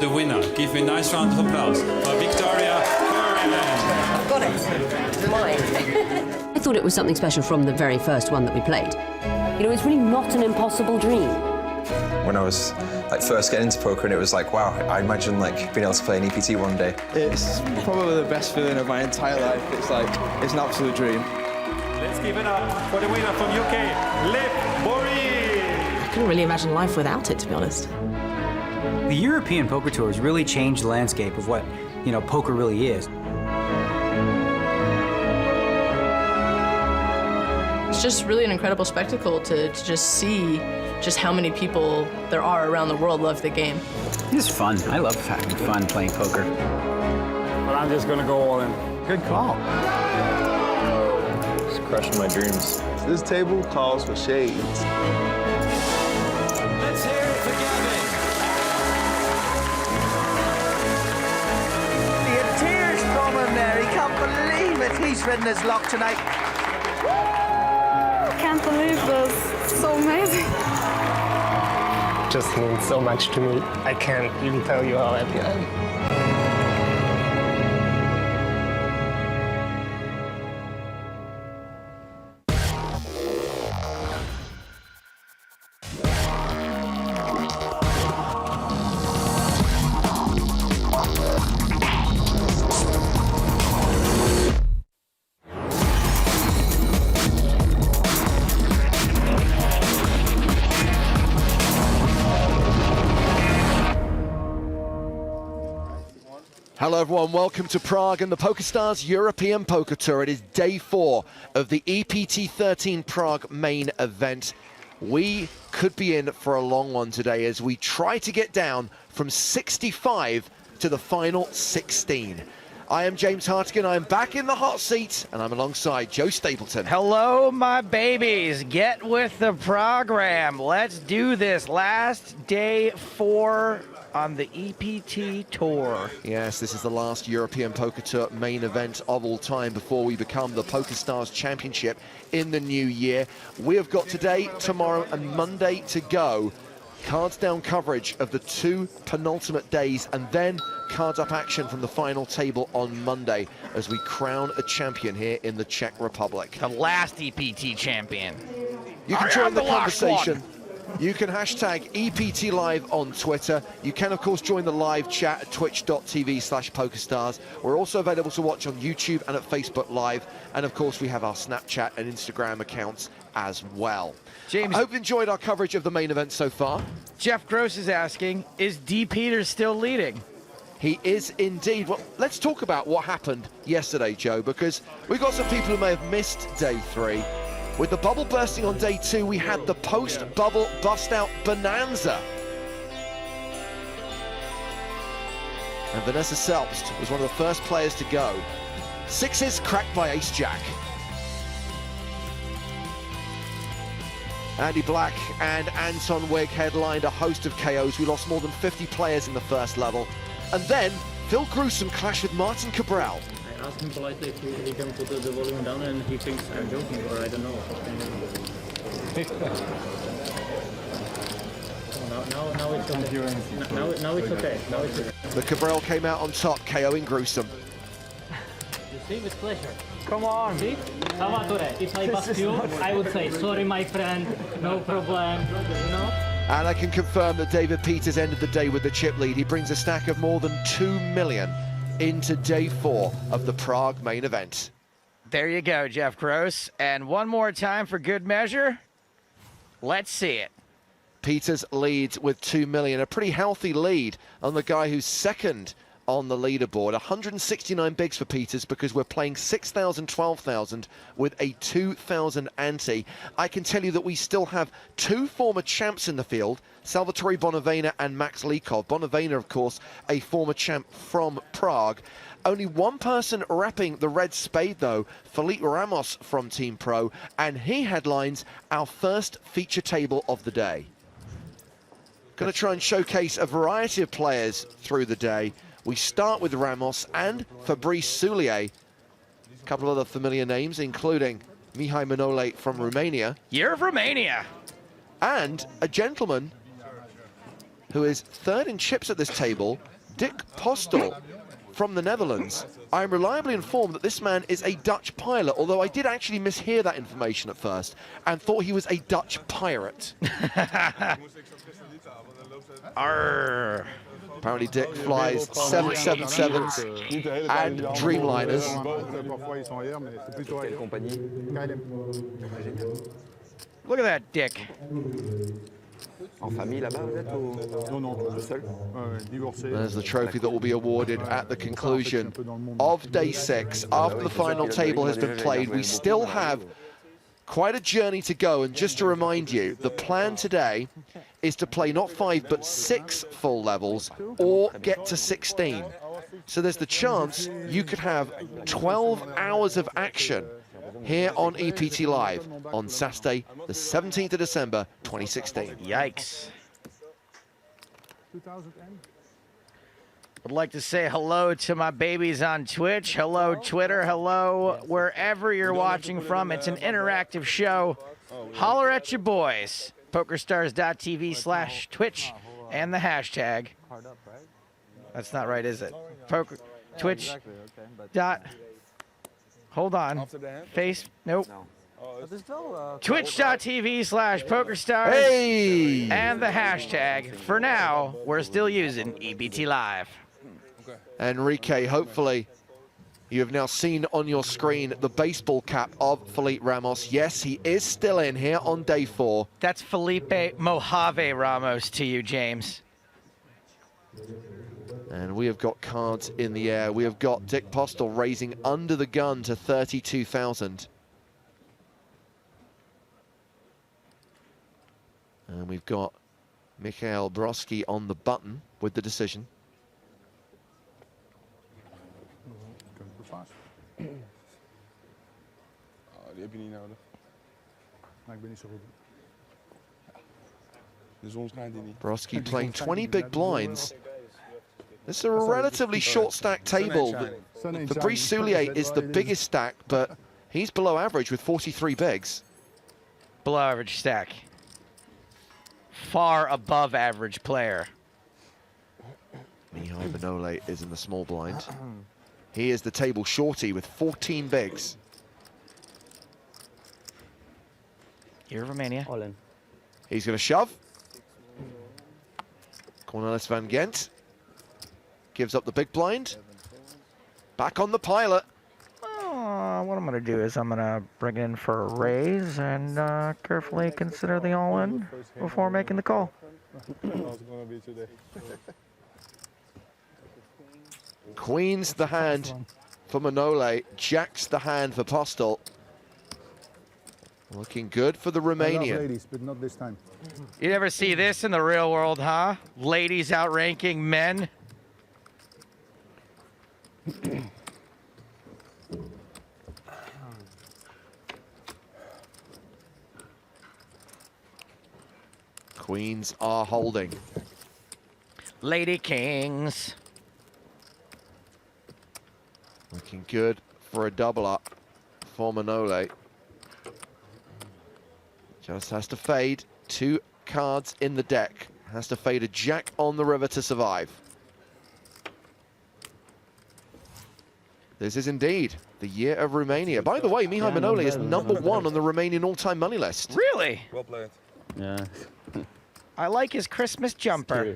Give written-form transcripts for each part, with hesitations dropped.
The winner. Give me a nice round of applause for Victoria Curran. I've got it. It's mine. I thought it was something special from the very first one that we played. You know, it's really not an impossible dream. When I was like first getting into poker, and it was like, wow, I imagine like being able to play an EPT one day. It's probably the best feeling of my entire life. It's like, it's an absolute dream. Let's give it up for the winner from UK, Liv Bory. I couldn't really imagine life without it, to be honest. The European Poker Tour has really changed the landscape of what, you know, poker really is. It's just really an incredible spectacle to just see just how many people there are around the world love the game. It's fun. I love having fun playing poker. But I'm just gonna go all in. Good call. It's crushing my dreams. This table calls for shades. Let's hear it for Gavin. The tears from him there. He can't believe it. He's ridden his luck tonight. Can't believe this. So amazing. Just means so much to me. I can't even tell you how happy I am. Hello everyone, welcome to Prague and the PokerStars European Poker Tour. It is day 4 of the EPT 13 Prague main event. We could be in for a long one today as we try to get down from 65 to the final 16. I am James Hartigan, I am back in the hot seat, and I'm alongside Joe Stapleton. Hello, my babies. Get with the program. Let's do this. Last day 4 on the EPT Tour. Yes, this is the last European Poker Tour main event of all time before we become the PokerStars Championship in the new year. We have got today, tomorrow, and Monday to go. Cards down coverage of the 2 penultimate days, and then cards up action from the final table on Monday as we crown a champion here in the Czech Republic. The last EPT champion. You can join the conversation. You can hashtag EPT Live on Twitter. You can, of course, join the live chat at twitch.tv/PokerStars. We're also available to watch on YouTube and at Facebook Live. And, of course, we have our Snapchat and Instagram accounts as well. James, I hope you enjoyed our coverage of the main event so far. Jeff Gross is asking, is D. Peters still leading? He is indeed. Well, let's talk about what happened yesterday, Joe, because we've got some people who may have missed day 3. With the bubble bursting on day 2, we had the post-bubble bust-out bonanza. And Vanessa Selbst was one of the first players to go. 6s cracked by Ace-Jack. Andy Black and Anton Wigg headlined a host of KOs. We lost more than 50 players in the first level. And then Phil Gruesome clashed with Martin Cabral. I asked him politely if he can put the volume down, and he thinks I'm joking, or I don't know. Now it's okay. Now it's okay. Now it's okay. The Cabral came out on top, KOing Gruesome. You see, with pleasure. Come on. See? Salvatore, if I bust you, I would say, sorry, my friend, no problem, you know? And I can confirm that David Peters ended the day with the chip lead. He brings a stack of more than 2 million into day 4 of the Prague main event. There you go, Jeff Gross. And one more time for good measure. Let's see it. Peters leads with 2 million, a pretty healthy lead on the guy who's second on the leaderboard. 169 bigs for Peters because we're playing 6,000, 12,000 with a 2,000 ante. I can tell you that we still have 2 former champs in the field, Salvatore Bonavena and Max Likov. Bonavena, of course, a former champ from Prague. Only one person repping the red spade, though, Felipe Ramos from Team Pro, and he headlines our first feature table of the day. Going to try and showcase a variety of players through the day. We start with Ramos and Fabrice Soulier. A couple of other familiar names, including Mihai Manole from Romania. Year of Romania. And a gentleman who is third in chips at this table, Dick Postel from the Netherlands. I'm reliably informed that this man is a Dutch pilot, although I did actually mishear that information at first and thought he was a Dutch pirate. Arr. Apparently Dick flies 777s and Dreamliners. Look at that Dick. There's the trophy that will be awarded at the conclusion of day 6. After the final table has been played, we still have quite a journey to go. And just to remind you, the plan today is to play not 5 but 6 full levels or get to 16. So there's the chance you could have 12 hours of action here on EPT Live on Saturday, the 17th of December, 2016. Yikes. I'd like to say hello to my babies on Twitch. Hello, Twitter. Hello, wherever you're watching from. It's an interactive show. Holler at your boys. PokerStars.tv/Twitch and the hashtag. That's not right, is it? Twitch. Hold on. Nope. Twitch.tv/PokerStars. Hey! And the hashtag. For now, we're still using EPT Live. Enrique, hopefully you have now seen on your screen the baseball cap of Felipe Ramos. Yes, he is still in here on day 4. That's Felipe Mojave Ramos to you, James. And we have got cards in the air. We have got Dick Postel raising under the gun to 32,000. And we've got Mikhail Brodsky on the button with the decision. Die heb je niet nodig. Maar ik ben niet zo goed. De zon schijnt hier niet. Brodsky playing 20 big blinds. This is a relatively short stack table. Fabrice Soulier is the biggest stack, but he's below average with 43 bigs. Below average stack. Far above average player. Mihai Benole is in the small blind. He is the table shorty with 14 bigs. Here, Romania. He's going to shove. Cornelis van Gent gives up the big blind. Back on the pilot. What I'm going to do is I'm going to bring in for a raise and carefully consider the all-in before making the call. Queens the hand for Manole, jacks the hand for Postel. Looking good for the Romanian. Ladies, but not this time. You never see this in the real world, huh? Ladies outranking men. Queens are holding. Lady Kings. Looking good for a double up for Manole. Just has to fade 2 cards in the deck. Has to fade a jack on the river to survive. This is indeed the year of Romania. By the way, Mihai Manole is #1 on the Romanian all-time money list. Really? Well played. Yeah. I like his Christmas jumper.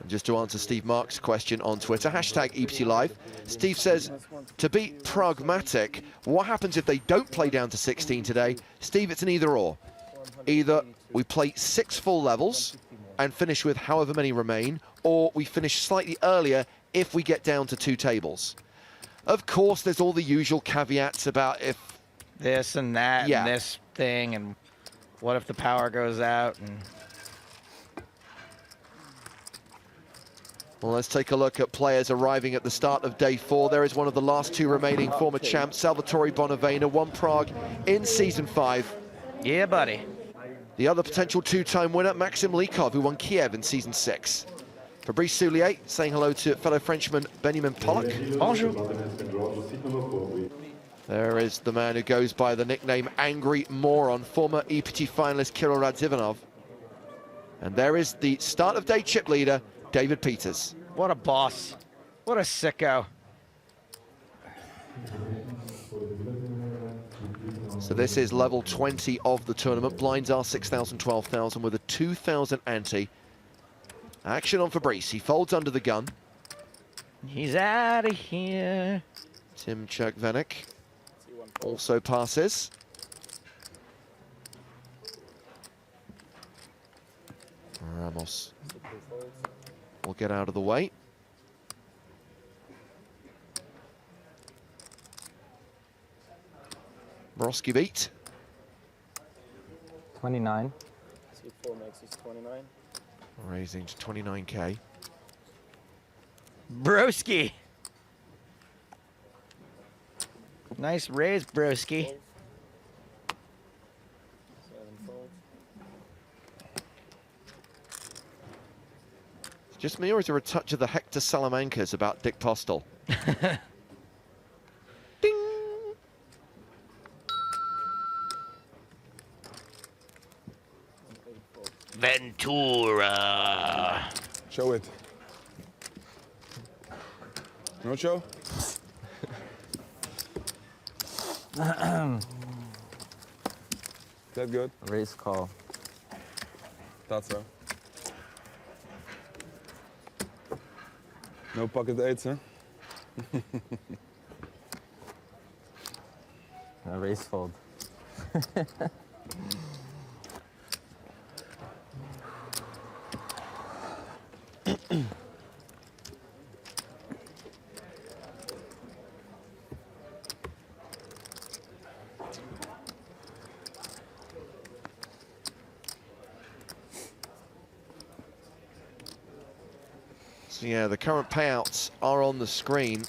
And just to answer Steve Mark's question on Twitter, hashtag EPT Live, Steve says, to be pragmatic, what happens if they don't play down to 16 today? Steve, it's an either or. Either we play 6 full levels and finish with however many remain, or we finish slightly earlier if we get down to 2 tables. Of course, there's all the usual caveats about if... This and that and this thing, and what if the power goes out? And well, let's take a look at players arriving at the start of day 4. There is one of the last 2 remaining former champs, Salvatore Bonavena, won Prague in Season 5. Yeah, buddy. The other potential 2-time winner, Maxim Likov, who won Kiev in Season 6. Fabrice Soulier saying hello to fellow Frenchman Benjamin Pollock. Bonjour. There is the man who goes by the nickname Angry Moron, former EPT finalist Kirill Radzivanov. And there is the start of day chip leader, David Peters. What a boss. What a sicko. So this is level 20 of the tournament. Blinds are 6,000, 12,000 with a 2,000 ante. Action on Fabrice. He folds under the gun. He's out of here. Tim Cherkvenik also passes. Ramos will get out of the way. Morosky beat. 29. C4 makes it 29. Raising to 29k. Broski. Nice raise, Broski. Just me, or is there a touch of the Hector Salamancas about Dick Postel? Ding! Ventura. Show it. No show? That good? Race call. Thought so. No pocket eights, huh? A race fold. So yeah, the current payouts are on the screen.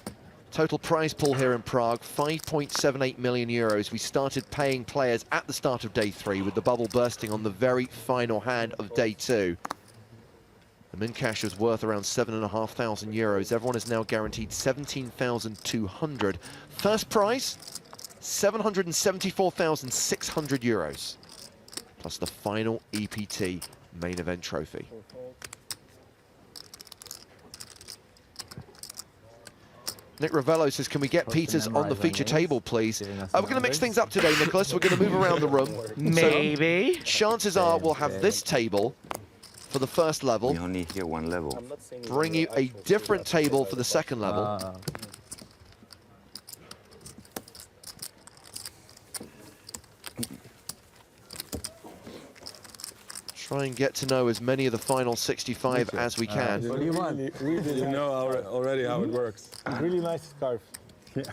Total prize pool here in Prague, 5.78 million euros. We started paying players at the start of day 3 with the bubble bursting on the very final hand of day 2. The min cash was worth around 7,500 euros. Everyone is now guaranteed 17,200. First prize, 774,600 euros, plus the final EPT main event trophy. Nick Ravello says, can we get Peters on the feature table, please? We're going to mix things up today, Nicholas. We're going to move around the room. Maybe. So, chances are we'll have this table for the first level. We only hear one level. Bring you a different table for the second level. Try and get to know as many of the final 65 as we can. What do you want? You know already how it works. Really nice scarf. Yeah.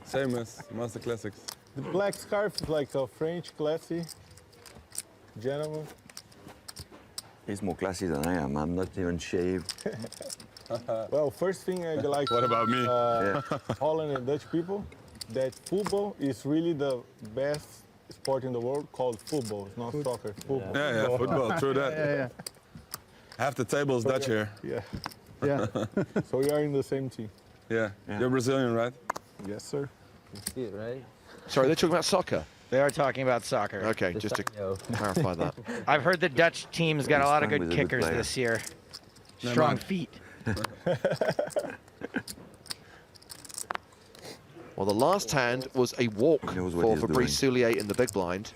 Same as Master Classics. The black scarf is like a French classy gentleman. He's more classy than I am. I'm not even shaved. Well, first thing I like. What about me? Holland and Dutch people, that football is really the best sport in the world called football. It's not soccer. Football. Yeah, football. True that. Yeah. Half the table's Dutch here. Yeah. Yeah. So we are in the same team. Yeah. You're Brazilian, right? Yes, sir. You see it, right? Sorry, they're talking about soccer. They are talking about soccer. Okay, just to clarify that. I've heard the Dutch team's got a lot of good kickers this year. Strong feet. Well, the last hand was a walk for Fabrice Soulier in the big blind.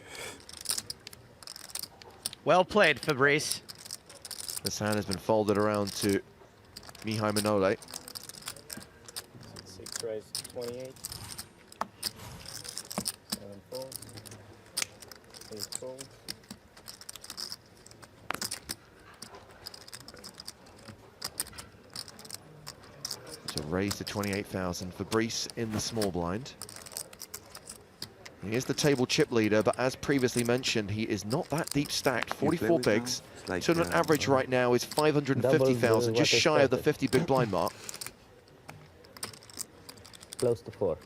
Well played, Fabrice. This hand has been folded around to Mihai Manole. 6 raise 28. 7 fold. 8 fold. To raise to 28,000. Fabrice in the small blind. He is the table chip leader, but as previously mentioned, he is not that deep stacked. 44 bigs. Like, Tournament average right now is 550,000, just shy of the 50 big blind mark. Close to 4.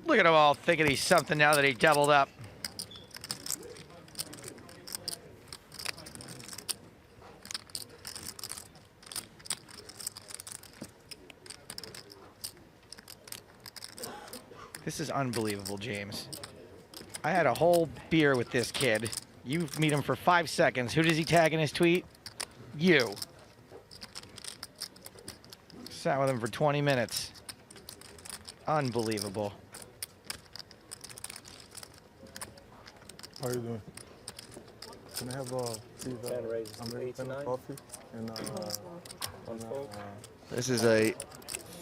Look at him all thinking he's something now that he doubled up. This is unbelievable, James. I had a whole beer with this kid. You meet him for 5 seconds. Who does he tag in his tweet? You. Sat with him for 20 minutes. Unbelievable. How are you doing? Can I have American coffee and This is a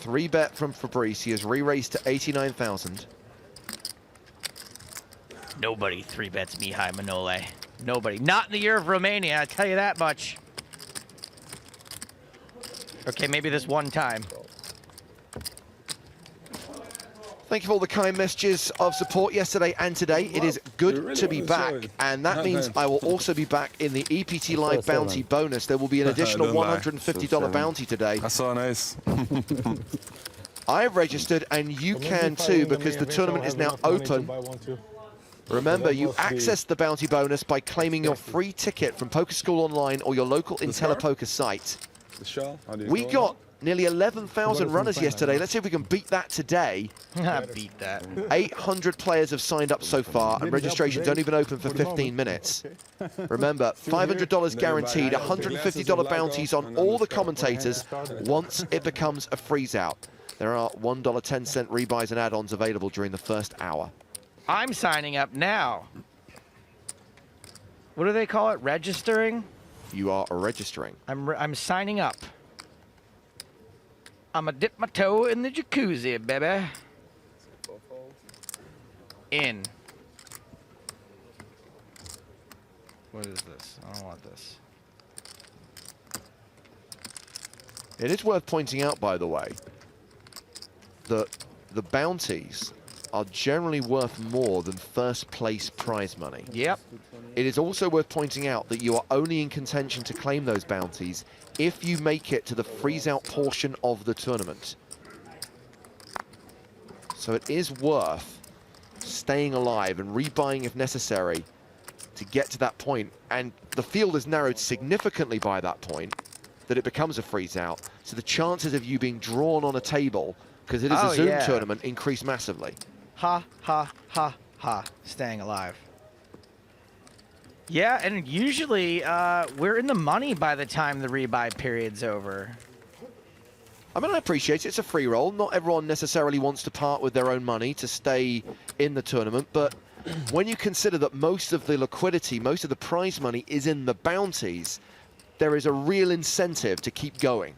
3-bet from Fabrice. He has re-raised to 89,000. Nobody 3-bets Mihai Manole. Nobody. Not in the year of Romania, I tell you that much. Okay, maybe this one time. Thank you for all the kind messages of support yesterday and today. It is good to be back, and that means I will also be back in the EPT Live bounty bonus. There will be an additional $150 bounty today. That's so nice. I've registered, and you can too, because the tournament is now open. Remember, you access the bounty bonus by claiming your free ticket from Poker School Online or your local IntelliPoker site. We got nearly 11,000 runners yesterday. Let's see if we can beat that today. Beat that. 800 players have signed up so far, and registration's only been open for 15 minutes. Remember, $500 guaranteed, $150 bounties on all the commentators once it becomes a freeze-out. There are $1.10 rebuys and add-ons available during the first hour. I'm signing up now. What do they call it? Registering? You are registering. I'm signing up. I'm gonna dip my toe in the jacuzzi, baby. In. What is this? I don't want this. It is worth pointing out, by the way, that the bounties are generally worth more than first place prize money. Yep. It is also worth pointing out that you are only in contention to claim those bounties if you make it to the freeze-out portion of the tournament. So it is worth staying alive and rebuying if necessary to get to that point. And the field has narrowed significantly by that point that it becomes a freeze-out. So the chances of you being drawn on a table, because it is a Zoom tournament, increase massively. Ha, ha, ha, ha. Staying alive. Yeah, and usually we're in the money by the time the rebuy period's over. I mean, I appreciate it. It's a free roll. Not everyone necessarily wants to part with their own money to stay in the tournament, but when you consider that most of the liquidity, most of the prize money is in the bounties, there is a real incentive to keep going.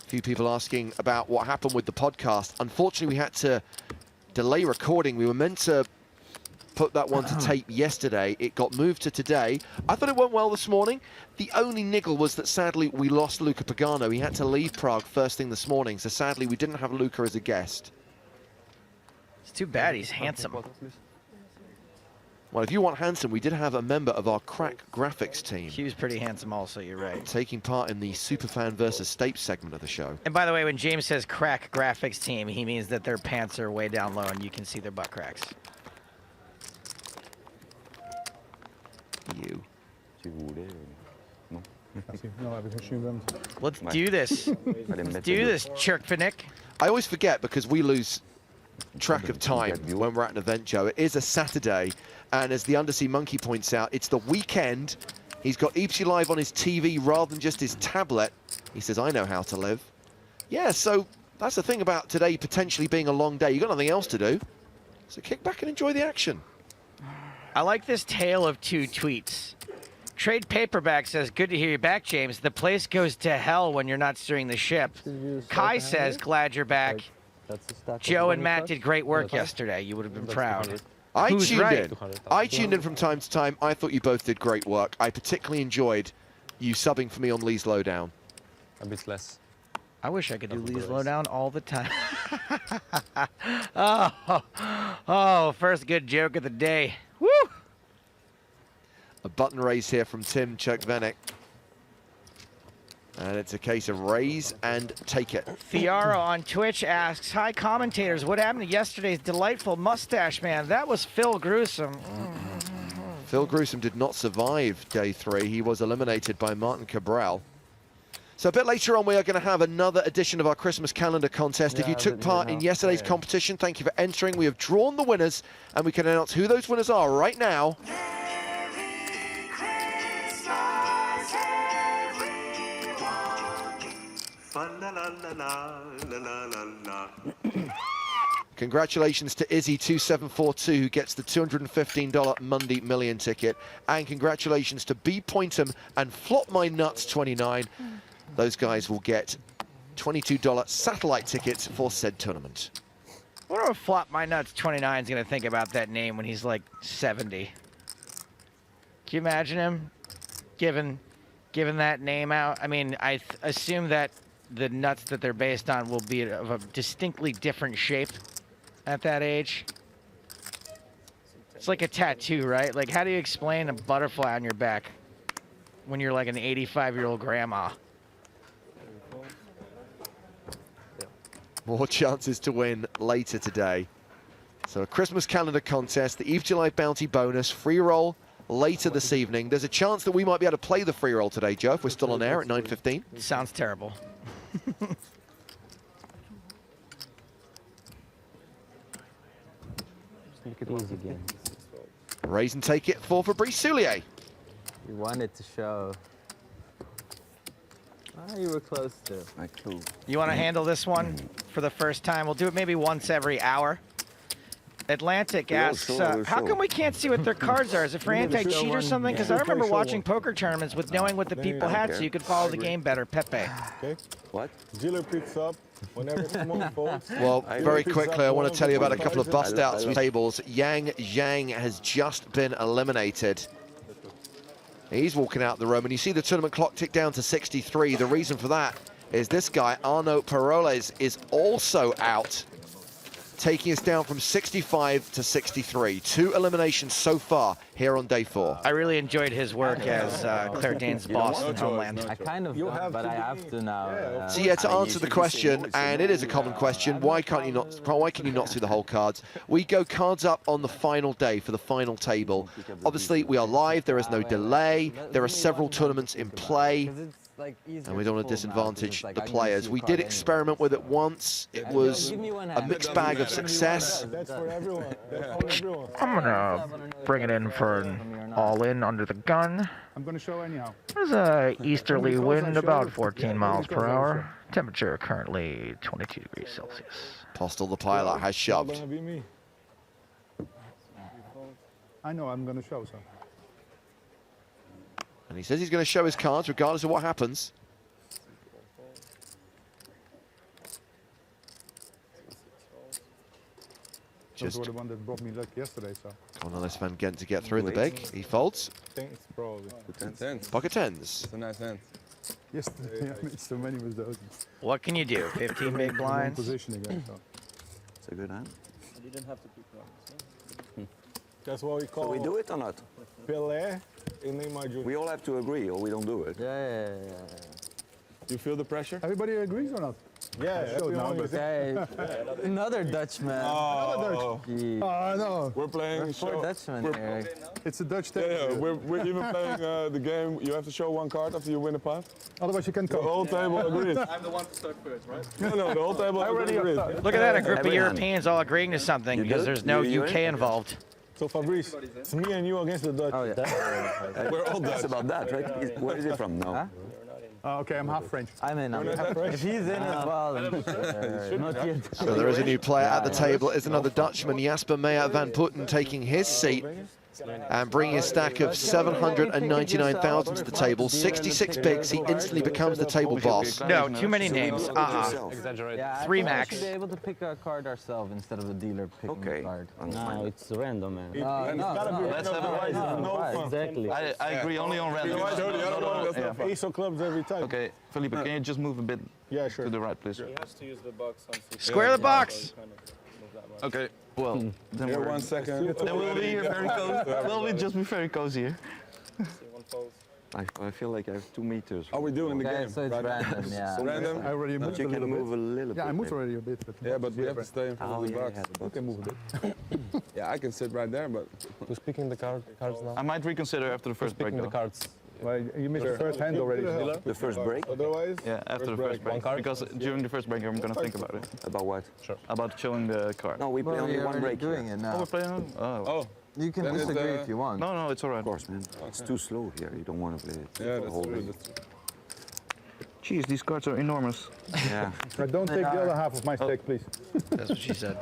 Few people asking about what happened with the podcast. Unfortunately, we had to delay recording. We were meant to put that one to tape yesterday. It got moved to today. I thought it went well this morning. The only niggle was that sadly we lost Luca Pagano. He had to leave Prague first thing this morning, so sadly we didn't have Luca as a guest. It's too bad he's handsome. Well, if you want handsome, we did have a member of our Crack Graphics team. He was pretty handsome also, you're right. Taking part in the Superfan versus Stapes segment of the show. And by the way, when James says Crack Graphics team, he means that their pants are way down low and you can see their butt cracks. You. Let's do this. Let's do this, Chirkvinik. I always forget because we lose track of time when we're at an event, Joe. It is a Saturday, and as the Undersea Monkey points out, it's the weekend. He's got EPT Live on his TV rather than just his tablet. He says, I know how to live. Yeah, so that's the thing about today potentially being a long day. You've got nothing else to do, so kick back and enjoy the action. I like this tale of two tweets. Trade Paperback says, good to hear you back, James. The place goes to hell when you're not steering the ship. Kai says, glad you're back. Joe and Matt did great work yesterday. You would have been proud. I Who's tuned right? in. I tuned in from time to time. I thought you both did great work. I particularly enjoyed you subbing for me on Lee's Lowdown. A bit less. I wish I could do Lee's Lowdown all the time. oh, first good joke of the day. Woo! A button raise here from Tim Chirkvenik. And it's a case of raise and take it. Thiara on Twitch asks, hi commentators, what happened to yesterday's delightful mustache man? That was Phil Gruesome. Phil Gruesome did not survive day 3. He was eliminated by Martin Cabral. So a bit later on, we are going to have another edition of our Christmas calendar contest. If you took part in yesterday's competition, thank you for entering. We have drawn the winners, and we can announce who those winners are right now. Congratulations to Izzy2742, who gets the $215 Monday Million ticket. And congratulations to B Pointum and Flop My Nuts 29. Those guys will get $22 satellite tickets for said tournament. I wonder what Flop My Nuts 29 is going to think about that name when he's like 70. Can you imagine him giving that name out? I mean, I assume that the nuts that they're based on will be of a distinctly different shape at that age. It's like a tattoo, right? Like, how do you explain a butterfly on your back when you're like an 85-year-old grandma? More chances to win later today. So a Christmas calendar contest, the Eve July bounty bonus, free roll later this evening. There's a chance that we might be able to play the free roll today, Joe, if we're still on air at 9:15. Sounds terrible. Make it easy again. Raise and take it for Fabrice Soulier. You wanted to show. Ah, you were close to. You want to handle this one for the first time? We'll do it maybe once every hour. Atlantic asks, how come we can't see what their cards are? Is it for anti-cheat or something? Because I remember watching poker tournaments with knowing what the people had so you could follow the game better. Pepe. Okay. What? Dealer picks up whenever someone folds. Well, very quickly, I want to tell you about a couple of bust-outs with tables. Yang Zhang has just been eliminated. He's walking out the room, and you see the tournament clock tick down to 63. The reason for that is this guy, Arnaud Paroles, is also out, taking us down from 65 to 63. 2 eliminations so far here on day 4. I really enjoyed his work as Claire Dane's boss in Homeland. I kind of, but I have to now. So yeah, to answer the question, and it is a common question, why can you not see the whole cards? We go cards up on the final day for the final table. Obviously, we are live, there is no delay, there are several tournaments in play, and we don't want to disadvantage the players. We did experiment with it once. It was a mixed bag of success. That's for everyone. That's for everyone. I'm gonna bring it in for an all-in under the gun. I'm gonna show anyhow. There's a easterly wind about 14 miles per hour. Temperature currently 22 degrees Celsius. Postal the pilot has shoved. I know I'm gonna show some. And he says he's going to show his cards regardless of what happens. Those were the one that brought me luck yesterday, so. Cornelis van Gent to get through in the big. He folds. Thanks, probably. Pocket tens. It's a nice hand. Yes, I made so many with those. What can you do? 15 big blinds? Position again, so. It's a good hand. You didn't have to pick one. That's what we call. So we do it or not? Pelé in Neymar Jr. We all have to agree, or we don't do it. Yeah. You feel the pressure? Everybody agrees or not? Yeah, everyone is Another Dutchman. Oh, no. We're playing. Four Dutchman here. It's a Dutch Yeah, table. we're even playing the game. You have to show one card after you win a pot. Otherwise you can The come. whole table agrees. I'm the one to start first, right? No, the whole table agrees. Look at that, a group of Europeans all agreeing to something because there's no UK involved. So Fabrice, it's me and you against the Dutch. Oh, yeah. We're all Dutch. It's about that, right? Where is it from? No. Huh? Oh, okay, I'm half French. I'm in. If he's in as well, then not yet. So there is a new player at the table. It's another Dutchman, Jasper Meyer van Putten, taking his seat and bringing a stack of 799,000 to the table. 66 bigs, he instantly becomes the table boss. No, too many names. Yeah, 3 max. We should be able to pick a card ourselves instead of the dealer picking a card. No, it's random, man. Let's have it. Exactly. I agree only on random. Ace of clubs every time. Okay, Felipe, can you just move a bit to the right, please? He has to use the box. Square the box. Okay, well, then Here, we're 1 second. Then we'll be here very cozy. We'll just be very cozy here. I feel like I have 2 meters. Are we doing the game? So it's random, yeah. So random. I already moved You a can little move bit. a little bit. Yeah, I moved already a bit. But Yeah, but we have to stay in front of the box. You can move a bit. Yeah, I can sit right there, but Who's picking the cards now? I might reconsider after the first break, though. The cards. Well, you missed the first hand already. The first break? Otherwise? Yeah, after the first break. Because during the first break, I'm gonna think about it. About what? Sure. About showing the card. No, we play only one break. Doing it now. Oh, we're playing on? Oh. You can disagree if you want. No, no, it's alright. Of course, man. It's too slow here. You don't want to play it. Yeah, the whole that's day. Jeez, these cards are enormous. Yeah. Don't take the other half of my stake, please. That's what she said.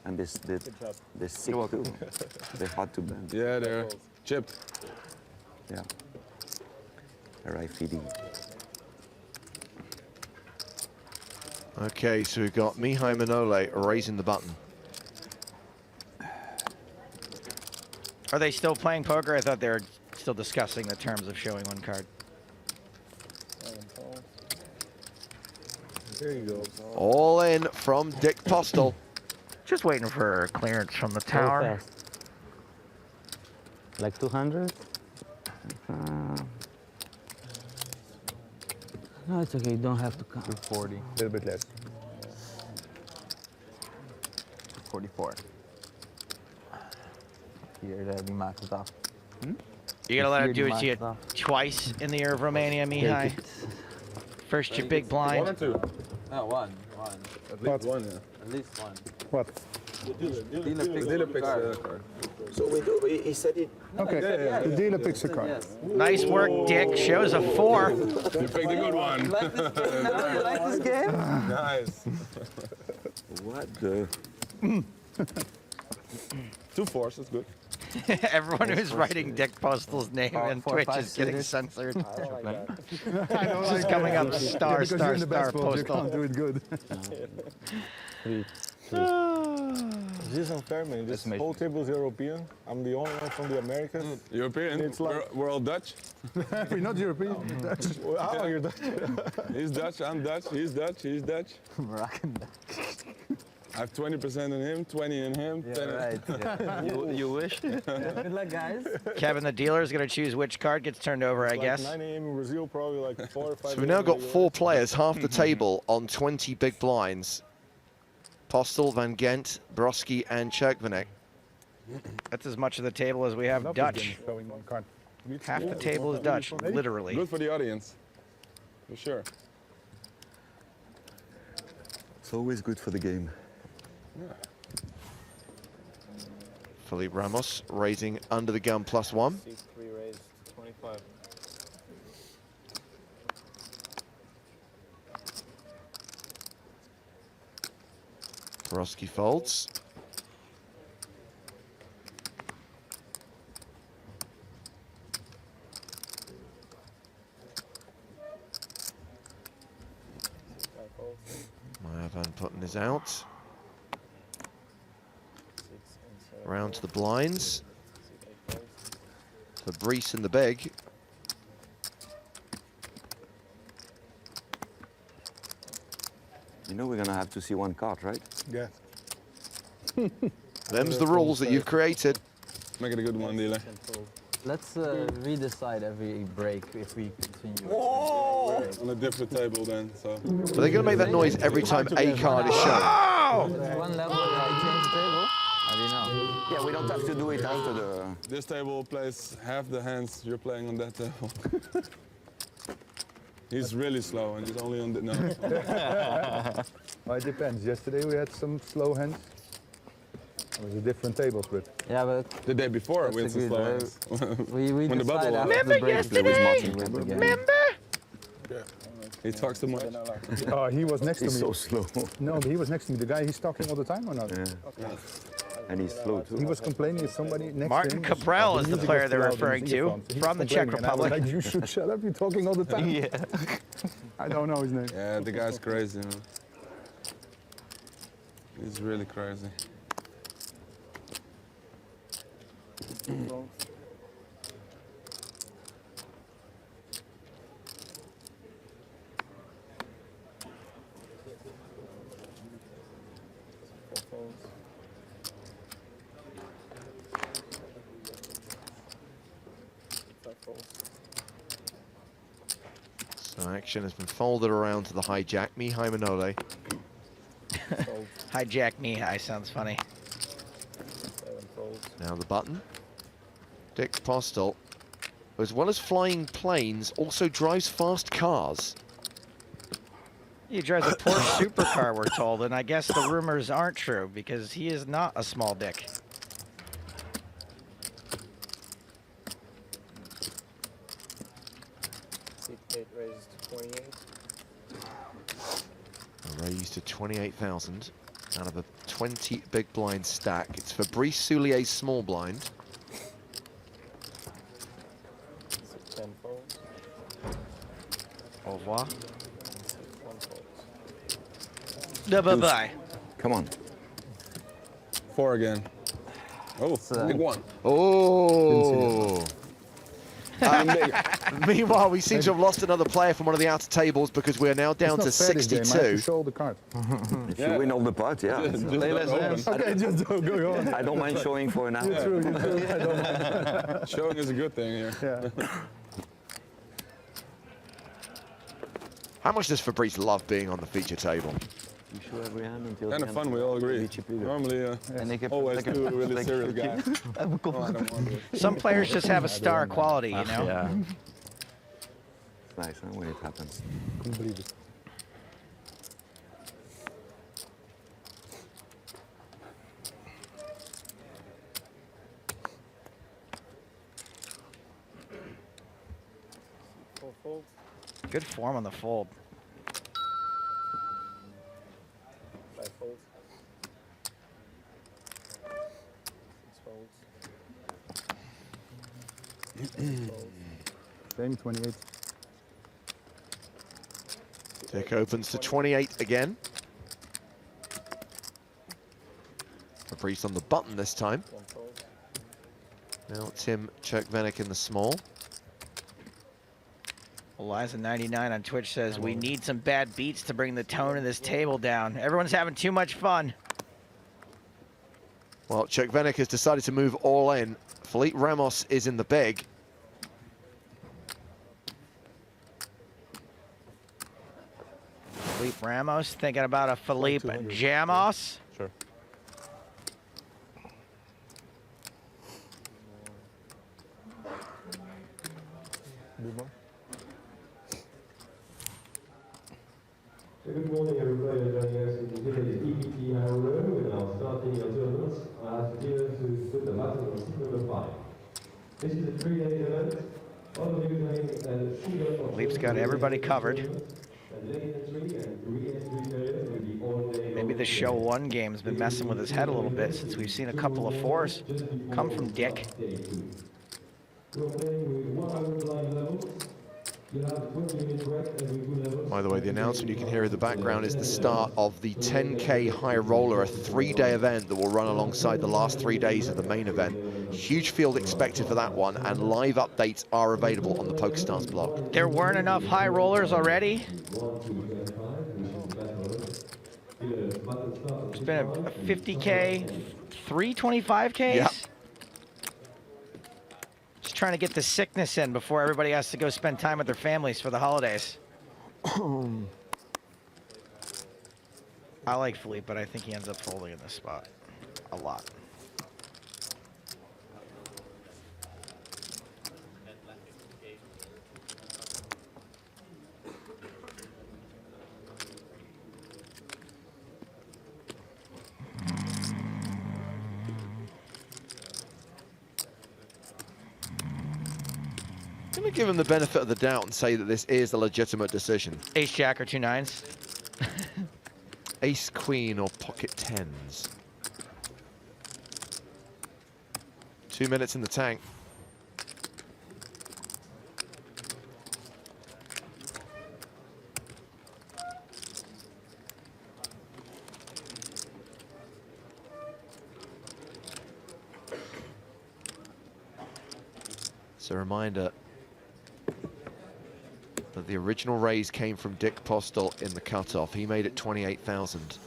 And this sick too. They're hard to bend. Yeah, they're chipped. Yeah. Right feeding. Okay, so we've got Mihai Manole raising the button. Are they still playing poker? I thought they were still discussing the terms of showing one card. There you go. All in from Dick Postel. Just waiting for clearance from the tower. Like 200? No, it's okay. You don't have to count. 240. A little bit less. 44. Hier, die maakt het af. You gotta let him do it to you twice in the year of Romania, Mihai. First your big blind. One or two? No, one. At least one, yeah. At least one. What? Dealer picks the card. So we do. He said it. Okay, the dealer picks a card. Nice work, Dick. Shows a 4. You picked a good one. You like this game? Nice. What the? 2 4s, that's good. Everyone who's writing Dick Postel's name on Twitch is getting censored. This is coming up star Postel. You can't do it good. This is unfair, man. This whole table is European. I'm the only one from the Americas. European? It's like We're all Dutch. we're not European. Dutch. How you're Dutch? He's Dutch, I'm Dutch, he's Dutch, he's Dutch. Moroccan Dutch. I have 20% in him, 20 in him. Yeah, 10 right. Yeah. You wish? Good luck, guys. Kevin, the dealer, is going to choose which card gets turned over, I guess. 9 a.m. in Brazil, probably like 4 or 5. So we've now got 4 players, half the table on 20 big blinds. Postel, Van Gent, Broski, and Cherkvanek. That's as much of the table as we have Dutch. Half the table is Dutch, literally. Good for the audience, for sure. It's always good for the game. Yeah. Felipe Ramos raising under the gun +1. 3 raised, 25. Broski folds. Mayavan putting his out. Round to the blinds. Fabrice in the big. You know we're gonna have to see one card, right? Yeah. Them's the rules that you've created. Make it a good one, dealer. Let's redecide every break if we continue. On a different table then, so. But they're going to make that noise every time a card is shown. One level, I change the table. I don't know. Yeah, we don't have to do it after the... This table plays half the hands you're playing on that table. He's really slow and he's only on the... No. Well, it depends. Yesterday we had some slow hands. It was a different tables, but... Yeah, but... The day before we had some slow hands. We when the bubble was. Remember yesterday? Remember? Yeah. He talks too much. Oh, he was next to me. He's so slow. No, he was next to me. The guy he's talking all the time or not? Yeah. And he's slow too. He was complaining if somebody next Martin to him... Cabral is the player they're referring to, from the Czech Republic. Like, you should shut up, you're talking all the time. Yeah. I don't know his name. Yeah, the guy's crazy, man. He's really crazy. So action has been folded around to the hijack. Mihai Manole. Hijack Mihai sounds funny. Now the button. Dick Postel. as well as flying planes, also drives fast cars. He drives a Porsche supercar, we're told, and I guess the rumors aren't true because he is not a small dick. Raised to 28. Raised to 28,000 out of a 20 big blind stack. It's Fabrice Soulier's small blind. 10 folds. Au revoir. 1 fold. Bye-bye. Come on. 4 again. Oh, big one. Oh. Meanwhile, we seem to have lost another player from one of the outer tables because we're now down to 62. Show the card. If you win all the pots, yeah. Just okay, just go on. I don't mind showing for an hour. You true. I don't mind. Showing is a good thing here. Yeah. How much does Fabrice love being on the feature table? You show every hand until Kind of fun, we all agree. Normally, always two really serious guys. Oh, I don't want to. Some players just have a star quality, you know? Yeah. It's nice, huh, when it happens. Couldn't believe it. Good form on the fold. 5 folds. 6 folds. Same 28. Dick opens to 28 again. Fabrice on the button this time. 1 fold. Now Tim Cherkvenik in the small. Eliza99 on Twitch says, we need some bad beats to bring the tone of this table down. Everyone's having too much fun. Well, Cherkvenik has decided to move all in. Felipe Ramos is in the big. Felipe Ramos thinking about a Felipe Jamos. Sure. Good morning, everybody joining us in today's EPT Prague with our starting your tournaments. I ask viewers to put the button on seat number 5. This is a 3-day event. All of you having Felipe's got everybody covered. Maybe the show 1 game's been messing with his head a little bit since we've seen a couple of 4s come from Dick. By the way, the announcement you can hear in the background is the start of the 10K High Roller, a 3-day event that will run alongside the last 3 days of the main event. Huge field expected for that one, and live updates are available on the PokerStars blog. There weren't enough high rollers already. There's been a 50K, 3 25Ks. Yep. Just trying to get the sickness in before everybody has to go spend time with their families for the holidays. I like Felipe, but I think he ends up folding in this spot a lot. I'm going to give him the benefit of the doubt and say that this is a legitimate decision. Ace Jack or 2 9s. Ace Queen or pocket 10s. 2 minutes in the tank. It's a reminder that the original raise came from Dick Postel in the cutoff. He made it 28,000.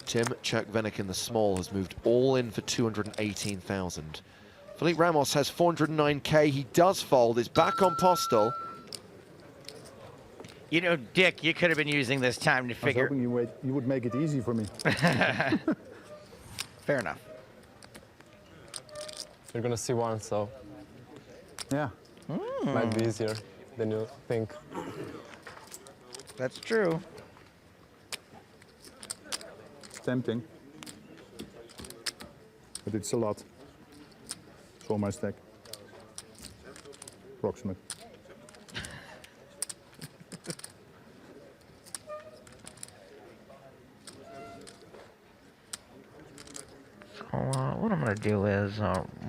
Tim Cherkvenik in the small has moved all in for 218,000. Felipe Ramos has 409K. He does fold. Is back on Postel. You know, Dick, you could have been using this time to figure. I was hoping you would make it easy for me. Fair enough. You're gonna see one, so. Yeah. Might be easier than you think. That's true. It's tempting. But it's a lot. So my stack. Approximate. So what I'm going to do is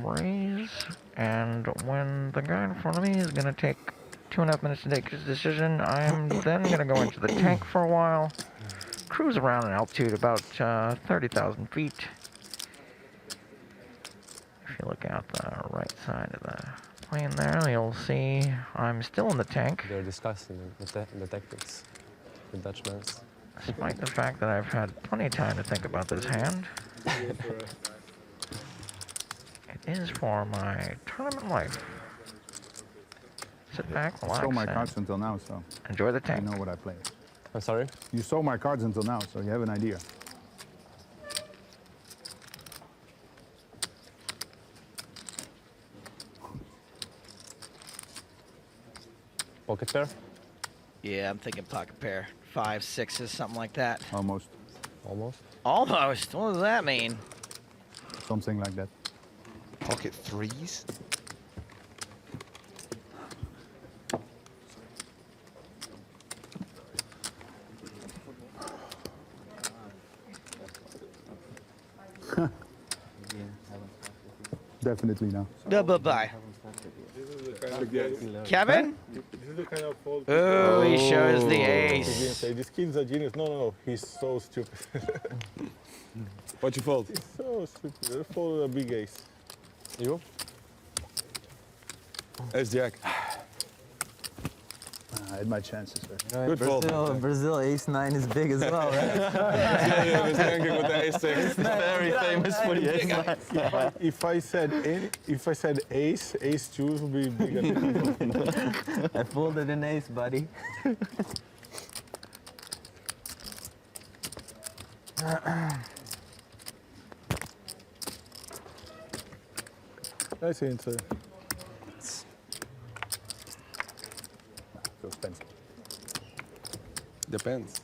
raise, and when the guy in front of me is going to take 2.5 minutes to make his decision, I'm then going to go into the tank for a while, cruise around an altitude about 30,000 feet. If you look out the right side of the plane there, you'll see I'm still in the tank. They're discussing the tactics, the Dutchmen. Despite the fact that I've had plenty of time to think about this hand. It is for my tournament life. Sit back, relax, You saw my and cards until now, so enjoy the tank. You know what I play. I'm sorry? You saw my cards until now, so you have an idea. Pocket pair? Yeah, I'm thinking pocket pair. 5, 6s, something like that. Almost. Almost? Almost? What does that mean? Something like that. Pocket 3s? Definitely no. Bye-bye. Kevin? Kevin? This is the kind of fold. Oh, he shows the ace. This kid's a genius. No. He's so stupid. What you fold? He's so stupid. I folded a big ace. You? Ace Jack. I had my chances, sir. Good fold. Brazil ace-9 is big as well, right? yeah, he's ranking with the ace-6. Very famous for the ace-9. If I said ace, ace-2 would be bigger. I folded an ace, buddy. Nice answer. So expensive. Depends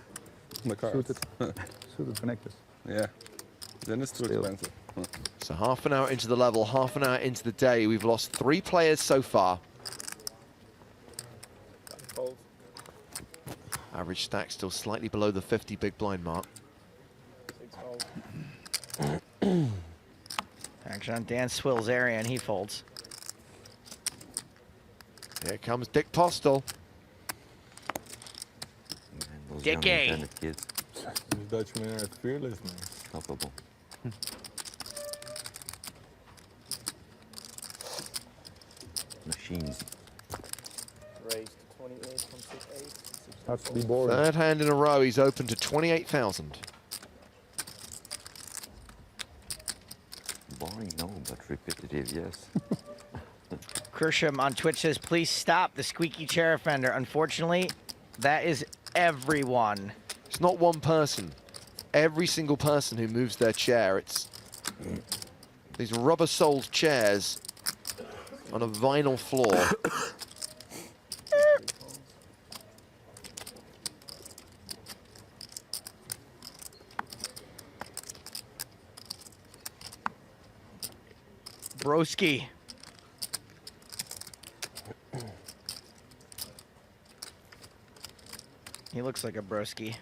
on the cards. Suited connectors. Yeah. Then it's too expensive. So half an hour into the level, half an hour into the day, we've lost 3 players so far. Average stack still slightly below the 50 big blind mark. Action on Dan Swill's area, and he folds. Here comes Dick Postel. Dickie. These Dutchmen are fearless, man. Stoppable. Machines. Raised 28 from 6-8. Has to be boring. Third hand in a row, he's open to 28,000. Boring, no, but repetitive, yes. Kersham on Twitch says, please stop the squeaky chair offender. Unfortunately, that is everyone. It's not one person. Every single person who moves their chair, it's these rubber-soled chairs on a vinyl floor. Broski. He looks like a broski.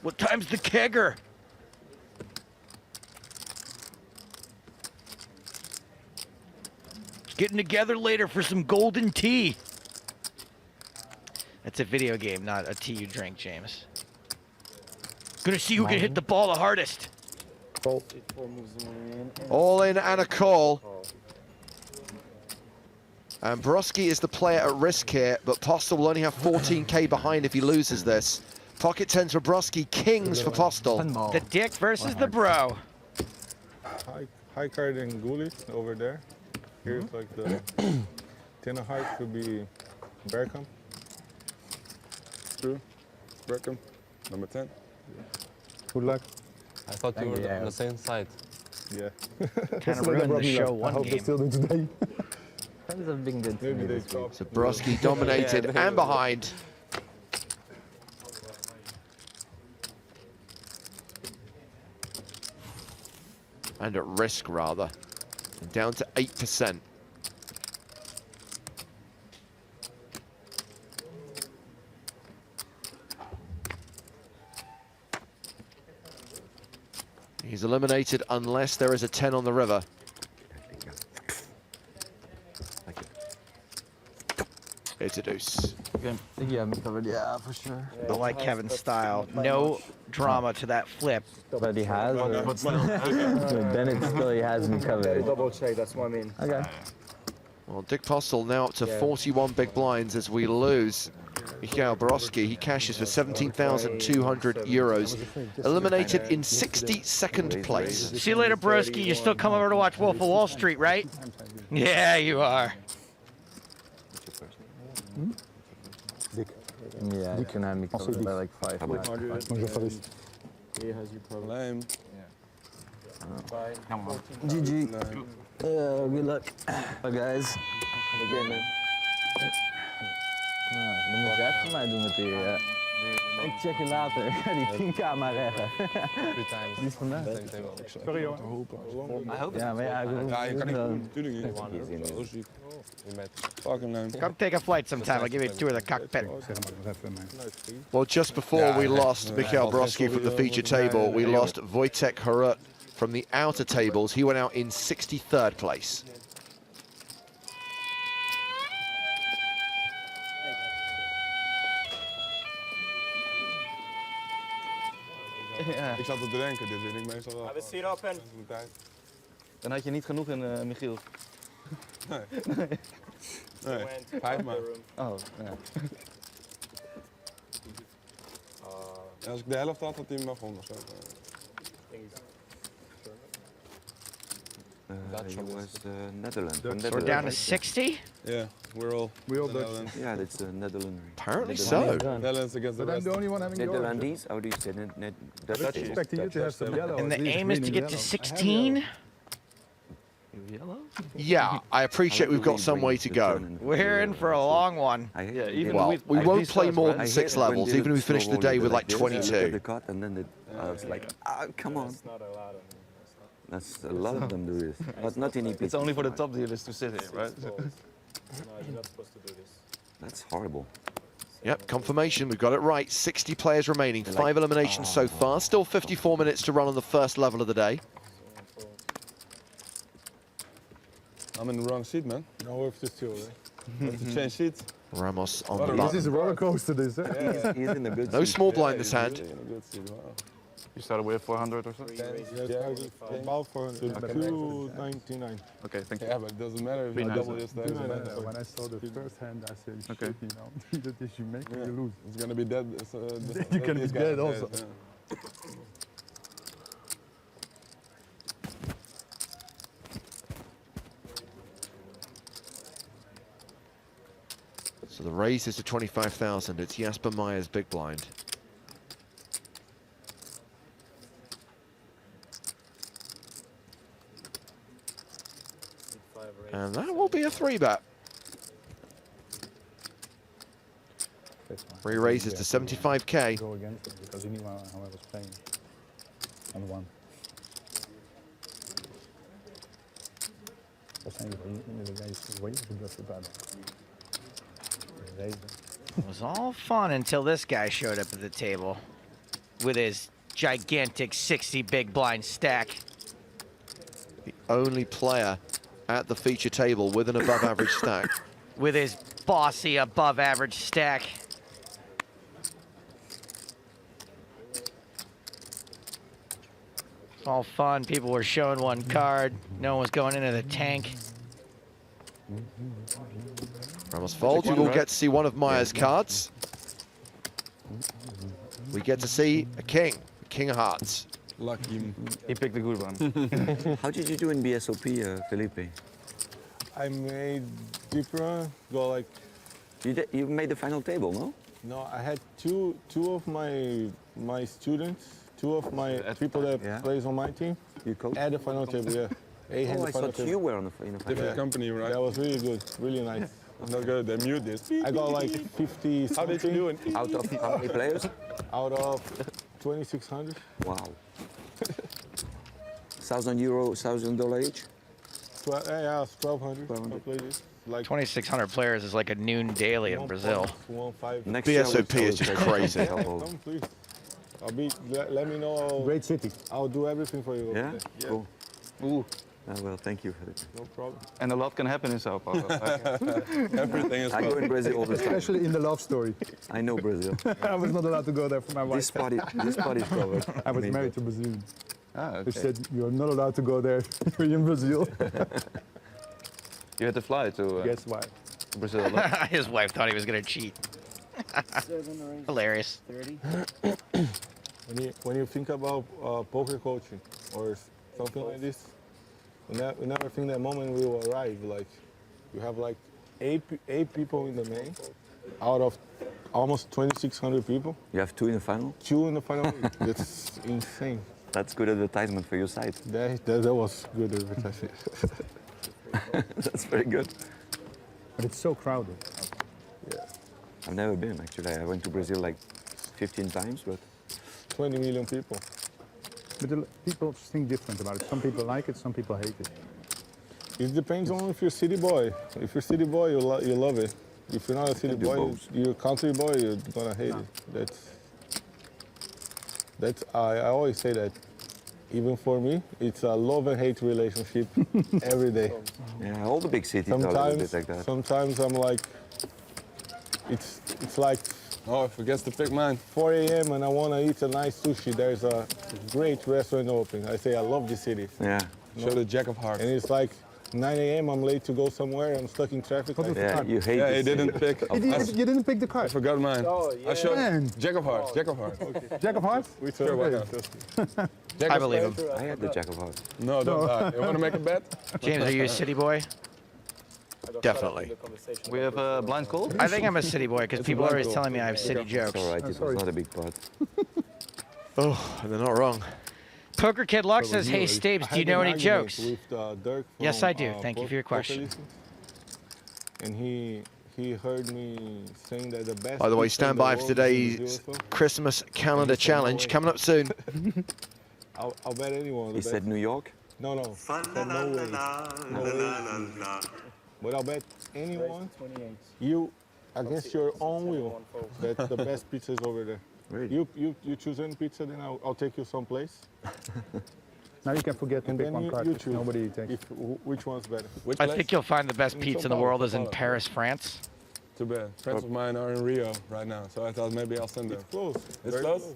What time's the kegger? Getting together later for some golden tea. That's a video game, not a tea you drink, James. Gonna see who can hit the ball the hardest. All in and a call. And Broski is the player at risk here, but Postel will only have 14k behind if he loses this. Pocket 10s for Broski, kings for Postel. The dick versus the bro. High card and Goulet over there. Here's like the 10 of hearts would be Berkham. True. Berkham, number 10. Good luck. I thought you were on the same side. Yeah. Kind of ruined the show one I hope game. they still do today. Friends have been good to me this week. So Borowski dominated and behind. And at risk, rather. Down to 8%. He's eliminated unless there is a 10 on the river. It's a deuce. Yeah, me covered. Yeah, for sure. I like Kevin's style. No drama to that flip. But he has. Bennett still he has me covered. Double check, that's what I mean. Okay. Well, Dick Postel now up to 41 big blinds as we lose Michał Borowski. He cashes for 17,200 euros. Eliminated in 62nd place. See you later, Broski. You still come over to watch Wolf of Wall Street, right? Yeah, you are. Yeah, you can have me covered by like 5. He has you covered. GG. Good luck. Bye, guys. Oké, man. Nou, dan moet jij het voor mij doen met die... Ik check je later. Ik ga die 10k maar redden. Die is van mij. Sorry hoor. Ja, maar ja, je kan niet doen. Natuurlijk niet. Zo ziek. Fucking man. Come take a flight sometime. I'll give you a tour of the cockpit. Well, just before we lost Michał Borowski from the feature table, we lost Wojtek Harut from the outer tables. He went out in 63rd place. Ja. Ik zat te drinken, dit vind ik meestal wel. Have a seat open. Dan had je niet genoeg in Michiel. Nee. Nee, 5 maar. Oh, ja. Als ik de helft had, had hij hem nog 100 of zo. He was Netherlands. So we're down to 60? Yeah, we're all Dutch. Yeah, that's the Netherlands. Apparently so. Netherlands against the rest. I'm the only one having Netherlands? How do you say Dutch? I expected you to have some yellow. And the aim is to get to 16? Yeah, I appreciate we've got some way to go. We're in for a long one. Well, we won't play more than 6 levels, even if we finish the day with like 22. And then I was like, come on. That's a lot of them do this, but not in EPT. It's only for the top dealers to sit here, right? No, you're not supposed to do this. That's horrible. Yep, confirmation, we've got it right. 60 players remaining, 5 eliminations so far. Still 54 minutes to run on the first level of the day. I'm in the wrong seat, man. No, we have to steal, Have to change seats. Ramos on the This button. is a roller coaster, this, eh? Yeah, he's in a good No seat. small blind this hand. In a good seat, wow. You started with 400 or something? Yeah, about 299. Okay, thank you. Yeah, but it doesn't matter if you Nice. double this. When I saw the first hand, I said, Okay. shit, you know, either this you make or you lose. It's gonna be dead. You can be dead also. Yeah. So the raise is to 25,000. It's Jasper Meyer's big blind. And that will be a 3-bet. Re-raises to 75k. Go against it because he knew how I was playing. And won. It was all fun until this guy showed up at the table with his gigantic 60 big blind stack. The only player at the feature table with an above average stack. With his bossy above average stack. It's all fun. People were showing one card. No one was going into the tank. Ramos folds. We will get to see one of Meyer's cards. We get to see a king of hearts. Lucky. He picked a good one. How did you do in BSOP, Felipe? I made deeper, go like... You made the final table, no? No, I had two of my students two of my people that plays on my team at the final table, yeah. Oh, I thought you were on the final table. Different company, right? That was really good, really nice. No good, they mute this. I got like 50 something. How did you do it? Out of how many players? Out of 2,600. Wow. €1,000, $1,000 each? Yeah, 1,200. Like 2,600 players is like a noon daily in Brazil. Next BSOP is just crazy. Come, please. Let me know. Great city. I'll do everything for you. Yeah? Yeah. Cool. Ooh. Well, thank you. No problem. And a lot can happen in Sao Paulo. Everything is I go in Brazil all the time. Especially in the love story. I know Brazil. I was not allowed to go there for my wife. This spot is covered. I was married to Brazilian. Ah, okay. They said you're not allowed to go there. You're in Brazil. You had to fly to Guess why? Brazil. His wife thought he was gonna cheat. Hilarious. 30. When you think about poker coaching or something like this, we never think that moment will arrive. Like you have like eight people in the main out of almost 2,600 people. You have 2 in the final? 2 in the final. That's insane. That's good advertisement for your site. That was good advertisement. That's very good. But it's so crowded. Yeah. I've never been, actually. I went to Brazil like 15 times, but... 20 million people. But people think different about it. Some people like it, some people hate it. It depends on if you're a city boy. If you're a city boy, you love it. If you're not a city boy, you're a country boy, you're gonna hate it. I always say that. Even for me, it's a love and hate relationship every day. Yeah, all the big cities are a little bit like that. Sometimes I'm like, it's like, oh, I forget to pick mine. 4 a.m. and I want to eat a nice sushi. There's a great restaurant open. I say I love this city. Yeah. Show the Jack of Hearts. And it's like 9 a.m. I'm late to go somewhere. I'm stuck in traffic. Yeah, you hate he didn't pick. You didn't pick the card. I forgot mine. Oh, yeah. I showed Man. Jack of Hearts. Jack of Hearts. Okay. Jack of Hearts? Sure, why not? I believe him. I had the Jack of Hearts. No, don't lie. You want to make a bet? James, are you a city boy? Definitely. We have a blind call? I think I'm a city boy because people are always telling me I have city jokes. It's all right, it was not a big part. Oh, they're not wrong. Poker Kid Luck says, hey, Stapes, do you know any jokes? With, Dirk from, Yes, I do. Thank you for your question. And he heard me saying that the best... By the way, pizza in stand by the for world today's is in Brazil. Christmas calendar challenge coming up soon. I'll bet anyone. He said New York? No. No way. No way. But I'll bet anyone, you, against your own will, that the best pizza is over there. Really? You choose any pizza, then I'll take you someplace. Now you can forget to And pick then one card. you choose Nobody takes. which one's better. I think you'll find the best pizza in the world is in Paris, France. Too bad. Friends of mine are in Rio right now, so I thought maybe I'll send them. It's close. It's Very close?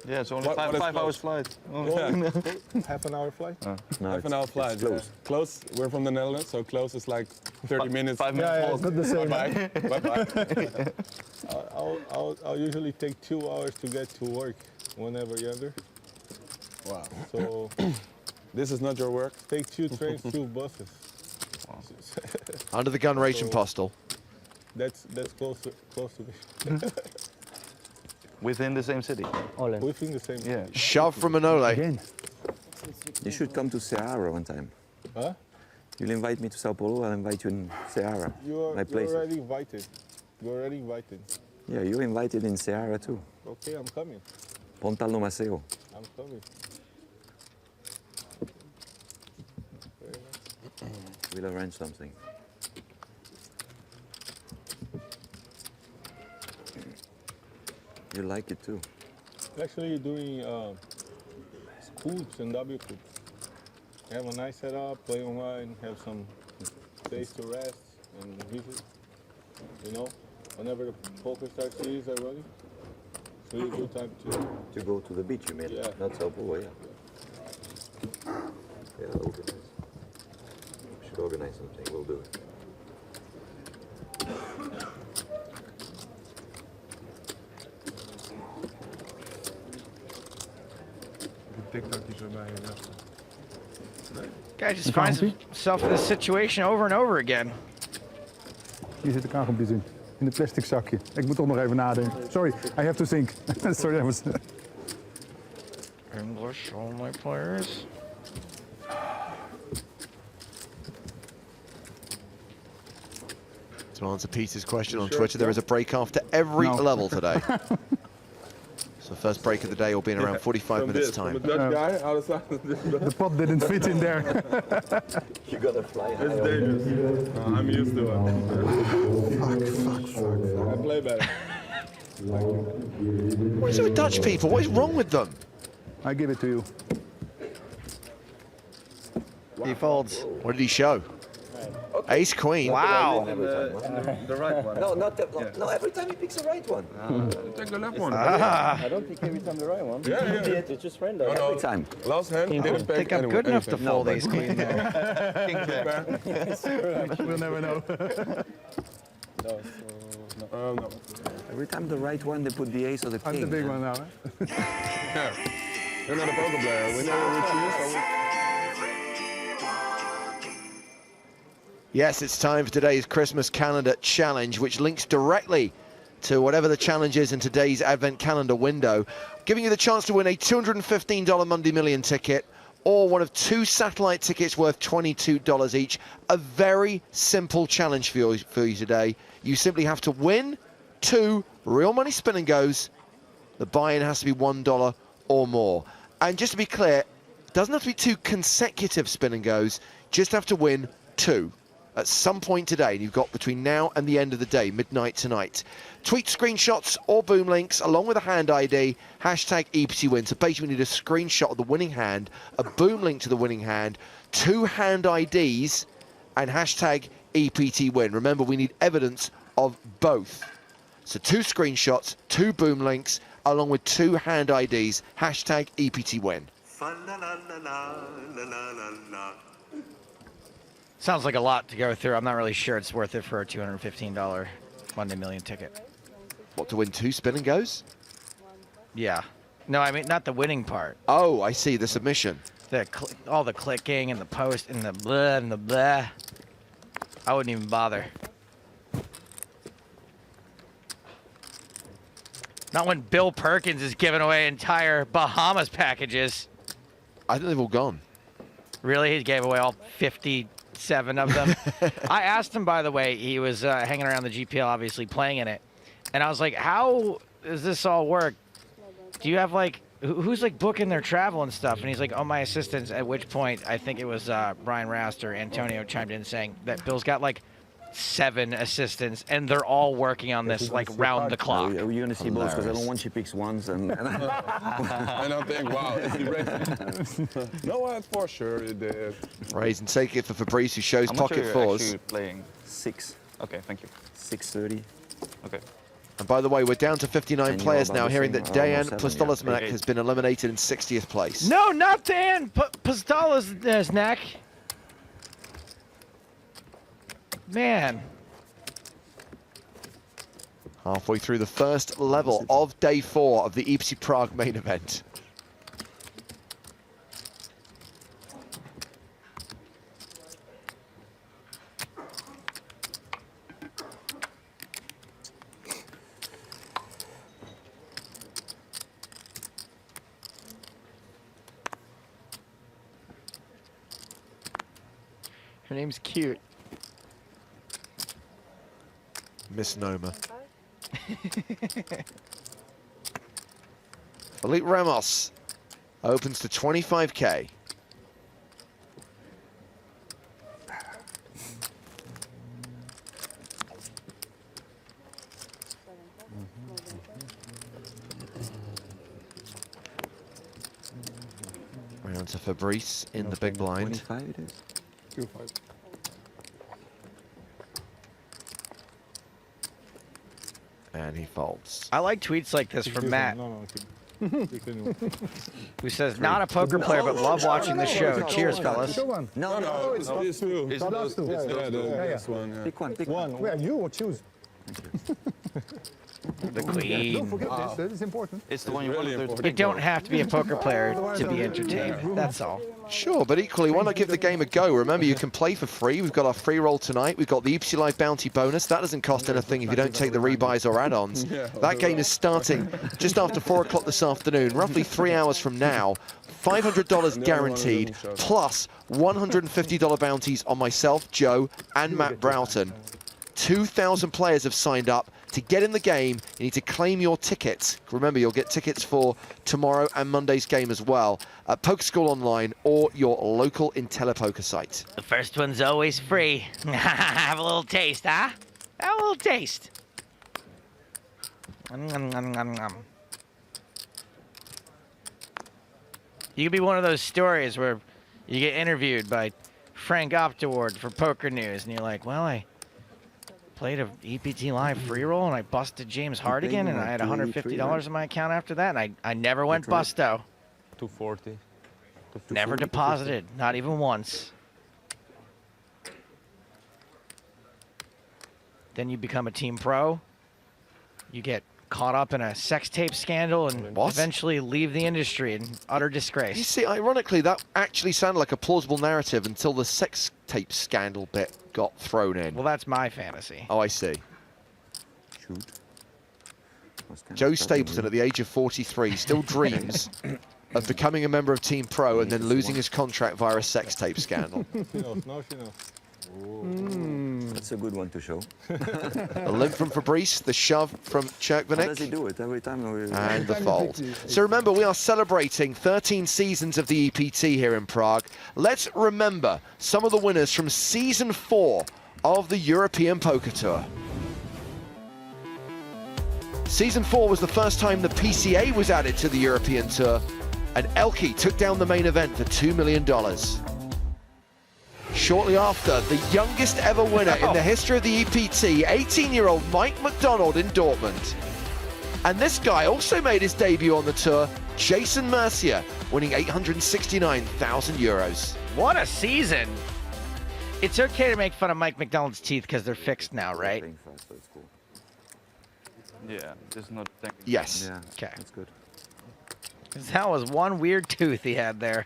Yeah, it's only What is 5 close? hours flight. Half an hour flight? No, Half an hour flight. it's close. Yeah. Close. We're from the Netherlands, so close is like 30 minutes. 5 minutes Yeah, walk. it's not the same. Bye-bye. I'll usually take 2 hours to get to work whenever you're under. Wow. So This is not your work? take 2 trains, 2 buses. Under the gun racing postal. That's close to me. Within the same city. Within the same. Yeah. Shove from Manole. Again. You should come to Ceará one time. Huh? You'll invite me to Sao Paulo, I'll invite you in Ceará, my You're place. already invited. You're already invited. Yeah, you're invited in Ceará too. Okay, I'm coming. Pontal no Maceo. I'm coming. We'll arrange something. You like it too. Actually doing hoops and W hoops. Have a nice setup, play online, have some days to rest and visit. You know, whenever the PokerStars series are running, it's really good time To go to the beach, you mean? Yeah. Not Sao Paulo, yeah. Yeah, that would be nice. We should organize something, we'll do it. Guy just finds himself in this situation over and over again. Hier zitten kauwgompjes in. In het plastic zakje. Ik moet toch nog even nadenken. Sorry, I have to think. Sorry, that was... English only players. To answer Peter's question on Twitter, there is a break after every level today. So the first break of the day will be in around 45 minutes time. The pot didn't fit in there. You gotta fly high. It's dangerous. I'm used to it. I play better. What is it with Dutch people? What is wrong with them? I give it to you. He folds. What did he show? Ace Queen. Wow. The right one. No, not the, no. Every time he picks the right one. Take the left one. I don't think every time the right one. Yeah. It's just random. Every time. Last hand. I don't think I'm good enough to fold Ace Queen. We'll never know. No. Every time the right one, they put the ace or the king. I'm the big one now. Yeah. You're not a poker player. We know which you use. Yes, it's time for today's Christmas calendar challenge, which links directly to whatever the challenge is in today's advent calendar window, giving you the chance to win a $215 Monday Million ticket or one of 2 satellite tickets worth $22 each. A very simple challenge for you today. You simply have to win 2 real money spin and goes. The buy-in has to be $1 or more. And just to be clear, it doesn't have to be 2 consecutive spin and goes, just have to win 2. At some point today, and you've got between now and the end of the day, midnight tonight. Tweet screenshots or boom links along with a hand ID, hashtag EPT win. So basically we need a screenshot of the winning hand, a boom link to the winning hand, 2 hand IDs, and hashtag EPT win. Remember, we need evidence of both. So 2 screenshots, 2 boom links, along with 2 hand IDs, hashtag EPT win. Sounds like a lot to go through. I'm not really sure it's worth it for a $215 Monday Million ticket. What, to win 2 spin and goes? Yeah. No, I mean, not the winning part. Oh, I see, the submission. All the clicking and the post and the blah and the blah. I wouldn't even bother. Not when Bill Perkins is giving away entire Bahamas packages. I think they've all gone. Really? He gave away all 57 of them? I asked him, by the way, he was hanging around the GPL, obviously playing in it. And I was like, how does this all work? Do you have, like, who's, like, booking their travel and stuff? And he's like, oh, my assistants, at which point I think it was Brian Rast or Antonio chimed in saying that Bill's got, like, 7 assistants, and they're all working on this, like, round the clock. Are you going to see both? Because I don't want she picks ones. And I don't think, wow, is he ready? No, for sure it did. Raise and take it for Fabrice, who shows pocket 4s. Playing 6. Okay, thank you. 630. Okay. And by the way, we're down to 59 players now, hearing that Dejan Postolesnak has been eliminated in 60th place. No, not Dan Postolesnak. Man. Halfway through the first level of day 4 of the EPT Prague main event. Her name's cute. Misnomer. Felipe Ramos opens to 25K. Round to Fabrice in the big blind. 25 it is. 2-5. And he folds. I like tweets like this from Matt, No, who says, not a poker player, but love watching the show. Cheers, fellas. No, it's two. It's those two. Yeah, this one. Yeah. Pick one, pick one. Where you choose? The queen. Don't forget this. That is important. It's the one you really wanted. You don't have to be a poker player to be entertained. That's all. Sure, but equally, why not give the game a go? Remember, you can play for free. We've got our free roll tonight. We've got the EPT Live bounty bonus. That doesn't cost anything if you don't take the rebuys or add-ons. That game is starting just after 4 o'clock this afternoon, roughly 3 hours from now. $500 guaranteed, plus $150 bounties on myself, Joe, and Matt Broughton. 2,000 players have signed up. To get in the game, you need to claim your tickets. Remember, you'll get tickets for tomorrow and Monday's game as well at Poker School Online or your local IntelliPoker site. The first one's always free. Have a little taste, huh? Have a little taste. You could be one of those stories where you get interviewed by Frank Optaward for Poker News, and you're like, well, I played a EPT Live free roll, and I busted James Hardigan, and I had $150 in my account after that, and I never went busto. 240. Never deposited, not even once. Then you become a team pro. You get caught up in a sex tape scandal and eventually leave the industry in utter disgrace. You see, ironically, that actually sounded like a plausible narrative until the sex tape scandal bit got thrown in. Well, that's my fantasy. Oh, I see. Joe Stapleton, at the age of 43, still dreams of becoming a member of Team Pro and then losing his contract via a sex tape scandal. That's a good one to show. A limp from Fabrice, the shove from Cherkvanik. How does he do it every time? And the fold. So remember, we are celebrating 13 seasons of the EPT here in Prague. Let's remember some of the winners from Season 4 of the European Poker Tour. Season 4 was the first time the PCA was added to the European Tour, and Elke took down the main event for $2 million. Shortly after, the youngest ever winner in the history of the EPT, 18-year-old Mike McDonald in Dortmund. And this guy also made his debut on the tour, Jason Mercier, winning 869,000 euros. What a season! It's okay to make fun of Mike McDonald's teeth because they're fixed now, right? Yeah, there's not. Yes. Yeah, okay. That's good. That was one weird tooth he had there.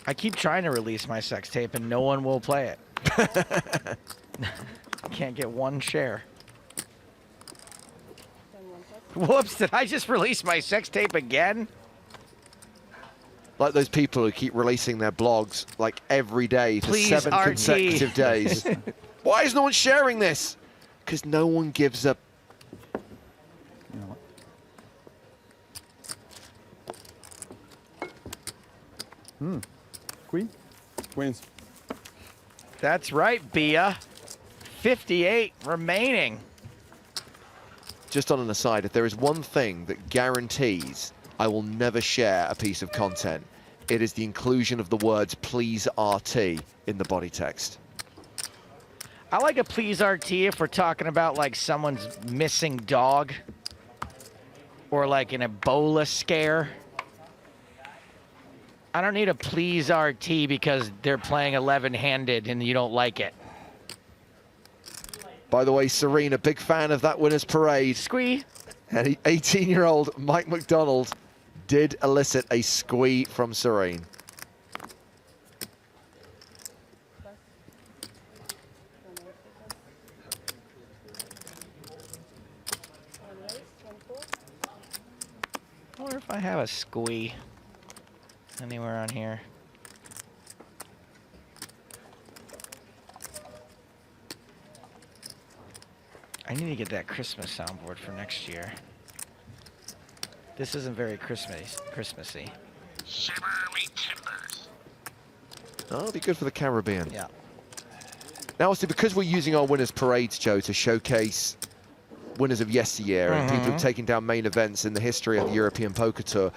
I keep trying to release my sex tape and no one will play it. Can't get one share. Whoops, did I just release my sex tape again? Like those people who keep releasing their blogs like every day for Please, 7 RT. consecutive days. Why is no one sharing this? Because no one gives a... Queen? Queens. That's right, Bia. 58 remaining. Just on an aside, if there is one thing that guarantees I will never share a piece of content, it is the inclusion of the words "please RT" in the body text. I like a please RT if we're talking about like someone's missing dog or like an Ebola scare. I don't need a please RT because they're playing 11-handed and you don't like it. By the way, Serene, a big fan of that winner's parade. Squee. And 18-year-old Mike McDonald did elicit a squee from Serene. I wonder if I have a squee anywhere on here. I need to get that Christmas soundboard for next year. This isn't very Christmassy. Oh, it'll be good for the Caribbean. Yeah. Now, obviously, because we're using our winners' parades, Joe, to showcase winners of yesteryear and people who've taken down main events in the history of the European Poker Tour,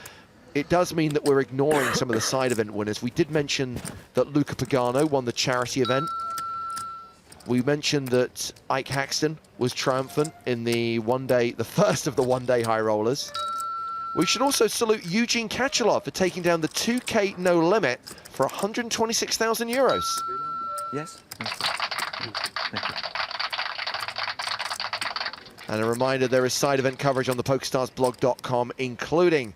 it does mean that we're ignoring some of the side event winners. We did mention that Luca Pagano won the charity event. We mentioned that Ike Haxton was triumphant in the first of the one-day high rollers. We should also salute Eugene Kachalov for taking down the 2K no limit for 126,000 euros. Yes. Thank you. And a reminder, there is side event coverage on the PokerStarsblog.com, including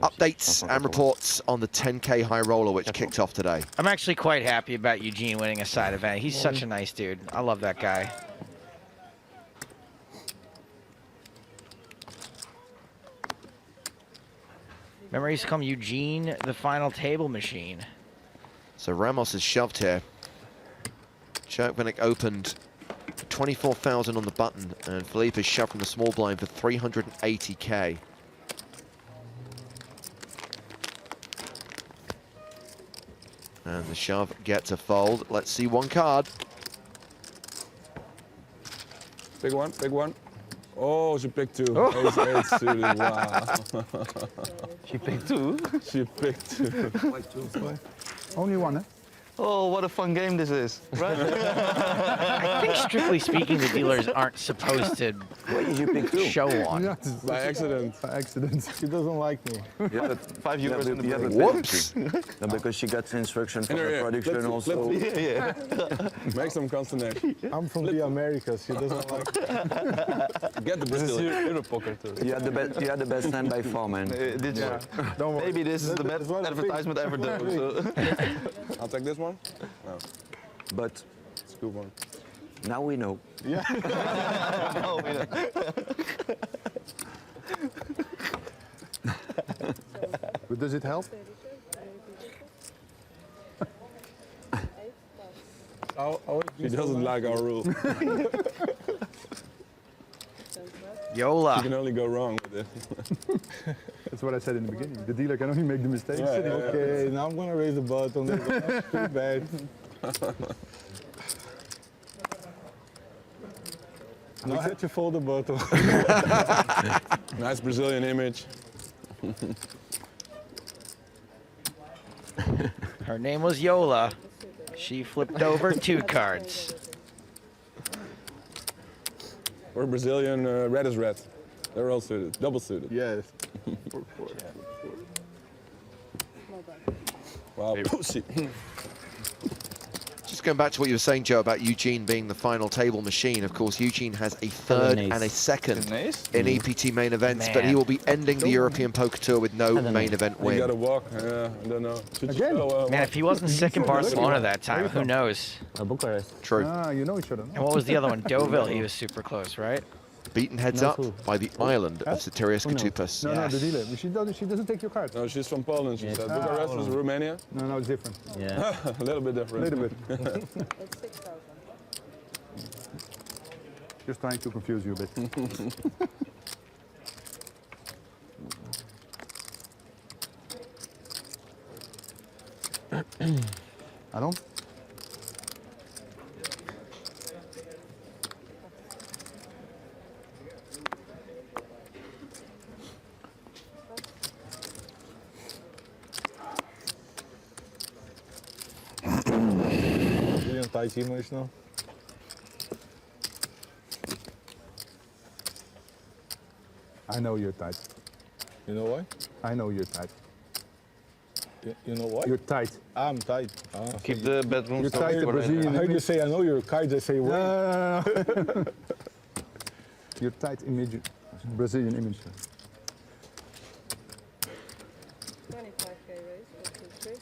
updates and reports on the 10K high roller, which kicked off today. I'm actually quite happy about Eugene winning a side event. He's such a nice dude. I love that guy. Remember, he used to call him Eugene, the final table machine. So Ramos is shoved here. Cherkvenik opened 24,000 on the button, and Philippe is shoved from the small blind for 380K. And the shove gets a fold. Let's see one card. Big one, big one. Oh, she picked two. Ace suited, wow. She picked two? She picked two. Only one, eh? Oh, what a fun game this is, right? I think, strictly speaking, the dealers aren't supposed to show one. Yeah, by accident. By accident. She doesn't like me. Yeah, 5 euros in the break. Whoops! No, because she got instruction from the production also. Yeah. Make some consternation. I'm from the Americas. She doesn't like me. Get the Brazilian. You're a poker tour. You had the best hand by far, man. Did you? Don't worry. Maybe this is the best advertisement ever done. So. I'll take this one. No. But it's a good one. Now we know. Yeah. No, we know. But does it help? She doesn't like our rule. Yola. You can only go wrong with it. That's what I said in the beginning. The dealer can only make the mistakes. Yeah, Okay, now I'm gonna raise the button. Too bad. Now I had to fold the bottle. Nice Brazilian image. Her name was Yola. She flipped over 2 cards. We're Brazilian, red is red. They're all suited, double suited. Yes. Wow, pussy. Just going back to what you were saying, Joe, about Eugene being the final table machine. Of course, Eugene has a third and a second in EPT main events, but he will be ending the European Poker Tour with no main event win. You gotta walk, I don't know. Man, if he wasn't sick in Barcelona that time, who knows? Bucharest. True. Ah, you know each other. And what was the other one? Deauville, he was super close, right? Beaten heads up by the island of Soterios Koutupas. No, the dealer. She doesn't take your card. No, she's from Poland, she said. Bucharest is Romania? No, it's different. Yeah. A little bit different. A little bit. Just trying to confuse you a bit. I don't. Tight emotional. I know you're tight. You know why? I know you're tight. You know what? You're tight. I'm tight. Keep the bedroom. You're tight, the Brazilian. I heard you say I know you're tight. I say what? No. You're tight image, Brazilian image. 25K raise, 1, 2, 3.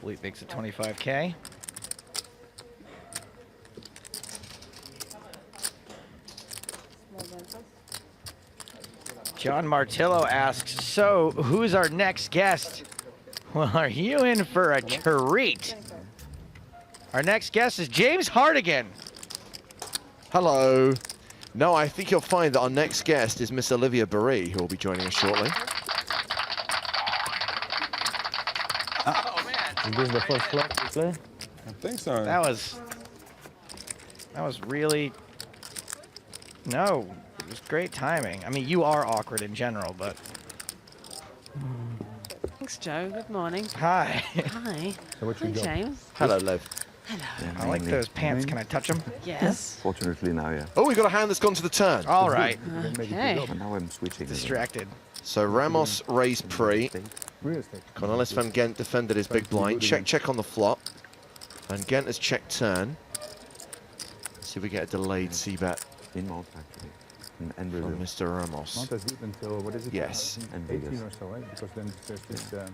Philippe makes it 25K. John Martillo asks, so who's our next guest? Well, are you in for a treat? Our next guest is James Hardigan. Hello. No, I think you'll find that our next guest is Miss Olivia Barry, who will be joining us shortly. Oh, man. Is this the first flop you play? I think so. That was really, no, it was great timing. I mean, you are awkward in general, but. Thanks, Joe. Good morning. Hi. Hi. So what you Hi, got? James. Hello, Lev. Hello. I like those pants. Can I touch them? Yes. Fortunately now, yeah. Oh, we got a hand that's gone to the turn. All right. Okay. But now I'm switching. Distracted. So Ramos raised pre. Real estate. Cornelis van Gent defended his big blind. Check on the flop. Van Gent has checked turn. See if we get a delayed c-bet In Malta, actually. And from Brazil. Mr. Ramos. Malta's good until, what is it? Yes. And 18 Vegas. or so, right? Because then there's this... Yeah.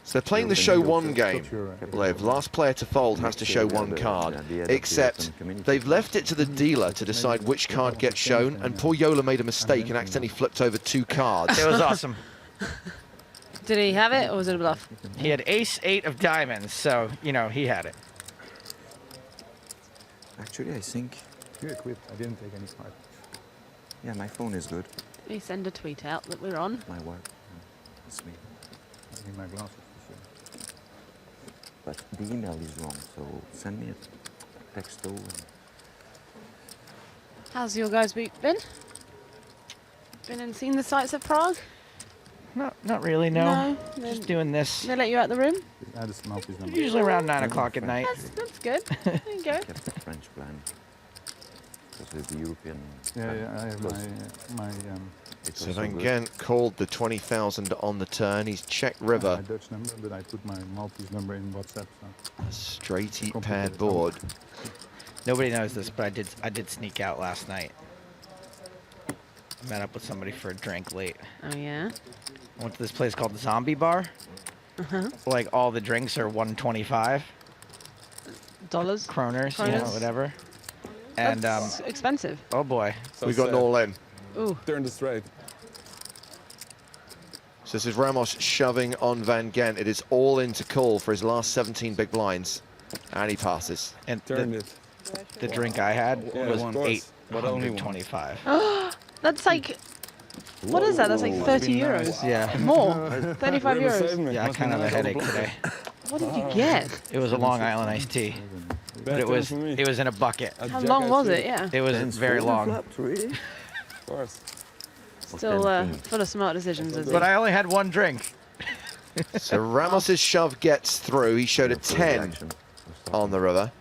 So they're playing the show one game, Lev. Last player to fold has to show one card. Except they've left it to the dealer to decide which card gets shown, and poor Yola made a mistake and accidentally flipped over 2 cards. It was awesome. Did he have it, or was it a bluff? He had ace-8 of diamonds, so, you know, he had it. Actually, I think... You equipped. I didn't take any card. Yeah, my phone is good. We send a tweet out that we're on. My work. It's me. I need my glasses for sure. But the email is wrong, so send me a text over. How's your guys' week been? Been and seen the sights of Prague? Not really, no. No? Just doing this. They let you out the room? Add a Smalty's number. Usually around 9 o'clock at night. That's good. There you go. Kept the French plan. Because with the European... Yeah, I have my So Van Gent called the 20,000 on the turn. He's checked river. my Dutch number, but I put my Maltese number in WhatsApp. So. A straight paired board. Nobody knows this, but I did sneak out last night. Met up with somebody for a drink late. Oh, yeah? I went to this place called the Zombie Bar. Uh-huh. Like, all the drinks are $1.25. Dollars? Kroners, you know, whatever. And, That's expensive. oh boy. So we got an all in. Ooh. Turn the straight. So this is Ramos shoving on Van Gent. It is all in to call for his last 17 big blinds. And he passes. And Turn it. the drink I had was of course. But only one. $825. That's like... What is that? That's like 30 euros. Yeah. More. 35 euros. Yeah, I kind of have a headache today. What did you get? It was a Long Island iced tea. But it was in a bucket. How long was it? Yeah. It was very long. Of course. Still full of smart decisions, is But I only had one drink. So Ramos's shove gets through. He showed a 10 on the river.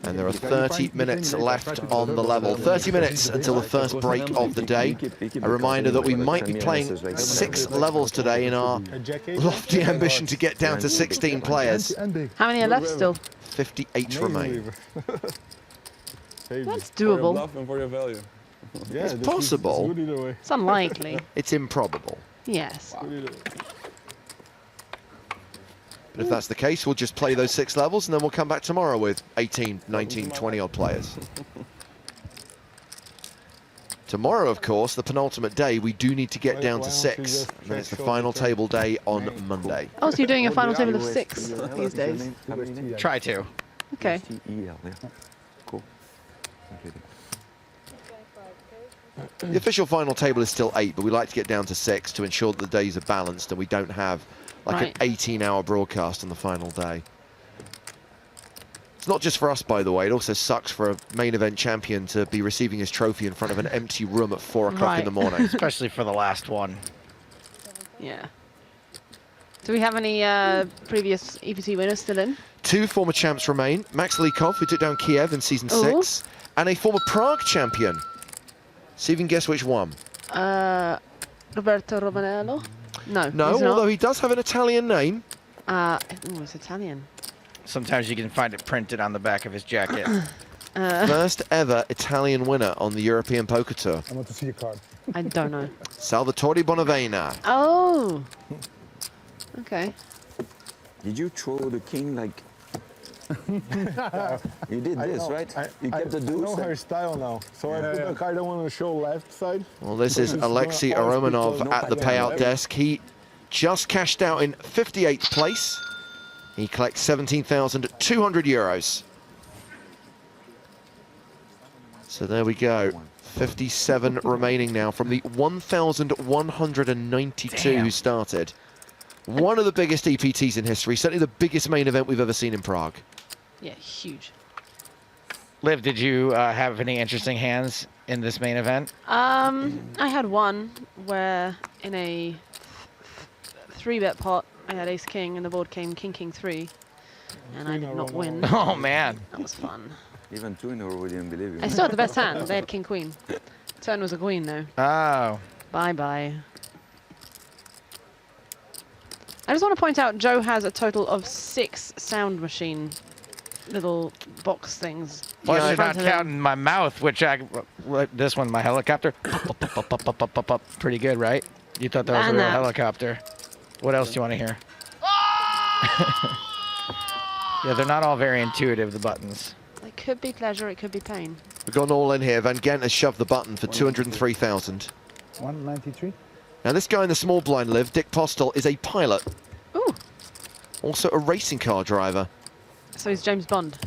And there are 30 minutes left on the level. 30 minutes until the first break of the day. A reminder that we might be playing 6 levels today in our lofty ambition to get down to 16 players. How many are left still? 58 remain. That's doable. For your value. Yeah, It's possible. It's unlikely. It's improbable. Yes. But if that's the case, we'll just play those 6 levels and then we'll come back tomorrow with 18, 19, 20 odd players. Tomorrow, of course, the penultimate day, we do need to get down to 6. And then it's the final table day on Monday. Oh, so you're doing a final table of 6 these days? Try to. Okay. Cool. The official final table is still 8, but we like to get down to 6 to ensure that the days are balanced and we don't have like an 18-hour broadcast on the final day. It's not just for us, by the way. It also sucks for a main event champion to be receiving his trophy in front of an empty room at 4 o'clock in the morning. Especially for the last one. Yeah. Do we have any previous EPT winners still in? 2 former champs remain. Max Likov, who took down Kiev in season 6, and a former Prague champion. See if you can guess which one. Roberto Romanello? No. No, although he does have an Italian name. It's Italian. Sometimes you can find it printed on the back of his jacket. First ever Italian winner on the European Poker Tour. I want to see a card. I don't know. Salvatore Bonavena. Oh. Okay. Did you throw the king like... You did this, right? You kept the deuce. I know her style now. So I put the card I want to show left side. Well, this is Alexei Aromanov at the payout desk. He just cashed out in 58th place. He collects 17,200 euros. So there we go. 57 remaining now from the 1,192 who started. One of the biggest EPTs in history, certainly the biggest main event we've ever seen in Prague. Yeah, huge. Liv, did you have any interesting hands in this main event? I had one where in a 3-bet pot. I had ace king, and the board came king king 3, and I did not win. Oh man, that was fun. Even 2 in a row, we didn't believe you. I still had the best hand. They had king queen. Turn was a queen though. Oh. Bye bye. I just want to point out, Joe has a total of 6 sound machine little box things. Well, you're not counting my mouth, which this one, my helicopter. Pretty good, right? You thought that was a real helicopter. What else do you want to hear? Yeah, they're not all very intuitive, the buttons. It could be pleasure, it could be pain. We've gone all in here. Van Gent has shoved the button for 203,000. 193. Now this guy in the small blind live, Dick Postel, is a pilot. Ooh. Also a racing car driver. So he's James Bond,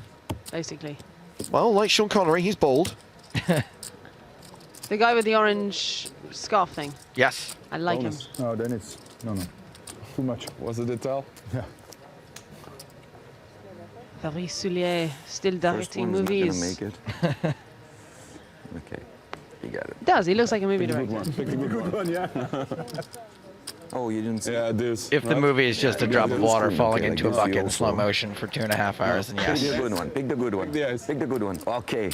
basically. Well, like Sean Connery, he's bald. The guy with the orange scarf thing. Yes. I like him. No, then it's no. Too much. Was it a tell? Yeah. Fabrice Soulier, still directing First movies. one's not gonna make it. Okay, you got it. Does, he looks like a movie director. Pick the good one, yeah. Oh, you didn't see Yeah, this. If the movie is just a drop of water falling into a bucket in slow motion for 2.5 hours, then yes. Pick the good one. Pick the good one. Pick the good one. Okay.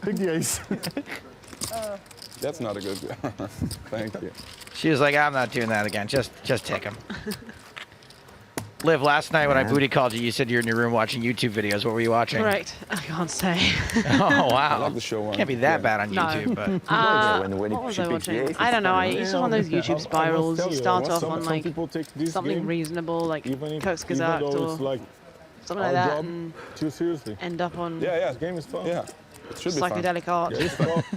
Pick the ace. That's not a good one. Thank you. She was like, I'm not doing that again. Just take him. Liv, last night when I booty called you, you said you're in your room watching YouTube videos. What were you watching? Correct. I can't say. Oh, wow. I love the show one. Can't be that bad on No. YouTube, but... What was I watching? I don't know. It's on those YouTube spirals. You start off on like something reasonable, like Coke's Gazette or something like that, and too seriously. end up on Yeah. This game is fun. Yeah. It should be fun. psychedelic art.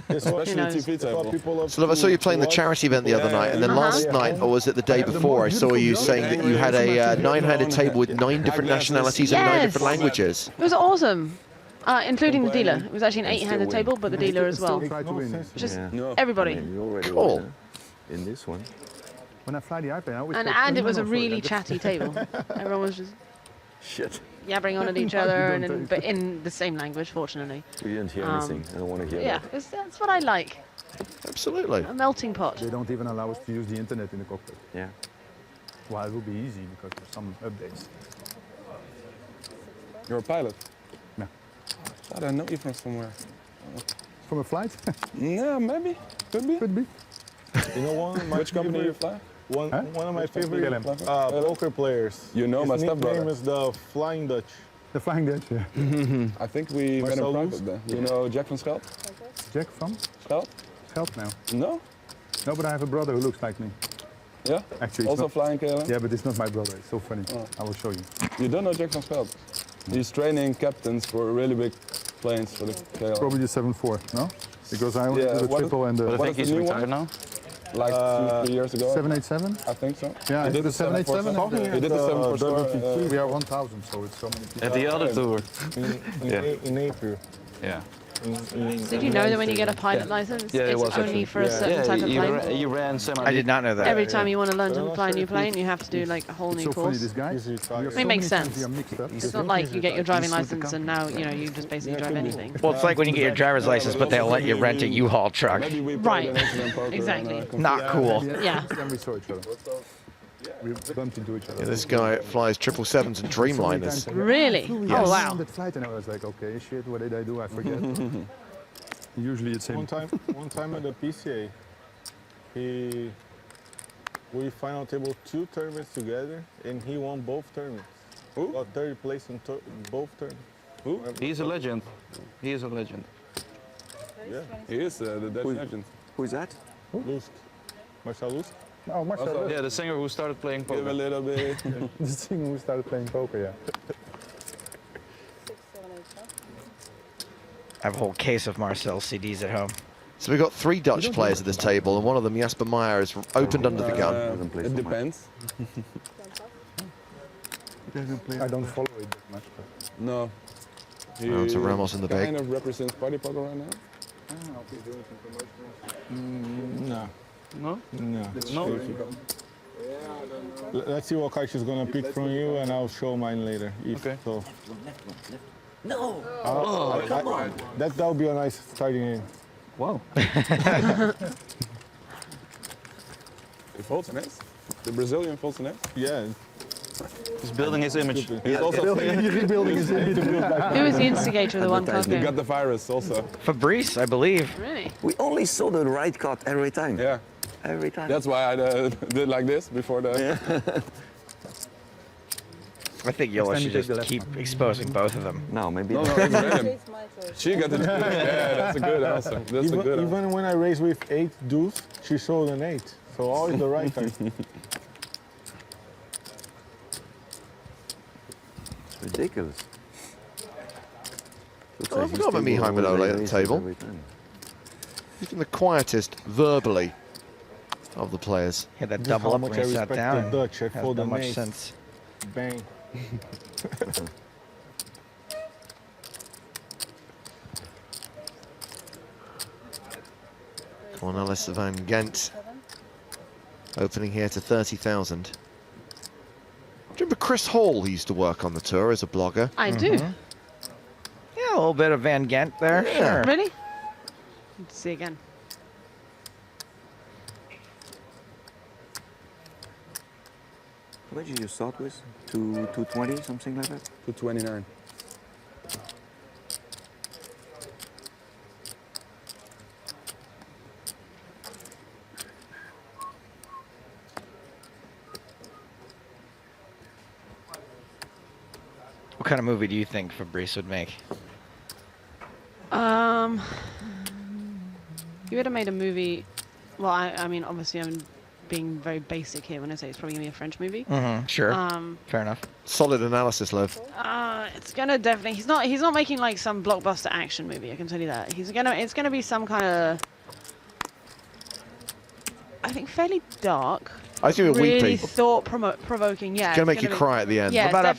Especially TV table. So look, I saw you playing the charity event the other night, and then last night, or was it the day before, I saw you saying that you had a 9-handed table with 9 different nationalities and 9 different languages. It was awesome, including the dealer. It was actually an 8-handed table, but the dealer as well. Just everybody. Cool. In this one. When I fly the iPad, I always And it was a really chatty table. Everyone was just yabbering on at each other, and but in the same language, fortunately. We didn't hear anything. I don't want to hear Yeah, that. that's what I like. Absolutely. A melting pot. They don't even allow us to use the internet in the cockpit. Yeah. Well, it will be easy because there's some updates. You're a pilot? No. I thought I know you from somewhere. From a flight? Yeah, maybe. Could be. Could be. You know one of my Which company you fly? One of my favorite poker players. You know my His stepbrother. nickname is the Flying Dutch. The Flying Dutch, yeah. I think we met in Marcel private then. You know Jack van Scheld? Jack from? Scheld? Help now. No? No, but I have a brother who looks like me. Yeah? Actually, Also not, flying KLM? Yeah, but it's not my brother. It's so funny. Oh. I will show you. You don't know Jack van Scheld? He's training captains for really big planes for the KLM. Probably the 7-4, no? Because I only Yeah, do the what triple and the... But I think he's retired now. Like 2-3 years ago? 787? I think so. Yeah, I did the 787. He did the 747. We are 1000, so it's so many people. At the other tour. In April. Yeah. Did you know that when you get a pilot license, Yeah, it it's was only actually. for a certain type of plane? You ran semi. I did not know that. Every time you want to learn to fly a new plane, you have to do like a whole new So funny, course. this guy. It makes sense. It's not like you get your driving license and now you just basically drive anything. Well, it's like when you get your driver's license, but they'll let you rent a U-Haul truck. Right. Exactly. Not cool. Yeah. Then we saw each other. We bumped into each other. Yeah, this guy flies 777s and Dreamliners. Really? Yes. Oh wow. On that flight, and I was like, okay, shit, what did I do? I forget. Usually it's him. One time at the PCA, we final table 2 tournaments together, and he won both tournaments. Who? Got 3rd place in both tournaments. Who? He's a legend. He is a legend. Yeah. He is the Dutch legend. Who is that? Lusk. Marcel Lusk. Oh, Marcel. Yeah, the singer who started playing poker. Give a little bit. The singer who started playing poker, yeah. I have a whole case of Marcel's CDs at home. So we've got 3 Dutch players at this table, and one of them, Jasper Meyer, is opened under the gun. It depends. I don't follow it that much. But... No. Oh, it's a Ramos in the bag. Kind of represents party poker right now. No. No? No. No. Let's see what card she's gonna pick from you, and I'll show mine later. Okay. So. No! That would be a nice starting in. Wow. He folds an ace. The Brazilian folds an ace. Yeah. He's building his image. He's also rebuilding his image. Who was the instigator of the one card He game? got the virus also. Fabrice, I believe. Really? We only saw the right card every time. Yeah. Every time. That's why I did like this before the. I think Yola should just keep exposing both of them. No, maybe. No, it's random. She got the. Yeah, that's a good answer. That's a good answer. Even when I raised with 8 deuce, she showed an 8. So always the right card. It's ridiculous. I forgot about Mihai Manole at the table. He's been the quietest verbally of the players. He had that double up when he sat down. The Dutch, I Has fold not an much ace. sense. Bang. Cornelis van Gent opening here to 30,000. Do you remember Chris Hall, who used to work on the tour as a blogger? I do. Yeah, a little bit of Van Gent there. Yeah. Sure. Really? Let's see again. What did you start with? 220, something like that? 229. What kind of movie do you think Fabrice would make? You would have made a movie. Well, I mean, obviously, I'm being very basic here when I say it's probably gonna be a French movie. Sure. Fair enough. Solid analysis, Lev. It's gonna definitely. He's not making like some blockbuster action movie. I can tell you that. It's gonna be some kind of. I think fairly dark. I think it'll really weep people. thought-provoking. Yeah. It's gonna make you cry at the end. Yeah, What about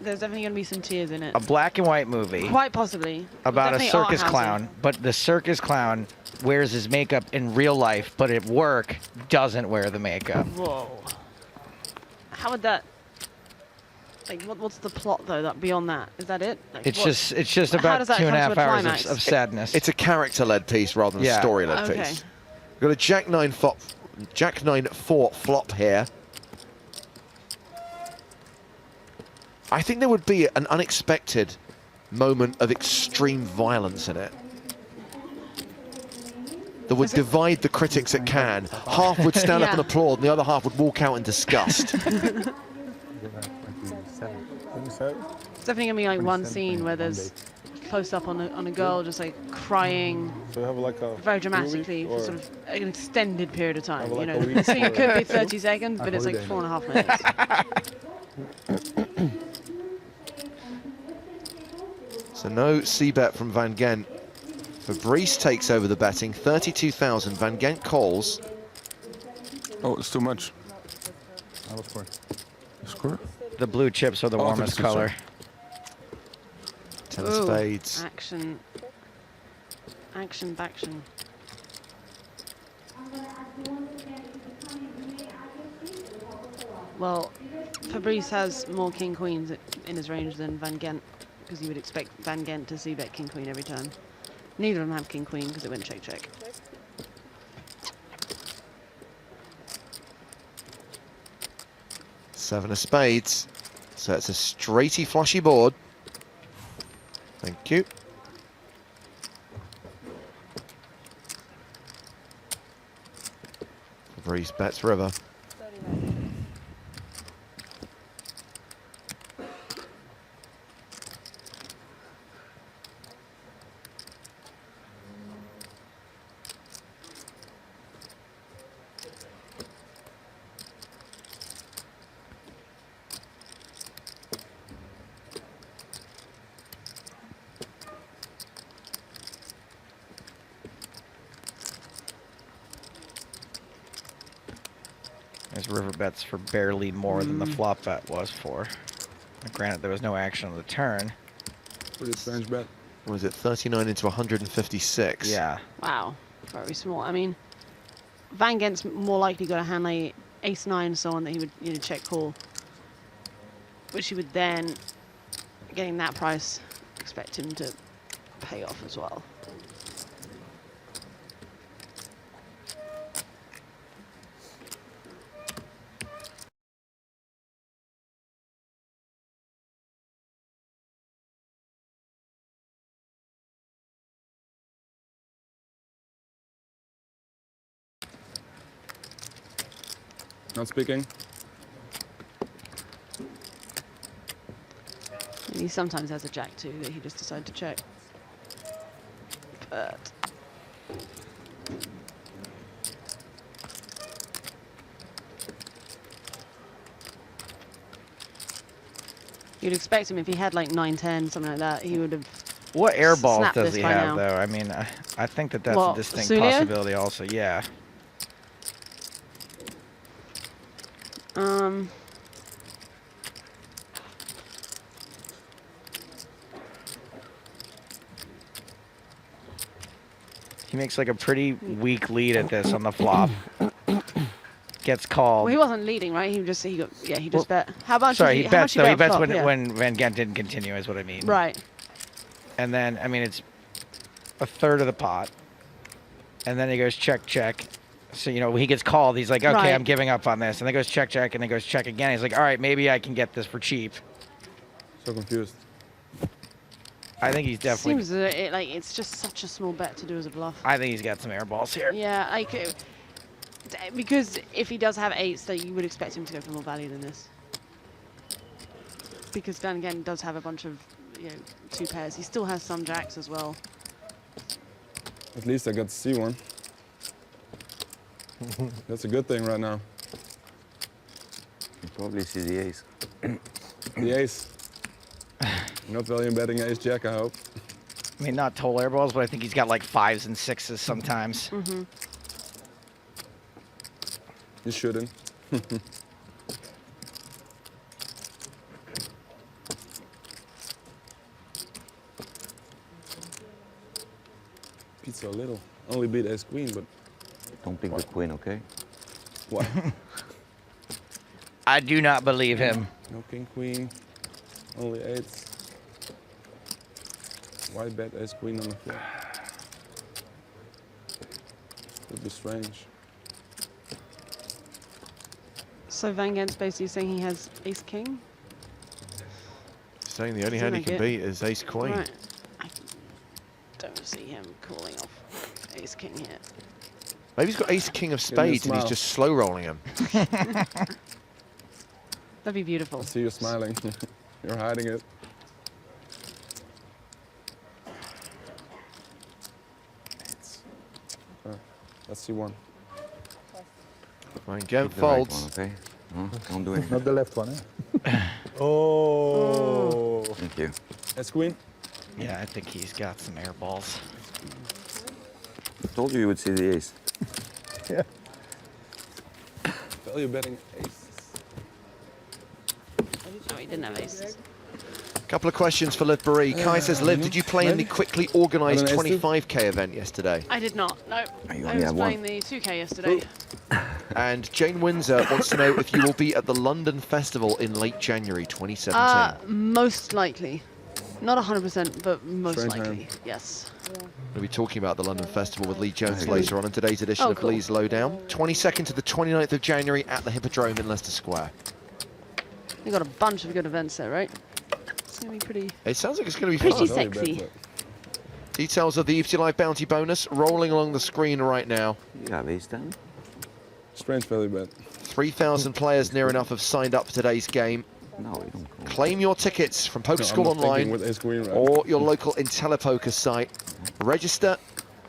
there's definitely gonna be some tears in it. A black and white movie Quite possibly. about a Definitely circus art housing. clown, but the circus clown wears his makeup in real life, but at work doesn't wear the makeup. Whoa. How would that? Like, what's the plot though? That beyond that, is that it? Like, It's what- just how about does that 2.5 come to a hours climax? of sadness. It's a character-led piece rather than Yeah. a story-led Okay. piece. We've got a Jack 9-4 flop here. I think there would be an unexpected moment of extreme violence in it that would divide the critics at Cannes. Half would stand up Yeah. and applaud, and the other half would walk out in disgust. It's definitely gonna be like one scene where there's close up on a girl just like crying So you have like a very few dramatically weeks for sort of an extended period of time. Have You like know, a week this thing it could be or 30 seconds, but it's like 4.5 minutes. So no C-bet from Van Gent. Fabrice takes over the betting, 32,000. Van Gent calls. Oh, it's too much. I will score. Score? The blue chips are the Oh, warmest 52, color. sorry. 10 Ooh, spades. Action. Action. Well, Fabrice has more king queens in his range than Van Gent, because you would expect Van Gent to see bet king queen every turn. Neither of them have king queen because it went check. 7 of spades. So it's a straighty flushy board. Thank you. Fabrice bets river. There's river bets for barely more than the flop bet was for. Granted, there was no action on the turn. Pretty strange bet. What was it, 39 into 156? Yeah. Wow, very small. I mean, Van Gent's more likely got a hand like ace-9, so on, that he would check call, which he would then, getting that price, expect him to pay off as well. Not speaking. And he sometimes has a jack too that he just decided to check. But you'd expect him if he had like 9-10, something like that, he would have. What air balls snapped does this he by have, now. though? I mean, I think that that's What, a distinct Sulio? possibility also. Yeah. He makes like a pretty weak lead at this on the flop. Gets called. Well, he wasn't leading, right? He just bet. How much? Sorry, did he how bets much though. He bets flop? when Van Gent didn't continue, is what I mean. Right. And then, I mean, it's a third of the pot. And then he goes check, check. So, you know, he gets called. He's like, okay, Right. I'm giving up on this. And then goes check, check, and then goes check again. He's like, all right, maybe I can get this for cheap. So confused. I think he's definitely. Seems like it's just such a small bet to do as a bluff. I think he's got some air balls here. Yeah, because if he does have eights, that you would expect him to go for more value than this. Because Van Gent does have a bunch of, you know, 2 pairs. He still has some jacks as well. At least I got to see one. That's a good thing right now. You probably see the ace. The ace. Not value betting ace jack, I hope. I mean, not total air balls, but I think he's got like 5s and 6s sometimes. Mm-hmm. You shouldn't. Beat so little. Only beat ace queen, but. Don't pick the queen, okay? What? I do not believe him. No king queen. Only eights. Why bet ace queen on the flop? Would be strange. So Van Gent's basically saying he has ace king. Saying the only hand he can beat is ace queen. Right. I don't see him calling off ace king here. Maybe he's got ace king of spades and he's just slow rolling him. That'd be beautiful. I see you smiling. You're hiding it. Let's see one. Van Gent folds. Right one, okay? No, don't do it. Not the left one, eh? Oh. Thank you. Ace queen? Yeah, I think he's got some air balls. I told you would see the ace. Yeah. Value betting aces. No, he didn't have aces. Couple of questions for Liv Barry. Kai says, Liv, did you play in the quickly organised 25k event yesterday? I did not. No. You I only was have playing one. the 2K yesterday. And Jane Windsor wants to know if you will be at the London Festival in late January 2017. Most likely. Not 100%, but most Strange likely. hand. Yes. We'll be talking about the London Festival with Lee Jones later on in today's edition Oh, of cool. Lee's Lowdown. 22nd to the 29th of January at the Hippodrome in Leicester Square. We've got a bunch of good events there, right? It's going to be pretty... It sounds like it's going to be Pretty fun. sexy. Details of the EPT Live Bounty bonus rolling along the screen right now. You have ace 10? Strange value bet. 3,000 players near enough have signed up for today's game. No, you don't call. Claim your tickets from Poker No, School I'm not thinking Online with ace queen, right? or your local IntelliPoker site. Register,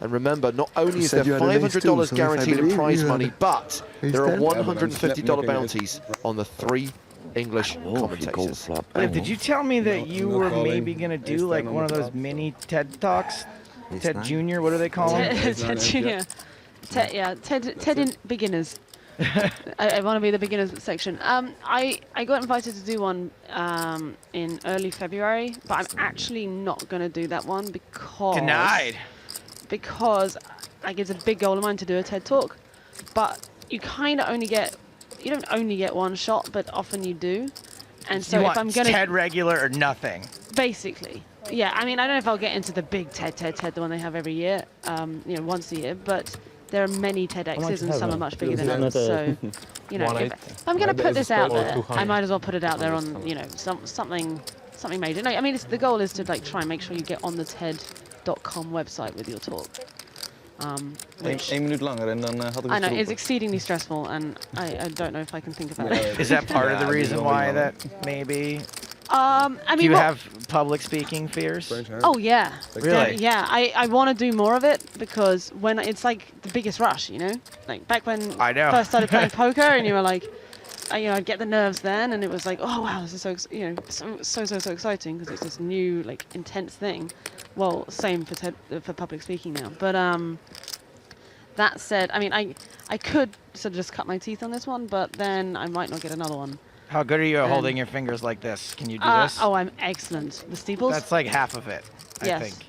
and remember, not only is there said you had an ace too, $500 so if I guaranteed in believe prize you money, had but ace there are 10? $150 bounties on the 3 English commentators. Liv, did you tell me that you not were calling maybe going to do ace like 10 on one of the those flop. mini TED Talks? Ace TED 9? Junior, what do they call them? Ted Junior. Ted in beginners. I want to be the beginners section. I got invited to do one in early February, but I'm actually not going to do that one because... Denied. Because like it's a big goal of mine to do a TED Talk, but you kind of only get... You don't only get one shot, but often you do. And so You if want I'm going to... TED regular or nothing? Basically. Yeah, I mean, I don't know if I'll get into the big TED, the one they have every year, you know, once a year, but there are many TEDx's and some are much bigger than others, so, you know, if I'm going to put this out there, I might as well put it out there on, you know, something major. No, I mean, the goal is to, like, try and make sure you get on the TED.com website with your talk. Which 1 minuut langer en dan had ik I het know, geroepen. it's exceedingly stressful, and I don't know if I can think about it. Is that part of the reason why that maybe? I mean, Do you have public speaking fears? Oh yeah, Really? Yeah, I want to do more of it because when it's like the biggest rush, you know, like back when I know. first started playing poker, and you were like, you know, I'd get the nerves then, and it was like, oh wow, this is so exciting because it's this new like intense thing. Well, same for public speaking now, but that said, I mean, I could sort of just cut my teeth on this one, but then I might not get another one. How good are you at holding your fingers like this? Can you do this? Oh, I'm excellent. The steeples? That's like half of it, I Yes. think.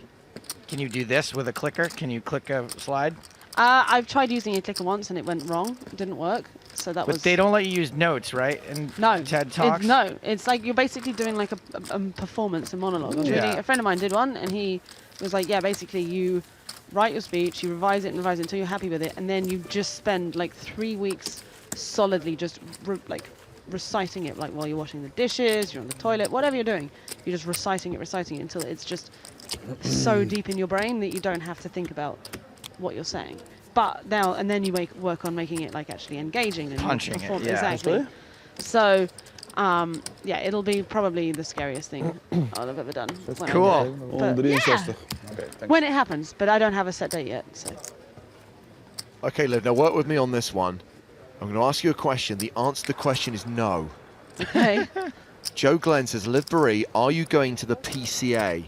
Can you do this with a clicker? Can you click a slide? I've tried using a clicker once and it went wrong. It didn't work. So that But was. they don't let you use notes, right? And No. TED Talks? No. It's like you're basically doing like a performance, a monologue. I was reading, a friend of mine did one and he was like, yeah, basically you write your speech, you revise it until you're happy with it, and then you just spend like 3 weeks solidly just reciting it, like while you're washing the dishes, you're on the toilet, whatever you're doing, you're just reciting it until it's just so deep in your brain that you don't have to think about what you're saying. But now and then you work on making it like actually engaging and punching it, yeah. Exactly. So, yeah, it'll be probably the scariest thing I'll have ever done. When I cool. do it. But, yeah, when it happens, but I don't have a set date yet. So. Okay, Liv, now work with me on this one. I'm going to ask you a question. The answer to the question is no. Okay. Joe Glenn says, Liv Barry, are you going to the PCA?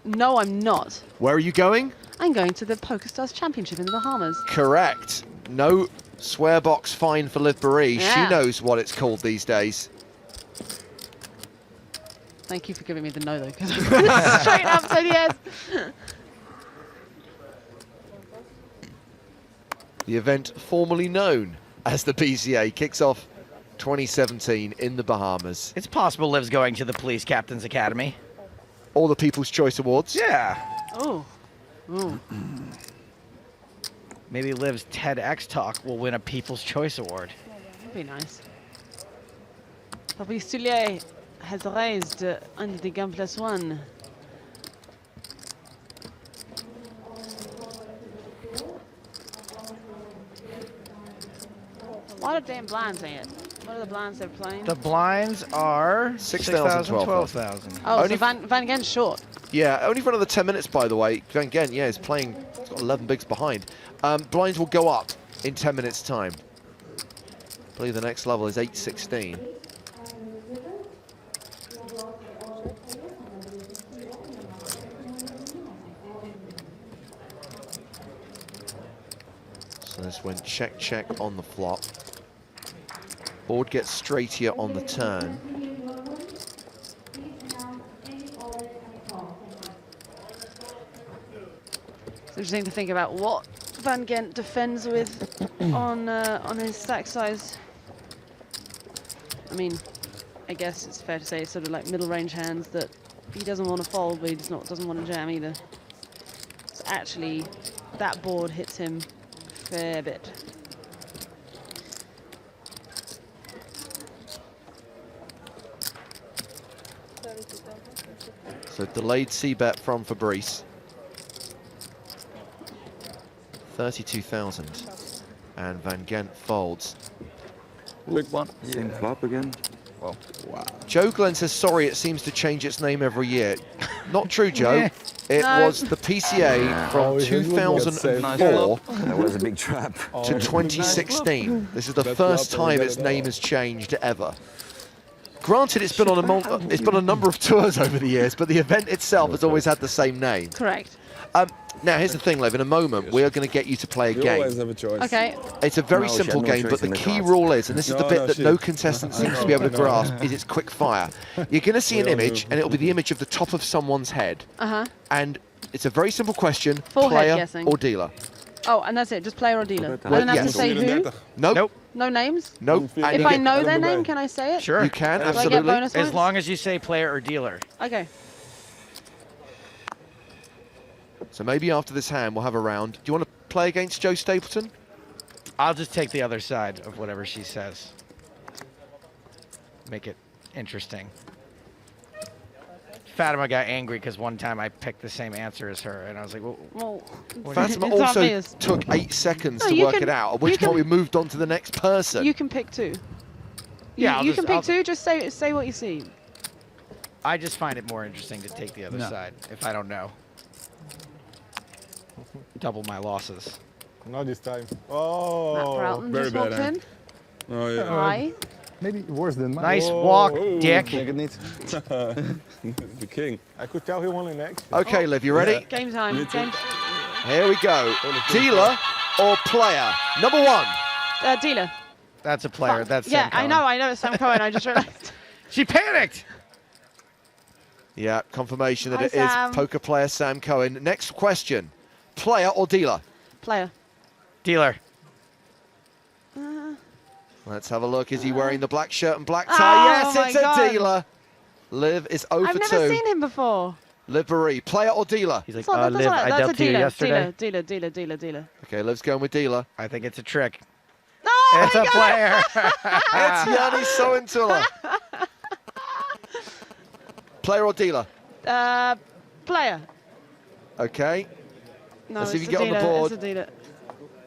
No, I'm not. Where are you going? I'm going to the PokerStars Championship in the Bahamas. Correct. No swear box fine for Liv Barry. Yeah. She knows what it's called these days. Thank you for giving me the no, though, because I straight up said yes. The event formerly known as the PCA kicks off 2017 in the Bahamas. It's possible Liv's going to the Police Captain's Academy. Or the People's Choice Awards. Yeah. Oh. Ooh. Maybe Liv's TEDx talk will win a People's Choice Award. That'd be nice. Papi Stoulier has raised under the gun +1. What are damn blinds in it? What are the blinds they're playing? The blinds are 6,000, 12,000. Oh, so Van Gen's short. Yeah, only for another 10 minutes, by the way. Van Gent, yeah, is playing, he's got 11 bigs behind. Blinds will go up in 10 minutes' time. I believe the next level is 816. So this went check, check on the flop. Board gets straightier on the turn. It's interesting to think about what Van Gent defends with on his stack size. I mean, I guess it's fair to say it's sort of like middle range hands that he doesn't want to fold, but he doesn't want to jam either. So actually, that board hits him a fair bit. So delayed C-bet from Fabrice. 32,000. And Van Gent folds. Big one. Same flop again. Well, wow. Joe Glenn says, sorry, it seems to change its name every year. Not true, Joe. Yeah. It No. was the PCA from 2004 That was a big trap. to 2016. This is the first time its name has changed ever. Granted, it's been on a number of tours over the years, but the event itself has always had the same name. Correct. Now, here's the thing, Lev. In a moment, we are going to get you to play a You game. always have a choice. Okay. It's a very No, simple she had no game, choice but the in the key cards. rule is, and this is the No, bit no, that she- no contestant seems to be able to grasp, is it's quick fire. You're going to see an image, and it'll be the image of the top of someone's head. Uh-huh. And it's a very simple question, Full head player guessing. or dealer? Oh, and that's it, just player or dealer. I Well, don't have yes. to say who? Nope. No names? Nope. And If you I get- know their name, can I say it? Sure. You can, Do I get absolutely. bonus As points? long as you say player or dealer. Okay. So maybe after this hand, we'll have a round. Do you want to play against Joe Stapleton? I'll just take the other side of whatever she says. Make it interesting. Fatima got angry because one time I picked the same answer as her, and I was like, well Fatima it's also obvious. took 8 seconds No, to you work can- it out, at you which point can- we moved on to the next person. You can pick two. Yeah, You can pick two. Just say what you see. I just find it more interesting to take the other No. side if I don't know. Double my losses. Not this time. Matt Oh, Broughton very just bad. walked in. Oh, yeah. Hi. Maybe worse than mine. Nice walk, Dick. The king. I could tell he won the next. Okay, Liv, you ready? Game time. Game. Here we go. Dealer or player? Number 1. Dealer. That's a player. That's Yeah, Sam I know it's Sam Cohen. I just realized. She panicked. Yeah, confirmation that Hi, it is Sam. poker player Sam Cohen. Next question. Player or dealer? Player. Dealer. Let's have a look. Is he wearing the black shirt and black tie? Oh, Yes, my it's a God. dealer. Liv is 0 I've for never 2. seen him before. Liv Marie, player or dealer? He's like, That's not- Liv, I that's dealt a to you dealer. yesterday. Dealer. Okay, Liv's going with dealer. I think it's a trick. Oh It's a player. It's Yanni Sointula. Player or dealer? Player. Okay. No, Let's see if it's you a get on the dealer. board. It's a dealer.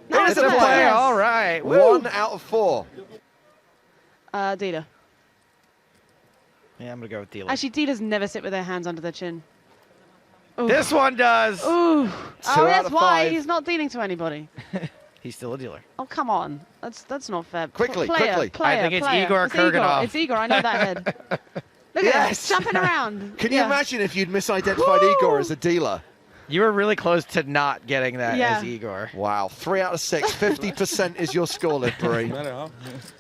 No, It's it's a player. All right. 1 out of 4. Dealer. Yeah, I'm gonna go with dealer. Actually, dealers never sit with their hands under their chin. Ooh. This one does. Ooh. Two Oh, out that's of why 5. he's not dealing to anybody. He's still a dealer. Oh, come on. That's not fair. Quickly, Player, quickly. Player, I think it's player. Igor Kurganov. It's Igor. I know that head. Look at Yes. him jumping around. Can you Yeah. imagine if you'd misidentified Igor as a dealer? You were really close to not getting that Yeah. as Igor. Wow, 3 out of 6. 50% is your score, Liv Marie. Matter, huh?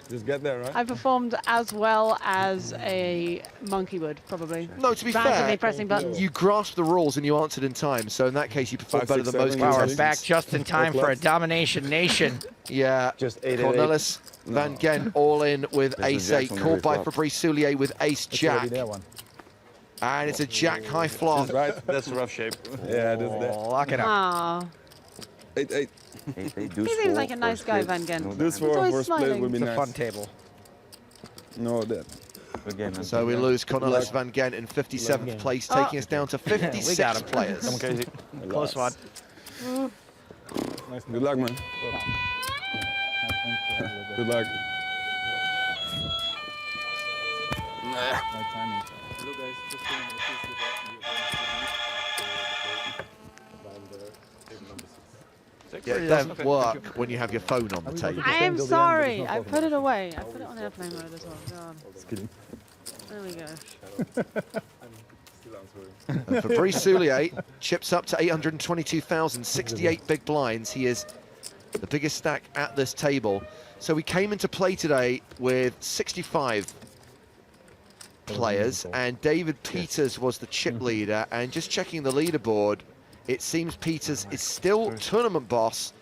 Just get there, right? I performed as well as a monkey would, probably. No, to be Randomly fair, pressing buttons. you grasped the rules and you answered in time. So in that case, you performed 5, better 6, than most 7, Wow, we're contestants. back just in time for a domination nation. Yeah, Just 8, 8, 8. Cornelis Van Gent all in with There's a ace-8, jack on called the by flop. Fabrice Soulier with ace-jack. That one. And it's a jack-high flop. Right? That's a rough shape. Yeah, that's that. Lock it up. Aw. 8, 8. He He seems like a nice guy, Van Gent. This He's always first place smiling. would be It's a nice. fun table. No, that. Again, So we lose Cornelis Van Gent in 57th place, taking us down to 56 We got him. players. Come on, Casey. Close one. Nice. Good luck, man. Good luck. Yeah, it doesn't work when you have your phone on the table. I am sorry. I put it away. I put it on airplane mode as well. God. Just kidding. There we go. And Fabrice Soulier chips up to 822,000, 68 big blinds. He is the biggest stack at this table. So we came into play today with 65 players, and David Peters was the chip leader. And just checking the leaderboard, it seems Peters is still tournament boss.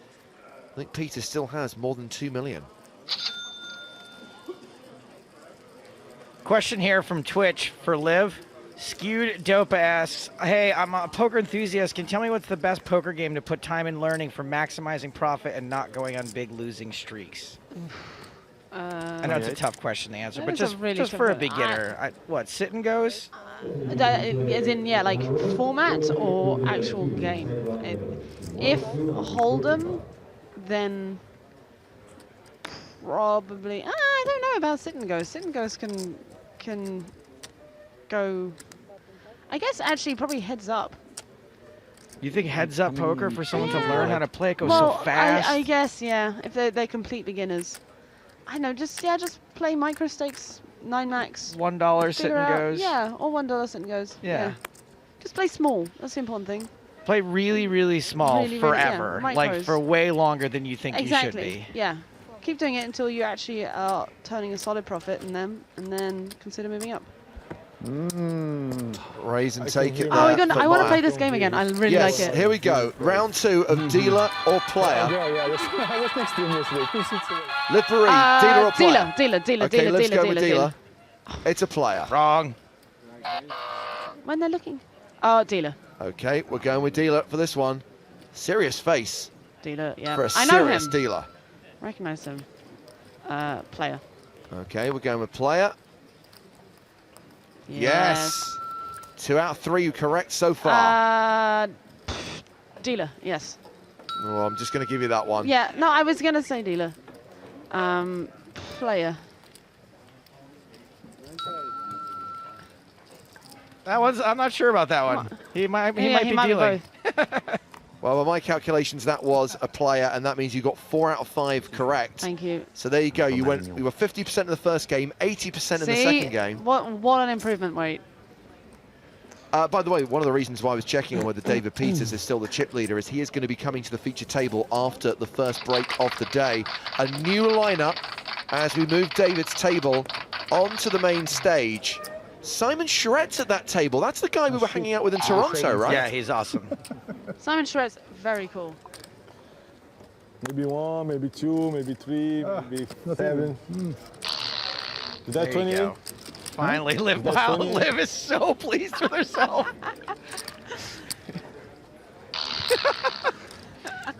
I think Peters still has more than 2 million. Question here from Twitch for Liv. Skewed Dopa asks, hey, I'm a poker enthusiast. Can you tell me what's the best poker game to put time in learning for maximizing profit and not going on big losing streaks? I know it's a tough question to answer, That but is a just, really just tough for a one. beginner. What, sit and goes? As in, yeah, like format or actual game. If Hold'em, then probably. I don't know about sit and goes. Sit and goes can go. I guess actually probably heads up. You think heads up poker for someone to learn how to play it goes Well, so fast? I guess, yeah. If they're complete beginners. I know, just play micro stakes, 9 max. $1 sit Figure and out- goes. Yeah, or $1 sit and goes. Yeah. Just play small. That's the important thing. Play really, really small Really, really, yeah, forever. Like micros. for way longer than you think Exactly. you should be. Yeah. Keep doing it until you actually are turning a solid profit in them, and then consider moving up. Raise and take it. Oh, there I for want to Maya. play this game again. I really Yes, like it. here we go. Round 2 of dealer or player. Yeah, I was next to him yesterday. 2 seats away. Liv Marie, dealer or player? Dealer. Okay, let's go with dealer. It's a player. Wrong. When they're looking. Oh, dealer. Okay, we're going with dealer for this one. Serious face Dealer, yeah. for a I know serious him. dealer. Recognize him. Player. Okay, we're going with player. Yes. 2 out of 3 correct so far. Dealer, yes. Oh, I'm just going to give you that one. Yeah, no, I was going to say dealer. Player. That one's, I'm not sure about that one. He might be dealing. Well, by my calculations, that was a player, and that means you got 4 out of 5 correct. Thank you. So there you go. You were 50% in the first game, 80% in the second game. What an improvement, Wade. By the way, one of the reasons why I was checking on whether David Peters is still the chip leader is he is going to be coming to the feature table after the first break of the day. A new lineup as we move David's table onto the main stage. Simon Charette's at that table. That's the guy we were hanging out with in Toronto, right? Yeah, he's awesome. Simon Charette's very cool. Maybe 1, maybe 2, maybe 3, maybe 7. Is that 28? Finally, Liv. Wow, Liv is so pleased with herself.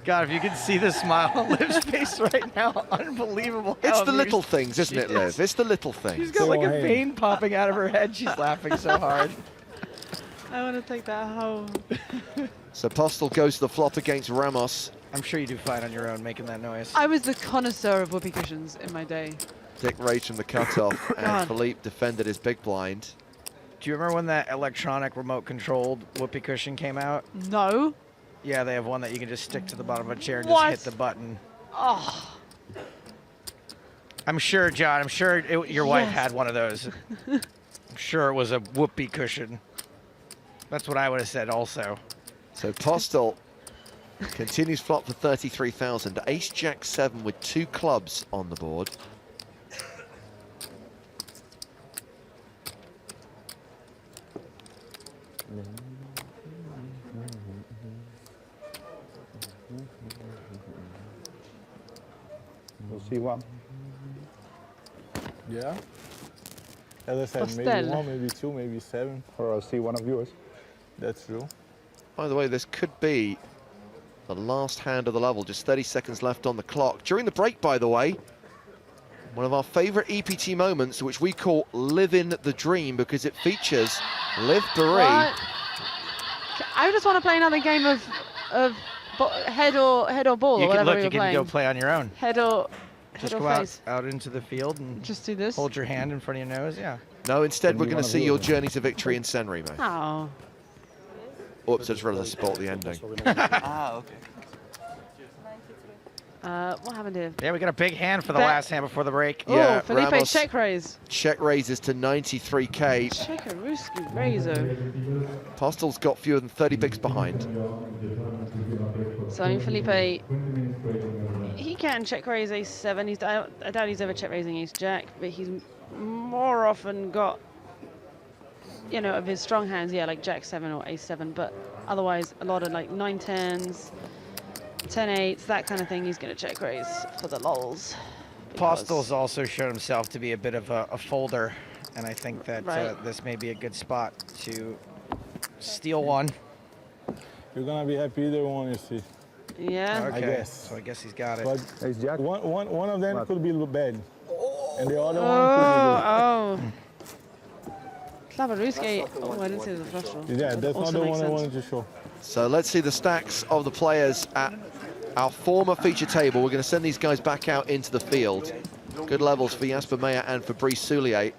God, if you could see the smile on Liv's face right now, unbelievable. It's the little things, isn't it, Liv? It's the little things. She's got like a vein popping out of her head. She's laughing so hard. I want to take that home. So Postel goes to the flop against Ramos. I'm sure you do fine on your own making that noise. I was the connoisseur of whoopee cushions in my day. Dick raised from the cutoff, and Philippe defended his big blind. Do you remember when that electronic remote-controlled whoopee cushion came out? No. Yeah, they have one that you can just stick to the bottom of a chair and What? just hit the button. Oh. I'm sure, John, your wife had one of those. I'm sure it was a whoopee cushion. That's what I would have said also. So Postel continues flop for 33,000. Ace Jack 7 with 2 clubs on the board. We'll see one. Yeah. As I said, maybe Postel. 1, maybe 2, maybe 7. Or I'll see one of yours. That's true. By the way, this could be the last hand of the level. Just 30 seconds left on the clock. During the break, by the way, one of our favorite EPT moments, which we call Living the Dream, because it features Liv Barry. I just want to play another game of head or ball You or can whatever look. you're You can playing. go play on your own. Head or Just head go or face. out into the field and just do this. Hold your hand in front of your nose. Yeah. No, instead we're going to see your journey to victory in San Remo. Oh. Oops, I just realized I spoiled the ending. Okay. What happened here? Yeah, we got a big hand for the last hand before the break. Oh, Felipe check raise. Check raises to 93k. Check a risky razor. Postel's got fewer than 30 bigs behind. So I mean, Felipe, he can check raise ace 7. I doubt he's ever check raising ace jack, but he's more often got, you know, of his strong hands, yeah, like jack 7 or ace 7, but otherwise a lot of like 9-10s, 10-8s, that kind of thing. He's going to check raise for the lulz. Postel's also shown himself to be a bit of a folder, and I think that Right. this may be a good spot to steal one. You're going to be happy either one, you see. Yeah. Okay, I guess. so I guess he's got it. But one of them could be bad. And the other Oh. Klabaruski. Oh, I didn't see the flush draw. one, yeah, that's not Also the makes one I sense. wanted to show. So let's see the stacks of the players at our former feature table. We're going to send these guys back out into the field. Good levels for Jasper Meyer and Fabrice Soulier.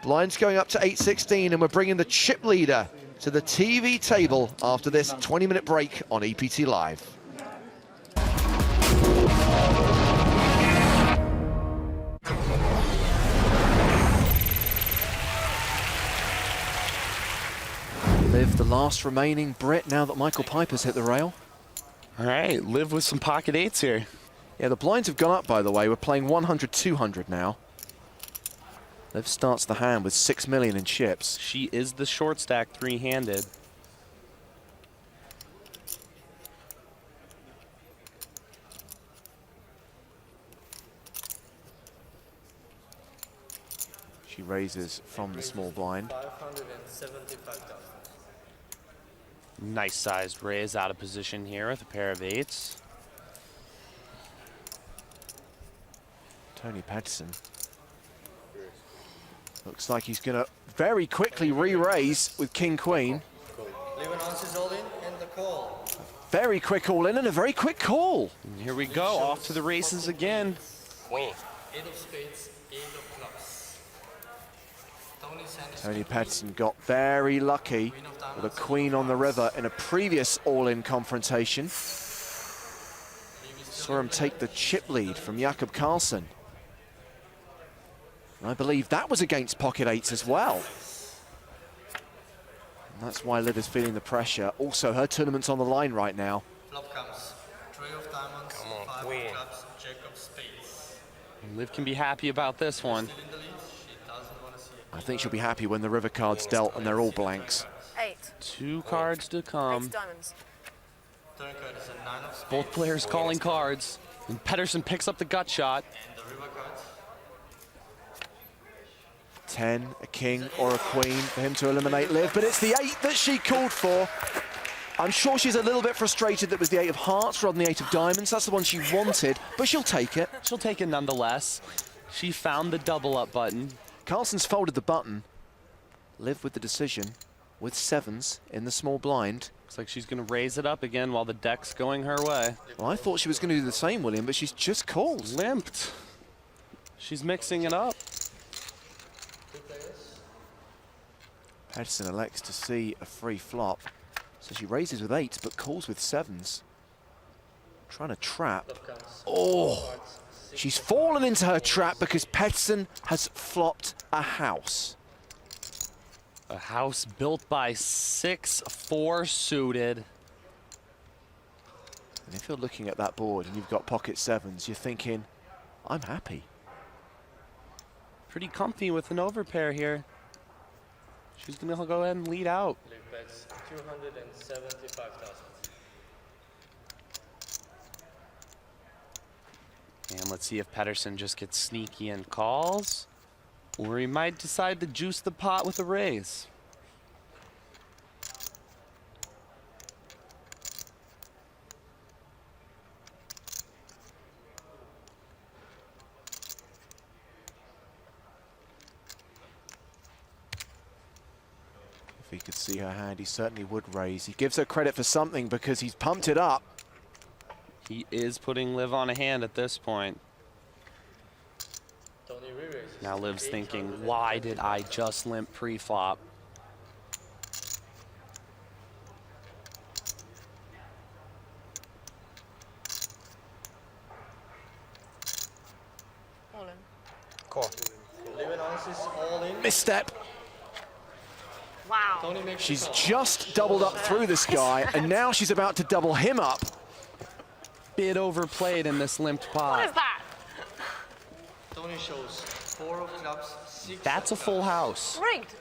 Blinds going up to 8-16, and we're bringing the chip leader to the TV table after this 20-minute break on EPT Live. Liv, the last remaining Brit now that Michael Piper's hit the rail. All right, Liv with some pocket eights here. Yeah, the blinds have gone up, by the way. We're playing 100-200 now. Liv starts the hand with 6 million in chips. She is the short stack three-handed. She raises from the small blind. Nice sized raise out of position here with a pair of eights. Tony Patterson. Looks like he's going to very quickly re-raise with King-Queen. Very quick all-in and a very quick call. And here we go, off to the races again. Queen. Tony Petterson got very lucky with a queen on the river in a previous all-in confrontation. Saw him take the chip lead from Jakob Karlsson. And I believe that was against pocket eights as well. And that's why Liv is feeling the pressure. Also, her tournament's on the line right now. Flop comes. 3 of diamonds, 5 of clubs, jack of spades. Liv can be happy about this one. I think she'll be happy when the river card's dealt and they're all blanks. 8. 2 cards to come. Diamonds. Third card is a 9 of spades. Both players calling cards. And Petterson picks up the gut shot. And the river card. 10, a king or a queen for him to eliminate Liv, but it's the 8 that she called for. I'm sure she's a little bit frustrated that it was the 8 of hearts rather than the 8 of diamonds. That's the one she wanted, but she'll take it. She'll take it nonetheless. She found the double up button. Karlsson's folded the button. Liv with the decision with 7s in the small blind. Looks like she's going to raise it up again while the deck's going her way. Well, I thought she was going to do the same, William, but she's just called. Limped. She's mixing it up. Petterson elects to see a free flop. So she raises with 8s, but calls with 7s. Trying to trap. Oh! She's fallen into her trap because Petterson has flopped a house. A house built by 6-4 suited. And if you're looking at that board and you've got pocket 7s, you're thinking, I'm happy. Pretty comfy with an overpair here. She's going to go ahead and lead out. Liv bets 275,000. And let's see if Petterson just gets sneaky and calls, or he might decide to juice the pot with a raise. If he could see her hand, he certainly would raise. He gives her credit for something because he's pumped it up. He is putting Liv on a hand at this point. Now Liv's thinking, why did I just limp pre-flop? All in. Call. All in. Misstep. Wow. She's just doubled up through this guy, and now she's about to double him up. Bit overplayed in this limped pot. What is that? Tony shows 4 of clubs, 6. That's a full house. Rigged.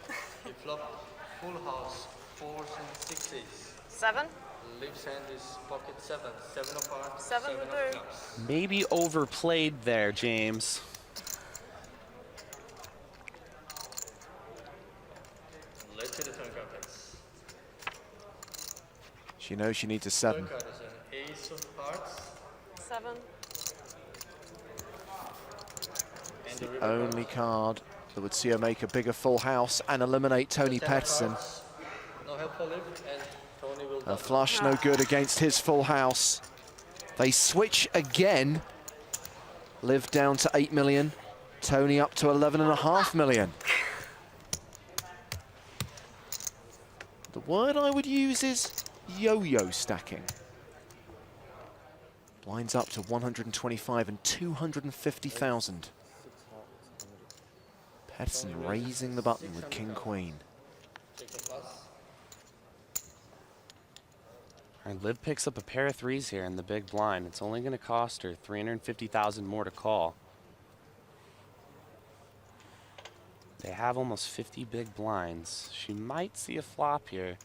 He flop full house, 4s and 6s. 7. Liv's hand is pocket 7. 7 of hearts, 7 7 will of do. clubs. Maybe overplayed there, James. Let's see the turn card picks. She knows she needs a 7. Turn card is an ace of hearts. 7. And The the river only card that would see her make a bigger full house and eliminate Tony Petterson. No help for Liv, and Tony will A flush no good against his full house. They switch again. Liv down to 8 million. Tony up to 11.5 million. The word I would use is yo-yo stacking. Blinds up to 125 and 250,000. Petterson raising the button with King-Queen. All right, Liv picks up a pair of 3s here in the big blind. It's only going to cost her 350,000 more to call. They have almost 50 big blinds. She might see a flop here.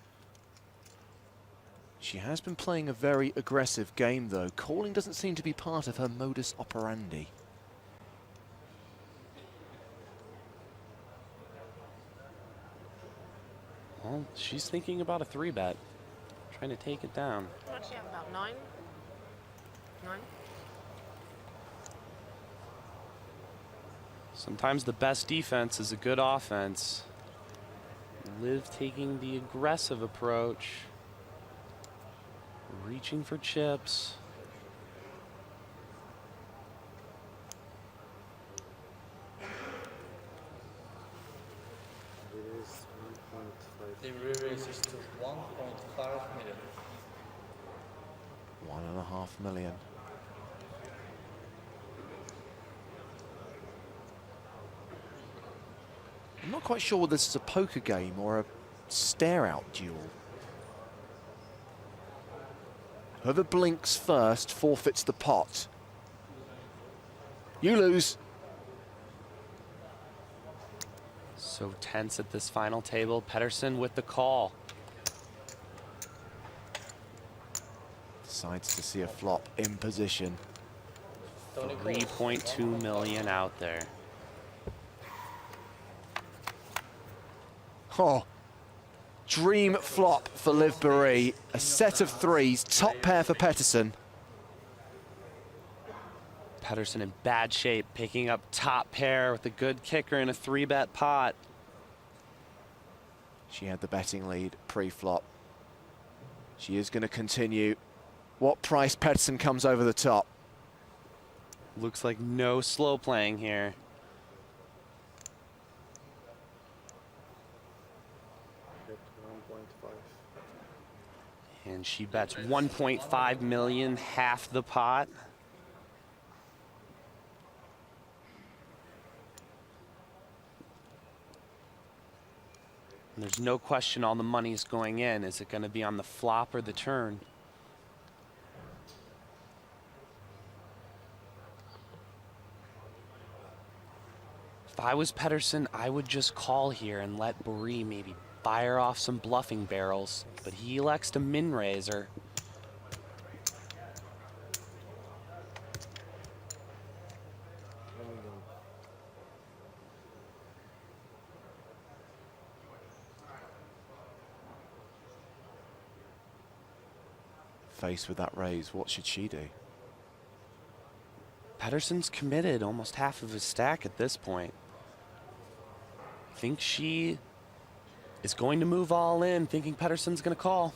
She has been playing a very aggressive game, though. Calling doesn't seem to be part of her modus operandi. Well, she's thinking about a 3-bet. Trying to take it down. What do you have, about 9? 9? Sometimes the best defense is a good offense. Liv taking the aggressive approach. Reaching for chips. The re-raise is to 1.5 million. 1.5 million. I'm not quite sure whether this is a poker game or a stare-out duel. Whoever blinks first forfeits the pot. You lose. So tense at this final table. Pettersson with the call. Decides to see a flop in position. 3.2 million out there. Oh, dream flop for Liv Boeree. A set of threes, top pair for Pettersson. Pettersson in bad shape, picking up top pair with a good kicker in a 3-bet pot. She had the betting lead pre-flop. She is going to continue. What price Pettersson comes over the top? Looks like no slow playing here. And she bets 1.5 million, half the pot. And there's no question all the money's going in. Is it going to be on the flop or the turn? If I was Pettersson, I would just call here and let Boeree maybe fire off some bluffing barrels, but he elects to min-raise her. Faced with that raise, what should she do? Pettersson's committed almost half of his stack at this point. I think she is going to move all in, thinking Pettersson's going to call.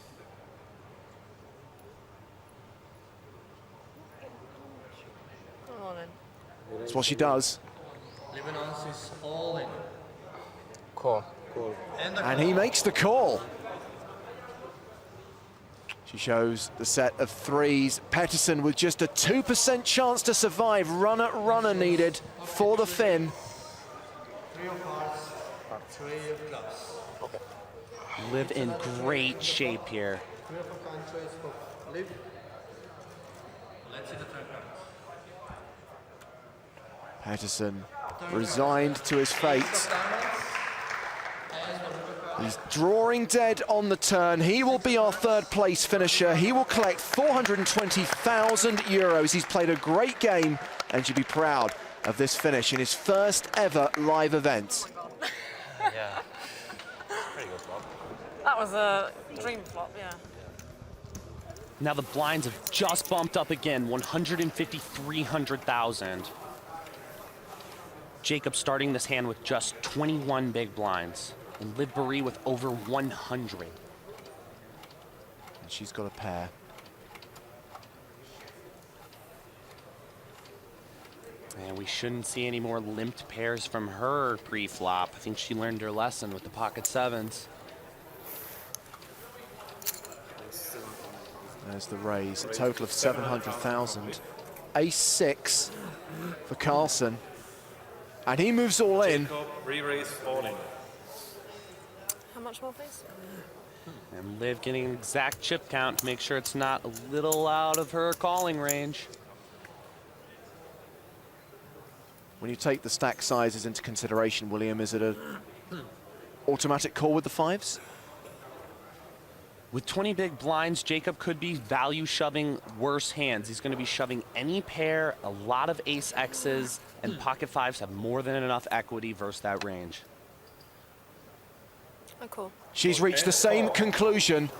That's what she does. Libanon's is all in. Call. And he makes the call. She shows the set of threes. Pettersson with just a 2% chance to survive. Runner needed for the fin. 3 of hearts, 3 of clubs. Okay. Liv in great shape here. 3 of a kind choice for Liv. Let's see the turn cards. Pettersson resigned to his fate. He's drawing dead on the turn. He will be our third place finisher. He will collect 420,000 euros. He's played a great game and should be proud of this finish in his first ever live event. Yeah. Pretty good flop. That was a dream flop, yeah. Now the blinds have just bumped up again, 150, 300,000. Jacob starting this hand with just 21 big blinds. And Liv Boeree with over 100. And she's got a pair. And we shouldn't see any more limped pairs from her pre-flop. I think she learned her lesson with the pocket sevens. There's the raise, a total of 700,000. Ace-6 for Carlsen. And he moves all in. Re-raise all in. How much more, please? And Liv getting an exact chip count to make sure it's not a little out of her calling range. When you take the stack sizes into consideration, William, is it a automatic call with the fives? With 20 big blinds, Jacob could be value shoving worse hands. He's going to be shoving any pair, a lot of ace X's, and pocket fives have more than enough equity versus that range. Oh, cool. She's reached the same conclusion.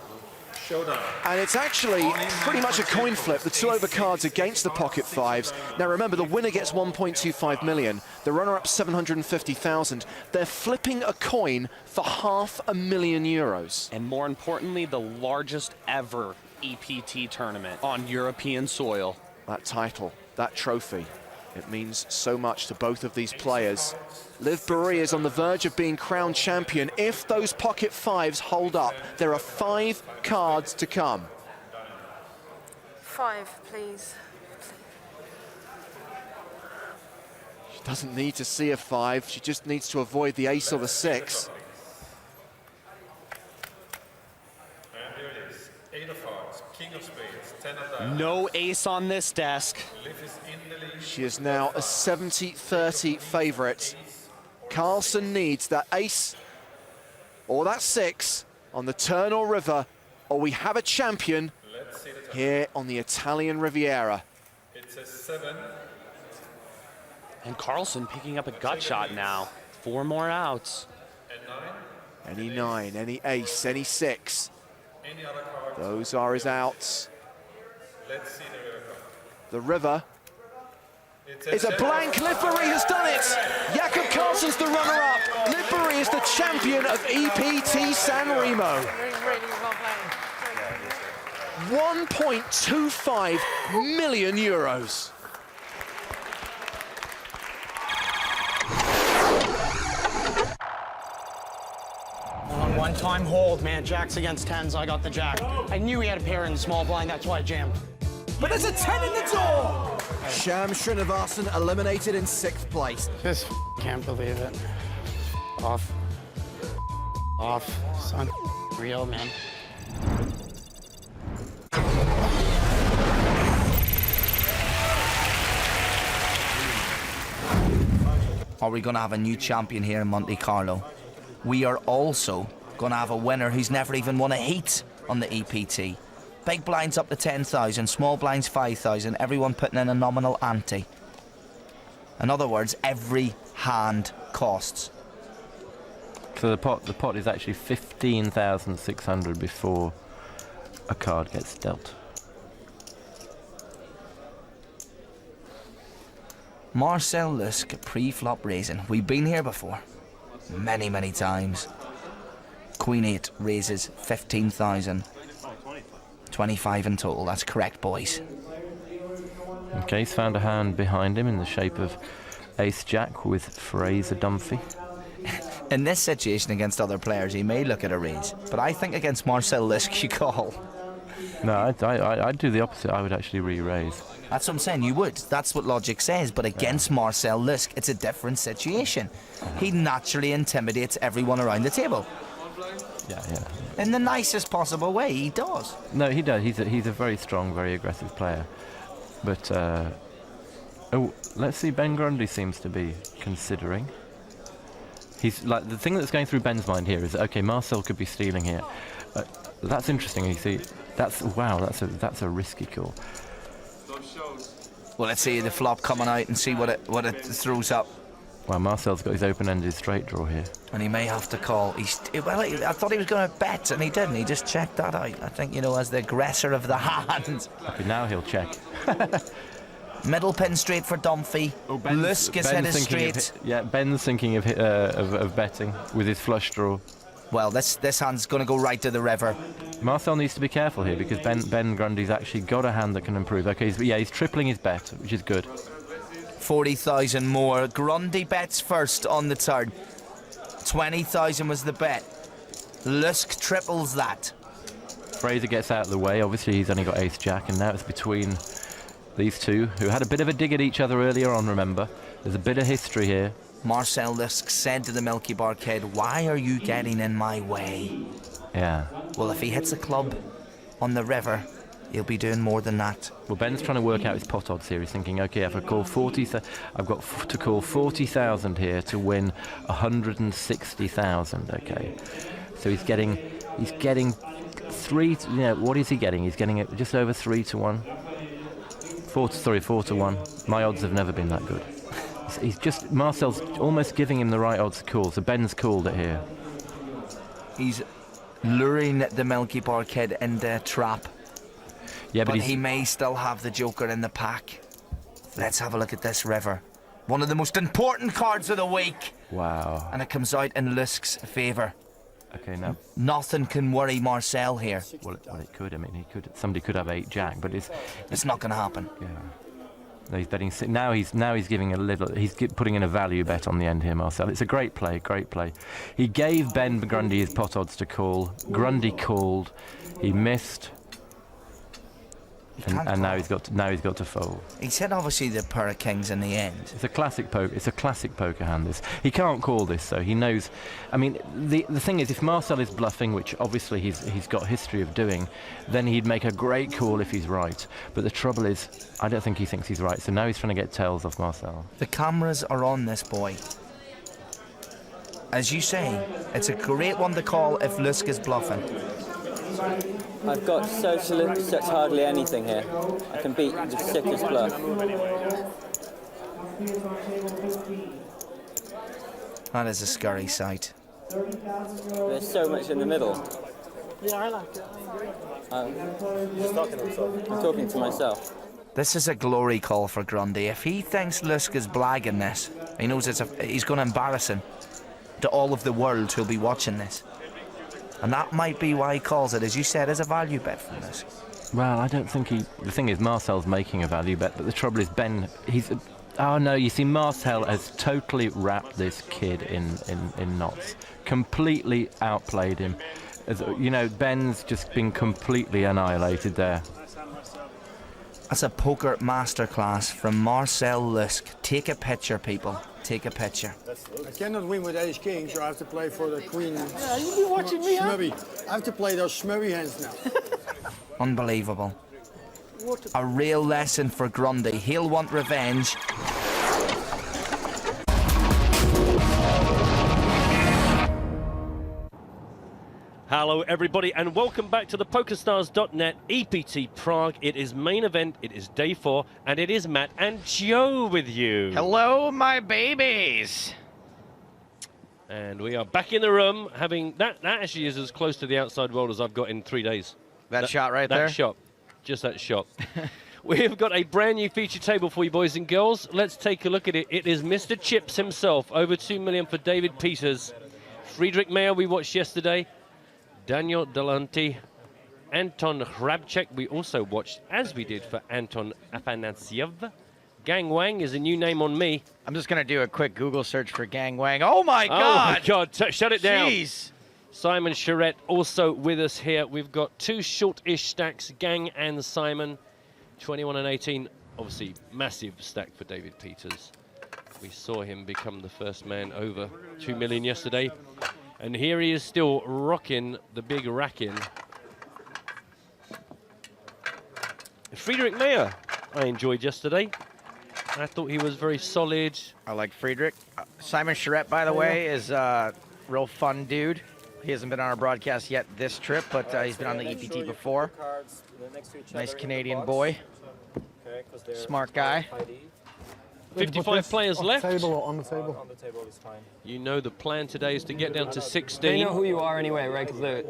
And it's actually pretty much a coin flip, the 2 over cards against the pocket fives. Now remember, the winner gets 1.25 million, the runner-up 750,000. They're flipping a coin for €500,000. And more importantly, the largest ever EPT tournament on European soil. That title, that trophy, it means so much to both of these players. Liv Boeree is on the verge of being crowned champion. If those pocket fives hold up, there are 5 cards to come. 5, please. She doesn't need to see a 5, she just needs to avoid the ace or the 6. And here it is. 8 of hearts, king of spades, 10 of diamonds. No ace on this desk. Liv is in the lead. She is now a 70-30 favourite. Carlsen needs that ace or that 6 on the turn or river, or we have a champion here on the Italian Riviera. It's a 7. And Carlsen picking up a gut shot now. 4 more outs. And 9. Any 9, any ace, any 6. Any other card. Those are his outs. Let's see the river card. The river is a blank. Liv Boeree has done it. Jakob Carlsen's the runner-up. Liv Boeree is the champion of EPT San Remo. Really well played. €1.25 million. On one-time hold, man. Jacks against 10s. I got the jack. I knew he had a pair in the small blind. That's why I jammed. But there's a 10 in the door! Sham Srinivasan eliminated in 6th place. Just can't believe it. Off. Son. Real, man. Are we going to have a new champion here in Monte Carlo? We are also going to have a winner who's never even won a heat on the EPT. Big blinds up to 10,000, small blinds 5,000, everyone putting in a nominal ante. In other words, every hand costs. So the pot is actually 15,600 before a card gets dealt. Marcel Lusk pre-flop raising. We've been here before. Many, many times. Queen 8 raises 15,000. 25 in total, that's correct, boys. Okay, he's found a hand behind him in the shape of Ace-Jack with Fraser Dunphy. In this situation against other players, he may look at a raise, but I think against Marcel Lusk, you call. No, I'd do the opposite. I would actually re-raise. That's what I'm saying, you would. That's what logic says, but against Marcel Lusk, it's a different situation. He naturally intimidates everyone around the table. Yeah. In the nicest possible way, he does. No, he does. He's a very strong, very aggressive player. But, let's see, Ben Grundy seems to be considering. He's like, the thing that's going through Ben's mind here is, okay, Marcel could be stealing here. That's interesting, you see. That's a risky call. Well, let's see the flop coming out and see what it throws up. Well, Marcel's got his open-ended straight draw here. And he may have to call. I thought he was going to bet, and he didn't. He just checked that out. I think, as the aggressor of the hand. Okay, now he'll check. Middle pin straight for Dunphy. Lusk is headed straight. Ben's thinking of betting with his flush draw. Well, this hand's going to go right to the river. Marcel needs to be careful here because Ben Grundy's actually got a hand that can improve. Okay, he's tripling his bet, which is good. 40,000 more. Grundy bets first on the turn. 20,000 was the bet. Lusk triples that. Fraser gets out of the way. Obviously, he's only got Ace-Jack, and now it's between these two, who had a bit of a dig at each other earlier on, remember. There's a bit of history here. Marcel Lusk said to the Milky Bar kid, "Why are you getting in my way?" Yeah. Well, if he hits a club on the river, he'll be doing more than that. Well, Ben's trying to work out his pot odds here. He's thinking, okay, if I call 40, I've got to call 40,000 here to win 160,000. Okay, so he's getting 3. What is he getting? He's getting it just over 3 to 1. 4 to 1. My odds have never been that good. Marcel's almost giving him the right odds to call. So Ben's called it here. He's luring the Milky Bar kid into a trap. Yeah, but he may still have the Joker in the pack. Let's have a look at this river. One of the most important cards of the week. Wow. And it comes out in Lusk's favour. Okay, now. Nothing can worry Marcel here. Well, it could. I mean, somebody could have 8 Jack, but it's not going to happen. Yeah. No, he's betting. Now he's giving a little. He's putting in a value bet on the end here, Marcel. It's a great play, great play. He gave Ben Grundy his pot odds to call. Grundy called. He missed. And now he's got to fold. He said obviously the pair of kings in the end. It's a classic poker. It's a classic poker hand. This he can't call this, so he knows. I mean, the thing is, if Marcel is bluffing, which obviously he's got history of doing, then he'd make a great call if he's right. But the trouble is, I don't think he thinks he's right. So now he's trying to get tails off Marcel. The cameras are on this boy. As you say, it's a great one to call if Lusk is bluffing. I've got such hardly anything here. I can beat the sickest bluff. That is a scurry sight. There's so much in the middle. Yeah, I like it. He's talking to himself. I'm talking to myself. This is a glory call for Grundy. If he thinks Lusk is blagging this, he knows he's going to embarrass him to all of the world who'll be watching this. And that might be why he calls it, as you said, as a value bet from this. Well, I don't think the thing is, Marcel's making a value bet, but the trouble is, Ben, oh no, you see, Marcel has totally wrapped this kid in knots. Completely outplayed him. You know, Ben's just been completely annihilated there. That's a poker masterclass from Marcel Lusk. Take a picture, people. Take a picture. I cannot win with ace king, so I have to play for the queen. Yeah, you be watching me, huh? I have to play those smurry hands now. Unbelievable. A real lesson for Grundy. He'll want revenge. Hello everybody and welcome back to the PokerStars.net EPT Prague. It is main event, it is day 4, and it is Matt and Joe with you. Hello, my babies. And we are back in the room having, that actually is as close to the outside world as I've got in 3 days. That shot right there? That shot, just that shot. We've got a brand new feature table for you boys and girls. Let's take a look at it. It is Mr. Chips himself, over 2 million for David Peters. Friedrich Mayer we watched yesterday. Daniel Delanty, Anton Hrabček, we also watched, as we did for Anton Afanasyev. Gang Wang is a new name on me. I'm just going to do a quick Google search for Gang Wang. Oh, my God! Oh, my God. Shut it down. Jeez. Simon Charette also with us here. We've got 2 short-ish stacks, Gang and Simon. 21 and 18, obviously massive stack for David Peters. We saw him become the first man over 2 million yesterday. And here he is still rocking the big rack-in. Friedrich Mayer, I enjoyed yesterday. I thought he was very solid. I like Friedrich. Simon Charette, by the way, is a real fun dude. He hasn't been on our broadcast yet this trip, but he's been on the EPT before. Nice Canadian boy. Smart guy. 55 players left. On the table or on the table? On the table is fine. You know the plan today is to get down to 16. They know who you are anyway, right? Because they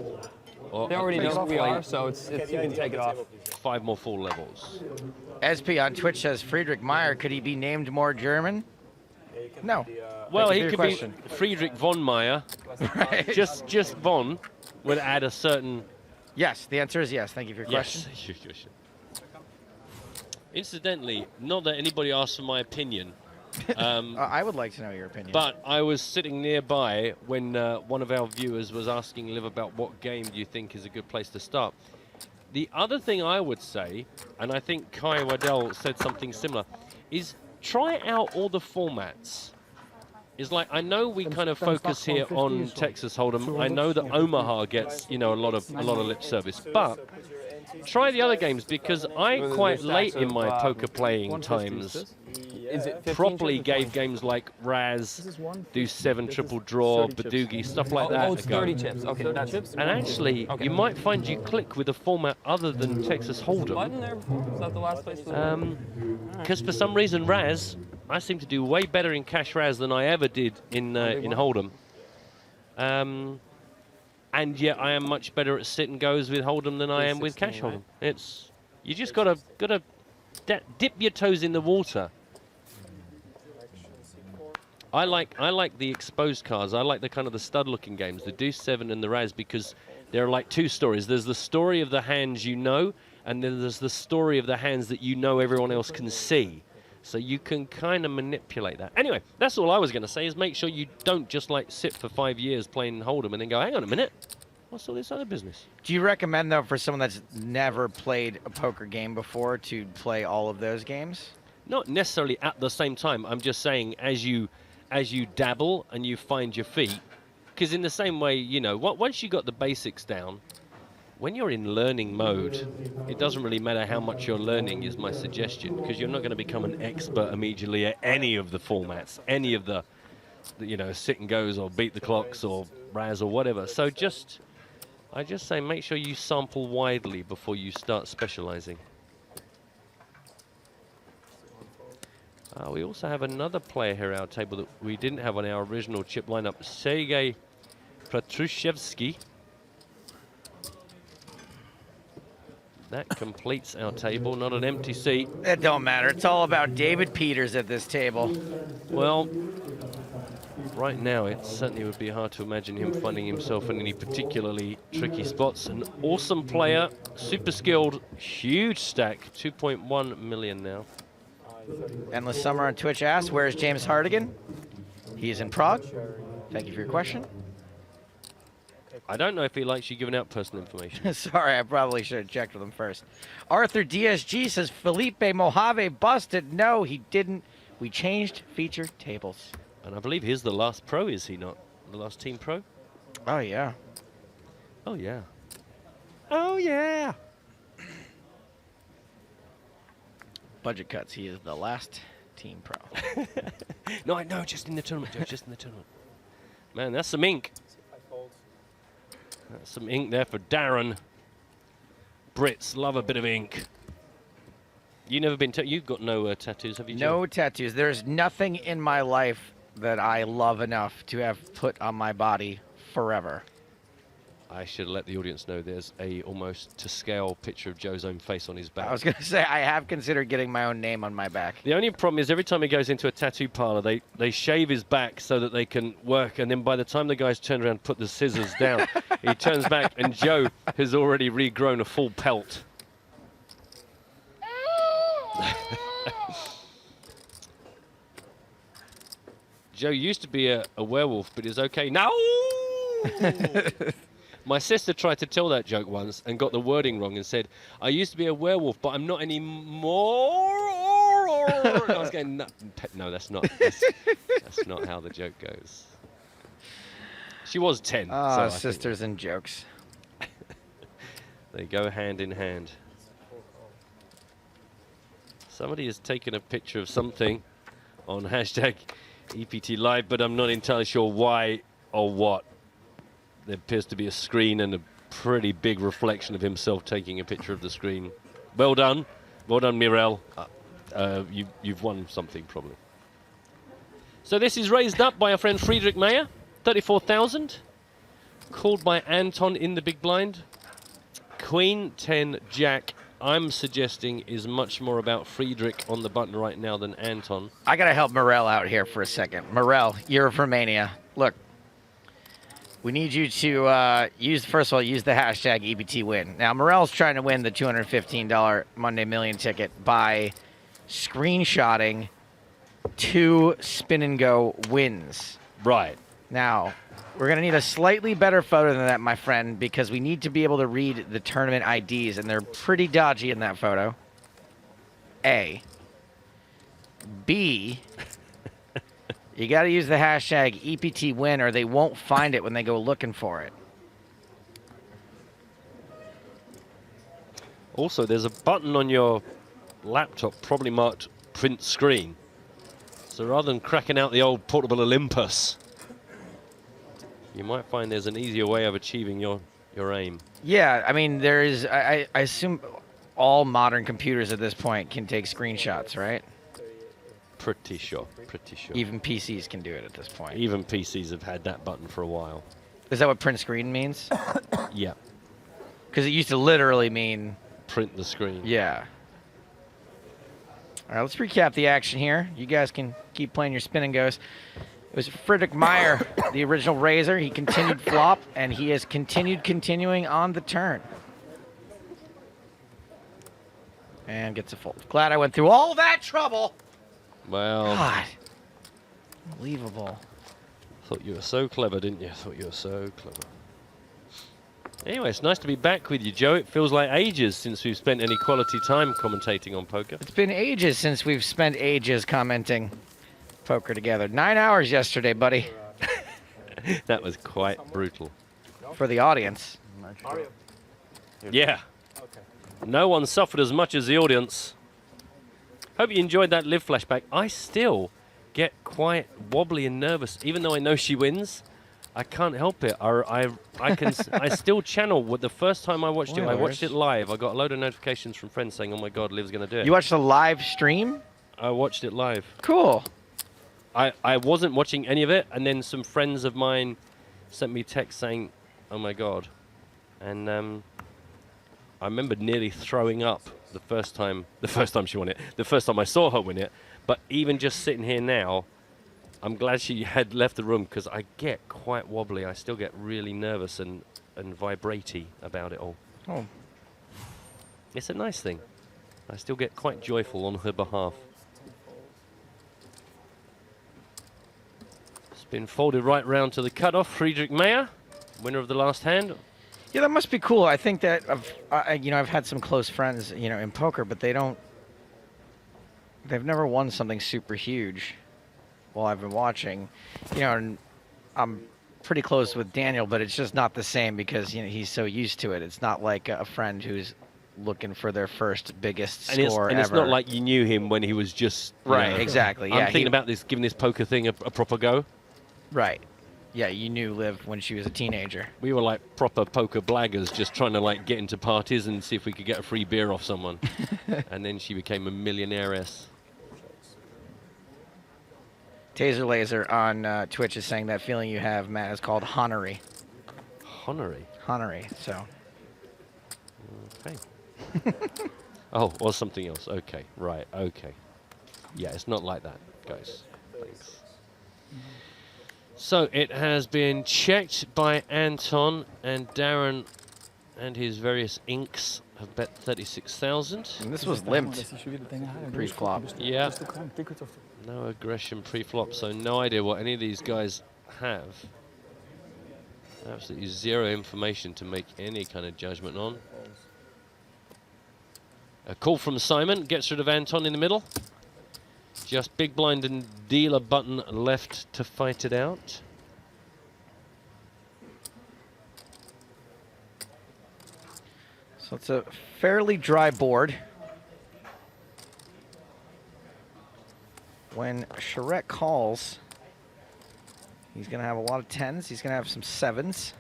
already know who we are, so it's you can take it off. 5 more full levels. SP on Twitch says Friedrich Mayer. Could he be named more German? No. Well, he could be Friedrich von Meyer. Right. Just von would add a certain. Yes, the answer is yes. Thank you for your question. Yes. Incidentally, not that anybody asked for my opinion. I would like to know your opinion. But I was sitting nearby when one of our viewers was asking Liv about what game do you think is a good place to start. The other thing I would say, and I think Kai Waddell said something similar, is try out all the formats. It's like, I know we kind of focus here on Texas Hold'em. I know that Omaha gets, you know, a lot of lip service, but try the other games, because I quite late in my poker playing times properly gave games like Raz, do 7 triple draw, Badoogie, stuff like that. Oh, it's 30 chips. Okay, that's chips. And actually, you might find you click with a format other than Texas Hold'em. Button there before? Is that the last place? Because for some reason, Raz, I seem to do way better in cash Raz than I ever did in Hold'em. and yet I am much better at sit and goes with Hold'em than I am with cash Hold'em. It's you just gotta dip your toes in the water. I like the exposed cards. I like the kind of the stud-looking games, the Deuce 7 and the Raz, because there are like two stories. There's the story of the hands you know, and then there's the story of the hands that you know everyone else can see. So you can kind of manipulate that. Anyway, that's all I was going to say, is make sure you don't just like sit for 5 years playing Hold'em and then go, hang on a minute, what's all this other business? Do you recommend, though, for someone that's never played a poker game before to play all of those games? Not necessarily at the same time. I'm just saying as you dabble and you find your feet, because in the same way, you know, once you got the basics down, when you're in learning mode, it doesn't really matter how much you're learning, is my suggestion, because you're not going to become an expert immediately at any of the formats, any of the you know, sit and goes or beat the clocks or Raz or whatever. So I just say make sure you sample widely before you start specializing. We also have another player here at our table that we didn't have on our original chip lineup, Sergei Petrushevsky. That completes our table, not an empty seat. It don't matter. It's all about David Peters at this table. Well, right now it certainly would be hard to imagine him finding himself in any particularly tricky spots. An awesome player, super skilled, huge stack, 2.1 million now. Endless Summer on Twitch asks, where is James Hardigan? He is in Prague. Thank you for your question. I don't know if he likes you giving out personal information. Sorry, I probably should have checked with him first. Arthur DSG says, Felipe Mojave busted. No, he didn't. We changed feature tables. And I believe he's the last pro, is he not? The last team pro? Oh, yeah. Oh, yeah. Oh, yeah. Budget cuts. He is the last team pro. No, I know, just in the tournament, Joe, just in the tournament. Man, that's some ink. That's some ink there for Darren. Brits love a bit of ink. You never been, you've got no tattoos, have you, Joe? No tattoos. There's nothing in my life that I love enough to have put on my body forever. I should let the audience know there's a almost to scale picture of Joe's own face on his back. I was going to say, I have considered getting my own name on my back. The only problem is every time he goes into a tattoo parlor, they shave his back so that they can work, and then by the time the guys turn around and put the scissors down, he turns back and Joe has already regrown a full pelt. Joe used to be a werewolf, but is okay now. My sister tried to tell that joke once and got the wording wrong and said, I used to be a werewolf, but I'm not anymore. And I was going, no, that's not how the joke goes. She was 10. Ah, so sisters and jokes. They go hand in hand. Somebody has taken a picture of something on hashtag EPT Live, but I'm not entirely sure why or what. There appears to be a screen and a pretty big reflection of himself taking a picture of the screen. Well done. Well done, Mirel. You've won something, probably. So this is raised up by our friend Friedrich Mayer, 34,000. Called by Anton in the big blind. Queen, 10, Jack. I'm suggesting is much more about Friedrich on the button right now than Anton. I got to help Morel out here for a second. Morel, you're from Romania. Look. We need you to first of all, use the hashtag EPT win. Now, Morel's trying to win the $215 Monday Million ticket by screenshotting 2 spin and go wins. Right. Now, we're going to need a slightly better photo than that, my friend, because we need to be able to read the tournament IDs, and they're pretty dodgy in that photo. A. B. You got to use the hashtag EPT win or they won't find it when they go looking for it. Also, there's a button on your laptop probably marked print screen. So rather than cracking out the old portable Olympus, you might find there's an easier way of achieving your aim. Yeah, I mean, there is, I assume all modern computers at this point can take screenshots, right? Pretty sure, pretty sure. Even PCs can do it at this point. Even PCs have had that button for a while. Is that what print screen means? Yeah. Because it used to literally mean... Print the screen. Yeah. All right, let's recap the action here. You guys can keep playing your spin and goes. It was Friedrich Meyer, the original raiser. He continued flop, and he has continuing on the turn. And gets a fold. Glad I went through all that trouble. Well. God. Unbelievable. Thought you were so clever, didn't you? Thought you were so clever. Anyway, it's nice to be back with you, Joe. It feels like ages since we've spent any quality time commentating on poker. It's been ages since we've spent ages commenting poker together. 9 hours yesterday, buddy. That was quite brutal. For the audience. Yeah. No one suffered as much as the audience. Hope you enjoyed that live flashback. I still get quite wobbly and nervous, even though I know she wins. I can't help it. I still channel what the first time I watched it. I watched it live. I got a load of notifications from friends saying, "Oh my God, Liv's gonna do it." You watched the live stream? I watched it live. Cool. I wasn't watching any of it, and then some friends of mine sent me text saying, "Oh my God," and I remember nearly throwing up the first time she won it. The first time I saw her win it. But even just sitting here now, I'm glad she had left the room because I get quite wobbly. I still get really nervous and vibratey about it all. Oh. It's a nice thing. I still get quite joyful on her behalf. It's been folded right round to the cutoff. Friedrich Meyer, winner of the last hand. Yeah, that must be cool. I think that I've had some close friends, in poker, but they've never won something super huge while I've been watching. And I'm pretty close with Daniel, but it's just not the same because he's so used to it. It's not like a friend who's looking for their first biggest score ever. It's not like you knew him when he was just right. Exactly. Yeah, I'm thinking about giving this poker thing a proper go. Right. Yeah, you knew Liv when she was a teenager. We were like proper poker blaggers, just trying to get into parties and see if we could get a free beer off someone. And then she became a millionairess. Taser Laser on Twitch is saying that feeling you have, Matt, is called honery. Honery? Honery, so. Okay. Oh, or something else. Okay, right, okay. Yeah, it's not like that, guys. Thanks. So it has been checked by Anton, and Darren and his various inks have bet 36,000. And this was limped pre-flop. Yeah. No aggression pre-flop, so no idea what any of these guys have. Absolutely zero information to make any kind of judgment on. A call from Simon gets rid of Anton in the middle. Just big blind and dealer button left to fight it out. So it's a fairly dry board. When Charette calls, he's going to have a lot of 10s. He's going to have some 7s.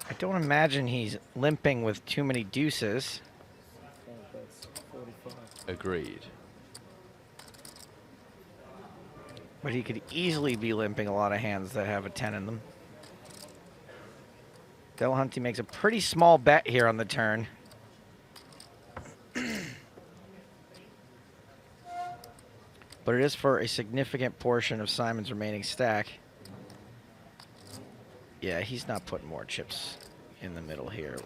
I don't imagine he's limping with too many deuces. Agreed. But he could easily be limping a lot of hands that have a 10 in them. Delahunty makes a pretty small bet here on the turn. But it is for a significant portion of Simon's remaining stack. Yeah, he's not putting more chips in the middle here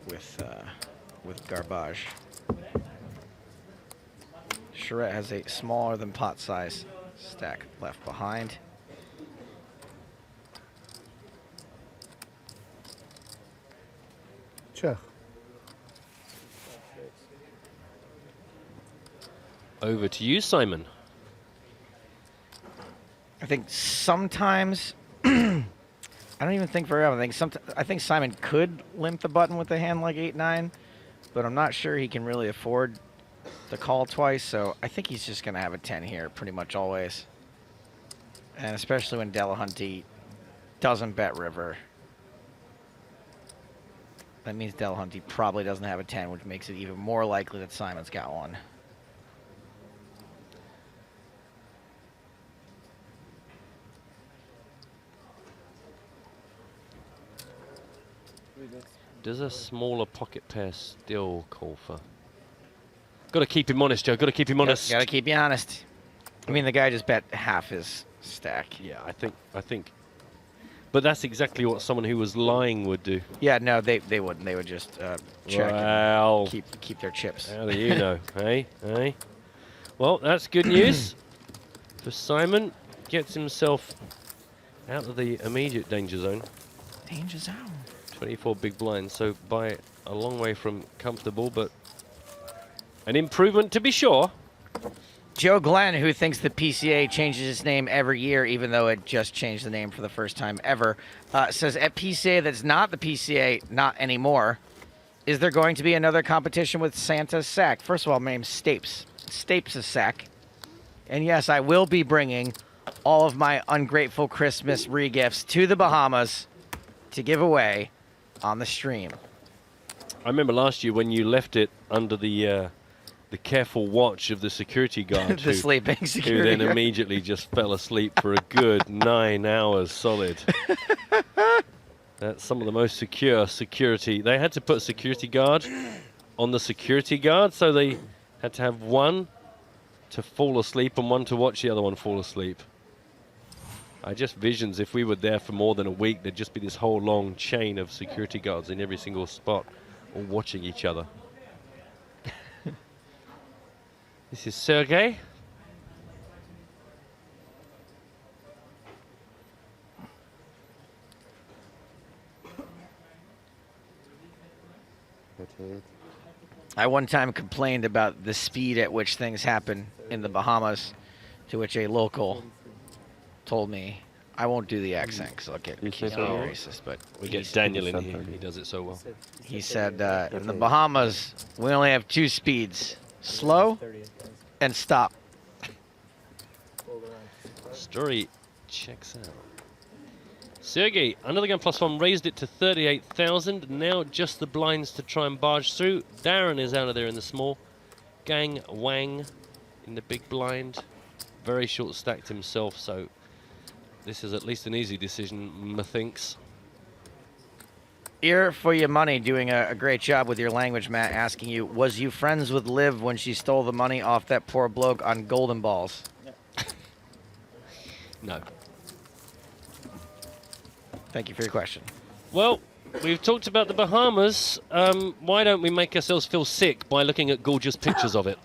with garbage. Charette has a smaller than pot size stack left behind. Check. Over to you, Simon. I think sometimes, I don't even think very often. I think Simon could limp the button with a hand like 8-9, but I'm not sure he can really afford the call twice, so I think he's just going to have a 10 here pretty much always. And especially when Delahunty doesn't bet river. That means Delahunty probably doesn't have a 10, which makes it even more likely that Simon's got one. Does a smaller pocket pair still call for? Got to keep him honest, Joe. Got to keep him honest. Got to keep you honest. I mean, the guy just bet half his stack. Yeah, I think. But that's exactly what someone who was lying would do. Yeah, no, they wouldn't. They would just check well, and keep their chips. How do you know? Hey, hey. Well, that's good news for Simon. Gets himself out of the immediate danger zone. Danger zone. 24 big blinds, so by a long way from comfortable, but an improvement to be sure. Joe Glenn, who thinks the PCA changes its name every year, even though it just changed the name for the first time ever, says at PCA that's not the PCA, not anymore. Is there going to be another competition with Santa's sack? First of all, my name's Stapes. Stapes' sack. And yes, I will be bringing all of my ungrateful Christmas re-gifts to the Bahamas to give away on the stream. I remember last year when you left it under the careful watch of the security guard, The sleeping security who then guard. immediately just fell asleep for a good 9 hours solid. That's some of the most secure security. They had to put security guard on the security guard, so they had to have one to fall asleep and one to watch the other one fall asleep. I just visions if we were there for more than a week, there'd just be this whole long chain of security guards in every single spot, all watching each other. This is Sergey. I one time complained about the speed at which things happen in the Bahamas, to which a local told me, I won't do the accent because I'll get accused of being racist, but we get Daniel in here. He does it so well. He said, in the Bahamas, we only have 2 speeds, slow and stop. Story checks out. Sergey, another gun +1, raised it to 38,000. Now just the blinds to try and barge through. Darren is out of there in the small. Gang Wang in the big blind. Very short stacked himself, so this is at least an easy decision, methinks. Ear for your money, doing a great job with your language, Matt, asking you, was you friends with Liv when she stole the money off that poor bloke on Golden Balls? No. Thank you for your question. Well, we've talked about the Bahamas. Why don't we make ourselves feel sick by looking at gorgeous pictures of it?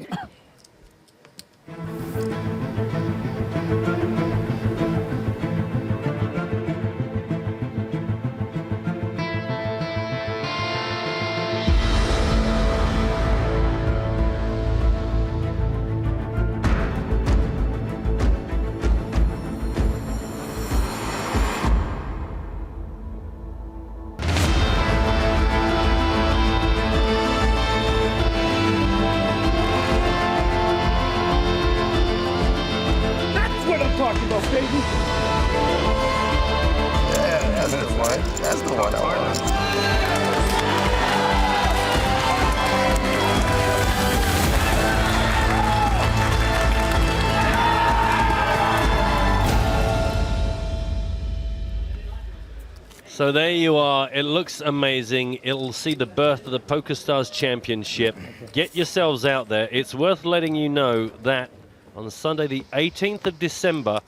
So there you are. It looks amazing. It'll see the birth of the PokerStars Championship. Get yourselves out there. It's worth letting you know that on Sunday, the 18th of December,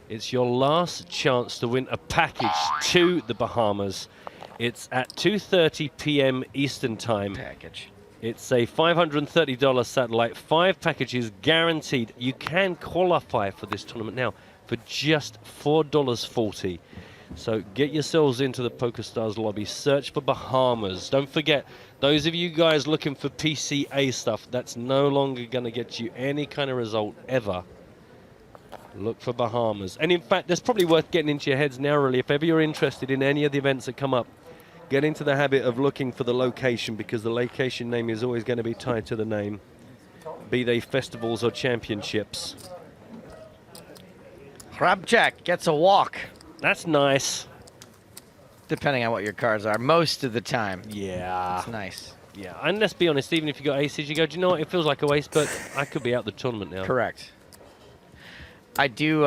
it's your last chance to win a package to the Bahamas. It's at 2:30 p.m. Eastern Time. Package. It's a $530 satellite, 5 packages guaranteed. You can qualify for this tournament now for just $4.40. So get yourselves into the PokerStars lobby. Search for Bahamas. Don't forget, those of you guys looking for PCA stuff, that's no longer going to get you any kind of result ever. Look for Bahamas. And in fact, that's probably worth getting into your heads now, really. If ever you're interested in any of the events that come up, get into the habit of looking for the location, because the location name is always going to be tied to the name, be they festivals or championships. Hrabchak gets a walk. That's nice. Depending on what your cards are, most of the time. Yeah. It's nice. Yeah, and let's be honest, even if you got aces, you go, do you know what, it feels like a waste, but I could be out the tournament now. Correct. I do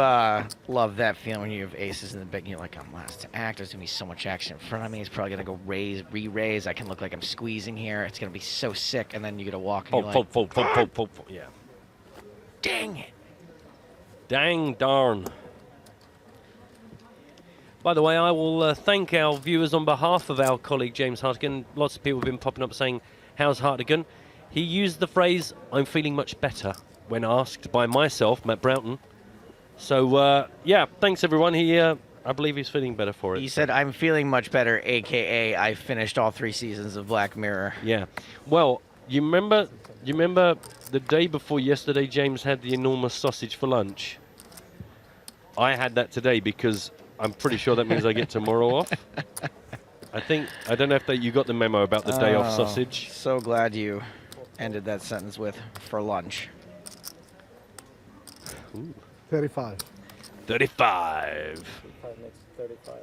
love that feeling when you have aces in the big and you're like, I'm last to act. There's going to be so much action in front of me. It's probably going to go raise, re-raise. I can look like I'm squeezing here. It's going to be so sick. And then you get a walk and you're like, yeah. Dang it. Dang darn. By the way, I will thank our viewers on behalf of our colleague James Hartigan. Lots of people have been popping up saying, how's Hartigan? He used the phrase, I'm feeling much better, when asked by myself, Matt Broughton. So, yeah, thanks everyone. I believe he's feeling better for it. He said, I'm feeling much better, a.k.a. I finished all 3 seasons of Black Mirror. Yeah. Well, you remember the day before yesterday, James had the enormous sausage for lunch? I had that today because I'm pretty sure that means I get tomorrow off. I don't know if you got the memo about the day off sausage. So glad you ended that sentence with, for lunch. Ooh. 35. 35. 35 next 35.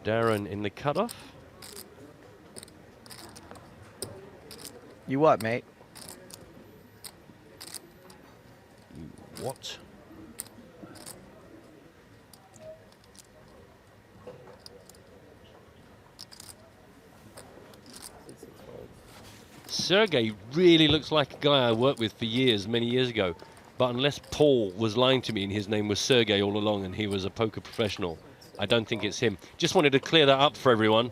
Darren in the cutoff. You what, mate? You what? Sergey really looks like a guy I worked with for years, many years ago. But unless Paul was lying to me and his name was Sergey all along and he was a poker professional, I don't think it's him. Just wanted to clear that up for everyone.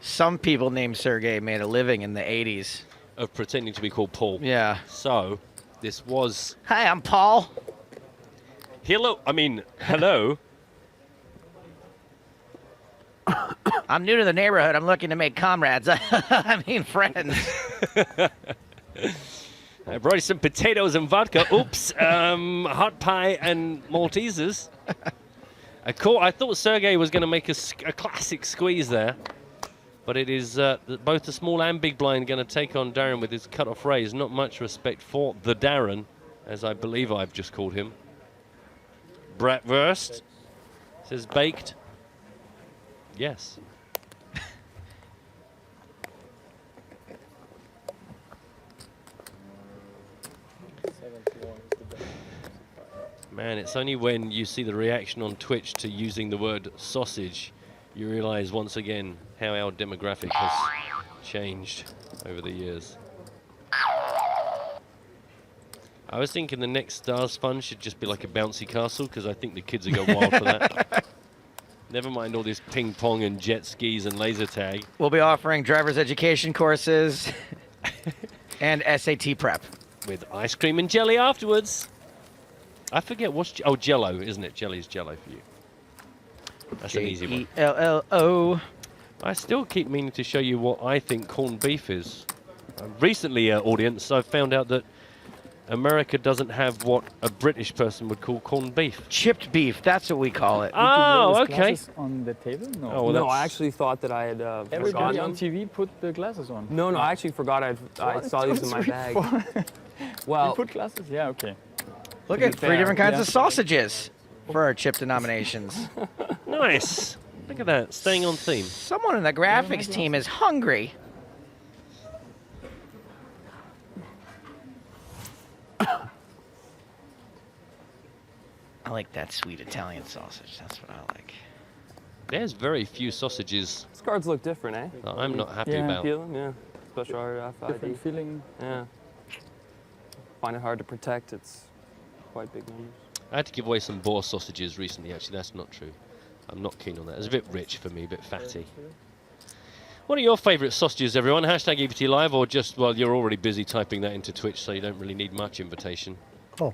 Some people named Sergey made a living in the 80s. Of pretending to be called Paul. Yeah. So, this was... Hi, I'm Paul. Hello. Hello. I'm new to the neighborhood. I'm looking to make comrades. I mean, friends. I brought you some potatoes and vodka. Oops. Hot pie and Maltesers. I thought Sergey was going to make a classic squeeze there. But it is both the small and big blind going to take on Darren with his cut-off raise. Not much respect for the Darren, as I believe I've just called him. Bratwurst says baked. Yes. Man, it's only when you see the reaction on Twitch to using the word sausage you realize once again how our demographic has changed over the years. I was thinking the next Stars Fund should just be like a bouncy castle because I think the kids would go wild for that. Never mind all this ping pong and jet skis and laser tag. We'll be offering driver's education courses and SAT prep. With ice cream and jelly afterwards. I forget what's... Oh, Jello, isn't it? Jelly's Jello for you. That's an easy one. Jello. I still keep meaning to show you what I think corned beef is. Recently, audience, I've found out that America doesn't have what a British person would call corned beef. Chipped beef, that's what we call it. Oh, okay. On the table? No. Oh, well, no, I actually thought that I had Everybody on TV put the glasses on. No, I actually forgot I saw these in my bag. Well, you put glasses? Yeah, okay. Look at 3 different kinds of sausages for our chip denominations. Nice. Look at that, staying on theme. Someone in the graphics team is hungry. I like that sweet Italian sausage. That's what I like. There's very few sausages. These cards look different, eh? That I'm not happy about. Feel them, yeah. Special RFID. Different feeling. Yeah. Find it hard to protect. It's quite big numbers. I had to give away some boar sausages recently, actually. That's not true. I'm not keen on that. It's a bit rich for me, a bit fatty. What are your favourite sausages, everyone? Hashtag EPT Live, or just, well, you're already busy typing that into Twitch, so you don't really need much invitation. Oh.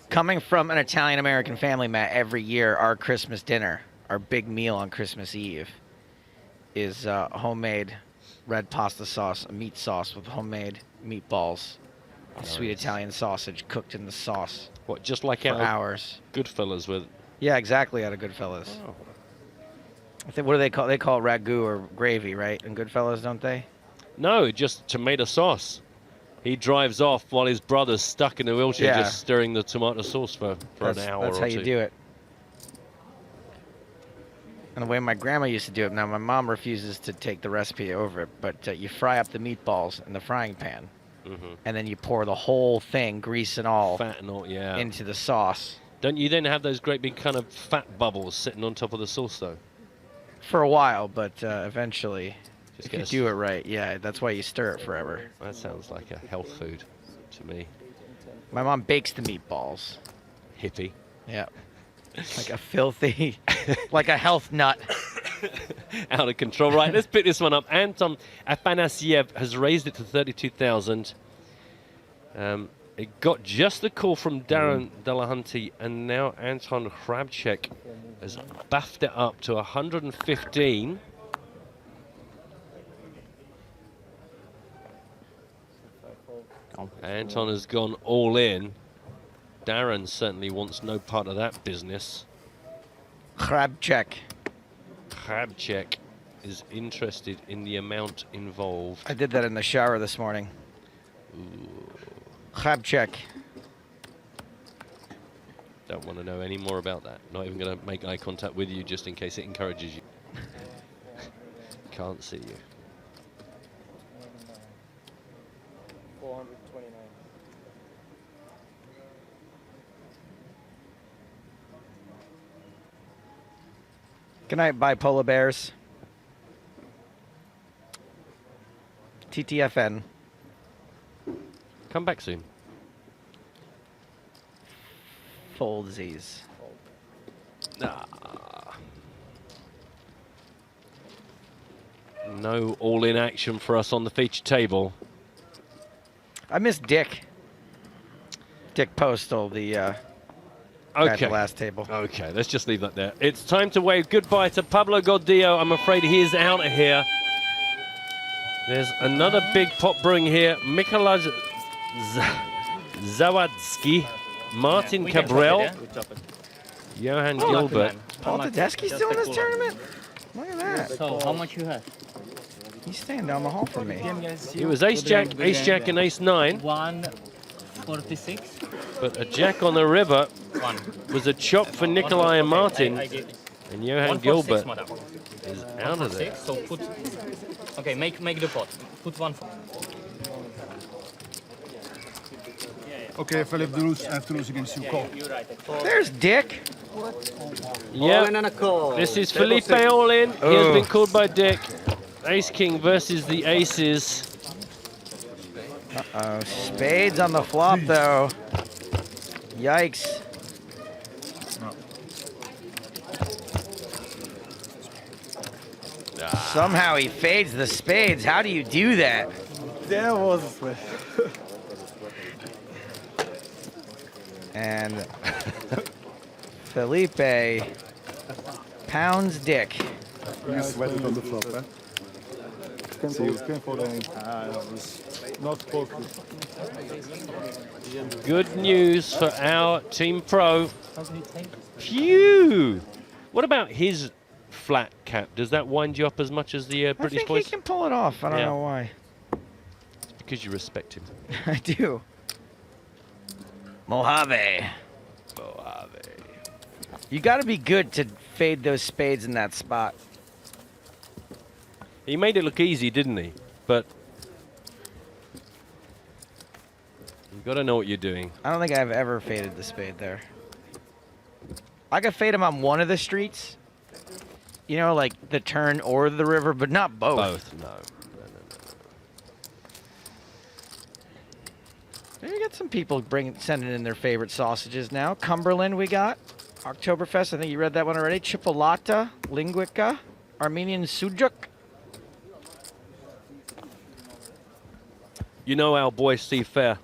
Coming from an Italian-American family, Matt, every year our Christmas dinner, our big meal on Christmas Eve, is homemade red pasta sauce, a meat sauce with homemade meatballs, and sweet Italian sausage cooked in the sauce. What, just like for our hours? Goodfellas with... Yeah, exactly, out of Goodfellas. Oh. I think, what do they call? They call it ragu or gravy, right? In Goodfellas, don't they? No, just tomato sauce. He drives off while his brother's stuck in the wheelchair, just stirring the tomato sauce for an hour or two. That's how you do it. And the way my grandma used to do it, now my mom refuses to take the recipe over it, but you fry up the meatballs in the frying pan and then you pour the whole thing, grease and all, fat and all, yeah, into the sauce. Don't you then have those great big kind of fat bubbles sitting on top of the sauce, though? For a while, but eventually, Just if you get a do it right, yeah, that's why you stir it forever. That sounds like a health food to me. My mom bakes the meatballs. Hippie. Yeah. Like a filthy, like a health nut. Out of control. Right, let's pick this one up. Anton Afanasiev has raised it to 32,000. It got just the call from Darren Delahunty, and now Anton Hrabček has buffed it up to 115. Anton has gone all in. Darren certainly wants no part of that business. Hrabček. Hrabček is interested in the amount involved. I did that in the shower this morning. Hrabček. Don't want to know any more about that. Not even going to make eye contact with you just in case it encourages you. Can't see you. 429. Good night, bipolar bears. TTFN. Come back soon. Foldsies. No all-in action for us on the feature table. I miss Dick. Dick Postal, the guy at the last table. Okay, let's just leave that there. It's time to wave goodbye to Pablo Gordillo. I'm afraid he is out of here. There's another big pot brewing here. Mikołaj Zawadzki, Martin Cabral, Johan Gilbert. Paul Tedeschi's still in this tournament? Look at that. So, how much you have? He's staying down the hall from me. He was ace-jack, ace-jack, and ace-9. 146. But a jack on the river was a chop for Nikolai and Martin. And Johan Gilbert is out of there. So put. Okay, make the pot. Put one. Okay, Philip, the rules, I have to lose against you. Call. There's Dick. Yeah, this is Felipe all in. He has been called by Dick. Ace King versus the aces. Uh-oh, spades on the flop though. Yikes. Somehow he fades the spades. How do you do that? There was a switch. And Felipe pounds Dick. You sweated on the flop, eh? Not focused. Good news for our team pro. Phew! What about his flat cap? Does that wind you up as much as the British I think boys? he can pull it off. I don't know why. It's because you respect him. I do. Mojave. You got to be good to fade those spades in that spot. He made it look easy, didn't he? But you've got to know what you're doing. I don't think I've ever faded the spade there. I could fade him on one of the streets. You know, like the turn or the river, but not both. Both, no. You got some people sending in their favorite sausages now. Cumberland we got. Oktoberfest, I think you read that one already. Chipolata, Linguica, Armenian sujuk. You know our boy Steve Fair?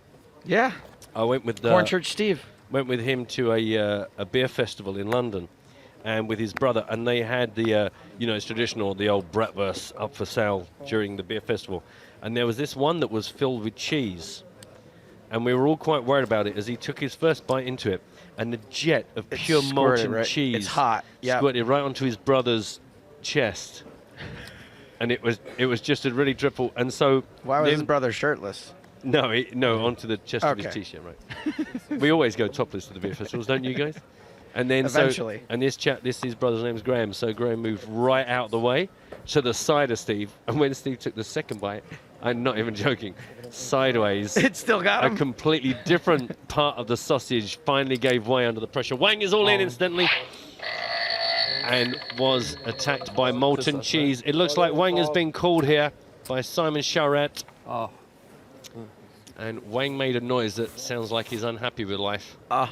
Yeah. I went with Corn Church Steve. Went with him to a beer festival in London, and with his brother, and they had the you know, it's traditional, the old bratwurst up for sale during the beer festival, and there was this one that was filled with cheese, and we were all quite worried about it as he took his first bite into it, and the jet of pure molten cheese, it's hot, squirted right onto his brother's chest. And it was just a really triple, and so why was his brother shirtless? No, onto the chest of his t-shirt, right? We always go topless to the beer festivals, don't you guys? And then eventually. And his brother's name's Graham, so Graham moved right out of the way to the side of Steve, and when Steve took the second bite, I'm not even joking. Sideways. It still got him. A completely different part of the sausage finally gave way under the pressure. Wang is all in instantly and was attacked by molten cheese. It looks like Wang has been called here by Simon Charette. Oh. And Wang made a noise that sounds like he's unhappy with life. Oh,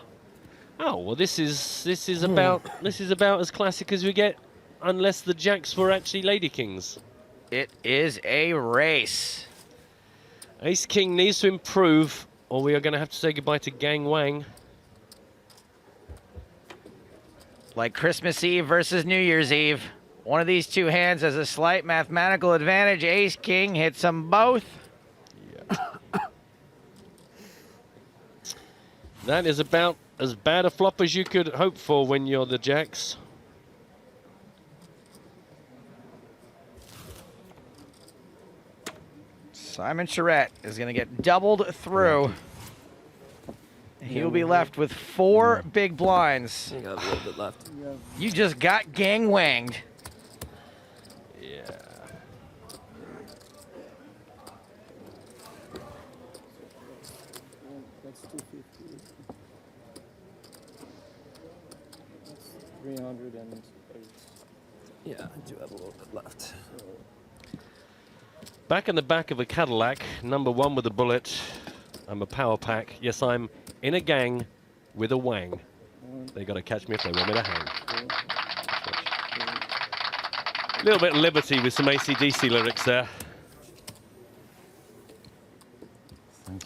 well, this is about as classic as we get, unless the jacks were actually Lady Kings. It is a race. Ace King needs to improve, or we are going to have to say goodbye to Gang Wang. Like Christmas Eve versus New Year's Eve. One of these two hands has a slight mathematical advantage. Ace King hits them both. That is about as bad a flop as you could hope for when you're the jacks. Simon Charette is going to get doubled through. He'll be left with 4 big blinds. You got a little bit left. You just got gang wanged. Yeah. That's 250. That's 308. Yeah, I do have a little bit left. Back in the back of a Cadillac, number 1 with a bullet. I'm a power pack. Yes, I'm in a gang with a Wang. They got to catch me if they want me to hang. A little bit of liberty with some AC/DC lyrics there.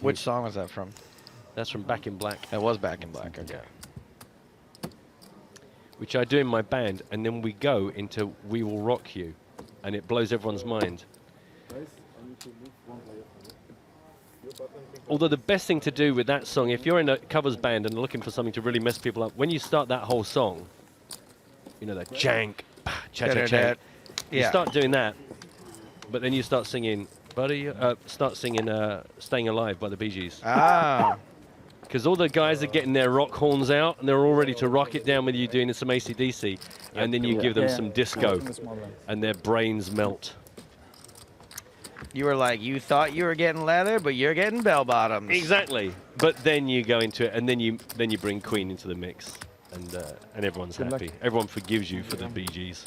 Which song was that from? That's from Back in Black. That was Back in Black, okay. Which I do in my band, and then we go into We Will Rock You, and it blows everyone's mind. Although the best thing to do with that song, if you're in a covers band and looking for something to really mess people up, when you start that whole song, you know, that jank, cha-cha-cha, you start doing that, but then you start singing, Staying Alive by the Bee Gees. Ah. Because all the guys are getting their rock horns out, and they're all ready to rock it down with you doing some AC/DC, and then you give them some disco, and their brains melt. You were like, you thought you were getting leather, but you're getting bell bottoms. Exactly. But then you go into it, and then you bring Queen into the mix, and everyone's happy. Everyone forgives you for the Bee Gees.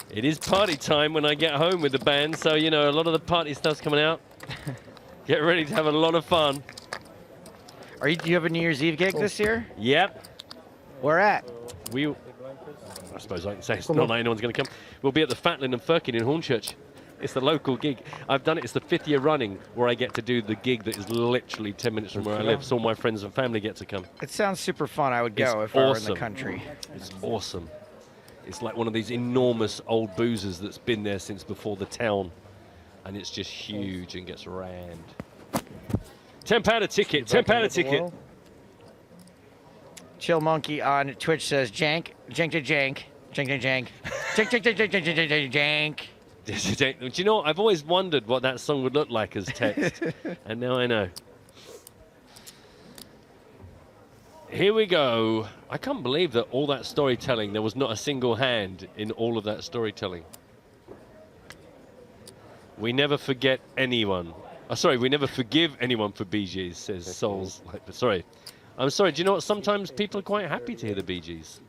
It is party time when I get home with the band, so you know a lot of the party stuff's coming out. Get ready to have a lot of fun. Do you have a New Year's Eve gig this year? Yep. Where at? I suppose I can say it's not like anyone's going to come. We'll be at the Fatlin and Firkin in Hornchurch. It's the local gig. I've done it. It's the 5th year running where I get to do the gig that is literally 10 minutes from where I live, so all my friends and family get to come. It sounds super fun. I would go if I were in the country. It's awesome. It's like one of these enormous old boozers that's been there since before the town, and it's just huge and gets rammed. £10 a ticket. £10 a ticket. Chill Monkey on Twitch says jank, jank to jank, jank to jank, jank, jank, jank, jank, jank, jank, jank. Do you know what? I've always wondered what that song would look like as text, and now I know. Here we go. I can't believe that all that storytelling, there was not a single hand in all of that storytelling. We never forget anyone. Oh, sorry, we never forgive anyone for Bee Gees, says Souls. Sorry. I'm sorry, do you know what? Sometimes people are quite happy to hear the Bee Gees.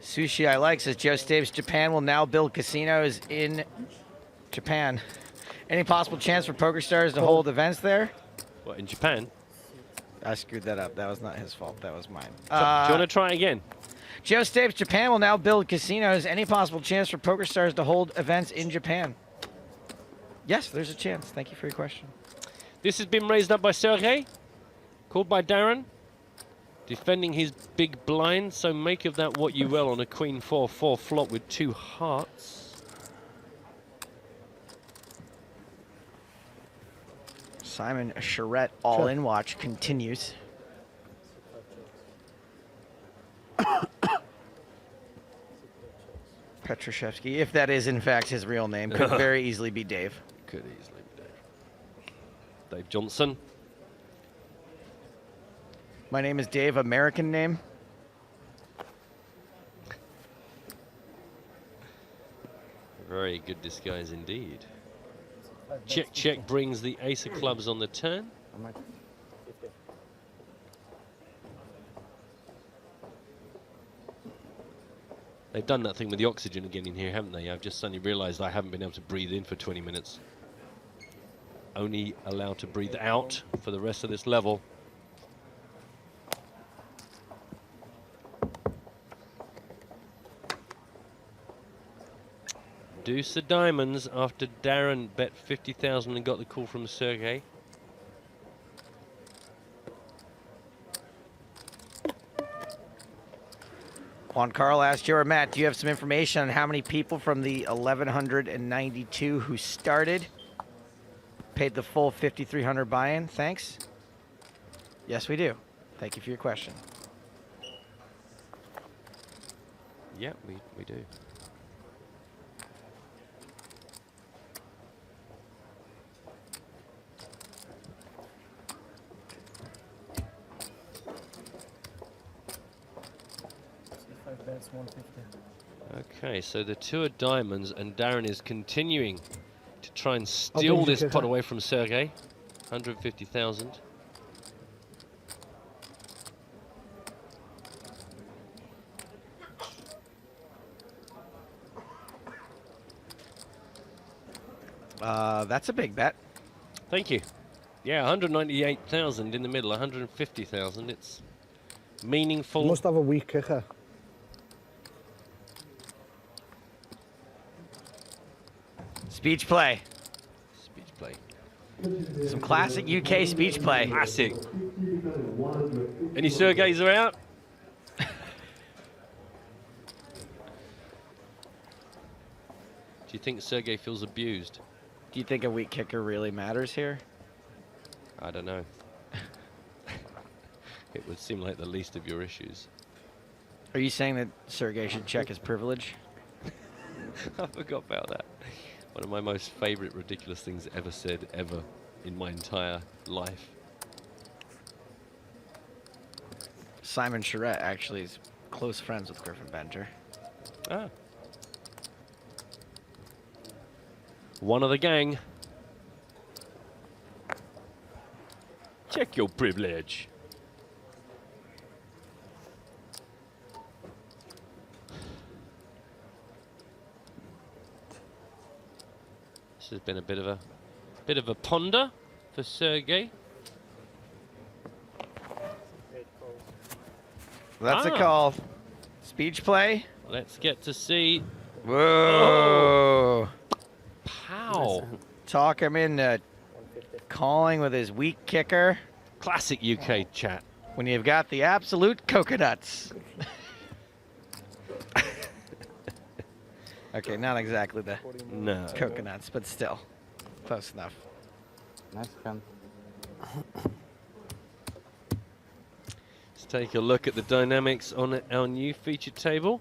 Sushi I Like says Joe Staves, Japan will now build casinos in Japan. Any possible chance for PokerStars to hold events there? What, in Japan? I screwed that up. That was not his fault. That was mine. Do you want to try again? Joe Staves, Japan will now build casinos. Any possible chance for PokerStars to hold events in Japan? Yes, there's a chance. Thank you for your question. This has been raised up by Sergey, called by Darren, defending his big blind. So make of that what you will on a Queen 4-4 flop with 2 hearts. Simon Charette all-in watch continues. Petrushevsky, if that is in fact his real name, could very easily be Dave. Could easily be Dave. Dave Johnson. My name is Dave, American name. Very good disguise indeed. Check brings the ace of clubs on the turn. They've done that thing with the oxygen again in here, haven't they? I've just suddenly realized I haven't been able to breathe in for 20 minutes. Only allowed to breathe out for the rest of this level. Deuce of diamonds after Darren bet 50,000 and got the call from Sergey. Juan Carl asked you or Matt, do you have some information on how many people from the 1,192 who started paid the full 5,300 buy-in? Thanks. Yes, we do. Thank you for your question. Yeah, we do. Okay, so the two are diamonds, and Darren is continuing to try and steal this pot away from Sergey. 150,000. That's a big bet. Thank you. Yeah, 198,000 in the middle, 150,000. It's meaningful. You must have a weak kicker. Speech play. Speech play. Some classic UK speech play. Classic. Any Sergeys are out? Do you think Sergey feels abused? Do you think a weak kicker really matters here? I don't know. It would seem like the least of your issues. Are you saying that Sergey should check his privilege? I forgot about that. One of my most favorite ridiculous things ever said, ever, in my entire life. Simon Charette actually is close friends with Griffin Benter. Ah. One of the gang. Check your privilege. This has been a bit of a ponder for Sergey. That's a call. Speech play. Let's get to see. Whoa. Pow. Talk him into calling with his weak kicker. Classic UK chat. When you've got the absolute coconuts. Okay, not exactly the coconuts, but still close enough. Nice gun. Let's take a look at the dynamics on our new feature table.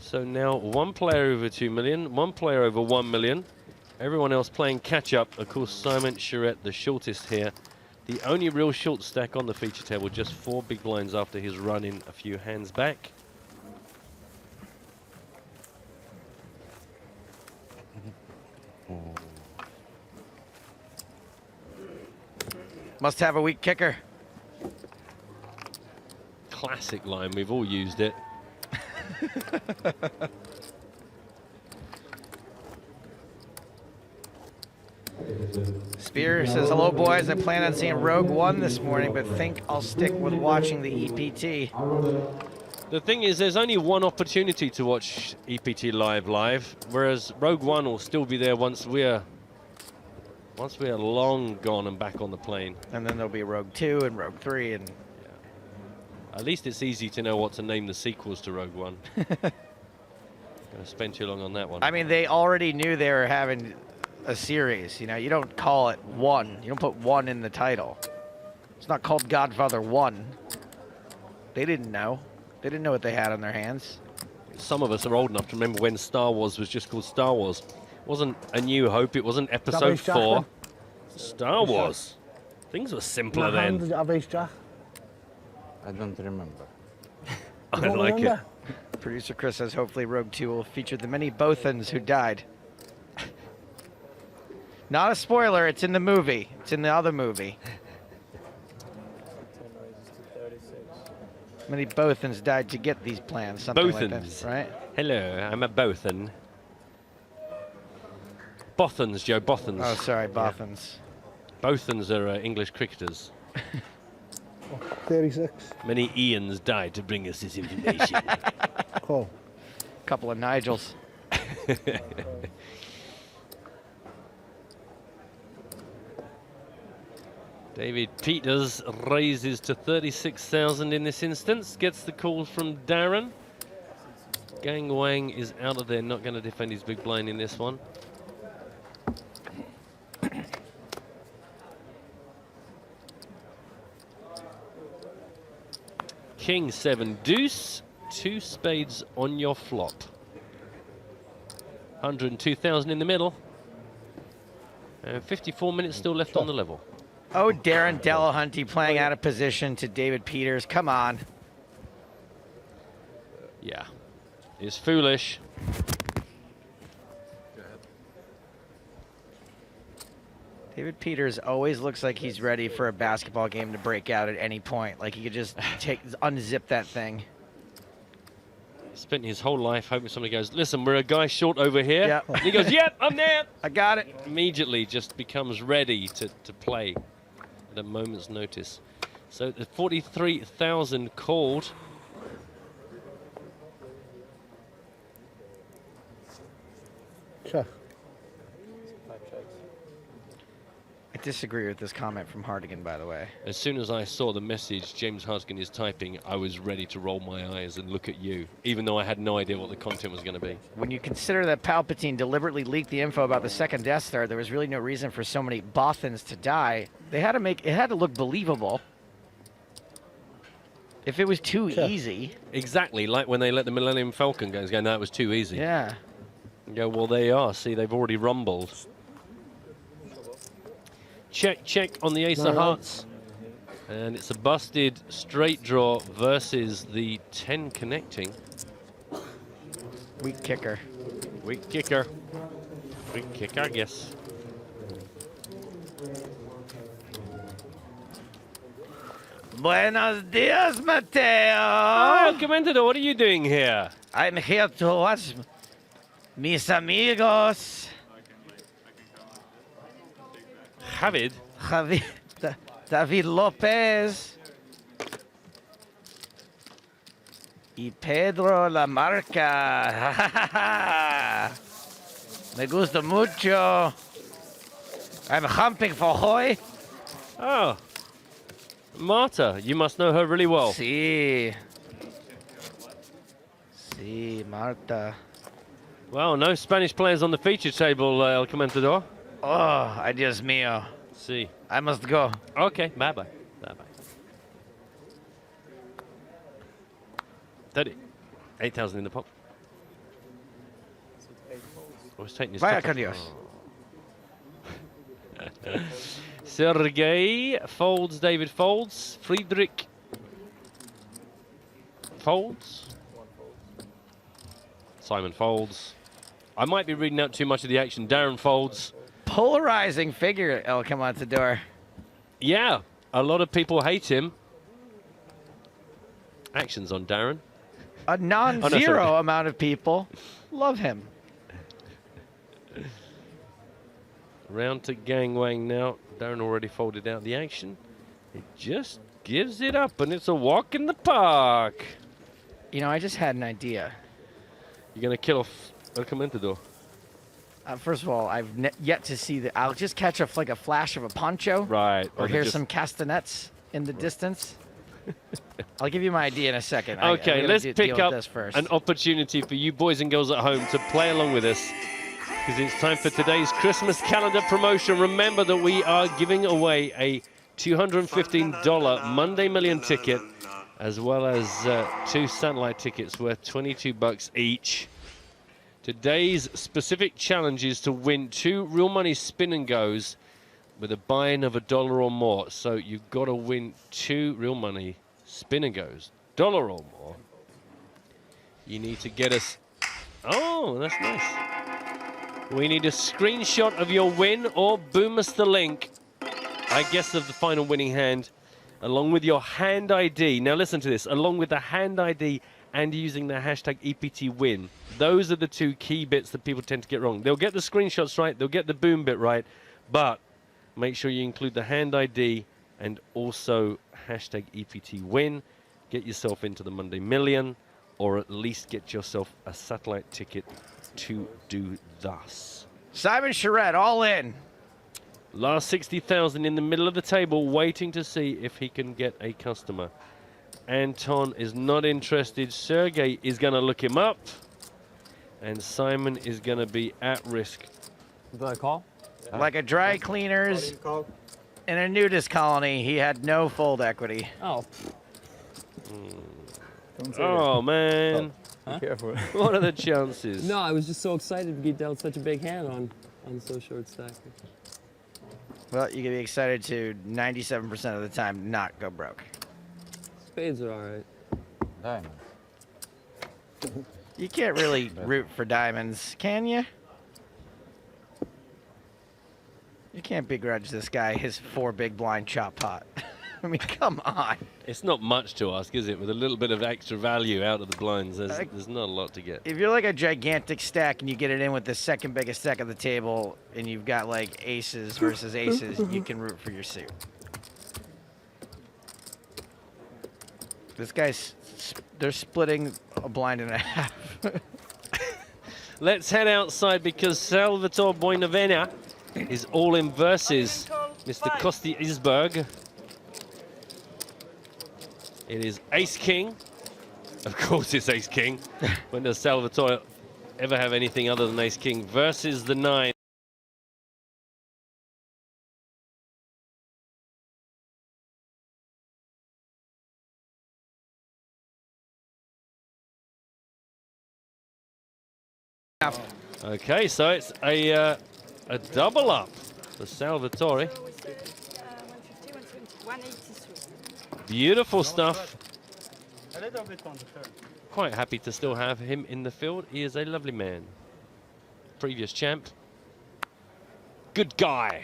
So now one player over 2 million, one player over 1 million. Everyone else playing catch up. Of course, Simon Charette, the shortest here. The only real short stack on the feature table, just 4 big blinds after his run in a few hands back. Must have a weak kicker. Classic line, we've all used it. Spear says, hello boys, I plan on seeing Rogue One this morning, but think I'll stick with watching the EPT. The thing is, there's only one opportunity to watch EPT live, whereas Rogue One will still be there once we're long gone and back on the plane. And then there'll be Rogue 2 and Rogue 3 and... At least it's easy to know what to name the sequels to Rogue One. Gonna spend too long on that one. I mean, they already knew they were having a series. You know, you don't call it one. You don't put one in the title. It's not called Godfather 1. They didn't know. They didn't know what they had on their hands. Some of us are old enough to remember when Star Wars was just called Star Wars. It wasn't A New Hope, it wasn't Episode 4. Star Wars. Things were simpler then. Did you have ace jack? I don't remember. I like it. Producer Chris says hopefully Rogue 2 will feature the many Bothans who died. Not a spoiler, it's in the movie. It's in the other movie. Many Bothans died to get these plans, something like Bothans. that, right? Hello, I'm a Bothan. Bothans, Joe, Bothans. Oh, sorry, Bothans. Yeah. Bothans are English cricketers. 36. Many Ians died to bring us this information. Cool. Couple of Nigels. David Peters raises to 36,000 in this instance. Gets the call from Darren. Gang Wang is out of there, not going to defend his big blind in this one. King 7 deuce, 2 spades on your flop. 102,000 in the middle. And 54 minutes still left on the level. Oh, Darren Delahunty playing out of position to David Peters. Come on. Yeah, it's foolish. David Peters always looks like he's ready for a basketball game to break out at any point. Like he could just unzip that thing. Spent his whole life hoping somebody goes, listen, we're a guy short over here. Yep. And he goes, yep, I'm there. I got it. Immediately just becomes ready to play at a moment's notice. So the 43,000 called. Check. I disagree with this comment from Hardigan, by the way. As soon as I saw the message James Hardigan is typing, I was ready to roll my eyes and look at you, even though I had no idea what the content was going to be. When you consider that Palpatine deliberately leaked the info about the second Death Star, there was really no reason for so many Bothans to die. They had to make it had to look believable. If it was too easy. Exactly, like when they let the Millennium Falcon go, no, it was too easy. Yeah. You go, well, there you are. See, they've already rumbled. Check, check on the ace of hearts. And it's a busted straight draw versus the 10 connecting. Weak kicker. Weak kicker. Weak kicker, I guess. Buenos dias, Mateo. Oh, Commander, what are you doing here? I'm here to watch mis amigos. David Lopez y Pedro La Marca. Me gusta mucho. I'm humping for Hoy. Oh, Marta, you must know her really well. Sí, Marta. Well, no Spanish players on the feature table, El Comentador. Oh, adios mío. See. I must go. Okay, bye-bye. Bye-bye. 30. 8,000 in the pot. I was taking his Vaya top con Dios. Oh. Sergey folds, David folds, Friedrich folds. Simon folds. I might be reading out too much of the action. Darren folds. Polarizing figure, El Comentador. Yeah, a lot of people hate him. Actions on Darren. A non-zero amount of people love him. Round to Gang Wang now. Darren already folded out the action. He just gives it up, and it's a walk in the park. You know, I just had an idea. You're going to kill off El Comentador. First of all, I've yet to see that. I'll just catch a flash of a poncho. Right. Or hear some castanets in the distance. I'll give you my idea in a second. Okay, let's pick up this first. an opportunity for you boys and girls at home to play along with us, because it's time for today's Christmas calendar promotion. Remember that we are giving away a $215 Monday Million ticket, as well as 2 satellite tickets worth $22 each. Today's specific challenge is to win 2 real money spin and goes with a buy-in of $1 or more. So you've got to win 2 real money Spinner goes dollar or more. You need to get us. Oh, that's nice. We need a screenshot of your win or boom us the link, I guess, of the final winning hand, along with your hand ID. Now listen to this, along with the hand ID and using the hashtag EPT win. Those are the two key bits that people tend to get wrong. They'll get the screenshots right, they'll get the boom bit right, but make sure you include the hand ID and also hashtag EPT win. Get yourself into the Monday Million, or at least get yourself a satellite ticket to do thus. Simon Charette, all in. Last 60,000 in the middle of the table, waiting to see if he can get a customer. Anton is not interested. Sergey is going to look him up. And Simon is going to be at risk. Did I call? Like a dry cleaners in a nudist colony, he had no fold equity. Oh. Oh, man. Huh? Be careful. What are the chances? No, I was just so excited to get dealt such a big hand on so short stack. Well, you can be excited to 97% of the time not go broke. Spades are all right. Diamonds. You can't really root for diamonds, can you? You can't begrudge this guy his 4 big blind chop pot. I mean, come on. It's not much to ask, is it? With a little bit of extra value out of the blinds, there's not a lot to get. If you're like a gigantic stack and you get it in with the second biggest stack of the table and you've got like aces versus aces, you can root for your suit. This guy's, they're splitting a blind and a half. Let's head outside because Salvatore Boinavena is all in versus Mr. Kosti Isberg. It is ace-king. Of course it's ace-king. When does Salvatore ever have anything other than ace-king versus the 9? Okay, so it's a double up for Salvatore. Beautiful stuff. A little bit on the turn. Quite happy to still have him in the field. He is a lovely man. Previous champ. Good guy.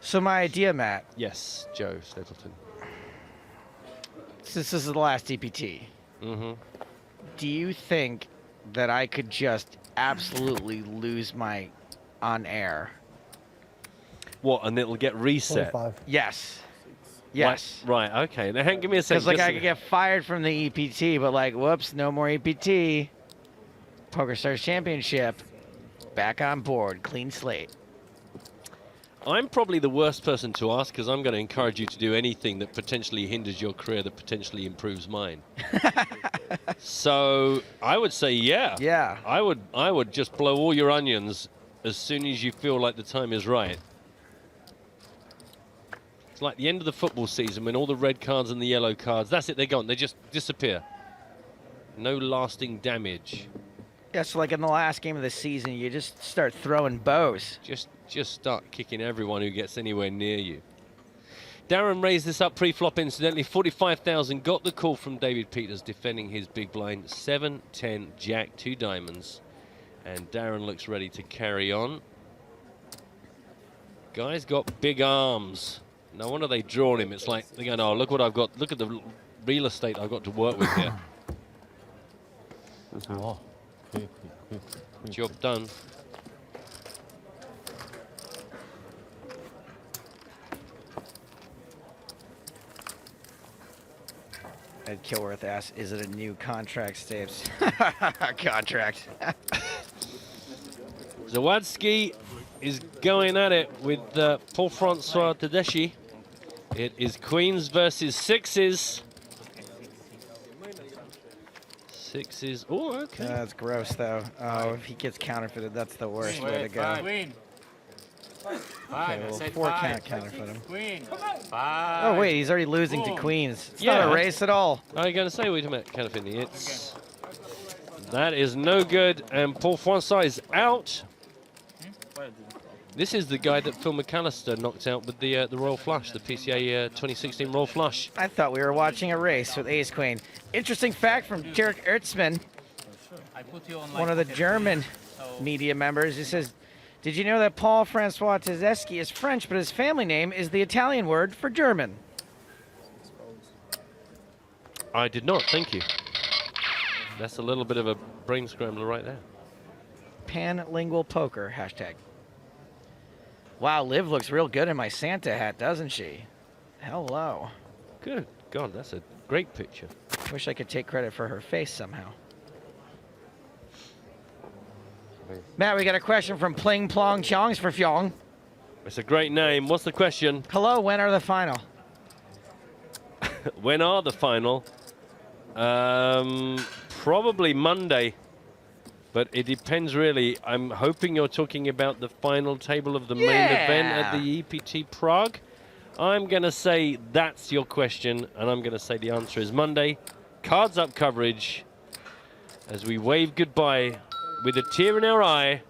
So my idea, Matt. Yes, Joe Stapleton. Since this is the last EPT, do you think that I could just absolutely lose my on air? What, and it'll get reset? 25. Yes. Yes. Right, okay. Now, give me a second. Because, like, I could get fired from the EPT, but, like, whoops, no more EPT. PokerStars Championship. Back on board. Clean slate. I'm probably the worst person to ask because I'm going to encourage you to do anything that potentially hinders your career that potentially improves mine. So I would say, yeah. Yeah. I would just blow all your onions as soon as you feel like the time is right. It's like the end of the football season when all the red cards and the yellow cards, that's it, they're gone. They just disappear. No lasting damage. Yeah, so like in the last game of the season, you just start throwing bows. Just start kicking everyone who gets anywhere near you. Darren raised this up pre-flop incidentally. 45,000. Got the call from David Peters defending his big blind. 7, 10, Jack, 2 diamonds. And Darren looks ready to carry on. Guy's got big arms. No wonder they drawn him. It's like they're going, oh, look what I've got. Look at the real estate I've got to work with here. Job done. Ed Kilworth asks, is it a new contract, Stapes? Contract. Zawadzki is going at it with Paul-Francois Tedeschi. It is queens versus sixes. Sixes. Oh, okay. That's gross, though. Oh, if he gets counterfeited, that's the worst way to go. Queen. Okay, well, 4 count counterfeit him. Queen. Oh, wait, he's already losing to queens. It's not a race at all. I'm going to say, wait a minute, counterfeiting. It's... That is no good, and Paul-Francois is out. This is the guy that Phil McAllister knocked out with the Royal Flush, the PCA 2016 Royal Flush. I thought we were watching a race with Ace Queen. Interesting fact from Dirk Ertzmann, one of the German media members. He says, did you know that Paul Francois Tedeschi is French, but his family name is the Italian word for German? I did not, thank you. That's a little bit of a brain scrambler right there. Panlingual poker, hashtag. Wow, Liv looks real good in my Santa hat, doesn't she? Hello. Good God, that's a great picture. Wish I could take credit for her face somehow. Matt, we got a question from Pling Plong Chongs for Fyong. It's a great name. What's the question? Hello, when are the final? When are the final? Probably Monday. But it depends, really. I'm hoping you're talking about the final table of the main event at the EPT Prague. I'm going to say that's your question, and I'm going to say the answer is Monday. Cards up coverage as we wave goodbye with a tear in our eye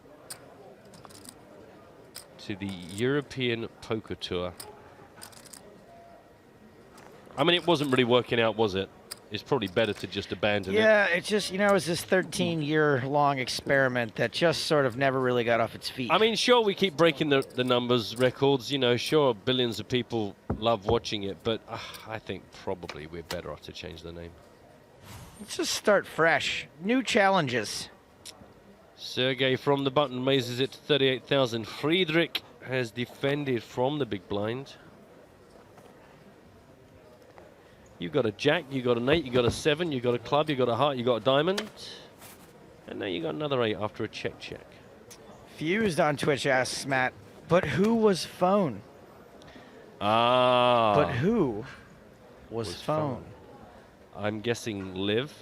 to the European Poker Tour. I mean, it wasn't really working out, was it? It's probably better to just abandon it. Yeah, it's just, you know, it's this 13-year-long experiment that just sort of never really got off its feet. I mean, sure, we keep breaking the numbers, records, you know, sure, billions of people love watching it, but I think probably we're better off to change the name. Let's just start fresh. New challenges. Sergey from the button raises it to 38,000. Friedrich has defended from the big blind. You got a jack, you got an 8, you got a 7, you got a club, you got a heart, you got a diamond. And now you got another 8 after a check. Fused on Twitch asks Matt, but who was phone? Ah. But who was phone? I'm guessing Liv.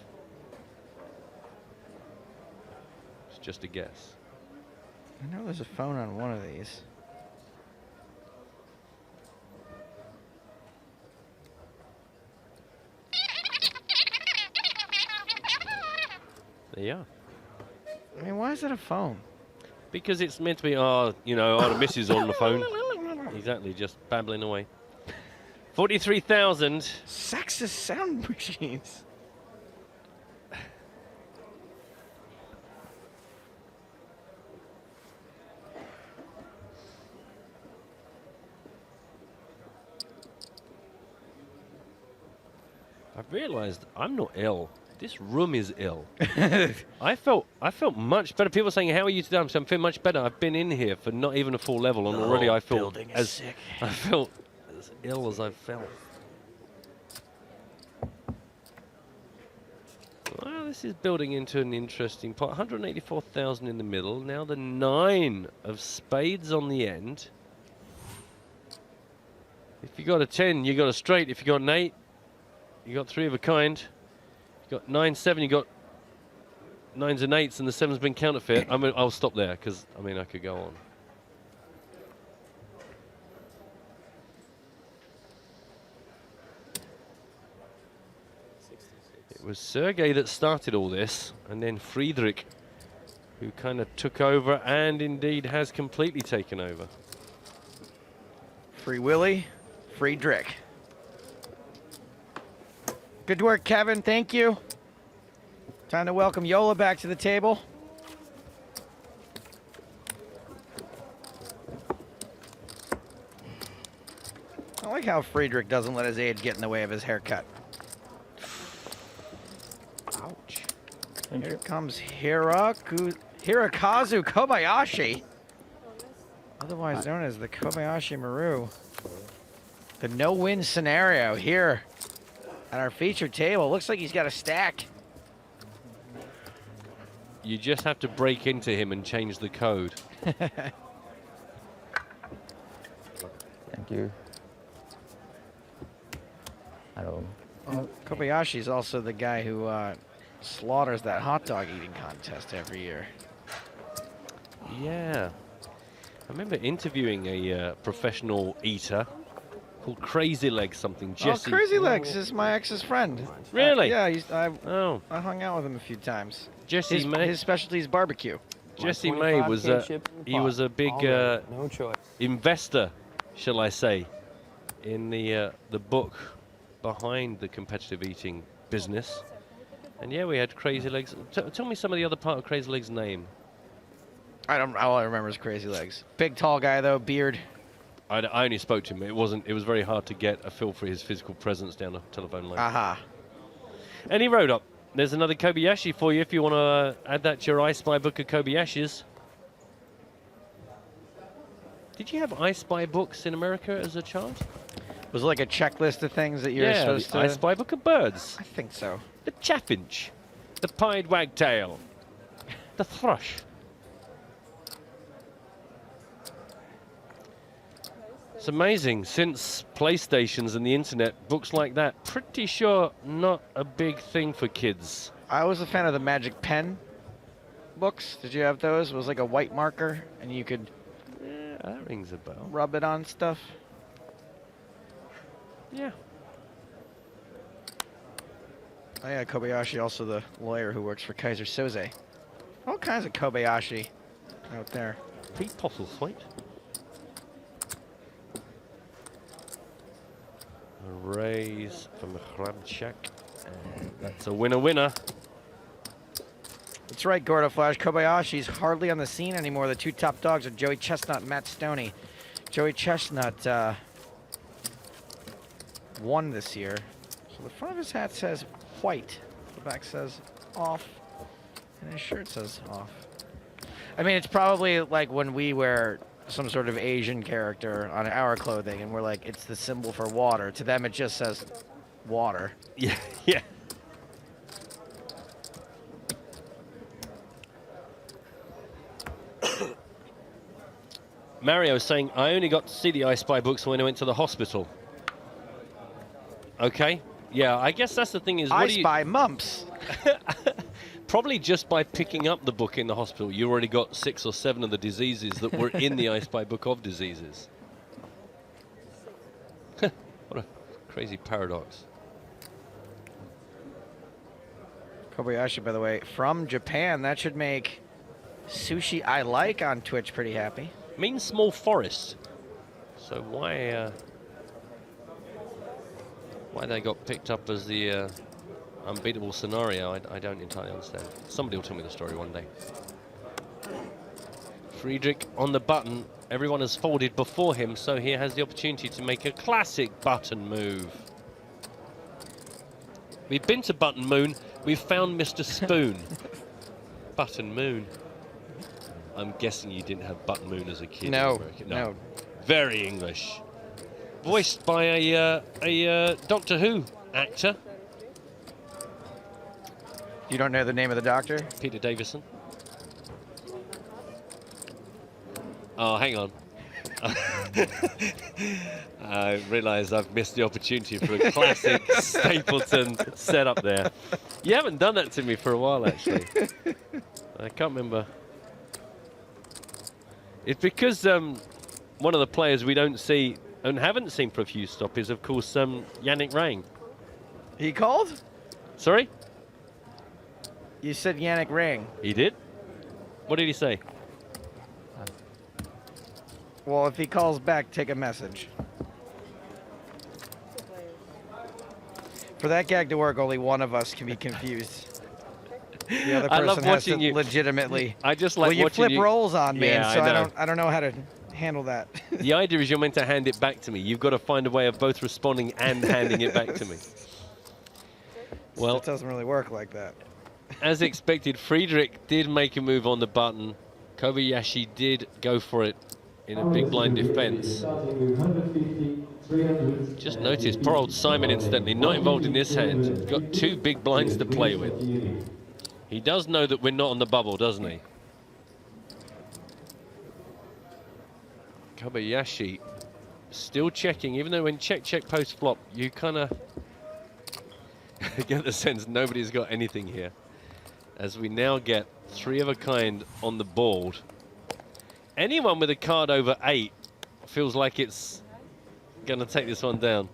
It's just a guess. I know there's a phone on one of these. There you are. I mean, why is that a phone? Because it's meant to be, you know, the missus on the phone. Exactly, just babbling away. 43,000. Sexist sound machines. I've realized I'm not ill. This room is ill. I felt much better. People saying, "How are you today?" I'm saying, "I'm feeling much better." I've been in here for not even a full level, and already I feel as ill as I've felt. Well, this is building into an interesting pot. 184,000 in the middle. Now the 9 of spades on the end. If you got a 10, you got a straight. If you got an 8, you got 3 of a kind. You got 9, 7. You got 9s and 8s, and the 7's been counterfeit. I mean, I'll stop there because I mean I could go on. It was Sergey that started all this, and then Friedrich, who kind of took over, and indeed has completely taken over. Free Willy, Friedrich. Good work, Kevin. Thank you. Time to welcome Yola back to the table. I like how Friedrich doesn't let his age get in the way of his haircut. Ouch. Here comes Hirokazu Kobayashi, otherwise known as the Kobayashi Maru. The no-win scenario here at our featured table. Looks like he's got a stack. You just have to break into him and change the code. Thank you. Hello. Kobayashi is also the guy who slaughters that hot dog eating contest every year. Yeah. I remember interviewing a professional eater called Crazy Legs something. Jesse. Oh, Crazy Legs is my ex's friend. Really? Yeah, I hung out with him a few times. Jesse, his specialty is barbecue. Jesse May was a big no choice. investor, shall I say, in the book behind the competitive eating business. And yeah, we had Crazy Legs. Tell me some of the other part of Crazy Legs' name. All I remember is Crazy Legs. Big, tall guy though, beard. I only spoke to him. It was very hard to get a feel for his physical presence down the telephone line. Aha. And he rode up. There's another Kobayashi for you if you want to add that to your I Spy book of Kobayashis. Did you have I Spy books in America as a child? Was it like a checklist of things that you're supposed to... I Spy book of birds. I think so. The chaffinch, the pied wagtail, the thrush. It's amazing, since PlayStations and the internet, books like that, pretty sure not a big thing for kids. I was a fan of the Magic Pen books. Did you have those? It was like a white marker, and you could... Yeah, that rings a bell. Rub it on stuff. Yeah. Oh yeah, Kobayashi, also the lawyer who works for Kaiser Soze. All kinds of Kobayashi out there. Pete Postlethwaite. A raise from Hrabchak. And that's a winner. That's right, Gordo Flash. Kobayashi's hardly on the scene anymore. The two top dogs are Joey Chestnut and Matt Stoney. Joey Chestnut won this year. So the front of his hat says white. The back says off. And his shirt says off. I mean, it's probably like when we wear some sort of Asian character on our clothing and we're like, it's the symbol for water. To them, it just says water. Yeah, yeah. Mario saying, I only got to see the I Spy books when I went to the hospital. Okay. Yeah, I guess that's the thing is... I Spy mumps. Probably just by picking up the book in the hospital, you already got 6 or 7 of the diseases that were in the I Spy book of diseases. What a crazy paradox. Kobayashi, by the way, from Japan. That should make Sushi I Like on Twitch pretty happy. Means small forest. So why they got picked up as the unbeatable scenario, I don't entirely understand. Somebody will tell me the story one day. Friedrich on the button. Everyone has folded before him, so he has the opportunity to make a classic button move. We've been to Button Moon. We've found Mr. Spoon. Button Moon. I'm guessing you didn't have Button Moon as a kid. No, no. Very English. Voiced by a Doctor Who actor. You don't know the name of the doctor? Peter Davison. Oh, hang on. I realise I've missed the opportunity for a classic Stapleton setup there. You haven't done that to me for a while, actually. I can't remember. It's because one of the players we don't see and haven't seen for a few stops is, of course, Yannick Rang. He called? Sorry? You said Yannick Rang. He did? What did he say? Well, if he calls back, take a message. For that gag to work, only one of us can be confused. The other person has to legitimately. I just like you watching flip rolls on me, Yeah, and so I don't know how to handle that. The idea is you're meant to hand it back to me. You've got to find a way of both responding and handing it back to me. Well, it doesn't really work like that. As expected, Friedrich did make a move on the button. Kobayashi did go for it in a big blind defense. Just notice, poor old Simon, incidentally, not involved in this hand. Got 2 big blinds to play with. He does know that we're not on the bubble, doesn't he? Kobayashi still checking, even though when check, post flop, you kind of get the sense nobody's got anything here. As we now get 3 of a kind on the board. Anyone with a card over 8 feels like it's going to take this one down.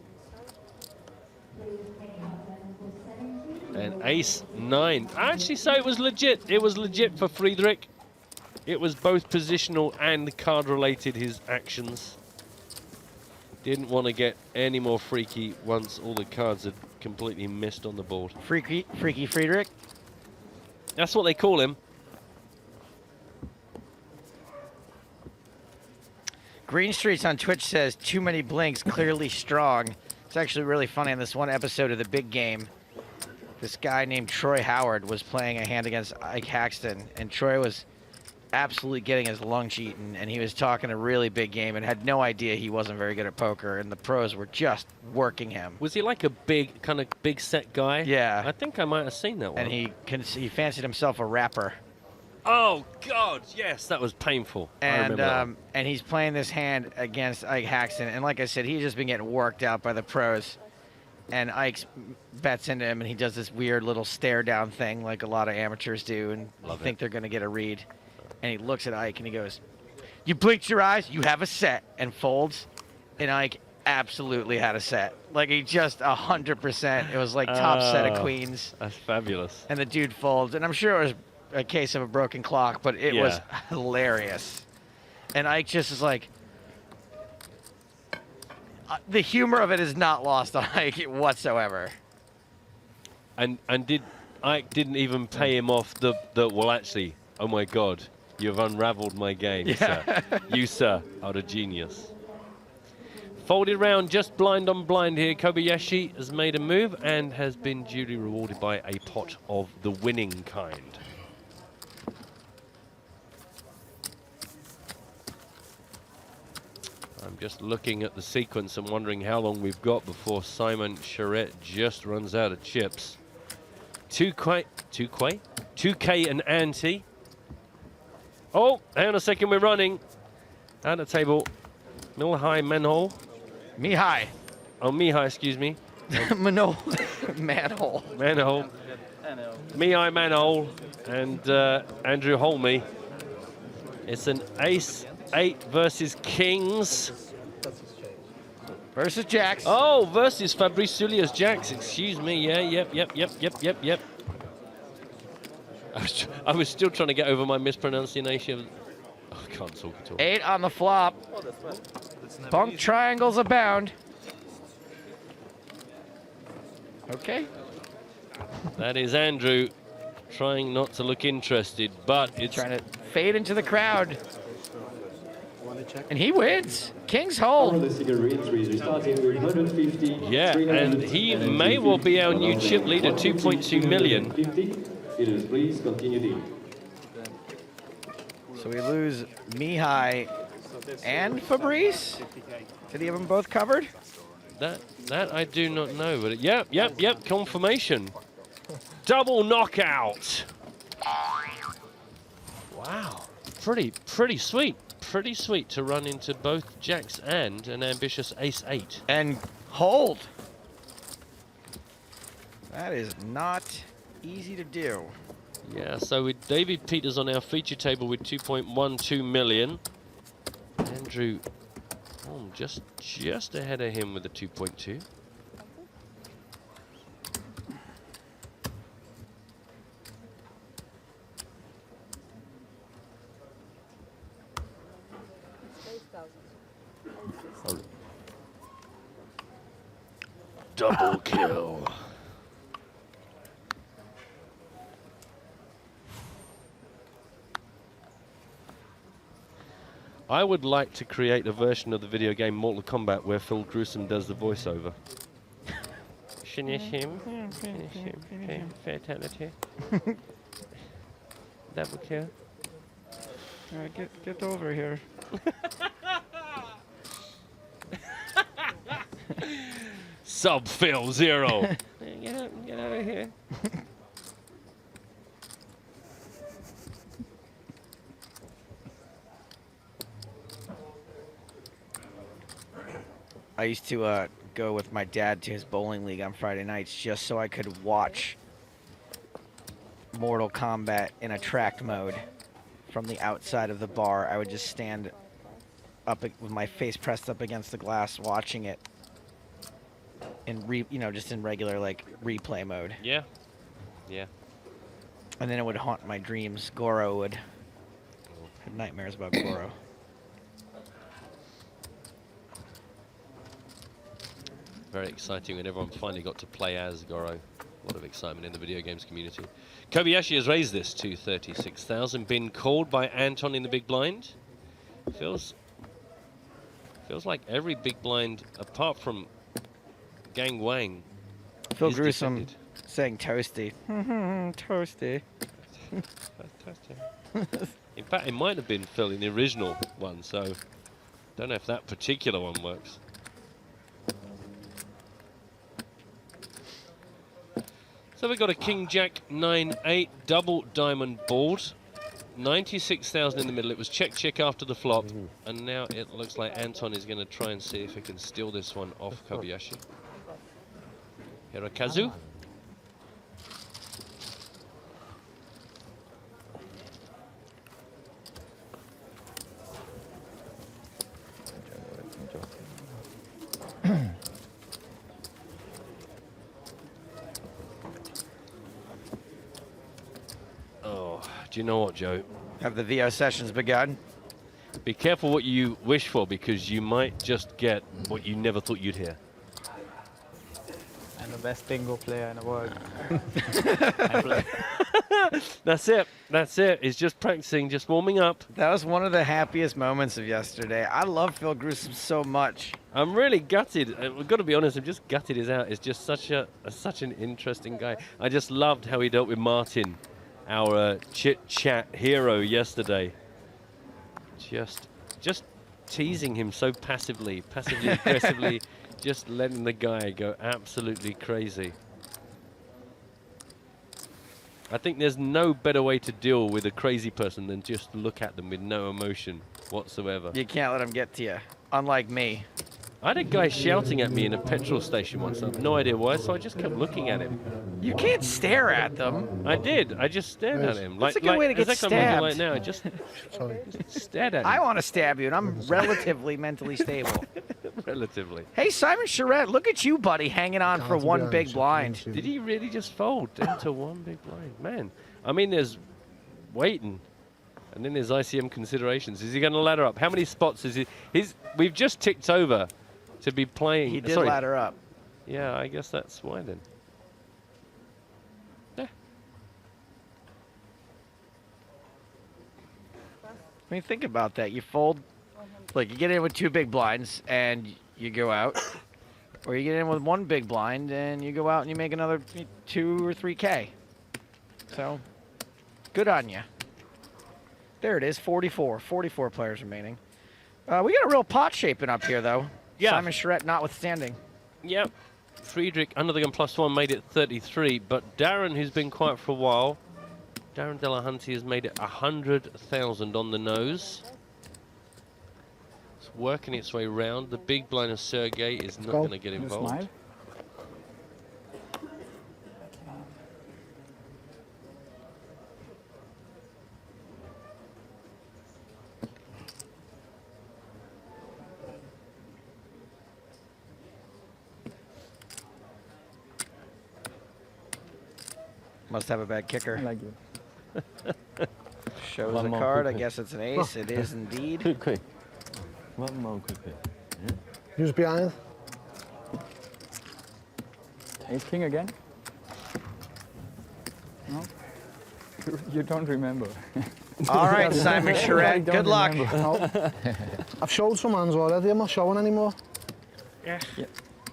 And ace 9. Actually, so it was legit. It was legit for Friedrich. It was both positional and card-related, his actions. Didn't want to get any more freaky once all the cards had completely missed on the board. Freaky Friedrich? That's what they call him. Green Streets on Twitch says, too many blinks, clearly strong. It's actually really funny on this one episode of the big game. This guy named Troy Howard was playing a hand against Ike Haxton, and Troy was absolutely getting his lunch eaten, and he was talking a really big game and had no idea he wasn't very good at poker, and the pros were just working him. Was he like a big set guy? Yeah. I think I might have seen that one. And he fancied himself a rapper. Oh God, yes, that was painful. And he's playing this hand against Ike Haxton, and like I said, he's just been getting worked out by the pros. And Ike bets into him, and he does this weird little stare down thing like a lot of amateurs do, and think they're going to get a read. And he looks at Ike and he goes, "You blinked your eyes, you have a set," and folds. And Ike absolutely had a set. Like, he just 100%. It was like top set of queens. That's fabulous. And the dude folds, and I'm sure it was a case of a broken clock, but it was hilarious. And Ike just is like, the humor of it is not lost on Ike whatsoever. And Ike didn't even pay him off the well, actually, oh my God, you've unraveled my game, sir. You, sir, are a genius. Folded round, just blind on blind here. Kobayashi has made a move and has been duly rewarded by a pot of the winning kind. I'm just looking at the sequence and wondering how long we've got before Simon Charette just runs out of chips. 2K and ante. Oh, hang on a second, we're running. At the table, Mihai Manhole. Mihai. Oh, Mihai, excuse me. Manhole. Manhole. Mihai Manhole and Andrew Holme. It's an ace-8 versus kings. Versus jacks. Oh, versus Fabrice Souliers jacks. Excuse me. Yeah, yep. I was still trying to get over my mispronunciation. Oh, I can't talk at all. 8 on the flop. Bunk triangles abound. Okay. That is Andrew trying not to look interested, but it's trying to fade into the crowd. And he wins. Kings hold. Yeah, and he may well be our new chip leader, 2.2 million. Please continue. So we lose Mihai and Fabrice. Did he have them both covered? That I do not know, but yep, confirmation. Double knockout. Wow, pretty sweet. Pretty sweet to run into both jacks and an ambitious ace-8. And hold. That is not easy to do. Yeah, so with David Peters on our feature table with 2.12 million. Andrew just ahead of him with a 2.2. Double kill. I would like to create a version of the video game Mortal Kombat where Phil Gruesome does the voiceover. Finish him. Fatality. Double kill. Get over here. Sub Phil 0. Get out of here. I used to go with my dad to his bowling league on Friday nights just so I could watch Mortal Kombat in attract mode from the outside of the bar. I would just stand up with my face pressed up against the glass watching it in just in regular like replay mode. Yeah. And then it would haunt my dreams. Goro would nightmares about Goro. Very exciting when everyone finally got to play as Goro. A lot of excitement in the video games community. Kobayashi has raised this to 36,000. Been called by Anton in the big blind. Feels like every big blind, apart from Gang Wang, Phil is Gruesome defended. saying toasty. Toasty. In fact, it might have been Phil in the original one, so don't know if that particular one works. So we've got a King Jack 9-8 double diamond board. 96,000 in the middle. It was check after the flop, and now it looks like Anton is going to try and see if he can steal this one off Kobayashi. Hirokazu. Oh, do you know what, Joe? Have the VO sessions begun? Be careful what you wish for, because you might just get what you never thought you'd hear. I'm the best bingo player in the world. That's it. That's it. He's just practicing, just warming up. That was one of the happiest moments of yesterday. I love Phil Gruesome so much. I'm really gutted. We've got to be honest. I'm just gutted he's out. It's just such an interesting guy. I just loved how he dealt with Martin, our chit-chat hero yesterday. Just teasing him so passively aggressively, just letting the guy go absolutely crazy. I think there's no better way to deal with a crazy person than just look at them with no emotion whatsoever. You can't let him get to you, unlike me. I had a guy shouting at me in a petrol station once. I have no idea why, so I just kept looking at him. You can't stare at them. I did. I just stared at him. That's a good way to get exactly what I'm stabbed. doing right now. I just stared at him. I want to stab you, and I'm relatively mentally stable. Relatively. Hey, Simon Charette, look at you, buddy, hanging on for one big blind. Did he really just fold down to one big blind? Man, I mean, there's waiting, and then there's ICM considerations. Is he going to ladder up? How many spots is he? We've just ticked over to be playing. He did ladder up. Yeah, I guess that's why then. Yeah. I mean, think about that. You fold, look, you get in with two big blinds and you go out, or you get in with one big blind and you go out and you make another 2 or 3K. So, good on you. There it is, 44 players remaining. We got a real pot shaping up here, though. Yeah. Simon Charette notwithstanding. Yep. Friedrich, another gun +1, made it 33. But Darren, who's been quiet for a while, Darren Delahunty has made it 100,000 on the nose. It's working its way round. The big blind of Sergey is not going to get involved. Must have a bad kicker. I like it. Shows One a more card. I quick guess it's an ace. It is indeed. Quick. One more quick pick. Yeah. Who's behind? Ace king again? No? You don't remember. All right, Simon Charette. Good luck. No. I've showed some hands already. I'm not showing anymore. Yeah.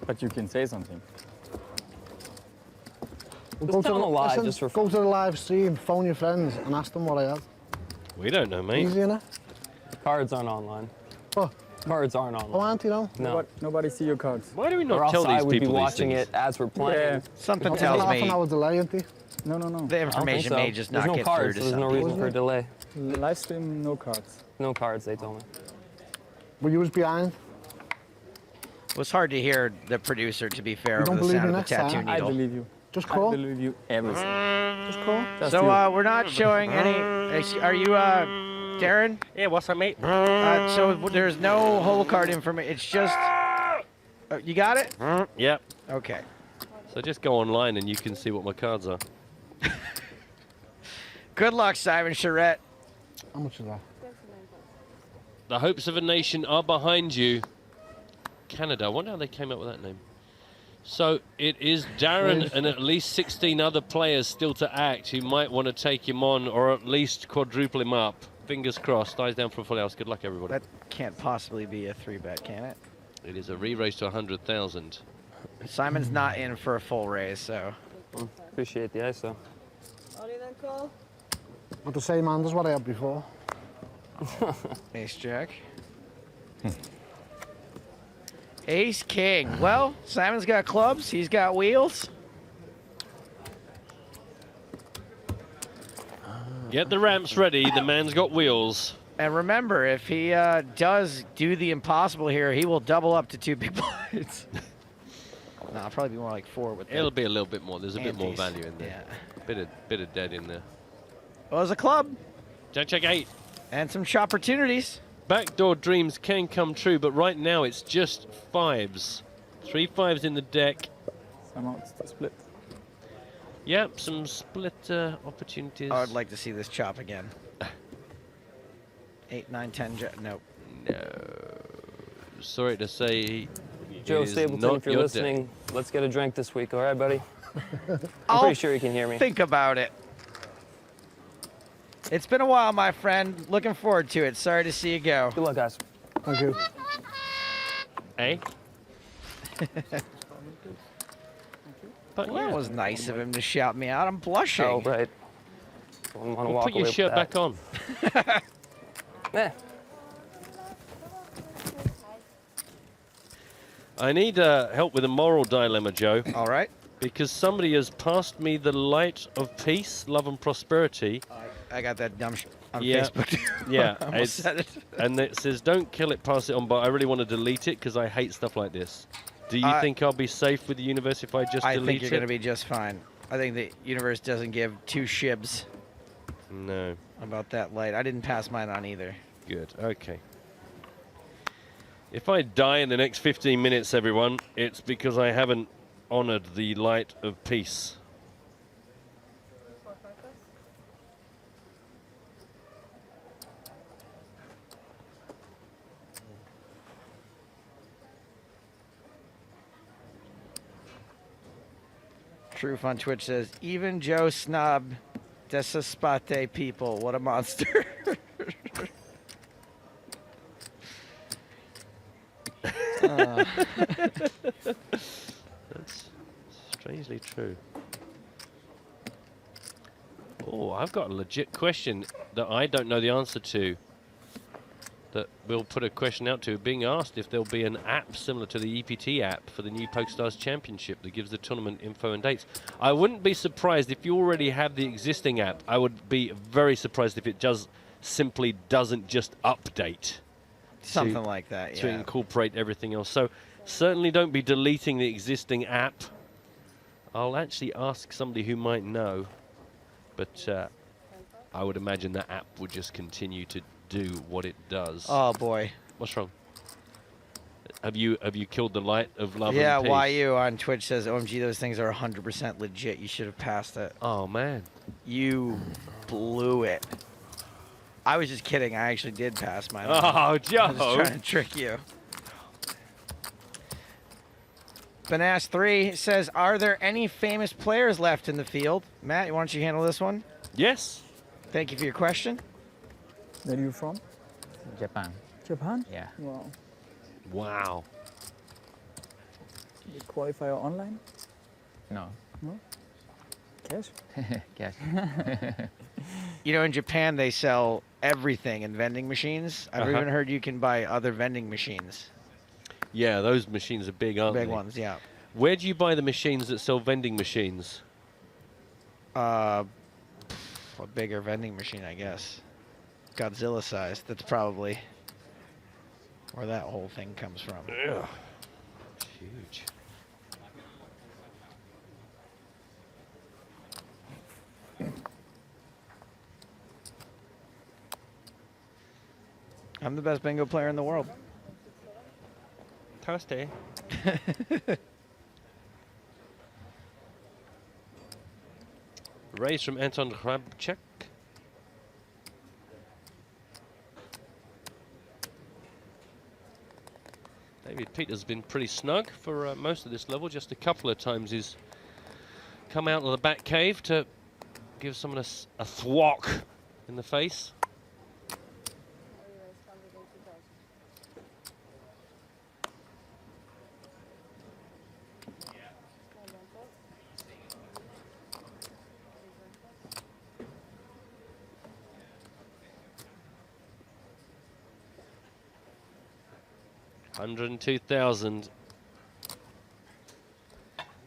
But you can say something. We'll go to the live stream, phone your friends, and ask them what I had. We don't know, mate. Easy, innit? The cards aren't online. What? Cards aren't online. Oh, aren't you, though? No. Nobody see your cards. Why do we Or not tell else I these would be people these watching things? it as we're playing. Yeah. Something It's tells half me an hour delay, isn't it? No. the I don't think information so. may just There's not no get cards, through to so there's no some reason for a delay. Live stream, no cards. No cards, they told me. Were you was behind? It was hard to hear the producer, to be fair, You over don't the believe sound me of the next time? tattoo I needle. believe you. Just call. I believe you everything. Just call. Just So you. we're not showing any. Are you Darren? Yeah, what's up, mate? So there's no whole card information. It's just. You got it? Yep. Okay. So just go online and you can see what my cards are. Good luck, Simon Charette. How much is that? The hopes of a nation are behind you. Canada. I wonder how they came up with that name. So it is Darren and at least 16 other players still to act who might want to take him on or at least quadruple him up. Fingers crossed. Eyes down for a full house. Good luck, everybody. That can't possibly be a 3-bet, can it? It is a re-raise to 100,000. Simon's not in for a full raise, so. Appreciate the ISO. Want the same hand as what I had before. Ace Jack. Ace King. Well, Simon's got clubs. He's got wheels. Get the ramps ready. The man's got wheels. And remember, if he does do the impossible here, he will double up to 2 big blinds. No, I'll probably be more like 4 with It'll be a little bit more. There's a bit more antes. value in there. Yeah. Bit of dead in there. Well, there's a club. Jack, check 8. And some opportunities. Backdoor dreams can come true, but right now it's just 5s. 3 5s in the deck. Somehow it's the split. Yep, some split opportunities. I would like to see this chop again. 8, 9, 10, nope. No. Sorry to say, Joe Stapleton, if you're listening, let's get a drink this week, all right, buddy? I'm pretty sure you can hear me. Think about it. It's been a while, my friend. Looking forward to it. Sorry to see you go. Good luck, guys. Thank you. Hey? But well, that was nice of him to shout me out. I'm blushing. Oh, right. Well, put your shirt back on. Eh. I need help with a moral dilemma, Joe. All right. Because somebody has passed me the light of peace, love, and prosperity. I got that dumb on Facebook. Yeah. I almost said it. And it says, don't kill it, pass it on, but I really want to delete it because I hate stuff like this. Do you think I'll be safe with the universe if I just delete it? I think you're going to be just fine. I think the universe doesn't give 2 shibs. No. About that light. I didn't pass mine on either. Good. Okay. If I die in the next 15 minutes, everyone, it's because I haven't honored the light of peace. Truth on Twitch says, even Joe snubbed Desespate people. What a monster. That's strangely true. Oh, I've got a legit question that I don't know the answer to. That we'll put a question out to, being asked if there'll be an app similar to the EPT app for the new PokerStars Championship that gives the tournament info and dates. I wouldn't be surprised if you already have the existing app. I would be very surprised if it simply doesn't just update. Something like that, To yeah. incorporate everything else. So certainly don't be deleting the existing app. I'll actually ask somebody who might know. But I would imagine that app would just continue to do what it does. Oh boy. What's wrong? Have you killed the light of love Yeah, and peace? YU on Twitch says, OMG, those things are 100% legit. You should have passed it. Oh, man. You blew it. I was just kidding. I actually did pass mine. Oh, Joe. I was trying to trick you. Banash 3 says, are there any famous players left in the field? Matt, why don't you handle this one? Yes. Thank you for your question. Where are you from? Japan. Japan? Yeah. Wow. Wow. You qualify online? No. No? Cash? Cash. You know, in Japan, they sell everything in vending machines. I've even heard you can buy other vending machines. Yeah, those machines are big, aren't they? Big ones, yeah. Where do you buy the machines that sell vending machines? A bigger vending machine, I guess. Godzilla sized. That's probably where that whole thing comes from. Yeah. Huge. I'm the best bingo player in the world. Toasty. Raise from Anton Hrabchek. David Peter's been pretty snug for most of this level. Just a couple of times he's come out of the back cave to give someone a thwack in the face. $102,000.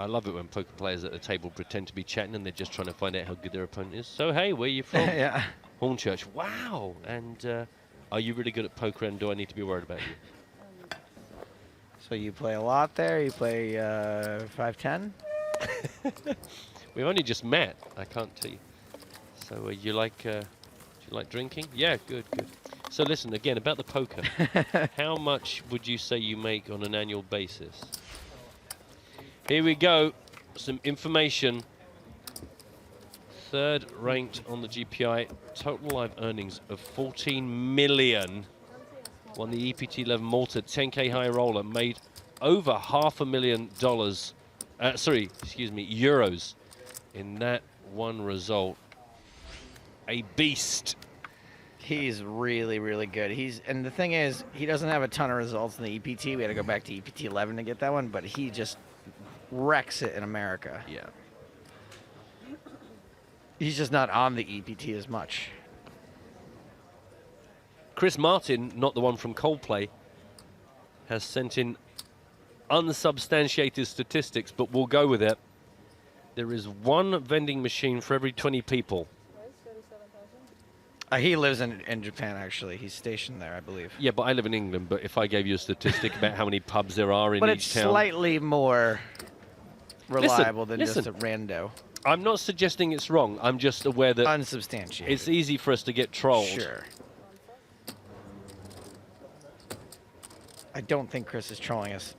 I love it when poker players at the table pretend to be chatting and they're just trying to find out how good their opponent is. So, hey, where are you from? Yeah. Hornchurch. Wow. And are you really good at poker, and do I need to be worried about you? So you play a lot there? You play 5-10? We've only just met. I can't tell you. So do you like drinking? Yeah, good, good. So listen, again, about the poker. How much would you say you make on an annual basis? Here we go. Some information. Third ranked on the GPI. Total live earnings of 14 million. Won the EPT 11 Malta 10K high roller. Made over $500,000. Euros. In that one result. A beast. He's really, really good. And the thing is, he doesn't have a ton of results in the EPT. We had to go back to EPT 11 to get that one, but he just wrecks it in America. Yeah. He's just not on the EPT as much. Chris Martin, not the one from Coldplay, has sent in unsubstantiated statistics, but we'll go with it. There is one vending machine for every 20 people. He lives in Japan, actually. He's stationed there, I believe. Yeah, but I live in England. But if I gave you a statistic about how many pubs there are in each town... But it's slightly more reliable than just a rando. I'm not suggesting it's wrong. I'm just aware that... Unsubstantiated. It's easy for us to get trolled. Sure. I don't think Chris is trolling us.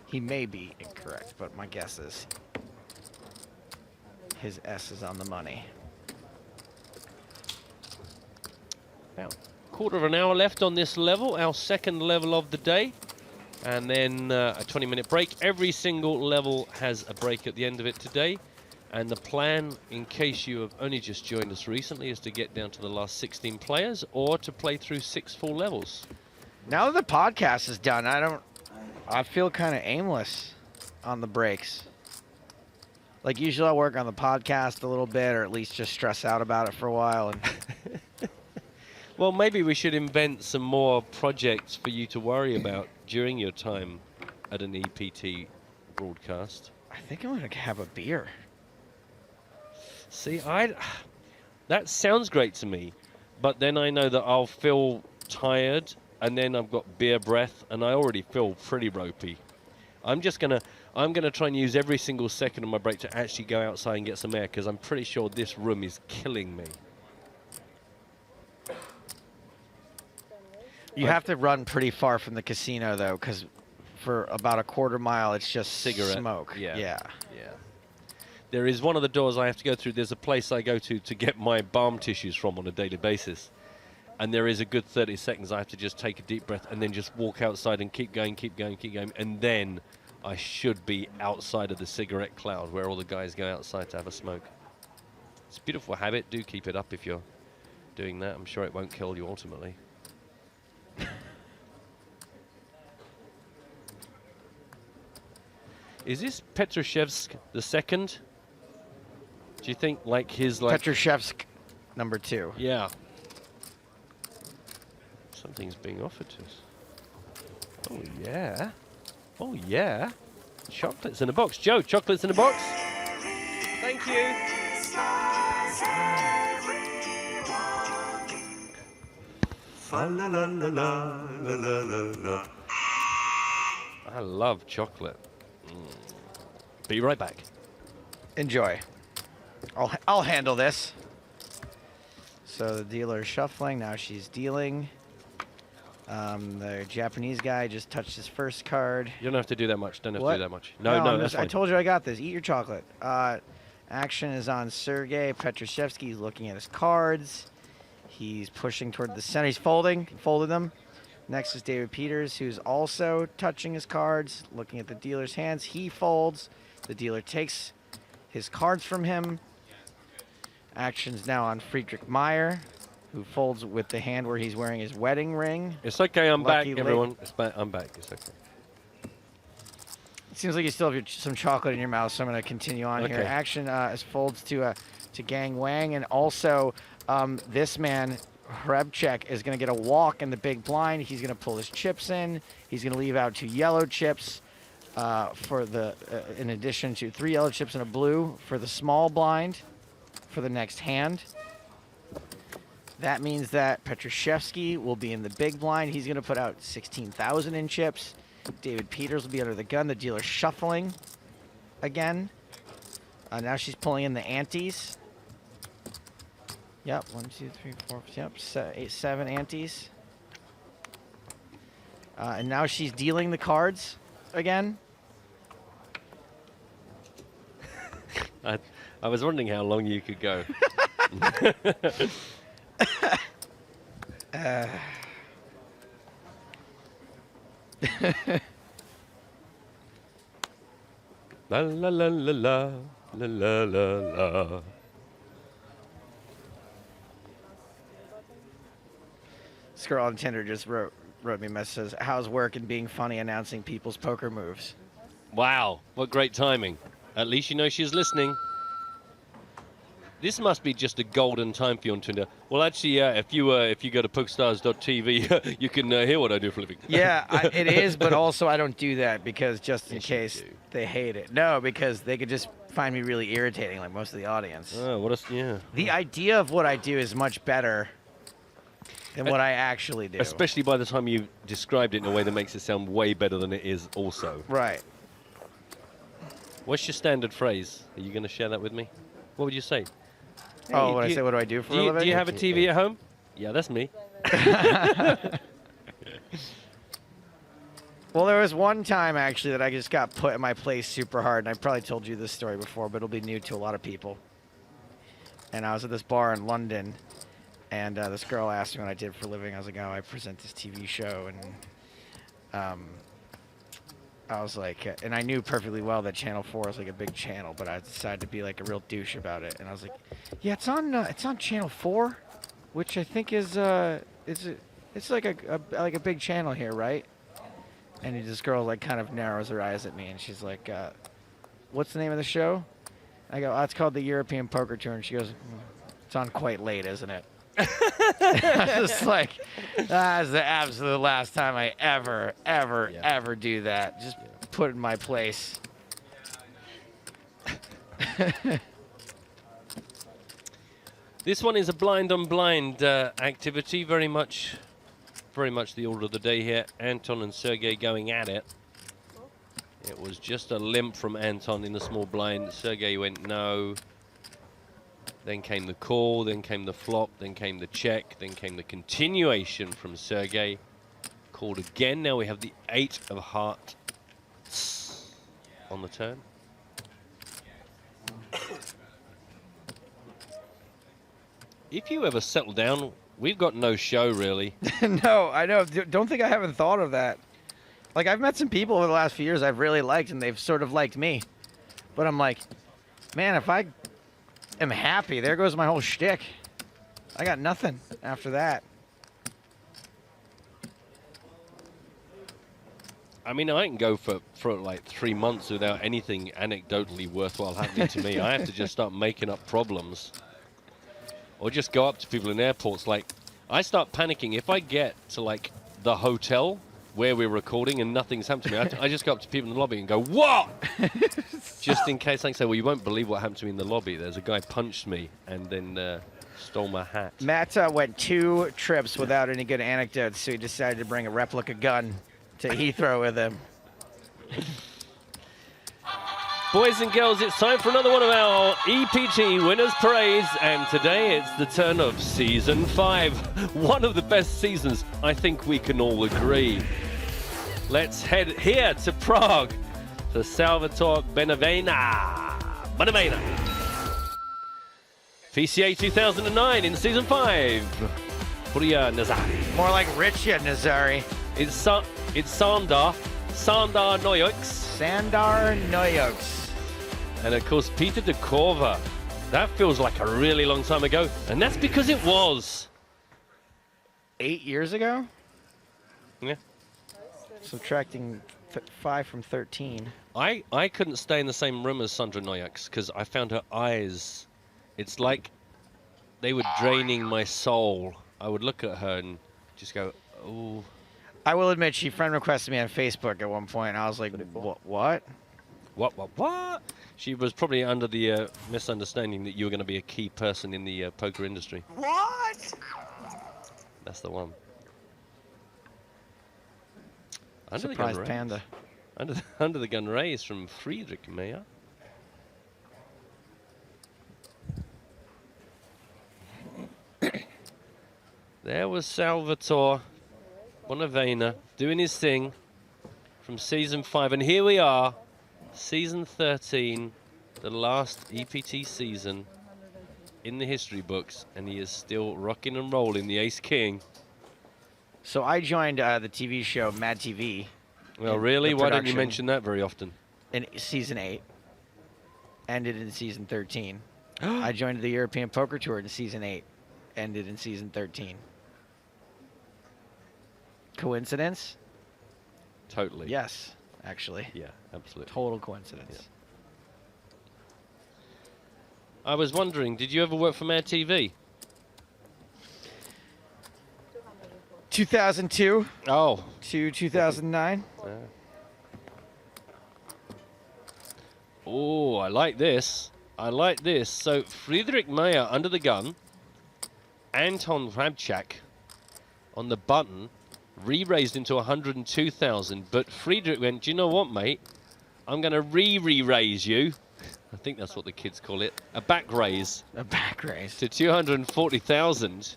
He may be incorrect, but my guess is his S is on the money. About a quarter of an hour left on this level, our second level of the day. And then a 20-minute break. Every single level has a break at the end of it today. And the plan, in case you have only just joined us recently, is to get down to the last 16 players or to play through 6 full levels. Now that the podcast is done, I feel kind of aimless on the breaks. Like, usually I'll work on the podcast a little bit, or at least just stress out about it for a while. And well, maybe we should invent some more projects for you to worry about during your time at an EPT broadcast. I think I'm going to have a beer. See, that sounds great to me, but then I know that I'll feel tired, and then I've got beer breath, and I already feel pretty ropey. I'm gonna try and use every single second of my break to actually go outside and get some air, because I'm pretty sure this room is killing me. You have to run pretty far from the casino, though, because for about a quarter mile, it's just cigarette smoke. Yeah. There is one of the doors I have to go through. There's a place I go to get my balm tissues from on a daily basis. And there is a good 30 seconds I have to just take a deep breath and then just walk outside and keep going. And then I should be outside of the cigarette cloud where all the guys go outside to have a smoke. It's a beautiful habit. Do keep it up if you're doing that. I'm sure it won't kill you ultimately. Is this Petrushevsk the second? Do you think like his Petrushevsk number 2? Yeah. Something's being offered to us. Oh yeah. Oh yeah. Chocolates in a box. Joe, chocolates in a box. Thank you. I love chocolate. Be right back. Enjoy. I'll handle this. So the dealer is shuffling. Now she's dealing. The Japanese guy just touched his first card. You don't have to do that much. Don't have to do that much. No, that's fine. I told you I got this. Eat your chocolate. Action is on Sergei Petrushevsky. He's looking at his cards. He's pushing toward the center. He's folding. He folded them. Next is David Peters, who's also touching his cards, looking at the dealer's hands. He folds. The dealer takes his cards from him. Action's now on Friedrich Meyer, who folds with the hand where he's wearing his wedding ring. It's okay, I'm Lucky back, everyone. I'm back, it's okay. It seems like you still have some chocolate in your mouth, so I'm going to continue on here. Okay. Action is folds to Gang Wang, and also this man, Hrebchek, is going to get a walk in the big blind. He's going to pull his chips in. He's going to leave out 2 yellow chips for the, in addition to 3 yellow chips and a blue for the small blind for the next hand. That means that Petrushevsky will be in the big blind. He's going to put out 16,000 in chips. David Peters will be under the gun. The dealer shuffling again. Now she's pulling in the antes. Yep, 1, 2, 3, 4, yep, 8, 7 antes. And now she's dealing the cards again. I was wondering how long you could go. La la la la la la la la. This girl on Tinder just wrote me a message, says, how's work and being funny announcing people's poker moves? Wow, what great timing. At least you know she's listening. This must be just a golden time for you on Tinder. Well, actually, if you go to PokerStars.tv, you can hear what I do for a living. Yeah, it is, but also I don't do that because just in case they hate it. No, because they could just find me really irritating, like most of the audience. Oh, what a, yeah. The idea of what I do is much better than what I actually do. Especially by the time you described it in a way that makes it sound way better than it is also. Right. What's your standard phrase? Are you going to share that with me? What would you say? Oh, when I say what do I do for a living? Do you have a TV at home? Yeah, that's me. Well, there was one time, actually, that I just got put in my place super hard, and I probably told you this story before, but it'll be new to a lot of people. And I was at this bar in London, and this girl asked me what I did for a living. I was like, oh, I present this TV show, and I was like, and I knew perfectly well that Channel 4 was like a big channel, but I decided to be like a real douche about it. And I was like, yeah, it's on Channel 4, which I think is it's like a big channel here, right? And this girl like kind of narrows her eyes at me, and she's like, what's the name of the show? I go, oh, it's called the European Poker Tour. And she goes, it's on quite late, isn't it? I was just like, that's the absolute last time I ever do that. Just put it in my place. This one is a blind on blind activity, very much the order of the day here. Anton and Sergey going at it. It was just a limp from Anton in the small blind. Sergey went no. Then came the call, then came the flop, then came the check, then came the continuation from Sergey. Called again. Now we have the 8 of hearts on the turn. If you ever settle down, we've got no show, really. No, I know. Don't think I haven't thought of that. Like, I've met some people over the last few years I've really liked, and they've sort of liked me. But I'm like, man, if I am happy, there goes my whole shtick. I got nothing after that. I mean, I can go for like 3 months without anything anecdotally worthwhile happening to me. I have to just start making up problems. Or just go up to people in airports. Like, I start panicking. If I get to, like, the hotel where we're recording and nothing's happened to me, I just go up to people in the lobby and go, what? Just in case I can say, well, you won't believe what happened to me in the lobby. There's a guy punched me and then stole my hat. Matt went 2 trips without any good anecdotes, so he decided to bring a replica gun to Heathrow with him. Boys and girls, it's time for another one of our EPT Winners Parades, and today it's the turn of Season 5. One of the best seasons, I think we can all agree. Let's head here to Prague, to Salvatore Benevena. PCA 2009 in Season 5. Priya Nazari. More like Richia Nazari. It's Sandar Noyux. Sandar Noyux. And of course, Peter de Korver. That feels like a really long time ago, and that's because it was 8 years ago? Yeah. Subtracting 5 from 13. I couldn't stay in the same room as Sandra Noyux because I found her eyes, it's like they were draining my soul. I would look at her and just go, oh. I will admit, she friend requested me on Facebook at one point, and I was like, what? What? She was probably under the misunderstanding that you were going to be a key person in the poker industry. What? That's the one. Surprise panda. Under the gun raise from Friedrich Meyer. There was Salvatore Bonavena doing his thing from season 5, and here we are, season 13, the last EPT season in the history books, and he is still rocking and rolling the Ace King. So I joined the TV show Mad TV. Well, really? Why don't you mention that very often? In season 8, ended in season 13. I joined the European Poker Tour in season 8, ended in season 13. Coincidence? Totally. Yes, actually. Yeah, absolutely. Total coincidence. Yeah. I was wondering, did you ever work for Mad TV? 2002. Oh. To 2009. Yeah. Oh, I like this. I like this. So Friedrich Meyer under the gun, Anton Rabchak on the button, re-raised into 102,000. But Friedrich went, do you know what, mate? I'm going to re-raise you. I think that's what the kids call it. A back raise. A back raise. To 240,000.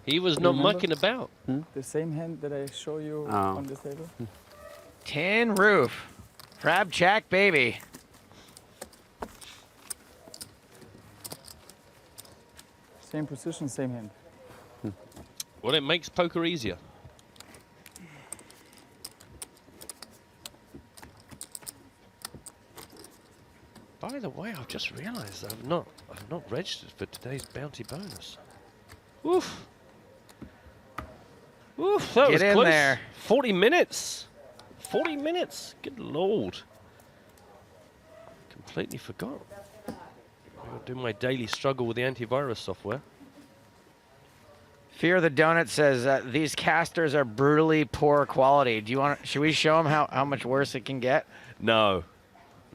He was not mucking about. The same hand that I show you on the table? Tin roof. Rabchak, baby. Same position, same hand. Well, it makes poker easier. By the way, I've just realised I've not registered for today's bounty bonus. Oof. Oof, that was Get in close. there. 40 minutes. 40 minutes. Good Lord. Completely forgot. I'll do my daily struggle with the antivirus software. Fear the Donut says these casters are brutally poor quality. Do you want? Should we show them how much worse it can get? No.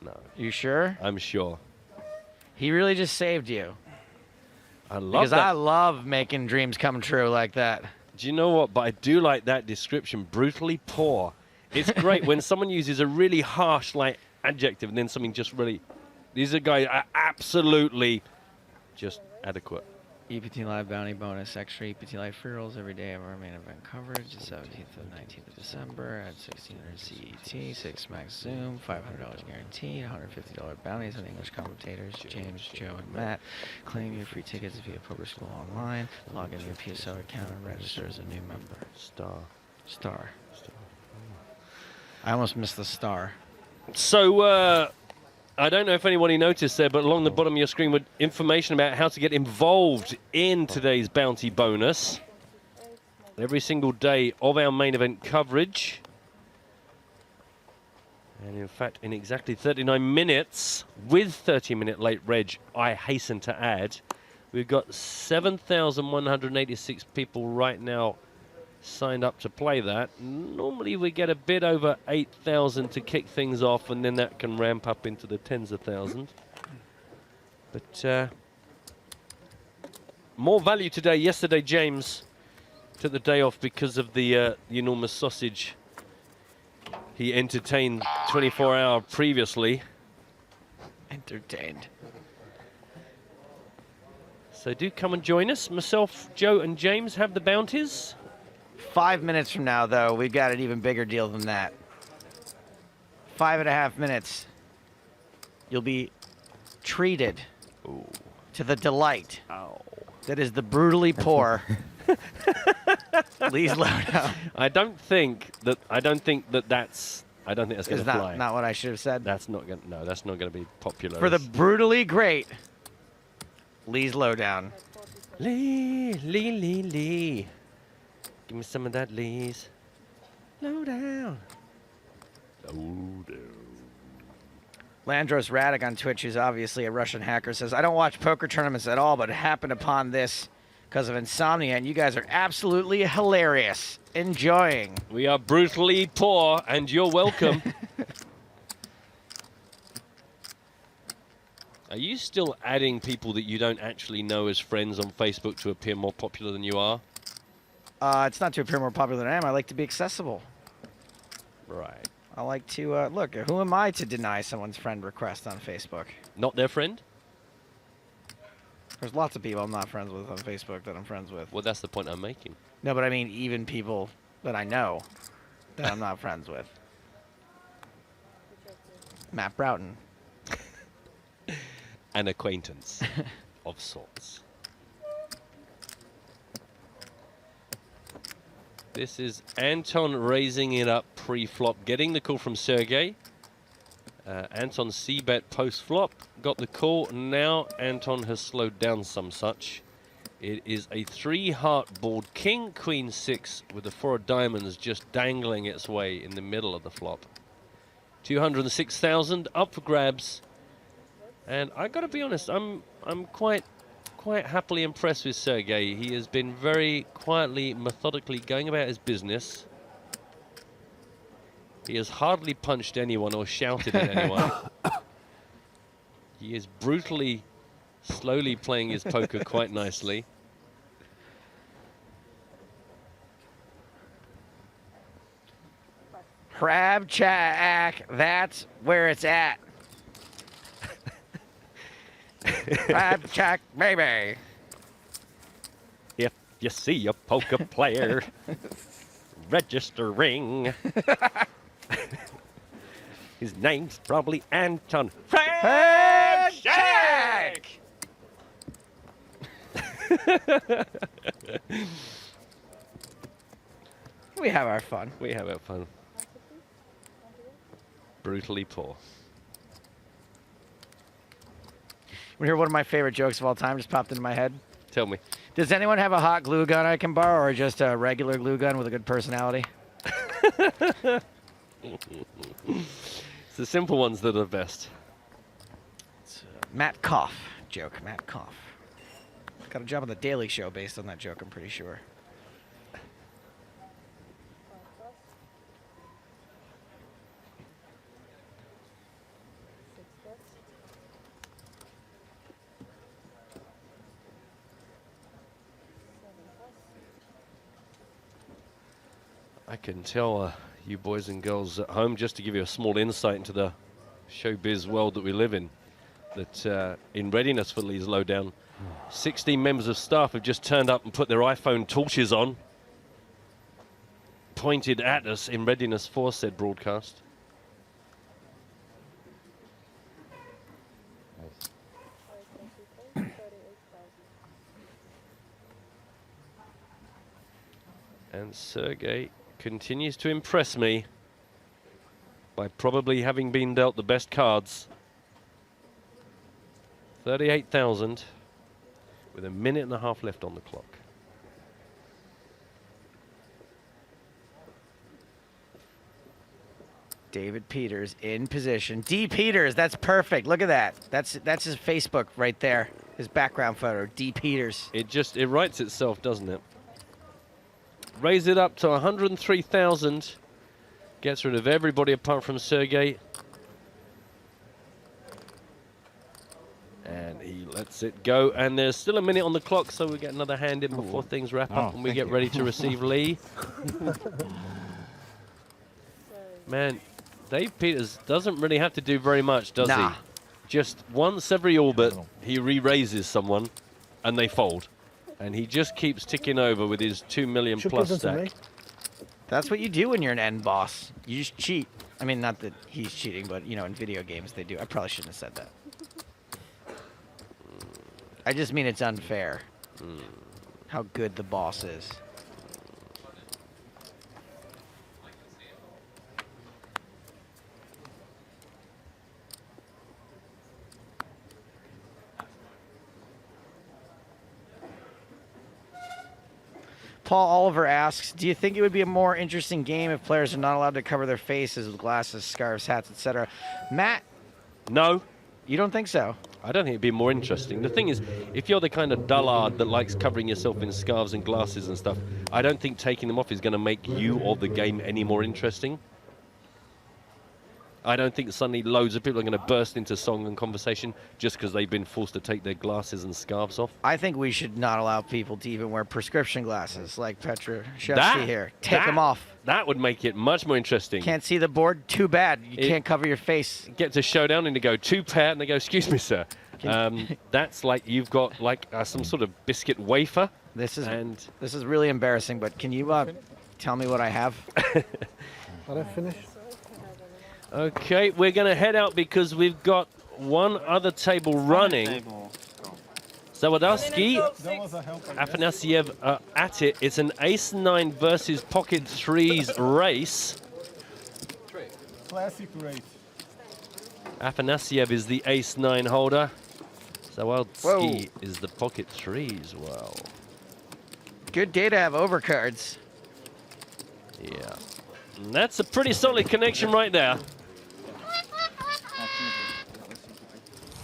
No. You sure? I'm sure. He really just saved you. I love because that. I love making dreams come true like that. Do you know what? But I do like that description, brutally poor. It's great when someone uses a really harsh like adjective and then something just really... These are guys are absolutely just adequate. EPT Live Bounty Bonus, extra EPT Live free rolls every day of our main event coverage, the 17th and 19th of December at 1600 CET, 6 max Zoom, $500 guaranteed, $150 bounties on English commentators, James, Joe, and Matt. Claim your free tickets via Poker School Online. Log into your PSO account and register as a new member. Star. I almost missed the star. So, I don't know if anybody noticed there, but along the bottom of your screen with information about how to get involved in today's bounty bonus. Every single day of our main event coverage. And in fact, in exactly 39 minutes, with 30-minute late reg, I hasten to add, we've got 7,186 people right now signed up to play that. Normally we get a bit over 8,000 to kick things off, and then that can ramp up into the tens of thousands. But more value today. Yesterday, James took the day off because of the enormous sausage he entertained 24 hours previously. Entertained. So do come and join us. Myself, Joe, and James have the bounties. 5 minutes from now, though, we've got an even bigger deal than that. 5.5 minutes. You'll be treated to the delight that is the brutally poor Lee's lowdown. I don't think that's going to fly. Not what I should have said. That's not going. No, that's not going to be popular. For the brutally great Lee's lowdown. Lee. Give me some of that, Lee's lowdown. Landros Radic on Twitch, who's obviously a Russian hacker, says, I don't watch poker tournaments at all, but happened upon this because of insomnia, and you guys are absolutely hilarious. Enjoying. We are brutally poor, and you're welcome. Are you still adding people that you don't actually know as friends on Facebook to appear more popular than you are? It's not to appear more popular than I am. I like to be accessible. Right. I like to, look, who am I to deny someone's friend request on Facebook? Not their friend? There's lots of people I'm not friends with on Facebook that I'm friends with. Well, that's the point I'm making. No, but I mean even people that I know that I'm not friends with. Matt Broughton. An acquaintance of sorts. This is Anton raising it up pre-flop, getting the call from Sergey. Anton c-bet post-flop, got the call. Now Anton has slowed down some such. It is a 3-heart board, king, queen, 6, with the 4 of diamonds just dangling its way in the middle of the flop. 206,000 up for grabs. And I got to be honest, I'm quite happily impressed with Sergey. He has been very quietly, methodically going about his business. He has hardly punched anyone or shouted at anyone. He is brutally, slowly playing his poker quite nicely. Crab Jack, that's where it's at. Crab Jack, baby. If you see a poker player registering, his name's probably Anton. Crab Jack! We have our fun. We have our fun. Brutally poor. Want to hear one of my favorite jokes of all time just popped into my head? Tell me. Does anyone have a hot glue gun I can borrow, or just a regular glue gun with a good personality? It's the simple ones that are best. It's Matt Koff joke. Matt Koff. Got a job on The Daily Show based on that joke, I'm pretty sure. I can tell you boys and girls at home, just to give you a small insight into the showbiz world that we live in, that in readiness for Lee's lowdown, 16 members of staff have just turned up and put their iPhone torches on, pointed at us in readiness for said broadcast. And Sergey continues to impress me by probably having been dealt the best cards. 38,000 with a minute and a half left on the clock. David Peters in position. D. Peters, that's perfect. Look at that. That's his Facebook right there. His background photo, D. Peters. It writes itself, doesn't it? Raise it up to 103,000. Gets rid of everybody apart from Sergey. And he lets it go. And there's still a minute on the clock, so we get another hand in before things wrap up and we get ready to receive Lee. Man, Dave Peters doesn't really have to do very much, does he? Just once every orbit, he re-raises someone and they fold. And he just keeps ticking over with his 2 million plus stack. That's what you do when you're an end boss. You just cheat. I mean, not that he's cheating, but, you know, in video games they do. I probably shouldn't have said that. I just mean it's unfair. how good the boss is. Paul Oliver asks, do you think it would be a more interesting game if players are not allowed to cover their faces with glasses, scarves, hats, etc.? Matt? No. You don't think so? I don't think it'd be more interesting. The thing is, if you're the kind of dullard that likes covering yourself in scarves and glasses and stuff, I don't think taking them off is going to make you or the game any more interesting. I don't think suddenly loads of people are going to burst into song and conversation just because they've been forced to take their glasses and scarves off. I think we should not allow people to even wear prescription glasses like Petra Shevsky here. Take them off. That would make it much more interesting. Can't see the board? Too bad. You can't cover your face. Get to showdown and they go, two pair, and they go, excuse me, sir. That's like you've got like some sort of biscuit wafer. This is really embarrassing, but can you tell me what I have? Let I finish? Okay, we're going to head out because we've got one other table running. Zawodowski, Afanasiev are at it. It's an ace-9 versus pocket threes race. Classic race. Afanasiev is the ace-9 holder. Zawodowski is the pocket threes. Well, good day to have overcards. Yeah. And that's a pretty solid connection right there.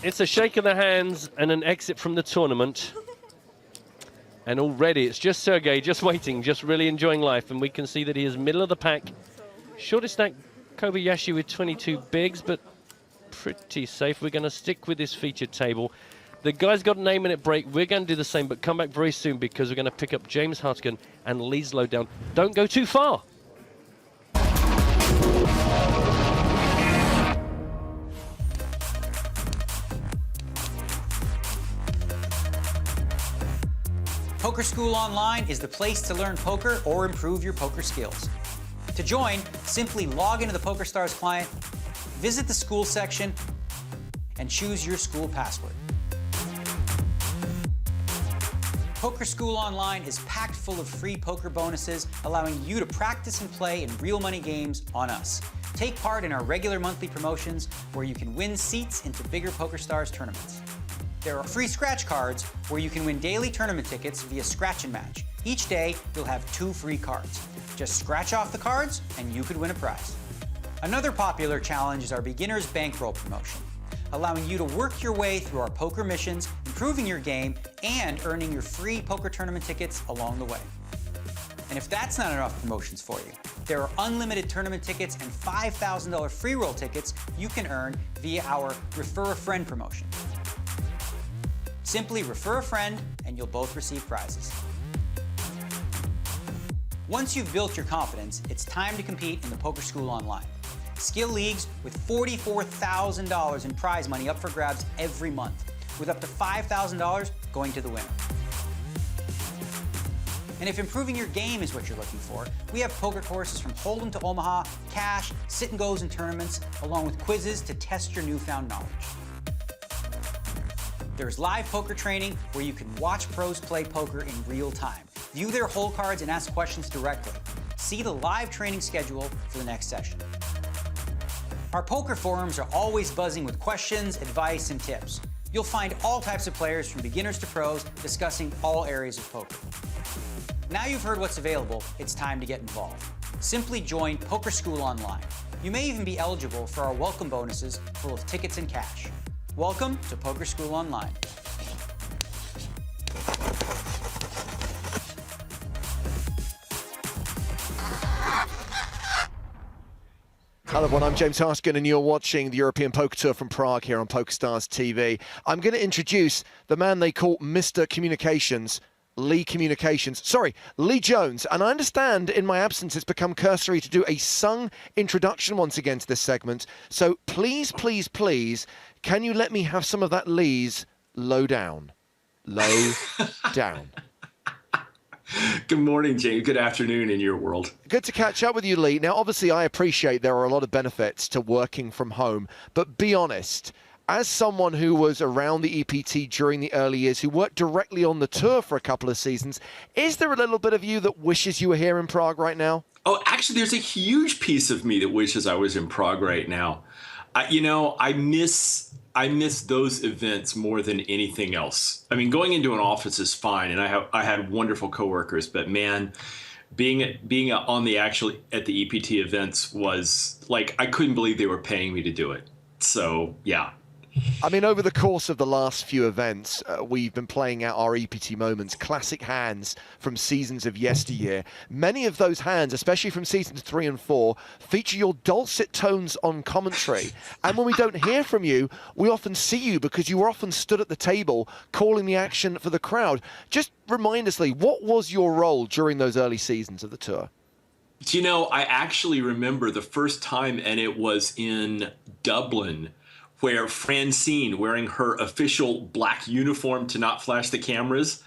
It's a shake of the hands and an exit from the tournament. And already it's just Sergey, just waiting, just really enjoying life. And we can see that he is middle of the pack. Shortest stack Kobayashi with 22 bigs, but pretty safe. We're going to stick with this featured table. The guy's got a name-minute break. We're going to do the same, but come back very soon because we're going to pick up James Hartigan and Lee Slowdown. Don't go too far. Poker School Online is the place to learn poker or improve your poker skills. To join, simply log into the PokerStars client, visit the school section, and choose your school password. Poker School Online is packed full of free poker bonuses, allowing you to practice and play in real money games on us. Take part in our regular monthly promotions where you can win seats into bigger PokerStars tournaments. There are free scratch cards where you can win daily tournament tickets via scratch and match. Each day, you'll have 2 free cards. Just scratch off the cards and you could win a prize. Another popular challenge is our Beginner's Bankroll promotion, allowing you to work your way through our poker missions, improving your game, and earning your free poker tournament tickets along the way. And if that's not enough promotions for you, there are unlimited tournament tickets and $5,000 free roll tickets you can earn via our Refer a Friend promotion. Simply refer a friend and you'll both receive prizes. Once you've built your confidence, it's time to compete in the Poker School Online. Skill leagues with $44,000 in prize money up for grabs every month, with up to $5,000 going to the winner. And if improving your game is what you're looking for, we have poker courses from Hold'em to Omaha, cash, sit and goes and tournaments, along with quizzes to test your newfound knowledge. There's live poker training where you can watch pros play poker in real time, view their hole cards and ask questions directly. See the live training schedule for the next session. Our poker forums are always buzzing with questions, advice, and tips. You'll find all types of players from beginners to pros discussing all areas of poker. Now you've heard what's available, it's time to get involved. Simply join Poker School Online. You may even be eligible for our welcome bonuses full of tickets and cash. Welcome to Poker School Online. Hello everyone, I'm James Hartigan and you're watching the European Poker Tour from Prague here on PokerStars TV. I'm going to introduce the man they call Mr. Communications, Lee Jones. And I understand in my absence it's become cursory to do a sung introduction once again to this segment. So please, please, please, can you let me have some of that Lee's low down? Low down. Good morning, James. Good afternoon in your world. Good to catch up with you, Lee. Now, obviously, I appreciate there are a lot of benefits to working from home, but be honest, as someone who was around the EPT during the early years, who worked directly on the tour for a couple of seasons, is there a little bit of you that wishes you were here in Prague right now? Oh, actually, there's a huge piece of me that wishes I was in Prague right now. I miss those events more than anything else. I mean, going into an office is fine, and I had wonderful coworkers, but man, being at the EPT events was like, I couldn't believe they were paying me to do it. So yeah. I mean, over the course of the last few events, we've been playing out our EPT moments, classic hands from seasons of yesteryear. Many of those hands, especially from seasons 3 and 4, feature your dulcet tones on commentary. And when we don't hear from you, we often see you because you were often stood at the table calling the action for the crowd. Just remind us, Lee, what was your role during those early seasons of the tour? I actually remember the first time, and it was in Dublin, where Francine, wearing her official black uniform to not flash the cameras,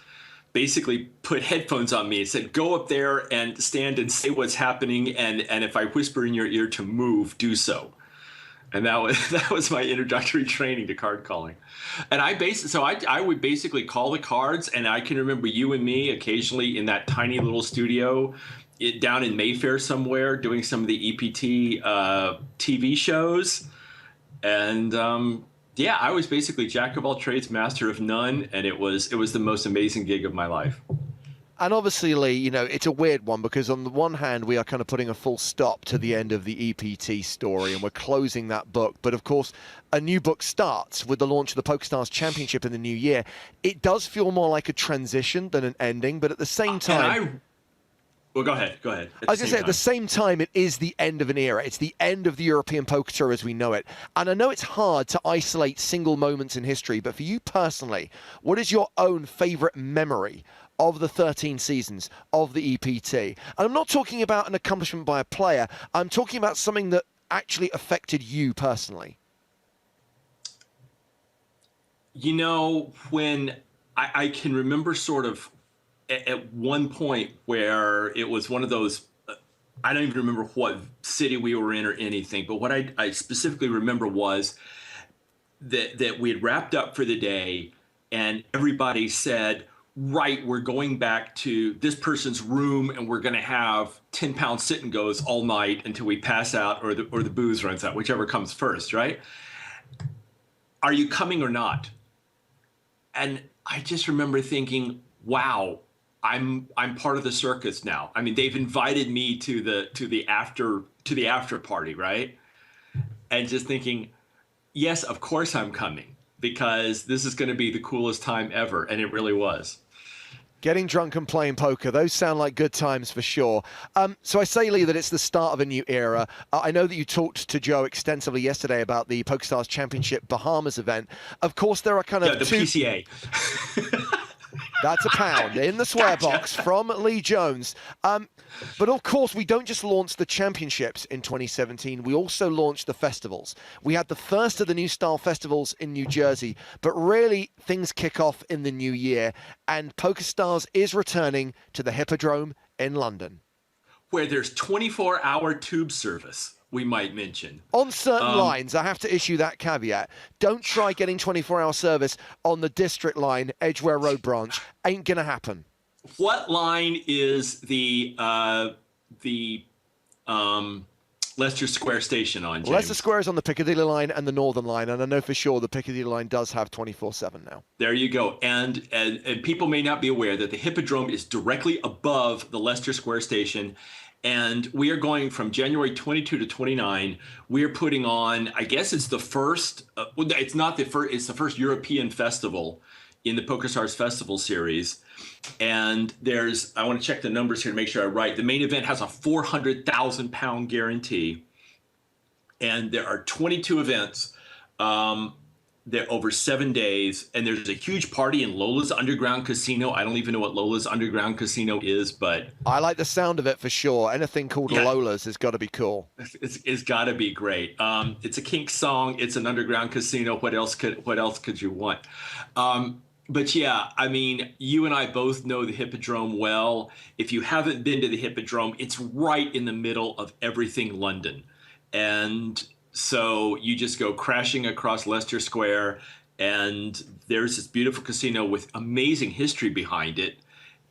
basically put headphones on me and said, go up there and stand and say what's happening, and if I whisper in your ear to move, do so. And that was my introductory training to card calling. And I would basically call the cards, and I can remember you and me occasionally in that tiny little studio down in Mayfair somewhere doing some of the EPT TV shows. And yeah, I was basically jack of all trades, master of none, and it was the most amazing gig of my life. And obviously, Lee, it's a weird one because on the one hand, we are kind of putting a full stop to the end of the EPT story and we're closing that book. But of course, a new book starts with the launch of the PokerStars Championship in the new year. It does feel more like a transition than an ending, but at the same time... Well, go ahead. I was going to say, at the same time, it is the end of an era. It's the end of the European Poker Tour as we know it. And I know it's hard to isolate single moments in history, but for you personally, what is your own favorite memory of the 13 seasons of the EPT? And I'm not talking about an accomplishment by a player. I'm talking about something that actually affected you personally. When I can remember sort of at one point where it was one of those, I don't even remember what city we were in or anything, but what I specifically remember was that we had wrapped up for the day and everybody said, right, we're going back to this person's room and we're going to have 10-pound sit and goes all night until we pass out or the booze runs out, whichever comes first, right? Are you coming or not? And I just remember thinking, wow, I'm part of the circus now. I mean, they've invited me to the after party, right? And just thinking, yes, of course I'm coming because this is going to be the coolest time ever, and it really was. Getting drunk and playing poker, those sound like good times for sure. So I say, Lee, that it's the start of a new era. I know that you talked to Joe extensively yesterday about the PokerStars Championship Bahamas event. Of course, there are kind of the PCA. That's £1 in the swear box from Lee Jones. But of course, we don't just launch the championships in 2017. We also launched the festivals. We had the first of the new style festivals in New Jersey, but really things kick off in the new year. And PokerStars is returning to the Hippodrome in London, where there's 24-hour tube service. We might mention. On certain lines, I have to issue that caveat. Don't try getting 24-hour service on the District Line, Edgware Road branch. Ain't gonna happen. What line is the Leicester Square station on, James? Leicester Square is on the Piccadilly line and the Northern line, and I know for sure the Piccadilly line does have 24/7 now. There you go. And people may not be aware that the Hippodrome is directly above the Leicester Square station. And we are going from January 22 to 29. We are putting on, I guess it's the first, it's not the first, it's the first European festival in the PokerStars Festival series. And I want to check the numbers here to make sure I'm right. The main event has a 400,000 pound guarantee. And there are 22 events. They're over 7 days, and there's a huge party in Lola's Underground Casino. I don't even know what Lola's Underground Casino is, but I like the sound of it for sure. Anything called Lola's has got to be cool. It's got to be great. It's a kink song. It's an underground casino. What else could you want? But yeah, I mean, you and I both know the Hippodrome well. If you haven't been to the Hippodrome, it's right in the middle of everything London, and So you just go crashing across Leicester Square, and there's this beautiful casino with amazing history behind it.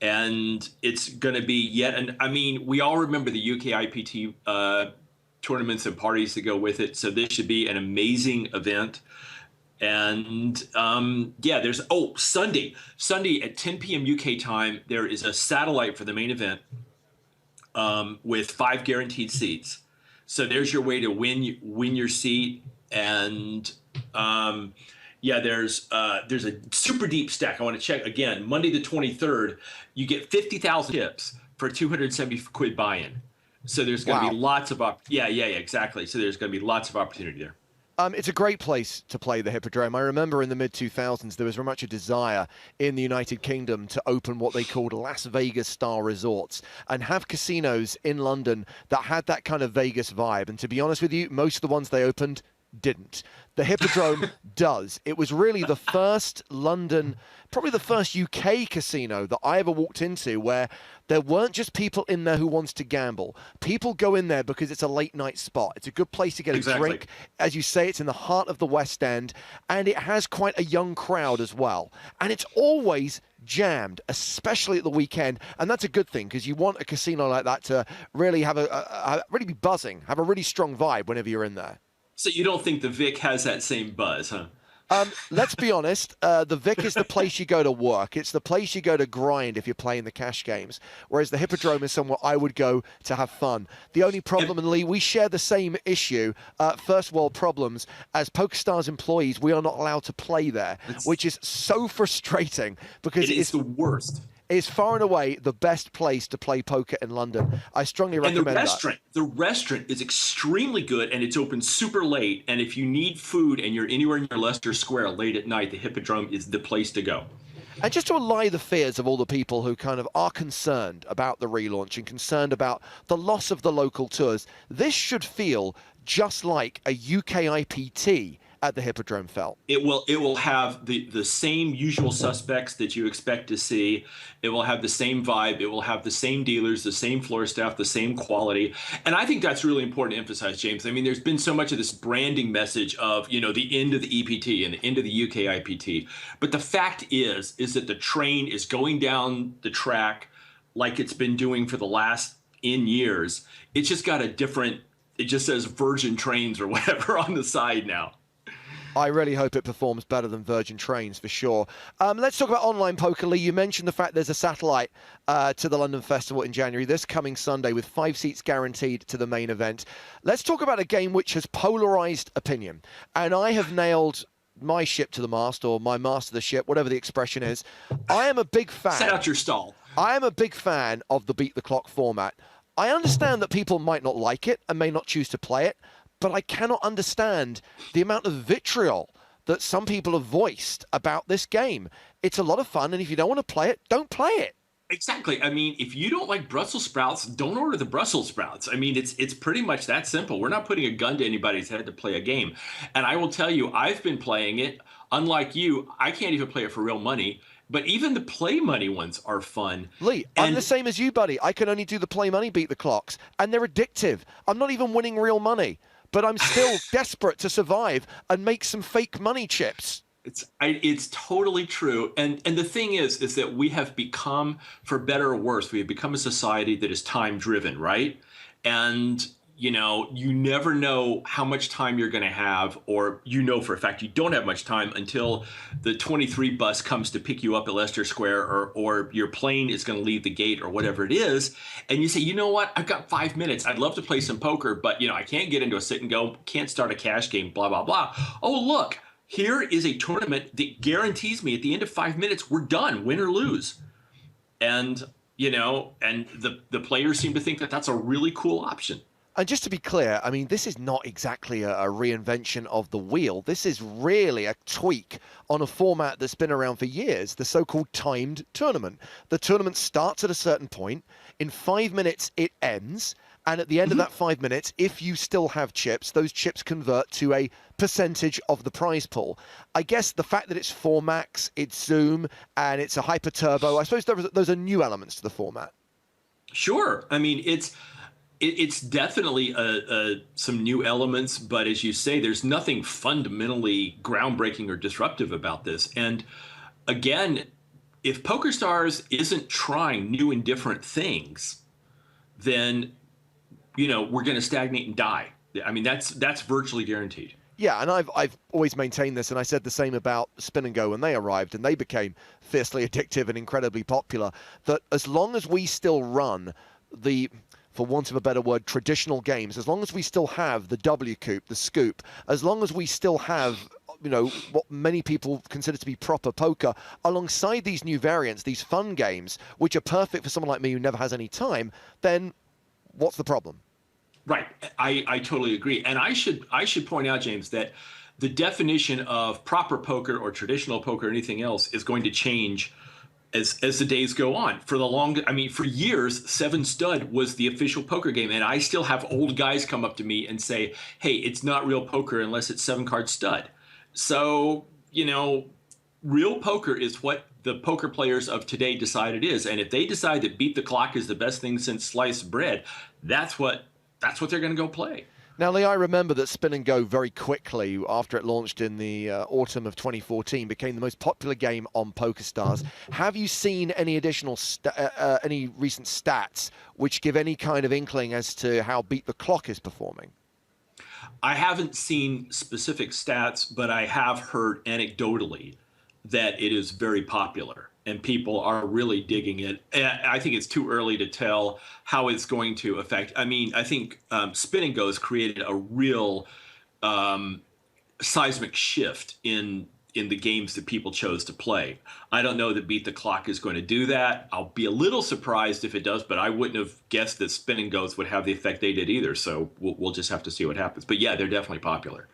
And it's going to be I mean, we all remember the UK IPT tournaments and parties that go with it. So this should be an amazing event. And yeah, there's, Sunday at 10 p.m. UK time, there is a satellite for the main event with 5 guaranteed seats. So there's your way to win your seat. And yeah, there's a super deep stack. I want to check again. Monday the 23rd, you get 50,000 tips for 270 quid buy-in. So there's going to be lots of yeah, exactly. So there's going to be lots of opportunity there. It's a great place to play the Hippodrome. I remember in the mid-2000s there was very much a desire in the United Kingdom to open what they called Las Vegas-style resorts and have casinos in London that had that kind of Vegas vibe. And to be honest with you, most of the ones they opened didn't. The Hippodrome does. It was really the first London, probably the first UK casino that I ever walked into where there weren't just people in there who wanted to gamble. People go in there because it's a late night spot. It's a good place to get a drink. As you say, it's in the heart of the West End, and it has quite a young crowd as well. And it's always jammed, especially at the weekend, and that's a good thing because you want a casino like that to really have really be buzzing, have a really strong vibe whenever you're in there. So you don't think the Vic has that same buzz, huh? Let's be honest, the Vic is the place you go to work. It's the place you go to grind if you're playing the cash games, whereas the Hippodrome is somewhere I would go to have fun. The only problem, and Lee, we share the same issue, first world problems. As PokerStars employees, we are not allowed to play there, which is so frustrating because it's the worst. It's far and away the best place to play poker in London. I strongly recommend that. The restaurant is extremely good, and it's open super late. And if you need food and you're anywhere near Leicester Square late at night, the Hippodrome is the place to go. And just to allay the fears of all the people who kind of are concerned about the relaunch and concerned about the loss of the local tours, this should feel just like a UK IPT at the Hippodrome felt. It will have the same usual suspects that you expect to see. It will have the same vibe. It will have the same dealers, the same floor staff, the same quality. And I think that's really important to emphasize, James. I mean, there's been so much of this branding message of, the end of the EPT and the end of the UK IPT. But the fact is that the train is going down the track like it's been doing for the last years. It's just got it just says Virgin Trains or whatever on the side now. I really hope it performs better than Virgin Trains, for sure. Let's talk about online poker, Lee. You mentioned the fact there's a satellite to the London Festival in January, this coming Sunday, with 5 seats guaranteed to the main event. Let's talk about a game which has polarized opinion. And I have nailed my ship to the mast, or my mast to the ship, whatever the expression is. I am a big fan. Set out your stall. I am a big fan of the Beat the Clock format. I understand that people might not like it and may not choose to play it, but I cannot understand the amount of vitriol that some people have voiced about this game. It's a lot of fun, and if you don't want to play it, don't play it. Exactly. I mean, if you don't like Brussels sprouts, don't order the Brussels sprouts. I mean, it's pretty much that simple. We're not putting a gun to anybody's head to play a game. And I will tell you, I've been playing it. Unlike you, I can't even play it for real money. But even the play money ones are fun. Lee, I'm the same as you, buddy. I can only do the play money beat the clocks, and they're addictive. I'm not even winning real money, but I'm still desperate to survive and make some fake money chips. It's totally true. And the thing is that we have become, for better or worse, we have become a society that is time driven, right? And you never know how much time you're going to have, or for a fact you don't have much time until the 23 bus comes to pick you up at Leicester Square, or your plane is going to leave the gate, or whatever it is. And you say, you know what, I've got 5 minutes. I'd love to play some poker, but I can't get into a sit and go, can't start a cash game, blah, blah, blah. Oh, look, here is a tournament that guarantees me at the end of 5 minutes, we're done, win or lose. And, and the players seem to think that that's a really cool option. And just to be clear, I mean, this is not exactly a reinvention of the wheel. This is really a tweak on a format that's been around for years, the so-called timed tournament. The tournament starts at a certain point. In 5 minutes, it ends. And at the end of that 5 minutes, if you still have chips, those chips convert to a percentage of the prize pool. I guess the fact that it's 4 max, it's Zoom, and it's a hyper turbo, I suppose those are new elements to the format. Sure. I mean, It's definitely some new elements, but as you say, there's nothing fundamentally groundbreaking or disruptive about this. And again, if PokerStars isn't trying new and different things, then, you know, we're going to stagnate and die. I mean, that's virtually guaranteed. Yeah, and I've always maintained this, and I said the same about Spin and Go when they arrived, and they became fiercely addictive and incredibly popular, that as long as we still run the, for want of a better word, traditional games, as long as we still have the W-Coop, the Scoop, as long as we still have, you know, what many people consider to be proper poker, alongside these new variants, these fun games, which are perfect for someone like me who never has any time, then what's the problem? Right. I totally agree. And I should point out, James, that the definition of proper poker or traditional poker or anything else is going to change as the days go on. For years, 7 Stud was the official poker game. And I still have old guys come up to me and say, hey, it's not real poker unless it's 7-card stud. So, you know, real poker is what the poker players of today decide it is. And if they decide that beat the clock is the best thing since sliced bread, that's what they're going to go play. Now, Lee, I remember that Spin and Go very quickly, after it launched in the autumn of 2014, became the most popular game on PokerStars. Have you seen any additional, any recent stats which give any kind of inkling as to how Beat the Clock is performing? I haven't seen specific stats, but I have heard anecdotally that it is very popular and people are really digging it. I think it's too early to tell how it's going to affect. I mean, I think Spin and Go has created a real seismic shift in the games that people chose to play. I don't know that Beat the Clock is going to do that. I'll be a little surprised if it does, but I wouldn't have guessed that Spin and Go's would have the effect they did either. So we'll just have to see what happens. But yeah, they're definitely popular.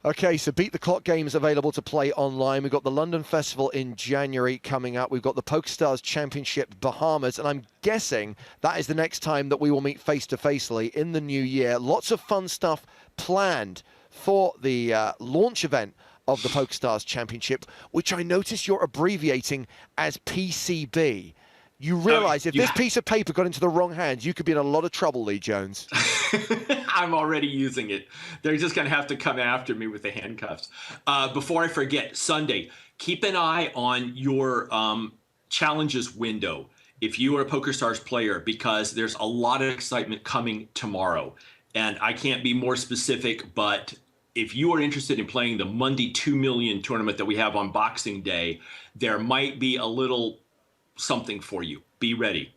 Okay, so Beat the Clock games available to play online. We've got the London Festival in January coming up. We've got the PokerStars Championship Bahamas, and I'm guessing that is the next time that we will meet face-to-face, Lee, in the new year. Lots of fun stuff planned for the launch event of the PokerStars Championship, which I notice you're abbreviating as PCB. You realize if this piece of paper got into the wrong hands, you could be in a lot of trouble, Lee Jones. I'm already using it. They're just going to have to come after me with the handcuffs. Before I forget, Sunday, keep an eye on your challenges window if you are a PokerStars player, because there's a lot of excitement coming tomorrow. And I can't be more specific, but if you are interested in playing the Monday 2 million tournament that we have on Boxing Day, there might be a little something for you. Be ready.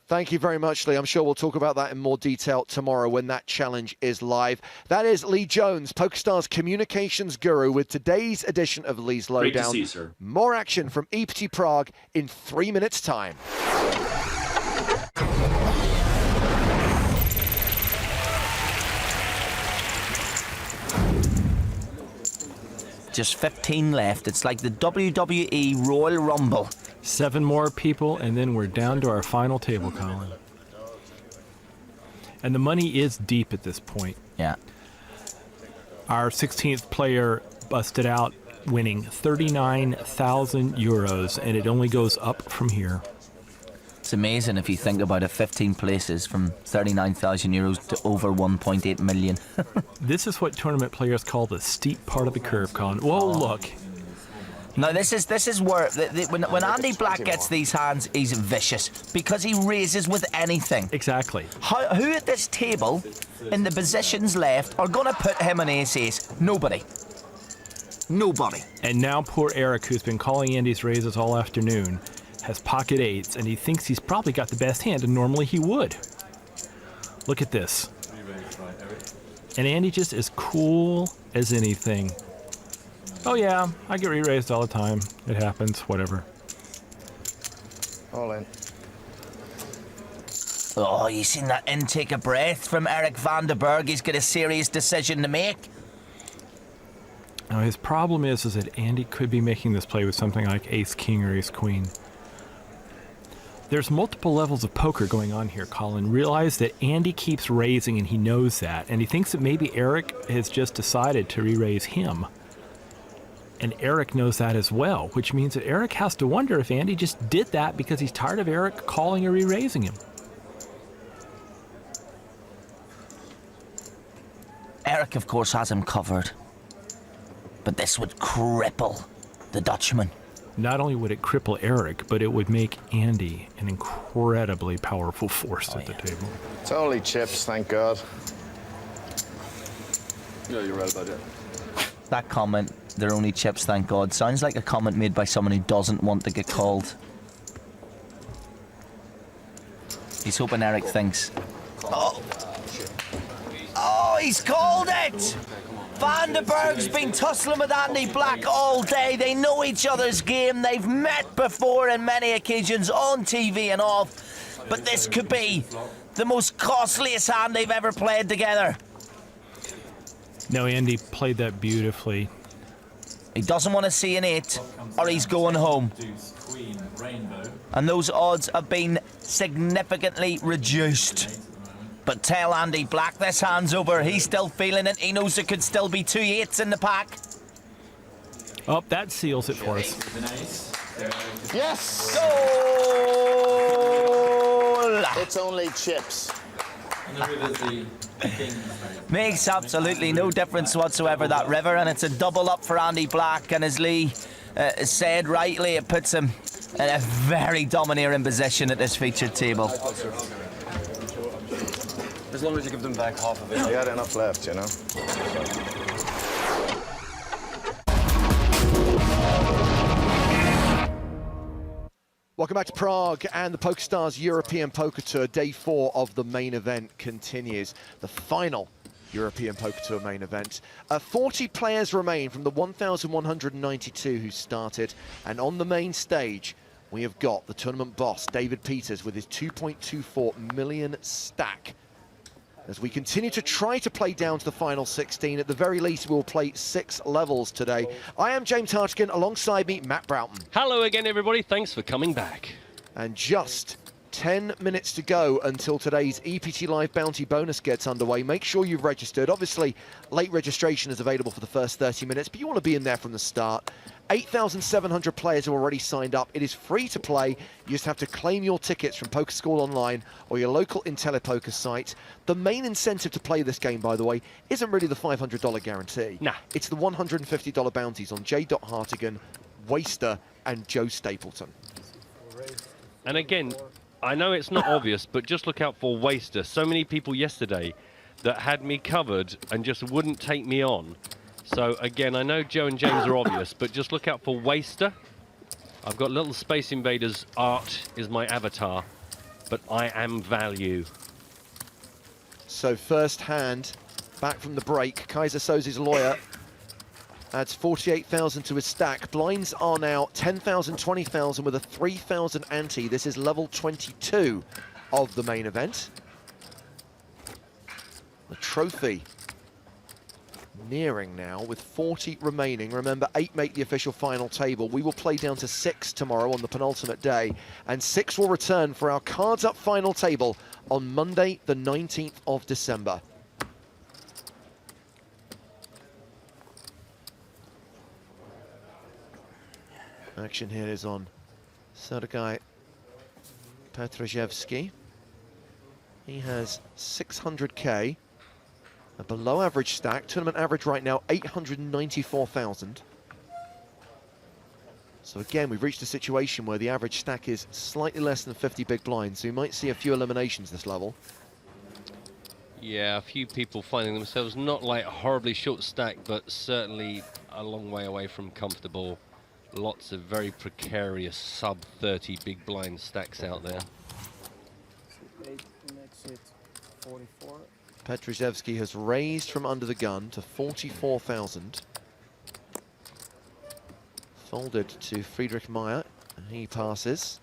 Thank you very much, Lee. I'm sure we'll talk about that in more detail tomorrow when that challenge is live. That is Lee Jones, PokerStars communications guru, with today's edition of Lee's Lowdown. Great to see you, sir. More action from EPT Prague in 3 minutes' time. Just 15 left. It's like the WWE Royal Rumble. 7 more people, and then we're down to our final table, Colin. And the money is deep at this point. Yeah. Our 16th player busted out, winning 39,000 euros, and it only goes up from here. It's amazing if you think about it, 15 places from 39,000 euros to over 1.8 million. This is what tournament players call the steep part of the curve, Colin. Whoa, look. Now, this is where, when Andy Black gets these hands, he's vicious, because he raises with anything. Exactly. Who at this table, in the positions left, are going to put him on ace-ace? Nobody. Nobody. And now poor Eric, who's been calling Andy's raises all afternoon, has pocket eights, and he thinks he's probably got the best hand, and normally he would. Look at this. And Andy just as cool as anything. Oh yeah, I get re-raised all the time. It happens, whatever. All in. Oh, you seen that intake of breath from Eric van den Berg? He's got a serious decision to make. Now his problem is that Andy could be making this play with something like ace-king or ace-queen. There's multiple levels of poker going on here, Colin. Realize that Andy keeps raising and he knows that, and he thinks that maybe Eric has just decided to re-raise him. And Eric knows that as well, which means that Eric has to wonder if Andy just did that because he's tired of Eric calling or re-raising him. Eric, of course, has him covered. But this would cripple the Dutchman. Not only would it cripple Eric, but it would make Andy an incredibly powerful force at the table. It's only chips, thank God. Yeah, you're right about that. That comment, they're only chips, thank God, sounds like a comment made by someone who doesn't want to get called. He's hoping Eric thinks, oh, he's called it! Van den Berg's been tussling with Andy Black all day. They know each other's game. They've met before on many occasions on TV and off. But this could be the most costliest hand they've ever played together. No, Andy played that beautifully. He doesn't want to see an 8 or he's going home. And those odds have been significantly reduced. But tell Andy Black this hand's over. He's still feeling it. He knows there could still be 2 8s in the pack. Oh, that seals it for us. Yes! Goal! It's only chips. Makes absolutely no difference whatsoever, that river, and it's a double up for Andy Black. And as Lee said rightly, it puts him in a very domineering position at this featured table. As long as you give them back half of it. I had enough left, you know. Welcome back to Prague, and the PokerStars European Poker Tour. Day 4 of the main event continues. The final European Poker Tour main event. 40 players remain from the 1,192 who started, and on the main stage we have got the tournament boss, David Peters, with his 2.24 million stack. As we continue to try to play down to the final 16, at the very least we'll play 6 levels today. I am James Hartigan, alongside me, Matt Broughton. Hello again, everybody. Thanks for coming back. And just 10 minutes to go until today's EPT Live Bounty bonus gets underway. Make sure you've registered. Obviously, late registration is available for the first 30 minutes, but you want to be in there from the start. 8,700 players have already signed up. It is free to play. You just have to claim your tickets from Poker School Online or your local IntelliPoker site. The main incentive to play this game, by the way, isn't really the $500 guarantee. Nah. It's the $150 bounties on J. Hartigan, Waster, and Joe Stapleton. And again, I know it's not obvious, but just look out for Waster. So many people yesterday that had me covered and just wouldn't take me on. So again, I know Joe and James are obvious, but just look out for Waster. I've got little Space Invaders art is my avatar, but I am value. So first hand, back from the break, Kaiser Soze's lawyer adds 48,000 to his stack. Blinds are now 10,000, 20,000 with a 3,000 ante. This is level 22 of the main event. The trophy nearing now with 40 remaining. Remember, 8 make the official final table. We will play down to 6 tomorrow on the penultimate day, and 6 will return for our cards up final table on Monday, the 19th of December. Action here is on Sergei Petrozhevsky. He has 600k. A below average stack. Tournament average right now 894,000. So again, we've reached a situation where the average stack is slightly less than 50 big blinds, so you might see a few eliminations this level. Yeah, a few people finding themselves not like a horribly short stack, but certainly a long way away from comfortable. Lots of very precarious sub 30 big blind stacks out there. 8 makes it 44. Petrozhevsky has raised from under the gun to 44,000. Folded to Friedrich Meyer, and he passes.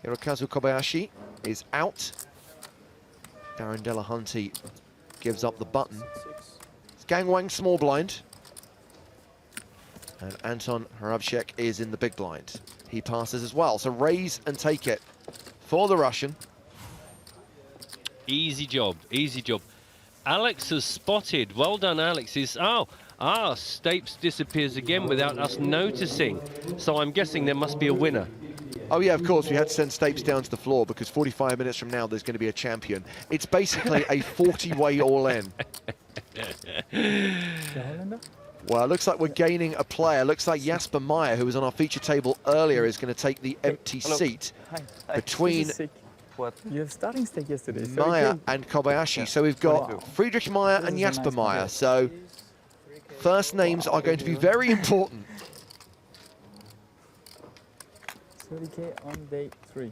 Hirokazu Kobayashi is out. Darren Delahunty gives up the button. It's Gang Wang small blind. And Anton Harabchek is in the big blind. He passes as well, so raise and take it for the Russian. Easy job, easy job. Alex has spotted. Well done, Alex. Stapes disappears again without us noticing. So I'm guessing there must be a winner. Oh yeah, of course, we had to send Stapes down to the floor because 45 minutes from now there's going to be a champion. It's basically a 40-way all-in. Well, it looks like we're gaining a player. Looks like Jasper Meyer, who was on our feature table earlier, is going to take the empty seat between You have starting stake yesterday. Meyer and Kobayashi. So we've got Friedrich Meyer and Jasper Meyer. So first names are going to be very important. 30K on day 3.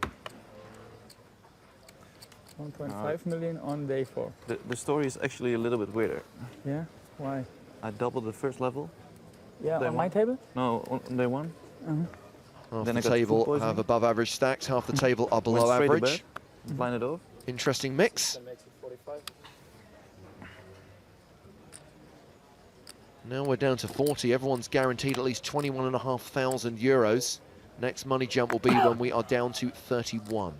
1.5 million on day 4. The story is actually a little bit weirder. Yeah? Why? I doubled the first level. Yeah, on my table? No, on day 1. Half Then the I got table food poisoning. have above average stacks, half the table are below Went straight to average. bed, blind it off. Interesting mix. Now we're down to 40. Everyone's guaranteed at least 21,500 euros. Next money jump will be when we are down to 31.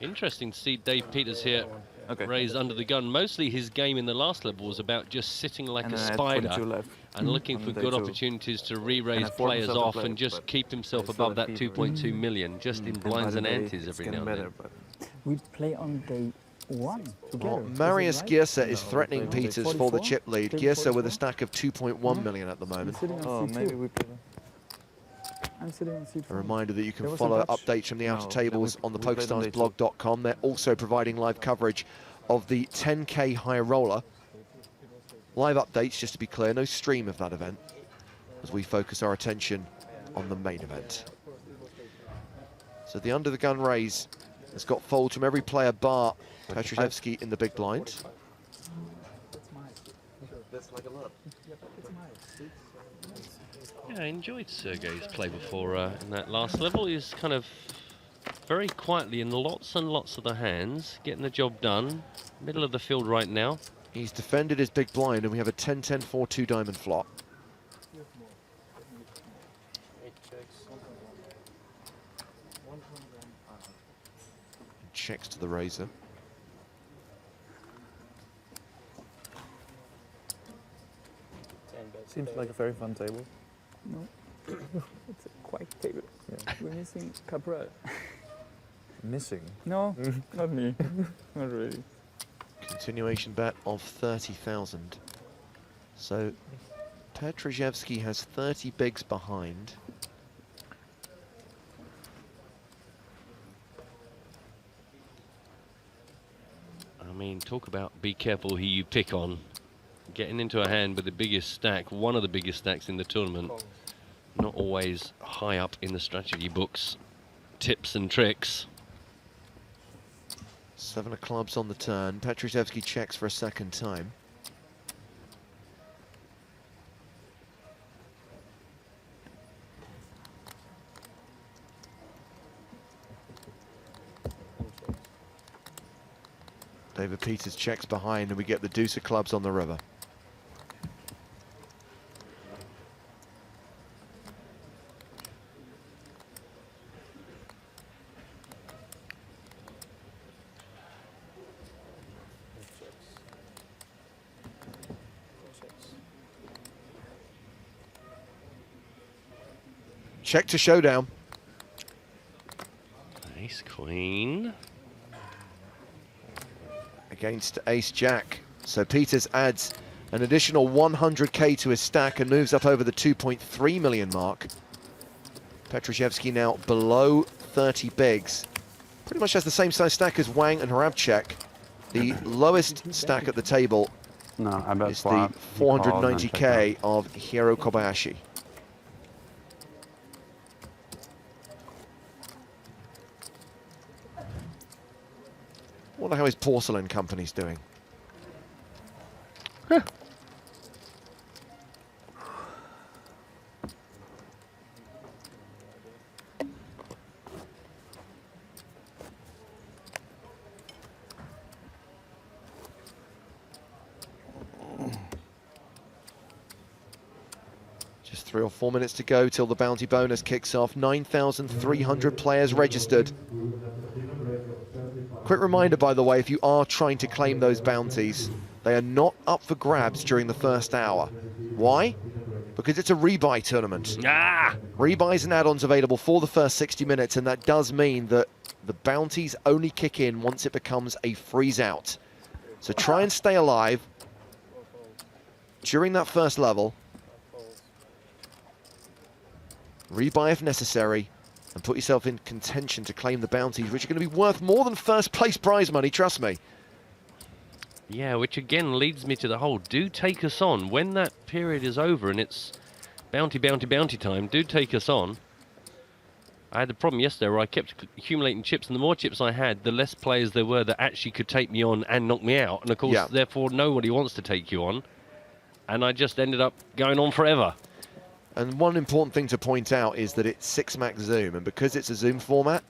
Interesting to see Dave Peters here raised under the gun. Mostly his game in the last level was about just sitting like And a then I had spider 22 left. and looking On for day good 2. opportunities to And re-raise I forced players myself to off play and it, just but keep himself I still above had that fever. 2.2 million, just in And by blinds the and day, antes it's every now getting and then. better, We play on day 1 together. Well, Marius Gierse is threatening No, Peters 44? for the chip lead. Day Gierse with 44? a stack of 2.1 million at the moment. Oh, maybe we play. I'm sitting on seat A 4. reminder that you can There was a follow Dutch- updates from the outer No, tables then on the we played on day 2. PokerStarsblog.com. They're also providing live coverage of the 10K high roller. Live updates, just to be clear, no stream of that event, as we focus our attention on the main event. So the under the gun raise has got folds from every player bar Petruszewski in the big blind. That's like a lot. Yeah, I enjoyed Sergei's play before in that last level. He's kind of very quietly in lots and lots of the hands, getting the job done. Middle of the field right now. He's defended his big blind, and we have a 10-10-4-2 diamond flop. Checks to the razor. Seems like a very fun table. No, it's a quiet table. Yeah. We're missing Cabral. Missing? No, not me. Not really. Continuation bet of 30,000. So Petruszewski has 30 bigs behind. I mean, talk about be careful who you pick on. Getting into a hand with the biggest stack, one of the biggest stacks in the tournament, not always high up in the strategy books, tips and tricks. 7 of clubs on the turn. Petruszewski checks for a second time. David Peters checks behind, and we get the deuce of clubs on the river. Check to showdown. Ace queen. Against ace jack. So Peters adds an additional 100k to his stack and moves up over the 2.3 million mark. Petruszewski now below 30 bigs. Pretty much has the same size stack as Wang and Hrabček. The lowest stack at the table is the 490k of Hiro Kobayashi. Wonder how his porcelain company's doing. Huh. Just 3 or 4 minutes to go till the bounty bonus kicks off. 9,300 players registered. Quick reminder, by the way, if you are trying to claim those bounties, they are not up for grabs during the first hour. Why? Because it's a rebuy tournament. Rebuys and add-ons available for the first 60 minutes, and that does mean that the bounties only kick in once it becomes a freeze out. So try and stay alive. during that first level. Rebuy if necessary, and put yourself in contention to claim the bounties, which are going to be worth more than first place prize money, trust me. Yeah, which again leads me to the whole, do take us on. When that period is over and it's bounty time, do take us on. I had the problem yesterday where I kept accumulating chips, and the more chips I had, the less players there were that actually could take me on and knock me out. And of course, therefore, nobody wants to take you on. And I just ended up going on forever. And one important thing to point out is that it's 6-max Zoom, and because it's a Zoom format,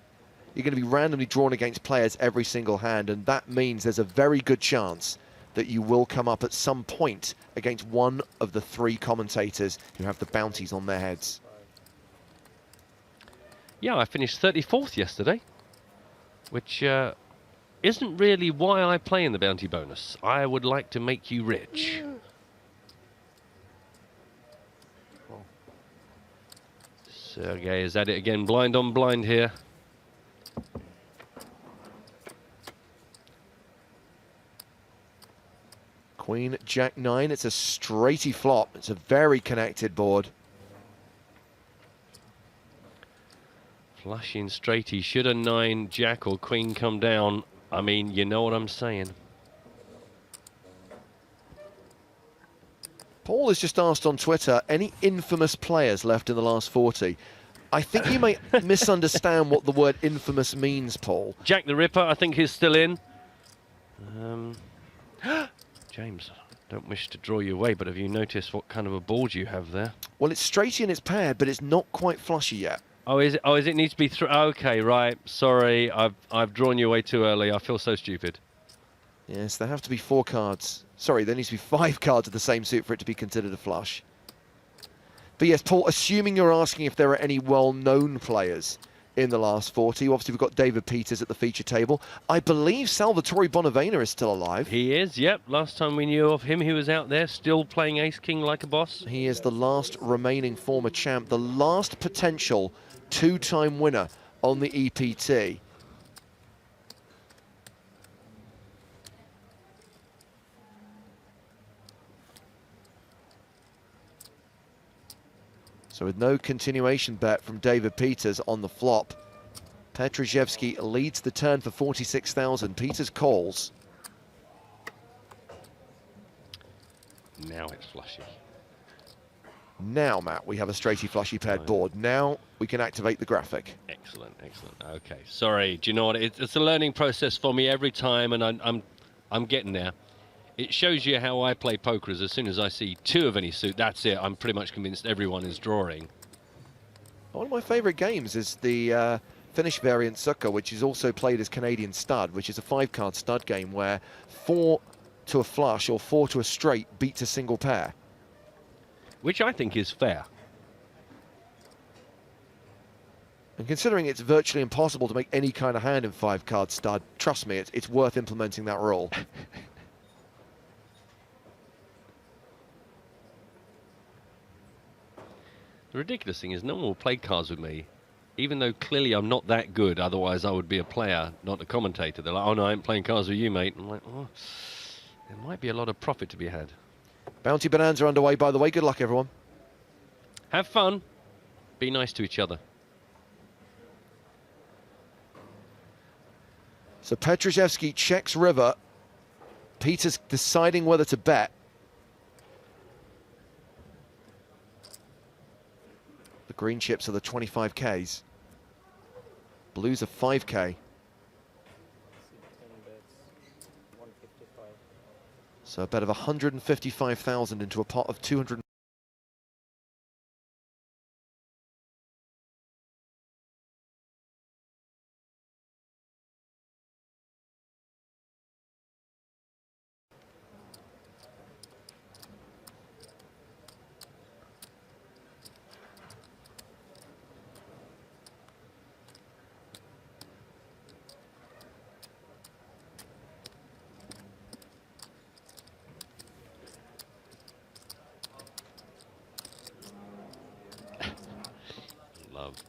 you're going to be randomly drawn against players every single hand, and that means there's a very good chance that you will come up at some point against one of the 3 commentators who have the bounties on their heads. Yeah, I finished 34th yesterday, which isn't really why I play in the bounty bonus. I would like to make you rich. Sergey is at it again, blind on blind here. Queen, Jack 9, it's a straighty flop. It's a very connected board. Flushing straighty, should a 9, Jack or Queen come down? I mean, you know what I'm saying. Paul has just asked on Twitter, any infamous players left in the last 40? I think you may misunderstand what the word infamous means, Paul. Jack the Ripper, I think he's still in. James, don't wish to draw you away, but have you noticed what kind of a board you have there? Well, it's straighty and it's paired, but it's not quite flushy yet. Oh, is it? Oh, is it needs to be through? Okay, right. Sorry, I've drawn you away too early. I feel so stupid. Yes, there have to be 4 cards. Sorry, there needs to be 5 cards of the same suit for it to be considered a flush. But yes, Paul, assuming you're asking if there are any well-known players in the last 40, obviously we've got David Peters at the feature table. I believe Salvatore Bonavena is still alive. He is, yep. Last time we knew of him, he was out there still playing ace-king like a boss. He is the last remaining former champ, the last potential 2-time winner on the EPT. So with no continuation bet from David Peters on the flop, Petrzyszewski leads the turn for 46,000. Peters calls. Now it's flushy. Now, Matt, we have a straighty flushy paired board. Now we can activate the graphic. Excellent, excellent. Okay, sorry. Do you know what? It's a learning process for me every time, and I'm getting there. It shows you how I play poker. As soon as I see 2 of any suit, that's it. I'm pretty much convinced everyone is drawing. One of my favourite games is the Finnish variant Sukka, which is also played as Canadian Stud, which is a 5-card stud game where 4 to a flush or 4 to a straight beats a single pair. Which I think is fair. And considering it's virtually impossible to make any kind of hand in 5-card stud, trust me, it's worth implementing that rule. The ridiculous thing is no one will play cards with me, even though clearly I'm not that good. Otherwise I would be a player, not a commentator. They're like, oh no, I ain't playing cards with you, mate. I'm like, oh, there might be a lot of profit to be had. Bounty Bonanza underway, by the way. Good luck, everyone. Have fun. Be nice to each other. So Petrzyszewski checks river. Peters deciding whether to bet. The green chips are the 25Ks. Blues are 5K. So a bet of 155,000 into a pot of 200.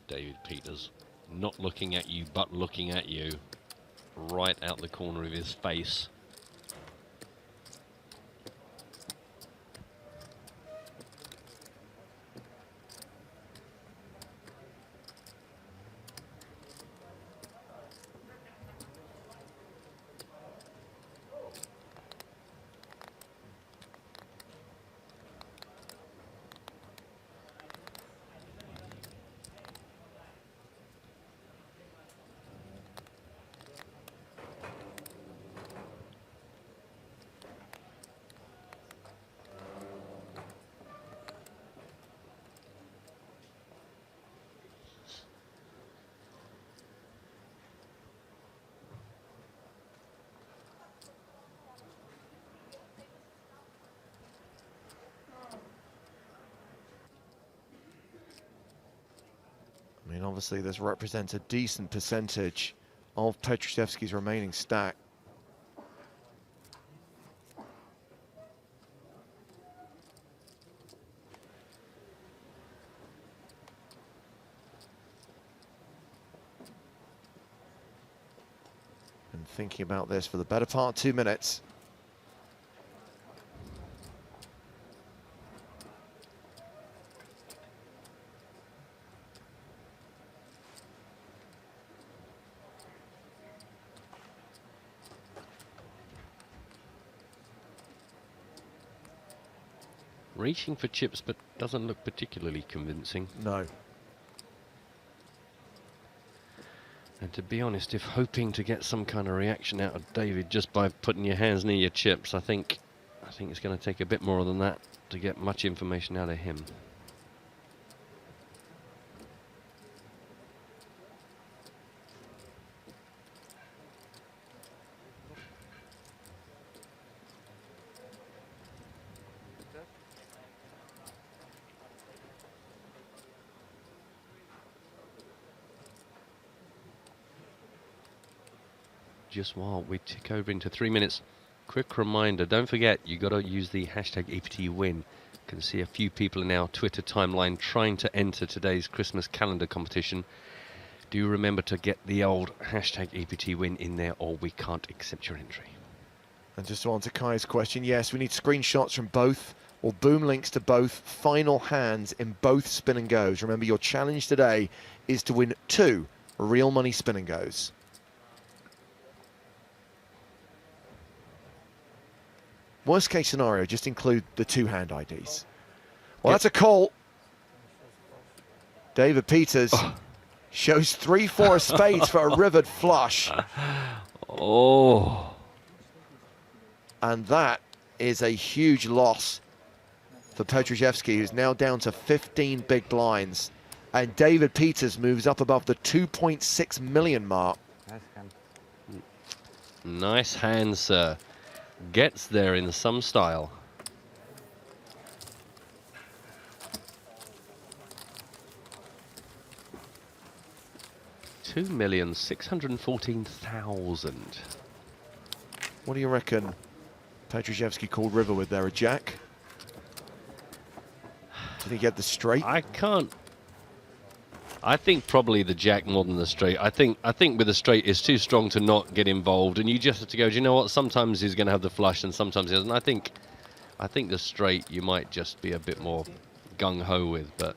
David Peters, not looking at you, but looking at you, right out the corner of his face. Obviously, this represents a decent percentage of Petruszewski's remaining stack. And thinking about this for the better part of 2 minutes. Reaching for chips, but doesn't look particularly convincing. No. And to be honest, if hoping to get some kind of reaction out of David just by putting your hands near your chips, I think it's going to take a bit more than that to get much information out of him. Just while we tick over into 3 minutes, quick reminder, don't forget, you got to use the hashtag EPTWin. You can see a few people in our Twitter timeline trying to enter today's Christmas calendar competition. Do remember to get the old hashtag EPTWin in there, or we can't accept your entry. And just to answer Kai's question, yes, we need screenshots from both, or boom links to both final hands in both spin and goes. Remember, your challenge today is to win 2 real money spin and goes. Worst case scenario, just include the 2-hand IDs. Well, that's a call. David Peters shows 3-4 of spades for a rivered flush. Oh. And that is a huge loss for Petruszewski, who's now down to 15 big blinds. And David Peters moves up above the 2.6 million mark. Nice hand, sir. Gets there in some style. $2,614,000. What do you reckon Petruszewski called river with there? A jack? Did he get the straight? I can't. I think probably the jack more than the straight. I think with the straight it's too strong to not get involved, and you just have to go, do you know what? Sometimes he's going to have the flush, and sometimes he doesn't. I think the straight you might just be a bit more gung ho with, but.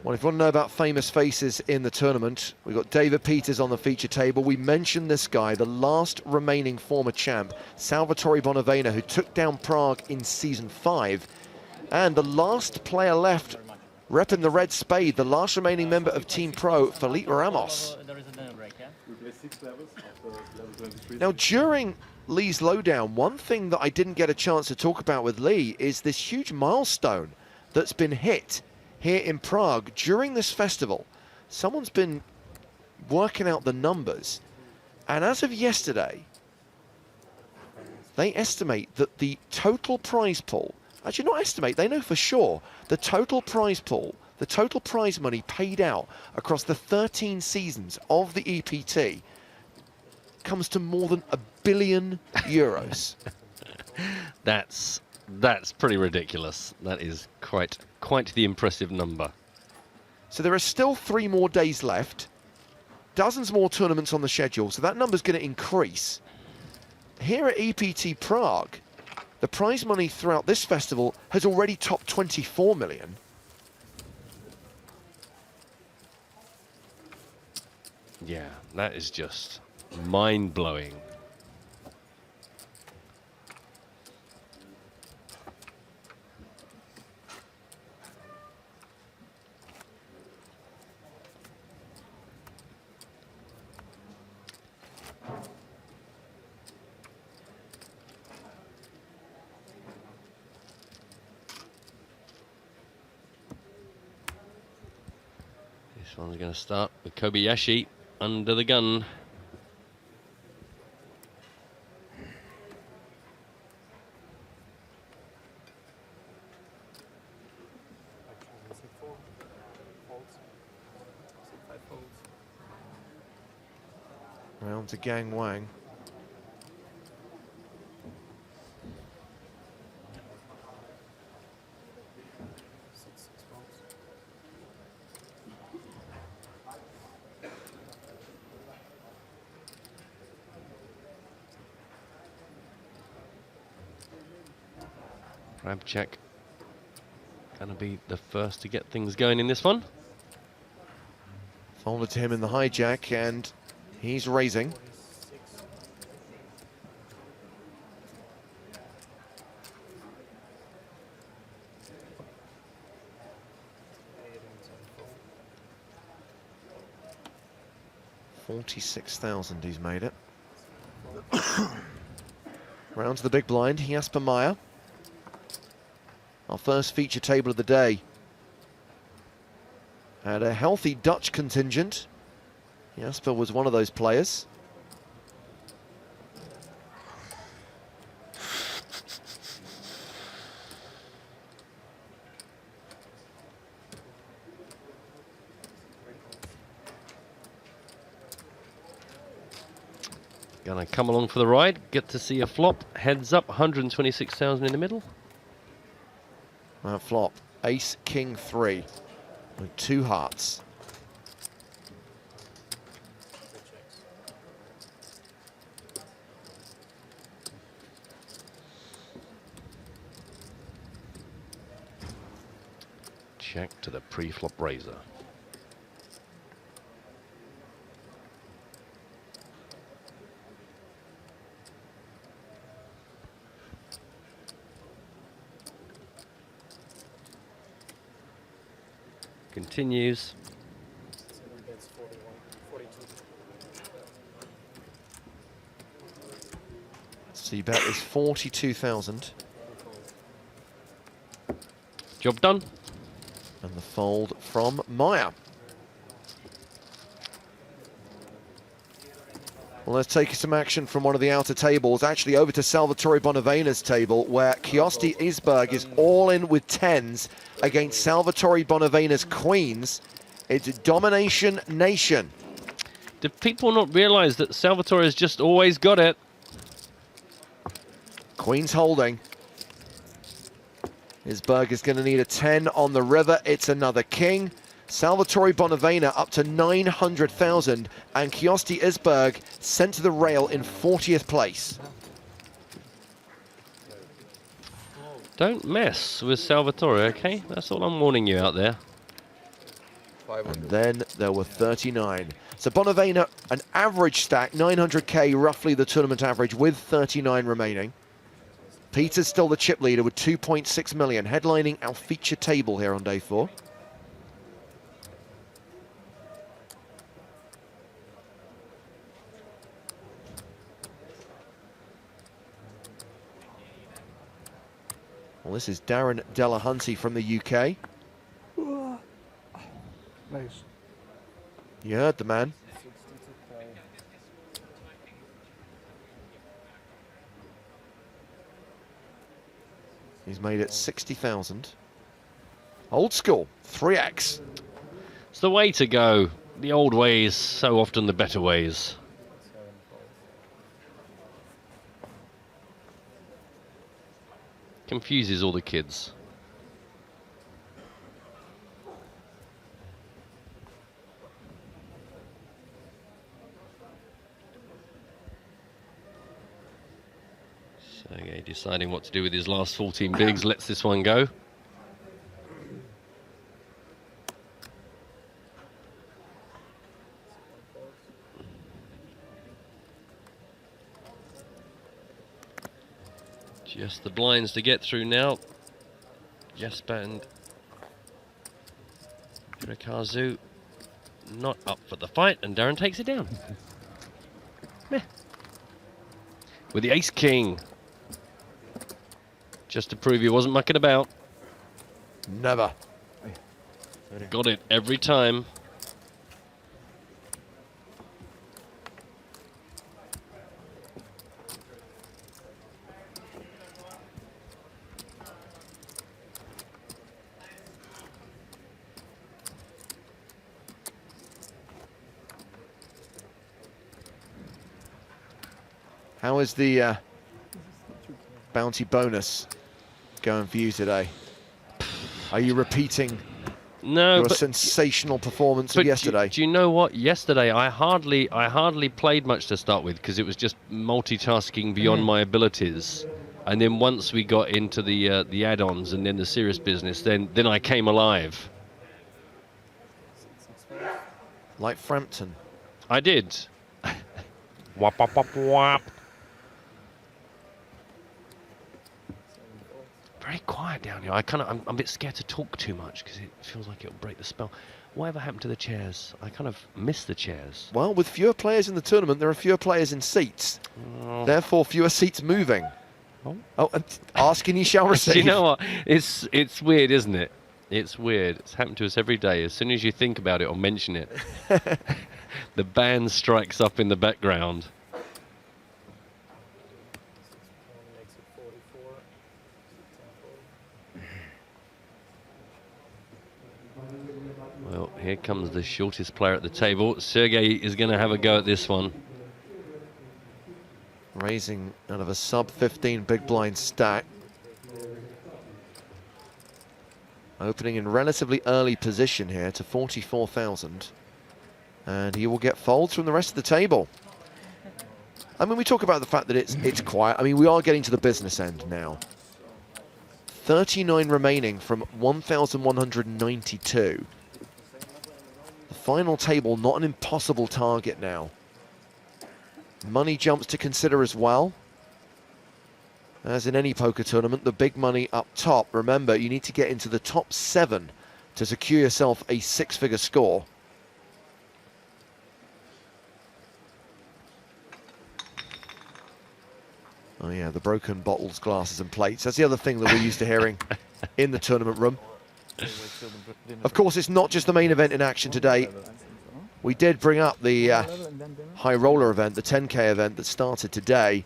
Well, if you want to know about famous faces in the tournament, we've got David Peters on the feature table. We mentioned this guy, the last remaining former champ, Salvatore Bonavena, who took down Prague in season 5. And the last player left, repping the red spade, the last remaining member of Team Pro, Felipe Ramos. Now, during Lee's lowdown, one thing that I didn't get a chance to talk about with Lee is this huge milestone that's been hit here in Prague during this festival. Someone's been working out the numbers, and as of yesterday, they estimate that the total prize pool, actually not estimate, they know for sure, the total prize pool, the total prize money paid out across the 13 seasons of the EPT comes to more than €1 billion. That's pretty ridiculous. That is quite the impressive number. So there are still 3 more days left, dozens more tournaments on the schedule, so that number's going to increase. Here at EPT Prague, the prize money throughout this festival has already topped 24 million. Yeah, that is just mind-blowing. This one's going to start with Kobayashi under the gun. Round to Gang Wang. Rabchak gonna be the first to get things going in this one. Folded to him in the hijack, and he's raising. $46,000 he's made it. Round to the big blind, Jasper Meyer. Our first feature table of the day. Had a healthy Dutch contingent. Jasper was one of those players. Gonna come along for the ride, get to see a flop. Heads up, 126,000 in the middle. Flop, Ace, King 3 with 2 hearts. Check to the pre-flop raiser. Continues. C-bet is 42,000. Job done. And the fold from Meyer. Well, let's take some action from one of the outer tables, actually over to Salvatore Bonavena's table, where Kiosti Isberg is all in with 10s against Salvatore Bonavena's queens. It's Domination Nation. Do people not realize that Salvatore has just always got it? Queens holding. Isberg is going to need a 10 on the river. It's another king. Salvatore Bonavena up to 900,000, and Kiosti Isberg sent to the rail in 40th place. Don't mess with Salvatore, okay? That's all I'm warning you out there. And then there were 39. So Bonavena, an average stack, 900k, roughly the tournament average, with 39 remaining. Peter's still the chip leader with 2.6 million, headlining our feature table here on day 4. Well, this is Darren Delahunty from the UK. Nice. You heard the man. He's made it 60,000. Old school, 3x. It's the way to go. The old ways, so often the better ways. Confuses all the kids. Sergey deciding what to do with his last 14 bigs, lets this one go. Just the blinds to get through now. Jesper and Hirakazu not up for the fight, and Darren takes it down. Meh. With the ace king. Just to prove he wasn't mucking about. Never. Got it every time. How is the bounty bonus going for you today? Are you repeating your sensational performance of yesterday? Do you know what? Yesterday I hardly played much to start with because it was just multitasking beyond my abilities. And then once we got into the add-ons and then the serious business, then I came alive. Like Frampton. I did. Wap wap wap wap. Very quiet down here. I'm a bit scared to talk too much because it feels like it'll break the spell. Whatever happened to the chairs? I kind of miss the chairs. Well, with fewer players in the tournament, there are fewer players in seats. Oh. Therefore, fewer seats moving. Oh, and ask and you shall receive. Do you know what? It's weird, isn't it? It's weird. It's happened to us every day. As soon as you think about it or mention it, the band strikes up in the background. Well, here comes the shortest player at the table. Sergey is going to have a go at this one. Raising out of a sub-15 big blind stack. Opening in relatively early position here to 44,000. And he will get folds from the rest of the table. I mean, we talk about the fact that it's quiet. I mean, we are getting to the business end now. 39 remaining from 1,192. The final table, not an impossible target now. Money jumps to consider as well. As in any poker tournament, the big money up top. Remember, you need to get into the top 7 to secure yourself a 6-figure score. Oh yeah, the broken bottles, glasses and plates. That's the other thing that we're used to hearing in the tournament room. Of course, it's not just the main event in action today. We did bring up the high roller event, the 10K event that started today.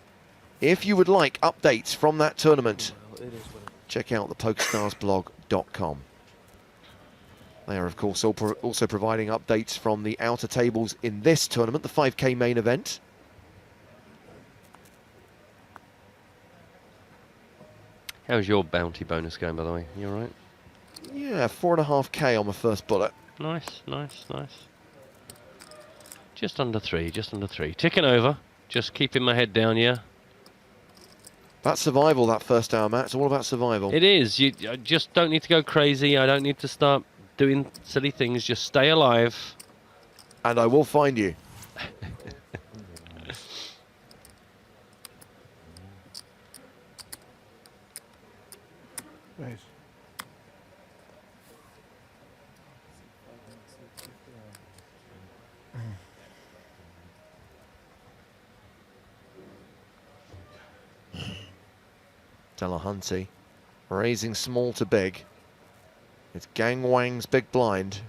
If you would like updates from that tournament, check out the PokerStarsblog.com. They are, of course, also providing updates from the outer tables in this tournament, the 5K main event. How's your bounty bonus going, by the way? You all right? Yeah, 4.5K on my first bullet. Nice, nice, nice. Just under 3, just under 3. Ticking over, just keeping my head down, yeah. That's survival, that first hour, Matt. It's all about survival. It is. You just don't need to go crazy. I don't need to start doing silly things. Just stay alive. And I will find you. Nice. Delahunty raising small to big. It's Gang Wang's big blind.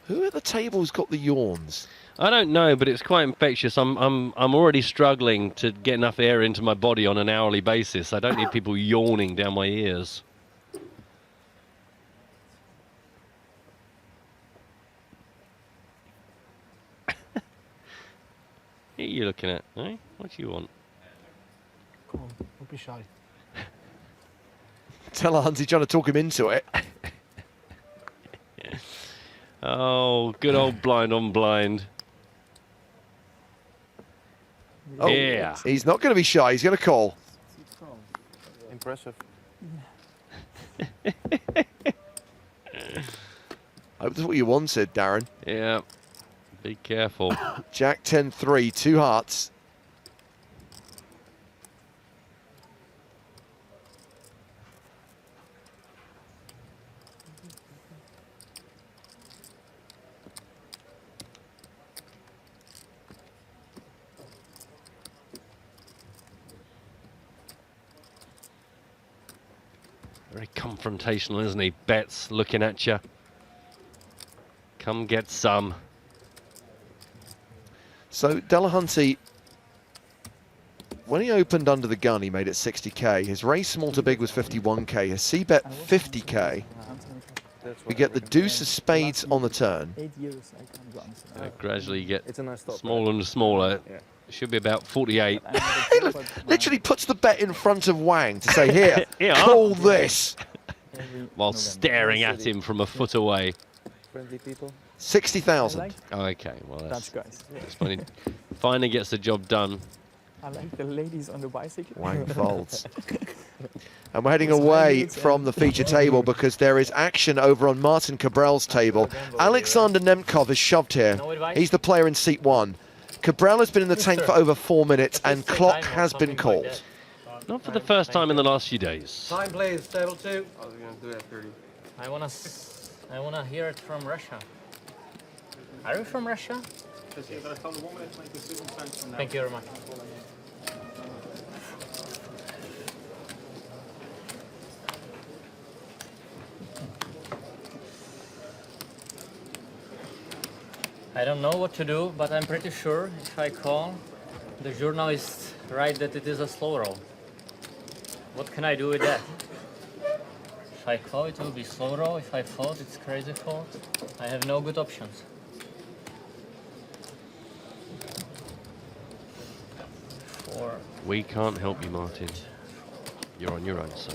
Who at the table's got the yawns? I don't know, but it's quite infectious. I'm already struggling to get enough air into my body on an hourly basis. I don't need people yawning down my ears. What are you looking at, eh? What do you want? Come on, don't be shy. Delahunty trying to talk him into it. Oh, good old blind on blind. Oh, yeah. He's not going to be shy. He's going to call. Impressive. I hope that's what you wanted, Darren. Yeah. Be careful. Jack 10-3, 2 hearts. Very confrontational, isn't he? Bets looking at you. Come get some. So Delahunty, when he opened under the gun, he made it 60k. His raise small to big was 51k. His C-bet 50k. We get the deuce of spades on the turn. Gradually get smaller and smaller. It should be about 48. He literally puts the bet in front of Wang to say, here, call this. While staring at him from a foot away. 60,000. Oh, okay, well that's funny. Finally gets the job done. I like the ladies on the bicycle. Wang folds. And we're heading away from the feature table because there is action over on Martin Cabral's table. Alexander Nemkov is shoved here. He's the player in seat 1. Cabral has been in the tank for over 4 minutes and clock has been called. Not for the first time in the last few days. Time, please. Table 2. I was going to do that 30. I wanna hear it from Russia. Are you from Russia? Thank you very much. I don't know what to do, but I'm pretty sure if I call, the journalists write that it is a slow roll. What can I do with that? If I call, it will be slow roll. If I fold, it's crazy fold. I have no good options. We can't help you, Martin. You're on your own, son.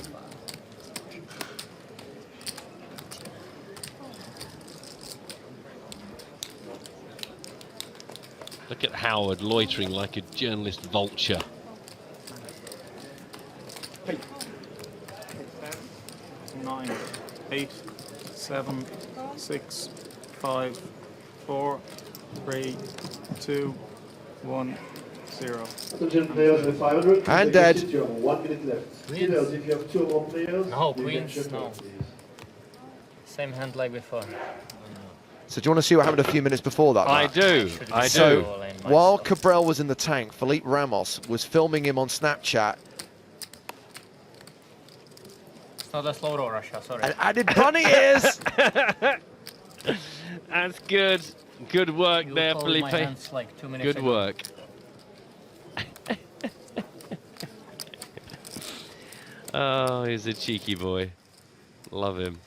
Look at Howard loitering like a journalist vulture. 9, 8, 7, 6, 5, 4, 3, 2, 1, 0. And dead. 1 minute left. If you have 2 more players, no, queens, no. Same hand like before. So do you want to see what happened a few minutes before that, Matt? I do. So while Cabral was in the tank, Felipe Ramos was filming him on Snapchat. It's not a slow roll, Russia, sorry. And added bunny ears! That's good. Good work there, Felipe. Like 2 minutes good ago. work. Oh, he's a cheeky boy. Love him.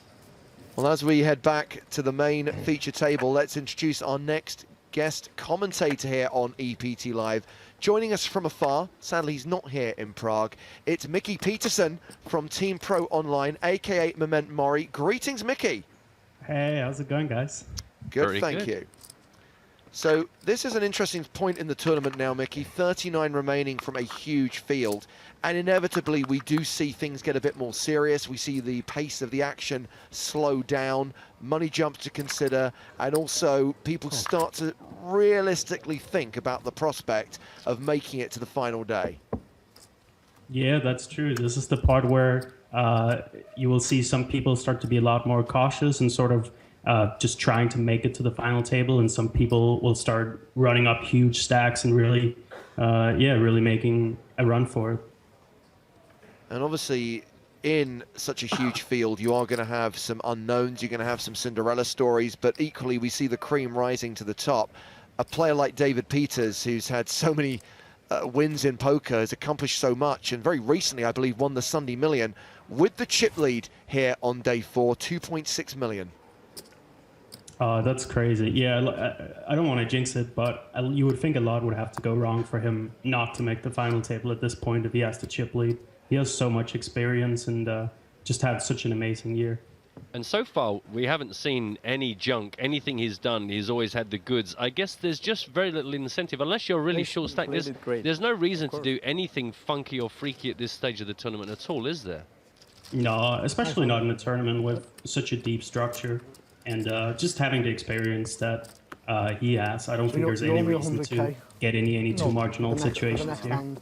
Well, as we head back to the main feature table, let's introduce our next guest commentator here on EPT Live. Joining us from afar, sadly he's not here in Prague, it's Mickey Peterson from Team Pro Online, aka Moment Mori. Greetings, Mickey. Hey, how's it going, guys? Good, thank you. So this is an interesting point in the tournament now, Mickey. 39 remaining from a huge field. And inevitably, we do see things get a bit more serious. We see the pace of the action slow down, money jumps to consider, and also people start to realistically think about the prospect of making it to the final day. Yeah, that's true. This is the part where you will see some people start to be a lot more cautious and sort of just trying to make it to the final table, and some people will start running up huge stacks and really, really making a run for it. And obviously, in such a huge field, you are going to have some unknowns, you're going to have some Cinderella stories, but equally we see the cream rising to the top. A player like David Peters, who's had so many wins in poker, has accomplished so much, and very recently, I believe, won the Sunday Million with the chip lead here on day 4, 2.6 million. That's crazy. Yeah, I don't want to jinx it, but you would think a lot would have to go wrong for him not to make the final table at this point if he has the chip lead. He has so much experience and just had such an amazing year. And so far, we haven't seen any junk. Anything he's done, he's always had the goods. I guess there's just very little incentive. Unless you're really short stacked, there's no reason to do anything funky or freaky at this stage of the tournament at all, is there? No, especially not in a tournament with such a deep structure. And just having the experience that he has, I don't think there's any reason to get any too marginal situations here.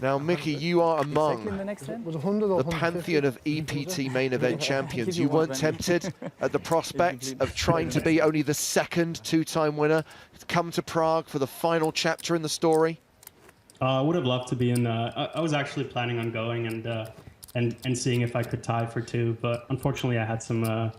Now, Mickey, you are among the pantheon of EPT main event champions. You weren't tempted at the prospect of trying to be only the second two-time winner, come to Prague for the final chapter in the story? I would have loved to be in. I was actually planning on going and seeing if I could tie for 2, but unfortunately I had some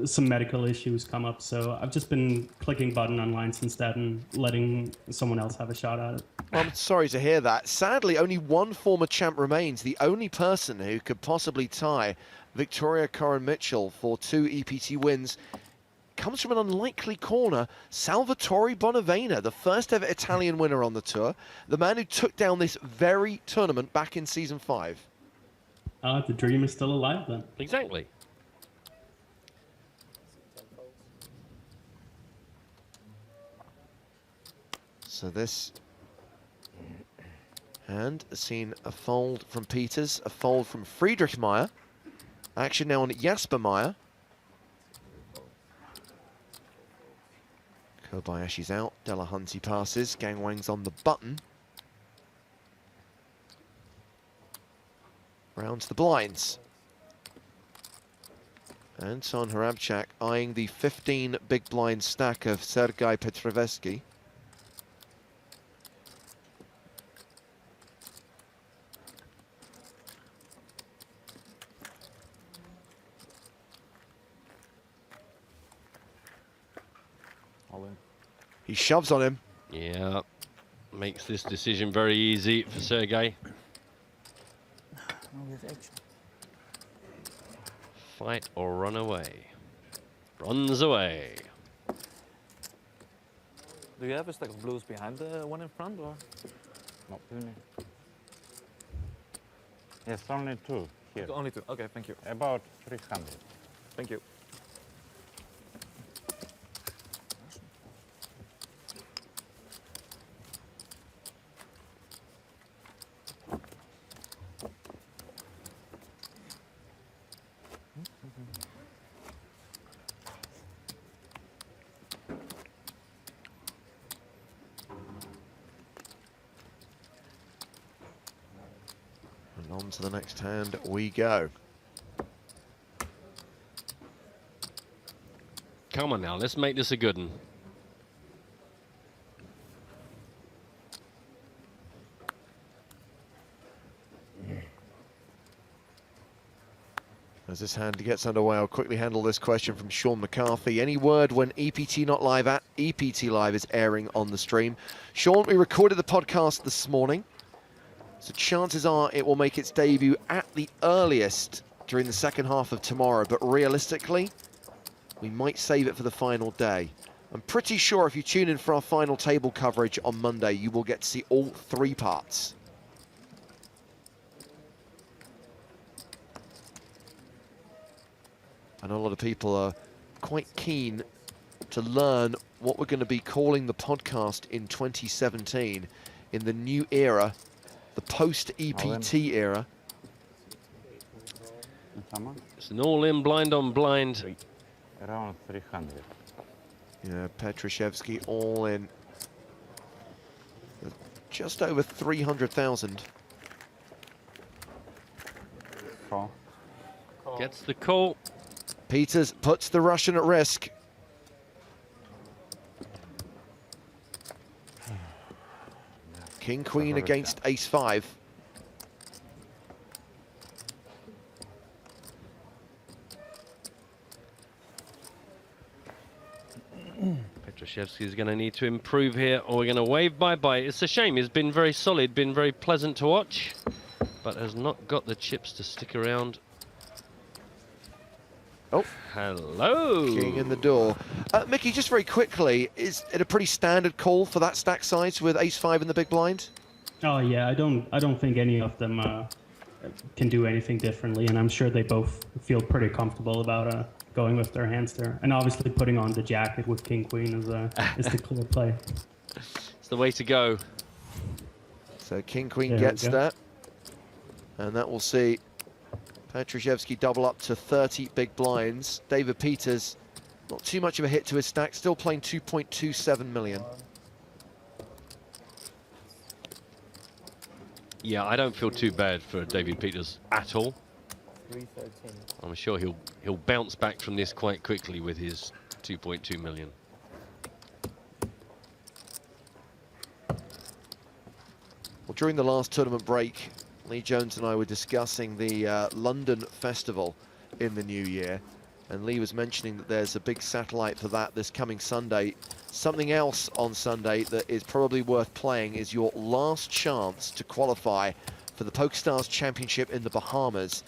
some medical issues come up. So I've just been clicking button online since that and letting someone else have a shot at it. Well, I'm sorry to hear that. Sadly, only one former champ remains, the only person who could possibly tie Victoria Coren-Mitchell for 2 EPT wins. Comes from an unlikely corner, Salvatore Bonavena, the first ever Italian winner on the tour, the man who took down this very tournament back in season 5. The dream is still alive then. Exactly. So this hand has seen a fold from Peters, a fold from Friedrich Meyer. Action now on Jasper Meyer. Kobayashi's out, Delahunty passes, Gangwang's on the button. Rounds the blinds. And Son Harabchak eyeing the 15 big blind stack of Sergei Petrevsky. He shoves on him. Yeah, makes this decision very easy for Sergei. Fight or run away. Runs away. Do you have a stack of blues behind the one in front, or? Not really. Yes, only 2 here. Only 2. Okay, thank you. About 300. Thank you. And on to the next hand we go. Come on now, let's make this a good one. As this hand gets underway, I'll quickly handle this question from Sean McCarthy. Any word when EPT Not Live at EPT Live is airing on the stream? Sean, we recorded the podcast this morning, so chances are it will make its debut at the earliest during the second half of tomorrow, but realistically, we might save it for the final day. I'm pretty sure if you tune in for our final table coverage on Monday, you will get to see all 3 parts. I know a lot of people are quite keen to learn what we're going to be calling the podcast in 2017 in the new era, the post-EPT era. It's an all-in blind on blind. Around 300. Yeah, Petrushevsky all in. Just over 300,000. Gets the call. Peters puts the Russian at risk. King Queen against Ace 5. Petrushevsky's going to need to improve here, or we're going to wave bye-bye. It's a shame. He's been very solid, been very pleasant to watch, but has not got the chips to stick around. Oh, hello. King in the door. Mickey, just very quickly, is it a pretty standard call for that stack size with Ace 5 in the big blind? Oh yeah, I don't think any of them can do anything differently, and I'm sure they both feel pretty comfortable about going with their hands there. And obviously putting on the jacket with King Queen is the clear play. It's the way to go. So King Queen gets that, and that will see Petrushevsky double up to 30 big blinds. David Peters, not too much of a hit to his stack, still playing 2.27 million. Yeah, I don't feel too bad for David Peters at all. 313. I'm sure he'll bounce back from this quite quickly with his 2.2 million. Well, during the last tournament break, Lee Jones and I were discussing the London Festival in the new year. And Lee was mentioning that there's a big satellite for that this coming Sunday. Something else on Sunday that is probably worth playing is your last chance to qualify for the PokerStars Championship in the Bahamas.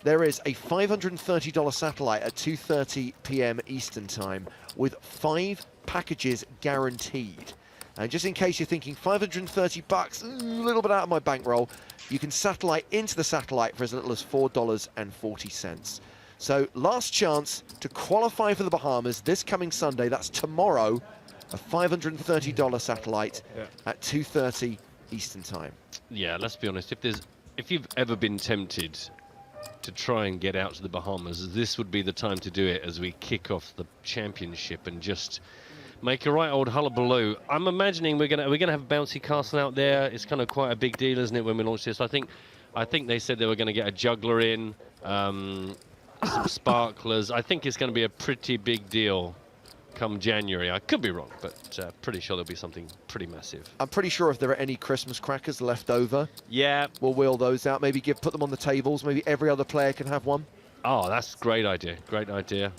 There is a $530 satellite at 2:30 p.m. Eastern Time with 5 packages guaranteed. And just in case you're thinking 530 bucks, a little bit out of my bankroll, you can satellite into the satellite for as little as $4.40. So last chance to qualify for the Bahamas this coming Sunday. That's tomorrow, a $530 satellite at 2:30 Eastern Time. Yeah, let's be honest. If you've ever been tempted to try and get out to the Bahamas, this would be the time to do it as we kick off the championship and just make a right old hullabaloo. I'm imagining we're gonna have a bouncy castle out there. It's kind of quite a big deal, isn't it, when we launch this? I think they said they were going to get a juggler in, some sparklers. I think it's going to be a pretty big deal come January. I could be wrong, but pretty sure there'll be something pretty massive. I'm pretty sure if there are any Christmas crackers left over, yeah, we'll wheel those out. Maybe put them on the tables. Maybe every other player can have one. Oh, that's a great idea. Great idea.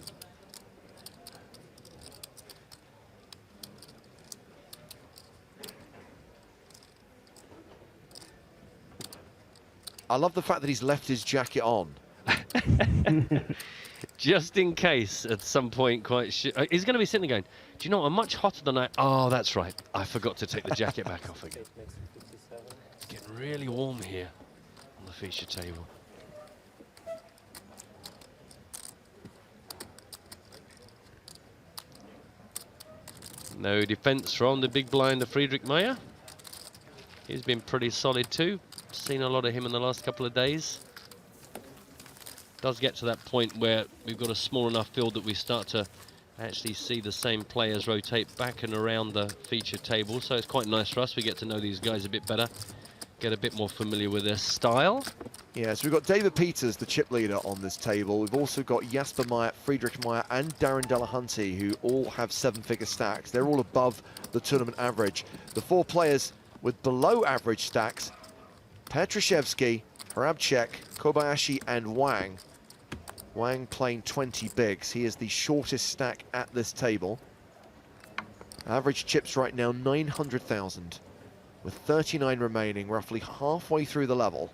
I love the fact that he's left his jacket on. Just in case at some point, he's going to be sitting there going, do you know what, I'm much hotter than oh, that's right, I forgot to take the jacket back off again. It's getting really warm here on the feature table. No defense from the big blind, the Friedrich Meyer. He's been pretty solid too. Seen a lot of him in the last couple of days. Does get to that point where we've got a small enough field that we start to actually see the same players rotate back and around the feature table, so it's quite nice for us. We get to know these guys a bit better, get a bit more familiar with their style. Yeah, so we've got David Peters, the chip leader, on this table. We've also got Jasper Meyer, Friedrich Meyer, and Darren Delahunty, who all have 7-figure stacks. They're all above the tournament average. The 4 players with below average stacks: Petrushevsky, Hrabček, Kobayashi, and Wang. Wang playing 20 bigs. He is the shortest stack at this table. Average chips right now 900,000, with 39 remaining, roughly halfway through the level.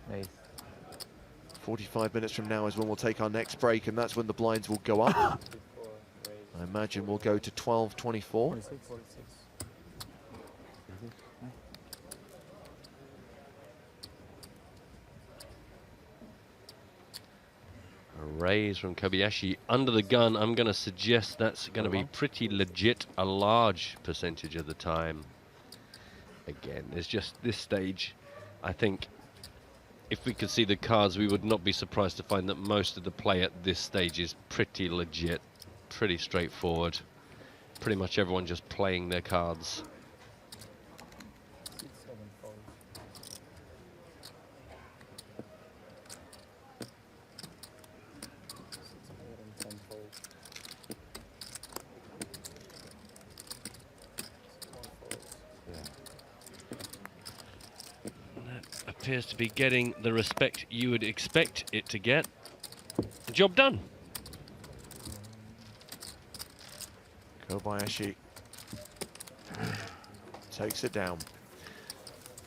Nice. 45 minutes from now is when we'll take our next break, and that's when the blinds will go up. I imagine we'll go to 12:24. A raise from Kobayashi under the gun. I'm going to suggest that's going to be pretty legit, a large percentage of the time. Again, there's just this stage. I think if we could see the cards, we would not be surprised to find that most of the play at this stage is pretty legit, pretty straightforward. Pretty much everyone just playing their cards. Appears to be getting the respect you would expect it to get. Job done. Kobayashi takes it down.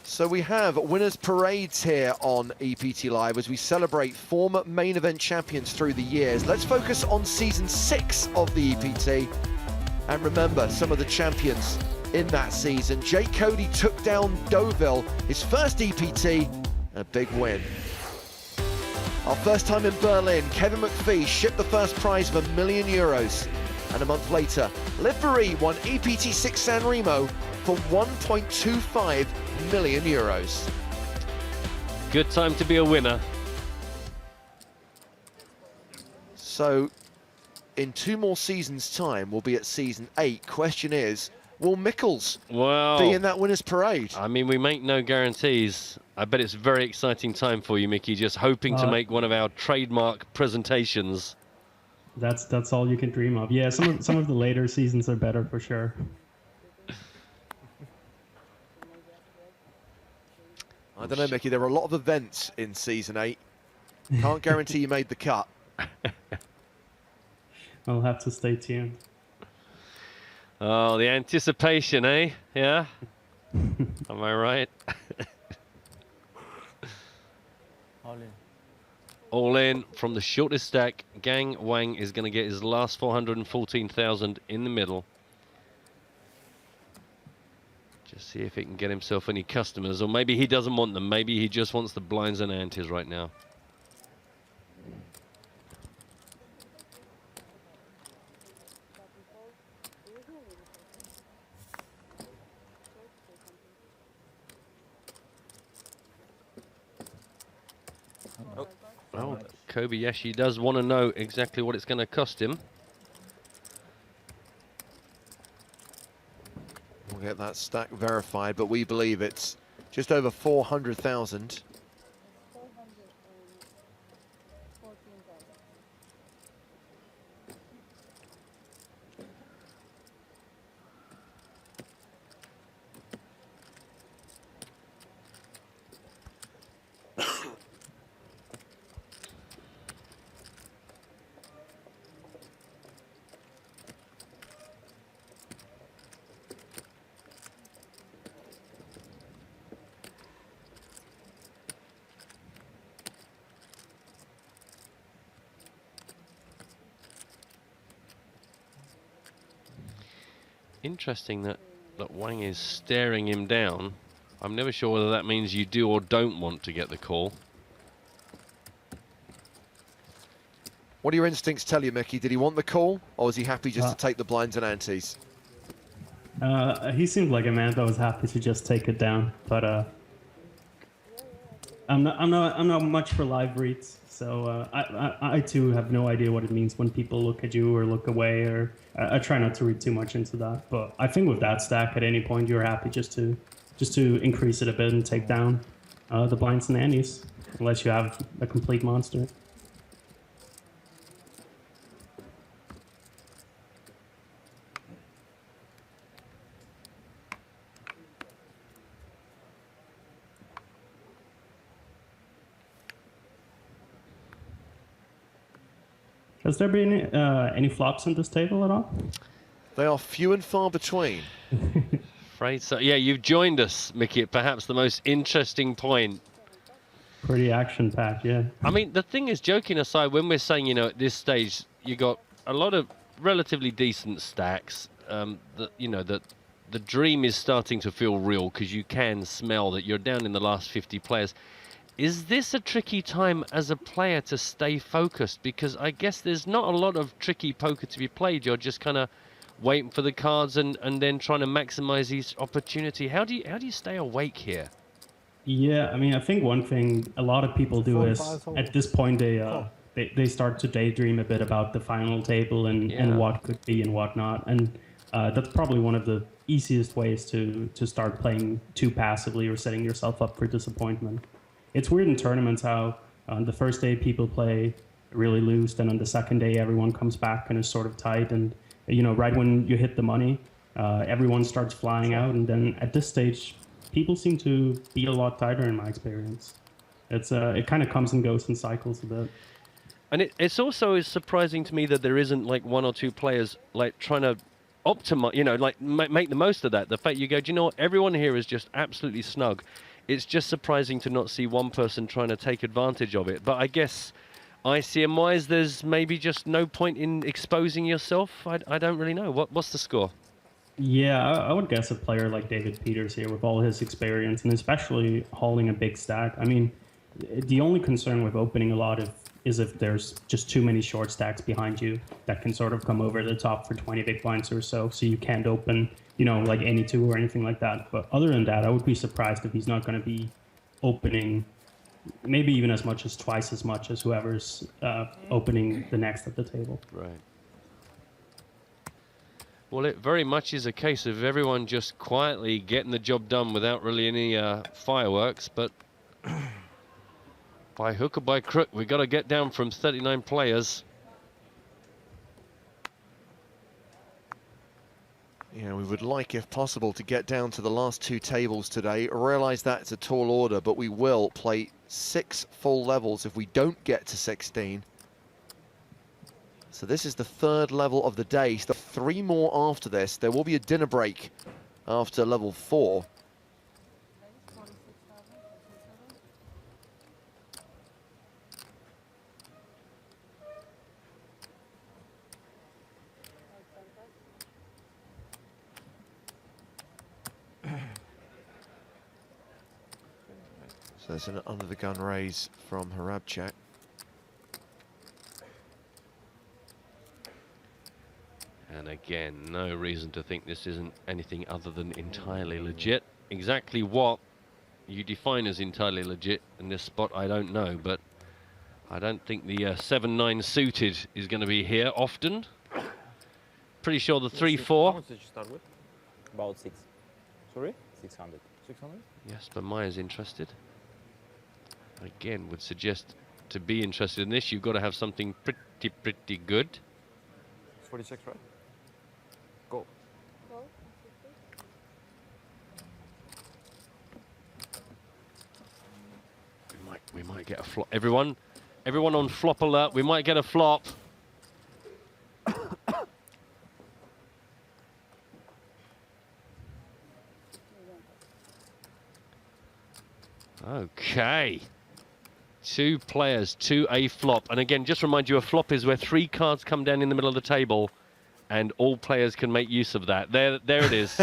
So we have winners parades here on EPT Live as we celebrate former main event champions through the years. Let's focus on season 6 of the EPT and remember some of the champions in that season. Jake Cody took down Deauville, his first EPT, a big win. Our first time in Berlin, Kevin McPhee shipped the first prize of €1 million. And a month later, Liv Marie won EPT 6 San Remo for €1.25 million. Good time to be a winner. So, in 2 more seasons' time, we'll be at season 8. Question is, will Mikkels be in that winners parade? I mean, we make no guarantees. I bet it's a very exciting time for you, Mickey, just hoping to make one of our trademark presentations. That's all you can dream of. Yeah, some of the later seasons are better for sure. I don't know, Mickey. There are a lot of events in Season 8. Can't guarantee you made the cut. I'll have to stay tuned. Oh, the anticipation, eh? Yeah? Am I right? All in. All in from the shortest stack. Gang Wang is going to get his last 414,000 in the middle. Just see if he can get himself any customers, or maybe he doesn't want them. Maybe he just wants the blinds and antes right now. Well, Kobayashi does want to know exactly what it's going to cost him. We'll get that stack verified, but we believe it's just over 400,000. Interesting that Wang is staring him down. I'm never sure whether that means you do or don't want to get the call. What do your instincts tell you, Mickey? Did he want the call, or was he happy just to take the blinds and antes? He seemed like a man that was happy to just take it down, but I'm not much for live reads, so I too have no idea what it means when people look at you or look away, or I try not to read too much into that. But I think with that stack, at any point you're happy just to increase it a bit and take down the blinds and antes, unless you have a complete monster. Has there been any flops on this table at all? They are few and far between. Afraid so. Yeah, you've joined us, Mickey, at perhaps the most interesting point. Pretty action-packed, yeah. I mean, the thing is, joking aside, when we're saying, you know, at this stage, you got a lot of relatively decent stacks. The dream is starting to feel real because you can smell that you're down in the last 50 players. Is this a tricky time as a player to stay focused? Because I guess there's not a lot of tricky poker to be played. You're just kind of waiting for the cards and then trying to maximize each opportunity. How do you stay awake here? Yeah, I mean, I think one thing a lot of people do is at this point they start to daydream a bit about the final table and what could be and what not. And that's probably one of the easiest ways to start playing too passively or setting yourself up for disappointment. It's weird in tournaments how on the first day people play really loose, then on the second day everyone comes back and is sort of tight, and you know, right when you hit the money, everyone starts flying out, and then at this stage people seem to be a lot tighter in my experience. It kind of comes and goes in cycles a bit. And it's also surprising to me that there isn't like one or two players like trying to optimize, you know, like make the most of that. The fact you go, do you know what, everyone here is just absolutely snug. It's just surprising to not see one person trying to take advantage of it. But I guess ICM-wise, there's maybe just no point in exposing yourself. I don't really know. What's the score? Yeah, I would guess a player like David Peters here with all his experience and especially hauling a big stack. I mean, the only concern with opening a lot is if there's just too many short stacks behind you that can sort of come over the top for 20 big blinds or so you can't open, you know, like any two or anything like that. But other than that, I would be surprised if he's not going to be opening maybe even as much as twice as much as whoever's opening the next at the table. Right. Well, it very much is a case of everyone just quietly getting the job done without really any fireworks, but by hook or by crook, we've got to get down from 39 players. Yeah, we would like, if possible, to get down to the last 2 tables today. I realise that's a tall order, but we will play 6 full levels if we don't get to 16. So this is the 3rd level of the day. So 3 more after this. There will be a dinner break after level 4. So there's an under-the-gun raise from Harabchak. And again, no reason to think this isn't anything other than entirely legit. Exactly what you define as entirely legit in this spot, I don't know, but I don't think the 7-9 suited is going to be here often. Pretty sure the 3-4. How much did you start with? About 6. Sorry? 600. 600? Yes, but Maya's interested. Again, would suggest to be interested in this, you've got to have something pretty good. 46, right? Go. We might get a flop. Everyone on flop alert. We might get a flop. Okay. 2 players to a flop. And again, just remind you, a flop is where 3 cards come down in the middle of the table and all players can make use of that. There it is.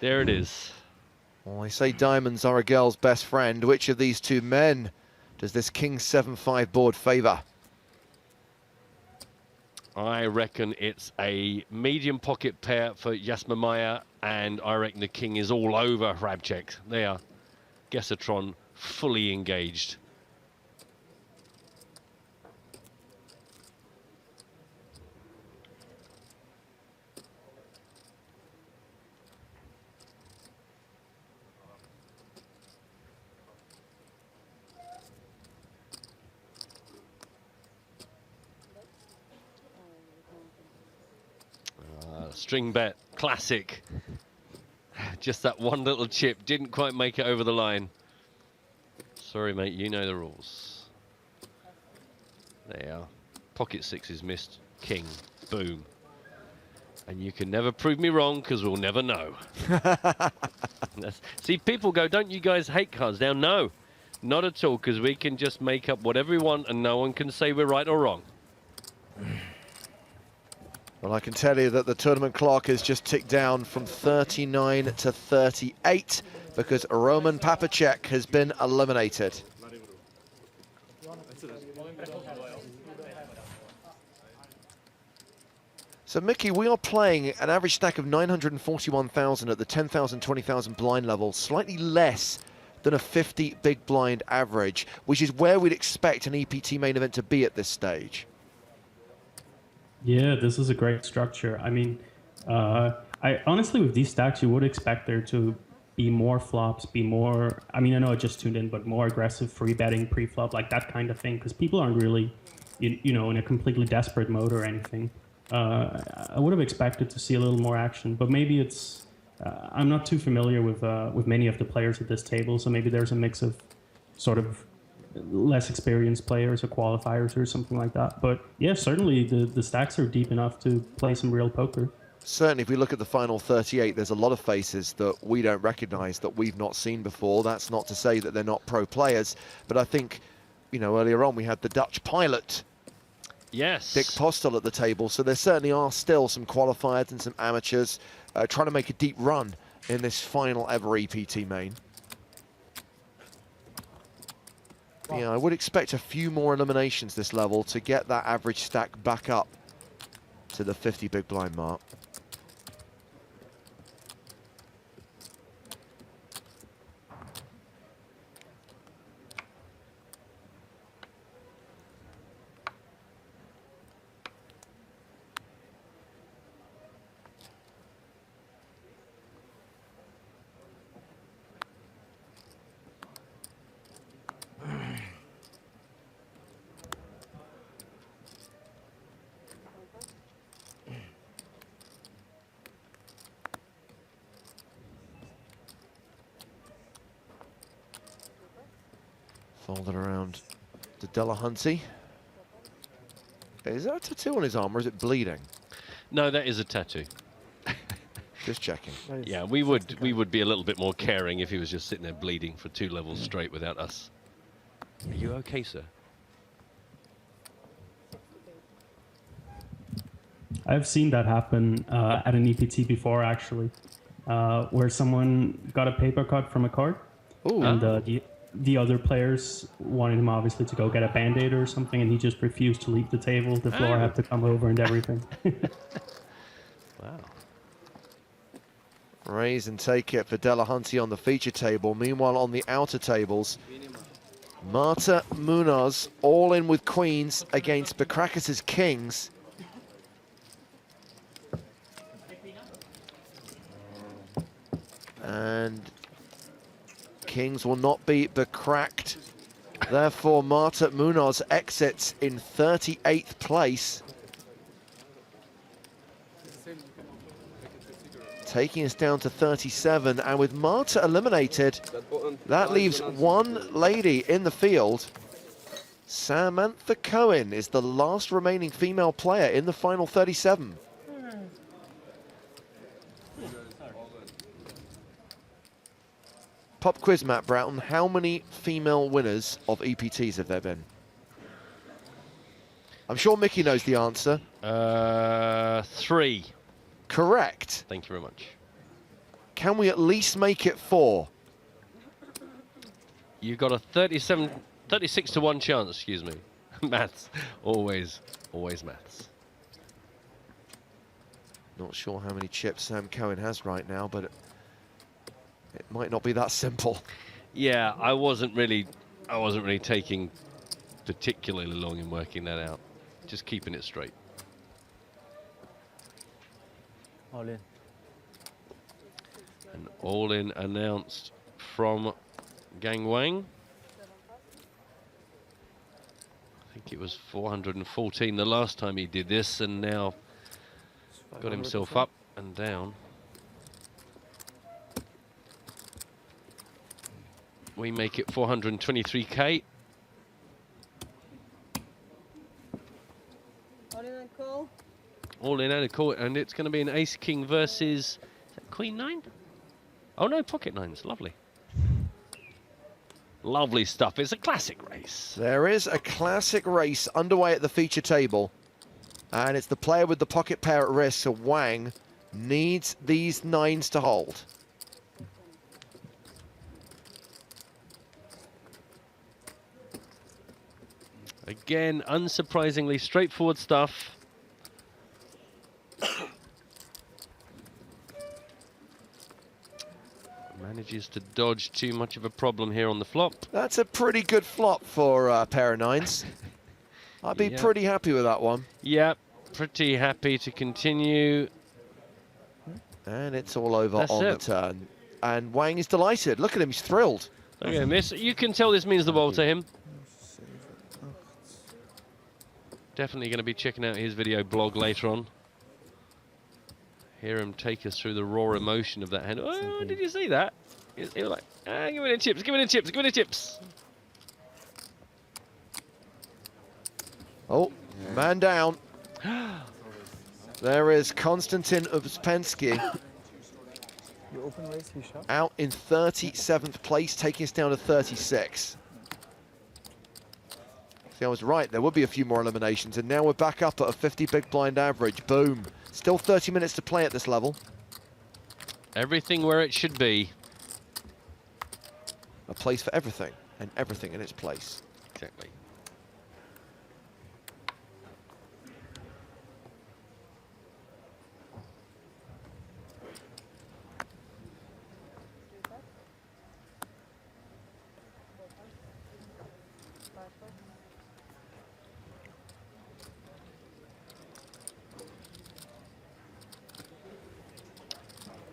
There it is. Well, they say diamonds are a girl's best friend. Which of these 2 men does this King 7-5 board favour? I reckon it's a medium pocket pair for Jasper Maya, and I reckon the king is all over Hrabček. There, Gesatron fully engaged. String bet, classic. Just that one little chip, didn't quite make it over the line. Sorry, mate, you know the rules. There, pocket 6 is missed, king, boom. And you can never prove me wrong, because we'll never know. See, people go, don't you guys hate cards? Now, no, not at all, because we can just make up whatever we want, and no one can say we're right or wrong. Well, I can tell you that the tournament clock has just ticked down from 39 to 38 because Roman Papacek has been eliminated. So, Mickey, we are playing an average stack of 941,000 at the 10,000, 20,000 blind level, slightly less than a 50 big blind average, which is where we'd expect an EPT main event to be at this stage. Yeah, this is a great structure. I mean, I honestly, with these stacks, you would expect there to be more flops, be more, I mean, I know I just tuned in, but more aggressive free betting pre-flop, like that kind of thing, because people aren't really, you know, in a completely desperate mode or anything. I would have expected to see a little more action, but maybe it's, I'm not too familiar with many of the players at this table, so maybe there's a mix of sort of less experienced players or qualifiers or something like that. But yeah, certainly the stacks are deep enough to play some real poker. Certainly, if we look at the final 38, there's a lot of faces that we don't recognize, that we've not seen before. That's not to say that they're not pro players, but I think, you know, earlier on we had the Dutch pilot, yes, Dick Postel at the table, so there certainly are still some qualifiers and some amateurs trying to make a deep run in this final ever EPT main. Yeah, I would expect a few more eliminations this level to get that average stack back up to the 50 big blind mark. Rolled it around to Delahunty. Is there a tattoo on his arm, or is it bleeding? No, that is a tattoo. Just checking. Yeah, we would be a little bit more caring if he was just sitting there bleeding for 2 levels straight without us. Are you okay, sir? I've seen that happen at an EPT before, actually, where someone got a paper cut from a card, and the other players wanted him obviously to go get a Band-Aid or something, and he just refused to leave the table. The floor had to come over and everything. Wow. Raise and take it for Delahunty on the feature table. Meanwhile, on the outer tables, Marta Munoz all in with queens against Bakrakis' kings. And kings will not be becracked. Therefore, Marta Munoz exits in 38th place, taking us down to 37. And with Marta eliminated, that leaves one lady in the field. Samantha Cohen is the last remaining female player in the final 37. Pop quiz, Matt Broughton. How many female winners of EPTs have there been? I'm sure Mickey knows the answer. 3. Correct. Thank you very much. Can we at least make it 4? You've got a 36 to 1 chance, excuse me. Maths. Always maths. Not sure how many chips Sam Cohen has right now, but it might not be that simple. Yeah, I wasn't really taking particularly long in working that out. Just keeping it straight. All in. An all-in announced from Gang Wang. I think it was 414 the last time he did this, and now got himself up and down. We make it 423k. All in and call. All in and a call, and it's going to be an ace king versus is that queen 9. Oh no, pocket 9s. Lovely. Lovely stuff. It's a classic race. There is a classic race underway at the feature table, and it's the player with the pocket pair at risk. So Wang needs these 9s to hold. Again, unsurprisingly straightforward stuff. Manages to dodge too much of a problem here on the flop. That's a pretty good flop for a pair of 9s. I'd be pretty happy with that one. Yep, pretty happy to continue. And it's all over That's on it. the turn. And Wang is delighted. Look at him, he's thrilled. Look at him. You can tell this means the world to him. Definitely going to be checking out his video blog later on. Hear him take us through the raw emotion of that hand. Oh, did you see that? He was like, give me the chips, give me the chips, give me the chips. Oh, man down. There is Konstantin Uspensky You open race, you shot? out in 37th place, taking us down to 36. See, I was right. There would be a few more eliminations, and now we're back up at a 50 big blind average. Boom. Still 30 minutes to play at this level. Everything where it should be. A place for everything, and everything in its place. Exactly.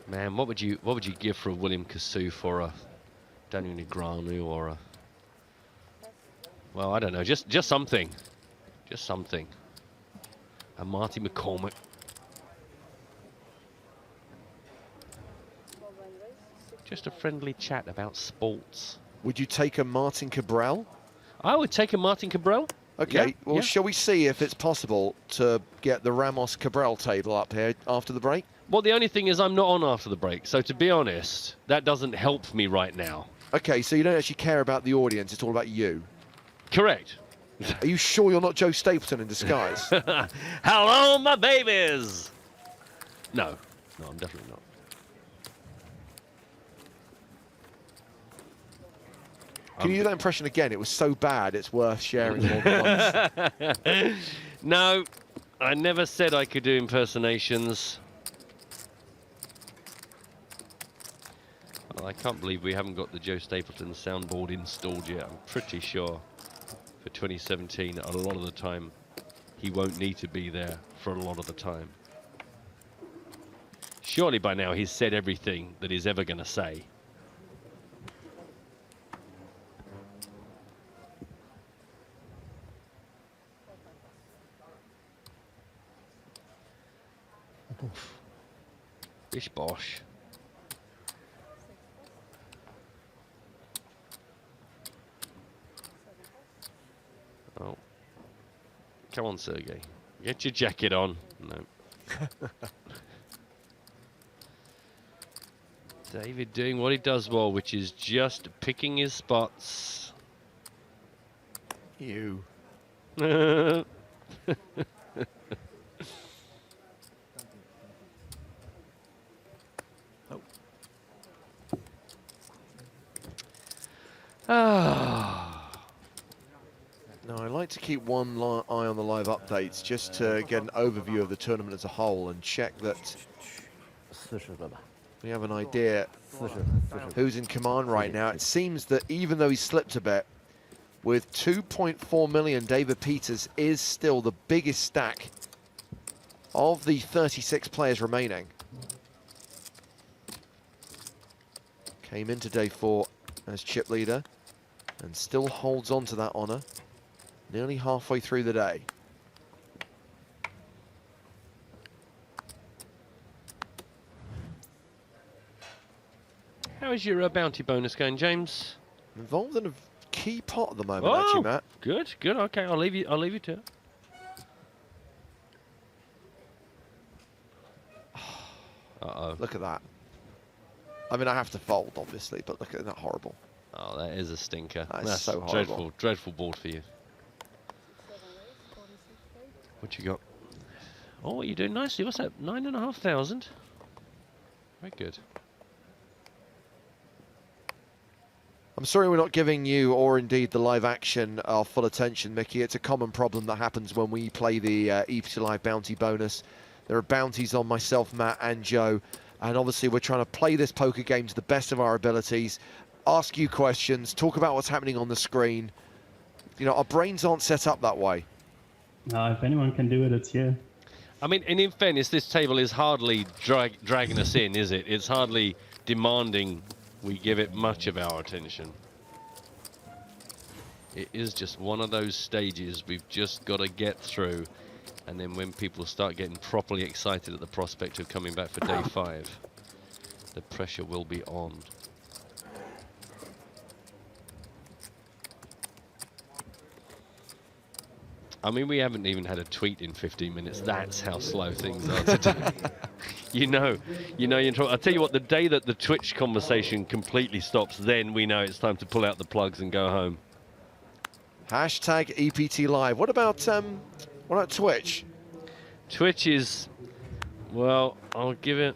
Man, what would you give for a William Kassouf or a Daniel Negreanu or a, well, I don't know, just something. Just something. A Marty McCormick. Just a friendly chat about sports. Would you take a Martin Cabral? I would take a Martin Cabral. Okay, Yeah, well, yeah. shall we see if it's possible to get the Ramos Cabral table up here after the break? Well, the only thing is I'm not on after the break, so to be honest, that doesn't help me right now. Okay, so you don't actually care about the audience, it's all about you. Correct. Are you sure you're not Joe Stapleton in disguise? Hello, my babies! No, I'm definitely not. Can you do that impression again? It was so bad, it's worth sharing more than once. No, I never said I could do impersonations. Well, I can't believe we haven't got the Joe Stapleton soundboard installed yet. I'm pretty sure for 2017, a lot of the time, he won't need to be there for a lot of the time. Surely by now he's said everything that he's ever going to say. Bish bosh. Oh. Come on, Sergey. Get your jacket on. No. David doing what he does well, which is just picking his spots. You. No, I like to keep one eye on the live updates just to get an overview of the tournament as a whole and check that we have an idea who's in command right now. It seems that even though he slipped a bit, with 2.4 million, David Peters is still the biggest stack of the 36 players remaining. Came into day 4 as chip leader and still holds on to that honour nearly halfway through the day. How is your bounty bonus going, James? Involved in a key pot at the moment, actually, Matt. Good, good. Okay, I'll leave you to it. Uh-oh. Look at that. I mean, I have to fold, obviously, but look at that, horrible. Oh, that is a stinker. That's so horrible. Dreadful, dreadful board for you. What you got? Oh, you're doing nicely. What's that? 9,500. Very good. I'm sorry we're not giving you, or indeed the live action, our full attention, Mickey. It's a common problem that happens when we play the EPT Live bounty bonus. There are bounties on myself, Matt, and Joe. And obviously we're trying to play this poker game to the best of our abilities, ask you questions, talk about what's happening on the screen. You know, our brains aren't set up that way. If anyone can do it, it's you. I mean, and in fairness, this table is hardly dragging us in, is it? It's hardly demanding we give it much of our attention. It is just one of those stages we've just got to get through. And then when people start getting properly excited at the prospect of coming back for day 5, the pressure will be on. I mean, we haven't even had a tweet in 15 minutes. That's how slow things are today. you know, you're in trouble. I'll tell you what, the day that the Twitch conversation completely stops, then we know it's time to pull out the plugs and go home. Hashtag EPT Live. What about Twitch? Twitch is, well, I'll give it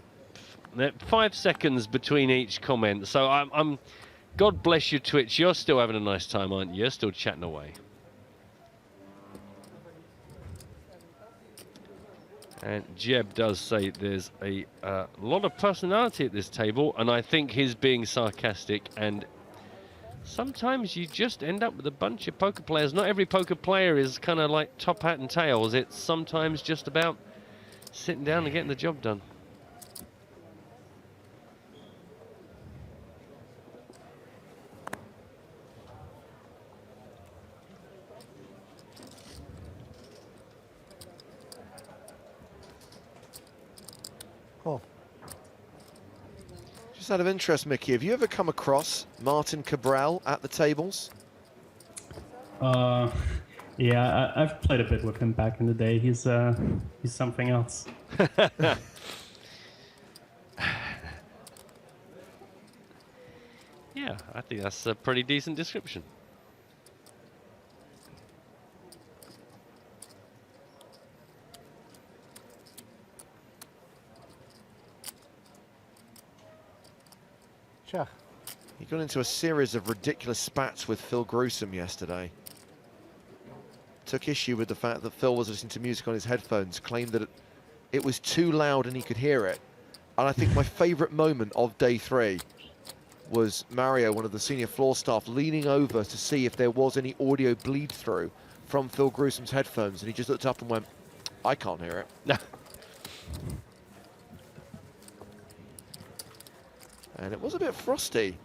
5 seconds between each comment. So I'm God bless you, Twitch. You're still having a nice time, aren't you? You're still chatting away. And Jeb does say there's a lot of personality at this table, and I think he's being sarcastic, and sometimes you just end up with a bunch of poker players. Not every poker player is kind of like top hat and tails. It's sometimes just about sitting down and getting the job done. Just out of interest, Mickey, have you ever come across Martin Cabral at the tables? Yeah, I've played a bit with him back in the day. He's something else. Yeah, I think that's a pretty decent description. He got into a series of ridiculous spats with Phil Gruesome yesterday. Took issue with the fact that Phil was listening to music on his headphones, claimed that it was too loud and he could hear it. And I think my favourite moment of day 3 was Mario, one of the senior floor staff, leaning over to see if there was any audio bleed through from Phil Gruesome's headphones, and he just looked up and went, I can't hear it. And it was a bit frosty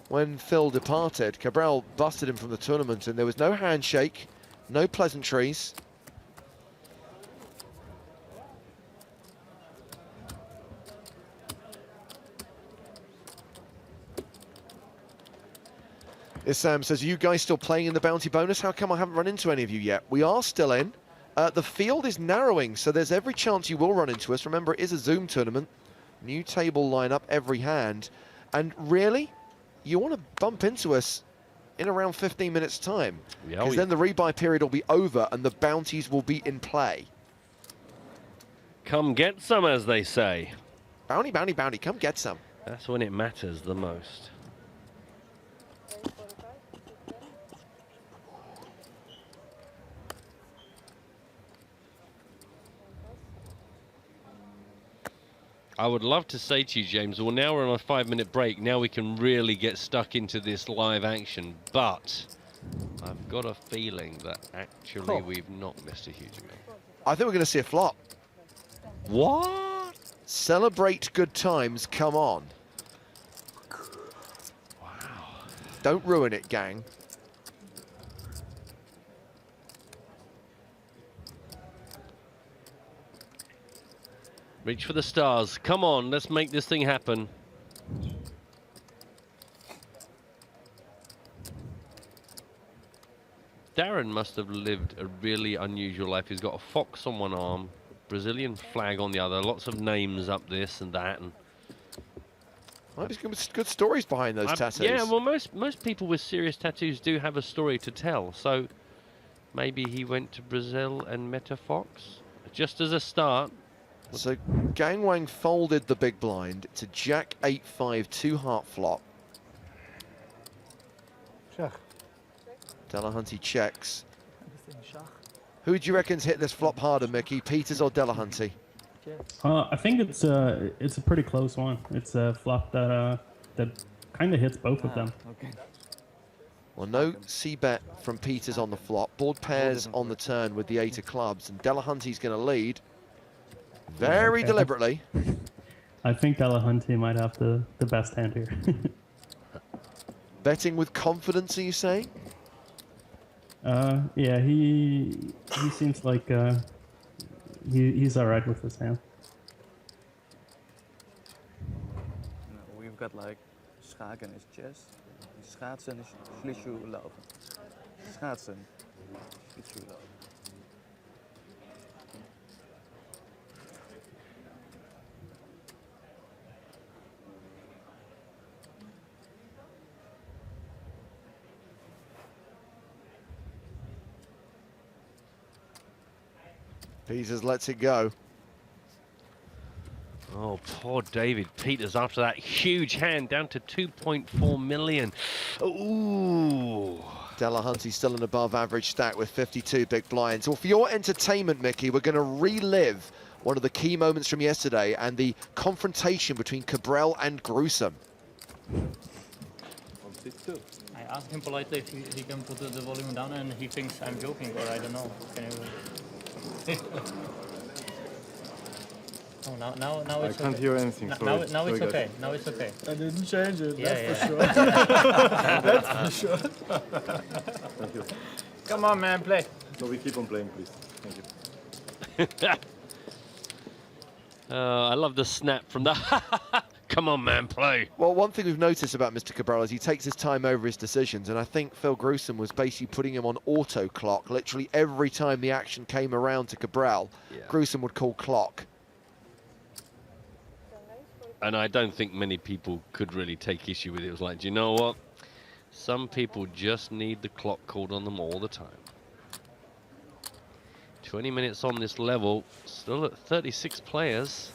when Phil departed. Cabral busted him from the tournament, and there was no handshake, no pleasantries. Sam says, are you guys still playing in the bounty bonus? How come I haven't run into any of you yet? We are still in. The field is narrowing, so there's every chance you will run into us. Remember, it is a Zoom tournament. New table lineup every hand. And really, you want to bump into us in around 15 minutes' time. Because then the rebuy period will be over and the bounties will be in play. Come get some, as they say. Bounty, bounty, bounty. Come get some. That's when it matters the most. I would love to say to you, James, well, now we're on a 5-minute break. Now we can really get stuck into this live action. But I've got a feeling that actually we've not missed a huge amount. I think we're going to see a flop. What? Celebrate good times. Come on. Wow. Don't ruin it, gang. Reach for the stars. Come on, let's make this thing happen. Darren must have lived a really unusual life. He's got a fox on one arm, Brazilian flag on the other, lots of names up this and that. And well, there's good stories behind those tattoos. Yeah, well, most people with serious tattoos do have a story to tell. So maybe he went to Brazil and met a fox, just as a start. So Gang Wang folded the big blind. It's a Jack 8-5 2-heart flop. Delahunty checks. Who do you reckon's hit this flop harder, Mickey? Peters or Delahunty? I think it's a pretty close one. It's a flop that kind of hits both of them. Okay. Well, no C-bet from Peters on the flop. Board pairs on the turn with the 8 of clubs, and Delahunty's going to lead very deliberately. I think Delahunty might have the best hand here. Betting with confidence, are you saying? Yeah, he seems like he's all right with his hand. We've got like schaken is chess, schaatsen is schlittschuhlaufen. Schaatsen, schlittschuhlaufen. Peters lets it go. Oh, poor David Peters after that huge hand, down to 2.4 million. Ooh. Delahunty's still an above average stack with 52 big blinds. Well, for your entertainment, Mickey, we're going to relive one of the key moments from yesterday and the confrontation between Cabral and Gruesome. I asked him politely if he can put the volume down, and he thinks I'm joking, or I don't know. Can you... Oh, now it's okay. I can't hear anything. Now it's okay. Now it's okay. I didn't change it. Yeah, that's for yeah. sure. That's for sure. Thank you. Come on, man, play. So we keep on playing, please. Thank you. I love the snap from the Come on, man, play. Well, one thing we've noticed about Mr. Cabral is he takes his time over his decisions, and I think Phil Gruesome was basically putting him on auto clock. Literally every time the action came around to Cabral, Gruesome would call clock. And I don't think many people could really take issue with it. It was like, do you know what? Some people just need the clock called on them all the time. 20 minutes on this level, still at 36 players.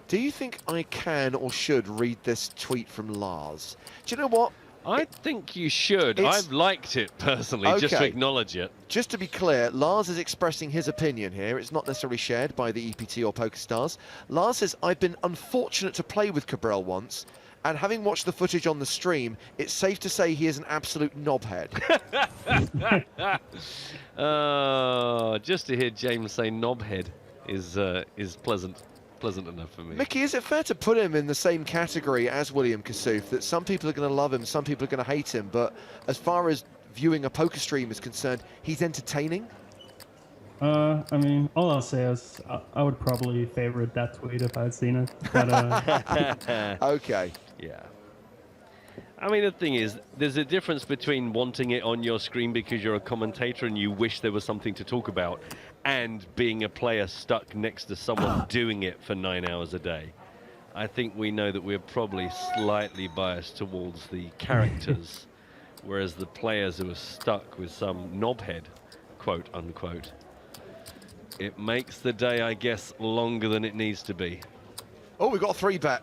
Do you think I can or should read this tweet from Lars? Do you know what? I think you should. I've liked it personally, just to acknowledge it. Just to be clear, Lars is expressing his opinion here. It's not necessarily shared by the EPT or PokerStars. Lars says, I've been unfortunate to play with Cabral once, and having watched the footage on the stream, it's safe to say he is an absolute knobhead. Just to hear James say knobhead is pleasant enough for me. Mickey, is it fair to put him in the same category as William Kassouf, that some people are going to love him, some people are going to hate him, but as far as viewing a poker stream is concerned, he's entertaining? I mean, all I'll say is I would probably favorite that tweet if I'd seen it. But, okay. Yeah. I mean, the thing is, there's a difference between wanting it on your screen because you're a commentator and you wish there was something to talk about, and being a player stuck next to someone doing it for 9 hours a day. I think we know that we're probably slightly biased towards the characters, whereas the players who are stuck with some knobhead, quote unquote, it makes the day, I guess, longer than it needs to be. Oh, we got a 3-bet.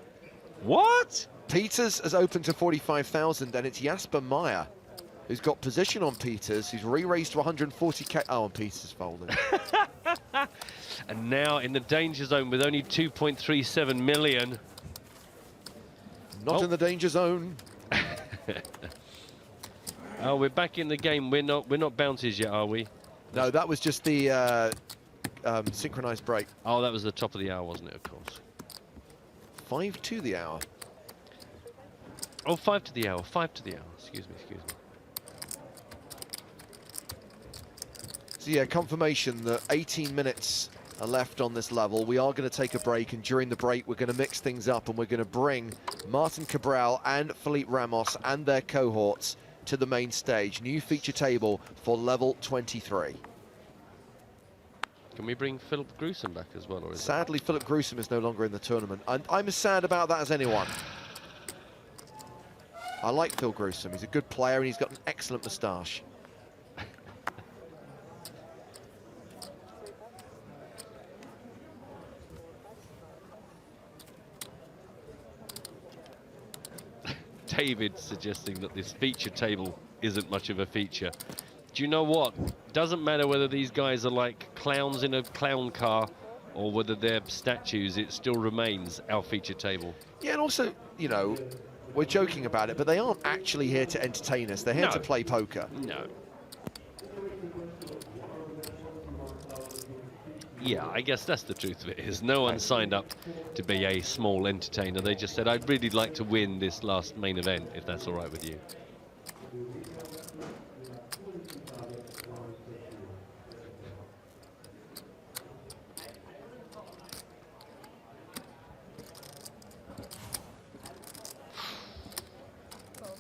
What? Peters has opened to 45,000, and it's Jasper Meyer who's got position on Peters, who's re-raised to 140k. Oh, and Peters folded. And now in the danger zone with only 2.37 million. Not in the danger zone. Oh, we're back in the game. We're not bounties yet, are we? No, that was just the synchronized break. Oh, that was the top of the hour, wasn't it? Of course. 5 to the hour. Oh, 5 to the hour. 5 to the hour. Excuse me. So yeah, confirmation that 18 minutes are left on this level. We are going to take a break, and during the break we're going to mix things up, and we're going to bring Martin Cabral and Felipe Ramos and their cohorts to the main stage. New feature table for level 23. Can we bring Philip Gruesome back as well? Or is Sadly, Philip Gruesome is no longer in the tournament. I'm as sad about that as anyone. I like Phil Gruesome. He's a good player and he's got an excellent moustache. David suggesting that this feature table isn't much of a feature. Do you know what? Doesn't matter whether these guys are like clowns in a clown car or whether they're statues, it still remains our feature table. Yeah, and also, you know, we're joking about it, but they aren't actually here to entertain us. They're here to play poker. No. Yeah, I guess that's the truth of it, is no one signed up to be a small entertainer. They just said, I'd really like to win this last main event, if that's all right with you.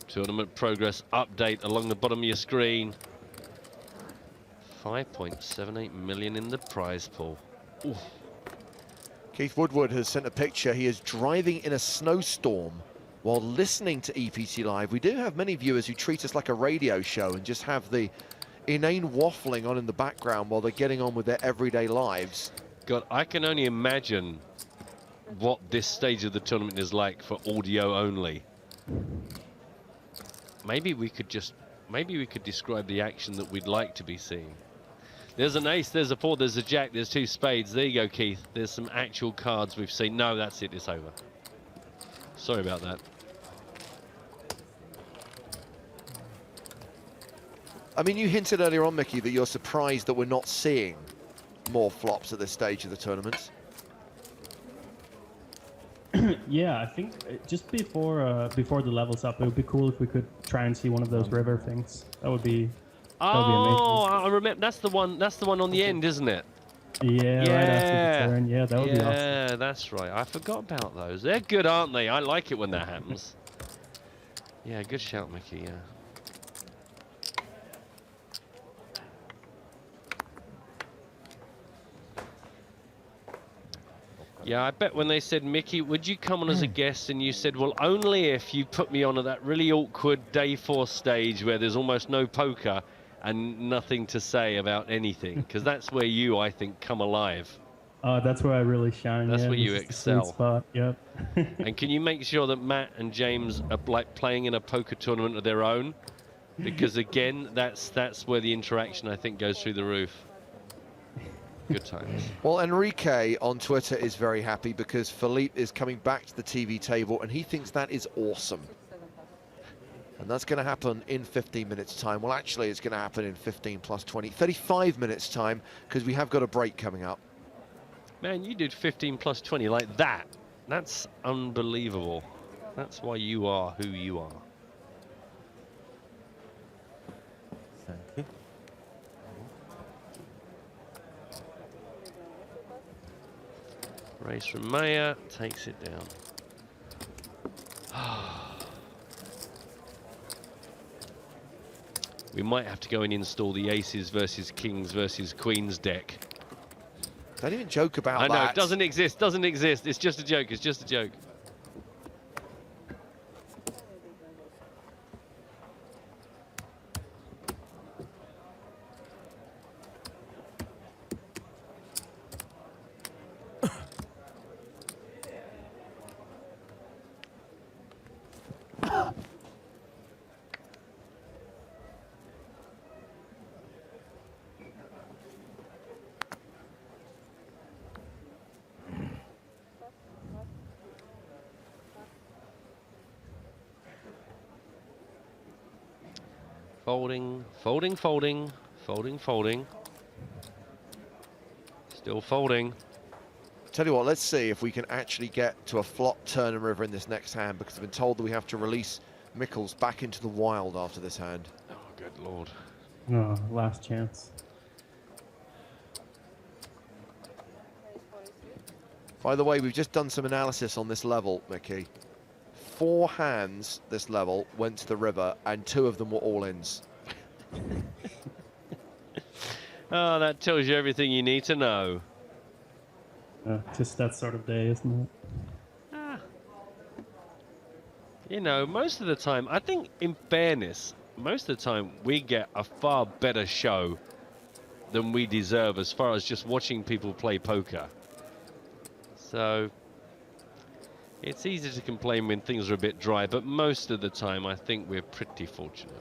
Tournament progress update along the bottom of your screen. 5.78 million in the prize pool. Ooh. Keith Woodward has sent a picture. He is driving in a snowstorm while listening to EPT Live. We do have many viewers who treat us like a radio show and just have the inane waffling on in the background while they're getting on with their everyday lives. God, I can only imagine what this stage of the tournament is like for audio only. Maybe we could describe the action that we'd like to be seeing. There's an ace, there's a four, there's a jack, there's two spades. There you go, Keith. There's some actual cards we've seen. No, that's it, it's over. Sorry about that. I mean, you hinted earlier on, Mickey, that you're surprised that we're not seeing more flops at this stage of the tournament. Yeah, I think just before the levels up, it would be cool if we could try and see one of those river things. That would be amazing. I remember. That's the one on the end, isn't it? Yeah, right after the turn. Yeah, that would be awesome. Yeah, that's right. I forgot about those. They're good, aren't they? I like it when that happens. Yeah, good shout, Mickey, yeah. Yeah, I bet when they said, Mickey, would you come on as a guest? And you said, well, only if you put me on at that really awkward day 4 stage where there's almost no poker and nothing to say about anything. Because that's where you, I think, come alive. That's where I really shine. That's yeah, where you this is the excel. sweet spot. Yep. And can you make sure that Matt and James are like playing in a poker tournament of their own? Because again, that's where the interaction, I think, goes through the roof. Good times. Well, Enrique on Twitter is very happy because Philippe is coming back to the TV table and he thinks that is awesome. And that's going to happen in 15 minutes time. Well, actually, it's going to happen in 15 plus 20, 35 minutes time because we have got a break coming up. Man, you did 15 plus 20 like that. That's unbelievable. That's why you are who you are. Thank you. Race from Maya takes it down. We might have to go and install the aces versus kings versus queens deck. Don't even joke about that. I know, it doesn't exist, doesn't exist. It's just a joke, it's just a joke. Folding, folding, folding, folding, folding. Still folding. Tell you what, let's see if we can actually get to a flop, turn and river in this next hand because I've been told that we have to release Mikkels back into the wild after this hand. Oh, good lord. No, last chance. By the way, we've just done some analysis on this level, Mickey. 4 hands this level went to the river and 2 of them were all-ins. Oh, that tells you everything you need to know. Just that sort of day, isn't it? You know, most of the time, I think in fairness, most of the time we get a far better show than we deserve as far as just watching people play poker. So it's easy to complain when things are a bit dry, but most of the time I think we're pretty fortunate.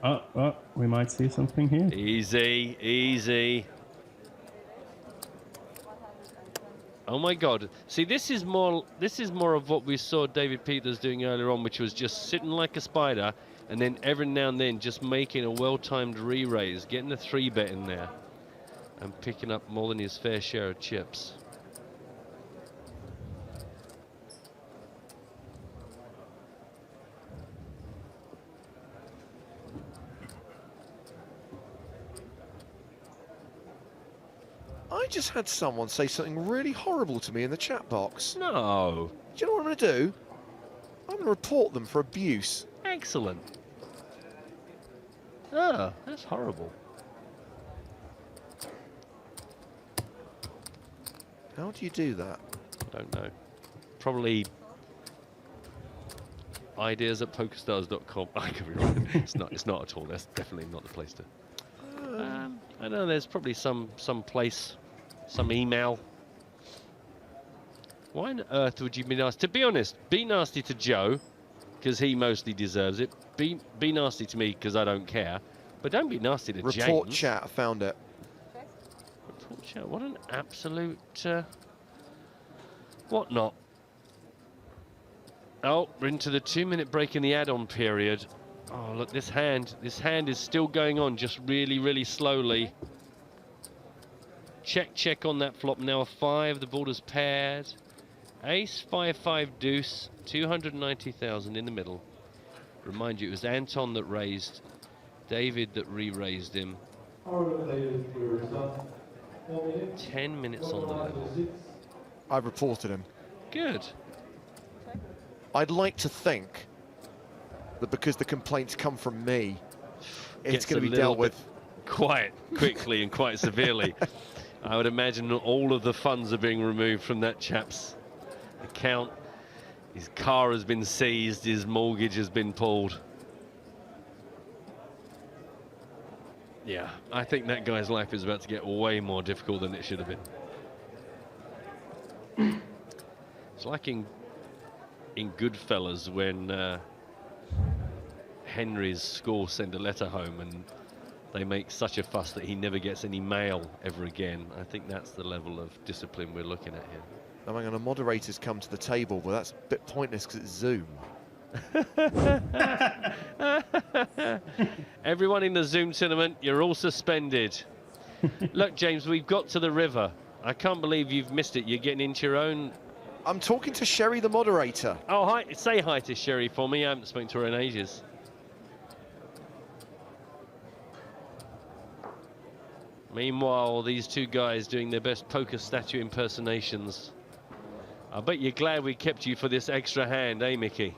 Oh, we might see something here. Easy, easy. Oh my God! See, this is more of what we saw David Peters doing earlier on, which was just sitting like a spider, and then every now and then just making a well-timed re-raise, getting a 3-bet in there, and picking up more than his fair share of chips. I just had someone say something really horrible to me in the chat box. No. Do you know what I'm going to do? I'm going to report them for abuse. Excellent. Oh, that's horrible. How do you do that? I don't know. Probably ideas at PokerStars.com. I could be wrong. It's not at all. That's definitely not the place to. I don't know. There's probably some place, some email. Why on earth would you be nasty? To be honest, be nasty to Joe, because he mostly deserves it. Be nasty to me because I don't care. But don't be nasty to James. Report chat. I found it. Report chat. What an absolute what not? Oh, we're into the 2-minute break in the add-on period. Oh, look, this hand is still going on, just really, really slowly. Check on that flop. Now a 5, the board is paired. Ace, 5-5 deuce, 290,000 in the middle. Remind you, it was Anton that raised, David that re-raised him. 10 minutes on the level. I've reported him. Good. I'd like to think that because the complaints come from me, it's Gets going to a be little dealt with quite quickly and quite severely. I would imagine all of the funds are being removed from that chap's account. His car has been seized, his mortgage has been pulled. Yeah, I think that guy's life is about to get way more difficult than it should have been. It's like in Goodfellas when Henry's school send a letter home and they make such a fuss that he never gets any mail ever again. I think that's the level of discipline we're looking at here. Oh, hang on, a moderator's come to the table, but that's a bit pointless because it's Zoom. Everyone in the Zoom tournament, you're all suspended. Look, James, we've got to the river. I can't believe you've missed it. You're getting into your own... I'm talking to Sherry, the moderator. Oh, hi. Say hi to Sherry for me. I haven't spoken to her in ages. Meanwhile, these two guys doing their best poker statue impersonations. I bet you're glad we kept you for this extra hand, eh, Mickey?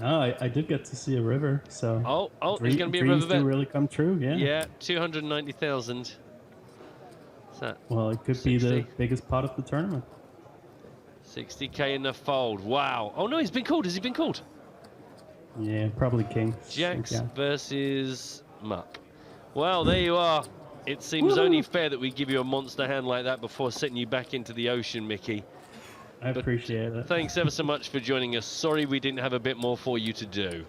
Oh, I did get to see a river, so... Oh, there's going to be a dreams river bet. do really come true, yeah. Yeah, 290,000. Well, it could be the biggest pot of the tournament. 60k in the fold. Wow. Oh, no, he's been called. Has he been called? Yeah, probably king. Jacks Yeah. versus Muck. Well, there you are. It seems only fair that we give you a monster hand like that before setting you back into the ocean, Mickey. I appreciate it. Thanks ever so much for joining us. Sorry we didn't have a bit more for you to do.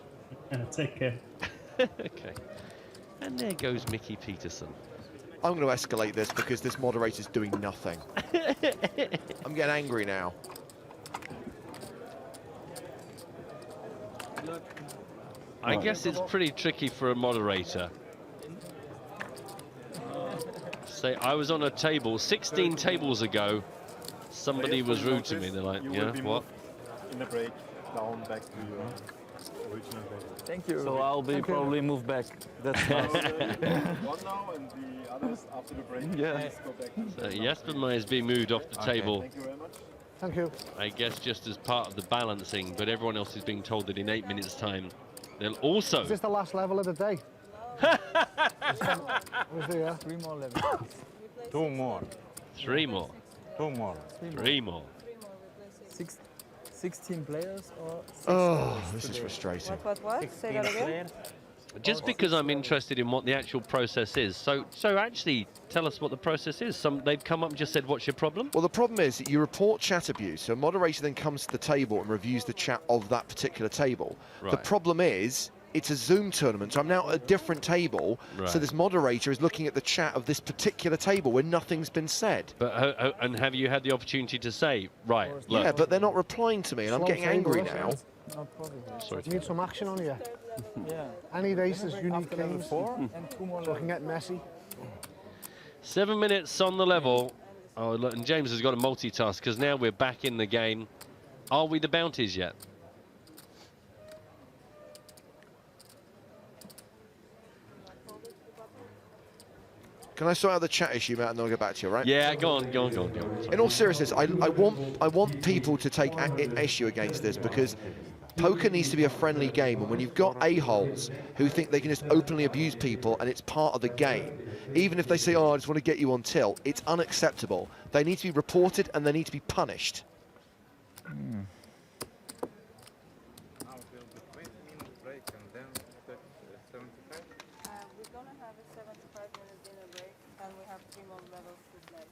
Take care. Okay. And there goes Mickey Peterson. I'm going to escalate this because this moderator's doing nothing. I'm getting angry now. I guess it's pretty tricky for a moderator. Say, I was on a table 16 tables ago. Somebody was rude to me. They're like, yeah, what? In the break, down back to your original table. Thank you. So I'll be probably moved back. That's nice. One now and the others after the break. Yeah. Please go back. So Jesper is being moved off the table. Thank you very much. Thank you. I guess just as part of the balancing, but everyone else is being told that in 8 minutes' time, they'll also... Is this the last level of the day? Three more levels. 2 more. 3 more. 2 more. 3 more. 16 players or 6 Oh, players this is today? frustrating. What? Say that again? Just because I'm interested in what the actual process is. So actually, tell us what the process is. They've come up and just said, what's your problem? Well, the problem is that you report chat abuse, so a moderator then comes to the table and reviews the chat of that particular table. The Right. problem is, it's a Zoom tournament, so I'm now at a different table, Right. so this moderator is looking at the chat of this particular table where nothing's been said. But and have you had the opportunity to say, right, look. Yeah, but they're not replying to me, and I'm getting angry now. Sorry. You need some action on you. Yeah. I need aces, you need kings. 4 and 2 more So I can get messy. 7 minutes on the level. Oh, look, and James has got to multitask because now we're back in the game. Are we the bounties yet? Can I sort out the chat issue, Matt, and then I'll get back to you, right? Yeah, go on. In all seriousness, I want people to take issue against this because poker needs to be a friendly game, and when you've got a-holes who think they can just openly abuse people and it's part of the game, even if they say, oh, I just want to get you on tilt, it's unacceptable. They need to be reported and they need to be punished. We're gonna have a 75-minute dinner break, and we have 3 more levels to play.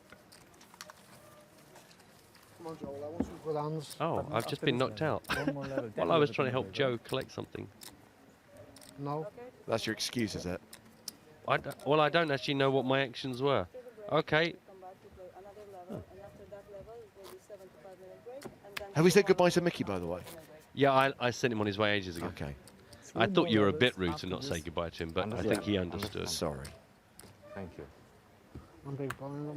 Come on, Joel, I want some good hands. Oh, I've just been knocked out. While I was trying to help Joe collect something. No. That's your excuse, is it? Well, I don't actually know what my actions were. Okay. Have we said goodbye to Mickey, by the way? Yeah, I sent him on his way ages ago. Okay. I thought you were a bit rude to not say goodbye to him, but I think he understood. Sorry. Thank you. I'm big blind,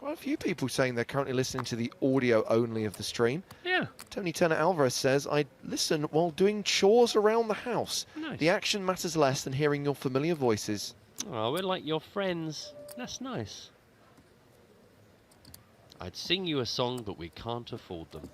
am Quite a few people saying they're currently listening to the audio only of the stream. Yeah. Tony Turner Alvarez says, I listen while doing chores around the house. Nice. The action matters less than hearing your familiar voices. Oh, we're like your friends. That's nice. I'd sing you a song, but we can't afford them.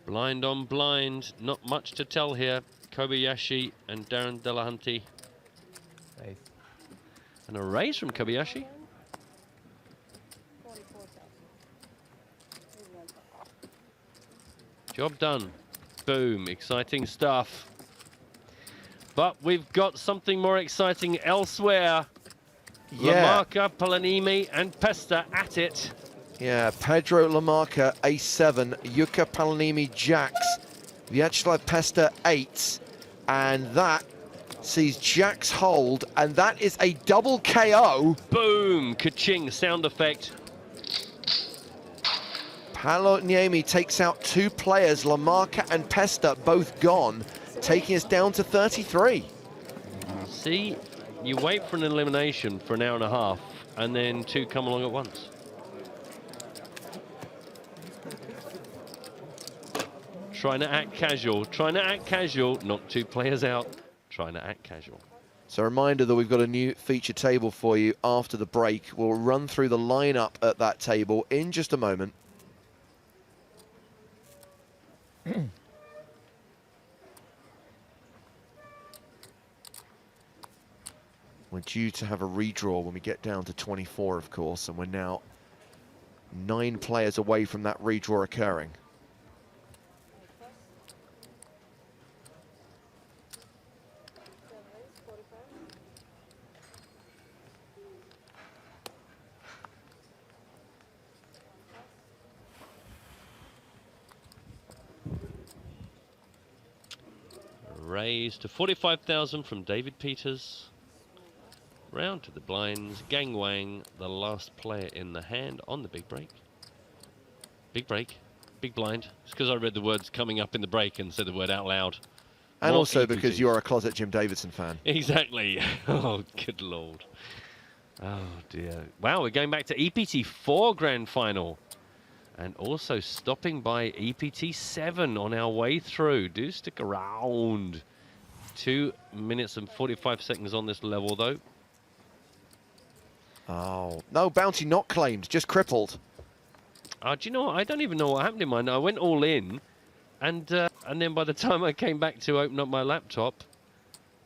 Blind on blind, not much to tell here. Kobayashi and Darren Delahanty. Nice. And a raise from Kobayashi. Job done. Boom, exciting stuff. But we've got something more exciting elsewhere. Yeah. Lamarca, Palanimi and Pesta at it. Yeah, Pedro Lamarca, ace-7, Yuka Palanimi, jacks, Vyacheslav Pesta, 8, and that sees jacks hold, and that is a double KO. Boom, ka-ching, sound effect. Palanimi takes out 2 players, Lamarca and Pesta, both gone, taking us down to 33. See, you wait for an elimination for an hour and a half, and then 2 come along at once. Trying to act casual, knock 2 players out, trying to act casual. So a reminder that we've got a new feature table for you after the break. We'll run through the lineup at that table in just a moment. We're due to have a redraw when we get down to 24, of course, and we're now 9 players away from that redraw occurring. Raise to 45,000 from David Peters. Round to the blinds, Gang Wang, the last player in the hand on the big break. Big break, big blind. It's because I read the words coming up in the break and said the word out loud. And More also EPTs. because you're a closet Jim Davidson fan. Exactly. Oh, good lord. Oh dear. Wow, we're going back to EPT 4 grand final. And also stopping by EPT 7 on our way through. Do stick around. 2 minutes and 45 seconds on this level, though. Oh, no, bounty not claimed, just crippled. Do you know what? I don't even know what happened in mine. I went all in, and then by the time I came back to open up my laptop,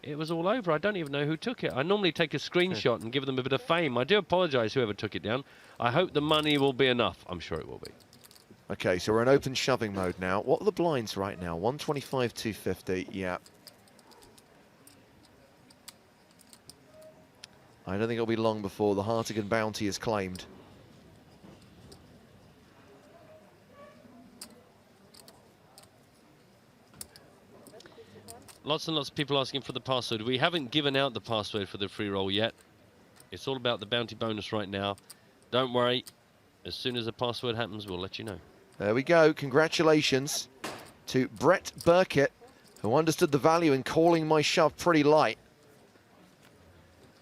it was all over. I don't even know who took it. I normally take a screenshot and give them a bit of fame. I do apologise, whoever took it down. I hope the money will be enough. I'm sure it will be. Okay, so we're in open shoving mode now. What are the blinds right now? 125, 250, yeah. I don't think it'll be long before the Hartigan bounty is claimed. Lots and lots of people asking for the password. We haven't given out the password for the free roll yet. It's all about the bounty bonus right now. Don't worry. As soon as the password happens, we'll let you know. There we go. Congratulations to Brett Burkett, who understood the value in calling my shove pretty light.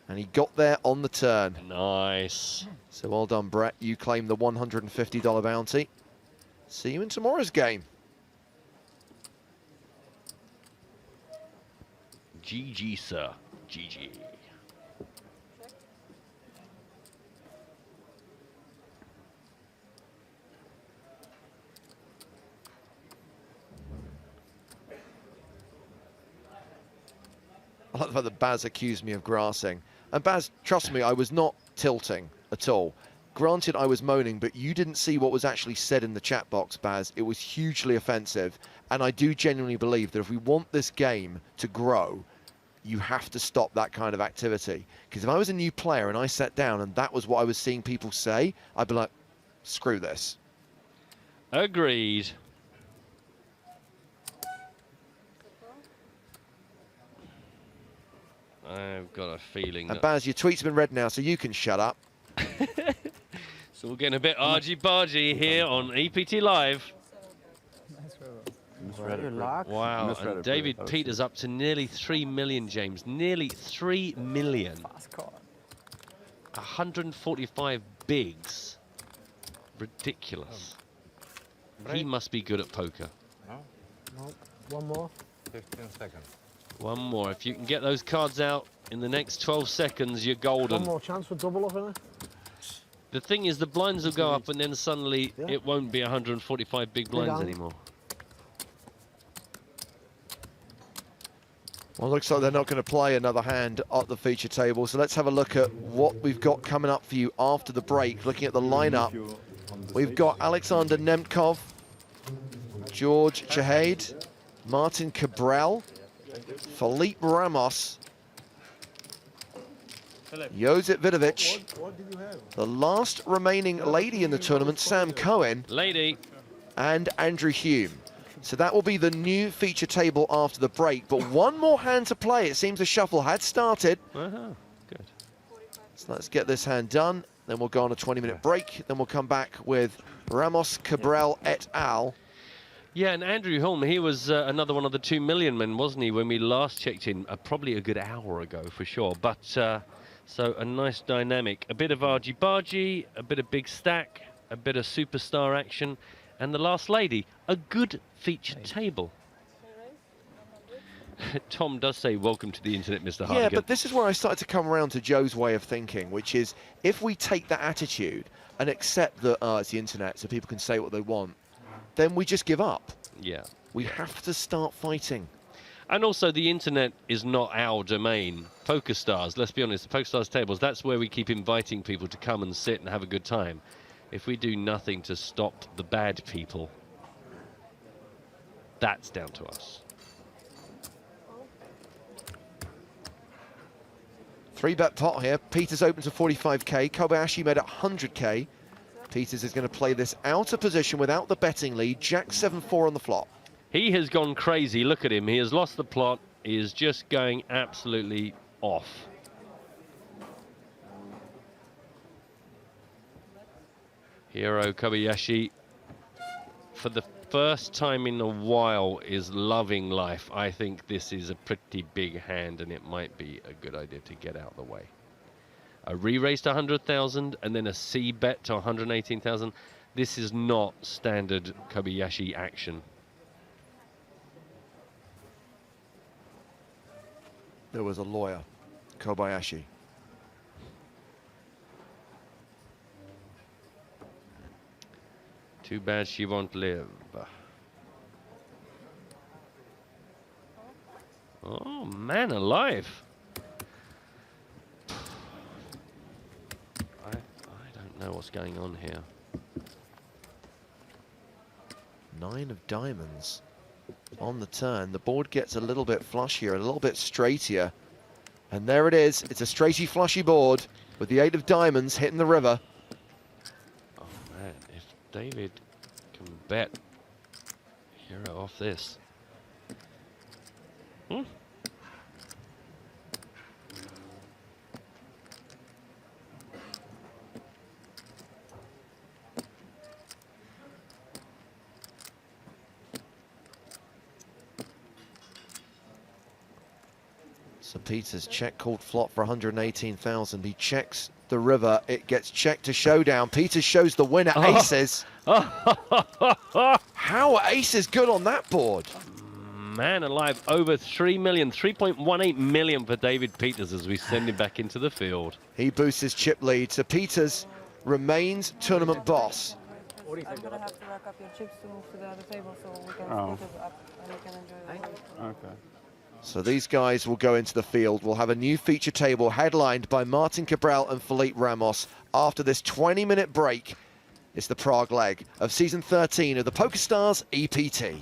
And he got there on the turn. Nice. So well done, Brett. You claim the $150 bounty. See you in tomorrow's game. GG, sir. GG. I like the fact that Baz accused me of grassing. And Baz, trust me, I was not tilting at all. Granted, I was moaning, but you didn't see what was actually said in the chat box, Baz. It was hugely offensive. And I do genuinely believe that if we want this game to grow, you have to stop that kind of activity. Because if I was a new player and I sat down and that was what I was seeing people say, I'd be like, screw this. Agreed. I've got a feeling And that... Baz, your tweet's been read now, so you can shut up. So we're getting a bit argy-bargy here on EPT Live. Wow, and David Peters up to nearly 3 million, James. Nearly 3 million. 145 bigs. Ridiculous. He must be good at poker. No, one more. 15 seconds. One more. If you can get those cards out in the next 12 seconds, you're golden. One more chance for double up, innit? The thing is, the blinds will go up and then suddenly it won't be 145 big blinds anymore. Well, looks like they're not going to play another hand at the feature table. So let's have a look at what we've got coming up for you after the break. Looking at the lineup, we've got Alexander Nemkov, George Chahade, Martin Cabral, Felipe Ramos, Josip Vidovic, the last remaining lady in the tournament, Sam Cohen, and Andrew Hume. So that will be the new feature table after the break. But one more hand to play. It seems the shuffle had started. Good. So let's get this hand done. Then we'll go on a 20-minute break. Then we'll come back with Ramos, Cabral et al. Yeah, and Andrew Hume, he was another one of the 2 million men, wasn't he, when we last checked in? Probably a good hour ago, for sure. But, so a nice dynamic. A bit of argy-bargy, a bit of big stack, a bit of superstar action. And the last lady, a good featured table. Tom does say, welcome to the internet, Mr. Hardigan. Yeah, but this is where I started to come around to Joe's way of thinking, which is if we take that attitude and accept that it's the internet so people can say what they want, then we just give up. Yeah. We have to start fighting. And also, the internet is not our domain. PokerStars, let's be honest, the PokerStars tables, that's where we keep inviting people to come and sit and have a good time. If we do nothing to stop the bad people, that's down to us. 3-bet pot here. Peters open to 45k. Kobayashi made it 100k. Peters is going to play this out of position without the betting lead. Jack 7-4 on the flop. He has gone crazy. Look at him. He has lost the plot. He is just going absolutely off. Hiro Kobayashi, for the first time in a while, is loving life. I think this is a pretty big hand, and it might be a good idea to get out of the way. A re-raise to 100,000, and then a C-bet to 118,000. This is not standard Kobayashi action. There was a lawyer, Kobayashi. Too bad she won't live. Oh, man alive. I don't know what's going on here. 9 of diamonds on the turn. The board gets a little bit flush here, a little bit straightier. And there it is. It's a straighty, flushy board with the 8 of diamonds hitting the river. Oh, man. If David can bet Hero off this. So Peters check called flop for 118,000. He checks the river. It gets checked to showdown. Peters shows the winner, aces. How are aces good on that board? Man alive, over 3 million, 3.18 million for David Peters as we send him back into the field. He boosts his chip lead. So Peters remains tournament boss. I'm gonna have to rack up your chips to move to the other table so we can split it up and we can enjoy the whole. Okay. So these guys will go into the field. We'll have a new feature table headlined by Martin Cabral and Felipe Ramos. After this 20-minute break, it's the Prague leg of season 13 of the PokerStars EPT.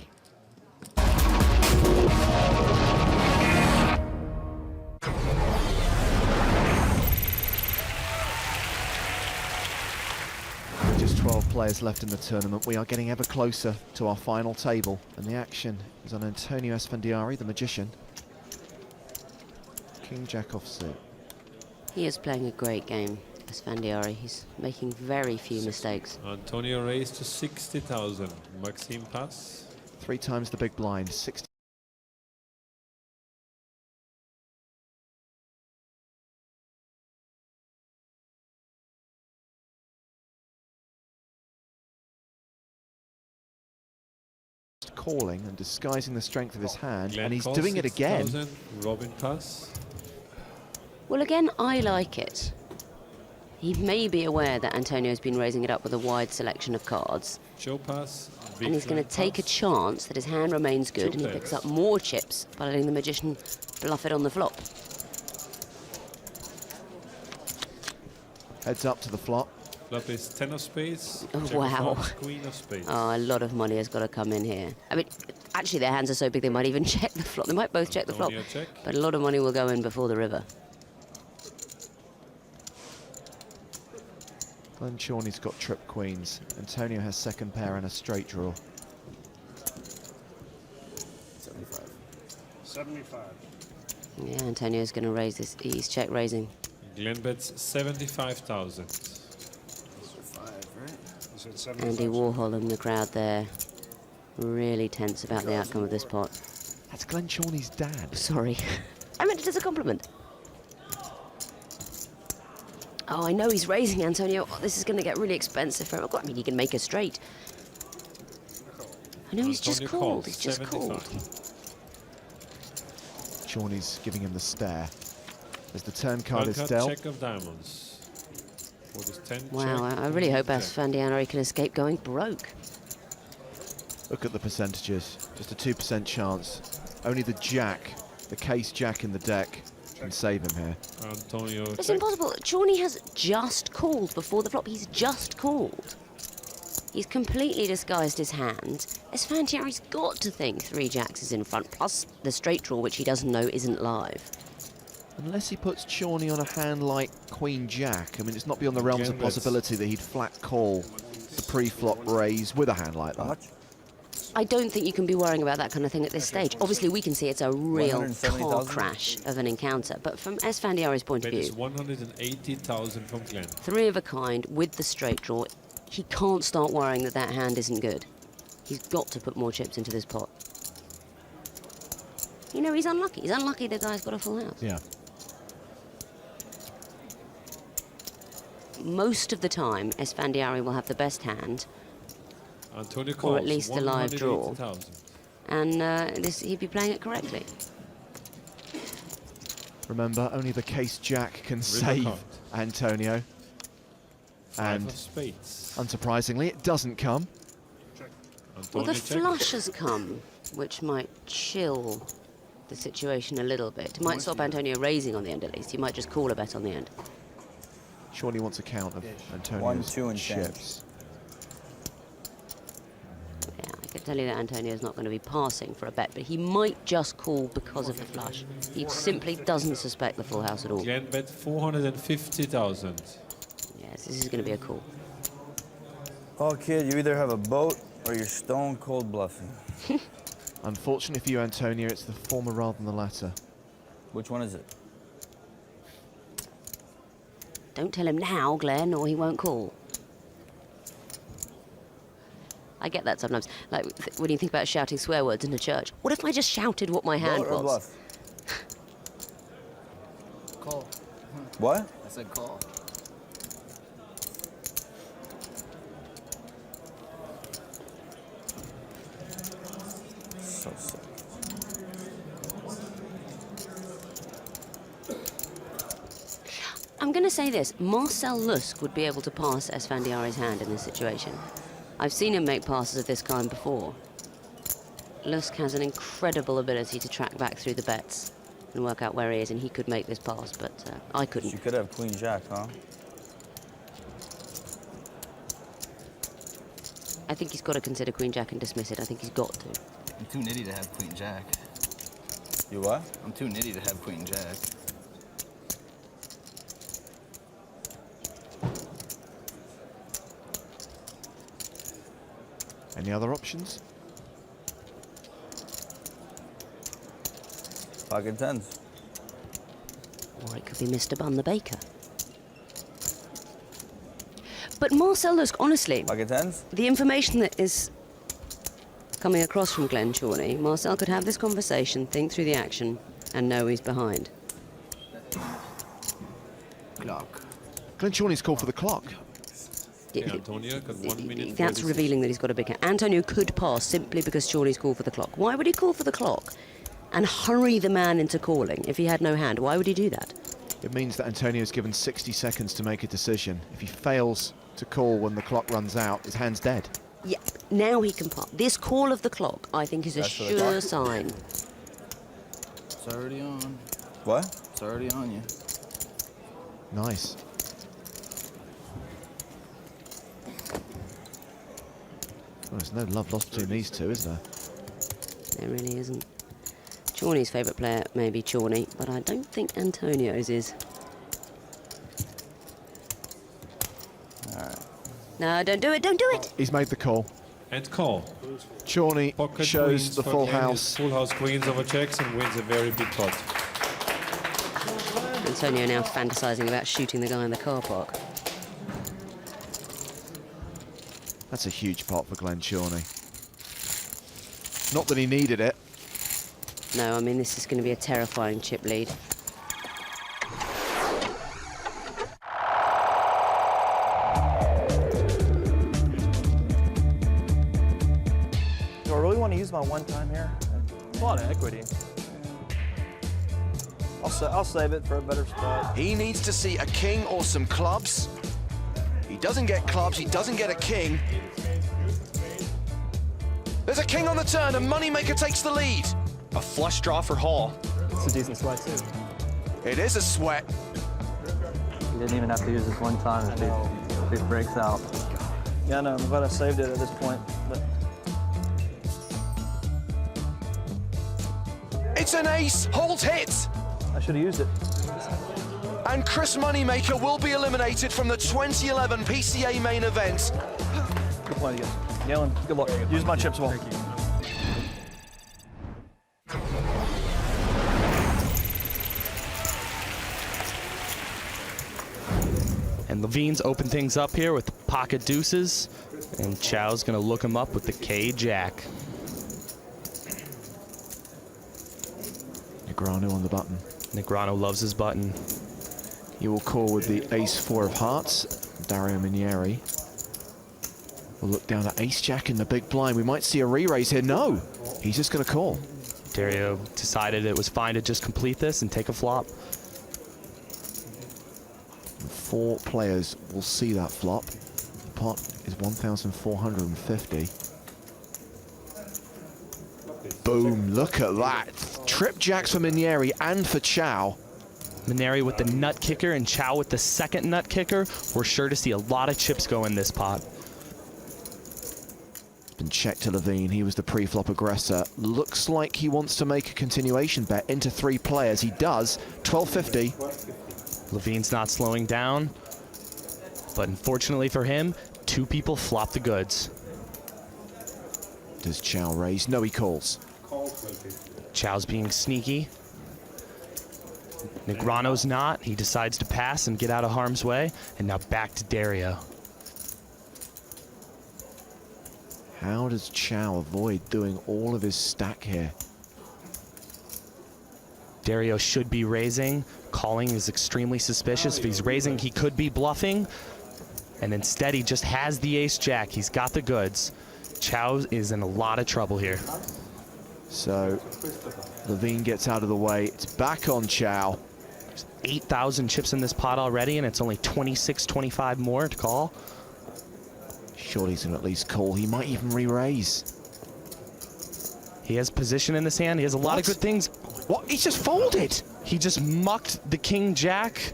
Just 12 players left in the tournament. We are getting ever closer to our final table, and the action is on Antonio Esfandiari, the magician. King Jack offsuit. He is playing a great game, Esfandiari. He's making very few mistakes. Antonio raised to 60,000. Maxime pass. 3 times the big blind, 60. Calling and disguising the strength of his hand, Glenn and he's calls doing it again. 6,000. Robin pass. Well, again, I like it. He may be aware that Antonio's been raising it up with a wide selection of cards. Show pass. And he's going to take a chance that his hand remains good and he picks up more chips by letting the magician bluff it on the flop. Heads up to the flop. Flop is 10 of spades. Oh, Jack of wow. hearts, Queen of spades. Oh, a lot of money has got to come in here. I mean, actually, their hands are so big they might even check the flop. They might both check the flop. Check. But a lot of money will go in before the river. Glenn Chorney's got trip queens. Antonio has second pair and a straight draw. 75. 75. Yeah, Antonio's going to raise this. He's check raising. Glenn bets 75,000. Andy Warhol and the crowd there really tense about the outcome of this pot. That's Glenn Chorney's dad. Sorry. I meant it as a compliment. Oh, I know he's raising, Antonio. Oh, this is going to get really expensive for him. I mean, he can make a straight. I know he's just called. He's just called. Chorney's giving him the stare. As the turn card is dealt. Check of diamonds. For this 10 Wow, check, I really hope check. Esfandiari can escape going broke. Look at the percentages. Just a 2% chance. Only the jack, the case jack in the deck, can save him here. Antonio. It's impossible. Chorney has just called before the flop. He's just called. He's completely disguised his hand. Esfandiari's got to think 3 jacks is in front, plus the straight draw, which he doesn't know isn't live. Unless he puts Chorney on a hand like Queen Jack. I mean, it's not beyond the realms of possibility that he'd flat call the pre-flop raise with a hand like that. I don't think you can be worrying about that kind of thing at this stage. Obviously, we can see it's a real car crash of an encounter, but from Esfandiari's point of Bet is view, 180,000 from Glenn. 3 of a kind with the straight draw, he can't start worrying that that hand isn't good. He's got to put more chips into this pot. You know, he's unlucky. He's unlucky the guy's got a full house. Yeah. Most of the time, Esfandiari will have the best hand, Antonio or calls at least the live draw, 180,000. and he'd be playing it correctly. Remember, only the case jack can River save card. Antonio. 5 And of spades. unsurprisingly, it doesn't come. Well, the Antonio check. flush has come, which might chill the situation a little bit. It might stop Antonio raising on the end at least. He might just call a bet on the end. Chorney wants a count of 1, Antonio's 2 and chips. Yeah, I can tell you that Antonio's not going to be passing for a bet, but he might just call because of the flush. He simply doesn't suspect the full house at all. Glenn bet 450,000. Yes, this is going to be a call. Oh, kid, you either have a boat or you're stone cold bluffing. Unfortunately for you, Antonio, it's the former rather than the latter. Which one is it? Don't tell him now, Glenn, or he won't call. I get that sometimes. Like when you think about shouting swear words in a church. What if I just shouted what my hand Boat or was? bluff? Call. What? I said call. So sick. I'm going to say this. Marcel Lusk would be able to pass Esfandiari's hand in this situation. I've seen him make passes of this kind before. Lusk has an incredible ability to track back through the bets and work out where he is, and he could make this pass, but I couldn't. You could have Queen Jack, huh? I think he's got to consider Queen Jack and dismiss it. I think he's got to. I'm too nitty to have Queen Jack. You what? I'm too nitty to have Queen Jack. Any other options? Pocket tens. Or it could be Mr. Bun the Baker. But Marcel Lusk, honestly, the information that is coming across from Glenn Chorney, Marcel could have this conversation, think through the action, and know he's behind. Clock. Glenn Chorney's called for the clock. Antonio got 1 minute. That's revealing that he's got a big hand. Antonio could pass simply because Chorney's called for the clock. Why would he call for the clock and hurry the man into calling if he had no hand? Why would he do that? It means that Antonio's given 60 seconds to make a decision. If he fails to call when the clock runs out, his hand's dead. Yeah, now he can pass. This call of the clock, I think, is a sure sign. It's already on. What? It's already on you. Nice. Well, there's no love lost between these two, is there? There really isn't. Chorney's favourite player may be Chorney, but I don't think Antonio's is. Alright. No, don't do it, don't do it! He's made the call. And call. Chorney Pocket shows queens the for full Ken is house. Full house queens over checks and wins a very big pot. Antonio now fantasising about shooting the guy in the car park. That's a huge pot for Glenn Chorney. Not that he needed it. No, I mean, this is going to be a terrifying chip lead. Do I really want to use my one time here? A lot of equity. I'll save it for a better spot. He needs to see a king or some clubs. He doesn't get clubs, he doesn't get a king. There's a king on the turn and Moneymaker takes the lead. A flush draw for Hall. It's a decent sweat too. It is a sweat. He didn't even have to use this one time if it breaks out. Yeah, no, I'm glad I saved it at this point. But It's an ace, Hall's hit. I should have used it. And Chris Moneymaker will be eliminated from the 2011 PCA main event. Good play again. Galen, good luck. Use my chips well. And Levine's open things up here with the pocket deuces, and Chow's gonna look him up with the K-Jack. Negreanu on the button. Negreanu loves his button. He will call with the ace-4 of hearts. Dario Minieri will look down at ace-jack in the big blind. We might see a re-raise here. No, he's just going to call. Dario decided it was fine to just complete this and take a flop. 4 players will see that flop. The pot is 1,450. Boom, look at that. Trip jacks for Minieri and for Chow. Minieri with the nut kicker and Chow with the second nut kicker. We're sure to see a lot of chips go in this pot. It's been checked to Levine. He was the pre-flop aggressor. Looks like he wants to make a continuation bet into 3 players. He does. 1250. Levine's not slowing down, but unfortunately for him, 2 people flop the goods. Does Chow raise? No, he calls. Chow's being sneaky. Negreanu's not. He decides to pass and get out of harm's way. And now back to Dario. How does Chow avoid doing all of his stack here? Dario should be raising. Calling is extremely suspicious. If he's raising, he could be bluffing. And instead, he just has the ace-jack. He's got the goods. Chow is in a lot of trouble here. So, Levine gets out of the way. It's back on Chow. There's 8,000 chips in this pot already, and it's only 26, 25 more to call. Surely he's going to at least call. He might even re-raise. He has position in his hand. He has a lot of good things. What? He's just folded. He just mucked the king-jack.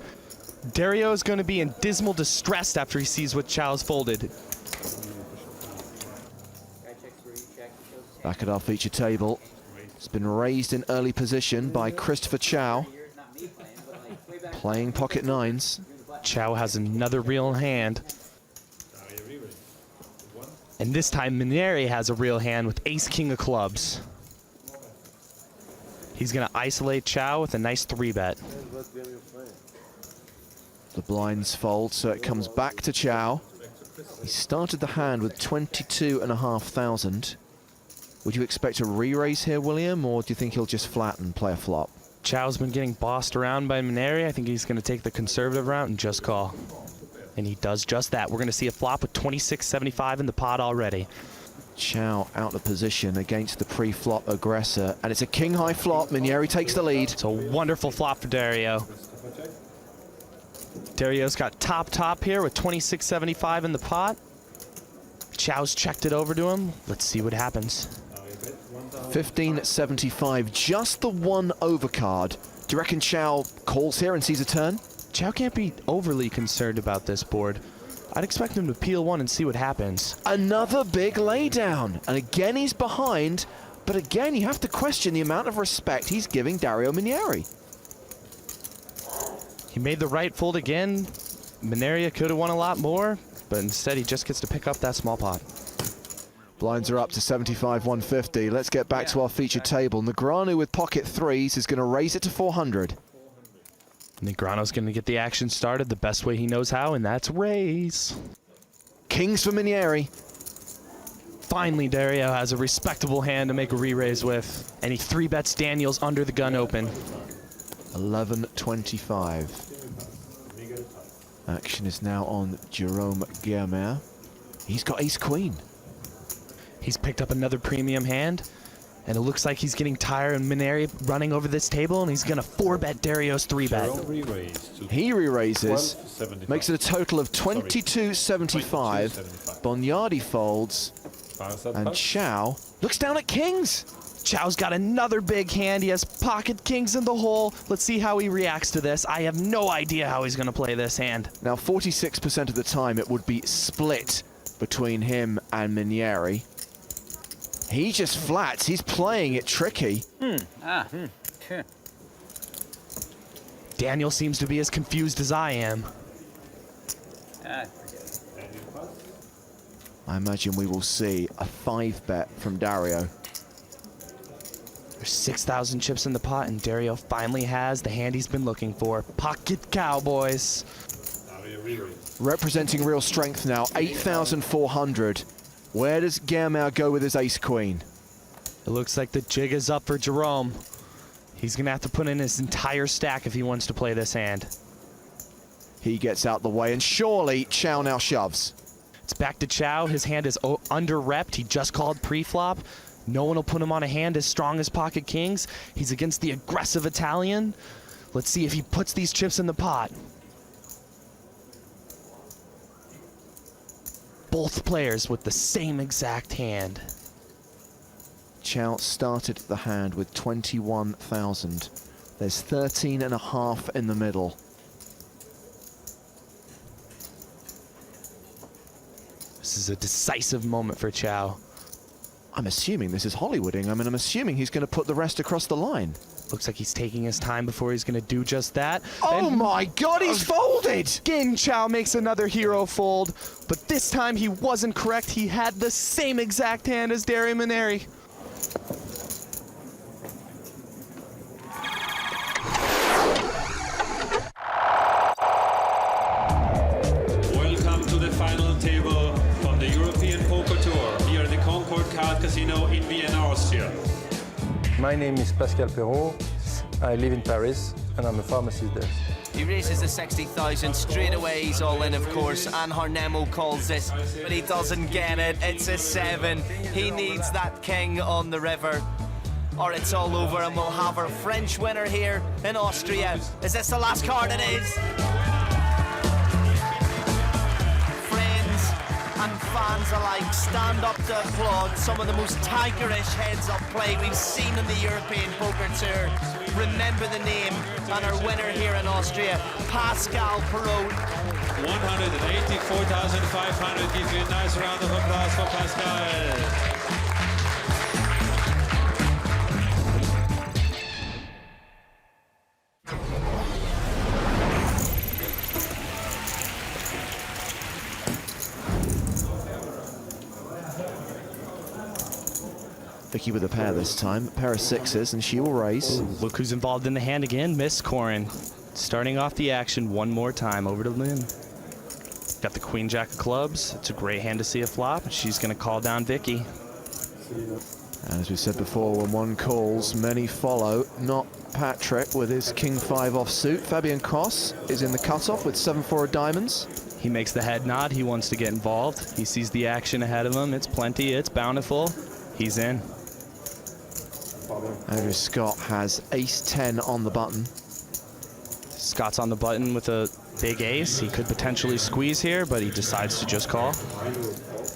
Dario is going to be in dismal distress after he sees what Chow's folded. Back at our feature table. It's been raised in early position by Christopher Chow. Playing pocket 9s. Chow has another real hand. And this time Minieri has a real hand with ace-king of clubs. He's going to isolate Chow with a nice 3-bet. The blinds fold, so it comes back to Chow. He started the hand with 22,500. Would you expect a re-raise here, William, or do you think he'll just flat and play a flop? Chow's been getting bossed around by Maneri. I think he's going to take the conservative route and just call. And he does just that. We're going to see a flop with 26.75 in the pot already. Chow out of position against the pre-flop aggressor, and it's a king-high flop. Maneri takes the lead. It's a wonderful flop for Dario. Dario's got top here with 26.75 in the pot. Chow's checked it over to him. Let's see what happens. 15.75, just the one overcard. Do you reckon Chow calls here and sees a turn? Chow can't be overly concerned about this board. I'd expect him to peel one and see what happens. Another big laydown, and again he's behind, but again you have to question the amount of respect he's giving Dario Maneri. He made the right fold again. Maneri could have won a lot more, but instead he just gets to pick up that small pot. Blinds are up to 75-150. Let's get back to our featured table. Negreanu with pocket threes is going to raise it to 400. Negreanu's going to get the action started the best way he knows how, and that's raise. Kings for Maneri. Finally, Dario has a respectable hand to make a re-raise with, and he 3-bets Daniels under the gun open. 11.25. Action is now on Jerome Guermer. He's got ace-queen. He's picked up another premium hand, and it looks like he's getting tired and Maneri running over this table, and he's going to 4-bet Dario's 3-bet. He re-raises, makes it a total of 22.75. Bonyardi folds, and Chow looks down at kings. Chow's got another big hand. He has pocket kings in the hole. Let's see how he reacts to this. I have no idea how he's going to play this hand. Now, 46% of the time, it would be split between him and Maneri. He just flats. He's playing it tricky. Daniel seems to be as confused as I am. I imagine we will see a 5-bet from Dario. There's 6,000 chips in the pot, and Dario finally has the hand he's been looking for. Pocket Cowboys. Representing real strength now, 8,400. Where does Guermer go with his ace-queen? It looks like the jig is up for Jerome. He's going to have to put in his entire stack if he wants to play this hand. He gets out the way, and surely Chow now shoves. It's back to Chow. His hand is under-repped. He just called pre-flop. No one will put him on a hand as strong as pocket kings. He's against the aggressive Italian. Let's see if he puts these chips in the pot. Both players with the same exact hand. Chow started the hand with 21,000. There's 13.5 in the middle. This is a decisive moment for Chow. I'm assuming this is Hollywooding. I mean, I'm assuming he's going to put the rest across the line. Looks like he's taking his time before he's going to do just that. Oh my God, he's folded! Again, Chow makes another hero fold, but this time he wasn't correct. He had the same exact hand as Dario Maneri. Welcome to the final table from the European Poker Tour here at the Concord Card Casino in Vienna, Austria. My name is Pascal Perrault. I live in Paris, and I'm a pharmacist there. He raises the 60,000 straight away. He's all in, of course, and Harnemo calls this, but he doesn't get it. It's a 7. He needs that king on the river, or it's all over, and we'll have our French winner here in Austria. Is this the last card? It is. And fans alike stand up to applaud some of the most tigerish heads-up play we've seen in the European Poker Tour. Remember the name and our winner here in Austria, Pascal Perrault. 184,500. Give you a nice round of applause for Pascal. Vicky with a pair this time, pair of 6s, and she will raise. Look who's involved in the hand again, Miss Corin. Starting off the action one more time over to Lynn. Got the queen jack of clubs. It's a great hand to see a flop. She's going to call down Vicky. As we said before, when one calls, many follow. Not Patrick with his king-5 offsuit. Fabian Koss is in the cutoff with 7-4 of diamonds. He makes the head nod. He wants to get involved. He sees the action ahead of him. It's plenty. It's bountiful. He's in. Andrew Scott has ace-10 on the button. Scott's on the button with a big ace. He could potentially squeeze here, but he decides to just call.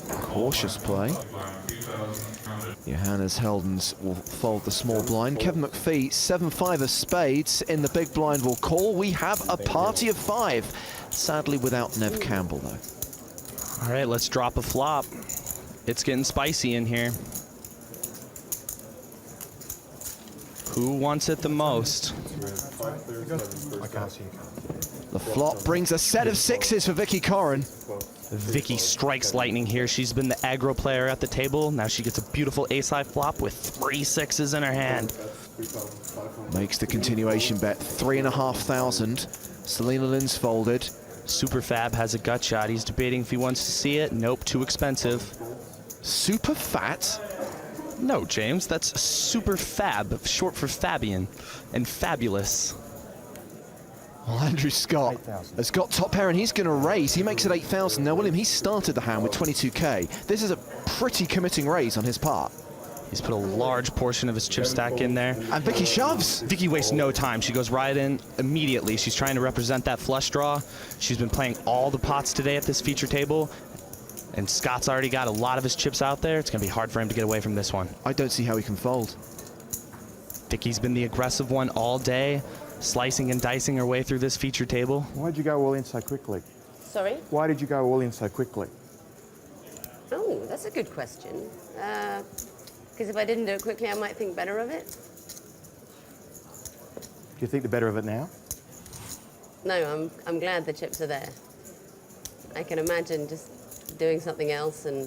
Cautious play. Johannes Heldens will fold the small blind. Kevin McPhee, 7-5 of spades in the big blind will call. We have a party of 5. Sadly without Nev Campbell, though. All right, let's drop a flop. It's getting spicy in here. Who wants it the most? The flop brings a set of 6s for Vicky Corrin. Vicky strikes lightning here. She's been the aggro player at the table. Now she gets a beautiful ace-high flop with 3 6s in her hand. Makes the continuation bet, 3,500. Selena Lynn's folded. Super Fab has a gut shot. He's debating if he wants to see it. Nope, too expensive. Super Fat? No, James, that's Super Fab, short for Fabian, and fabulous. Well, Andrew Scott has got top pair and he's going to raise. He makes it 8,000. Now, William, he started the hand with 22k. This is a pretty committing raise on his part. He's put a large portion of his chip stack in there. And Vicky shoves. Vicky wastes no time. She goes right in immediately. She's trying to represent that flush draw. She's been playing all the pots today at this feature table. And Scott's already got a lot of his chips out there. It's going to be hard for him to get away from this one. I don't see how he can fold. Vicky's been the aggressive one all day, slicing and dicing her way through this feature table. Why'd you go all in so quickly? Sorry? Why did you go all in so quickly? Oh, that's a good question. Because if I didn't do it quickly, I might think better of it. Do you think the better of it now? No, I'm glad the chips are there. I can imagine just doing something else and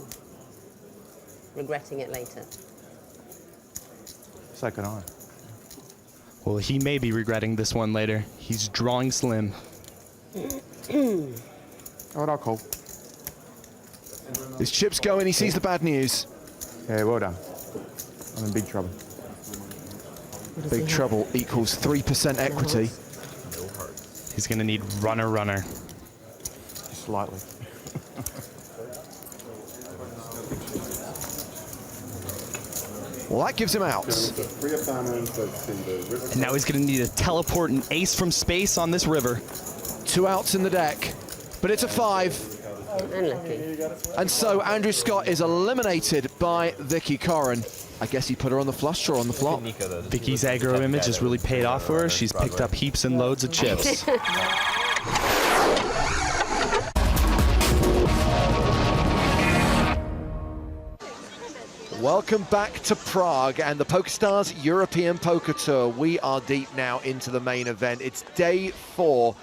regretting it later. So can I. Well, he may be regretting this one later. He's drawing slim. All right, I'll call. His chips go in, he sees the bad news. Yeah, well done. I'm in big trouble. Big trouble equals 3% equity. He's going to need runner. Just slightly. Well, that gives him out. And now he's going to need to teleport an ace from space on this river. 2 outs in the deck, but it's a 5. Unlucky. And so Andrew Scott is eliminated by Vicky Corrin. I guess he put her on the flush draw on the flop. Vicky's aggro image has really paid off for her. She's picked up heaps and loads of chips. Welcome back to Prague and the PokerStars European Poker Tour. We are deep now into the main event. It's day 4.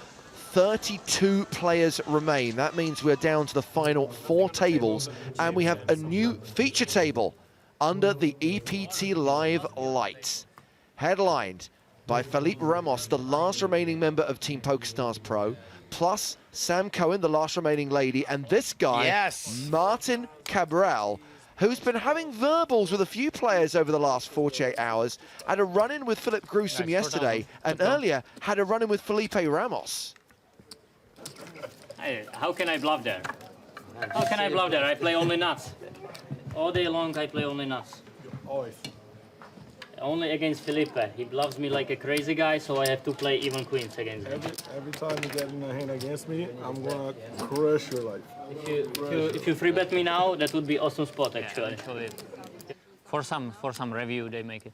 32 players remain. That means we're down to the final 4 tables, and we have a new feature table under the EPT Live lights, headlined by Felipe Ramos, the last remaining member of Team PokerStars Pro, plus Sam Cohen, the last remaining lady, and this guy, Martin Cabral, who's been having verbals with a few players over the last 48 hours, had a run-in with Philip Gruesome yesterday, and earlier had a run-in with Felipe Ramos. Hey, how can I bluff there? How can I bluff there? I play only nuts. All day long I play only nuts. Always. Only against Felipe. He bluffs me like a crazy guy, so I have to play even queens against him. Every time you get in a hand against me, I'm gonna crush your life. If you free bet me now, that would be awesome spot actually. For some review they make it.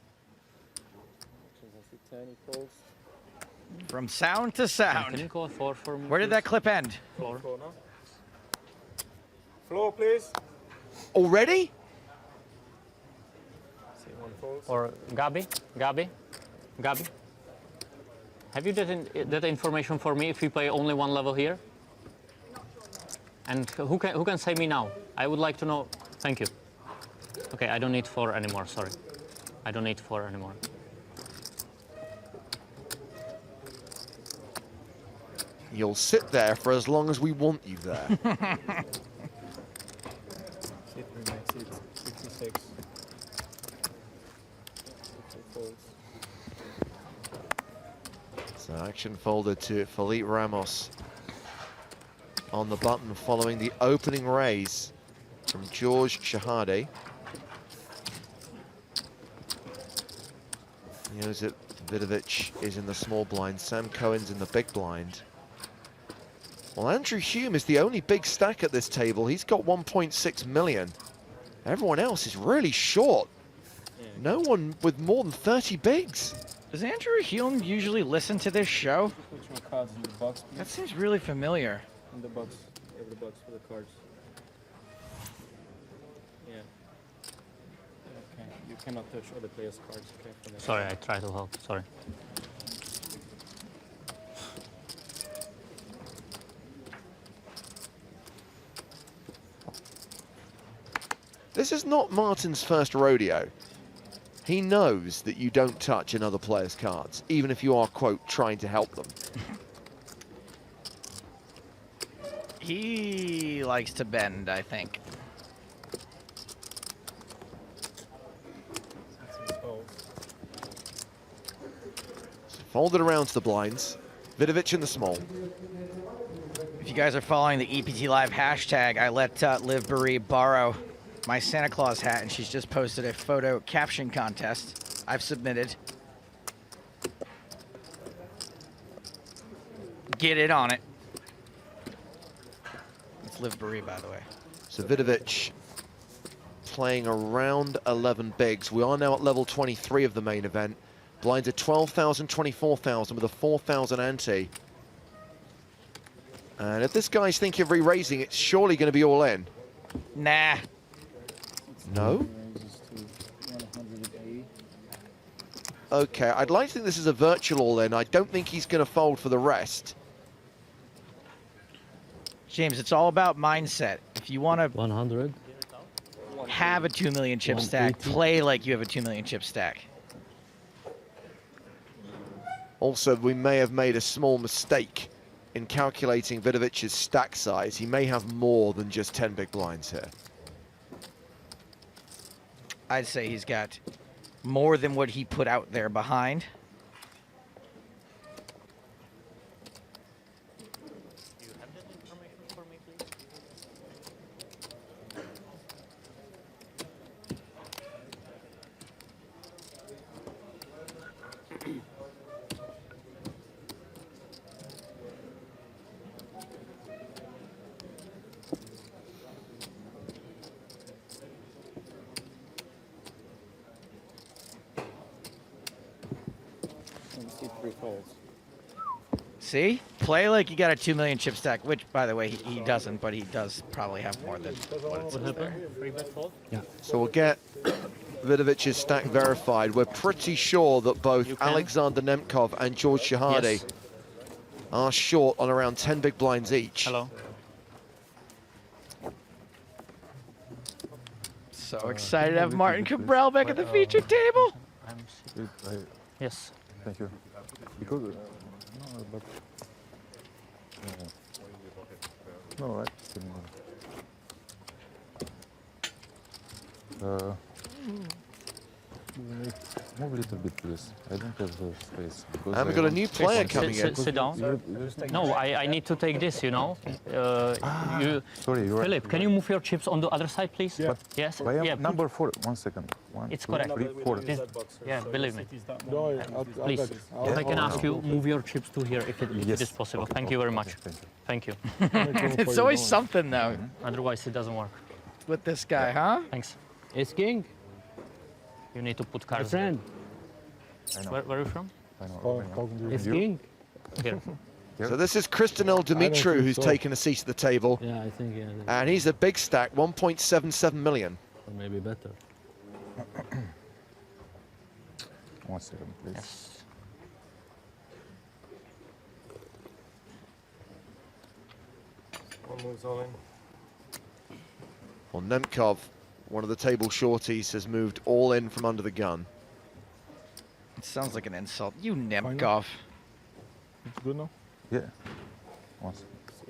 From sound to sound. Can you call 4 for me? Where did that clip end? Floor. Floor, please. Already? Or Gabi? Have you that information for me if we play only one level here? And who can say me now? I would like to know. Thank you. Okay, I don't need 4 anymore, sorry. I don't need 4 anymore. You'll sit there for as long as we want you there. C3 makes it 66. So action folded to Felipe Ramos on the button following the opening raise from George Shahade. Josip Vidovic is in the small blind, Sam Cohen's in the big blind. Well, Andrew Hume is the only big stack at this table. He's got 1.6 million. Everyone else is really short. No one with more than 30 bigs. Does Andrew Hume usually listen to this show? Put your cards in the box, please. That seems really familiar. In the box. You have the box for the cards. Yeah. Okay. You cannot touch other players' cards. Okay. For next Sorry, time. I try to help. Sorry. This is not Martin's first rodeo. He knows that you don't touch another player's cards, even if you are, quote, trying to help them. He likes to bend, I think. Folded around to the blinds. Vidovic in the small. If you guys are following the EPT Live hashtag, I let Liv Baree borrow my Santa Claus hat, and she's just posted a photo caption contest I've submitted. Get it on it. It's Liv Baree, by the way. So Vidovic playing around 11 bigs. We are now at level 23 of the main event. Blinds at 12,000, 24,000 with a 4,000 ante. And if this guy's thinking of re-raising, it's surely going to be all in. Nah. No? Okay, I'd like to think this is a virtual all-in. I don't think he's going to fold for the rest. James, it's all about mindset. If you want to 100, have a 2 million chip stack, play like you have a 2 million chip stack. Also, we may have made a small mistake in calculating Vidovic's stack size. He may have more than just 10 big blinds here. I'd say he's got more than what he put out there behind. See? Play like you got a 2 million chip stack, which, by the way, he doesn't, but he does probably have more than what it says there. Yeah. So we'll get Vidovic's stack verified. We're pretty sure that both Alexander Nemkov and George Shahade are short on around 10 big blinds each. Hello. So excited to have Martin Cabral back at the feature table. Yes. Thank you. Because no, but no, right? Move a little bit, please. I don't have the space. And we've got a new player coming in. Sit down. No, I need to take this, you know. Sorry, you're Philip, right. can you move your chips on the other side, please? Yeah. Yes? I am Yeah, number 4. 1 second. 1, It's 2, correct. 3, 4. This, yeah, believe me. No, Please, if I can ask you, move your chips to here if it is possible. Okay, Thank you very much. Thank you. It's always something, though. Otherwise, it doesn't work. With this guy, huh? Thanks. It's king. You need to put cards. friend. Where are you from? I know. It's king. Here. So this is Kristinel Dumitru, who's taken a seat at the table. Yeah, I think, yeah. And he's a big stack, 1.77 million. Or maybe better. 1 second, please. Yes. One moves all in. Well, Nemkov, one of the table shorties, has moved all in from under the gun. It sounds like an insult. You Nemkov. It's good now? Yeah.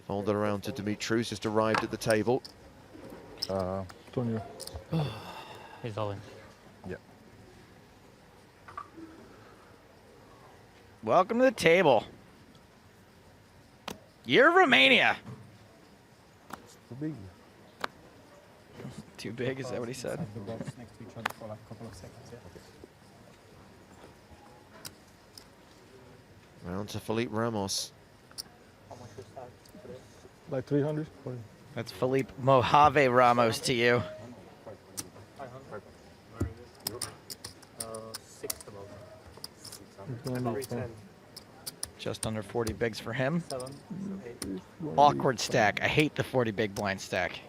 Folded around to Dimitri, who's just arrived at the table. Tonio. He's all in. Yeah. Welcome to the table. You're Romania. It's too big. Too big, is that what he said? The box next to each other for like a couple of seconds, yeah. Round to Felipe Ramos. Like 300? That's Felipe Mojave Ramos to you. 6 Just under 40 bigs for him. Awkward stack. I hate the 40 big blind stack.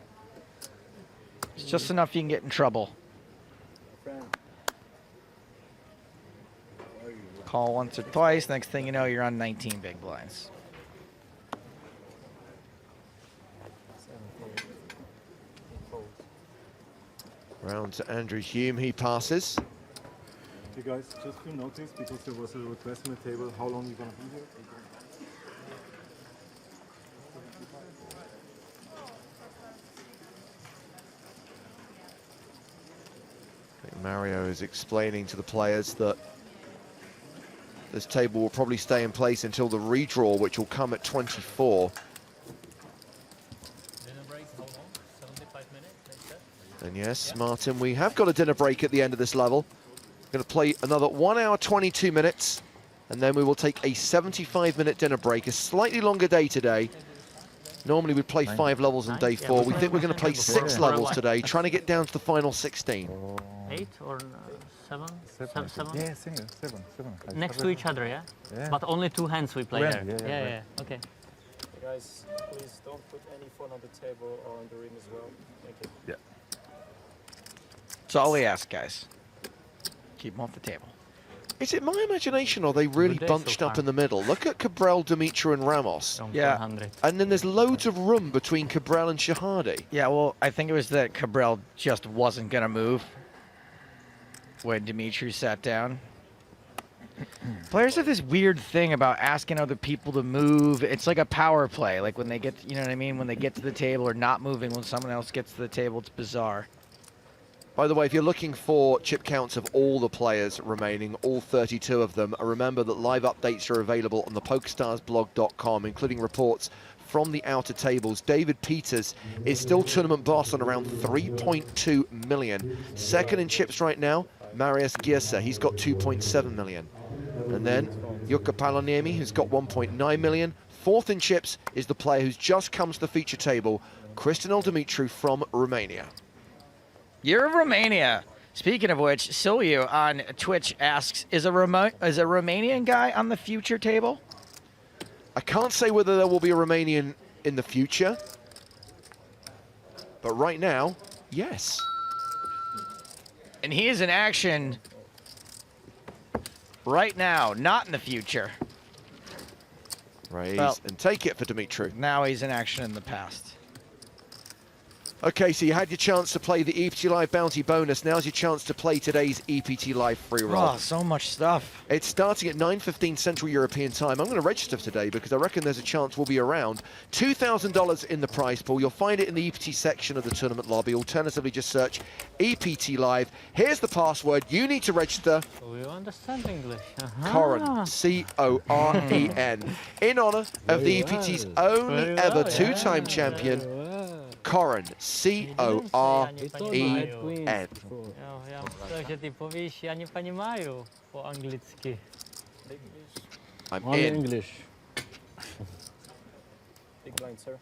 It's just enough you can get in trouble. Call once or twice. Next thing you know, you're on 19 big blinds. Round to Andrew Hume, he passes. Hey guys, just to notice, because there was a request on the table, how long are you going to be here? I think Mario is explaining to the players that this table will probably stay in place until the redraw, which will come at 24. And yes, Martin, we have got a dinner break at the end of this level. We're going to play another 1 hour, 22 minutes, and then we will take a 75-minute dinner break. A slightly longer day today. Normally we'd play 5 levels on day 4. We think we're going to play 6 levels today, trying to get down to the final 16. 8 or 7? Seven? Yeah, seven. Next to each other, yeah? But only 2 hands we play there. Yeah. Okay. Hey guys, please don't put any phone on the table or on the ring as well. Thank you. Yeah. That's all we ask, guys. Keep them off the table. Is it my imagination or are they really bunched up in the middle? Look at Cabral, Dimitri and Ramos. Yeah. And then there's loads of room between Cabral and Shahadi. Yeah, well, I think it was that Cabral just wasn't going to move when Dimitri sat down. Players have this weird thing about asking other people to move. It's like a power play. Like when they get, you know what I mean? When they get to the table or not moving when someone else gets to the table, it's bizarre. By the way, if you're looking for chip counts of all the players remaining, all 32 of them, remember that live updates are available on the PokerStarsblog.com, including reports from the outer tables. David Peters is still tournament boss on around 3.2 million. Second in chips right now, Marius Giersa. He's got 2.7 million. And then Jukka Paloniemi, who's got 1.9 million. Fourth in chips is the player who's just come to the feature table, Cristian Dumitru from Romania. You're of Romania. Speaking of which, Silvio on Twitch asks, is a Romanian guy on the future table? I can't say whether there will be a Romanian in the future, but right now, yes. And he is in action right now, not in the future. Raise Well, and take it for Dumitru. Now he's in action in the past. Okay, so you had your chance to play the EPT Live Bounty Bonus. Now's your chance to play today's EPT Live Free Roll. Oh, so much stuff. It's starting at 9:15 Central European Time. I'm going to register for today because I reckon there's a chance we'll be around. $2,000 in the prize pool. You'll find it in the EPT section of the tournament lobby. Alternatively, just search EPT Live. Here's the password. You need to register. So you understand English. Coren, C-O-R-E-N. In honor of the EPT's only ever 2-time champion, Coren, C-O-R-E-N. Ja myślę, że ty powiesz, ja nie понимаю po-angielsky. I'm Only in. English. Big blind, sir.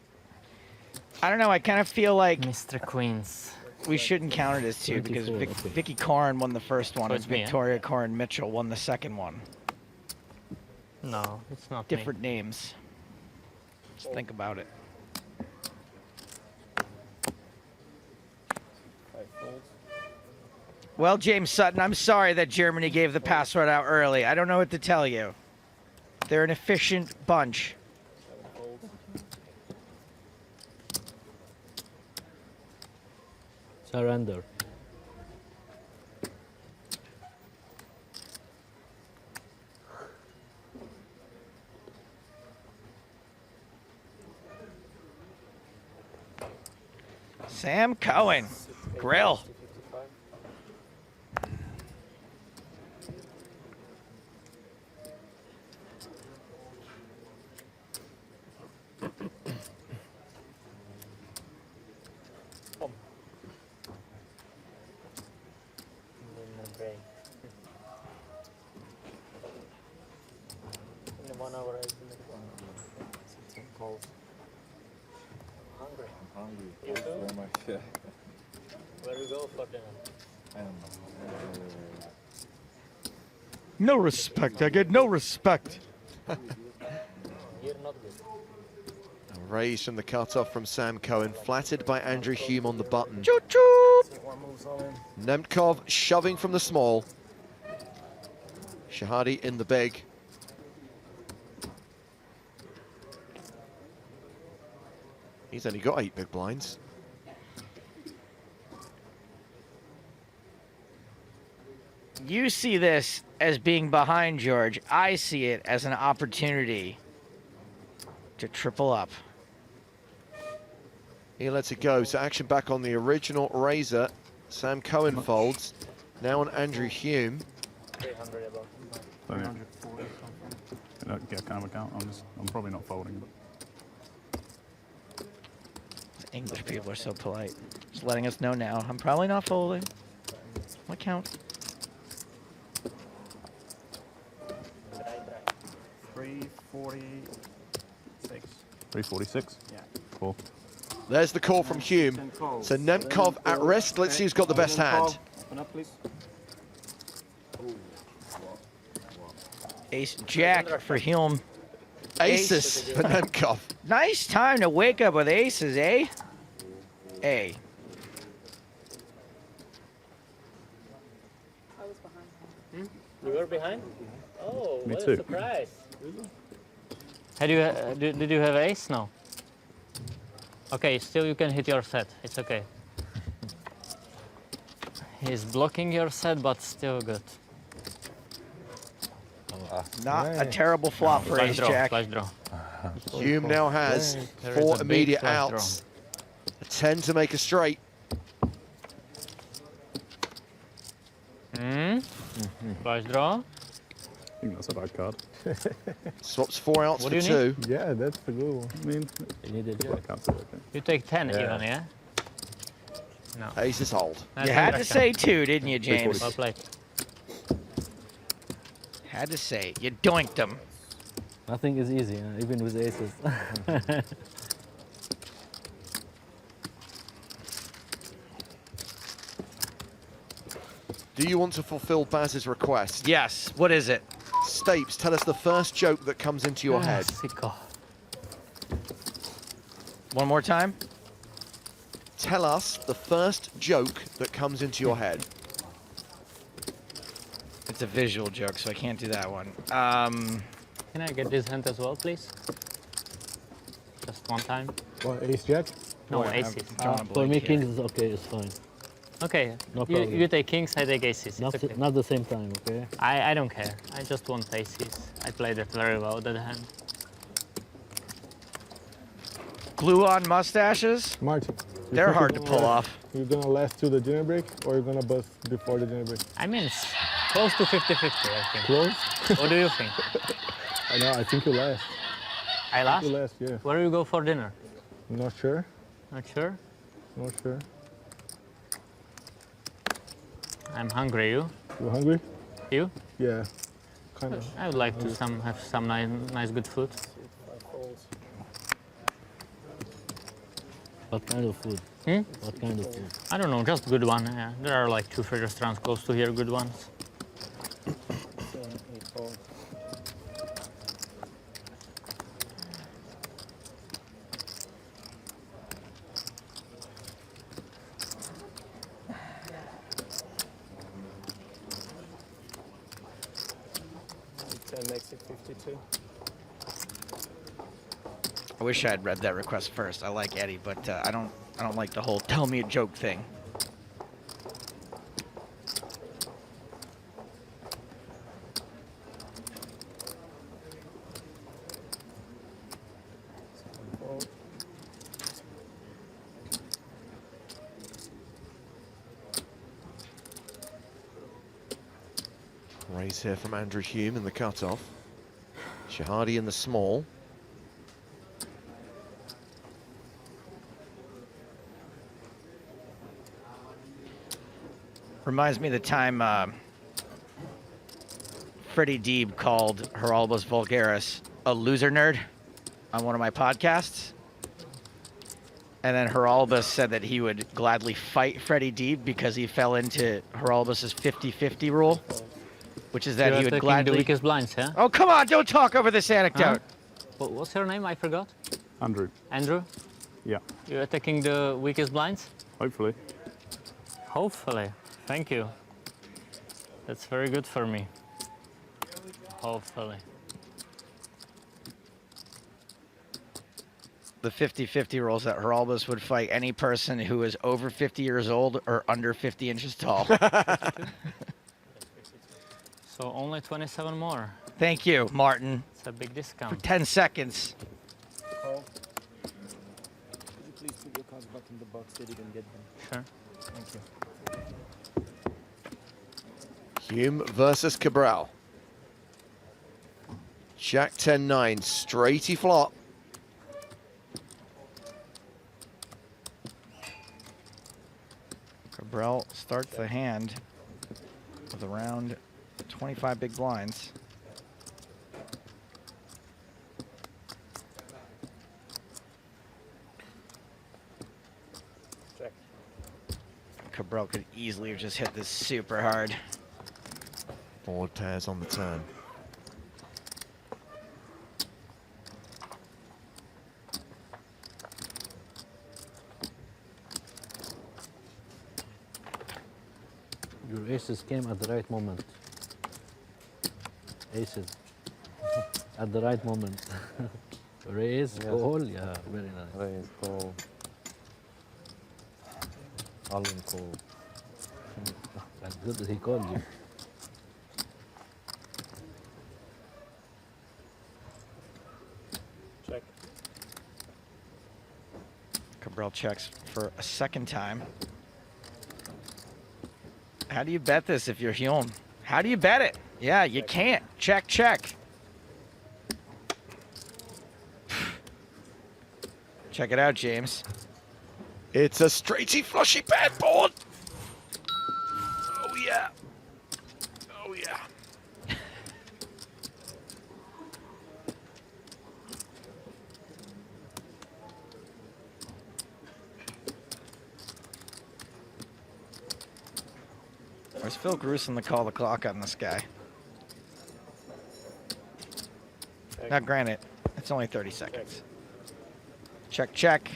I don't know, I kind of feel like Mr. Queens. we shouldn't count it as 2 because Vicky Coren won the first one So and it's me, Victoria Coren Mitchell won the second one. No, it's not Different names. Just think about it. Well, James Sutton, I'm sorry that Germany gave the password out early. I don't know what to tell you. They're an efficient bunch. Surrender. Sam Cohen, grill. In 1 hour, 8 minutes. 10 calls. Hungry. I'm hungry. You Thank too? very much. Yeah. Where do you go for dinner? I don't know. No respect. I get no respect. You're not good. A raise from the cutoff from Sam Cohen, flattered by Andrew Hume on the button. Choo-choo! Nemkov shoving from the small. Shahadi in the big. He's only got 8 big blinds. You see this as being behind George. I see it as an opportunity to triple up. He lets it go. So action back on the original razor. Sam Cohen folds. Now on Andrew Hume. 300 about. 340 something. Get a kind of account. I'm probably not folding, but. English people are so polite. Just letting us know now. I'm probably not folding. What count? 346. 346? Yeah. Cool. There's the call from Hume. So Nemkov at risk. Let's see who's got the best hand. Open up, please. Ace Jack for Hume. Aces for Nemkov. Nice time to wake up with aces, eh? A. You were behind? Oh, Me what too. a surprise. Had you, did you have ace? No. Okay, still you can hit your set. It's okay. He's blocking your set, but still good. Not a terrible flop for Flash ace draw, jack. flash draw. Hume now has There is 4 a big immediate flash outs. A 10 to make a straight. Flash draw. I think that's a bad card. Swaps 4 outs What for do you 2. Yeah, that's a good one. I mean, you need a jack. You take 10 Yeah. even, yeah? No. Aces hold. You had to say 2, didn't you, James? Well played. Had to say it. You doinked him. Nothing is easy, even with aces. Do you want to fulfill Baz's request? Yes. What is it? Stapes, tell us the first joke that comes into your head. One more time. Tell us the first joke that comes into your head. It's a visual joke, so I can't do that one. Can I get this hand as well, please? Just one time. What, ace jack? No, Boy, aces. For me, kings is okay, it's fine. Okay, No problem. you take kings, I take aces. Not, It's okay. not the same time, okay? I don't care. I just want aces. I played it very well, that hand. Glue on mustaches? Martin. They're hard to pull off. You're gonna last till the dinner break, or you're gonna bust before the dinner break? I mean, it's close to 50-50, I think. Close? What do you think? I know, I think you last. I last? You last, yeah. Where do you go for dinner? Not sure. Not sure? Not sure. I'm hungry, you? You hungry? You? Yeah. Kind of. I would like to have some nice good food. What kind of food? Hmm? What kind of food? I don't know, just good one. Yeah. There are like 2 free restaurants close to here, good ones. Makes it 52. I wish I had read that request first. I like Eddie, but I don't like the whole tell me a joke thing. Raise here from Andrew Hume in the cutoff. Shahadi in the small. Reminds me of the time Freddie Deeb called Geralbos Vulgaris a loser nerd on one of my podcasts. And then Geralbos said that he would gladly fight Freddie Deeb because he fell into Geralbos' 50-50 rule, which is that he would gladly... the weakest blinds, yeah? Oh, come on, don't talk over this anecdote. What's your name? I forgot. Andrew. Andrew? Yeah. You're attacking the weakest blinds? Hopefully. Hopefully. Thank you. That's very good for me. Hopefully. The 50-50 rules that Geralbos would fight any person who is over 50 years old or under 50 inches tall. So only 27 more. Thank you, Martin. It's a big discount. For 10 seconds. Could you please put your cards back in the box so you can get them? Sure. Thank you. Hume versus Cabral. Jack 10-9, straighty flop. Cabral starts the hand with around 25 big blinds. Check. Cabral could easily have just hit this super hard. Forward pairs on the turn. Your aces came at the right moment. Aces. At the right moment. Raise, call, yeah, very nice. Raise, call. All in call. That's good that he called you. Check. Cabral checks for a second time. How do you bet this if you're Hume? How do you bet it? Yeah, you can't. Check, check. Check it out, James. It's a straighty flushy bad board. Oh yeah. Oh yeah. Where's Phil Grusin to call the clock on this guy? Now, granted, it's only 30 seconds. Check, check.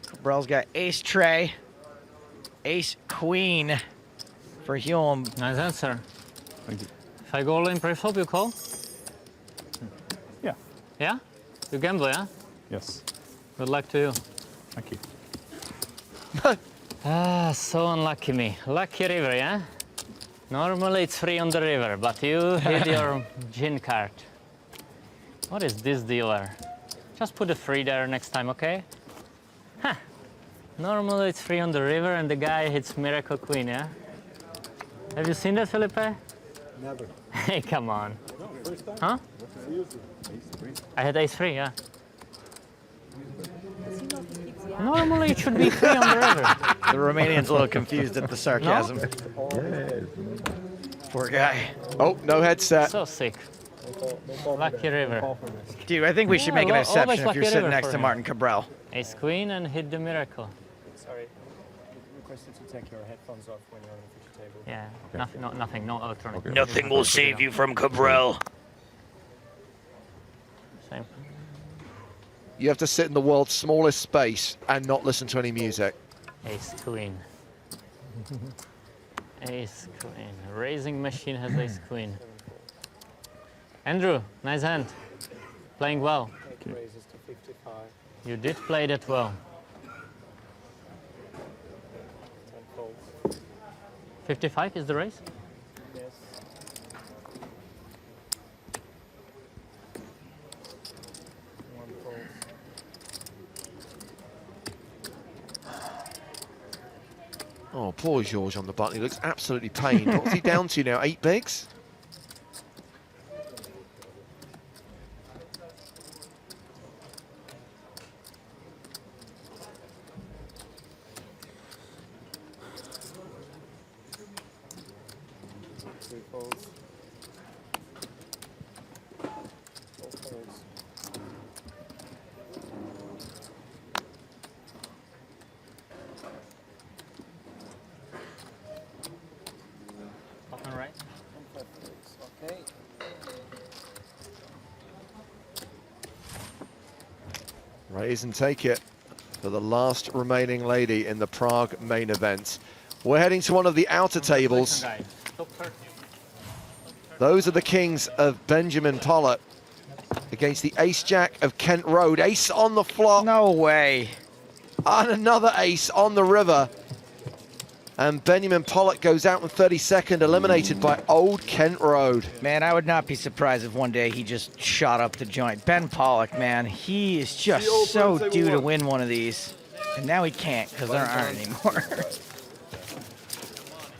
Cabral's got ace tray, ace queen for Hume. Nice answer. Thank you. If I go all in pre-flop, you call? Yeah. Yeah? You gamble, yeah? Yes. Good luck to you. Thank you. Ah, so unlucky me. Lucky river, yeah? Normally it's free on the river, but you hit your gin card. What is this dealer? Just put a free there next time, okay? Huh. Normally it's free on the river and the guy hits Miracle Queen, yeah? Have you seen that, Felipe? Never. Hey, come on. No, first time. Huh? Ace-3. I had ace-3, yeah. Normally it should be free on the river. The Romanian's a little confused at the sarcasm. No? Poor guy. Oh, no headset. So sick. Lucky river. Dude, I think we should make an exception if you're sitting next to Martin Cabral. Ace queen and hit the miracle. Sorry. Requested to take your headphones off when you're on the picture table. Yeah, nothing, nothing, no electronic. Okay. Nothing will save you from Cabral. Same. You have to sit in the world's smallest space and not listen to any music. Ace queen. Ace queen. Raising machine has ace queen. Andrew, nice hand. Playing well. Take raises to 55. You did play that well. 10 folds. 55 is the raise? Yes. One fold. Oh, poor George on the button. He looks absolutely pained. What's he down to now? 8 bigs? 3 folds. 4 folds. Button right. 5 folds. Okay. Raise and take it for the last remaining lady in the Prague main event. We're heading to one of the outer tables. Those are the kings of Benjamin Pollitt against the ace-jack of Kent Road. Ace on the flop. No way. And another ace on the river. And Benjamin Pollitt goes out in 32nd, eliminated by Old Kent Road. Man, I would not be surprised if one day he just shot up the joint. Ben Pollock, man, he is just so due to win one of these. And now he can't because there aren't anymore.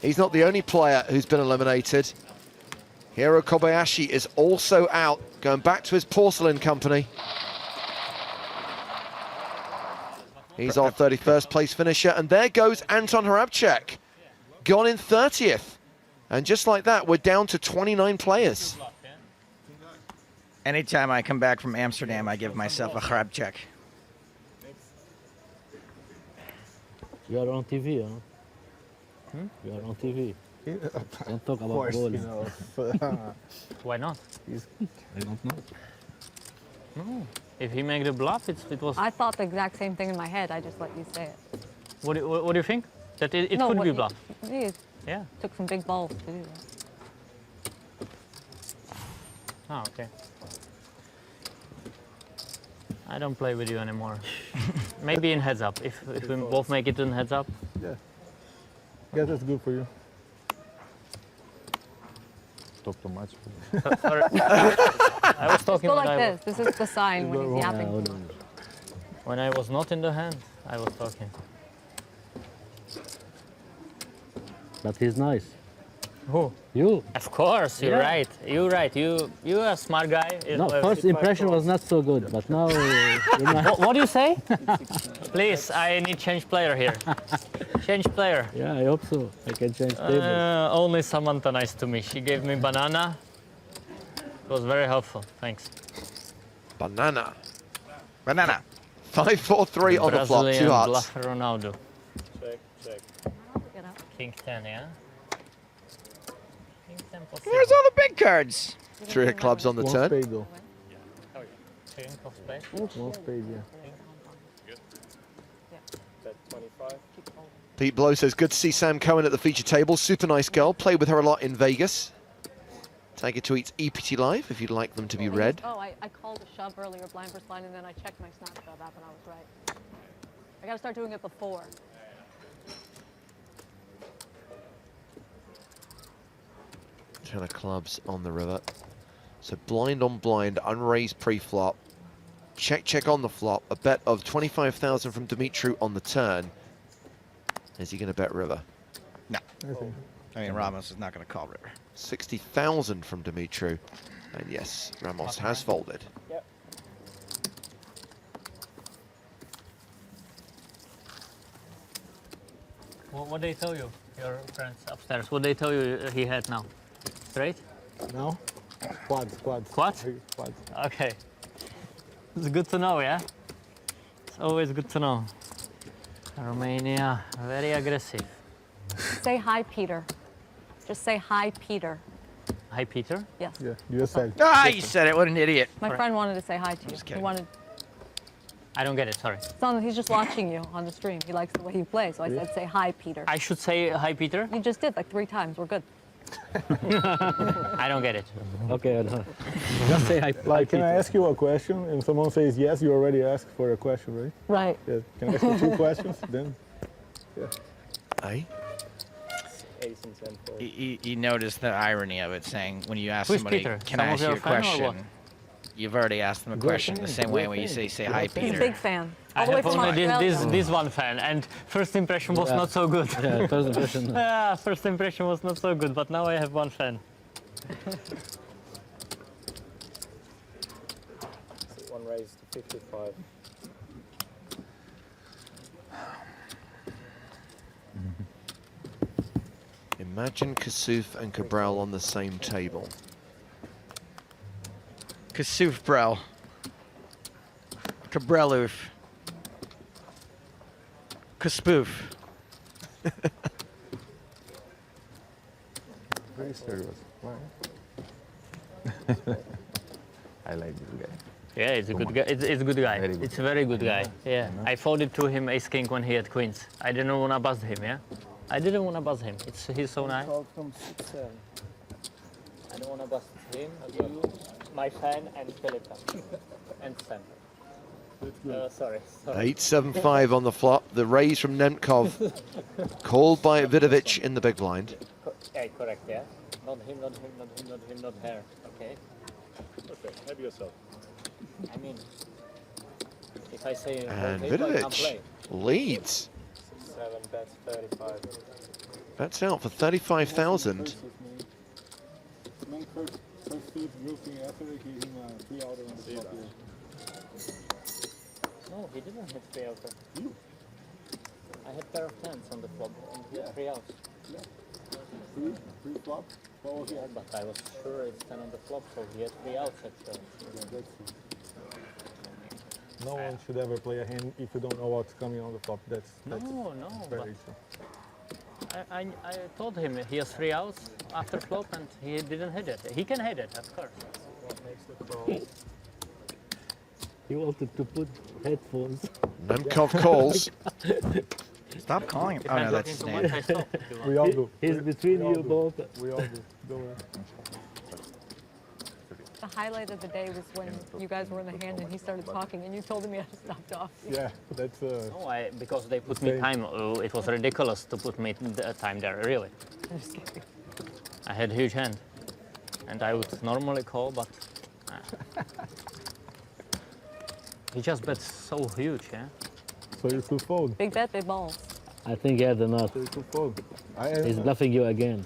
He's not the only player who's been eliminated. Hiro Kobayashi is also out, going back to his porcelain company. He's our 31st place finisher, and there goes Anton Hrabček, gone in 30th. And just like that, we're down to 29 players. Anytime I come back from Amsterdam, I give myself a Hrabček. You are on TV, huh? You are on TV. Don't talk about bowling. Why not? I don't know. No. If he made the bluff, it was. I thought the exact same thing in my head. I just let you say it. What do you think? That it No, could what be you- bluff. You Yeah. took some big balls to do that. Oh, okay. I don't play with you anymore. Maybe in heads up. If we both make it in heads up. Yeah. Yeah, that's good for you. Talk too much. Sorry. I was talking Go when like I this. This is the sign when he's yapping. When I was not in the hand, I was talking. But he's nice. Who? You. Of course, you're Yeah. right. You're right. You are a smart guy. No, first impression was not so good, but now you're nice. What do you say? Please, I need change player here. Change player. Yeah, I hope so. I can change tables. Only Samantha nice to me. She gave me banana. It was very helpful. Thanks. Banana. Banana. 5-4-3 on the flop, Brazilian 2 hearts. bluffer Ronaldo. Check, check. King 10, yeah? King 10 possible. Where's all the big cards? 3 of clubs on the One turn. spade though. King of spades. One spade, yeah. Bet 25. Pete Blow says, good to see Sam Cohen at the feature table. Super nice girl. Played with her a lot in Vegas. Take it to Eats EPT Live if you'd like them to be read. Oh, I called a shove earlier, blind versus blind, and then I checked my snapshot app and I was right. I gotta start doing it before. Ten of clubs on the river. So blind on blind, unraised pre-flop. Check, check on the flop. A bet of 25,000 from Dimitru on the turn. Is he going to bet river? No. I mean, Ramos is not going to call river. 60,000 from Dimitru. And yes, Ramos has folded. Yep. What they tell you, your friends upstairs? What they tell you he had now? Straight? No? Quads, quads. Quads? Quads. Okay. It's good to know, yeah? It's always good to know. Romania, very aggressive. Say hi, Peter. Just say hi, Peter. Hi, Peter? Yes. Yeah, you just said. Ah, you said it. What an idiot. My friend wanted to say hi to you. Just He kidding. wanted. I don't get it, sorry. He's just watching you on the stream. He likes the way you play, so I said say hi, Peter. I should say hi, Peter? You just did like 3 times. We're good. I don't get it. Okay, just say hi. Like, can I ask you a question? And someone says yes, you already asked for a question, right? Right. Yeah. Can I ask you 2 questions? Then, yeah. Aye. Ace and 10 fold. You noticed the irony of it, saying when you ask Who's somebody, Peter? can Some I of ask you your a friend or what? question? You've already asked them a Good question thing, the same good way when you thing. say hi, He's a Peter. big fan. I All the way have from only Australia. this one fan, and first impression was Yeah. not so good. Yeah, first impression. Yeah, first impression was not so good, but now I have one fan. One raise to 55. Imagine Kasuf and Cabral on the same table. Kasuf Brel. Cabreloof. Kaspoof. Very serious. I like this guy. Yeah, it's a good guy. It's a good guy. It's a very good guy. Yeah, I folded to him ace king when he had queens. I didn't want to buzz him. Yeah, I didn't want to buzz him. He's so nice. I don't want to buzz him. You, my fan, and Philippa, and Sam. Sorry. 8-7-5 on the flop. The raise from Nemkov, called by Vidovic in the big blind. Yeah, correct. Yeah, not him, not him, not him, not him, not her. Okay. Okay, have yourself. I mean, if I say And I can't Vidovic play. leads. 7 bets 35. That's out for 35,000. No, he didn't hit 3 outer. I had pair of tens on the flop and he had 3 outs. Three flop? Yeah, but I was sure it's 10 on the flop, so he had 3 outs at turn. No one should ever play a hand if you don't know what's coming on the flop. That's No, very but true. I told him he has 3 outs after flop and he didn't hit it. He can hit it, of course. What makes the call? He wanted to put headphones. Nemkov calls. Stop calling him. Oh no, that's his name. We all do. He's between you both. We all do. Don't worry. The highlight of the day was when you guys were in the hand and he started talking and you told him he had to stop talking. Yeah, that's. No, because they put me time. It was ridiculous to put me time there. Really. I'm just kidding. I had a huge hand, and I would normally call, but he just bet so huge, yeah. So you could fold. Big bet, big balls. I think he had enough. So you could fold. He's bluffing you again.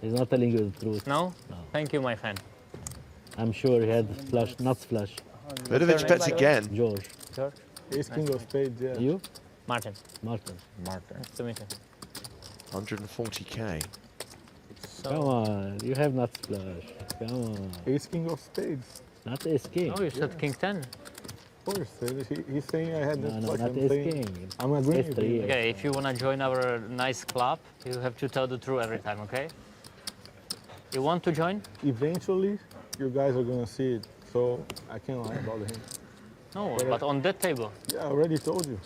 He's not telling you the truth. No? Thank you, my friend. I'm sure he had flush, nuts flush. Vidovic bets again. George. George? Ace king of spades, yeah. You? Martin. Martin. Nice to meet you. 140k. Come on, you have nuts flush. Come on. Ace king of spades. Not ace king. Oh, you said king 10. Of course, he's saying I had that flush. not I'm ace saying, king. I'm agreeing Ace with three. you. Okay, if you want to join our nice club, you have to tell the truth every time, okay? You want to join? Eventually, you guys are gonna see it. So I can't lie about him. No, but on that table. Yeah, I already told you.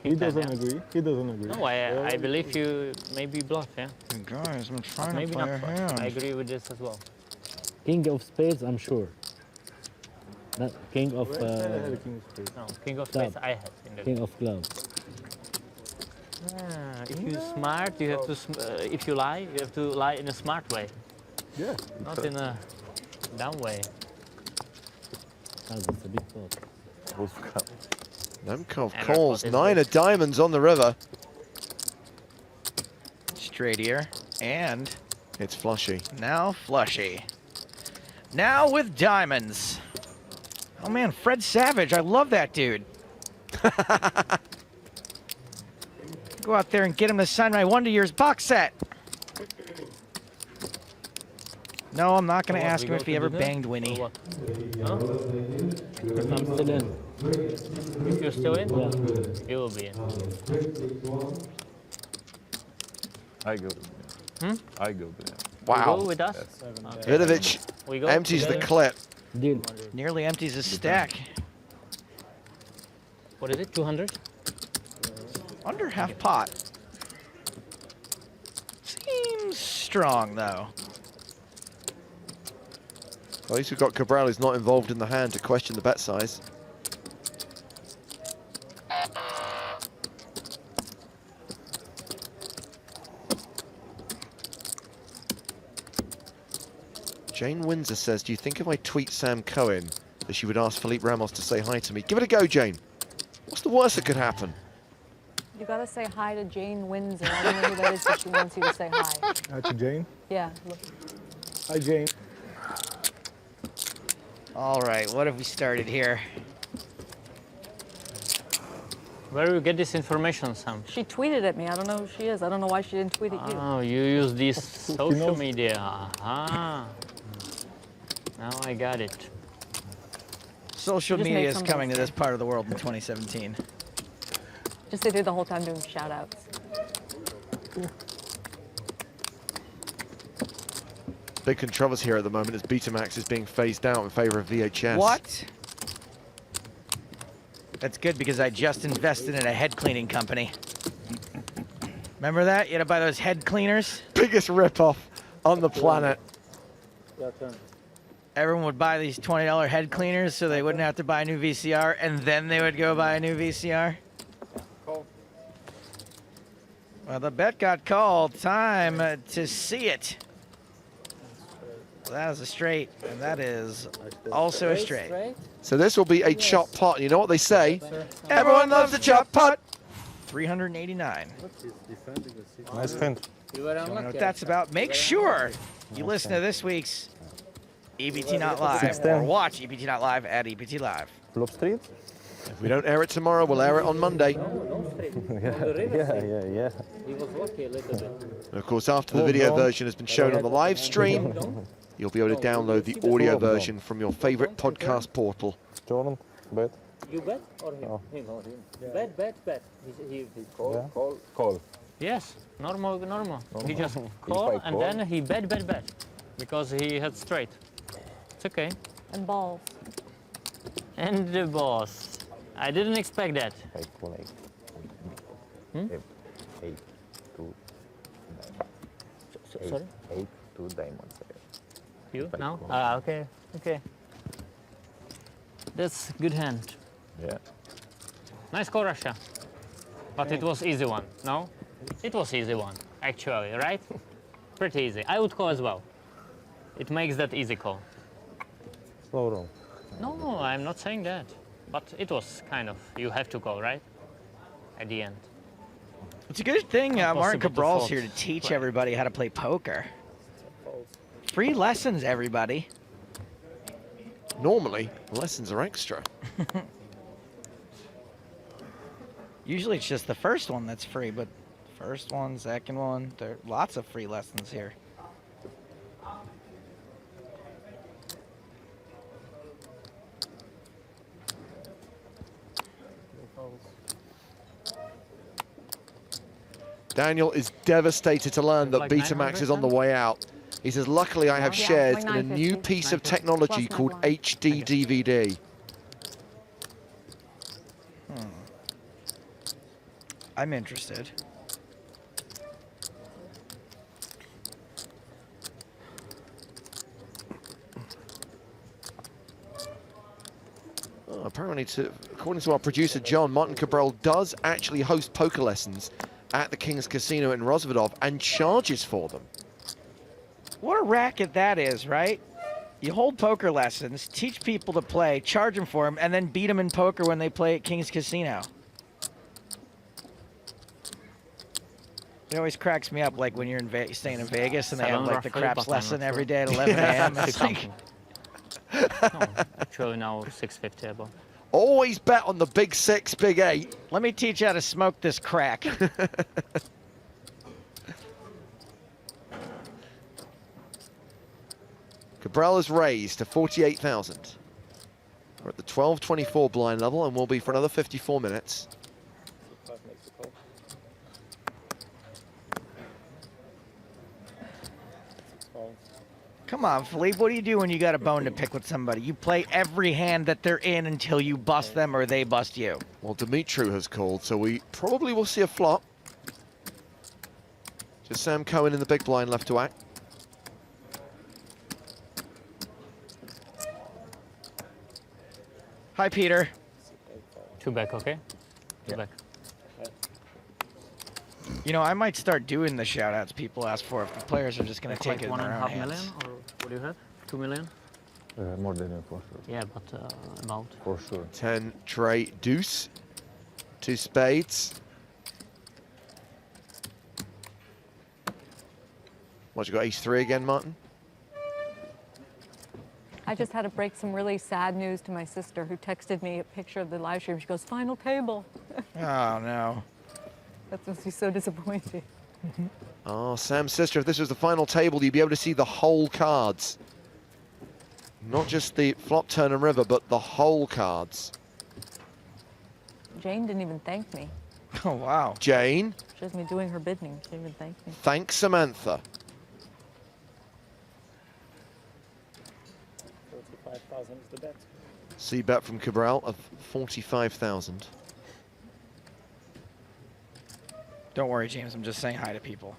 He King 10, doesn't yeah? agree. He doesn't agree. No, I believe you maybe bluff, yeah? Hey guys, I'm trying Maybe to play not a bluff. hand. I agree with this as well. King of spades, I'm sure. Not king of. I had a king of spades. No, king of Club. spades I had. In the King of clubs. If you're smart, you have to. If you lie, you have to lie in a smart way. Yeah. Not in a dumb way. Oh, that's a big pot. Nemkov And calls. our pot is 9 good. of diamonds on the river. Straight here. And It's flushy. now flushy. Now with diamonds. Oh man, Fred Savage. I love that dude. Go out there and get him to sign my Wonder Years box set. No, I'm not going to ask him if he ever banged Winnie. Huh? If I'm still in. If you're still in, Yeah. you will be in. I go. I go. You Wow. go with us? Vidovic We go empties the together? clip. Deal. Nearly empties his stack. What is it, 200? Under half pot. Seems strong though. At least we've got Cabral who's not involved in the hand to question the bet size. Jane Windsor says, do you think if I tweet Sam Cohen that she would ask Felipe Ramos to say hi to me? Give it a go, Jane. What's the worst that could happen? You gotta say hi to Jane Windsor. I don't know who that is, but she wants you to say hi. Hi to Jane. Yeah, look. Hi, Jane. All right, what have we started here? Where do you get this information, Sam? She tweeted at me. I don't know who she is. I don't know why she didn't tweet at you. Oh, you use this social media. Aha. Now I got it. Social Just media make is some coming to notes. this part of the world in 2017. Just sit there the whole time doing shout outs. Big controversy here at the moment as Betamax is being phased out in favor of VHS. What? That's good because I just invested in a head cleaning company. Remember that? You had to buy those head cleaners? Biggest ripoff on the planet. Everyone would buy these $20 head cleaners so they wouldn't have to buy a new VCR, and then they would go buy a new VCR. Well, the bet got called. Time to see it. That is a straight, and that is also a straight. So this will be a chop pot. And you know what they say? Everyone loves a chop pot. 389. Nice hand. You know what that's about? Make sure you listen to this week's EPT Not Live, 610. or watch EPT Not Live at EPT Live. Flop Street? If we don't air it tomorrow, we'll air it on Monday. Yeah. He was lucky a little bit. And of course, after the video version has been shown on the live stream, you'll be able to download the audio version from your favorite podcast portal. Jordan, bet. You bet or him? No. Him or him? Bet. He Call. Yes, normal. He just If call I and call- then he bet. Because he had straight. It's okay. And balls. And the boss. I didn't expect that. I call 8. Hmm? 8, 2. Sorry? 8, 2 diamonds. You now? Okay. That's good hand. Yeah. Nice call, Russia. But it was easy one, no? It was easy one, actually, right? Pretty easy. I would call as well. It makes that easy call. Slow roll. No, I'm not saying that. But it was kind of, you have to call, right? At the end. It's a good thing Martin Impossible to Cabral's fault. here to teach everybody how to play poker. Free lessons, everybody. Normally, lessons are extra. Usually it's just the first one that's free, but first one, second one, there are lots of free lessons here. Daniel is devastated to learn that Like Betamax 900 is on the way out. He says, luckily I have Yeah, shares like in a new 950. piece of technology Plus called my HD DVD. I'm interested. Oh, apparently, according to our producer John, Martin Cabral does actually host poker lessons at the King's Casino in Rosvedov and charges for them. What a racket that is, right? You hold poker lessons, teach people to play, charge them for them, and then beat them in poker when they play at King's Casino. It always cracks me up, like when you're staying in Vegas and they have like the craps lesson every day at 11 a.m. It's like, Actually now 650 about. Always bet on the big 6, big 8. let me teach you how to smoke this crack. Cabral is raised to 48,000. We're at the 12-24 blind level and we'll be for another 54 minutes. Come on, Philippe, what do you do when you got a bone to pick with somebody? You play every hand that they're in until you bust them or they bust you. Well, Dimitru has called, so we probably will see a flop. Just Sam Cohen in the big blind left to act. Hi, Peter. 2 back, okay? 2 back. You know, I might start doing the shout-outs people ask for if the players are just going to take it in their own 1.5 hands. million, or what do you have? 2 million? More than that, for sure. Yeah, but about. For sure. 10, tray, deuce. 2 spades. What, you got ace-3 again, Martin? I just had to break some really sad news to my sister who texted me a picture of the live stream. She goes, final table. Oh, no. That must be so disappointing. Oh, Sam's sister, if this was the final table, you'd be able to see the whole cards. Not just the flop, turn, and river, but the whole cards. Jane didn't even thank me. Oh, wow. Jane. She has me doing her bidding. She didn't even thank me. Thanks, Samantha. 45,000 is the bet. C bet from Cabral of 45,000. Don't worry, James. I'm just saying hi to people.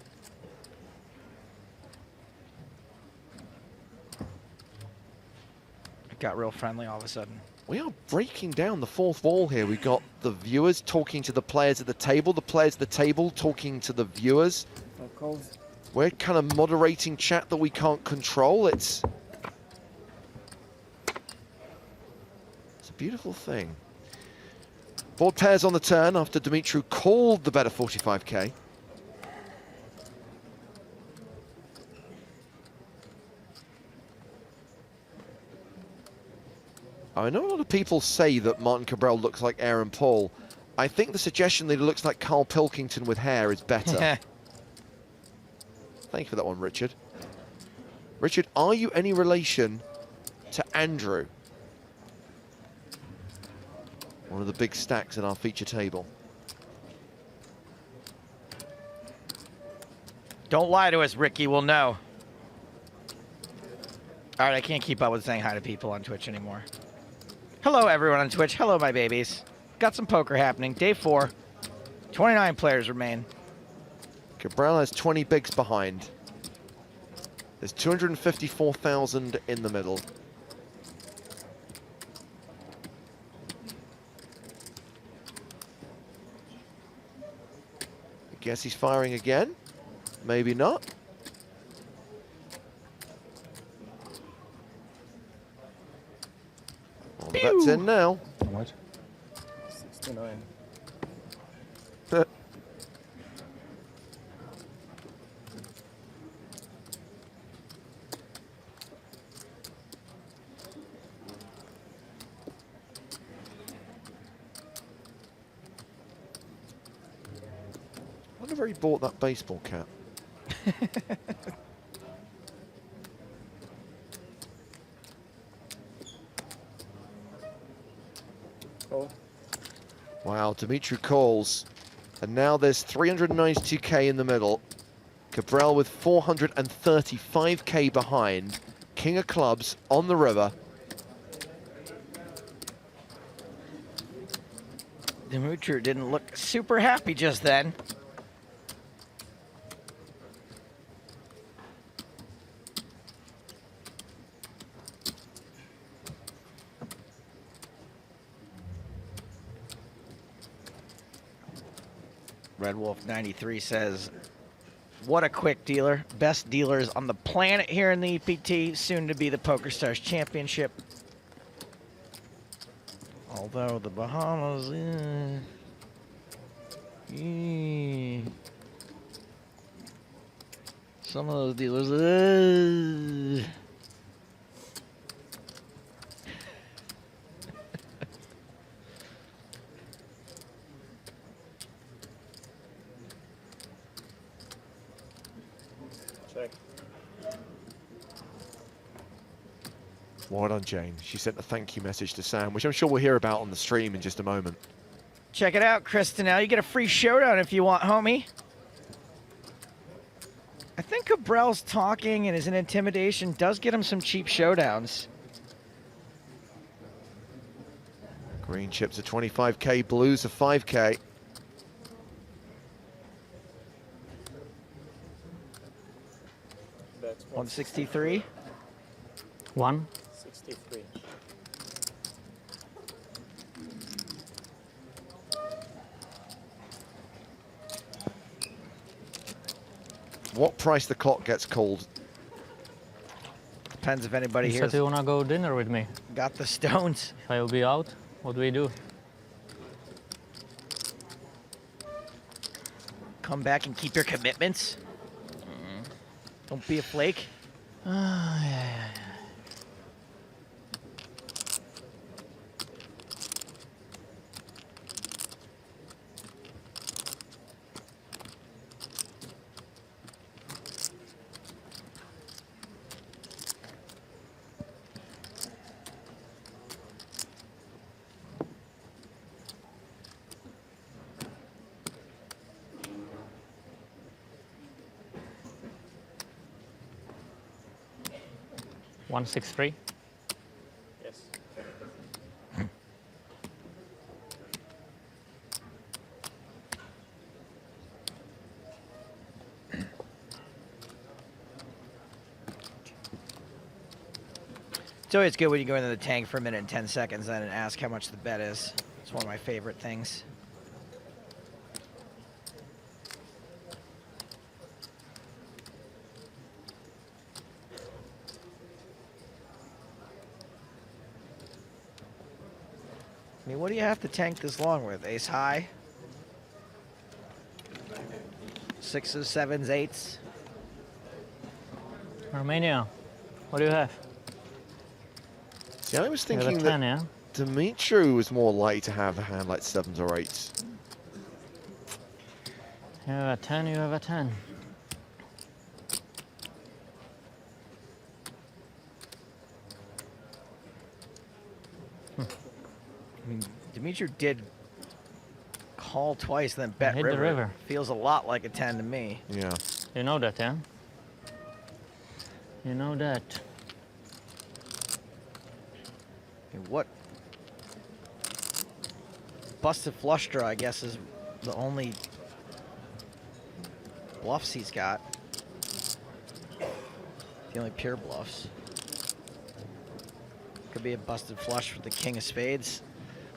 It got real friendly all of a sudden. We are breaking down the fourth wall here. We've got the viewers talking to the players at the table, the players at the table talking to the viewers. We're kind of moderating chat that we can't control. It's a beautiful thing. Board pairs on the turn after Dimitru called the bet of 45k. I know a lot of people say that Martin Cabral looks like Aaron Paul. I think the suggestion that he looks like Carl Pilkington with hair is better. Thank you for that one, Richard. Richard, are you any relation to Andrew? One of the big stacks in our feature table. Don't lie to us, Ricky. We'll know. All right, I can't keep up with saying hi to people on Twitch anymore. Hello, everyone on Twitch. Hello, my babies. Got some poker happening. Day 4. 29 players remain. Cabral has 20 bigs behind. There's 254,000 in the middle. I guess he's firing again. Maybe not. Well, the bet's in now. How much? 69. I wonder where he bought that baseball cap. Oh. Wow, Dimitru calls. And now there's 392k in the middle. Cabral with 435k behind. King of clubs on the river. Dimitru didn't look super happy just then. Red Wolf 93 says, what a quick dealer. Best dealers on the planet here in the EPT, soon to be the PokerStars Championship. Although the Bahamas, some of those dealers, Check. Well done, Jane. She sent a thank you message to Sam, which I'm sure we'll hear about on the stream in just a moment. check it out, Kristinel. You get a free showdown if you want, homie. I think Cabral's talking and his intimidation does get him some cheap showdowns. Green chips are 25k, blues are 5k. That's 163. 163. What price the clock gets called? Depends if anybody You here said you wanna go dinner with me. got the stones. If I'll be out, what do we do? Come back and keep your commitments. Don't be a flake. 163. Yes. It's always good when you go into the tank for a minute and 10 seconds then and ask how much the bet is. It's one of my favorite things. I mean, what do you have to tank this long with? Ace high? 6s, 7s, 8s? Romania, what do you have? Yeah, I was You have a thinking 10, that yeah? Dimitri was more likely to have a hand like 7s or 8s. You have a 10, you have a 10. I mean, Dimitri did call twice, then bet hit the river. river. Feels a lot like a 10 to me. Yeah. You know that, yeah? You know that. What busted flush draw, I guess, is the only bluffs he's got. The only pure bluffs. Could be a busted flush with the king of spades.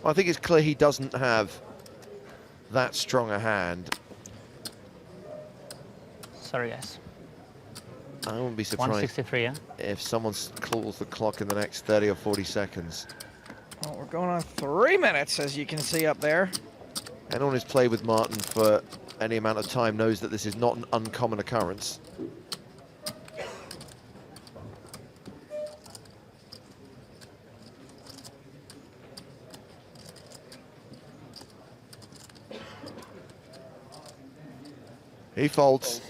Well, I think it's clear he doesn't have that strong a hand. Sorry, guys. I wouldn't be surprised 163, yeah? if someone calls the clock in the next 30 or 40 seconds. Well, we're going on 3 minutes, as you can see up there. Anyone who's played with Martin for any amount of time knows that this is not an uncommon occurrence. He folds.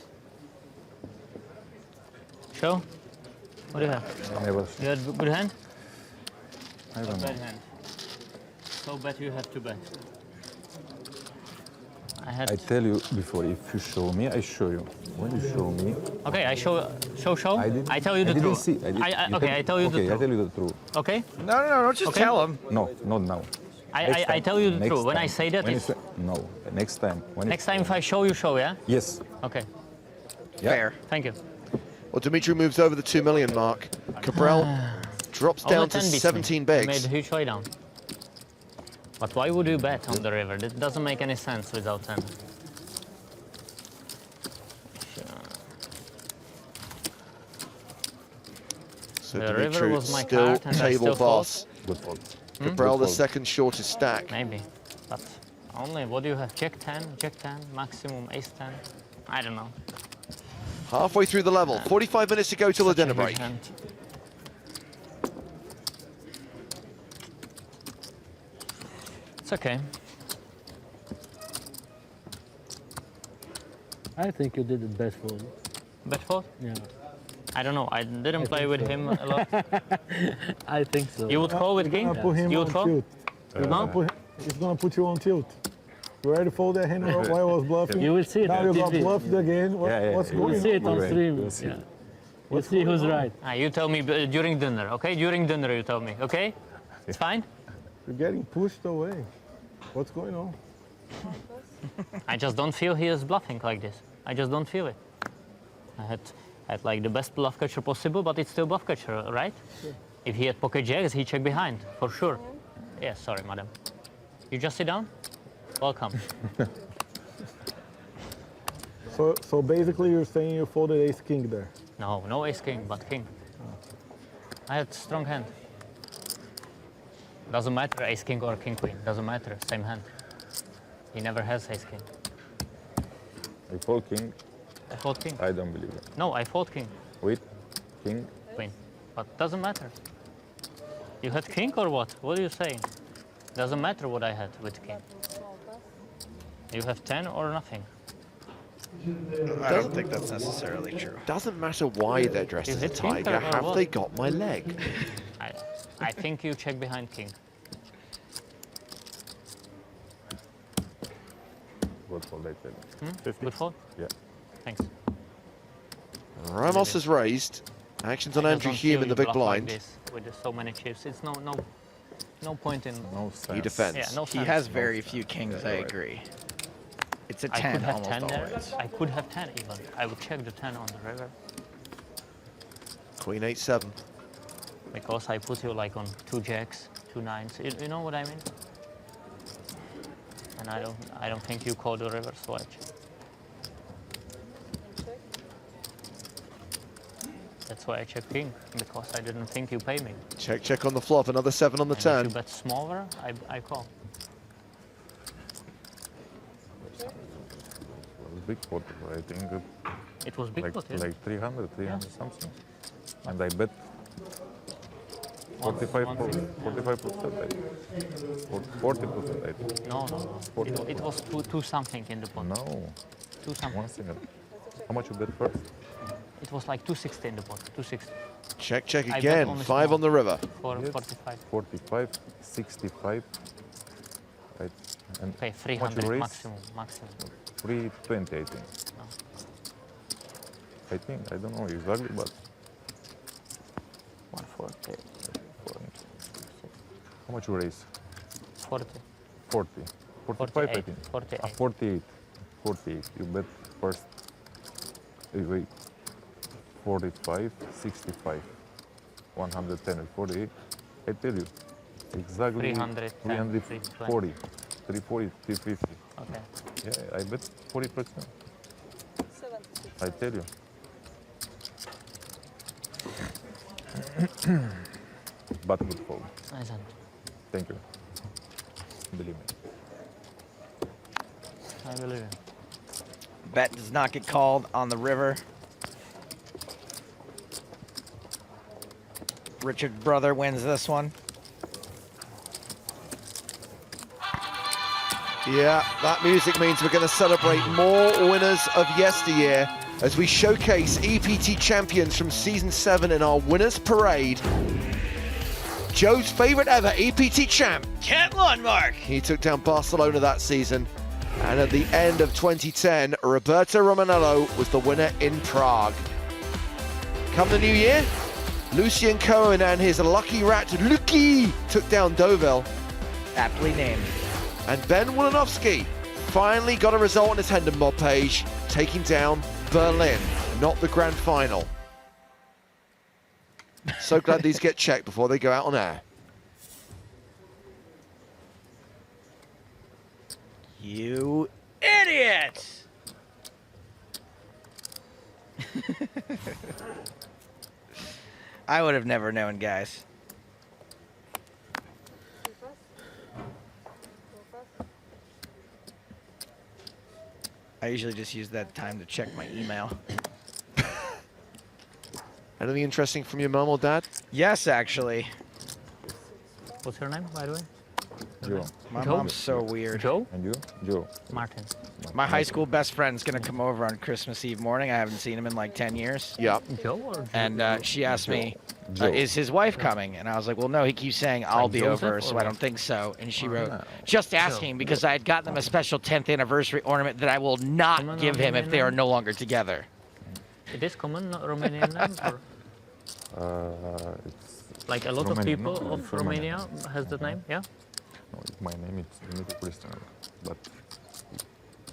Show? What do you have? Never. You had good hand? I don't know. Bad hand. So bad you have to bet. I tell you before, if you show me, I show you. When you show me... Okay, I show. I tell you the I didn't truth. see. Okay, I tell you the okay, truth. I tell you the truth. Okay? No, don't just tell him. No, not now. I tell you the truth. When I say that, it's... No, next time. Next time if I show, you show, yeah? Yes. Okay. Yeah. Fair. Thank you. Well, Dimitri moves over the 2 million mark. Cabral drops down to 17 bigs. Made a huge showdown. But why would you bet on the river? That doesn't make any sense without 10. So The Dimitri river was my still card and I table still boss. Good fold. Cabral the fold. second shortest stack. Maybe. But only, what do you have? Jack 10, maximum ace 10? I don't know. Halfway through the level, 45 minutes to go till the dinner break. It's okay. I think you did the best fold. Bet fold? Yeah. I don't know. I didn't play with him a lot. I think so. You would call with king? Put him You on would call? tilt. No? He's gonna put you on tilt. You ready to fold that hand while I was bluffing? You will see it Now on you got TV. bluffed again. What's You going will on? see it on stream. We'll see. Yeah. We'll see who's right. You tell me during dinner, okay? During dinner you tell me, okay? It's fine? You're getting pushed away. What's going on? I just don't feel he is bluffing like this. I just don't feel it. I had like the best bluff catcher possible, but it's still bluff catcher, right? Sure. If he had pocket jacks, he check behind, for sure. Yes, sorry, madam. You just sit down? Welcome. So basically you're saying you folded ace king there? No, no ace king, but king. I had strong hand. Doesn't matter ace king or king queen, doesn't matter, same hand. He never has ace king. I fold king. I fold king. I don't believe it. No, I fold king. With king. Queen. But doesn't matter. You had king or what? What are you saying? Doesn't matter what I had with king. You have 10 or nothing. I don't think that's necessarily true. Doesn't matter why they're dressed You as a hit king tiger. or Have what? they got my leg? I think you check behind king. Good fold, I tell you. 50. Good fold? Yeah. Thanks. Ramos has raised. Actions on I Andrew don't Hume feel in the you big bluff blind. Like this, with so many chips, it's no point in. No sense. He defends. Yeah, no He sense. has very few kings, I agree. It's a 10 I could have almost 10 there. always. I could have 10 even. I would check the 10 on the river. Queen 8-7. Because I put you like on 2 jacks, 2 nines. You know what I mean? And I don't think you call the river switch. That's why I check king, because I didn't think you pay me. Check on the flop. Another 7 on the And turn. if you bet smaller, I call. Big pot, I think. It was big like, pot, yeah. like 300 Yeah. something. And I bet 45%, 40%, I think. No. It was two something in the pot. No. 2 something. 1 second. How much you bet first? It was like 260 in the pot. 260. Check I bet again. only 5 small. on the river. For Yes. 45. 45, 65. Right. And Okay, how much you 300 raise? maximum. 320, I think. No. I think, I don't know exactly, but 140. how much you raise? 40. 40. 45, I think. 48. 48. 48. You bet first. Wait. 45, 65. 110 and 48. I tell you. Exactly 310, 340. 340, 350. Okay. Yeah, I bet 40%. I tell you. But good fold. Isn't. Thank you. Believe me. I believe it. Bet does not get called on the river. Richard Brother wins this one. Yeah, that music means we're going to celebrate more winners of yesteryear as we showcase EPT champions from Season 7 in our winners parade. Joe's favorite ever EPT champ, Kent Lundmark. He took down Barcelona that season. And at the end of 2010, Roberto Romanello was the winner in Prague. Come the new year, Lucien Cohen and his lucky rat, Luki, took down Deauville. Aptly named. And Ben Wilanowski finally got a result on his Hindenburg page, taking down Berlin, not the grand final. So glad these get checked before they go out on air. You idiot! I would have never known, guys. I usually just use that time to check my email. Anything interesting from your mum or dad? Yes, actually. What's her name, by the way? Joe. My Joe? mom's so weird. Joe? And you? Joe. Martin. My high school best friend's gonna come over on Christmas Eve morning. I haven't seen him in like 10 years. Yeah. Joe or Joe? And she asked me, Joe. is his wife coming? And I was like, well, no, he keeps saying I'll Like be Joseph over, or so I what? don't think so. And she wrote, no. just asking because I had gotten them a special 10th anniversary ornament that I will not Common give him if they are Romanian no longer together. It is common Romanian name? Or It's like a lot of Romanian, people no, of it's Romanian. Romania has that name? Yeah? No, my name is Dimitri Christian, but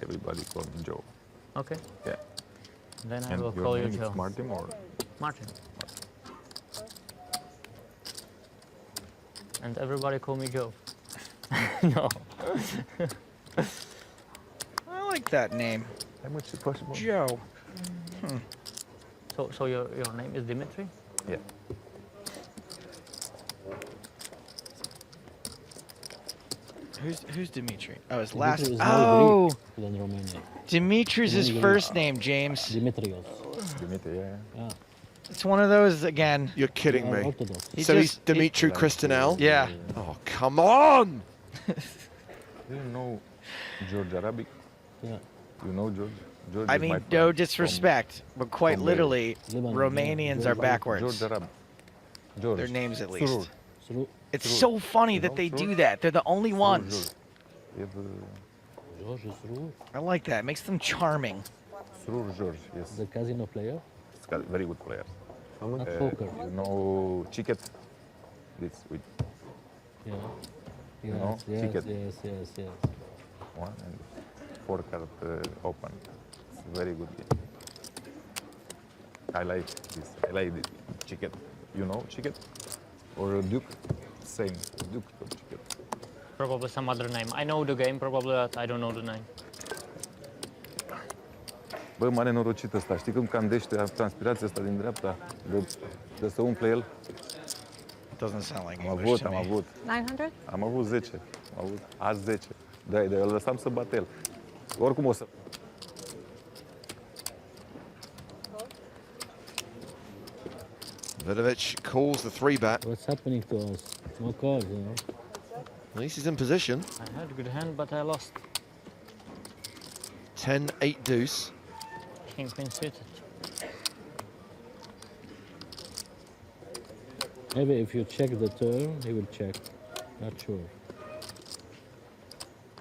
everybody calls me Joe. Okay. Yeah. Then I And will your call you name Joe. is Martin or? Martin. And everybody call me Joe. No. I like that name. How much is possible? Joe. So your name is Dimitri? Yeah. Who's Dimitri? Oh, his Dimitri last. is more Oh, Greek than Romanian. Dimitri's his Romanian. first name, James. Dimitrios. Dimitri, yeah. Yeah. It's one of those again. You're kidding They are me. Orthodox. He So he's just- Dimitri Christinel? Yeah. Oh, come on! Do you know George Arabic? Yeah. You know George? George I is my mean, friend no disrespect, but quite from literally, Lebanon. Romanians are George backwards. Arab. George. Their names, at Surur. least. Surur. It's Surur. so funny You that know they do Surur? that. They're the only ones. Surur. You have, George is Surur, I like that. It makes them charming. Surur George, yes. the casino player. He's got very good player. Not poker. You know, chicken. This with. Yeah. You know, Yes, chicken. yes. One and 4 card open. It's a very good game. I like this. I like the chicken. You know, chicken or duke. Same duke or chicken. Probably some other name. I know the game, probably, but I don't know the name. Bă, mare norocit ăsta. Știi cum candește transpirația asta din dreapta? De să umple el? Doesn't sound like Am English avut, to am me. avut. 900? Am avut 10. Am avut azi 10. Da, îl lăsam să bată el. Oricum o să... Vidovic calls the 3-bet. What's happening to us? No cards, you know. At least he's in position. I had a good hand, but I lost. 10-8 deuce. King queen suited. Maybe if you check the turn, he will check. Not sure.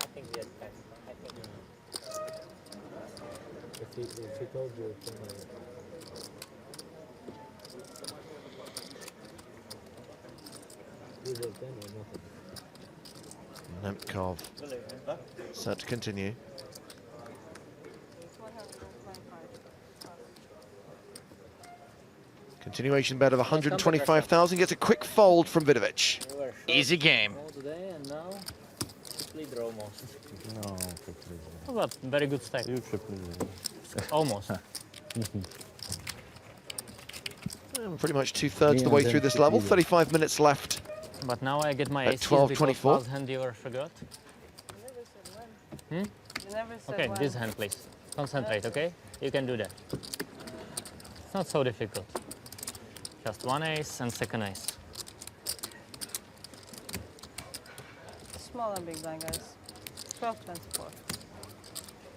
I think he had back. If he told you, either 10 or nothing. Nemkov set to continue. Continuation bet of 125,000 gets a quick fold from Vidovic. Easy game. Today and now, leader almost. No, Oh, but very good stack. you should Almost. And pretty much 2/3 the way through this level. 35 minutes left. But now I get my At aces 12:24. because last hand you were forgot. Hmm? You never said Okay, when. this hand please. Concentrate, okay? You can do that. It's not so difficult. Just one ace and second ace. Small and big blind, guys. 12, 24.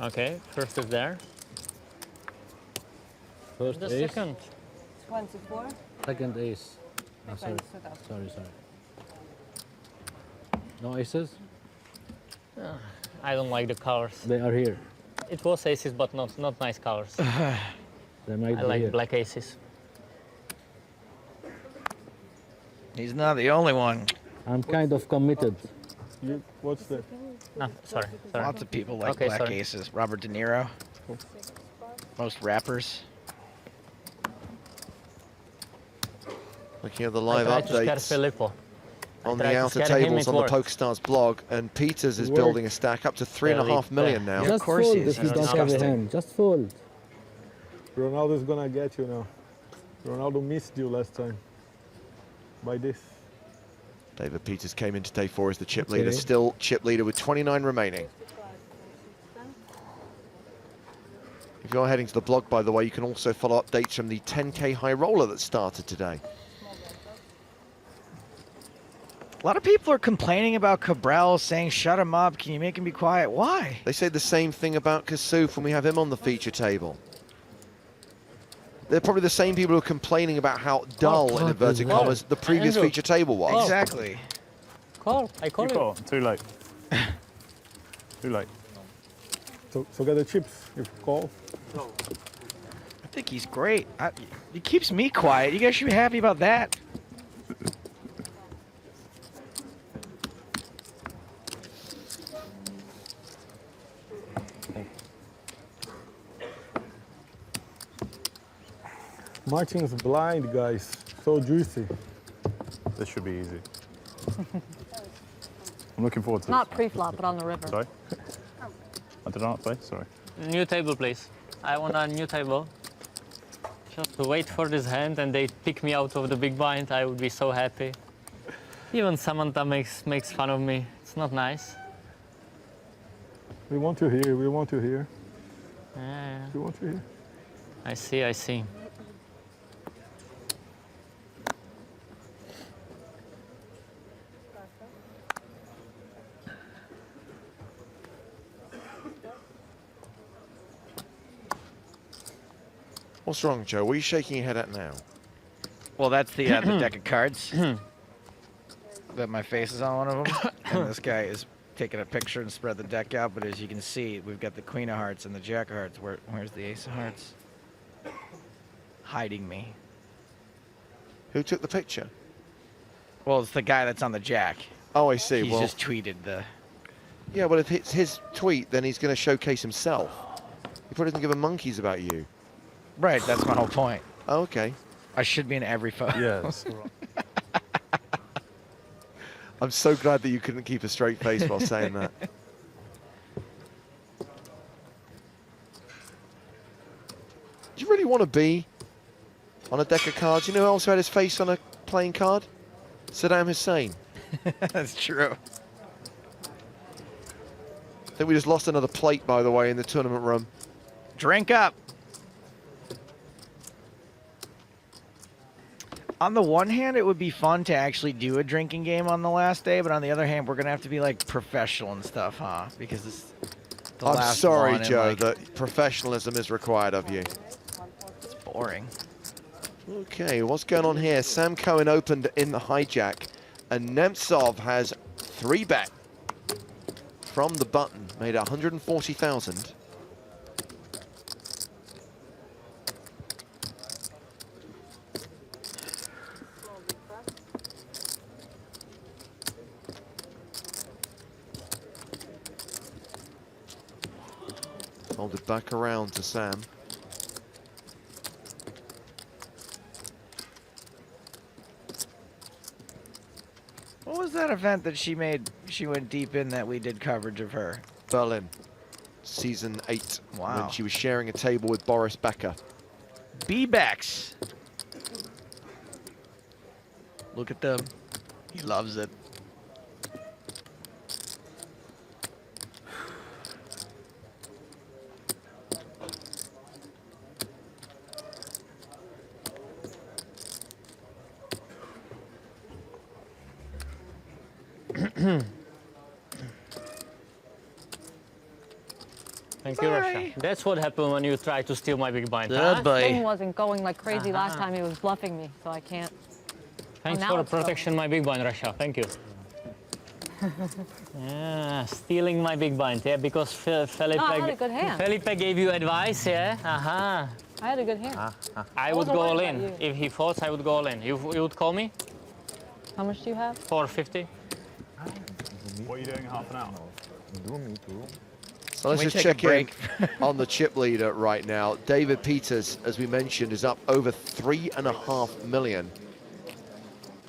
Okay, first is there. First The ace, second. 24. second ace. Big Sorry. blind suit up. Sorry. No aces? I don't like the colors. They are here. It was aces, but not nice colors. They might I be like here. black aces. He's not the only one. I'm kind of committed. What's that? No, sorry. Lots of people like Okay, black sorry. aces. Robert De Niro. Most rappers. Looking at the I live tried to scare updates Filippo. on tried the to outer scare him, tables it on the worked. PokerStars blog, and Peters is It building a worked. stack up to 3.5 million now. Just course fold he is. if you He's don't have a disgusting. hand. Just fold. Ronaldo's gonna get you now. Ronaldo missed you last time. By this. David Peters came in today for as the chip Okay. leader, still chip leader with 29 remaining. If you're heading to the blog, by the way, you can also follow updates from the 10K high roller that started today. A lot of people are complaining about Cabral, saying, shut him up, can you make him be quiet? Why? They say the same thing about Kasuf when we have him on the feature table. They're probably the same people who are complaining about how dull, in inverted commas, the previous Andrew. feature table was. Exactly. Call. I call you. Too late. Too late. So get the chips if you call. I think he's great. He keeps me quiet. You guys should be happy about that. Martin's blind, guys. So juicy. This should be easy. I'm looking forward to Not pre-flop, but on the river. Sorry? I did not play, sorry. New table, please. I want a new table. Just to wait for this hand and they pick me out of the big blind, I would be so happy. Even Samantha makes fun of me. It's not nice. We want to hear, we want to hear. Yeah, We want to hear. I see. What's wrong, Joe? What are you shaking your head at now? Well, that's the deck of cards. That my face is on one of them. And this guy is taking a picture and spread the deck out. But as you can see, we've got the Queen of Hearts and the Jack of Hearts. Where's the Ace of Hearts? Hiding me. Who took the picture? Well, it's the guy that's on the jack. Oh, I see. He's Well, just tweeted the... yeah, well, if it's his tweet, then he's going to showcase himself. He probably doesn't give a monkeys about you. Right, that's my whole point. Oh, okay. I should be in every photo. Yes. I'm so glad that you couldn't keep a straight face while saying that. Do you really want to be on a deck of cards? You know who else had his face on a playing card? Saddam Hussein. That's true. I think we just lost another plate, by the way, in the tournament room. Drink up. On the one hand, it would be fun to actually do a drinking game on the last day, but on the other hand, we're going to have to be, like, professional and stuff, huh? Because it's the I'm last sorry, one, Joe, and, like, that professionalism is required of you. it's boring. Okay, what's going on here? Sam Cohen opened in the hijack, and Nemtsov has 3-bet from the button, made 140,000. Folded back around to Sam. What was that event that she made? She went deep in that we did coverage of her. Berlin, season 8. Wow. When she was sharing a table with Boris Becker. B-Bex. Look at them. He loves it. Thank you, Russia. That's what happened when you try to steal my big blind. That thing wasn't going like crazy last time. He was bluffing me, so I can't. Thanks for protection, my big blind, Russia. Thank you. Yeah, stealing my big blind, yeah, because Felipe, I had a good hand. Felipe gave you advice, yeah? I had a good hand. I would go all in. If he folds, I would go all in. You would call me? How much do you have? 450. What are you doing in half an hour? Do me too. So let's just check in on the chip leader right now. David Peters, as we mentioned, is up over 3.5 million.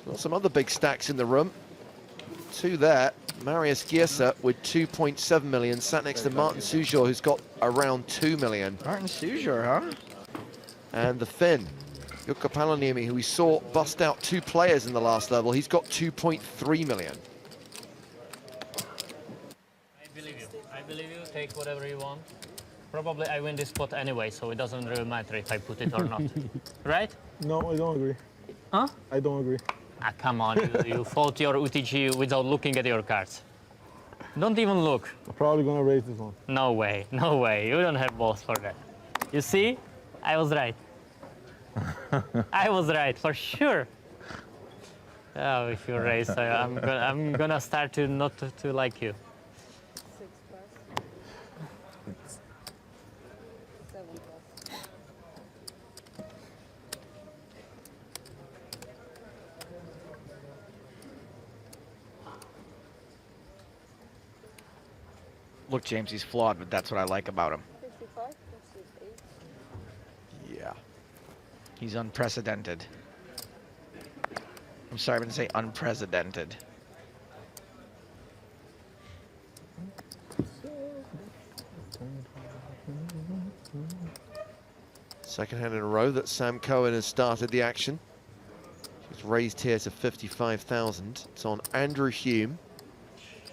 Got some other big stacks in the room. Two there. Marius Giersa with 2.7 million, sat next to Martin Sujor, who's got around 2 million. Martin Sujor, huh? And the Finn, Jukka Paloniemi, who we saw bust out 2 players in the last level, he's got 2.3 million. I believe you. Take whatever you want. Probably I win this spot anyway, so it doesn't really matter if I put it or not. Right? No, I don't agree. Huh? I don't agree. Ah, come on, you fold your UTG without looking at your cards. Don't even look. I'm probably gonna raise this one. No way, no way. You don't have balls for that. You see? I was right. I was right, for sure. Oh, if you raise, I'm gonna start to not to like you. 6 plus. 7 plus. Look, James, he's flawed, but that's what I like about him. 55 plus 8. Yeah. He's unprecedented. I'm sorry, I'm going to say unprecedented. Second hand in a row that Sam Cohen has started the action. He's raised here to 55,000. It's on Andrew Hume.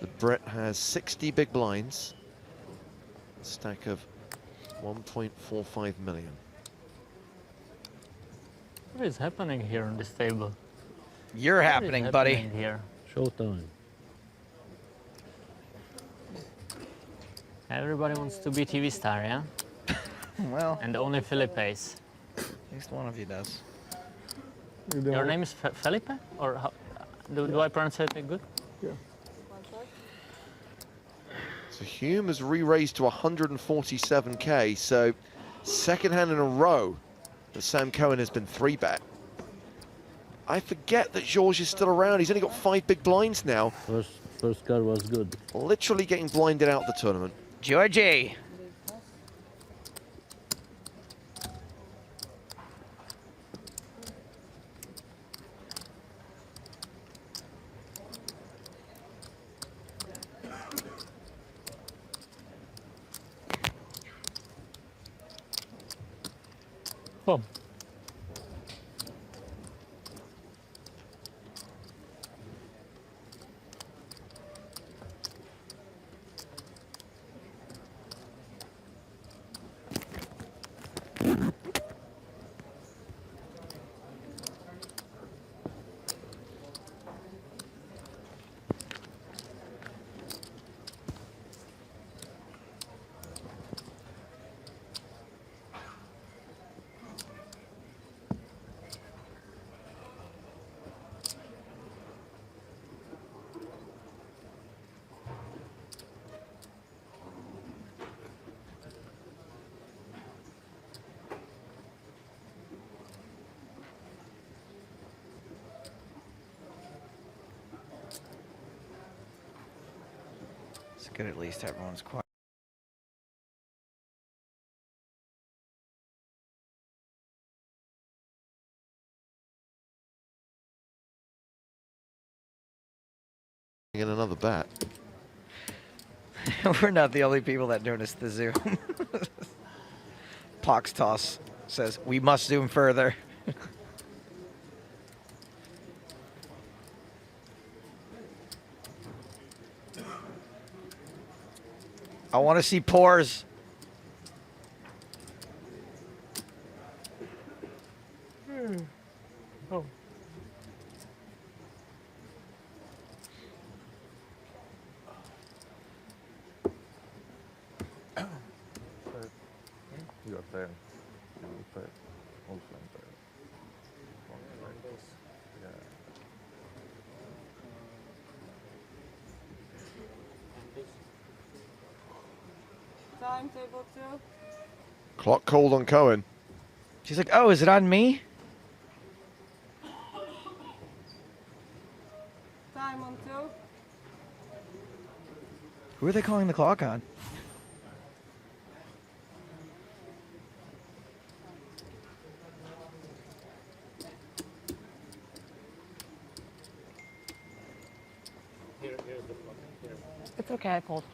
The Brit has 60 big blinds. A stack of 1.45 million. What is happening here on this table? You're happening, buddy. Here? Showtime. Everybody wants to be TV star, yeah? Well. And only Felipe's. At least one of you does. Your name is Felipe? Or how, do I pronounce it good? Yeah. So Hume has re-raised to 147k. So second hand in a row that Sam Cohen has been 3-bet. I forget that George is still around. He's only got 5 big blinds now. First card was good. Literally getting blinded out of the tournament. Georgie. Boom. It's good at least everyone's quiet. In another bet. We're not the only people that notice the zoom. Pox Toss says, we must zoom further. I want to see pores. Oh. Your turn. You play also in turn. Yeah. Timetable 2. Clock called on Cohen. She's like, oh, is it on me? Time on 2. Who are they calling the clock on? It's okay, I pulled.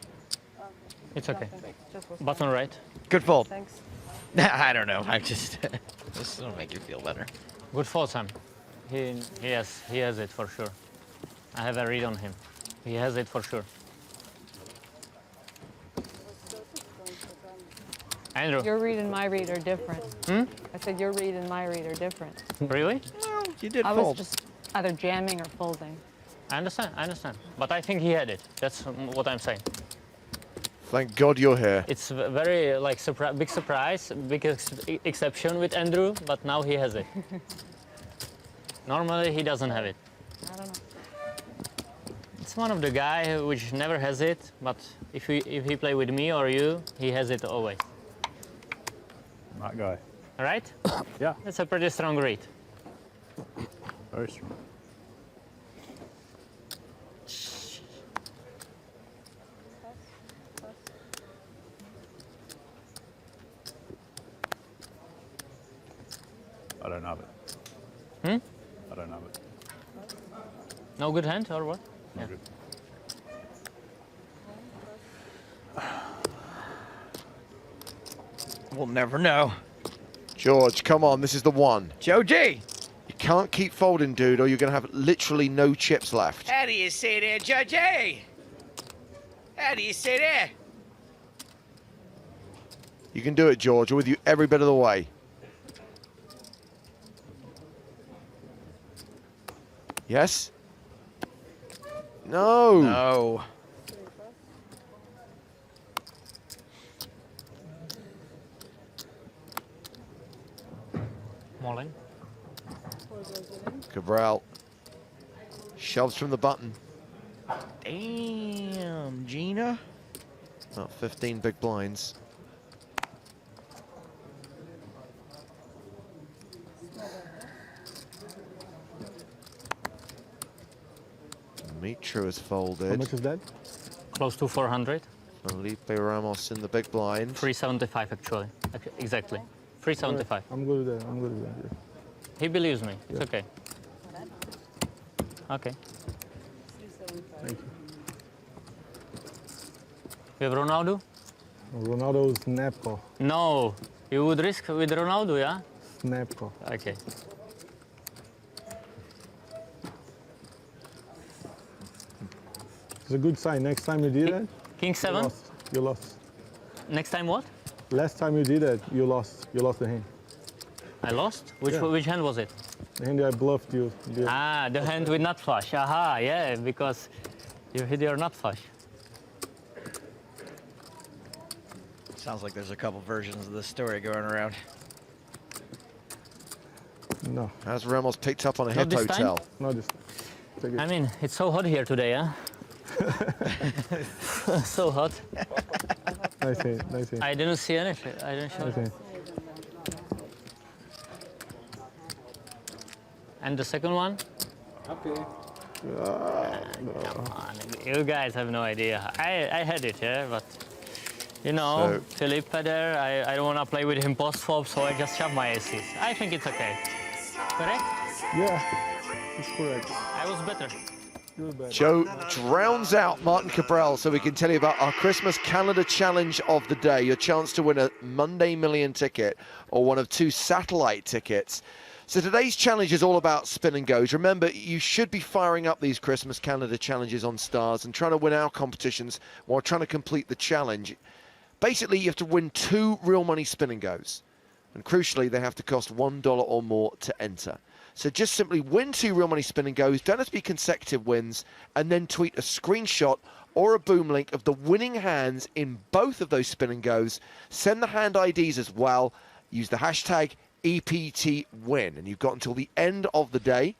It's okay. Just Button right. Good fold. Thanks. I don't know. I just this will make you feel better. Good fold, Sam. He has it for sure. I have a read on him. He has it for sure. Andrew. Your read and my read are different. Hmm? I said your read and my read are different. Really? No, you did I fold. was just either jamming or folding. I understand. But I think he had it. That's what I'm saying. Thank God you're here. It's very like big surprise, big exception with Andrew, but now he has it. Normally he doesn't have it. I don't know. It's one of the guy which never has it, but if he play with me or you, he has it always. That guy. All right? Yeah. That's a pretty strong read. Very strong. I don't have it. Hmm? I don't have it. No good hand or what? No Yeah. good. We'll never know. George, come on, this is the one. Joe G. You can't keep folding, dude, or you're going to have literally no chips left. How do you say that, Judge A? How do you say that? You can do it, George. We're with you every bit of the way. Yes? No. No. Mulling. Cabral shoves from the button. Damn, Gina. About 15 big blinds. Dimitri has folded. How much is that? Close to 400. Felipe Ramos in the big blind. 375 actually. Exactly. 375. I'm good with that. I'm good with that. Yeah. He believes me. It's okay. Okay. Thank you. You have Ronaldo? Ronaldo's Snapco. No. You would risk with Ronaldo, yeah? Snapco. Okay. It's a good sign. Next time you did that, King 7? you lost. Next time what? Last time you did that, you lost. You lost the hand. I lost? Which Yeah. which hand was it? The hand I bluffed you. Yeah. Ah, the hand with nut flush. Aha, yeah, because you hit your nut flush. Sounds like there's a couple versions of this story going around. No. Has Ramos picked up on a Not hip this time? hotel? No, just. Take it. I mean, it's so hot here today, huh? So hot. Nice hand. Nice hand. I didn't see anything. I didn't show Nice hand. And the second one? Okay. Come on, you guys have no idea. I had it, yeah, but you know, Felipe there, I don't want to play with him post-flop, so I just shove my aces. I think it's okay. Correct? Yeah, it's correct. I was better. Joe drowns out Martin Cabral, so we can tell you about our Christmas calendar challenge of the day. Your chance to win a Monday Million ticket or one of 2 satellite tickets. So today's challenge is all about spin and goes. Remember, you should be firing up these Christmas calendar challenges on Stars and trying to win our competitions while trying to complete the challenge. Basically, you have to win 2 real money spin and goes. And crucially, they have to cost $1 or more to enter. So just simply win 2 real money spin and goes, don't have to be consecutive wins, and then tweet a screenshot or a boom link of the winning hands in both of those spin and goes. Send the hand IDs as well. Use the hashtag EPTWin. And you've got until the end of the day,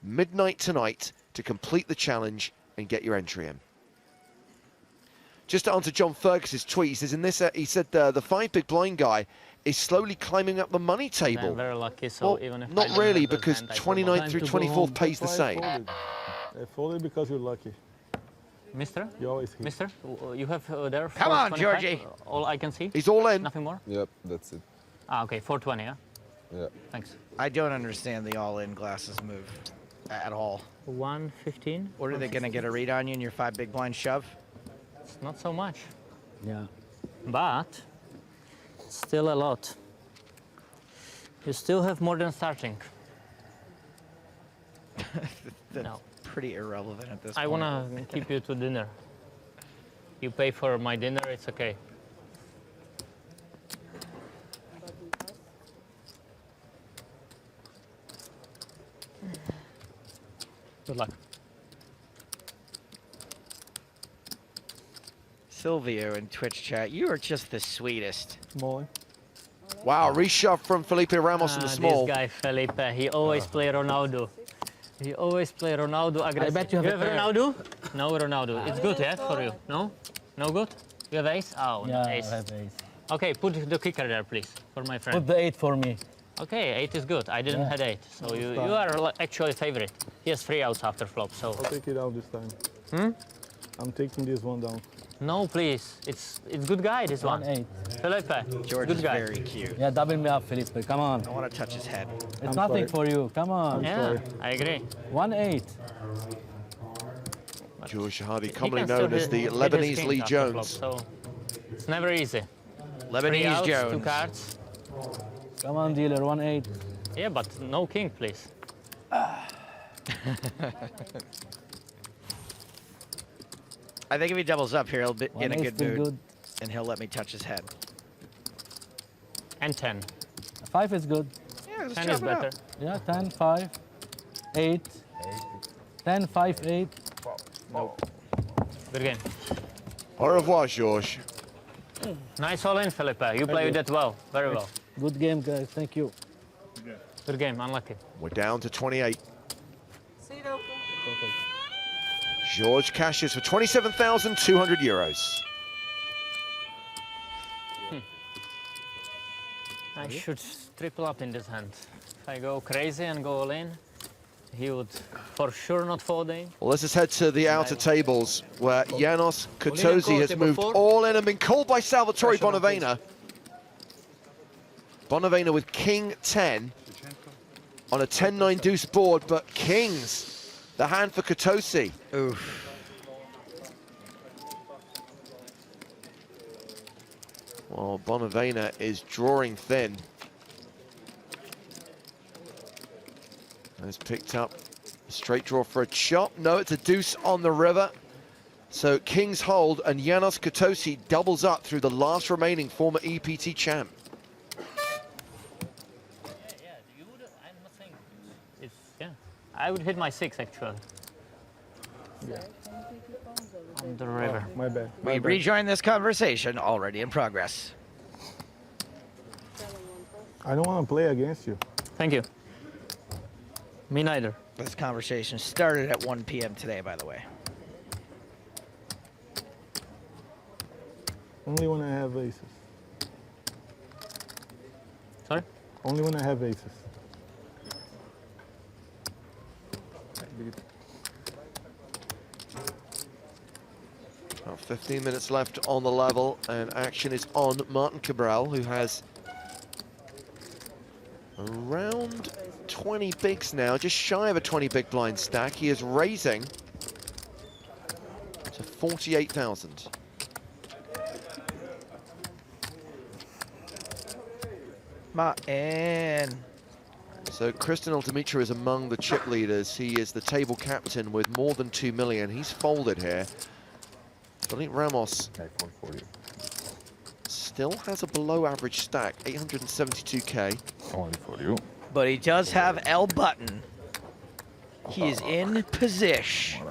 midnight tonight, to complete the challenge and get your entry in. Just to answer John Fergus's tweet, he says, he said the 5 big blind guy is slowly climbing up the money table. I'm very lucky, so well, even if not I don't really, have the because hand, I 29th through 24th pays the same. I folded because you're lucky. Mister? You always hit. Mister, you have there. Come on, 425? Georgie. All I can see. He's all in. Nothing more. Yep, that's it. Ah, okay, 420, yeah. Yeah. Thanks. I don't understand the all-in glasses move at all. 115. What are they going to get a read on you in your 5 big blind shove? It's not so much. Yeah. But still a lot. You still have more than starting. That's No. pretty irrelevant at this I point. want to keep you to dinner. You pay for my dinner, it's okay. Good luck. Silvio in Twitch chat, you are just the sweetest. Small. Wow, reshove from Felipe Ramos in the small. This guy, Felipe, he always play Ronaldo. He always play Ronaldo aggressive. I bet you have a pair. Ronaldo? No Ronaldo. It's good, yeah, for you. No? No good? You have ace? Oh, Yeah, ace. I have ace. Okay, put the kicker there, please, for my friend. Put the 8 for me. Okay, 8 is good. I didn't Yeah. have 8, so you are actually favorite. He has 3 outs after flop, so. I'll take it out this time. Hmm? I'm taking this one down. No, please. It's good guy, this one. 1-8. Felipe, George good is guy. very cute. Yeah, double me up, Felipe. Come on. I want to touch his head. It's I'm nothing sorry. for you. Come on. Yeah, I agree. 1-8. George Shahadi, He commonly can still known as the hit his Lebanese kings Lee after flop, Jones. so it's never easy. 3 Lebanese outs, 2 Jones. cards. Come on, dealer. 1-8. Yeah, but no king, please. I think if he doubles up here, he'll be in a 1-8 good still mood, good. and he'll let me touch his head. And 10. 5 is good. Yeah, let's 10 chop is it up. better. Yeah, 10, 5, 8. 10, 5, 8. Good game. Au revoir, George. Nice all in, Felipe. You played that well. Very well. Good game, guys. Thank you. Good game. Unlucky. We're down to 28. George cashes for 27,200 euros. I should triple up in this hand. If I go crazy and go all in, he would for sure not fold in. Well, let's just head to the outer tables where Janos Katosi has moved all in and been called by Salvatore Bonavena. Bonavena with King 10 on a 10-9 deuce board, but Kings, the hand for Katosi. Oof. Well, Bonavena is drawing thin. Has picked up a straight draw for a chop. No, it's a deuce on the river. So Kings hold and Janos Katosi doubles up through the last remaining former EPT champ. I would hit my 6 actually. Yeah. On the river. My bad. We rejoin this conversation already in progress. I don't want to play against you. Thank you. Me neither. This conversation started at 1 p.m. today, by the way. Only when I have aces. Sorry? Only when I have aces. About 15 minutes left on the level, and action is on Martin Cabral, who has around 20 bigs now, just shy of a 20 big blind stack. He is raising to 48,000. Martin. So Kristin Dimitri is among the chip leaders. He is the table captain with more than 2 million. He's folded here. So I think Ramos still has a below average stack, 872k. Only for you. But he does have L button. He is in position.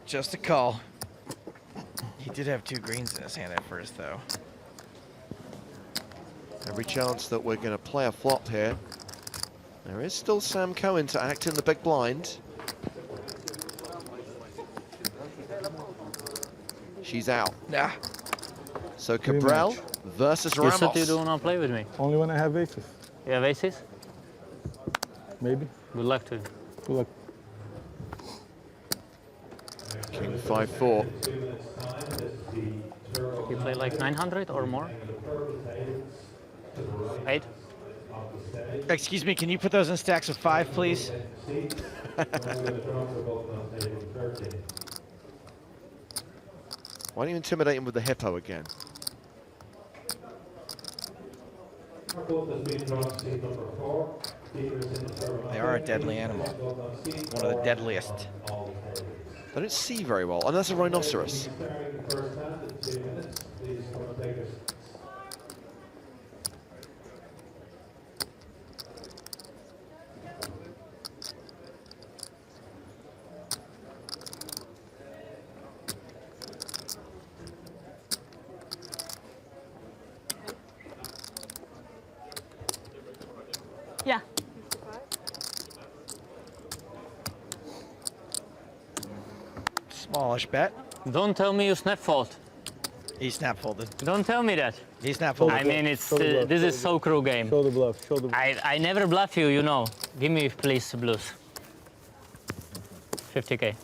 Just a call. He did have 2 greens in his hand at first, though. Every chance that we're going to play a flop here. There is still Sam Cohen to act in the big blind. She's out. Nah. So Cabral versus Ramos. You said you don't want to play with me. Only when I have aces. You have aces? Maybe. Good luck to you. Good luck. King 5-4. You play like 900 or more? 8? Excuse me, can you put those in stacks of 5, please? Why don't you intimidate him with the hippo again? They are a deadly animal. One of the deadliest. They don't see very well, and that's a rhinoceros. Yeah. Smallish bet. Don't tell me you snap fold. He snap folded. Don't tell me that. He snap folded. I mean, it's this is so cruel game. Show the bluff. Show the bluff. I never bluff you, you know. Give me, please, blues. 50k.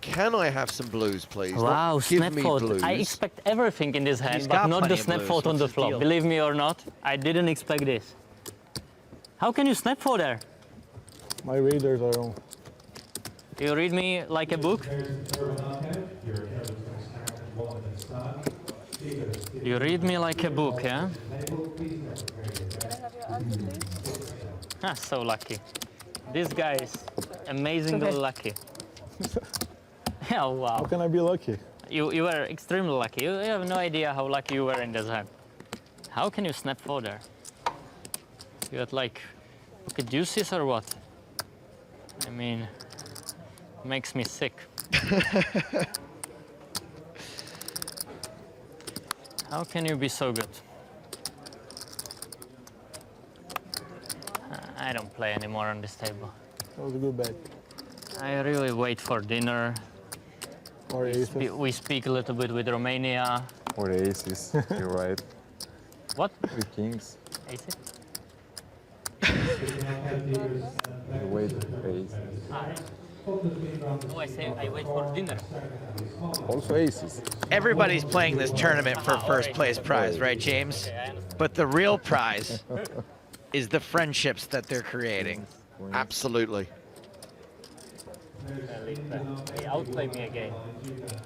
Can I have some blues, please? Wow, Not give snap me fold. blues. I expect everything in this hand, He's but got not the plenty of snap blues. fold on What's the his flop. deal? Believe me or not, I didn't expect this. How can you snap fold there? My readers are on. You read me like a book? You read me like a book, yeah? Ah, so lucky. This guy is amazingly lucky. Oh, wow. How can I be lucky? You were extremely lucky. You have no idea how lucky you were in this hand. How can you snap fold there? You had like pocket deuces or what? I mean, makes me sick. How can you be so good? I don't play anymore on this table. That was a good bet. I really wait for dinner. Or aces. We speak a little bit with Romania. Or aces, you're right. What? With kings. Aces? You wait aces. No, I say I wait for dinner. Also aces. Everybody's playing this tournament for first place prize, right, James? But the real prize is the friendships that they're creating. Absolutely. He outplayed me again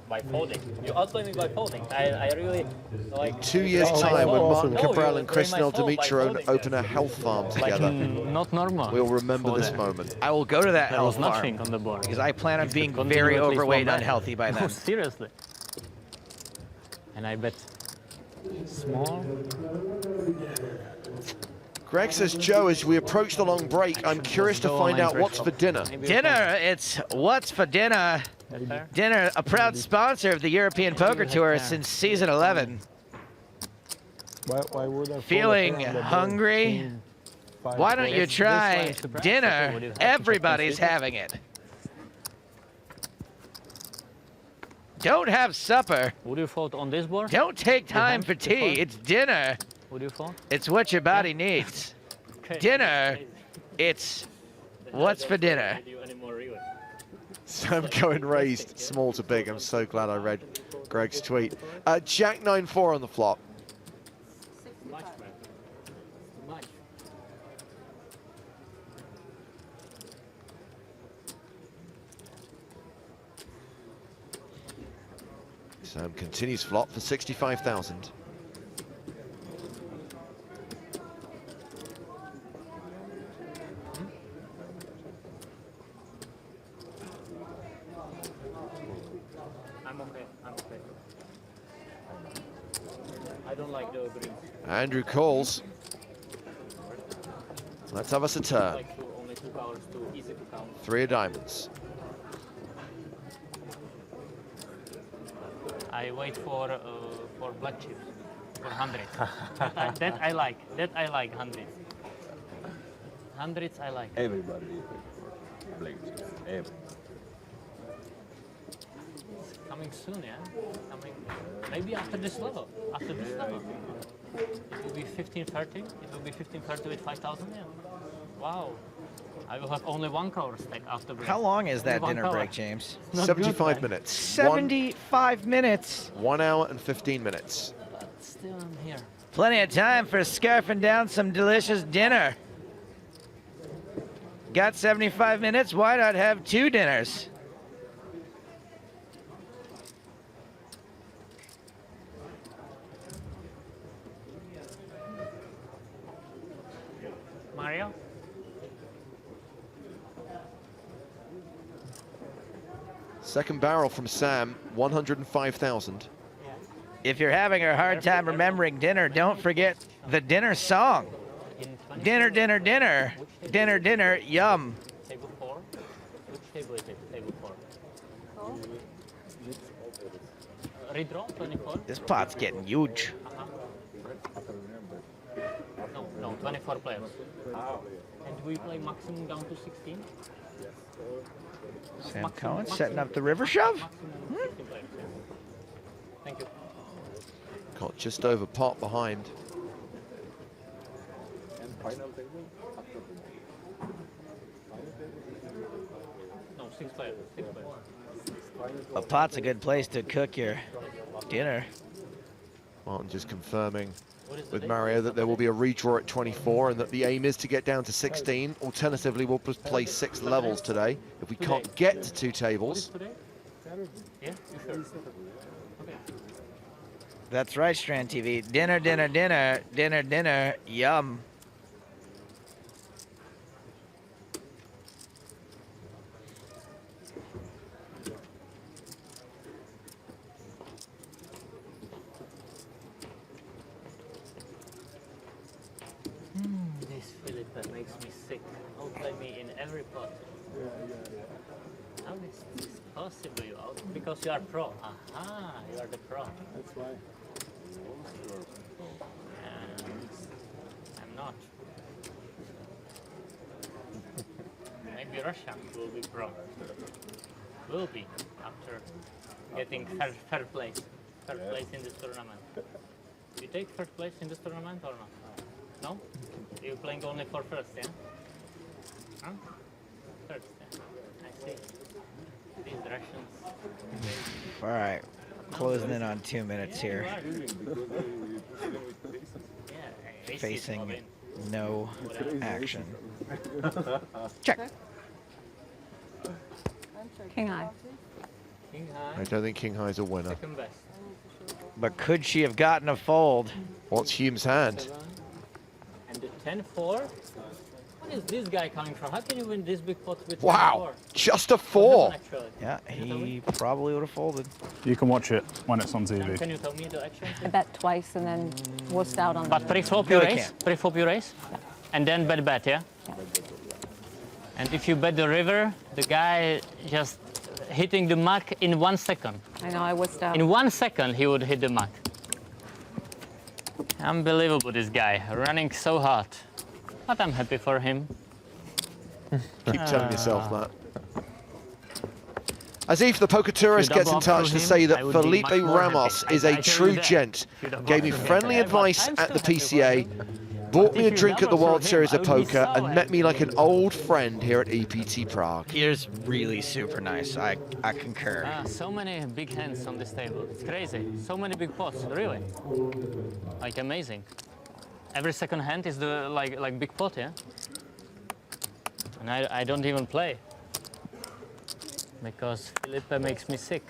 by folding. You outplayed me by folding. I really like. 2 years' time, when Martin Cabral and Christel Dimitrov open a health farm together. Not normal. We'll remember this moment. I will go to that There health was nothing farm on the board. because I plan on If being it continued very at least overweight, one bet. unhealthy by No, then. seriously. And I bet small. Greg says, Joe, as we approach the long break, I'm curious to find out what's for dinner. Dinner, it's what's for dinner. Dinner, a proud sponsor of the European Poker Tour since season 11. Why would I Feeling hungry? Why don't you try dinner? Everybody's having it. Don't have supper. Would you fold on this board? Don't take time for tea. It's dinner. Would you fold? It's what your body needs. Dinner, it's what's for dinner. Sam going raised small to big. I'm so glad I read Greg's tweet. Jack 9-4 on the flop. Sam continues flop for 65,000. I'm okay. I don't like the green. Andrew calls. Let's have us a turn. Like only 2 powers, too easy to count. 3 of diamonds. I wait for black chips for 100. That I like. That I like 100. 100s I like. Everybody plays. Everybody. Coming soon, yeah. Coming. Maybe after this level. After this level. It will be 1530. It will be 1530 with 5,000. Yeah. Wow. I will have only 1 color stack after break. How long is that Only 1 dinner color. break, James? Not 75 good, man. minutes. 75 minutes. 1 hour and 15 minutes. But still, I'm here. Plenty of time for scarfing down some delicious dinner. Got 75 minutes, why not have 2 dinners? Mario? Second barrel from Sam, 105,000. If you're having a hard time remembering dinner, don't forget the dinner song. Dinner, dinner, dinner. Dinner, dinner, yum. Table 4? Which table is it? Table 4. Redraw 24? This pot's getting huge. No, 24 players. And we play maximum down to 16? Sam Cohen setting up the river shove. Thank you. Got just over pot behind. No, 6 players. 6 players. A pot's a good place to cook your dinner. Martin just confirming with Mario that there will be a redraw at 24 and that the aim is to get down to 16. Alternatively, we'll just play 6 levels today. If we can't get to 2 tables. Yeah, you sure? Okay. That's right, Strand TV. Dinner, dinner, dinner, dinner, dinner, yum. This Philippa makes me sick. Outplay me in every pot. How is this possible? You out because you are pro. Aha, you are the pro. That's why. I'm not. Maybe be Russian, will be pro. Will be, after getting third place. Third place in this tournament. Do you take third place in this tournament or not? No? You're playing only for first, yeah? Huh? First, yeah. I see. These Russians. All right, closing in on 2 minutes here. Facing no action. Check. King high. King high. I don't think King High's a winner. Second best. But could she have gotten a fold? What's Hume's hand? And the 10-4? What is this guy coming from? How can you win this big pot with Wow, 10-4? just a 4. Yeah, he probably would have folded. You can watch it when it's on TV. Can you tell me the action? I bet twice and then wussed out on But pre-flop you raise? Pre-flop you raise? Yeah. And then bet, yeah? And if you bet the river, the guy just hitting the mark in 1 second. I know, I wussed out. In 1 second, he would hit the mark. Unbelievable, this guy, running so hard. But I'm happy for him. Keep telling yourself that. Asif, the poker tourist, gets in touch to say that Felipe Ramos is a true gent. Gave me friendly advice at the PCA, bought me a drink at the World Series of Poker, and met me like an old friend here at EPT Prague. He is really super nice. I concur. So many big hands on this table. It's crazy. So many big pots, really. Like amazing. Every second hand is the like big pot, yeah? And I don't even play. Because Felipe makes me sick.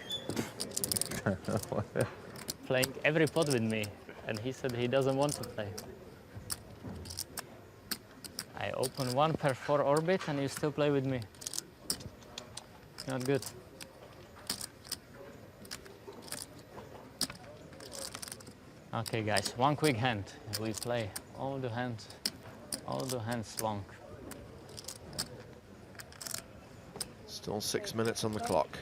Playing every pot with me. And he said he doesn't want to play. I open 1 per 4 orbit and you still play with me. Not good. Okay guys, 1 quick hand. We play all the hands long. Still 6 minutes on the clock.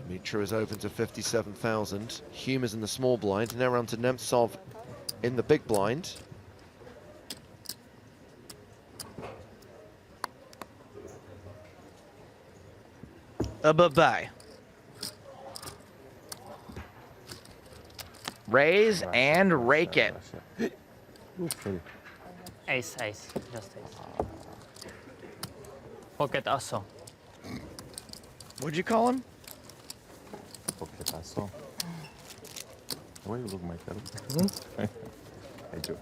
Dimitra is open to 57,000. Hume is in the small blind. Now round to Nemtsov in the big blind. Bye-bye. Raise and rake it. Ace, ace, just ace. Pocket asso. What'd you call him? Pocket asso. Why you look my card? I do.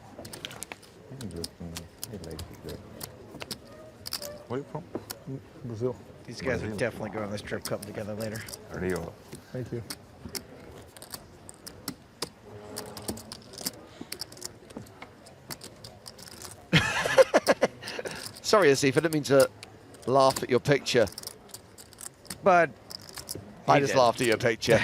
I like it. Where are you from? Brazil. These guys are definitely going on this strip club together later. Rio. Thank you. Sorry, Asif, I didn't mean to laugh at your picture. But I just laughed at your picture.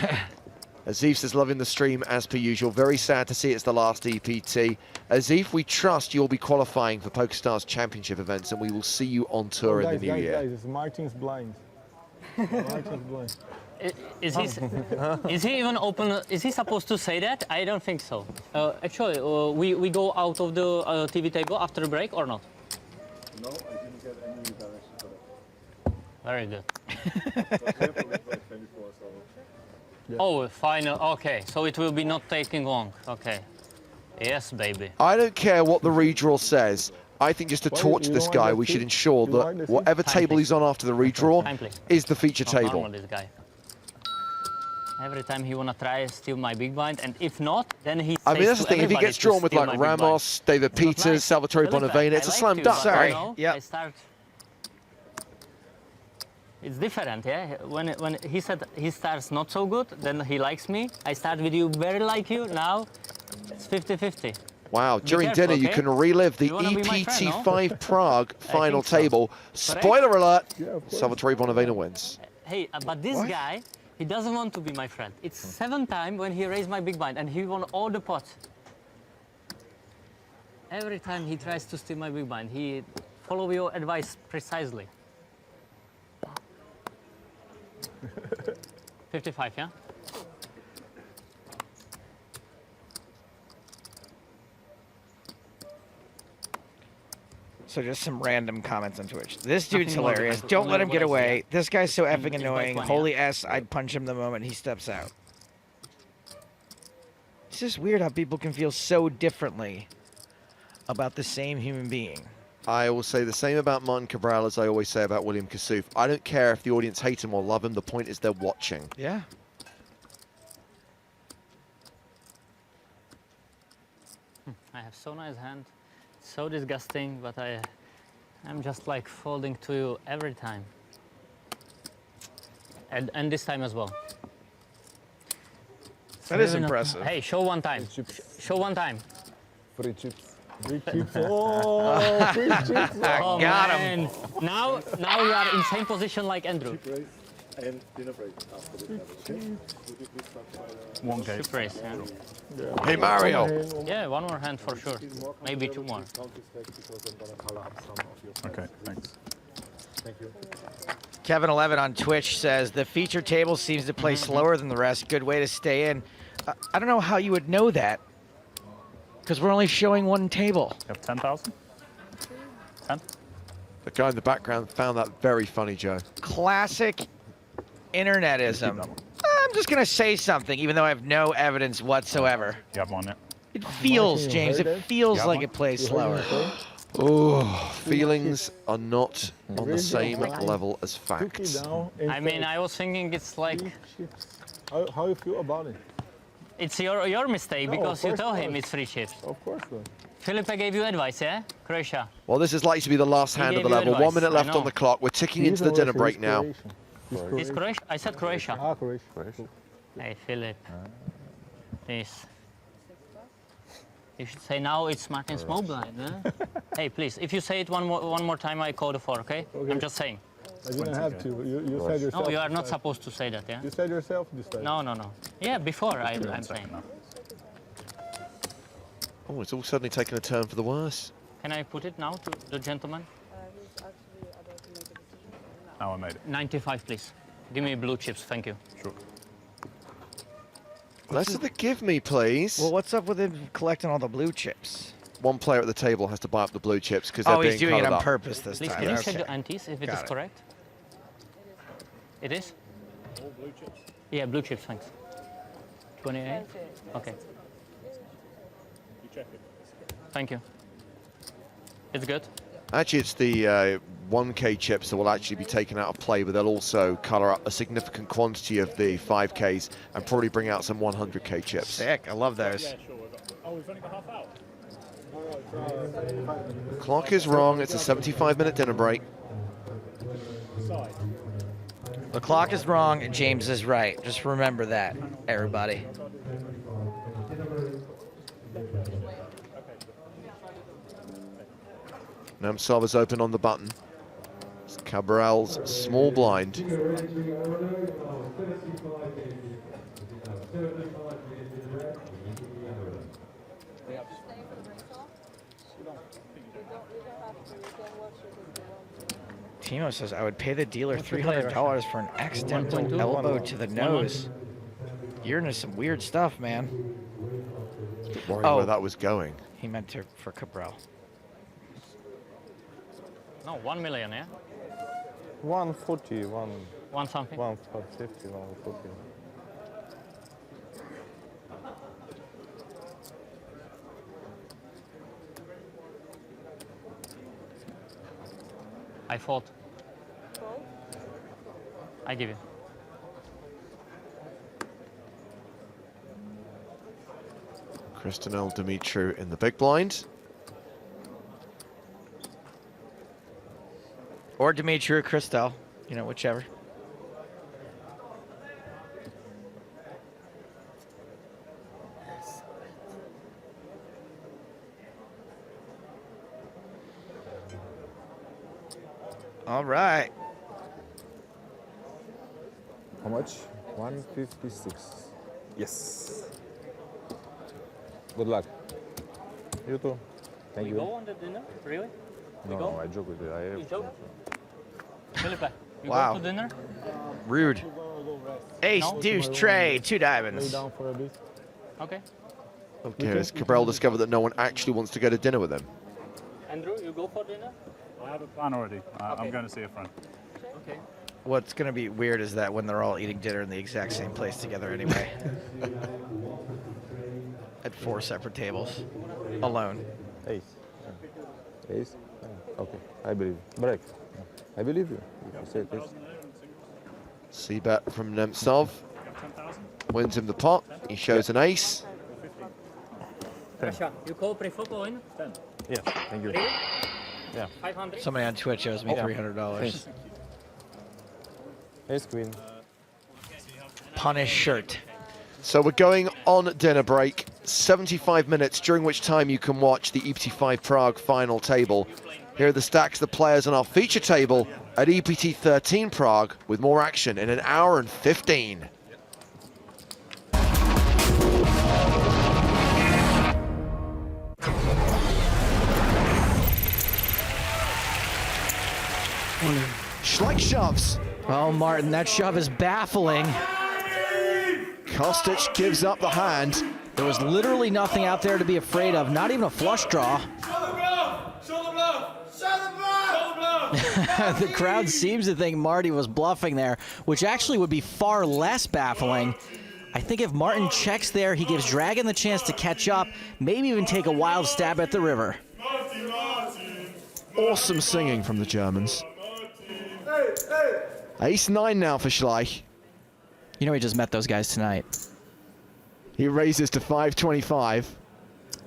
Asif says, loving the stream as per usual. Very sad to see it's the last EPT. Asif, we trust you'll be qualifying for PokerStars Championship events, and we will see you on tour in the new year. Guys, it's Martin's blind. Martin's blind. Is he even open? Is he supposed to say that? I don't think so. Actually, we go out of the TV table after the break or not? No, I didn't get any direction for that. Very good. Oh, final. Okay, so it will be not taking long. Okay. Yes, baby. I don't care what the redraw says. I think just to torture this guy, we should ensure that whatever table he's on after the redraw is the feature table. Normal, this guy. Every time he wanna try steal my big blind, and if not, then he. I mean, that's the thing. If he gets drawn with like Ramos, David Peters, Salvatore Bonavena, it's a slam dunk. Sorry. Yeah. It's different, yeah. When he said he starts not so good, then he likes me. I start with you, very like you. Now it's 50-50. Wow, during careful, dinner you okay? can relive the You wanna be my EPT friend, no? 5 Prague final so. table. Spoiler alert, Yeah, Salvatore Bonavena wins. Hey, but this guy, he doesn't want to be my friend. It's 7th time when he raised my big blind, and he won all the pots. Every time he tries to steal my big blind, he follow your advice precisely. 55, yeah? So just some random comments on Twitch. This dude's Nothing more hilarious. different. Don't Only let him what get I see, away. yeah. This guy's so effing It's annoying. by 20, Holy yeah. S, I'd punch him the moment he steps out. It's just weird how people can feel so differently about the same human being. I will say the same about Martin Cabral as I always say about William Kassouf. I don't care if the audience hate him or love him. The point is they're watching. Yeah. I have so nice hand, so disgusting, but I'm just like folding to you every time. And this time as well. That is Really not- impressive. Hey, show one time. Show one time. Free chips. Free chips. Oh, free chips. Oh, Got man. him. Now you are in same position like Andrew. Chip raise and dinner break after the level, okay? Would you please start by One game. Chip raise, yeah. Hey, Mario. Yeah, one more hand for sure. Maybe two more. Okay, thanks. Thank you. Kevin11 on Twitch says, the feature table seems to play slower than the rest. Good way to stay in. I don't know how you would know that, because we're only showing one table. You have 10,000? 10? The guy in the background found that very funny, Joe. Classic internetism. I'm just going to say something, even though I have no evidence whatsoever. You have one, yeah. It feels, James, it feels like it plays slower. Oh, feelings are not on the same level as facts. I mean, I was thinking it's like... How you feel about it? It's your mistake, No, because of you course tell not. him it's free chips. Of course not. Felipe gave you advice, yeah? Croatia. Well, this is likely to be the last He hand of gave the you level. advice, 1 minute I left on know. the clock. We're ticking into the dinner break now. It's Croatia. I said Croatia. Ah, Croatia. Hey, Philip. Please. You should say now it's Martin Small Blind, huh? Hey, please, if you say it one more time, I call the 4, okay? I'm just saying. I didn't have to. You said yourself. No, you are not supposed to say that, yeah? You said yourself this time. No. Yeah, before I'm saying. Oh, it's all suddenly taken a turn for the worse. Can I put it now to the gentleman? Now I made it. 95, please. Give me blue chips, thank you. Sure. Less of the give me, please. Well, what's up with him collecting all the blue chips? One player at the table has to buy up the blue chips because they're Oh, being he's doing it coloured on up. purpose this Please, time. can you Okay. check the antes if it Got is it. correct? It is? All blue chips. Yeah, blue chips, thanks. 28? Okay, You check it. thank you. It's good? Actually, it's the 1K chips that will actually be taken out of play, but they'll also colour up a significant quantity of the 5Ks and probably bring out some 100K chips. Sick, I love those. Yeah, sure. We've only got half hour. The clock is wrong. It's a 75-minute dinner break. The clock is wrong and James is right. Just remember that, everybody. Namsava's open on the button. It's Cabral's small blind. Timo says, I would pay the dealer $300 for an accidental elbow to the nose. You're into some weird stuff, man. Worried where that was going. He meant to for Cabral. No, 1 million, yeah? 140, One something? 150, 140. I fought. I give you. Kristinel Dumitru in the big blind. Or Dimitri or Christel, you know, whichever. All right. How much? 156. Yes. Good luck. You too. Thank We you. go on the dinner? Really? We No, go? no, I joke with you. You joke? Felipe, you Wow. go to dinner? Rude. Ace, No? deuce, tray, 2 diamonds. down for a bit. Okay. Okay, has Cabral discovered that no one actually wants to go to dinner with him? Andrew, you go for dinner? I have a plan already. I'm going to see a friend. Okay. What's going to be weird is that when they're all eating dinner in the exact same place together anyway. At 4 separate tables. Alone. Ace. Ace? Okay, I believe. Break. I believe you. If you say it is. C-bet from Nemtsov. Wins him the pot. He shows an ace. Russia, you call pre-flop in? 10. Yeah, thank you. Really? Yeah. 500? Somebody on Twitch owes me $300. Thanks. Ace queen. Punish shirt. So we're going on dinner break. 75 minutes, during which time you can watch the EPT Prague final table. Here are the stacks of the players on our feature table at EPT 13 Prague, with more action in 1 hour and 15. Schleich shoves. Oh, Martin, that shove is baffling. Kostic gives up the hand. There was literally nothing out there to be afraid of, not even a flush draw. The crowd seems to think Marty was bluffing there, which actually would be far less baffling. I think if Martin checks there, he gives Dragon the chance to catch up, maybe even take a wild stab at the river. Awesome singing from the Germans. Ace-9 now for Schleich. You know, he just met those guys tonight. He raises to 525.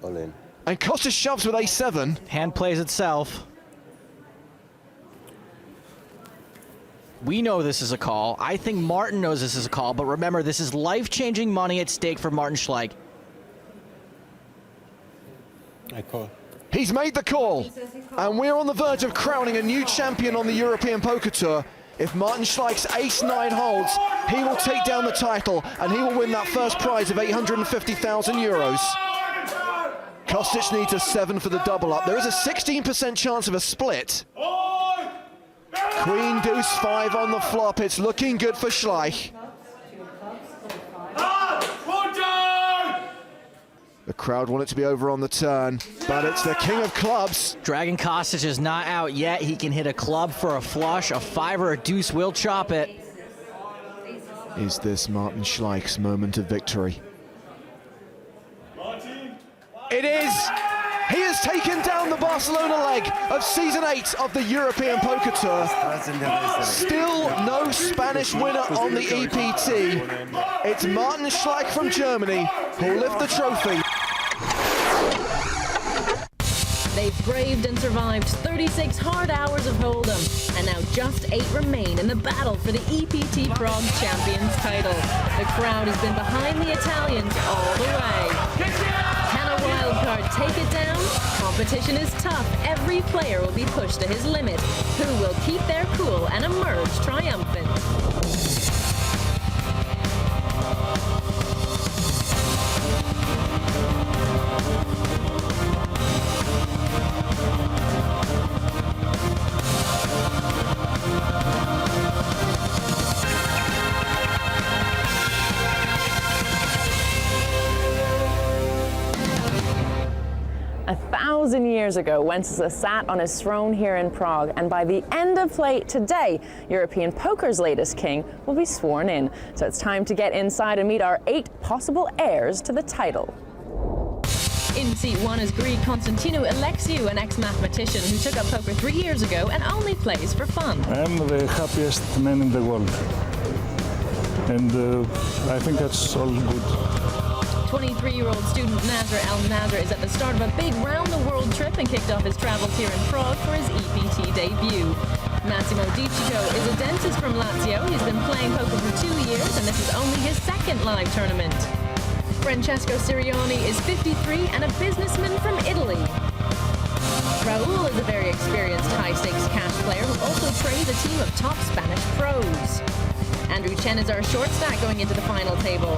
All in. And Costa shoves with ace-7. Hand plays itself. We know this is a call. I think Martin knows this is a call, but remember, this is life-changing money at stake for Martin Schleich. I call. He's made the call, and we're on the verge of crowning a new champion on the European Poker Tour. If Martin Schleich's ace-9 holds, he will take down the title, and he will win that first prize of 850,000 euros. Kostic needs a 7 for the double up. There is a 16% chance of a split. Queen deuce 5 on the flop. It's looking good for Schleich. The crowd want it to be over on the turn, but it's the king of clubs. Dragon Kostic is not out yet. He can hit a club for a flush. A 5 or a deuce will chop it. Is this Martin Schleich's moment of victory? It is! He has taken down the Barcelona leg of Season 8 of the European Poker Tour. Still no Spanish winner on the EPT. It's Martin Schleich from Germany who'll lift the trophy. They've braved and survived 36 hard hours of Hold'em, and now just 8 remain in the battle for the EPT Prague Champions title. The crowd has been behind the Italians all the way. Can a wildcard take it down? Competition is tough. Every player will be pushed to his limit. Who will keep their cool and emerge triumphant? A 1,000 years ago, Wenceslas sat on his throne here in Prague, and by the end of play today, European Poker's latest king will be sworn in. So it's time to get inside and meet our 8 possible heirs to the title. In seat 1 is Greek Constantinou Alexiou, an ex-mathematician who took up poker 3 years ago and only plays for fun. I am the happiest man in the world. And I think that's all good. 23-year-old student Nazar El Nazar is at the start of a big round-the-world trip and kicked off his travels here in Prague for his EPT debut. Massimo Dicico is a dentist from Lazio. He's been playing poker for 2 years, and this is only his second live tournament. Francesco Sirioni is 53 and a businessman from Italy. Raul is a very experienced high-stakes cash player who also trains a team of top Spanish pros. Andrew Chen is our short stack going into the final table.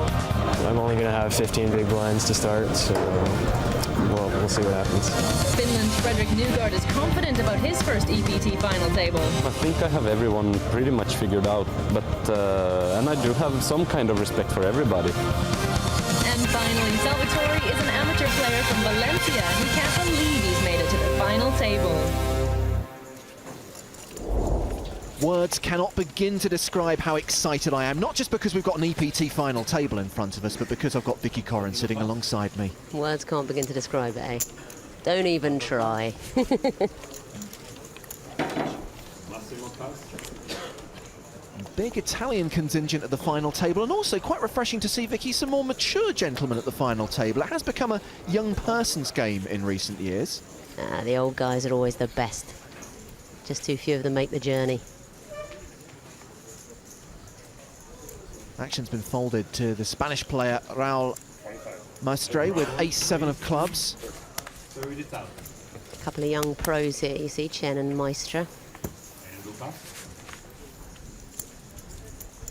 I'm only going to have 15 big blinds to start, so we'll We'll see what happens. Finland's Fredrik Nygaard is confident about his first EPT final table. I think I have everyone pretty much figured out, but and I do have some kind of respect for everybody. And finally, Salvatore is an amateur player from Valencia. He can't believe he's made it to the final table. Words cannot begin to describe how excited I am, not just because we've got an EPT final table in front of us, but because I've got Vicky Corrin sitting alongside me. Words can't begin to describe it, eh? Don't even try. Big Italian contingent at the final table, and also quite refreshing to see, Vicky, some more mature gentlemen at the final table. It has become a young person's game in recent years. The old guys are always the best. Just too few of them make the journey. Action's been folded to the Spanish player Raul Maestre with ace-7 of clubs. A couple of young pros here, you see, Chen and Maestre.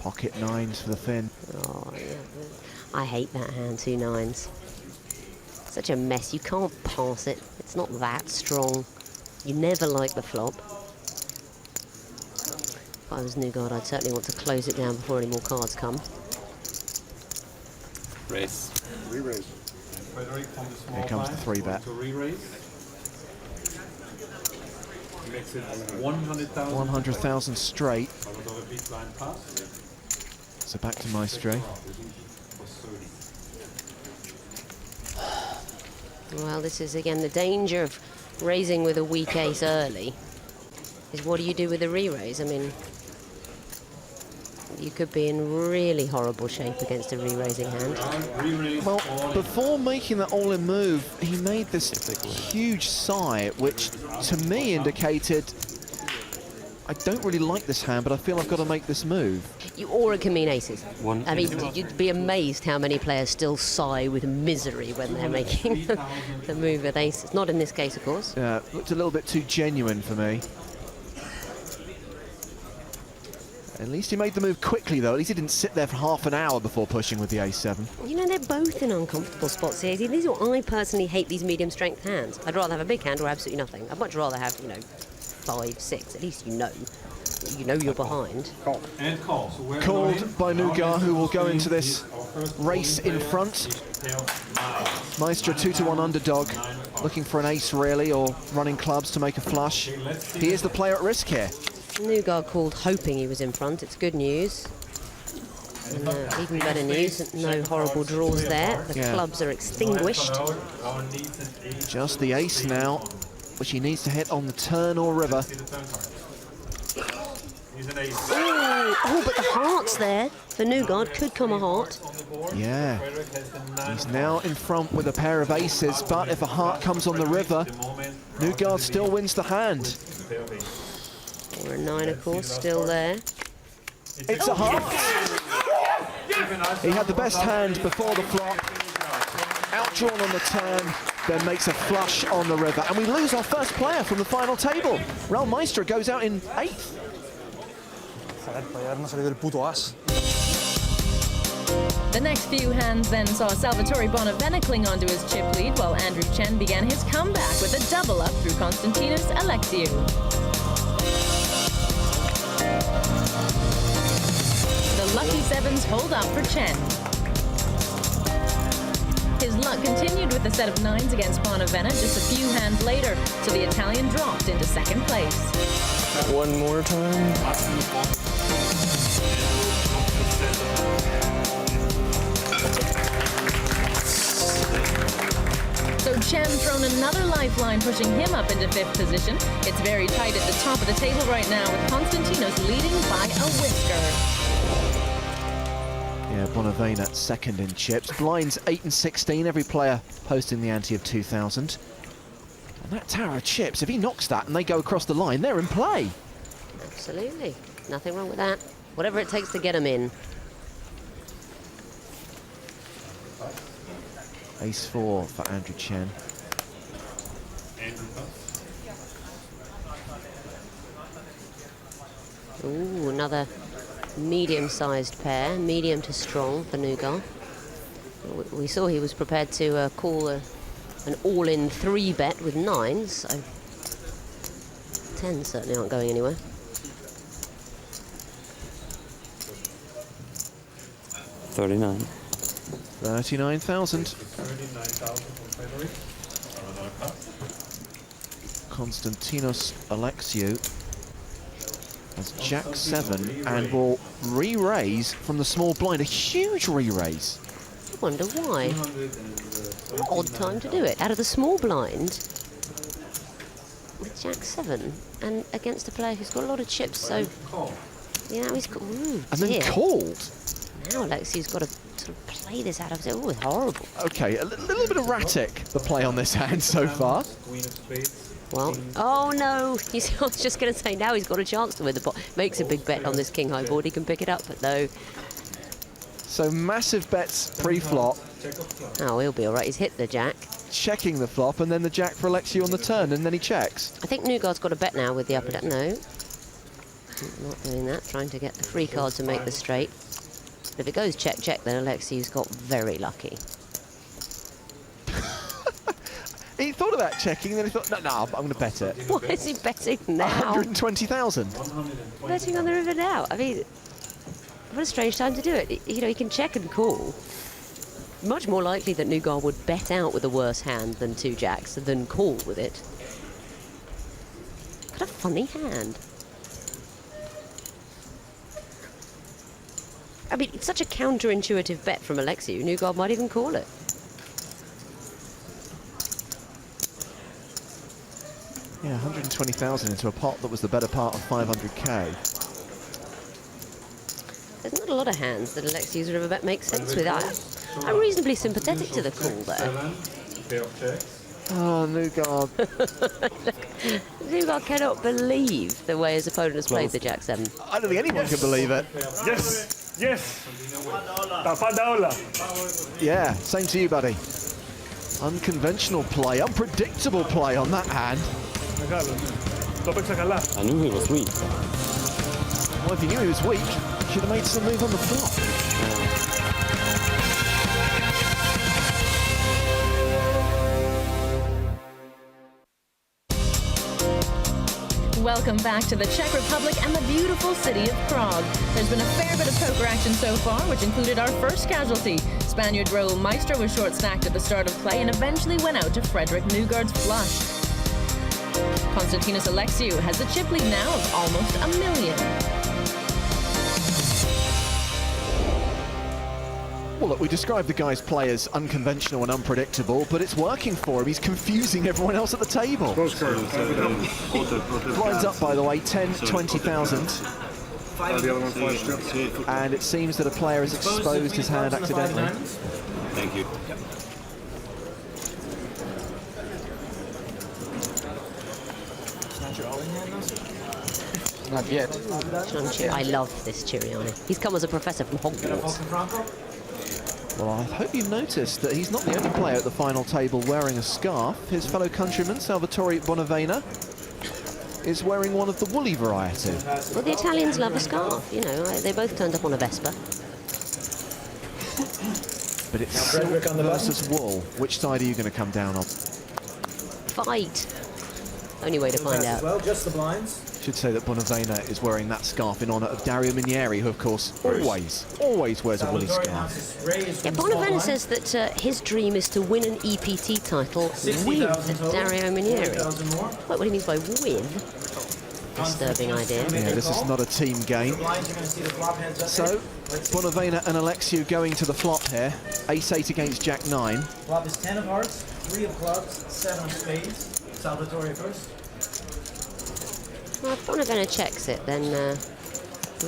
Pocket nines for the Finn. Oh, yeah. I hate that hand, 2 9s. Such a mess, you can't pass it. It's not that strong. You never like the flop. If I was Nygaard, I'd certainly want to close it down before any more cards come. Raise. Re-raise. Here comes the 3-bet. Makes it 100,000. 100,000 straight. So back to Maestre. Well, this is again the danger of raising with a weak ace early. Is what do you do with a re-raise? I mean, you could be in really horrible shape against a re-raising hand. Well, before making that all-in move, he made this huge sigh, which to me indicated, I don't really like this hand, but I feel I've got to make this move. Or it can mean aces. I mean, you'd be amazed how many players still sigh with misery when they're making the move with aces. Not in this case, of course. Yeah, looked a little bit too genuine for me. At least he made the move quickly, though. At least he didn't sit there for half an hour before pushing with the ace-7. You know, they're both in uncomfortable spots here. These are what I personally hate, these medium-strength hands. I'd rather have a big hand or absolutely nothing. I'd much rather have, you know, 5, 6. At least you know you're behind. And call. So we're Called by Nygaard, who will go into this race in front. Maestre 2-1 underdog, looking for an ace really, or running clubs to make a flush. He is the player at risk here. Nygaard called hoping he was in front. It's good news. And even better news, no horrible draws there. The clubs are extinguished. Just the ace now, which he needs to hit on the turn or river. Oh, but the heart's there. For Nygaard, could come a heart. Yeah, he's now in front with a pair of aces, but if a heart comes on the river, Nygaard still wins the hand. Or a 9, of course, still there. It's a heart. He had the best hand before the flop, outdrawn on the turn, then makes a flush on the river. And we lose our first player from the final table. Raul Maestre goes out in 8th. The next few hands then saw Salvatore Bonavena cling onto his chip lead, while Andrew Chen began his comeback with a double up through Konstantinos Alexiou. The lucky 7s hold up for Chen. His luck continued with a set of 9s against Bonavena just a few hands later, so the Italian dropped into 2nd place. One more time. So Chen thrown another lifeline, pushing him up into 5th position. It's very tight at the top of the table right now, with Konstantinos leading by a whisker. Yeah, Bonavena 2nd in chips. Blinds 8 and 16, every player posting the ante of 2,000. And that tower of chips, if he knocks that and they go across the line, they're in play. Absolutely. Nothing wrong with that. Whatever it takes to get him in. Ace-4 for Andrew Chen. Ooh, another medium-sized pair, medium to strong for Nygaard. We saw he was prepared to call a An all-in 3-bet with 9s, so 10s certainly aren't going anywhere. $39,000. 39,000. 39,000 from Frederick. Another cut. Konstantinos Alexiou has Jack 7 and will re-raise from the small blind. A huge re-raise. I wonder why. An odd time to do it. Out of the small blind with Jack 7 and against a player who's got a lot of chips, so yeah, he's got. Ooh, and then called. Now Alexiou's got to sort of play this out of it. Oh, it's horrible. Okay, a little bit erratic, the play on this hand so far. Queen of spades. Well, oh no, you see, I was just going to say now he's got a chance to win the pot. Makes a big bet on this king high board, he can pick it up, but no. So massive bets pre-flop. Oh, he'll be all right, he's hit the jack. Checking the flop, and then the jack for Alexiou on the turn, and then he checks. I think Newgard's got a bet now with the upper deck. No, not doing that, trying to get the free card to make the straight. But if it goes check-check, then Alexiou's got very lucky. He thought about checking, then he thought, no, I'm going to bet it. Why is he betting now? 120,000. Betting on the river now. I mean, what a strange time to do it. You know, he can check and call. Much more likely that Newgard would bet out with a worse hand than 2 jacks than call with it. What a funny hand. I mean, it's such a counterintuitive bet from Alexiou. Newgard might even call it. Yeah, 120,000 into a pot that was the better part of 500k. There's not a lot of hands that Alexiou's river bet makes sense with. I'm reasonably sympathetic to the call there. Oh, Newgard. Newgard cannot believe the way his opponent has played the Jack 7. I don't think anyone can believe it. Yes, yes. Tapada. Yeah, same to you, buddy. Unconventional play, unpredictable play on that hand. I knew he was weak. Well, if you knew he was weak, you should have made some move on the flop. Welcome back to the Czech Republic and the beautiful city of Prague. There's been a fair bit of poker action so far, which included our first casualty. Spaniard Raúl Maestro was short-stacked at the start of play and eventually went out to Frederick Newgard's flush. Konstantinos Alexiou has a chip lead now of almost $1 million. Well, look, we described the guy's play as unconventional and unpredictable, but it's working for him. He's confusing everyone else at the table. Blinds up, by the way, 10, 20,000. And it seems that a player has exposed his hand accidentally. Thank you. Not yet. I love this Chiriani. He's come as a professor from Hogwarts. Well, I hope you've noticed that he's not the only player at the final table wearing a scarf. His fellow countryman, Salvatore Bonavena, is wearing one of the woolly variety. Well, the Italians love a scarf, you know. They both turned up on a Vespa. But it's silk versus wool. Which side are you going to come down on? Fight. Only way to find out. Well, just the blinds. Should say that Bonavena is wearing that scarf in honour of Dario Minieri, who, of course, always wears a woolly scarf. Yeah, Bonavena says that his dream is to win an EPT title with Dario Minieri. Wait, what he means by win? Disturbing idea. Yeah, this is not a team game. So, Bonavena and Alexiou going to the flop here. Ace-8 against Jack-9. Flop is 10 of hearts, 3 of clubs, 7 of spades. Salvatore first. Well, if Bonavena checks it, then no,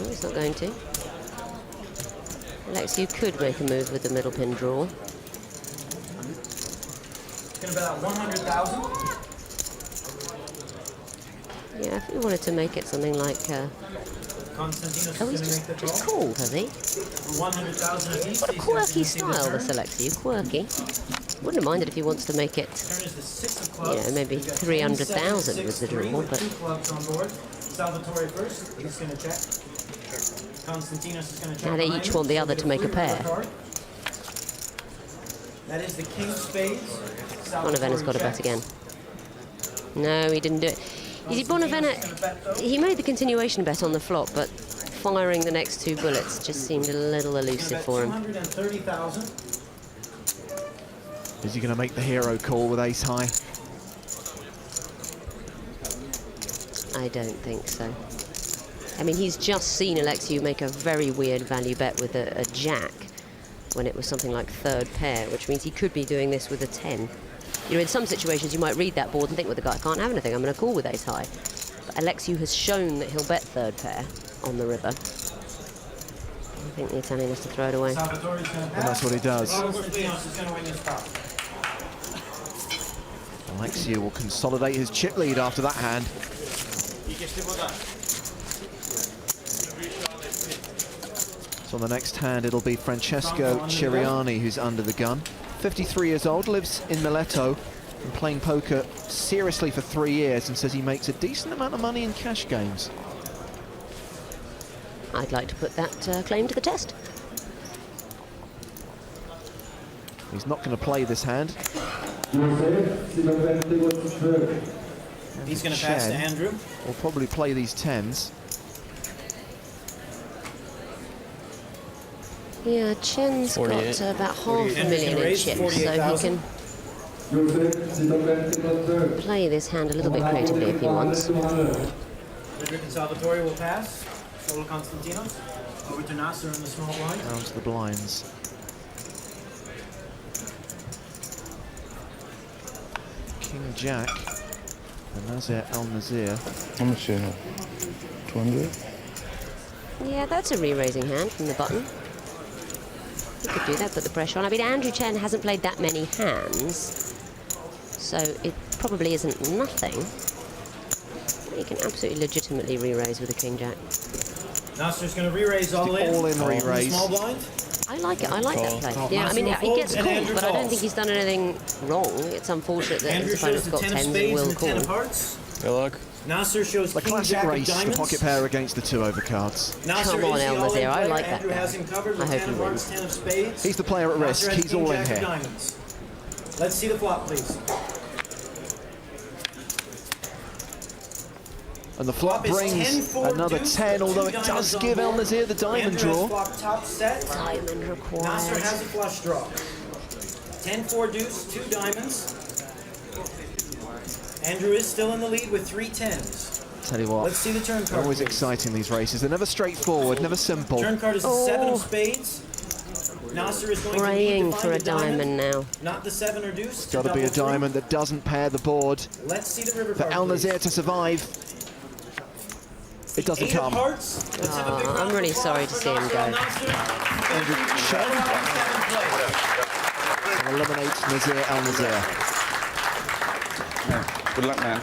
he's not going to. Alexiou could make a move with the middle pin draw. Gonna bet out 100,000. Yeah, if he wanted to make it something like. Oh, he's just called, has he? 100,000 apiece. What a quirky style, this Alexiou. Quirky. Wouldn't have minded if he wants to make it, you know, maybe 300,000 with the draw, but. Salvatore first. He's going to check. Konstantinos is going to check. Now they each want the other to make a pair. That is the king of spades. Bonavena's got to bet again. No, he didn't do it. You see, Bonavena, he made the continuation bet on the flop, but firing the next two bullets just seemed a little elusive for him. Is he going to make the hero call with ace high? I don't think so. I mean, he's just seen Alexiou make a very weird value bet with a jack when it was something like third pair, which means he could be doing this with a 10. You know, in some situations you might read that board and think, well, the guy can't have anything, I'm going to call with ace high. But Alexiou has shown that he'll bet third pair on the river. I think the Italian has to throw it away. And that's what he does. Alexiou will consolidate his chip lead after that hand. So on the next hand, it'll be Francesco Ciriani who's under the gun. 53 years old, lives in Mileto, and playing poker seriously for 3 years, and says he makes a decent amount of money in cash games. I'd like to put that claim to the test. He's not going to play this hand. He's going to pass to Andrew. We'll probably play these 10s. Yeah, Chen's got about $500,000 in chips, so he can play this hand a little bit creatively if he wants. Frederick and Salvatore will pass. Solo Constantinos. Over to Nasser in the small blind. Down to the blinds. King Jack. And Nazir Al Nazir. How much? 200? Yeah, that's a re-raising hand from the button. He could do that, put the pressure on. I mean, Andrew Chen hasn't played that many hands, so it probably isn't nothing. He can absolutely legitimately re-raise with a King Jack. Nasser's going to re-raise all in. All in re-raise. Small blind. I like it. I like that play. Yeah, I mean, he gets called, but I don't think he's done anything wrong. It's unfortunate that his opponent's got 10s and will call. Good luck. Nasser shows the classic race, the pocket pair against the 2 overcards. Come on, El Nazir, I like that guy. I hope he wins. He's the player at risk. He's all in here. Let's see the flop, please. And the flop brings another 10, although it does give El Nazir the diamond draw. Top set. Diamond required. Nasser has a flush draw. 10-4 deuce, 2 diamonds. Andrew is still in the lead with 3 10s. Tell you what, let's see the turn card. Always exciting, these races. They're never straightforward, never simple. Turn card is the 7 of spades. Nasser is going praying for a diamond now. Not the 7 or deuce. It's got to be a diamond that doesn't pair the board. Let's see the river for card, El Nazir to survive. It doesn't come. I'm really sorry to see him go. Andrew Chen eliminates Nazir El Nazir. Good luck, man.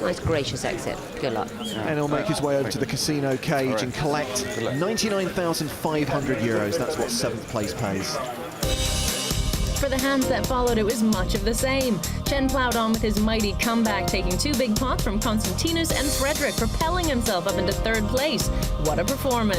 Nice gracious exit. Good luck. And he'll make his way over to the casino cage and collect 99,500 euros. That's what 7th place pays. For the hands that followed, it was much of the same. Chen plowed on with his mighty comeback, taking 2 big pots from Konstantinos and Frederick, propelling himself up into 3rd place. What a performance.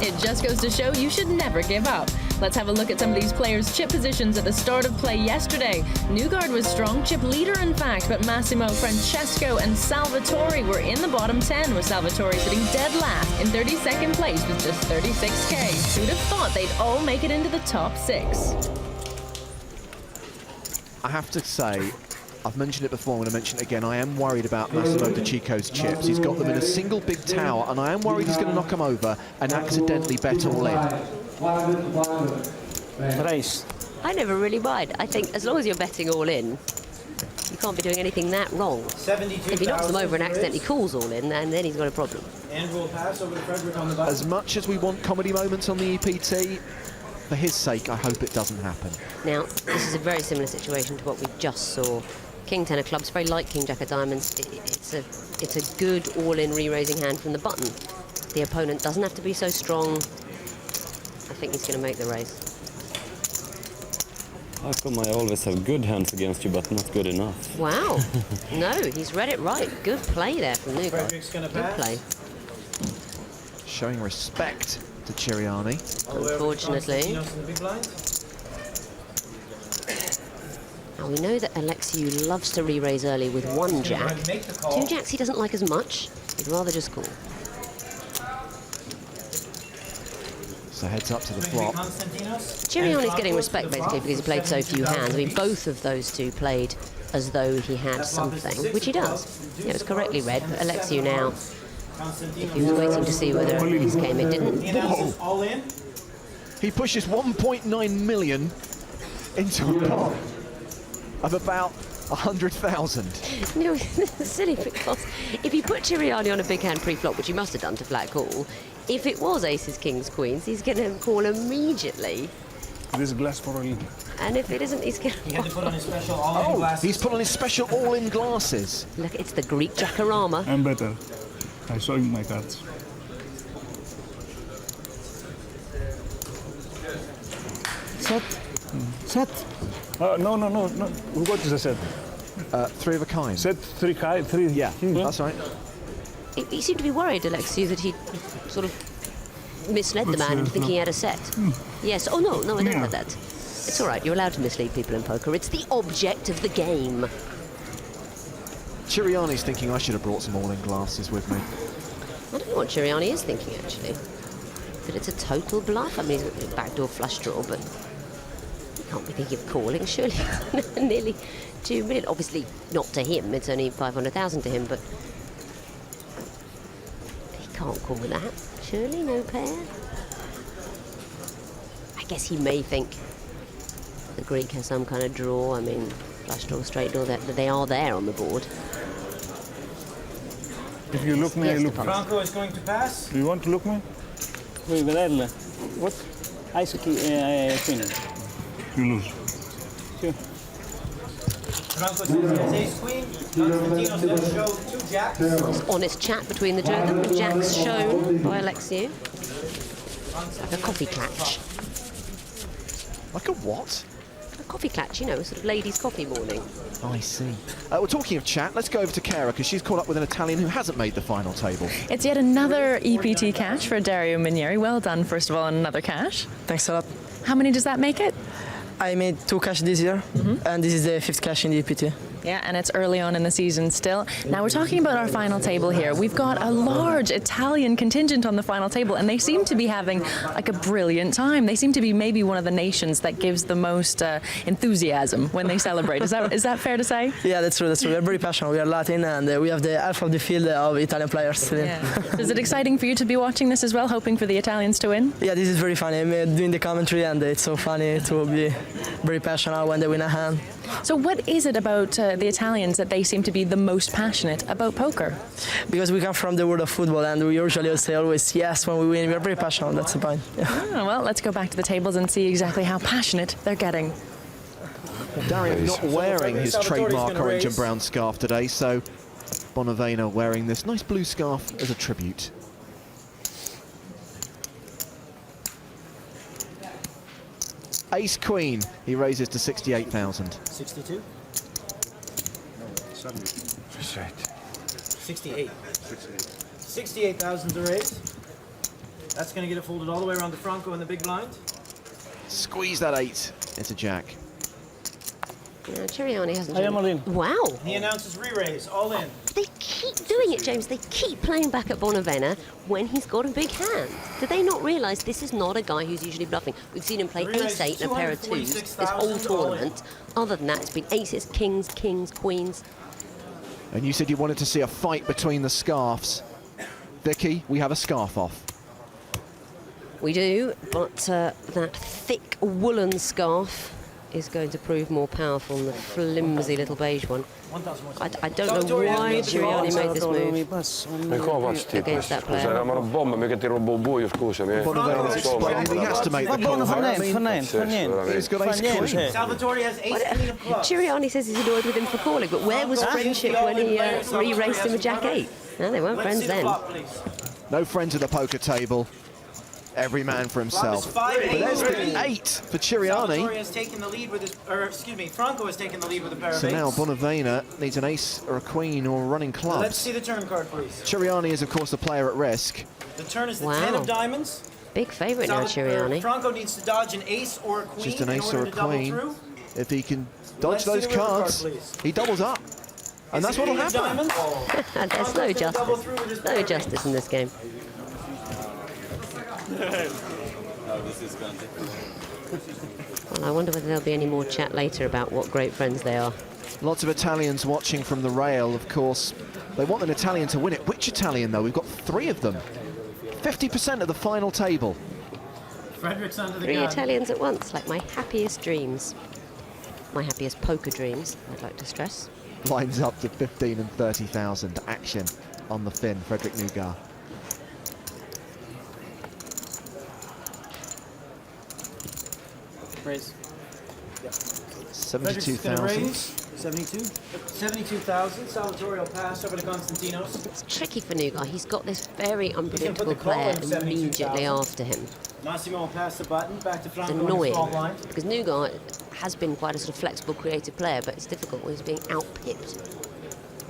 It just goes to show you should never give up. Let's have a look at some of these players' chip positions at the start of play yesterday. Newgard was strong chip leader, in fact, but Massimo, Francesco, and Salvatore were in the bottom 10, with Salvatore sitting dead last in 32nd place with just 36K. Who'd have thought they'd all make it into the top 6? I have to say, I've mentioned it before, I'm going to mention it again, I am worried about Massimo De Chico's chips. He's got them in a single big tower, and I am worried he's going to knock them over and accidentally bet all in. Race. I never really mind. I think as long as you're betting all in, you can't be doing anything that wrong. If he knocks them over and accidentally calls all in, then he's got a problem. Andrew will pass over to Frederick on the button. As much as we want comedy moments on the EPT, for his sake, I hope it doesn't happen. Now, this is a very similar situation to what we just saw. King 10 of clubs, very like King Jack of diamonds. It's a good all-in re-raising hand from the button. The opponent doesn't have to be so strong. I think he's going to make the raise. How come I always have good hands against you, but not good enough? Wow. No, he's read it right. Good play there from Newgard. Frederick's going to Good pass. play. showing respect to Ciriani. Unfortunately. Now we know that Alexiou loves to re-raise early with one jack. Two jacks he doesn't like as much. He'd rather just call. So heads up to the flop. Ciriani's getting respect basically because he played so few hands. I mean, both of those two played as though he had something, which he does. It was correctly read, but Alexiou now, if he was waiting to see whether this came, it didn't. Whoa. He pushes 1.9 million into a pot of about 100,000. You know, it's silly because if he put Ciriani on a big hand pre-flop, which he must have done to flat call, if it was aces, kings, queens, he's going to call immediately. This glass for a And if it isn't, he's going to... He had to put on his special all-in glasses. He's put on his special all-in glasses. Look, it's the Greek Jackarama. I'm better. I saw in my cards. Set. Set. No. What is the set? Three of a kind. Set, three high, three. Yeah, that's right. He seemed to be worried, Alexiou, that he sort of misled the man into thinking he had a set. Yes. Oh, no, I don't have that. It's all right. You're allowed to mislead people in poker. It's the object of the game. Ciriani's thinking I should have brought some all-in glasses with me. I don't know what Ciriani is thinking, actually. That it's a total bluff. I mean, he's got a backdoor flush draw, but he can't be thinking of calling, surely. Nearly 2 million. Obviously, not to him. It's only 500,000 to him, but he can't call that. Surely, no pair. I guess he may think the Greek has some kind of draw. I mean, flush draw, straight draw, that they are there on the board. If you look me, I look. Franco is going to pass. Do you want to look me? Vuoi vederle? What? Ice queen. You lose. Two. Franco says he has ace queen. Constantinos will show two jacks. Nice honest chat between the two of them, with jacks shown by Alexiou. Like a coffee clatch. Like a what? A coffee clatch, you know, a sort of ladies' coffee morning. I see. We're talking of chat. Let's go over to Kara because she's caught up with an Italian who hasn't made the final table. It's yet another EPT cash for Dario Minieri. Well done, first of all, on another cash. Thanks a lot. How many does that make it? I made 2 cash this year, and this is the 5th cash in the EPT. Yeah, and it's early on in the season still. Now we're talking about our final table here. We've got a large Italian contingent on the final table, and they seem to be having like a brilliant time. They seem to be maybe one of the nations that gives the most enthusiasm when they celebrate. Is that fair to say? Yeah, that's true. We're very passionate. We are Latin, and we have the half of the field of Italian players today. Yeah. Is it exciting for you to be watching this as well, hoping for the Italians to win? Yeah, this is very funny. I'm doing the commentary, and it's so funny to be very passionate when they win a hand. So what is it about the Italians that they seem to be the most passionate about poker? Because we come from the world of football, and we usually say always yes when we win. We are very passionate. That's the point. Yeah. Well, let's go back to the tables and see exactly how passionate they're getting. Dario not wearing his trademark orange and brown scarf today, so Bonavena wearing this nice blue scarf as a tribute. Ace Queen, he raises to 68,000. 62? 68. 68,000 to raise. That's going to get it folded all the way around to Franco in the big blind. Squeeze that 8. It's a jack. Yeah, Ciriani hasn't. I am all in. Wow. He announces re-raise, all in. They keep doing it, James. They keep playing back at Bonavena when he's got a big hand. Do they not realise this is not a guy who's usually bluffing? We've seen him play ace-8 and a pair of 2s this whole tournament. Other than that, it's been aces, kings, queens. And you said you wanted to see a fight between the scarves. Vicky, we have a scarf off. We do, but that thick woolen scarf is going to prove more powerful than the flimsy little beige one. I don't know why Ciriani made this move against that player. C'era bomba, mica ti rubo buio, scusami. He has to make the call. Salvatore has ace queen of clubs. Ciriani says he's annoyed with him for calling, but where was friendship when he re-raced him a jack 8? No, they weren't friends then. No friends at the poker table. every man for himself. Flop But is 5-8. there's the 8 for Ciriani. Salvatore has taken the lead with his, or excuse me, Franco has taken the lead with a pair of So eights. now Bonavena needs an ace or a queen or running clubs. Let's see the turn card, please. Ciriani is, of course, the player at risk. The turn is the Wow. 10 of diamonds. Big favourite now, Ciriani. Franco needs to dodge an ace or a queen Just an in ace order or a to double queen. through. If he can dodge Let's see those the river card, cards, please. he doubles up. And that's what'll happen. There's no justice. No justice in this game. Well, I wonder whether there'll be any more chat later about what great friends they are. Lots of Italians watching from the rail, of course. They want an Italian to win it. Which Italian, though? We've got 3 of them. 50% of the final table. Frederick's under the 3 gun. Italians at once, like my happiest dreams. My happiest poker dreams, I'd like to stress. Lines up to 15 and 30,000. Action on the fin, Frederick Nugar. Raise. Yeah. 72,000. 72,000. Salvatore will pass over to Konstantinos. It's tricky for Nugar. He's got this very unpredictable the call player in 72,000. immediately after him. Massimo will pass the button back to It's Franco in the annoying small blind. because Nugar has been quite a sort of flexible, creative player, but it's difficult when he's being outpipped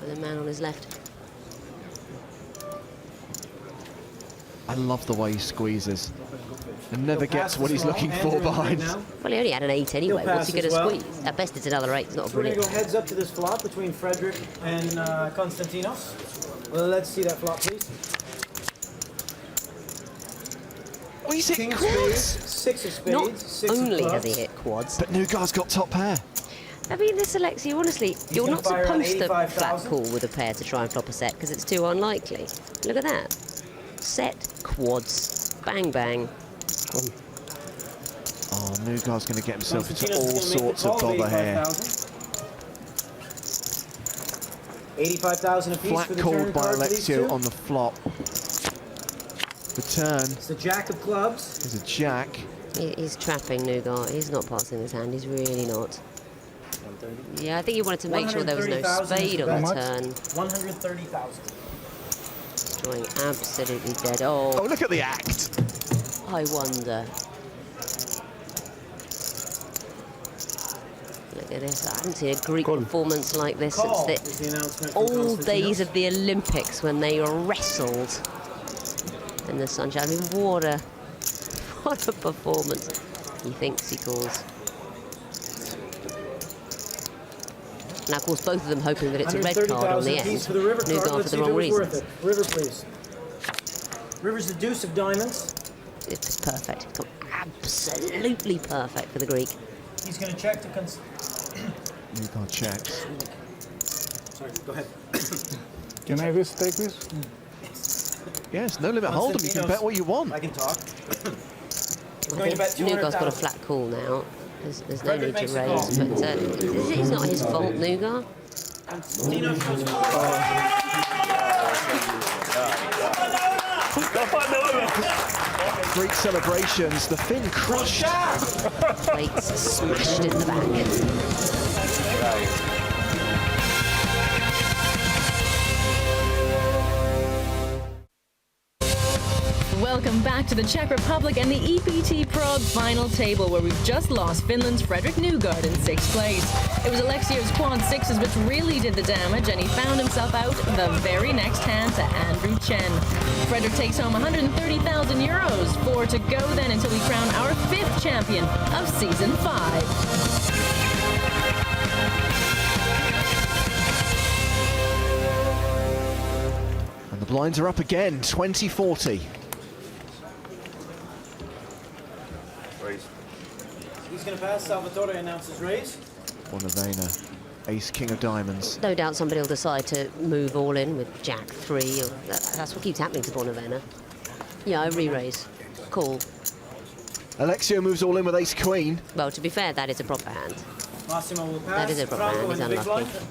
by the man on his left. I love the way he squeezes. And never gets what he's looking for behind. Well, he only had an 8 anyway. What's he going to squeeze? At best, it's another 8. It's not a We're going to brilliant. go heads up to this flop between Frederick and Konstantinos. Well, let's see that flop, please. Oh, he's hit King quads. spades, 6 of spades, Not 6 of only has clubs. he hit quads. But Nugar's got top pair. I mean, this Alexei, honestly, you're gonna not fire on supposed to flat 85,000. call with a pair to try and flop a set because it's too unlikely. Look at that. Set, quads, bang, bang. Oh, Nugar's going to get himself into Konstantinos all is gonna make sorts the of call bother here. 85,000 apiece for Flat the turn called by card for these Alexio two. on the flop. The turn It's the jack of clubs. is a jack. He's trapping Nugar. He's not passing his hand. He's really not. Yeah, I think he wanted to make sure there was no 130,000 spade is on the the turn. 130,000. Drawing absolutely dead. Oh, Oh, look at the act. I wonder. Look at this. I haven't seen a Greek performance like this Call since is the announcement the from old days Konstantinos. of the Olympics when they wrestled in the sunshine. I mean, what a performance. He thinks he calls. Now, of course, both of them hoping that it's a red card on the 130,000 end. apiece for the river card. Nugar for Let's the see if wrong it was worth reasons. it. River, please. River's the deuce of diamonds. It's perfect. It's absolutely perfect for the Greek. He's going to check to Nugar checks. Sorry, go ahead. Can I risk take this? Yes, no limit hold'em. You can bet what you want. I can talk. I Going to bet think Nugar's got a 200,000. flat call now. There's no Frederick need to makes the raise, but it's not his fault, Nugar. Dino shows Greek celebrations. The fin crushed. Plates smashed in the back. Welcome back to the Czech Republic and the EPT Prague final table, where we've just lost Finland's Frederick Nugard in 6th place. It was Alexio's quad sixes which really did the damage, and he found himself out the very next hand to Andrew Chen. Frederick takes home 130,000 euros. 4 to go then until we crown our 5th champion of season 5. And the blinds are up again, 20-40. He's going to pass. Salvatore announces raise. Bonavena, ace king of diamonds. No doubt somebody will decide to move all in with Jack 3. Or that's what keeps happening to Bonavena. Yeah, I re-raise. Call. Alexio moves all in with ace queen. Well, to be fair, that is a proper hand. Massimo will pass. That is a proper Franco hand. He's in the big unlucky. blind.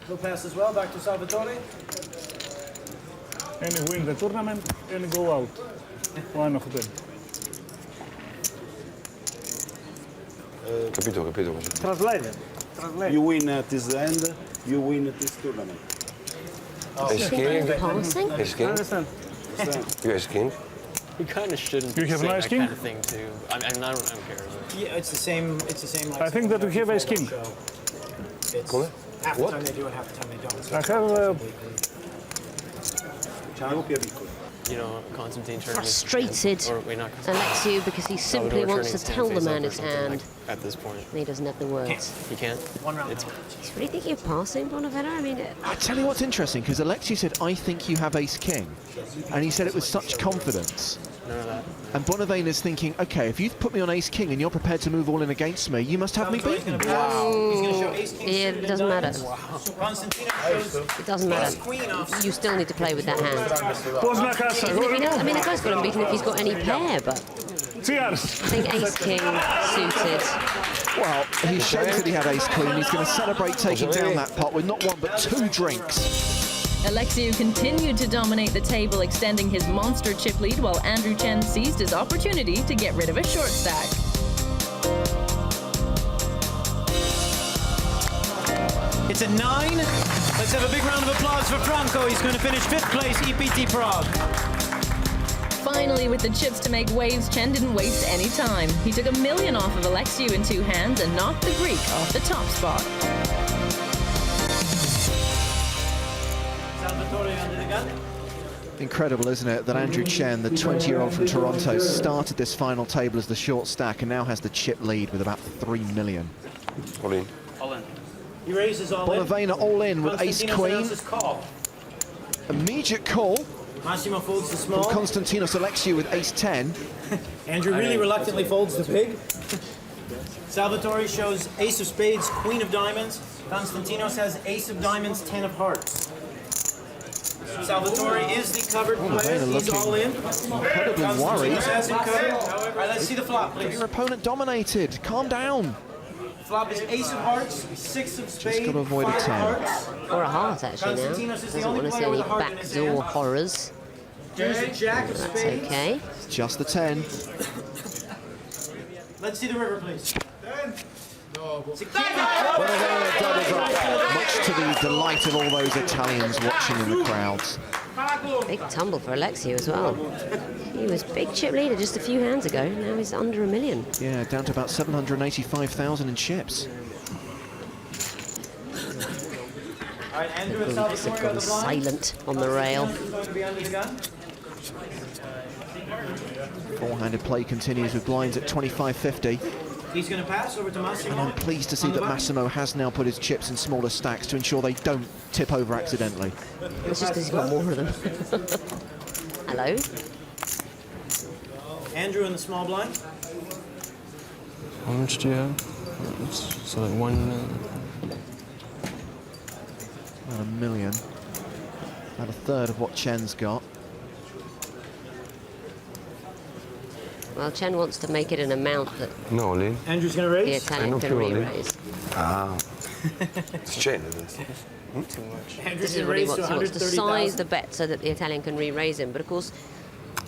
He'll pass as well. Back to Salvatore. And win the tournament and go out. One of them. Capito. Translate. You win at this end, you win at this tournament. Ace king. Passing? Ace king. Understand? You guys king? You kind of shouldn't. You have say an ace that king? kind of thing too. I mean, I don't care. But Yeah, it's the same. It's the same. Like I think that we have ace king. So it's half the time they do and half the time they don't. I have. you know, Constantine turning Frustrated his, or wait, not Alexiou because he simply Salvador wants to turning tell the face man up or his something hand. like at this point. And he doesn't have the words. He can't. One round. He's really thinking of passing Bonavena. I mean, I tell you what's interesting, because Alexiou said, I think you have ace-king. And he said it with such confidence. None of that. And Bonavena's thinking, okay, if you've put me on ace-king and you're prepared to move all in against me, you must have me beaten. Wow. Yeah, it doesn't matter. It doesn't matter. You still need to play with that hand. Even if he does, I mean, the guy's got him beaten if he's got any pair, but I think ace-king suited. Well, he showed that he had ace-queen. He's going to celebrate taking down that pot with not one but 2 drinks. Alexiou continued to dominate the table, extending his monster chip lead, while Andrew Chen seized his opportunity to get rid of a short stack. It's a 9. Let's have a big round of applause for Franco. He's going to finish 5th place, EPT Prague. Finally, with the chips to make waves, Chen didn't waste any time. He took $1 million off of Alexiou in 2 hands and knocked the Greek off the top spot. Incredible, isn't it, that Andrew Chen, the 20-year-old from Toronto, started this final table as the short stack and now has the chip lead with about 3 million. All in. All in. He raises all in. Bonavena all in with ace-queen. Announces call. Immediate call. Massimo folds the small. From Konstantinos Alexiou with ace-10. Andrew really reluctantly folds the big. Salvatore shows ace of spades, queen of diamonds. Konstantinos has ace of diamonds, 10 of hearts. Salvatore is the covered player. He's all in. Incredibly worried. Konstantinos has him covered. All right, let's see the flop, please. Your opponent dominated. Calm down. Flop is ace of hearts, 6 of spades, Just got to avoid a 10. hearts. Or a heart, actually, now. Doesn't want to see any backdoor horrors. There's a jack of That's spades. okay. Just the 10. Let's see the river, please. Bonavena doubles up, much to the delight of all those Italians watching in the crowds. Big tumble for Alexiou as well. He was big chip leader just a few hands ago. Now he's under $1 million. Yeah, down to about 785,000 in chips. All right, Andrew and The Greeks have Salvatore gone on the blind. silent on the rail. Going to be under the gun. Four-handed play continues with blinds at 25.50. He's going to pass over to Massimo. And I'm pleased to see that Massimo has now put his chips in smaller stacks to ensure they don't tip over accidentally. It's just because he's got more of them. Hello? Andrew in the small blind. How much do you have? So like 1 million. About $1 million. About a third of what Chen's got. Well, Chen wants to make it an amount that No, all in. Andrew's going to the raise. Italian can re-raise. Ah. It's chain, isn't it? Too much. Andrew's This is going to what he raise to wants. He wants to size 130,000. the bet so that the Italian can re-raise him. But of course,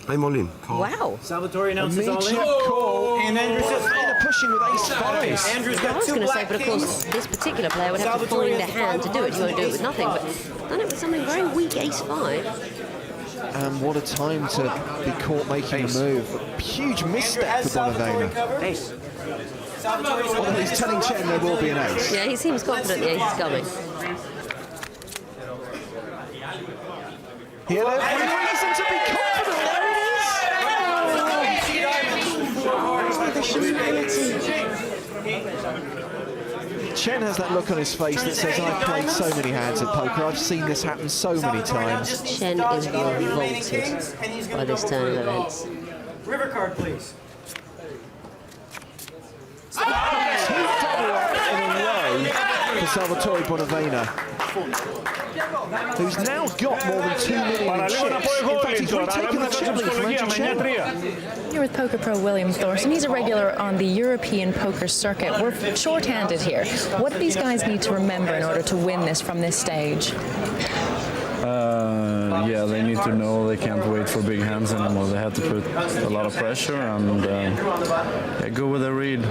I'm all in. Call. wow. Salvatore announces all in. Immediate call. And Andrew says, Bonavena pushing with ace-5. Andrew's I got was 2 going to say, black but of course, kings. this particular player would have to Salvatore find a has hand to do it. He won't do it with five nothing, hearts. but done it with something very weak, ace-5. And what a time to be caught making a move. Huge Andrew misstep has for Salvatore Bonavena. covered. Salvatore's Although he's telling Chen there will be an ace. Yeah, he seems confident the ace is coming. He had every reason to be confident. There it is. Chen has that look on his face that says, I've played so many hands at poker, I've seen this happen so many times. Chen is revolted by this turn of events. River card, please. Two double ups in a row for Salvatore Bonavena, who's now got more than 2 million in chips. In fact, he's retaken the chip lead from Andrew Chen. Here with Poker Pro William Thorson. He's a regular on the European poker circuit. We're short-handed here. What do these guys need to remember in order to win this from this stage? yeah, they need to know they can't wait for big hands anymore. They have to put a lot of pressure and go with a read.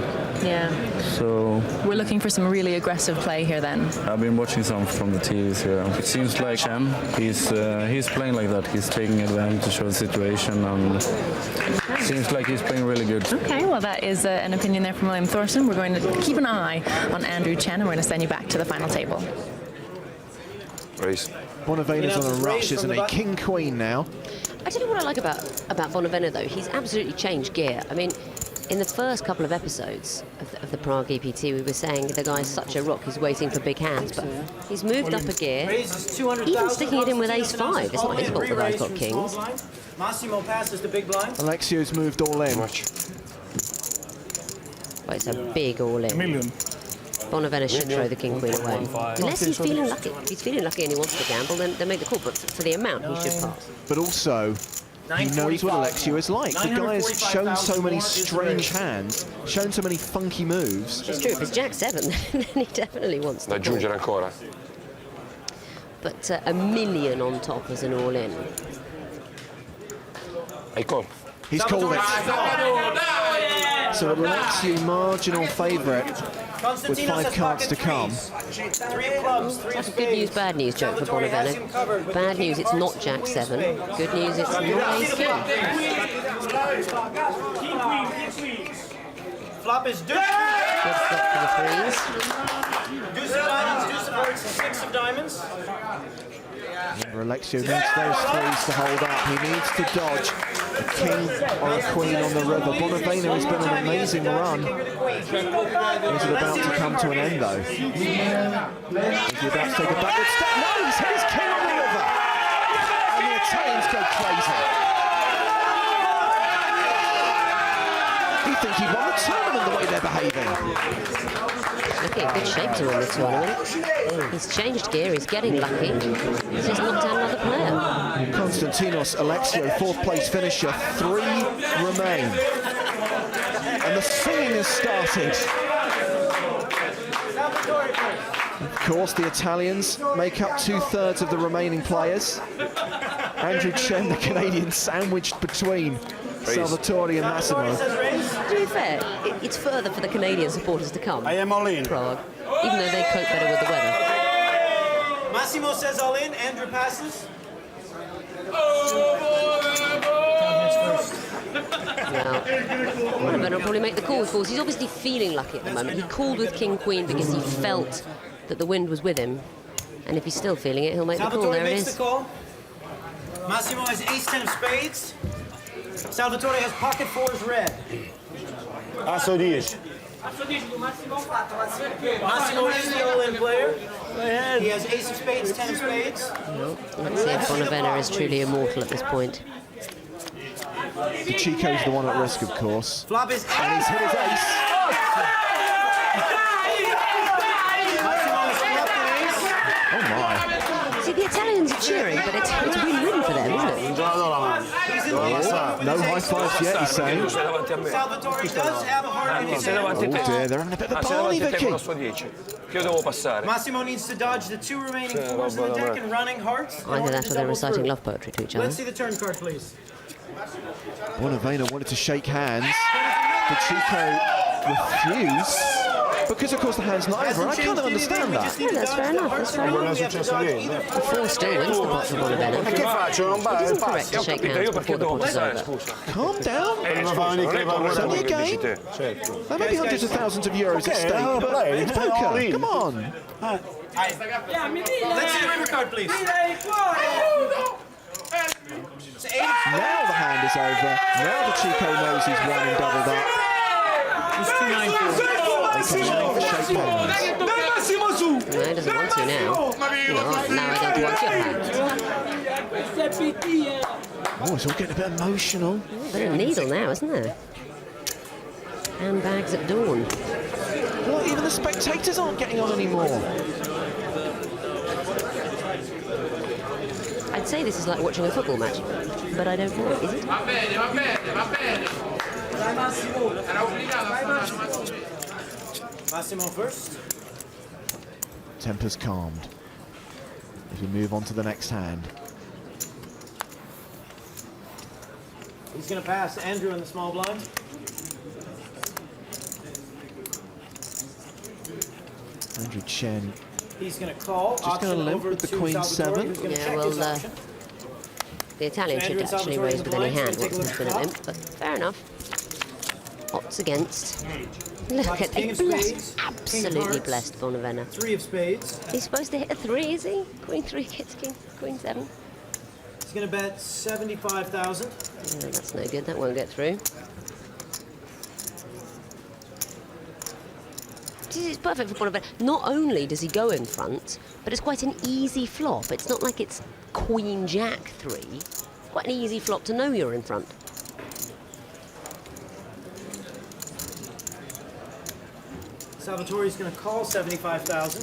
Yeah. So We're looking for some really aggressive play here then. I've been watching some from the TVs here. It seems like Chen, he's playing like that. He's taking advantage of the situation and seems like he's playing really good. Okay, well that is an opinion there from William Thorson. We're going to keep an eye on Andrew Chen and we're going to send you back to the final table. Race. Bonavina's on a rush, isn't he? King-Queen now. I tell you what I like about Bonavena, though. He's absolutely changed gear. I mean, in the first couple of episodes of the Prague EPT, we were saying the guy's such a rock, he's waiting for big hands, but he's moved up a gear, even sticking it in with ace-5. It's not his fault the guy's got kings. Massimo passes the big blind. Alexio's moved all in. Well, it's a big all-in. Bonavena should throw the king-queen away. Unless he's feeling lucky. If he's feeling lucky and he wants to gamble, then make the call. But for the amount, he should pass. But also, he knows what Alexio is like. The guy has shown so many strange hands, shown so many funky moves. It's true. If it's Jack-7, then he definitely wants to call. Aggiungere ancora. But a million on top as an all-in. Hai call. He's called it. So Alexio, marginal favourite, with 5 cards to come. That's a good news, bad news joke for Bonavena. Bad news, it's not Jack-7. Good news, it's not ace-king. Flop is deuce. Good flop for the threes. Deuce of diamonds, deuce of hearts, and 6 of diamonds. Remember, Alexio needs those 3s to hold up. He needs to dodge a king or a queen on the river. Bonavena has been an amazing run. Is it about to come to an end, though? Is he about to take a backward step? No, he's hit his king on the river! And the Italians go crazy. You think he won the tournament the way they're behaving? Looking in good shape to win the tournament. He's changed gear, he's getting lucky. He's just knocked down another player. Konstantinos Alexio, 4th place finisher, 3 remain. And the singing has started. Of course, the Italians make up 2/3 of the remaining players. Andrew Chen, the Canadian, sandwiched between Salvatore and Massimo. To be fair, it's further for the Canadian supporters to come. I am all in. Prague, even though they cope better with the weather. Massimo says all in. Andrew passes. Now, Bonavena will probably make the call, of course. He's obviously feeling lucky at the moment. He called with King-Queen because he felt that the wind was with him. And if he's still feeling it, he'll make the call. There it is. The call. Massimo has ace-10 of spades. Salvatore has pocket 4s red. Asso 10. Massimo is the all-in player. He has ace of spades, 10 of spades. Let's see if Bonavena is truly immortal at this point. The Chico's the one at risk, of course. Flop is and he's hit his ace. Oh my. See, the Italians are cheering, but it's win-win for them, isn't it? No high fives yet, he's saying. Salvatore does have a heart in his hand. Oh dear, they're having a bit of a barney, Vicky. Massimo needs to dodge the 2 remaining 4s in the deck and running hearts. Either that or they're reciting love poetry to each other. Let's see the turn card, please. Bonavena wanted to shake hands. The Chico refused. Because, of course, the hand's not over. I kind of understand that. Yeah, that's fair enough. That's fair enough. The 4 still wins the pot for Bonavena. It isn't correct to shake hands before the pot is over. Calm down. It's only a game. There may be hundreds of thousands of euros at stake, but it's poker. Come on. Let's see the river card, please. Now the hand is over. Now the Chico knows he's won and doubled up. It's 2-9-4. They can now shake hands. No, he doesn't want to now. No, now I don't want your hand. Oh, it's all getting a bit emotional. Bit of needle now, isn't there? Handbags at dawn. Well, even the spectators aren't getting on anymore. I'd say this is like watching a football match, but I don't know, is it? Massimo first. Temper's calmed. As we move on to the next hand. He's going to pass Andrew in the small blind. Andrew Chen. He's going to call. Just going to limp with the Queen 7. Yeah, well, the Italian should actually raise with any hand once he's been a limp, but fair enough. Odds against. Look at it, absolutely blessed Bonavena. 3 of spades. He's supposed to hit a 3, is he? Queen 3 hits King, Queen 7. He's going to bet 75,000. Yeah, that's no good, that won't get through. It's perfect for Bonavena. Not only does he go in front, but it's quite an easy flop. It's not like it's Queen Jack 3. It's quite an easy flop to know you're in front. Salvatore's going to call 75,000.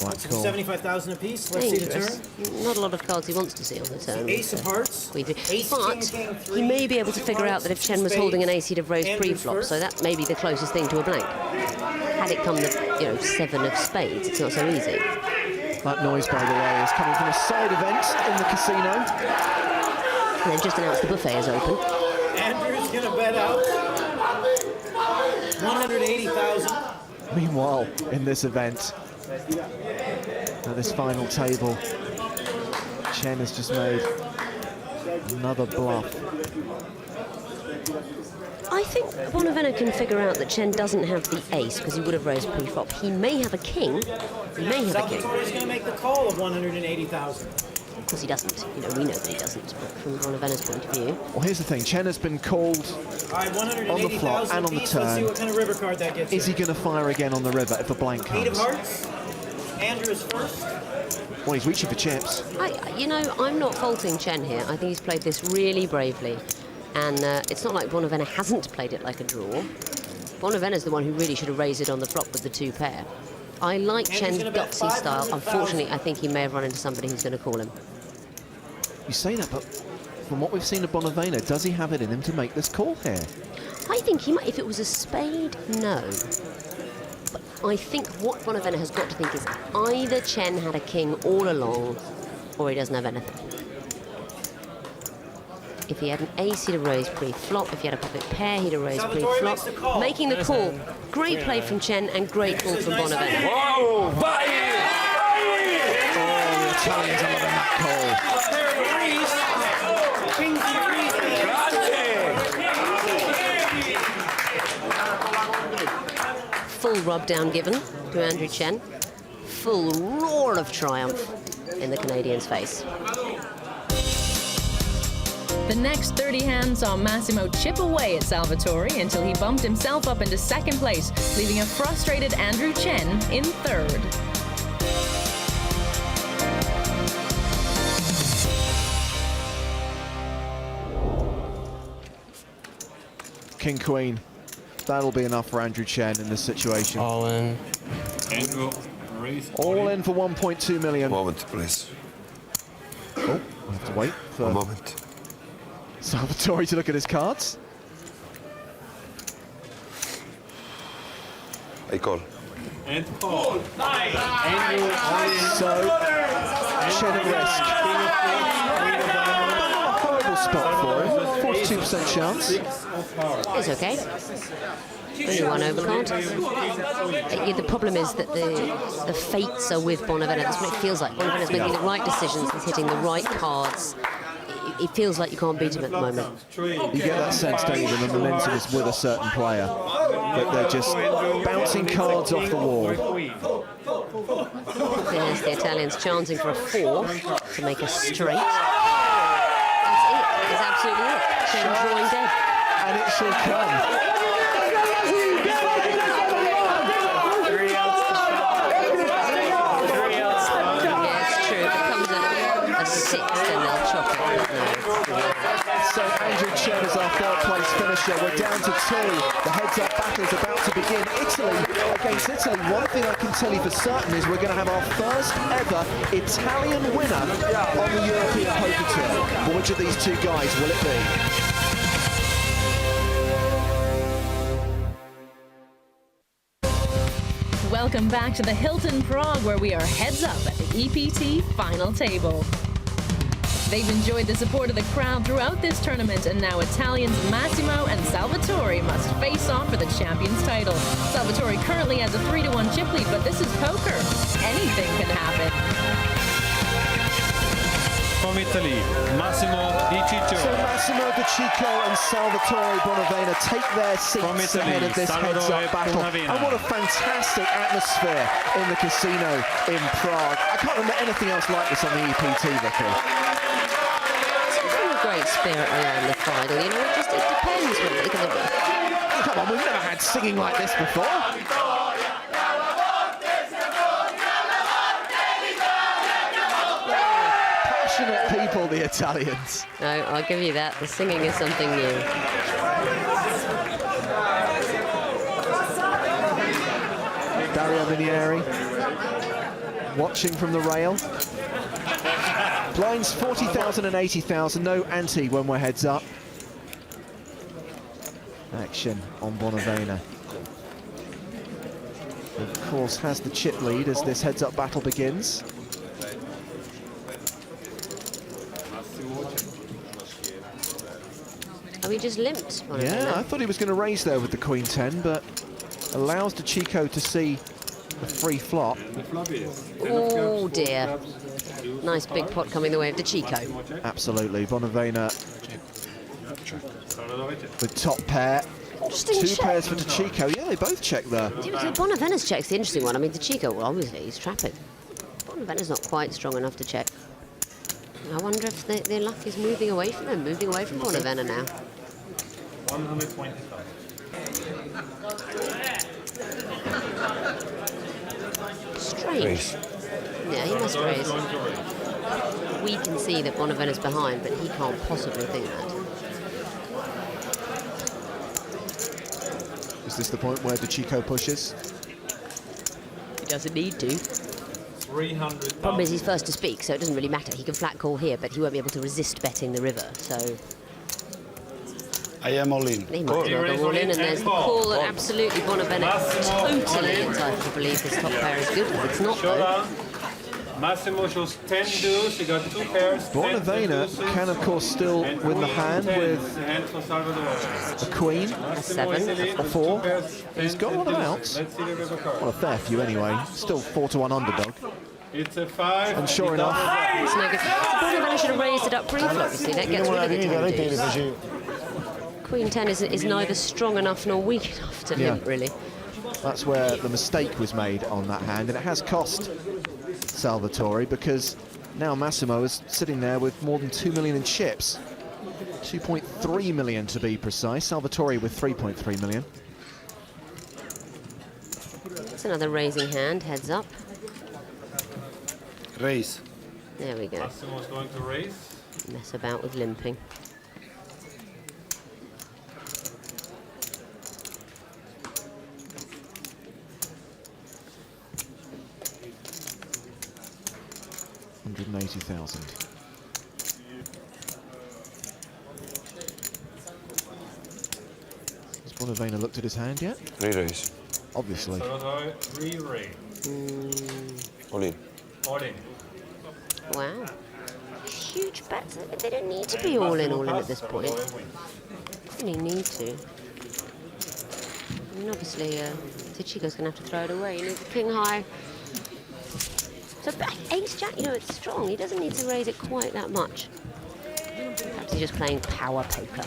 Right call. 75,000 apiece. Let's see the turn. Not a lot of cards he wants to see on the turn. Ace of hearts. Queen 3. Ace, but king, he may be able to figure out that if Chen was holding an ace, he'd have raised pre-flop. So that may be the closest thing to a blank. Had it come to, 7 of spades, it's not so easy. That noise, by the way, is coming from a side event in the casino. And they've just announced the buffet is open. Andrew's going to bet out 180,000. Meanwhile, in this event, at this final table, Chen has just made another bluff. I think Bonavena can figure out that Chen doesn't have the ace because he would have raised pre-flop. He may have a king. He may have a king. Salvatore's going to make the call of 180,000. Of course he doesn't. We know that he doesn't, but from Bonavena's point of view. Well, here's the thing. Chen has been called on the flop and on the turn. Let's see what kind of river card that gets. Is he going to fire again on the river if a blank comes? 8 of hearts. Andrew is first. Well, he's reaching for chips. I'm not faulting Chen here. I think he's played this really bravely. And it's not like Bonavena hasn't played it like a draw. Bonavena's the one who really should have raised it on the flop with the 2 pair. I like Chen's gutsy style. Unfortunately, I think he may have run into somebody who's going to call him. You say that, but from what we've seen of Bonavena, does he have it in him to make this call here? I think he might. If it was a spade, no. But I think what Bonavena has got to think is either Chen had a king all along, or he doesn't have anything. If he had an ace, he'd have raised pre-flop. If he had a pocket pair, he'd have raised pre-flop. Making the call. Great play from Chen and great call from Bonavena. Whoa! The Italians are loving that call. Full rub down given to Andrew Chen. Full roar of triumph in the Canadian's face. The next 30 hands saw Massimo chip away at Salvatore until he bumped himself up into second place, leaving a frustrated Andrew Chen in third. King Queen. That'll be enough for Andrew Chen in this situation. All in. Andrew, raise. All in for 1.2 million. Moment, please. Oh, I have to wait for a moment. Salvatore to look at his cards. I call. And call. Andrew, so Chen at risk. A horrible spot for him. 42% chance. It's okay. Only one overcard. The problem is that the fates are with Bonavena. That's what it feels like. Bonavena's making the right decisions. He's hitting the right cards. It feels like you can't beat him at the moment. You get that sense, don't you, that the momentum is with a certain player. That they're just bouncing cards off the wall. There's the Italians chanting for a 4 to make a straight. That's absolutely it. Chen drawing dead. And it shall come. Yeah, it's true. If it comes in a 6, then they'll chop it. So Andrew Chen is our third place finisher. We're down to 2. The heads-up battle is about to begin. Italy against Italy. One thing I can tell you for certain is we're going to have our first ever Italian winner on the European Poker Tour. But which of these 2 guys will it be? Welcome back to the Hilton Prague, where we are heads up at the EPT final table. They've enjoyed the support of the crowd throughout this tournament, and now Italians Massimo and Salvatore must face off for the champion's title. Salvatore currently has a 3-1 chip lead, but this is poker. Anything can happen. From Italy, Massimo Di Ciccio. So Massimo Di Ciccio and Salvatore Bonavena take their seats ahead of this heads-up battle. And what a fantastic atmosphere in the casino in Prague. I can't remember anything else like this on the EPT, Vicky. It's a great spirit around the final, you know, it depends really. Come on, we've never had singing like this before. Passionate people, the Italians. No, I'll give you that. The singing is something new. Dario Minieri watching from the rail. Blinds 40,000 and 80,000, no ante when we're heads up. Action on Bonavena. Of course, has the chip lead as this heads-up battle begins. Oh, he just limped. Yeah, I thought he was going to raise there with the Queen 10, but allows De Chico to see the free flop. Oh dear. Nice big pot coming the way of De Chico. Absolutely, Bonavena with top pair. Two pairs for De Chico. Yeah, they both check there. Bonavena's check's the interesting one. I mean, De Chico, well, obviously, he's trapping. Bonavena's not quite strong enough to check. I wonder if their luck is moving away from him, moving away from Bonavena now. 125. Strange. Yeah, he must raise. We can see that Bonavena's behind, but he can't possibly think that. Is this the point where De Chico pushes? He doesn't need to. 300. Problem is he's first to speak, so it doesn't really matter. He can flat call here, but he won't be able to resist betting the river, so... I am all in. He might well go all in, and there's the call that absolutely Bonavena totally entitled to believe this top pair is good. It's not, though. Massimo shows 10 deuce, he got 2 pairs. Bonavena can, of course, still win the hand with a queen, a 7, a 4. He's got a lot of outs. Well, a fair few anyway. Still 4-1 underdog. It's a 5. And sure enough... It's no good. Bonavena should have raised it up pre-flop, you see. That gets rid of the 10 deuce. Queen 10 is neither strong enough nor weak enough to limp, really. That's where the mistake was made on that hand, and it has cost Salvatore, because now Massimo is sitting there with more than 2 million in chips. 2.3 million to be precise. Salvatore with 3.3 million. It's another raising hand, heads up. Raise. There we go. Massimo's going to raise. Mess about with limping. $180,000. Has Bonavena looked at his hand yet? Re-raise. Obviously. Re-raise. All in. All in. Wow. Huge bets. They don't need to be all in at this point. They really need to. I mean, obviously, De Chico's going to have to throw it away. He needs a king high. So ace-jack, you know, it's strong. He doesn't need to raise it quite that much. Perhaps he's just playing power poker.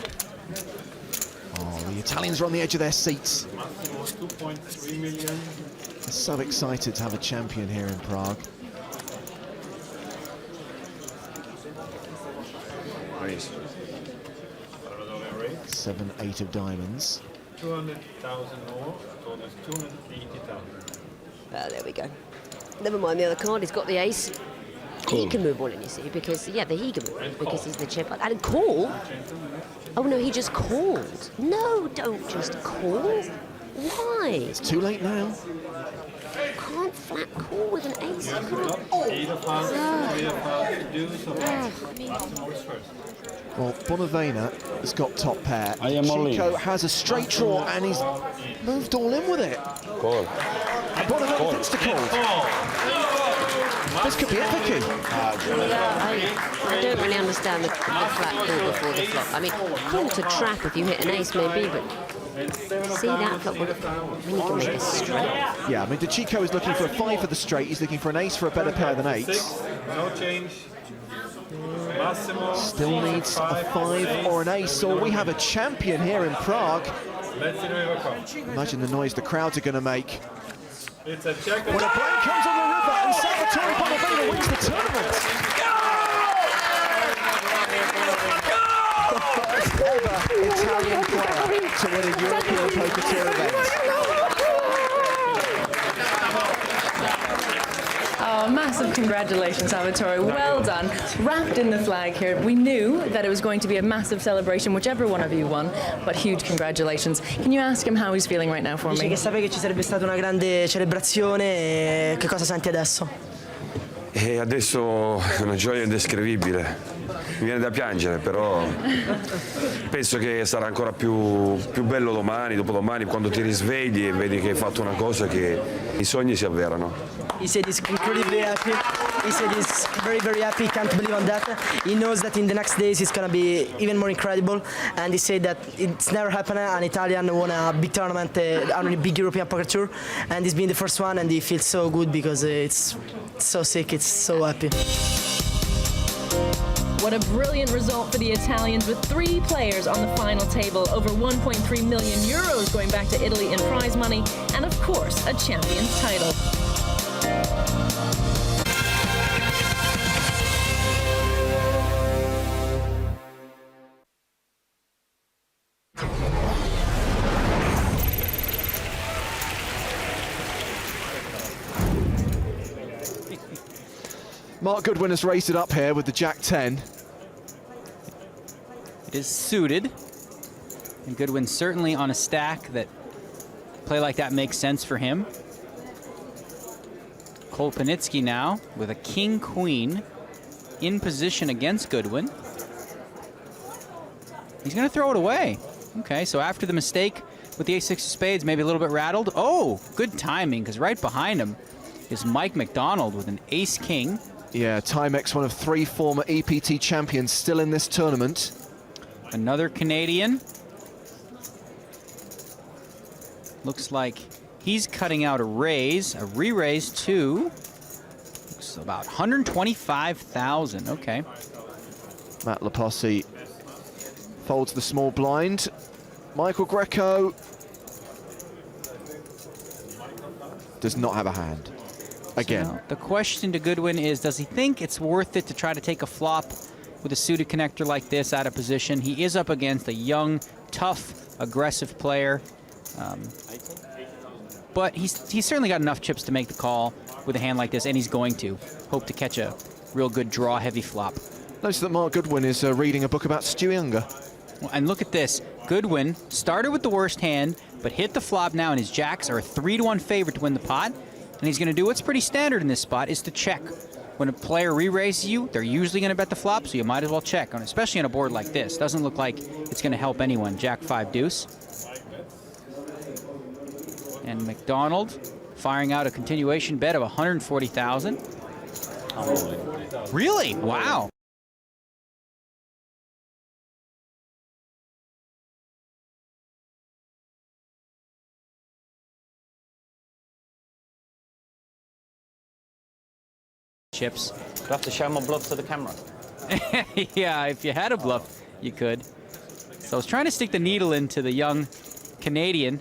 Oh, the Italians are on the edge of their seats. 2.3 million. They're so excited to have a champion here in Prague. Raise. 7, 8 of diamonds. 200,000 more, so there's 280,000. Well, there we go. Never mind the other card, he's got the ace. Cool. He can move all in, you see, because, yeah, he can move because he's the chip. And call? Oh, no, he just called. No, don't just call. Why? It's too late now. You can't flat call with an ace. You can't. Well, Bonavena has got top pair. I am all in. Chico has a straight draw and he's moved all in with it. Call. And Bonavena thinks to call. This could be it, Vicky. I don't really understand the flat call before the flop. I mean, call to trap if you hit an ace maybe, but see that flop, when you can make a straight. Yeah, I mean, DeChico is looking for a 5 for the straight. He's looking for an ace for a better pair than 8. No change. Still needs a 5 or an ace, or we have a champion here in Prague. Imagine the noise the crowds are going to make. It's a check. When a blank comes on the river and Salvatore Bonavena wins the tournament. First ever Italian player to win a European Poker Tour event. Oh, massive congratulations, Salvatore. Well done. Wrapped in the flag here. We knew that it was going to be a massive celebration, whichever one of you won, but huge congratulations. Can you ask him how he's feeling right now for Dice me? che sapeva che ci sarebbe stata una grande celebrazione, che cosa senti adesso? E adesso è una gioia indescrivibile. Mi viene da piangere, però penso che sarà ancora più bello domani, dopodomani, quando ti risvegli e vedi che hai fatto una cosa che i sogni si avverano. He said he's incredibly happy. He said he's very, very happy. Can't believe on that. He knows that in the next days it's gonna be even more incredible. And he said that it's never happened. An Italian won a big tournament on a big European Poker Tour, and he's been the first one. And he feels so good because it's so sick. It's so happy. What a brilliant result for the Italians, with 3 players on the final table, over 1.3 million euros going back to Italy in prize money, and of course, a champion's title. Mark Goodwin has raced it up here with the Jack-10. It is suited, and Goodwin certainly on a stack that play like that makes sense for him. Kolpanitsky now with a king-queen in position against Goodwin. He's going to throw it away. Okay, so after the mistake with the ace-6 of spades, maybe a little bit rattled. Oh, good timing, because right behind him is Mike McDonald with an ace-king. Yeah, Timex, one of 3 former EPT champions, still in this tournament. Another Canadian. Looks like he's cutting out a raise, a re-raise too. Looks about 125,000, okay. Matt Laposse folds the small blind. Michael Greco does not have a hand. Again. So the question to Goodwin is, does he think it's worth it to try to take a flop with a suited connector like this out of position? He is up against a young, tough, aggressive player. But he's certainly got enough chips to make the call with a hand like this, and he's going to hope to catch a real good draw-heavy flop. Notice that Mark Goodwin is reading a book about Stu Younger. Well, and look at this. Goodwin started with the worst hand, but hit the flop now, and his jacks are a 3-to-1 favorite to win the pot. And he's going to do what's pretty standard in this spot, is to check. When a player re-raises you, they're usually going to bet the flop, so you might as well check, and especially on a board like this. Doesn't look like it's going to help anyone. Jack-5 deuce. And McDonald firing out a continuation bet of 140,000. Really? Wow. Chips. Do I have to show my bluff to the camera? Yeah, if you had a bluff, you could. So I was trying to stick the needle into the young Canadian,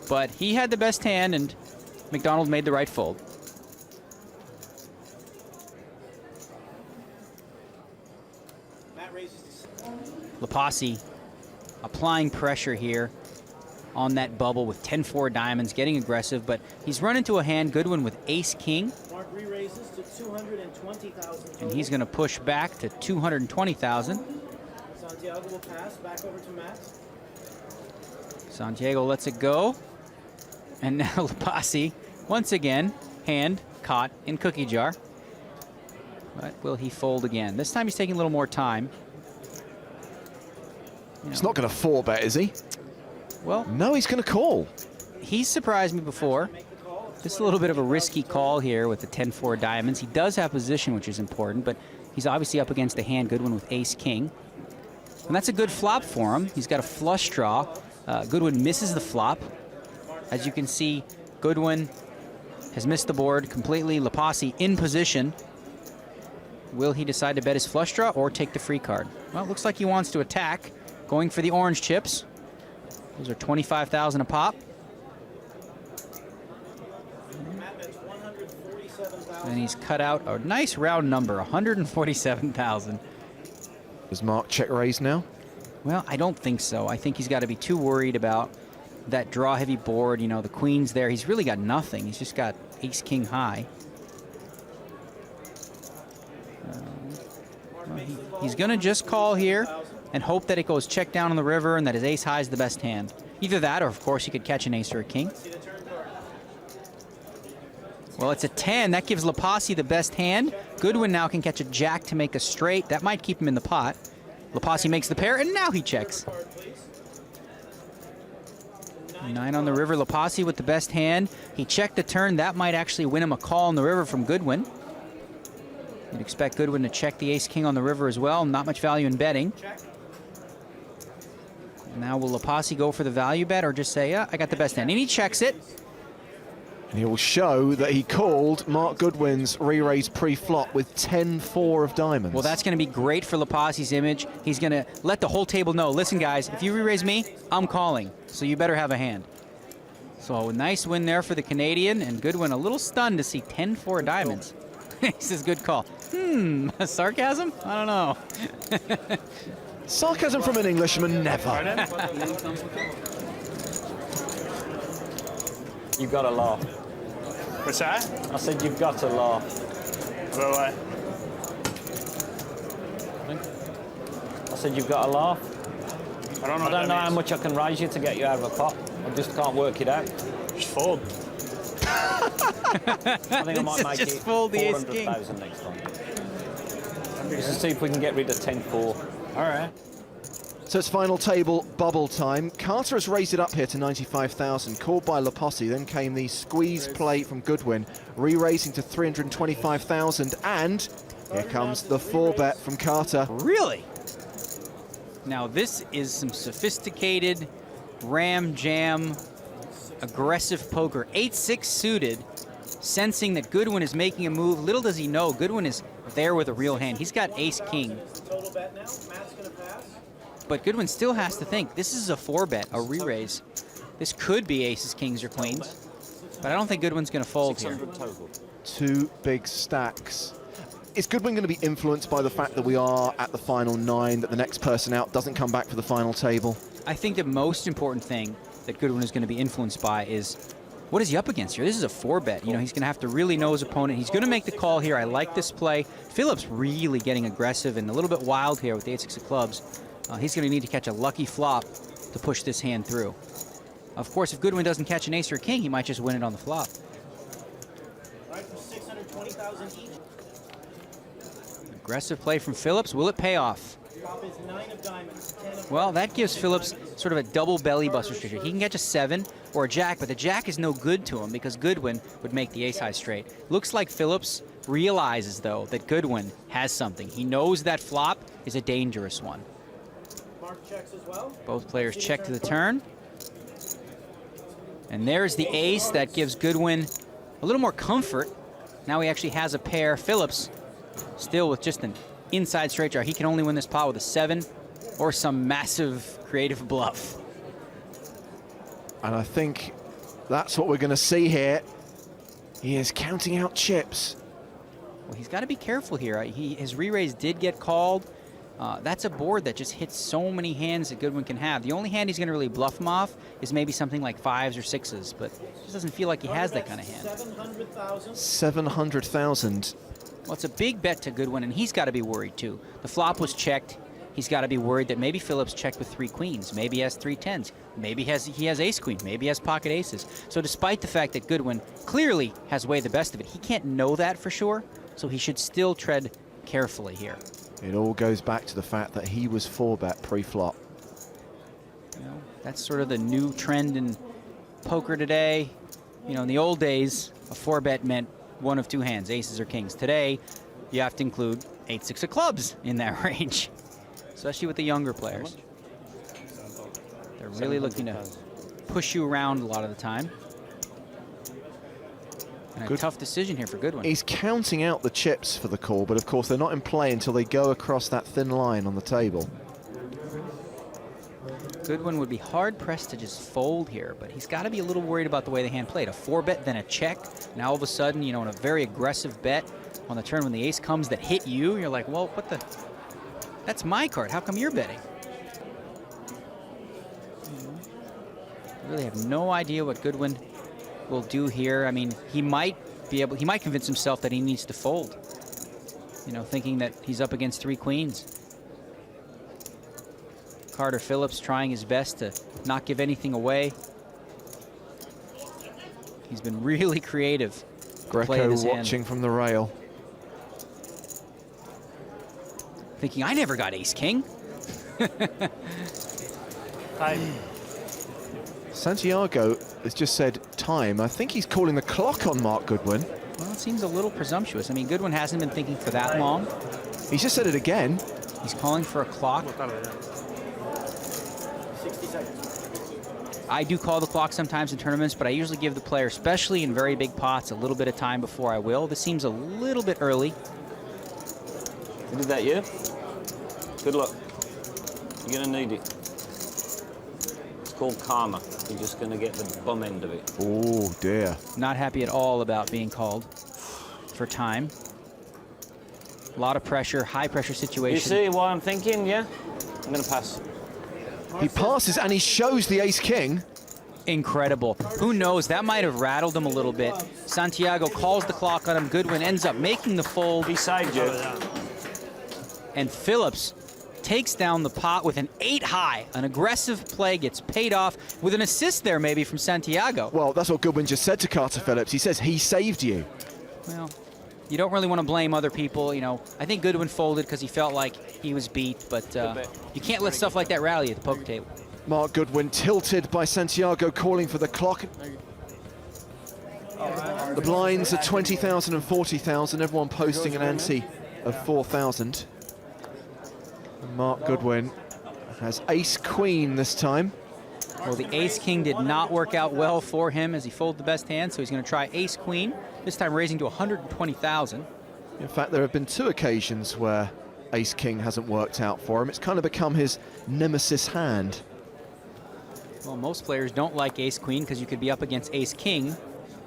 but he had the best hand, and McDonald made the right fold. Laposse applying pressure here on that bubble with 10-4 diamonds, getting aggressive, but he's run into a hand, Goodwin with ace-king. Mark re-raises to 220,000. And he's going to push back to 220,000. Santiago will pass back over to Matt. Santiago lets it go. And now Laposse, once again, hand caught in cookie jar. But will he fold again? This time he's taking a little more time. He's not going to 4-bet, is he? Well, no, he's going to call. He's surprised me before. This is a little bit of a risky call here with the 10-4 diamonds. He does have position, which is important, but he's obviously up against a hand, Goodwin with ace-king. And that's a good flop for him. He's got a flush draw. Goodwin misses the flop. As you can see, Goodwin has missed the board completely. Lapasi in position. Will he decide to bet his flush draw or take the free card? Well, it looks like he wants to attack, going for the orange chips. Those are 25,000 a pop. And he's cut out a nice round number, 147,000. Does Mark check raise now? Well, I don't think so. I think he's got to be too worried about that draw-heavy board. You know, the queen's there. He's really got nothing. He's just got ace-king high. He's going to just call here and hope that it goes check down on the river and that his ace-high is the best hand. Either that or, of course, he could catch an ace or a king. Well, it's a 10. That gives Lapasi the best hand. Goodwin now can catch a jack to make a straight. That might keep him in the pot. Lapasi makes the pair, and now he checks. 9 on the river. Lapasi with the best hand. He checked the turn. That might actually win him a call on the river from Goodwin. You'd expect Goodwin to check the ace-king on the river as well. Not much value in betting. Now will Lapasi go for the value bet or just say, yeah, I got the best hand? And he checks it. And he will show that he called Mark Goodwin's re-raise pre-flop with 10-4 of diamonds. Well, that's going to be great for Lapasi's image. He's going to let the whole table know, listen, guys, if you re-raise me, I'm calling, so you better have a hand. So a nice win there for the Canadian, and Goodwin a little stunned to see 10-4 diamonds. He says, good call. Sarcasm? I don't know. Sarcasm from an Englishman, never. You've got to laugh. What's that? I said you've got to laugh. About what? I said you've got to laugh. I don't know. I don't know how much I can raise you to get you out of a pot. I just can't work it out. Just fold. I think I might make just it fold the ace king. 400,000 next time. Just to see if we can get rid of 10-4. All right. So it's final table bubble time. Carter has raised it up here to 95,000, called by Lapasi. Then came the squeeze play from Goodwin, re-raising to 325,000. And here comes the 4-bet from Carter. Really? Now this is some sophisticated ram jam aggressive poker. 8-6 suited, sensing that Goodwin is making a move. Little does he know, Goodwin is there with a real hand. He's got ace-king. Total bet now. Matt's going to pass. But Goodwin still has to think, this is a 4-bet, a re-raise. This could be aces, kings, or queens. But I don't think Goodwin's going to fold here. Two big stacks. Is Goodwin going to be influenced by the fact that we are at the final 9, that the next person out doesn't come back for the final table? I think the most important thing that Goodwin is going to be influenced by is, what is he up against here? This is a 4-bet. You know, he's going to have to really know his opponent. He's going to make the call here. I like this play. Phillips really getting aggressive and a little bit wild here with the 8-6 of clubs. He's going to need to catch a lucky flop to push this hand through. Of course, if Goodwin doesn't catch an ace or a king, he might just win it on the flop. Right for 620,000 each. Aggressive play from Phillips. Will it pay off? Top is 9 of diamonds, 10 of Well, that gives Phillips sort of a double belly buster strategy. He can catch a 7 or a jack, but the jack is no good to him because Goodwin would make the ace-high straight. Looks like Phillips realizes, though, that Goodwin has something. He knows that flop is a dangerous one. Mark checks as well. Both players check to the turn. And there's the ace that gives Goodwin a little more comfort. Now he actually has a pair. Phillips still with just an inside straight draw. He can only win this pot with a 7 or some massive creative bluff. And I think that's what we're going to see here. He is counting out chips. Well, he's got to be careful here. His re-raise did get called. That's a board that just hits so many hands that Goodwin can have. The only hand he's going to really bluff him off is maybe something like 5s or 6s, but it just doesn't feel like he has that kind of hand. 700,000. Well, it's a big bet to Goodwin, and he's got to be worried too. The flop was checked. He's got to be worried that maybe Phillips checked with 3 queens. Maybe he has 3 10s. Maybe he has ace-queen. Maybe he has pocket aces. So despite the fact that Goodwin clearly has way the best of it, he can't know that for sure, so he should still tread carefully here. It all goes back to the fact that he was 4-bet pre-flop. You know, that's sort of the new trend in poker today. You know, in the old days, a 4-bet meant one of two hands, aces or kings. Today, you have to include 8-6 of clubs in that range, especially with the younger players. They're really looking to push you around a lot of the time. And a tough decision here for Goodwin. He's counting out the chips for the call, but of course they're not in play until they go across that thin line on the table. Goodwin would be hard-pressed to just fold here, but he's got to be a little worried about the way the hand played. A 4-bet, then a check. Now all of a sudden, you know, in a very aggressive bet on the turn when the ace comes that hit you, you're like, well, what the? That's my card. How come you're betting? I really have no idea what Goodwin will do here. I mean, he might convince himself that he needs to fold. You know, thinking that he's up against 3 queens. Carter Phillips trying his best to not give anything away. He's been really creative. Greco watching from the rail. Thinking, I never got ace-king. Santiago has just said time. I think he's calling the clock on Mark Goodwin. Well, it seems a little presumptuous. I mean, Goodwin hasn't been thinking for that long. He's just said it again. He's calling for a clock. 60 seconds. I do call the clock sometimes in tournaments, but I usually give the player, especially in very big pots, a little bit of time before I will. This seems a little bit early. You did that, yeah? Good luck. You're gonna need it. It's called karma. You're just gonna get the bum end of it. Oh dear. Not happy at all about being called for time. A lot of pressure, high pressure situation. You see what I'm thinking, yeah? I'm gonna pass. He passes and he shows the ace-king. Incredible. Who knows? That might have rattled him a little bit. Santiago calls the clock on him. Goodwin ends up making the fold. Beside you. And Phillips takes down the pot with an 8 high. An aggressive play gets paid off with an assist there maybe from Santiago. Well, that's what Goodwin just said to Carter Phillips. He says he saved you. Well, you don't really want to blame other people. You know, I think Goodwin folded because he felt like he was beat, but you can't let stuff like that rally at the poker table. Mark Goodwin tilted by Santiago calling for the clock. The blinds are 20,000 and 40,000, everyone posting an ante of 4,000. Mark Goodwin has ace-queen this time. Well, the ace-king did not work out well for him as he folded the best hand, so he's going to try ace-queen, this time raising to 120,000. In fact, there have been 2 occasions where ace-king hasn't worked out for him. It's kind of become his nemesis hand. Well, most players don't like ace-queen because you could be up against ace-king.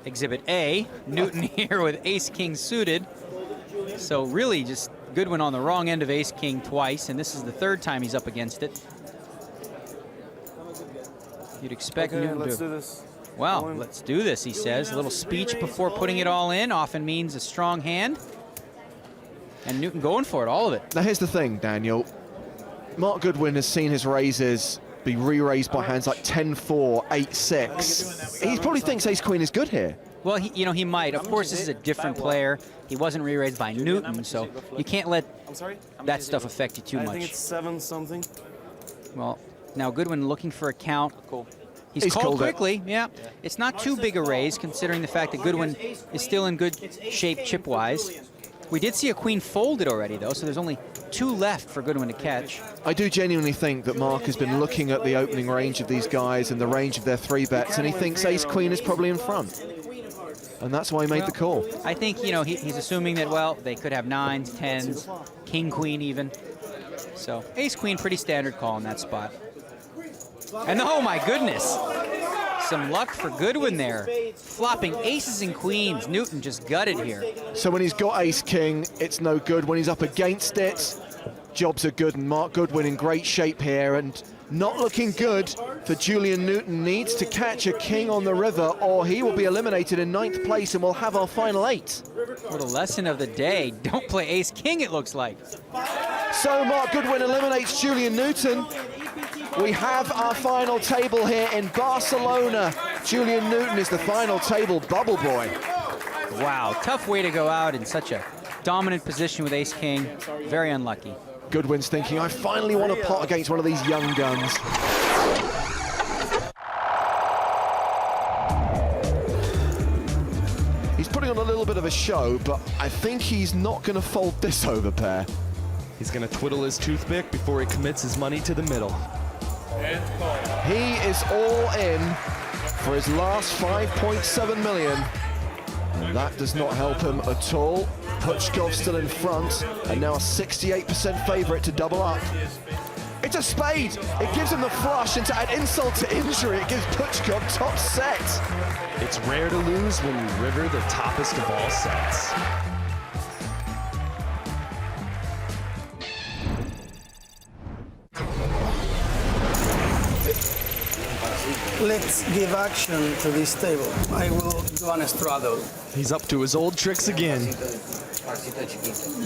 Exhibit A, Newton here with ace-king suited. So really just Goodwin on the wrong end of ace-king twice, and this is the 3rd time he's up against it. You'd expect Newton let's to... do this. Well, let's do this, he says. A little speech before putting it all in often means a strong hand. And Newton going for it, all of it. Now here's the thing, Daniel. Mark Goodwin has seen his raises be re-raised by hands like 10-4, 8-6. He probably thinks ace-queen is good here. Well, he might. Of course, this is a different player. He wasn't re-raised by Newton, so you can't let that stuff affect you too much. I think it's 7 something. Well, now Goodwin looking for a count. Cool. He's called quickly, yeah. It's not too big a raise considering the fact that Goodwin is still in good shape chip-wise. We did see a queen folded already, though, so there's only 2 left for Goodwin to catch. I do genuinely think that Mark has been looking at the opening range of these guys and the range of their 3 bets, and he thinks ace-queen is probably in front. And that's why he made the call. I think, you know, he's assuming that, well, they could have 9s, 10s, king-queen even. So ace-queen, pretty standard call in that spot. And oh my goodness, some luck for Goodwin there. Flopping aces and queens. Newton just gutted here. So when he's got ace-king, it's no good. When he's up against it, jobs are good. And Mark Goodwin in great shape here and not looking good for Julian Newton. Needs to catch a king on the river or he will be eliminated in 9th place and we'll have our final 8. What a lesson of the day. Don't play ace-king, it looks like. So Mark Goodwin eliminates Julian Newton. We have our final table here in Barcelona. Julian Newton is the final table bubble boy. Wow, tough way to go out in such a dominant position with ace-king. Very unlucky. Goodwin's thinking, I finally want a pot against one of these young guns. on a little bit of a show, but I think he's not going to fold this overpair. He's going to twiddle his toothpick before he commits his money to the middle. He is all in for his last 5.7 million. And that does not help him at all. Puchkov still in front, and now a 68% favourite to double up. It's a spade! It gives him the flush, and to add insult to injury, it gives Puchkov top set. It's rare to lose when you river the toppest of all sets. Let's give action to this table. I will do an straddle. He's up to his old tricks again.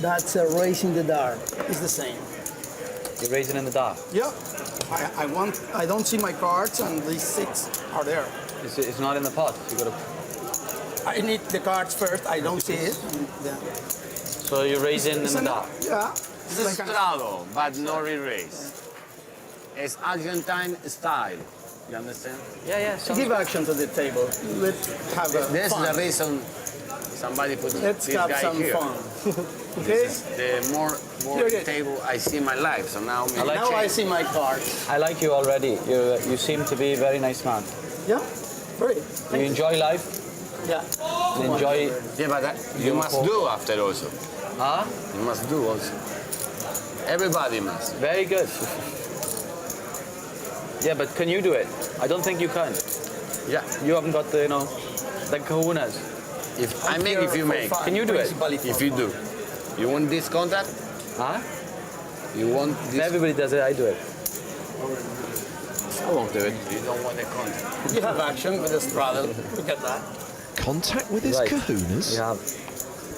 That's a raise in the dark. It's the same. You're raising in the dark? Yeah. I don't see my cards, and these 6 are there. It's not in the pot. You gotta. I need the cards first. I don't see it. Yeah. So you're raising in the dark? Yeah. It's a straddle, but no re-raise. It's Argentine style. You understand? Yeah, yeah. So give action to the table. Let's have a That's fun. the reason somebody put Let's this have guy some here. fun. Okay? This is the more table I see in my life. So now I see my cards. I like you already. You seem to be a very nice man. Yeah? Great. You enjoy life? Yeah. You enjoy... Yeah, but you must do after also. Huh? You must do also. Everybody must. Very good. Yeah, but can you do it? I don't think you can. Yeah. You haven't got the, the kahunas. If I make, if you make. Can you do it? If you do. You want this contract? Huh? You want this? Everybody does it, I do it. I won't do it. You don't want the contract. You have action with a straddle. Look at that. Contact with his kahunas? Yeah.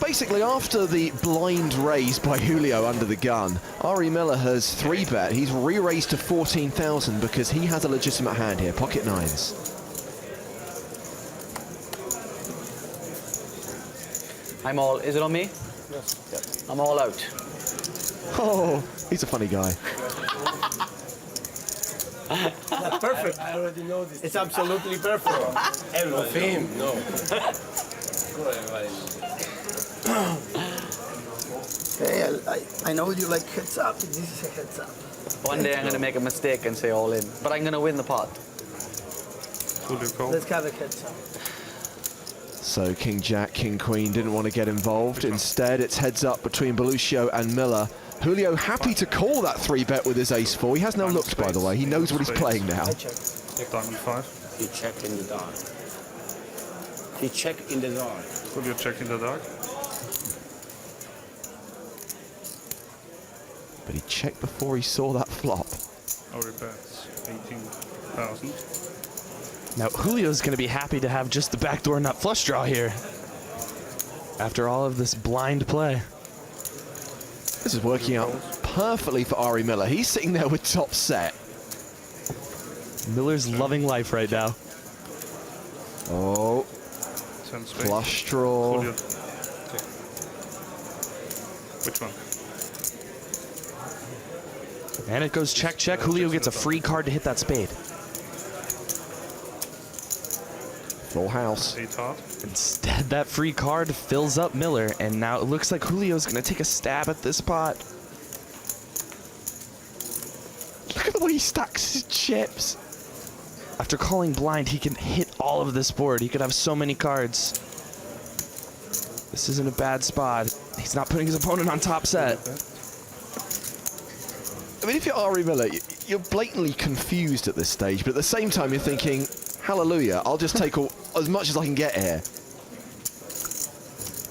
Basically, after the blind raise by Julio under the gun, Ari Miller has 3-bet. He's re-raised to 14,000 because he has a legitimate hand here, pocket nines. I'm all... Is it on me? Yes. I'm all out. Oh, he's a funny guy. That's perfect. I already know this. It's absolutely perfect. Everything. No. Hey, I know you like heads up. This is a heads up. One day I'm going to make a mistake and say all in. But I'm going to win the pot. Let's have a heads up. So King Jack, King Queen didn't want to get involved. Instead, it's heads up between Beluccio and Miller. Julio happy to call that 3-bet with his ace-4. He has now looked, by the way. He knows what he's playing now. Diamond 5. He checked in the dark. He checked in the dark. Julio check in the dark. But he checked before he saw that flop. Our bets 18,000. Now Julio's going to be happy to have just the backdoor nut flush draw here. After all of this blind play. This is working out perfectly for Ari Miller. He's sitting there with top set. Miller's loving life right now. Oh, flush draw. Julio. Which one? And it goes check, check. Julio gets a free card to hit that spade. Full house. Instead, that free card fills up Miller, and now it looks like Julio's going to take a stab at this pot. Look at the way he stacks his chips. After calling blind, he can hit all of this board. He could have so many cards. This isn't a bad spot. He's not putting his opponent on top set. I mean, if you're Ari Miller, you're blatantly confused at this stage, but at the same time, you're thinking, hallelujah, I'll just take as much as I can get here.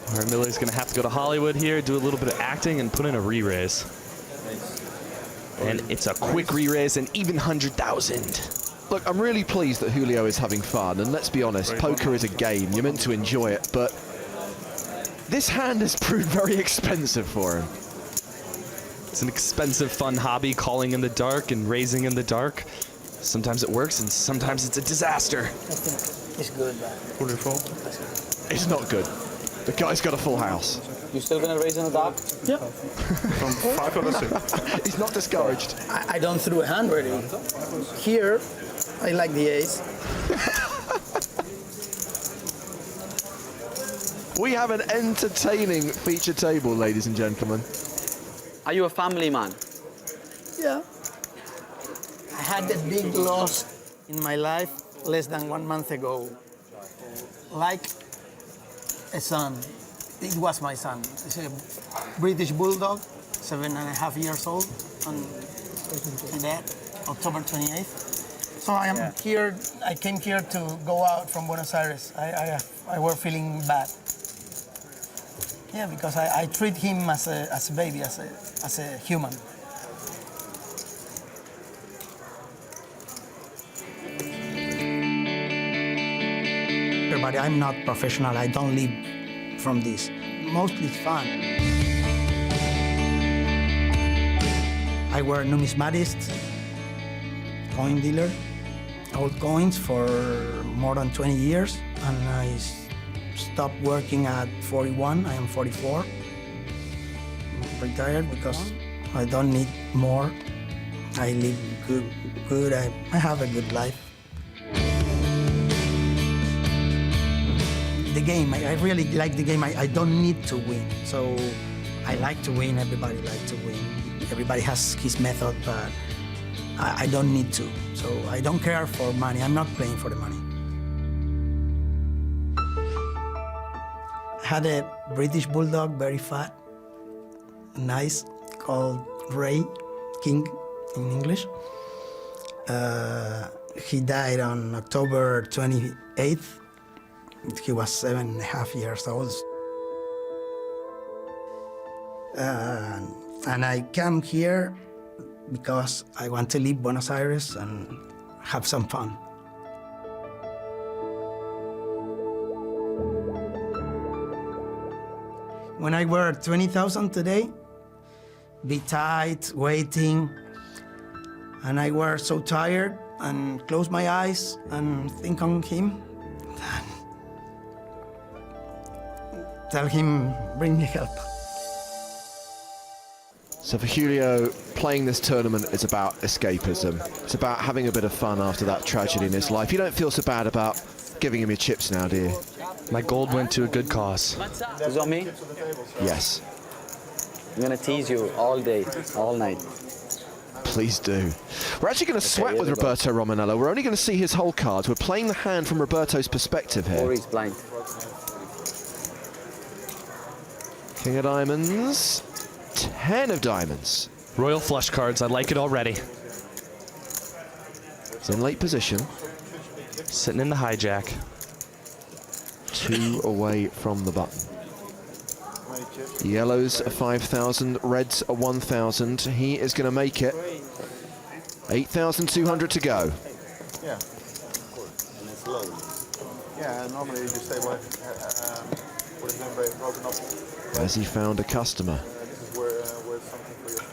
All right, Miller's going to have to go to Hollywood here, do a little bit of acting, and put in a re-raise. And it's a quick re-raise, and even 100,000. Look, I'm really pleased that Julio is having fun, and let's be honest, poker is a game. You're meant to enjoy it, but this hand has proved very expensive for him. It's an expensive, fun hobby, calling in the dark and raising in the dark. Sometimes it works, and sometimes it's a disaster. I think it's good. It's not good. The guy's got a full house. You still gonna raise in the dark? Yeah. From 5 or 6. He's not discouraged. I don't throw a hand really. Here, I like the ace. We have an entertaining feature table, ladies and gentlemen. Are you a family man? Yeah. I had a big loss in my life less than 1 month ago. Like a son. It was my son. It's a British Bulldog, 7.5 years old, on that, October 28th. So I am here, I came here to go out from Buenos Aires. I were feeling bad. Yeah, because I treat him as a baby, as a human. But I'm not professional, I don't live from this. Mostly it's fun. I were numismatist, coin dealer, old coins for more than 20 years, and I stopped working at 41. I am 44. I'm retired because I don't need more. I live good. I have a good life. The game, I really like the game. I don't need to win. So I like to win, everybody likes to win. Everybody has his method, but I don't need to. So I don't care for money. I'm not playing for the money. I had a British Bulldog, very fat, nice, called Ray, King in English. He died on October 28th. He was 7.5 years old. And I come here because I want to leave Buenos Aires and have some fun. When I were 20,000 today, be tight, waiting, and I were so tired and close my eyes and think on him. Tell him, bring me help. So for Julio, playing this tournament is about escapism. It's about having a bit of fun after that tragedy in his life. You don't feel so bad about giving him your chips now, do you? My gold went to a good cause. Is it on me? Yes. I'm going to tease you all day, all night. Please do. We're actually going to sweat with Roberto Romanello. We're only going to see his whole cards. We're playing the hand from Roberto's perspective here. Or he's blind. King of diamonds, 10 of diamonds. Royal flush cards, I like it already. It's in late position. Sitting in the hijack. 2 away from the button. Yellows are 5,000, reds are 1,000. He is going to make it. 8,200 to go. Yeah, of course. And it's low. Yeah, normally you just say what is then broken up. Has he found a customer? This is where something for your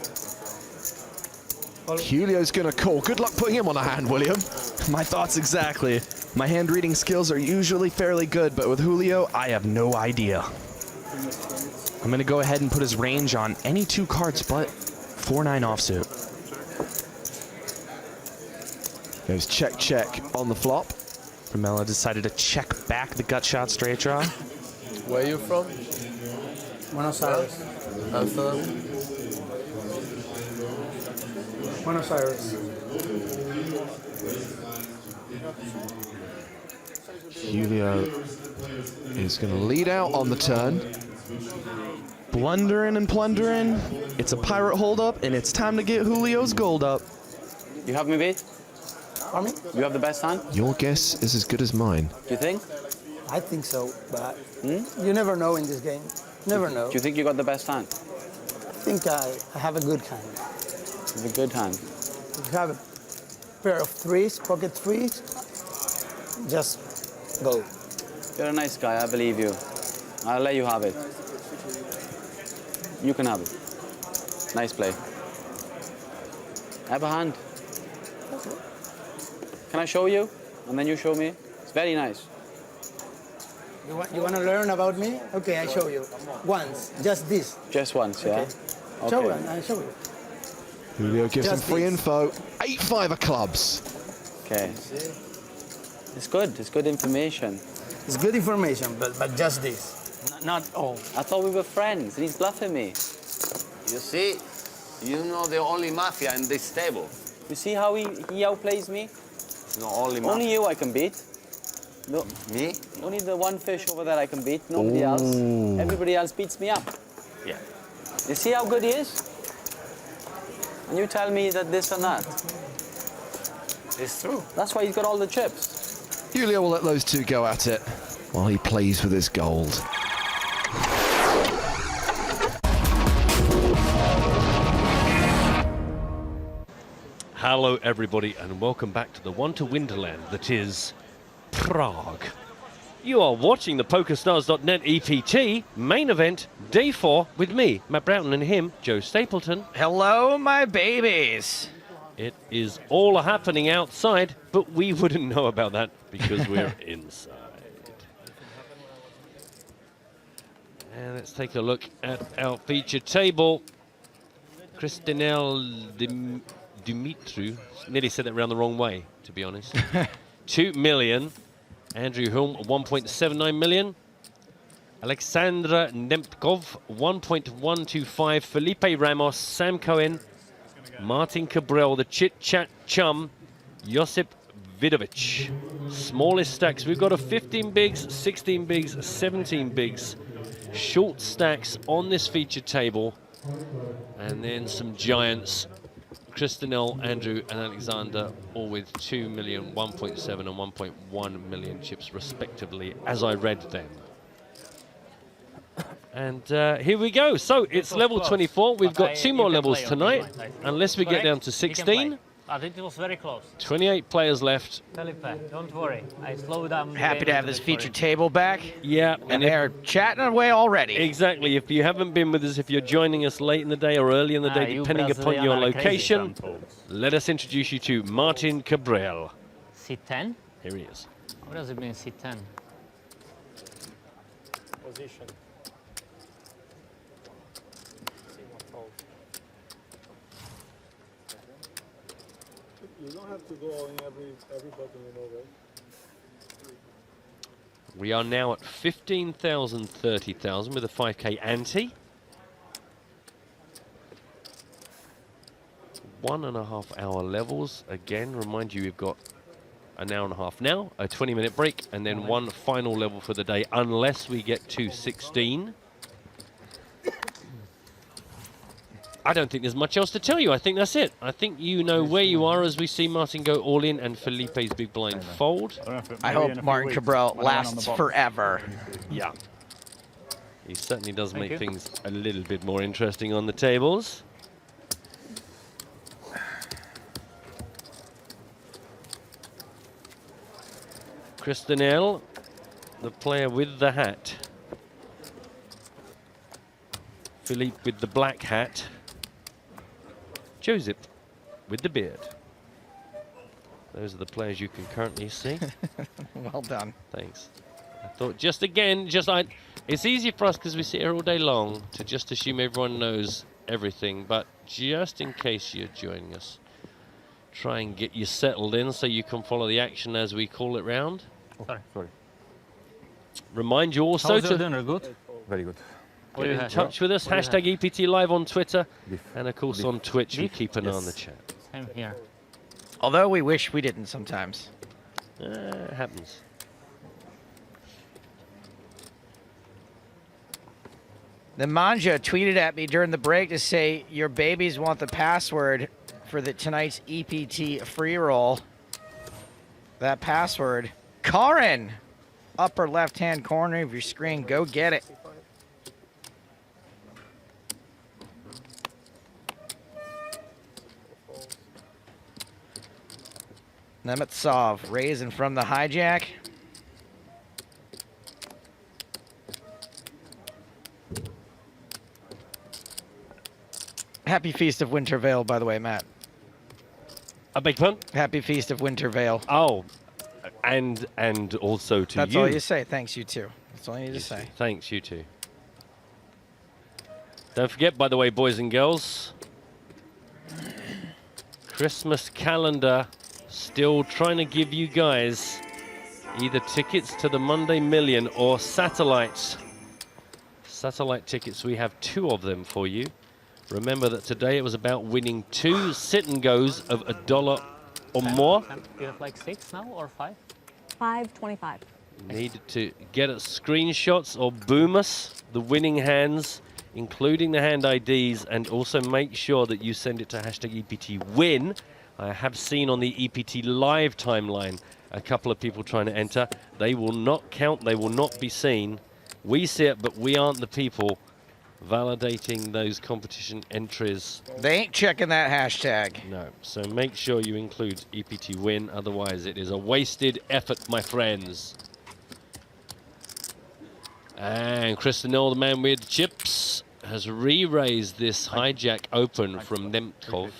phone. Julio's going to call. Good luck putting him on a hand, William. My thoughts exactly. My hand reading skills are usually fairly good, but with Julio, I have no idea. I'm going to go ahead and put his range on any 2 cards but 4-9 offsuit. Goes check, check on the flop. Romello decided to check back the gut shot straight draw. Where are you from? Buenos Aires. Buenos Aires. Julio is going to lead out on the turn. Blundering and plundering. It's a pirate holdup, and it's time to get Julio's gold up. You have me beat? Pardon me? You have the best hand? Your guess is as good as mine. Do you think? I think so, but you never know in this game. Never know. Do you think you got the best hand? I think I have a good hand. You have a good hand. If you have a pair of threes, pocket threes, just go. You're a nice guy, I believe you. I'll let you have it. You can have it. Nice play. I have a hand. Can I show you? And then you show me? It's very nice. You want to learn about me? Okay, I show you. Once, just this. Just once, yeah? Okay. Show you, I show you. Julio gives him Just free this. info. 8-5 of clubs. Okay. It's good. It's good information. It's good information, but just this. Not all. I thought we were friends, and he's bluffing me. You see, you know the only mafia in this table. You see how he outplays me? No, only mafia. Only you I can beat. No, me? Only the one fish over there I can beat. Nobody else. Everybody else beats me up. Yeah. You see how good he is? And you tell me that this or that. It's true. That's why he's got all the chips. Julio will let those two go at it while he plays with his gold. Hello everybody and welcome back to the wonderland that is Prague. You are watching the PokerStars.net EPT main event, day 4, with me, Matt Broughton, and him, Joe Stapleton. Hello, my babies. It is all happening outside, but we wouldn't know about that because we're inside. And let's take a look at our feature table. Kristinel Dumitru, nearly said that around the wrong way, to be honest. 2 million. Andrew Hulme, 1.79 million. Alexandra Nemtkov, 1.125. Felipe Ramos, Sam Cohen, Martin Cabral, the chit-chat chum, Josip Vidovic. Smallest stacks, we've got a 15 bigs, 16 bigs, 17 bigs. Short stacks on this feature table. And then some giants. Kristinel, Andrew, and Alexander, all with 2 million, 1.7 and 1.1 million chips, respectively, as I read them. And here we go. So it's level 24. We've got 2 more levels tonight, unless we get down to 16. I think it was very close. 28 players left. Felipe, don't worry. I slowed down. Happy to have this feature table back. Yeah. And they're chatting away already. Exactly. If you haven't been with us, if you're joining us late in the day or early in the day, depending upon your location, let us introduce you to Martin Cabral. C10? Here he is. What does it mean, C10? Position. You don't have to go in every button, you know, right? We are now at 15,000, 30,000 with a 5k ante. 1.5 hour levels. Again, remind you, we've got an hour and a half now, a 20-minute break, and then one final level for the day, unless we get to 16. I don't think there's much else to tell you. I think that's it. I think you know where you are as we see Martin go all in and Felipe's big blind fold. I hope Martin Cabral lasts forever. Yeah. He certainly does make things a little bit more interesting on the tables. Kristinel, the player with the hat. Philippe with the black hat. Joseph with the beard. Those are the players you can currently see. Well done. Thanks. I thought just again, it's easy for us because we sit here all day long to just assume everyone knows everything, but just in case you're joining us, try and get you settled in so you can follow the action as we call it round. Sorry. Remind you also How's your dinner? Good? Very good. Get in touch with us, hashtag EPT Live on Twitter, and of course on Twitch, we keep an eye on the chat. Same here. Although we wish we didn't sometimes. It happens. The Manja tweeted at me during the break to say, your babies want the password for tonight's EPT free roll. That password, Karin, upper left-hand corner of your screen. Go get it. Nemetsov raising from the hijack. Happy Feast of Winter Veil, by the way, Matt. A big pun? Happy Feast of Winter Veil. Oh, and also to you. That's all you say. Thanks, you too. That's all you need to say. Thanks, you too. Don't forget, by the way, boys and girls, Christmas calendar. Still trying to give you guys either tickets to the Monday Million or satellites Satellite tickets, we have 2 of them for you. Remember that today it was about winning 2 sit-and-goes of $1 or more. You have like 6 now or 5? 525. Need to get us screenshots or boom us the winning hands, including the hand IDs, and also make sure that you send it to #EPTWin. I have seen on the EPT live timeline a couple of people trying to enter. They will not count, they will not be seen. We see it, but we aren't the people validating those competition entries. They ain't checking that hashtag. No, so make sure you include EPT win, otherwise it is a wasted effort, my friends. And Kristen Noel, the man with chips, has re-raised this hijack open from Nemtkov.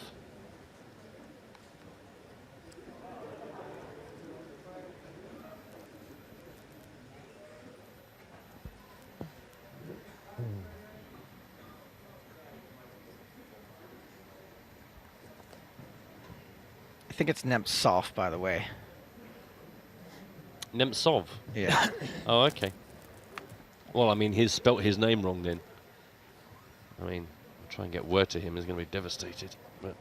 I think it's Nemtsov, by the way. Nemtsov? Yeah. Oh, okay. Well, I mean, he's spelt his name wrong then. I mean, try and get word to him, he's going to be devastated. But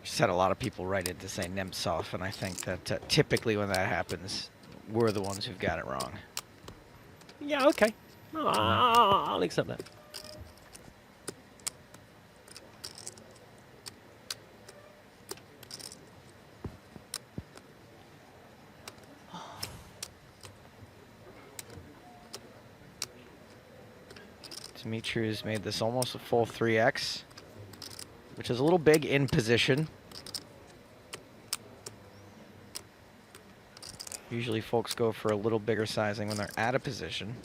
Just had a lot of people write it to say Nemtsov, and I think that typically when that happens, we're the ones who've got it wrong. yeah, okay. Oh, I'll accept that. Dimitri's made this almost a full 3x, which is a little big in position. Usually folks go for a little bigger sizing when they're out of position.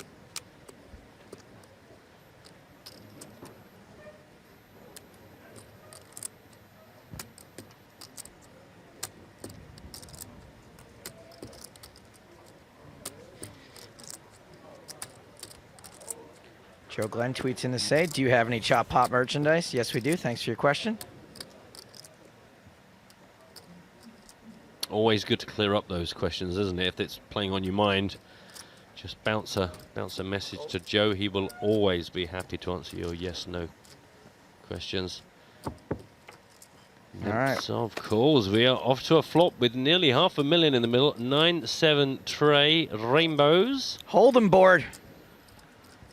Joe Glenn tweets in to say, do you have any Chop Pop merchandise? Yes, we do. Thanks for your question. Always good to clear up those questions, isn't it? If it's playing on your mind, just bounce a message to Joe. He will always be happy to answer your yes/no questions. All right. So of course we are off to a flop with nearly $500,000 in the middle. 9-7 tray rainbows. Hold 'em board.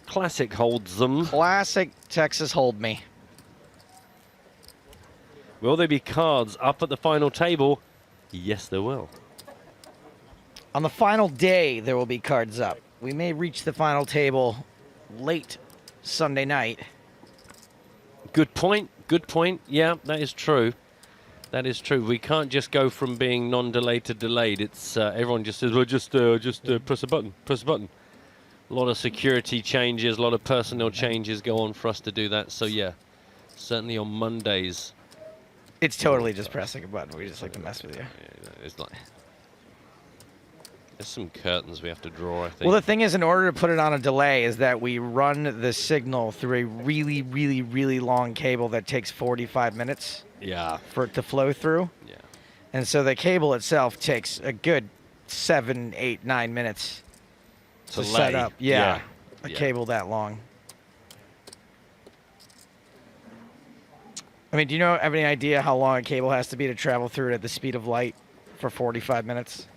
Classic holds them. Classic Texas hold me. Will there be cards up at the final table? Yes, there will. On the final day, there will be cards up. We may reach the final table late Sunday night. Good point. Good point. Yeah, that is true. That is true. We can't just go from being non-delayed to delayed. It's everyone just says, well, just press a button. Press a button. A lot of security changes, a lot of personnel changes go on for us to do that. So yeah, certainly on Mondays. It's totally just pressing a button. We just like to mess with you. Yeah, it's like there's some curtains we have to draw, I think. Well, the thing is, in order to put it on a delay, is that we run the signal through a really, really, really long cable that takes 45 minutes. Yeah. For it to flow through. Yeah. And so the cable itself takes a good 7, 8, 9 minutes to set up. Yeah. A cable that long. I mean, do you have any idea how long a cable has to be to travel through it at the speed of light for 45 minutes?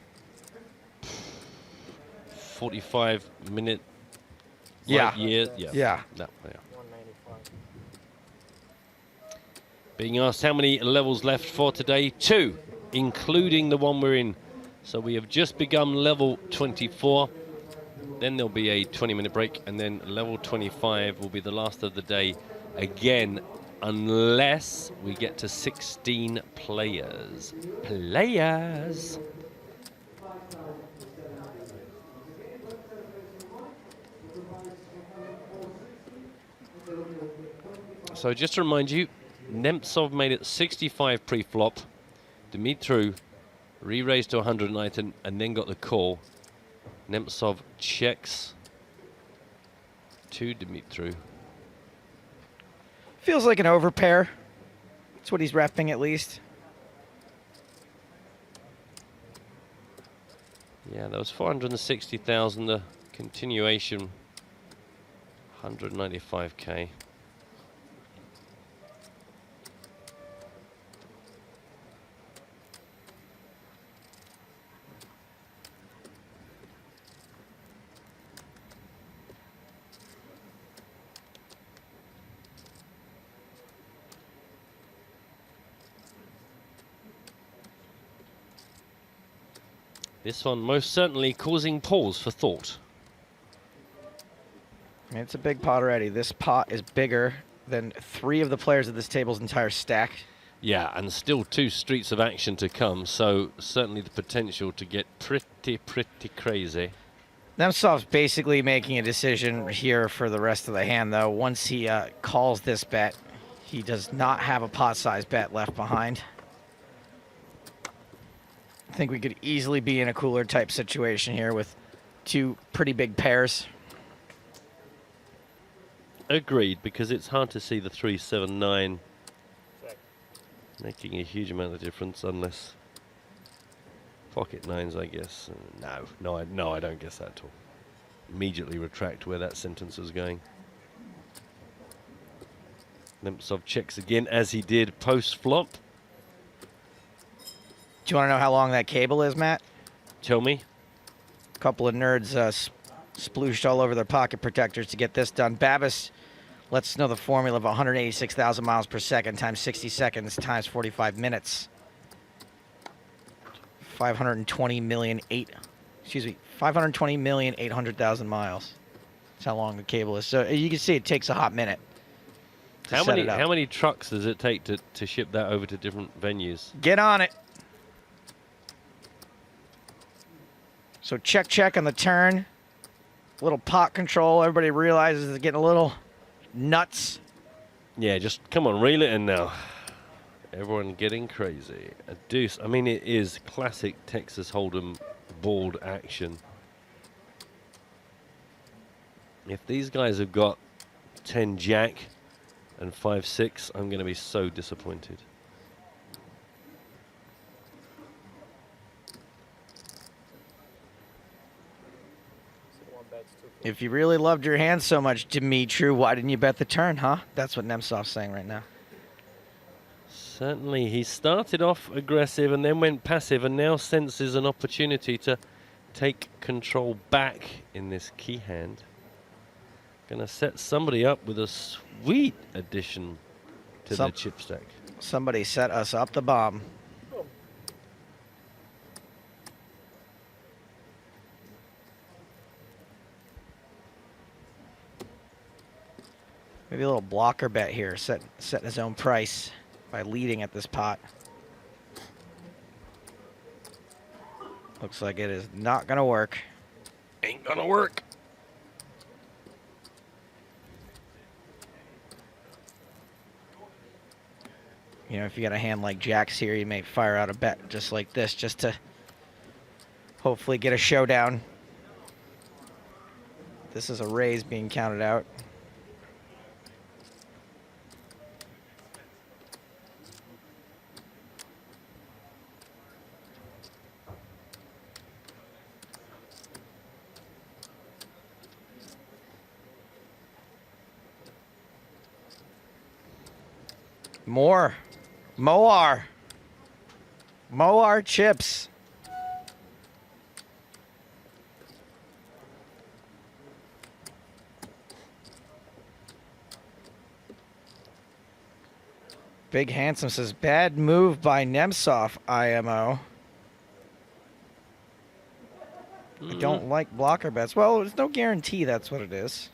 45-minute Yeah. year. Yeah. No, yeah. Being asked how many levels left for today? 2, including the one we're in. So we have just begun level 24. Then there'll be a 20-minute break, and then level 25 will be the last of the day again, unless we get to 16 players. So just to remind you, Nemtsov made it 65 pre-flop. Dimitru re-raised to 109 and then got the call. Nemtsov checks to Dimitru. Feels like an overpair. That's what he's repping at least. Yeah, there was 460,000. The continuation, 195k. This one most certainly causing pause for thought. I mean, it's a big pot already. This pot is bigger than 3 of the players at this table's entire stack. Yeah, and still 2 streets of action to come, so certainly the potential to get pretty crazy. Nemtsov's basically making a decision here for the rest of the hand, though. Once he calls this bet, he does not have a pot-size bet left behind. I think we could easily be in a cooler type situation here with 2 pretty big pairs. Agreed, because it's hard to see the 3-7-9 making a huge amount of difference unless pocket nines, I guess. No, I don't guess that at all. Immediately retract where that sentence was going. Nemtsov checks again as he did post-flop. Do you want to know how long that cable is, Matt? Tell me. A couple of nerds splooshed all over their pocket protectors to get this done. Babis lets us know the formula of 186,000 miles per second times 60 seconds times 45 minutes. 520,800,000 miles. That's how long the cable is. So you can see it takes a hot minute. How many trucks does it take to ship that over to different venues? Get on it. So check on the turn. Little pot control. Everybody realizes it's getting a little nuts. Yeah, just come on, reel it in now. Everyone getting crazy. A deuce. I mean, it is classic Texas Hold'em board action. If these guys have got 10 jack and 5-6, I'm going to be so disappointed. If you really loved your hand so much, Dimitri, why didn't you bet the turn, huh? That's what Nemtsov's saying right now. Certainly, he started off aggressive and then went passive and now senses an opportunity to take control back in this key hand. Gonna set somebody up with a sweet addition to the chip stack. Somebody set us up the bomb. Maybe a little blocker bet here, setting his own price by leading at this pot. Looks like it is not gonna work. Ain't gonna work. You know, if you got a hand like Jack's here, you may fire out a bet just like this, just to hopefully get a showdown. This is a raise being counted out. More. Moar chips. Big Handsome says, bad move by Nemtsov, IMO. I don't like blocker bets. Well, there's no guarantee that's what it is.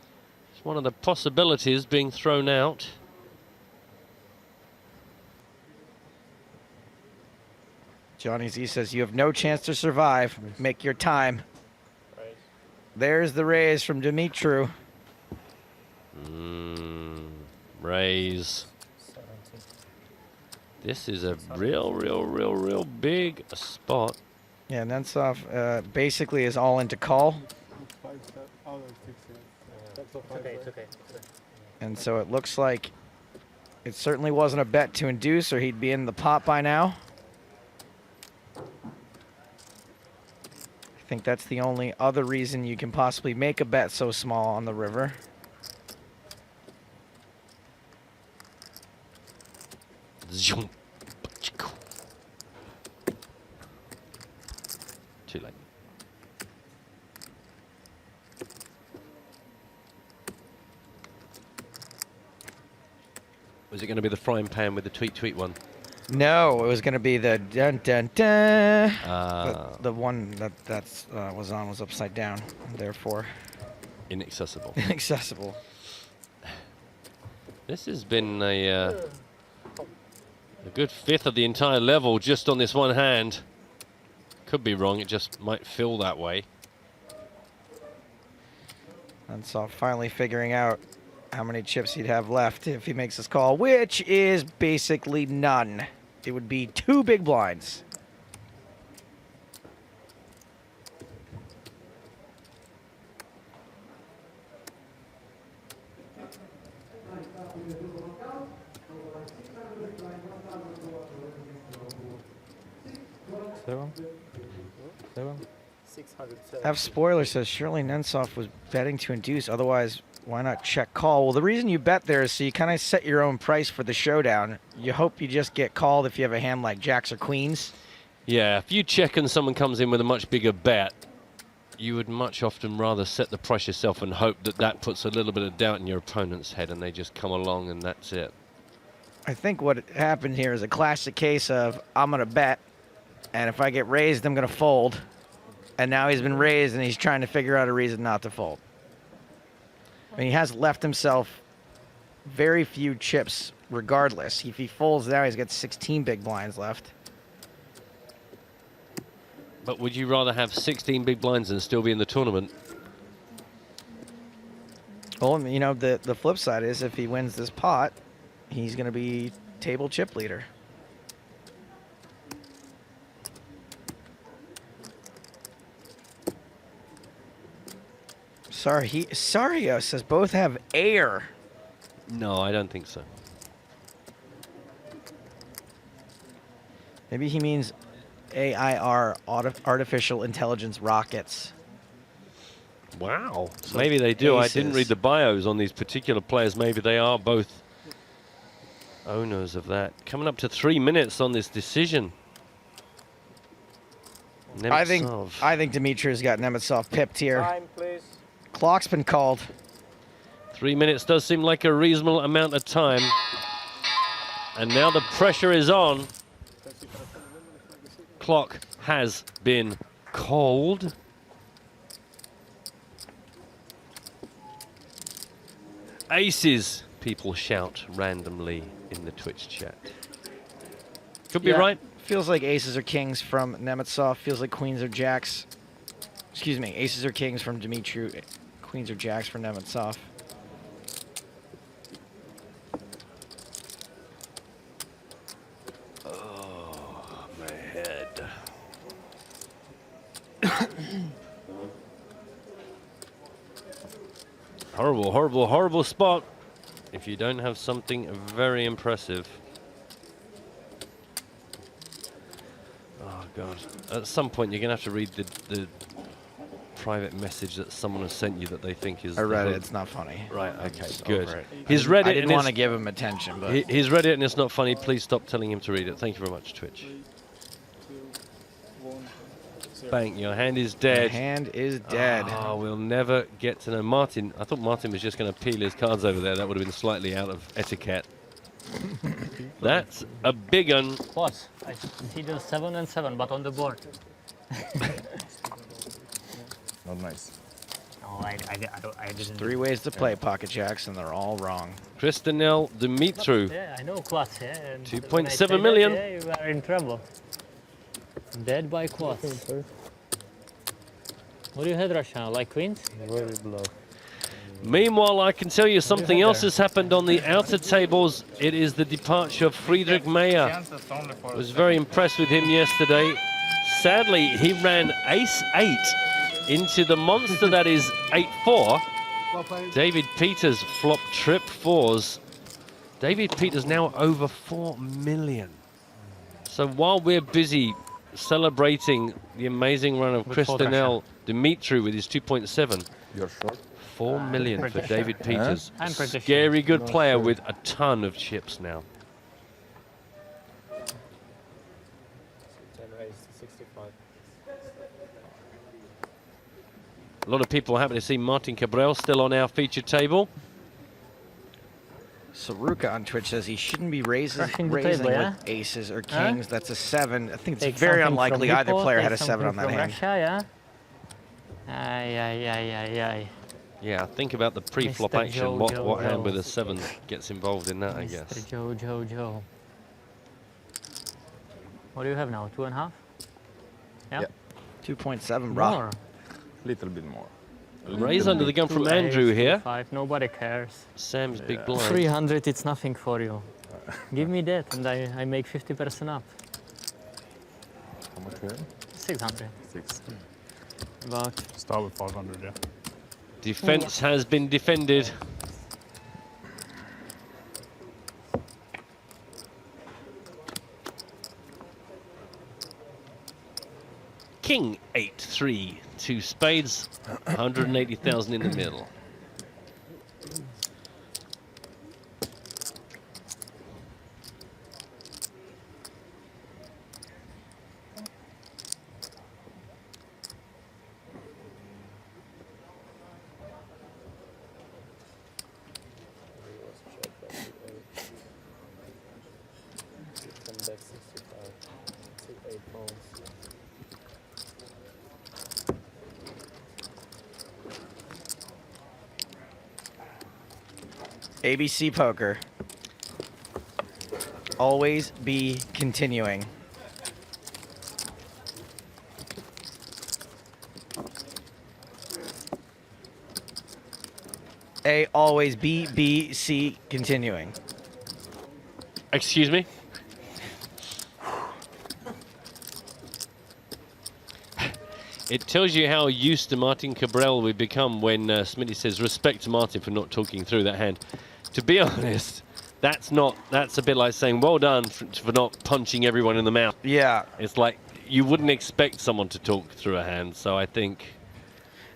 It's one of the possibilities being thrown out. Johnny Z says, you have no chance to survive. Make your time. There's the raise from Dimitri. Raise. This is a real big spot. Yeah, Nemtsov basically is all into call. It's okay. And so it looks like it certainly wasn't a bet to induce, or he'd be in the pot by now. I I think that's the only other reason you can possibly make a bet so small on the river. Zoom. Too late. Was it going to be the frying pan with the tweet one? No, it was going to be the dun dun dun. The one that was upside down, and therefore inaccessible. Inaccessible. This has been a good fifth of the entire level just on this one hand. Could be wrong. It just might feel that way. And so finally figuring out how many chips he'd have left if he makes his call, which is basically none. It would be 2 big blinds. F Spoiler says surely Nensoff was betting to induce, otherwise why not check call? Well, the reason you bet there is so you kind of set your own price for the showdown. You hope you just get called if you have a hand like jacks or queens. Yeah, if you check and someone comes in with a much bigger bet, you would much often rather set the price yourself and hope that that puts a little bit of doubt in your opponent's head and they just come along and that's it. I think what happened here is a classic case of I'm going to bet, and if I get raised, I'm going to fold. And now he's been raised and he's trying to figure out a reason not to fold. I mean, he has left himself very few chips regardless. If he folds now, he's got 16 big blinds left. But would you rather have 16 big blinds and still be in the tournament? Well, you know, the flip side is if he wins this pot, he's going to be table chip leader. Sario says both have air. No, I don't think so. Maybe he means AIR, artificial intelligence rockets. Wow. So maybe they do. aces. I didn't read the bios on these particular players. Maybe they are both owners of that. Coming up to 3 minutes on this decision. I think Dimitri's got Nemetsov pipped here. Time, please. Clock's been called. 3 minutes does seem like a reasonable amount of time. And now the pressure is on. Clock has been called. Aces, people shout randomly in the Twitch chat. Could be right. Feels like aces or kings from Nemetsov. Feels like queens or jacks. Excuse me, aces or kings from Dimitri. Queens or jacks for Nemetsov. Oh, my head. Horrible, horrible, horrible spot if you don't have something very impressive. Oh, God. At some point, you're going to have to read the private message that someone has sent you that they think is... I read it. It's not funny. Right, okay, Just good. over it. He's read it. I didn't want to give him attention, but... He's read it and it's not funny. Please stop telling him to read it. Thank you very much, Twitch. Bang, your hand is dead. Your hand is dead. Oh, we'll never get to know Martin. I thought Martin was just going to peel his cards over there. That would have been slightly out of etiquette. That's a big un. What? I see the 7 and 7, but on the board. Not nice. No, I didn't. 3 ways to play pocket jacks, and they're all wrong. Kristinel Dimitru. Yeah, I know Quats. Yeah, and 2.7 million. yeah, you are in trouble. Dead by Quats. What do you had, Russian? Like queens? Very low. Meanwhile, I can tell you something else has happened on the outer tables. It is the departure of Friedrich Mayer. I was very impressed with him yesterday. Sadly, he ran ace-8 into the monster that is 8-4. David Peters flopped trip 4s. David Peters now over 4 million. So while we're busy celebrating the amazing run of Good Kristinel Dimitru with his 2.7. You're short. 4 million for pretty David sure. Peters. I'm pretty Scary sure. good player with a ton of chips now. A lot of people are happy to see Martin Cabral still on our feature table. Saruka on Twitch says he shouldn't be raising Crushing the with table, yeah? aces or Huh? kings. That's a 7. I think it's Take very something unlikely from either Hippo, player take had a 7 on something that from hand. Russia, yeah? Aye, aye, aye, aye, aye. Yeah, think about the pre-flop Mr. action. Joe, What Joe, hand Joe. with a 7 gets involved in that, I guess. Mr. Joe. What do you have now? 2.5? Yeah? 2.7, bro. More. Little bit more. Raise under the gun from 2 8, Andrew 2 here. 5. Nobody cares. Sam's big blind. 300, it's nothing for you. Give me that and I make 50% up. How much we have? 600. 6. About. Start with 500, yeah. Defense has been defended. King 8-3, 2 spades, 180,000 in the middle. ABC Poker. Always be continuing. A, always B, B, C, continuing. Excuse me? It tells you how used to Martin Cabral we've become when Smitty says respect to Martin for not talking through that hand. To be honest, that's a bit like saying well done for not punching everyone in the mouth. Yeah. It's like you wouldn't expect someone to talk through a hand, so I think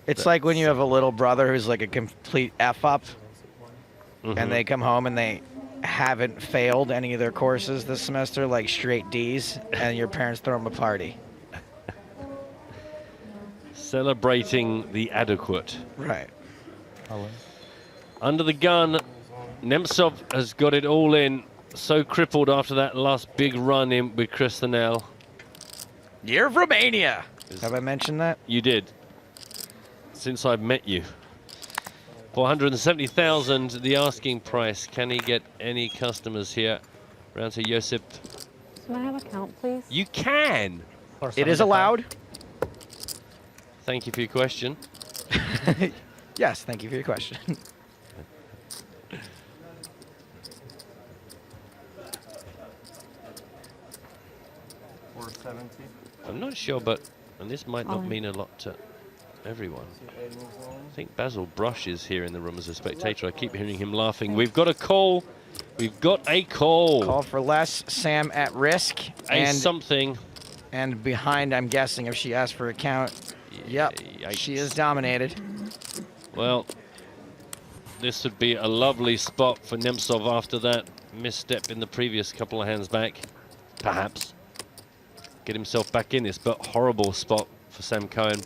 It's like when you have a little brother who's like a complete F-up, and they come home and they haven't failed any of their courses this semester, like straight D's, and your parents throw them a party. celebrating the adequate. Right. Under the gun, Nemtsov has got it all in. So crippled after that last big run in with Kristinel. You're Romania. Have I mentioned that? You did. Since I've met you. 470,000, the asking price. Can he get any customers here? Round to Josip. Can I have a count, please? You can. It is allowed. Thank you for your question. Yes, thank you for your question. I'm not sure, but, and this might not mean a lot to everyone. I think Basil Brush is here in the room as a spectator. I keep hearing him laughing. We've got a call. We've got a call. Call for less. Sam at risk. And something. And behind, I'm guessing, if she asked for a count. Yep, she is dominated. Well, this would be a lovely spot for Nemtsov after that misstep in the previous couple of hands back. Perhaps. Get himself back in this, but horrible spot for Sam Cohen.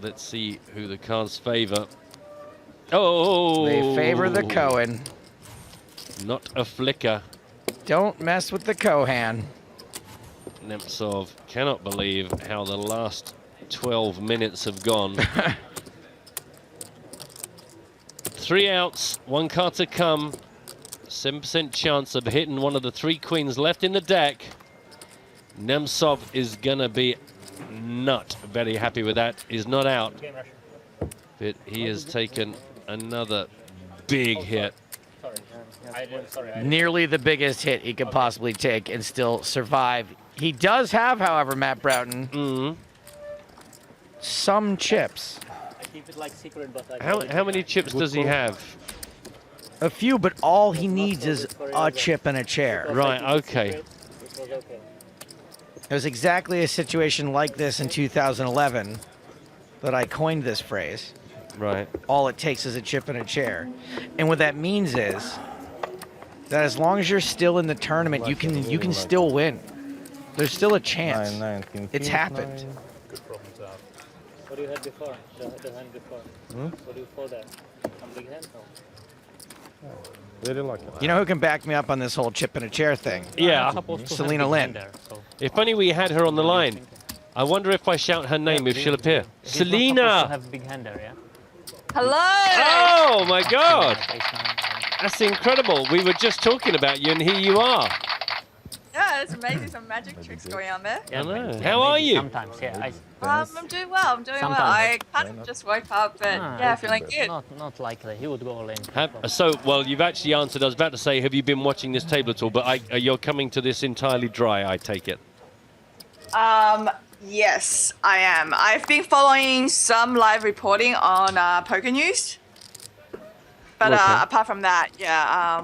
Let's see who the cards favor. Oh! They favor the Cohen. Not a flicker. Don't mess with the Cohan. Nemtsov cannot believe how the last 12 minutes have gone. 3 outs, 1 card to come. 7% chance of hitting one of the 3 queens left in the deck. Nemtsov is gonna be not very happy with that. He's not out, but he has taken another big hit. Nearly the biggest hit he could possibly take and still survive. He does have, however, Matt Broughton, some chips. I keep it like secret, but How many chips does he have? A few, but all he needs is a chip and a chair. Right, okay. It was exactly a situation like this in 2011 that I coined this phrase. Right. All it takes is a chip and a chair. And what that means is that as long as you're still in the tournament, you can still win. There's still a chance. It's happened. Good problem to have. What do you had before? The hand before? What do you call that? Some big hand? No. Very lucky. You know who can back me up on this whole chip and a chair thing? Yeah. Selena Lynn. If only we had her on the line. I wonder if I shout her name, if she'll appear. Selena! Have big hand there, yeah? Hello! Oh my God! That's incredible. We were just talking about you, and here you are. Yeah, it's amazing. Some magic tricks going on there. I know. How are you? Sometimes, yeah. I'm doing well. I'm doing well. I kind of just woke up, but yeah, feeling good. Not likely. He would go all in. Well, you've actually answered. I was about to say, have you been watching this table at all? But you're coming to this entirely dry, I take it. Yes, I am. I've been following some live reporting on Poker News. But apart from that, yeah,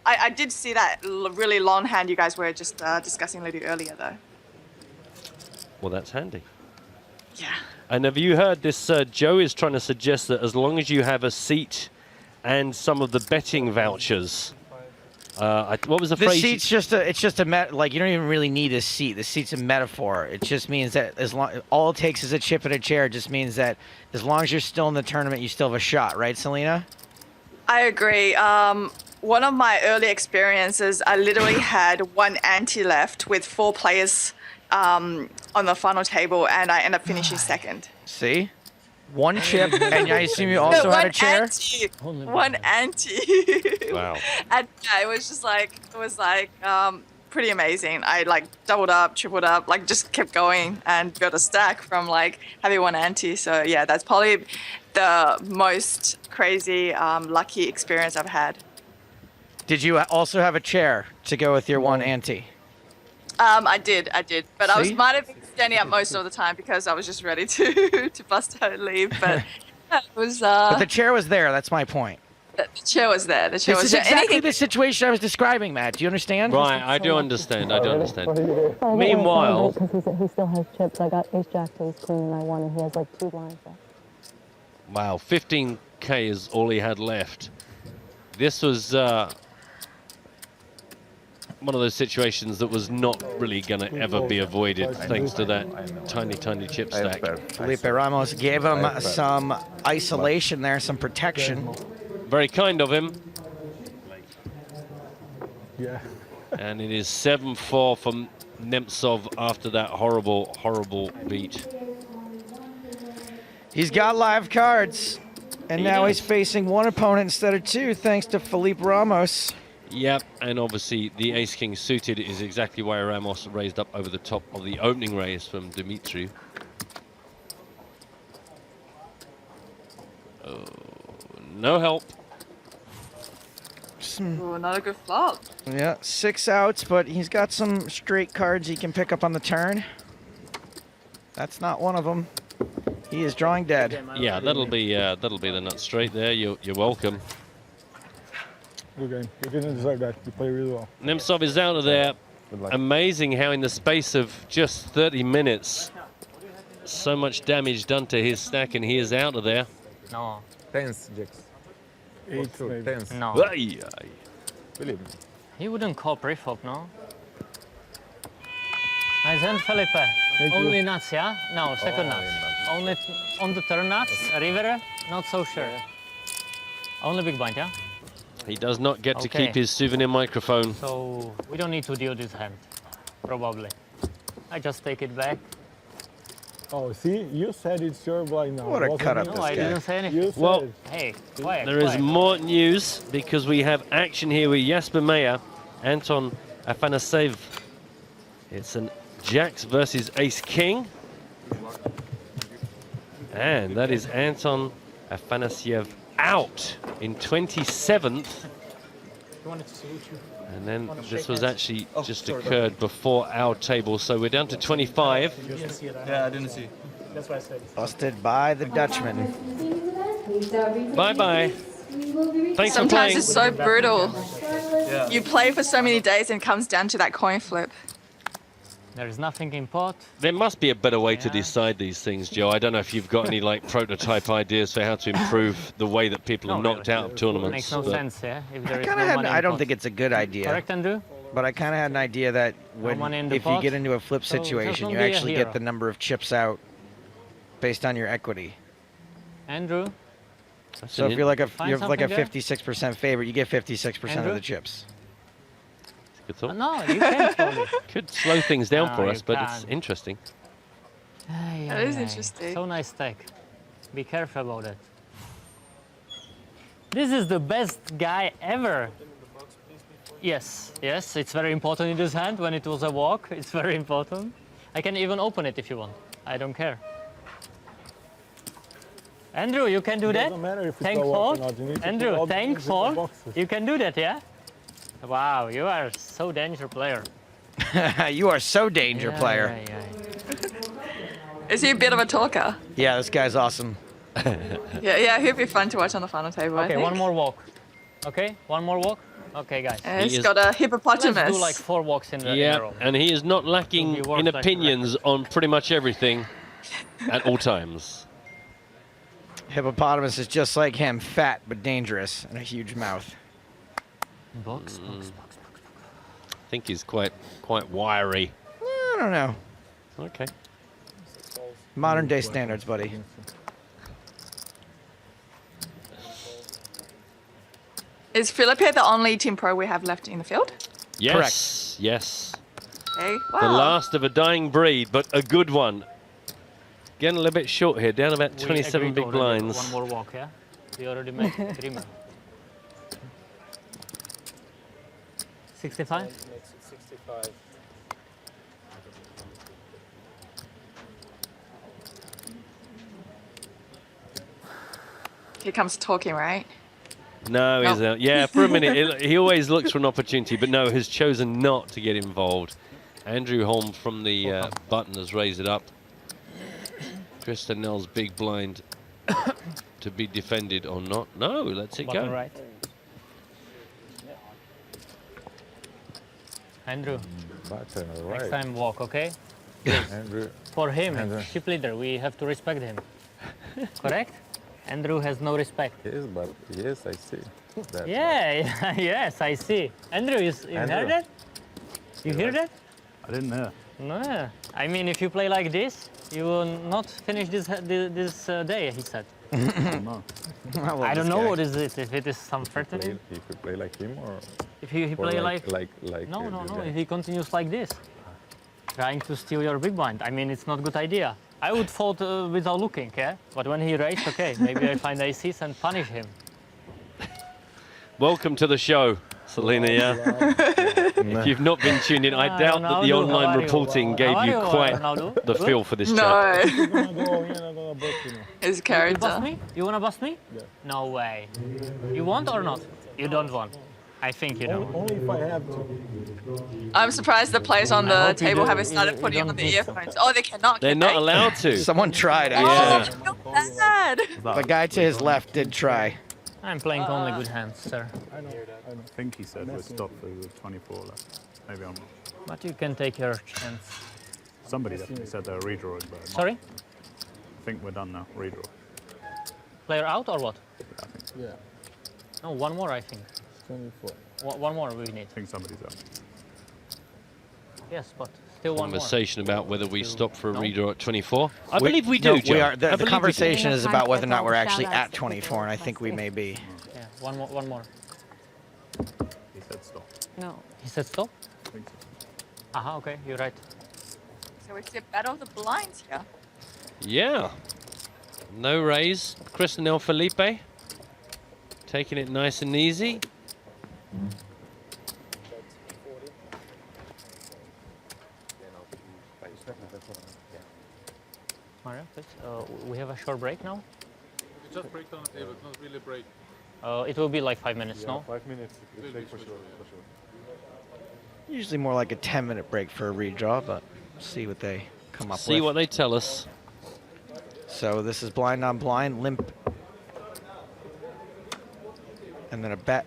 I did see that really long hand you guys were just discussing a little earlier, though. Well, that's handy. Yeah. And have you heard this? Joe is trying to suggest that as long as you have a seat and some of the betting vouchers. What was the phrase? The seat's just like, you don't even really need a seat. The seat's a metaphor. It just means that all it takes is a chip and a chair. It just means that as long as you're still in the tournament, you still have a shot, right, Selena? I agree. One of my early experiences, I literally had one ante left with 4 players on the final table, and I ended up finishing second. See? One chip, and I assume you also had a chair? One ante. Wow. And yeah, it was pretty amazing. I like doubled up, tripled up, like just kept going and built a stack from like having one ante. So yeah, that's probably the most crazy, lucky experience I've had. Did you also have a chair to go with your one ante? I did, but See? I might have been standing up most of the time because I was just ready to bust out and leave. But it was. But the chair was there. That's my point. The chair was there. The chair This was is there. exactly the situation I was describing, Matt. Do you understand? Right, I do understand. Meanwhile, he still has chips. I got ace jack to ace queen, and I won, and he has like 2 blinds left. wow, 15K is all he had left. This was one of those situations that was not really going to ever be avoided thanks to that tiny, tiny chip stack. Felipe Ramos gave him some isolation there, some protection. Very kind of him. Yeah. And it is 7-4 from Nemtsov after that horrible, horrible beat. He's got live cards, and now he's facing one opponent instead of 2, thanks to Felipe Ramos. Yep, and obviously the ace-king suited is exactly why Ramos raised up over the top of the opening raise from Dimitri. Oh, no help. Oh, not a good flop. Yeah, 6 outs, but he's got some straight cards he can pick up on the turn. That's not one of them. He is drawing dead. Yeah, that'll be the nut straight there. You're welcome. Good game. You didn't deserve that. You played really well. Nemtsov is out of there. Amazing how in the space of just 30 minutes, so much damage done to his stack, and he is out of there. No. Tens, Jax. 8, maybe. Tens. No. Believe me. He wouldn't call pre-flop, no? Nice hand, Felipe. Thank Only you. nuts, yeah? No, second nuts. Only on the turn nuts, river, not so sure. Only big blind, yeah? He does not get to Okay. keep his souvenir microphone. So we don't need to deal this hand, probably. I just take it back. Oh, see? You said it's your blind now. What a Wasn't cut up me. this No, I guy. didn't say anything. You said Well, it. Hey, quiet, There is quiet. more news because we have action here with Jasper Meyer, Anton Afanasev. It's an Jacks versus Ace King. And that is Anton Afanasyev out in 27th. And then this was actually just occurred before our table. So we're down to 25. Yeah, I didn't see. That's why I said. Busted by the Dutchman. Bye-bye. Thanks for Sometimes playing. it's so brutal. You play for so many days and it comes down to that coin flip. There is nothing in pot. There must be a better way to decide these things, Joe. I don't know if you've got any like prototype ideas for how to improve the way that people are knocked out of tournaments. Makes no but- sense, yeah? If there I is kind no of had. money in I don't pot. think it's a good idea. Correct, Andrew? But I kind of had an idea that money in the if you pot, get into a flip so just situation, don't you be a actually hero. get the number of chips out based on your equity. Andrew? So if you're like a Find you're like a something there? 56% favorite, you get 56% of Andrew? the chips. Good thought. No, you can't fold it. Could slow things down No, for you us, but it's can't. interesting. That is interesting. So nice stack. Be careful about it. This is the best guy ever. Yes, yes, it's very important in this hand when it was a walk. It's very important. I can even open it if you want. I don't care. Andrew, you can do that? Doesn't matter if it's Tank a walk or fold? not, you need to put Andrew, all the tank things in the fold? boxes. You can do that, yeah? Wow, you are so danger player. You are so danger player. Is he a bit of a talker? Yeah, this guy's awesome. Yeah, he'd be fun to watch on the final table. I Okay, think. one more walk. Okay, one more walk. Okay, guys. He's got a hippopotamus. Let's do like 4 walks in a Yeah, row. and he is not lacking It'll be worth in like opinions on pretty much everything at all times. Hippopotamus is just like him, fat but dangerous, and a huge mouth. Box. I think he's quite wiry. I don't know. Okay. Modern day standards, buddy. Is Felipe the only Team Pro we have left in the field? Yes. Yes. Okay. The Wow. last of a dying breed, but a good one. Getting a little bit short here, down about We 27 agreed big already. blinds. One more walk, yeah? We already made agreement. 65? Makes it 65. Here comes talking, right? No, he's out. Yeah, for a minute, he always looks for an opportunity, but no, has chosen not to get involved. Andrew Holm from the button has raised it up. Krista Nell's big blind to be defended or not. No, lets it Button go. right. Andrew, Button next right. time walk, okay? Andrew. For him, Andrew. ship leader, we have to respect him. Correct? Andrew has no respect. Yes, but yes, I see. That. Yeah, yes, I see. Andrew, you Andrew. heard that? You hear that? I didn't know. No. I mean, if you play like this, you will not finish this day, he said. No. I don't know what is it, if it is some threatening. If you play like him or If he or play like no, this no, guy? if he continues like this, trying to steal your big blind, I mean, it's not a good idea. I would fold without looking, yeah? But when he raised, okay, maybe I find aces and punish him. Welcome to the show, Selena. Yeah. If you've not been tuned in, I doubt that the Ronaldo, online how are you? reporting How gave are you you, quite Ronaldo? the Good? feel for this No. chat. His You character. bust me? You wanna bust me? Yeah. No way. You want or not? You don't want. I think you know. Only if I have to. I'm surprised the players on I the hope you table do- haven't started you putting don't on the need earphones. Oh, they cannot. They're can not they? allowed to. Someone tried, Oh, actually. I feel bad. The guy to his left did try. I'm playing only good hands, sir. I don't think he said we stopped for the 24 left. Maybe I'm wrong. But you can take your chance. Somebody definitely said a redraw is better. Sorry? I think we're done now. Redraw. Player out or what? I think. Yeah, No, one more, I think. 24. One more we need. I think somebody's up. Yes, but still one more. Conversation about whether we stop for a No. redraw at 24. I believe we do, No, Joe. we are. I The believe we do. conversation is about whether or not That's we're all actually shout-outs at 24, and I think we may be. Yeah, one more. He said stop. No. He said stop? I think so. Aha, okay, you're right. So it's the battle of the blinds here. Yeah. No raise. Kristen El Felipe taking it nice and easy. Mario, please. We have a short break now. It's just break on the table, it's not really a break. It will be like 5 minutes, no? 5 minutes. It take for sure. Usually more like a 10-minute break for a redraw, but see what they come up with. See what they tell us. So this is blind on blind, limp. And then a bet.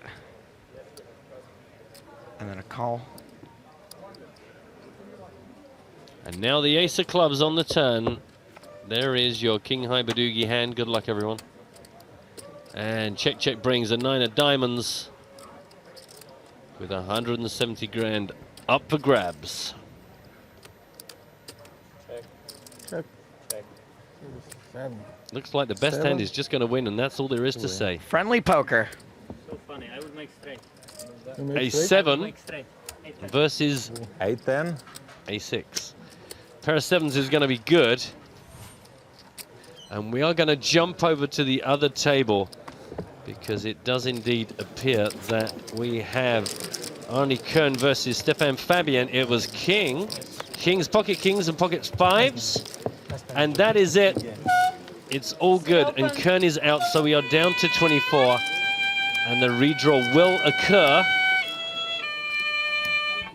And then a call. And now the ace of clubs on the turn. There is your king high Badoogie hand. Good luck, everyone. And check, check brings a 9 of diamonds with 170 grand up for grabs. Check. Check. Looks like the best hand is just going to win, and that's all there is to say. Friendly poker. So funny. I would make straight. A7 versus A10. A6. Pair of sevens is going to be good. And we are going to jump over to the other table because it does indeed appear that we have Arnie Kern versus Stefan Fabian. It was king. Kings, pocket kings and pocket fives. And that is it. It's all good. And Kern is out, so we are down to 24. And the redraw will occur.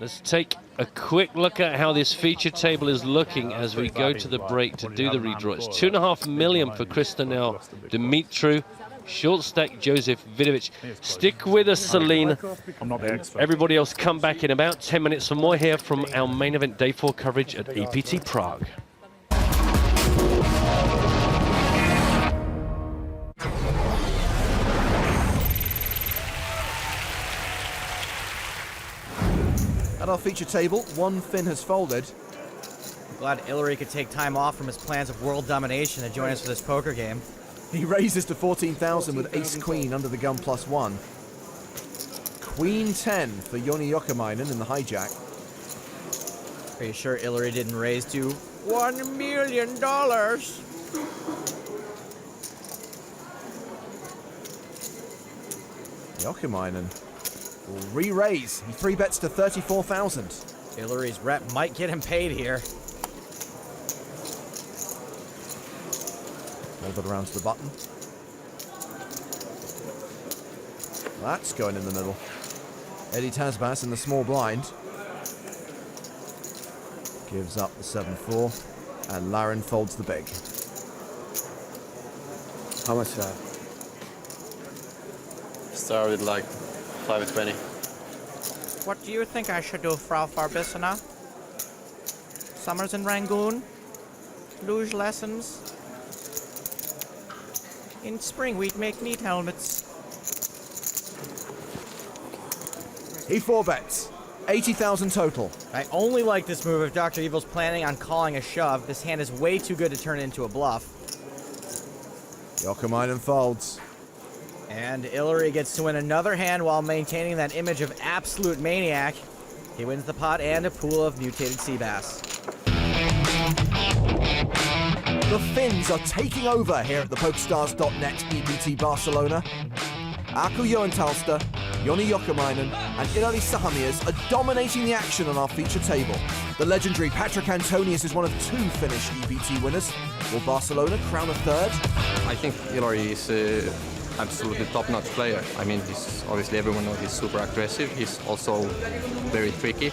Let's take a quick look at how this feature table is looking as we go to the break to do the redraw. It's 2.5 million for Kristinel Dimitru. Short stack Joseph Vidovic. Stick with us, Celine. I'm not the expert. Everybody else come back in about 10 minutes for more here from our main event day 4 coverage at EPT Prague. At our feature table, one fin has folded. Glad Hillary could take time off from his plans of world domination to join us for this poker game. He raises to 14,000 with ace-queen under the gun +1. Queen 10 for Joni Jokamainen in the hijack. Pretty sure Hillary didn't raise to $1 million. Jokamainen will re-raise. He 3-bets to 34,000. Hillary's rep might get him paid here. Hold it around to the button. That's going in the middle. Eddie Tasbas in the small blind. Gives up the 7-4. And Laren folds the big. How much? Start with like 5-20. What do you think I should do, Frau Farbissina? Summers in Rangoon? Luge lessons? In spring, we'd make neat helmets. He 4-bets. 80,000 total. I only like this move if Dr. Evil's planning on calling a shove. This hand is way too good to turn into a bluff. Jokamainen folds. And Hillary gets to win another hand while maintaining that image of absolute maniac. He wins the pot and a pool of mutated sea bass. The Finns are taking over here at the PokerStars.net EPT Barcelona. Aku Joentalsta, Joni Jokamainen and Irali Sahamias are dominating the action on our feature table. The legendary Patrick Antonius is one of 2 Finnish EPT winners. Will Barcelona crown a third? I think Hillary is absolutely top-notch player. I mean, he's obviously everyone knows he's super aggressive. He's also very tricky.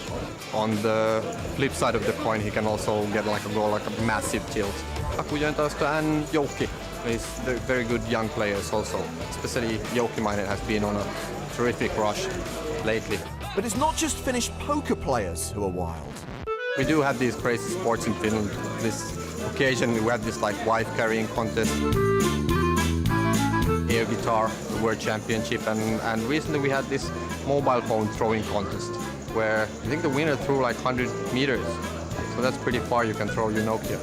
On the flip side of the coin, he can also get like a massive tilt. Aku Joentalsta and Jouki. He's very good young players also. Especially Jokamainen has been on a terrific rush lately. But it's not just Finnish poker players who are wild. We do have these crazy sports in Finland. This occasion we had this like wife carrying contest, air guitar, the world championship, and recently we had this mobile phone throwing contest where I think the winner threw like 100 meters. So that's pretty far you can throw your Nokia.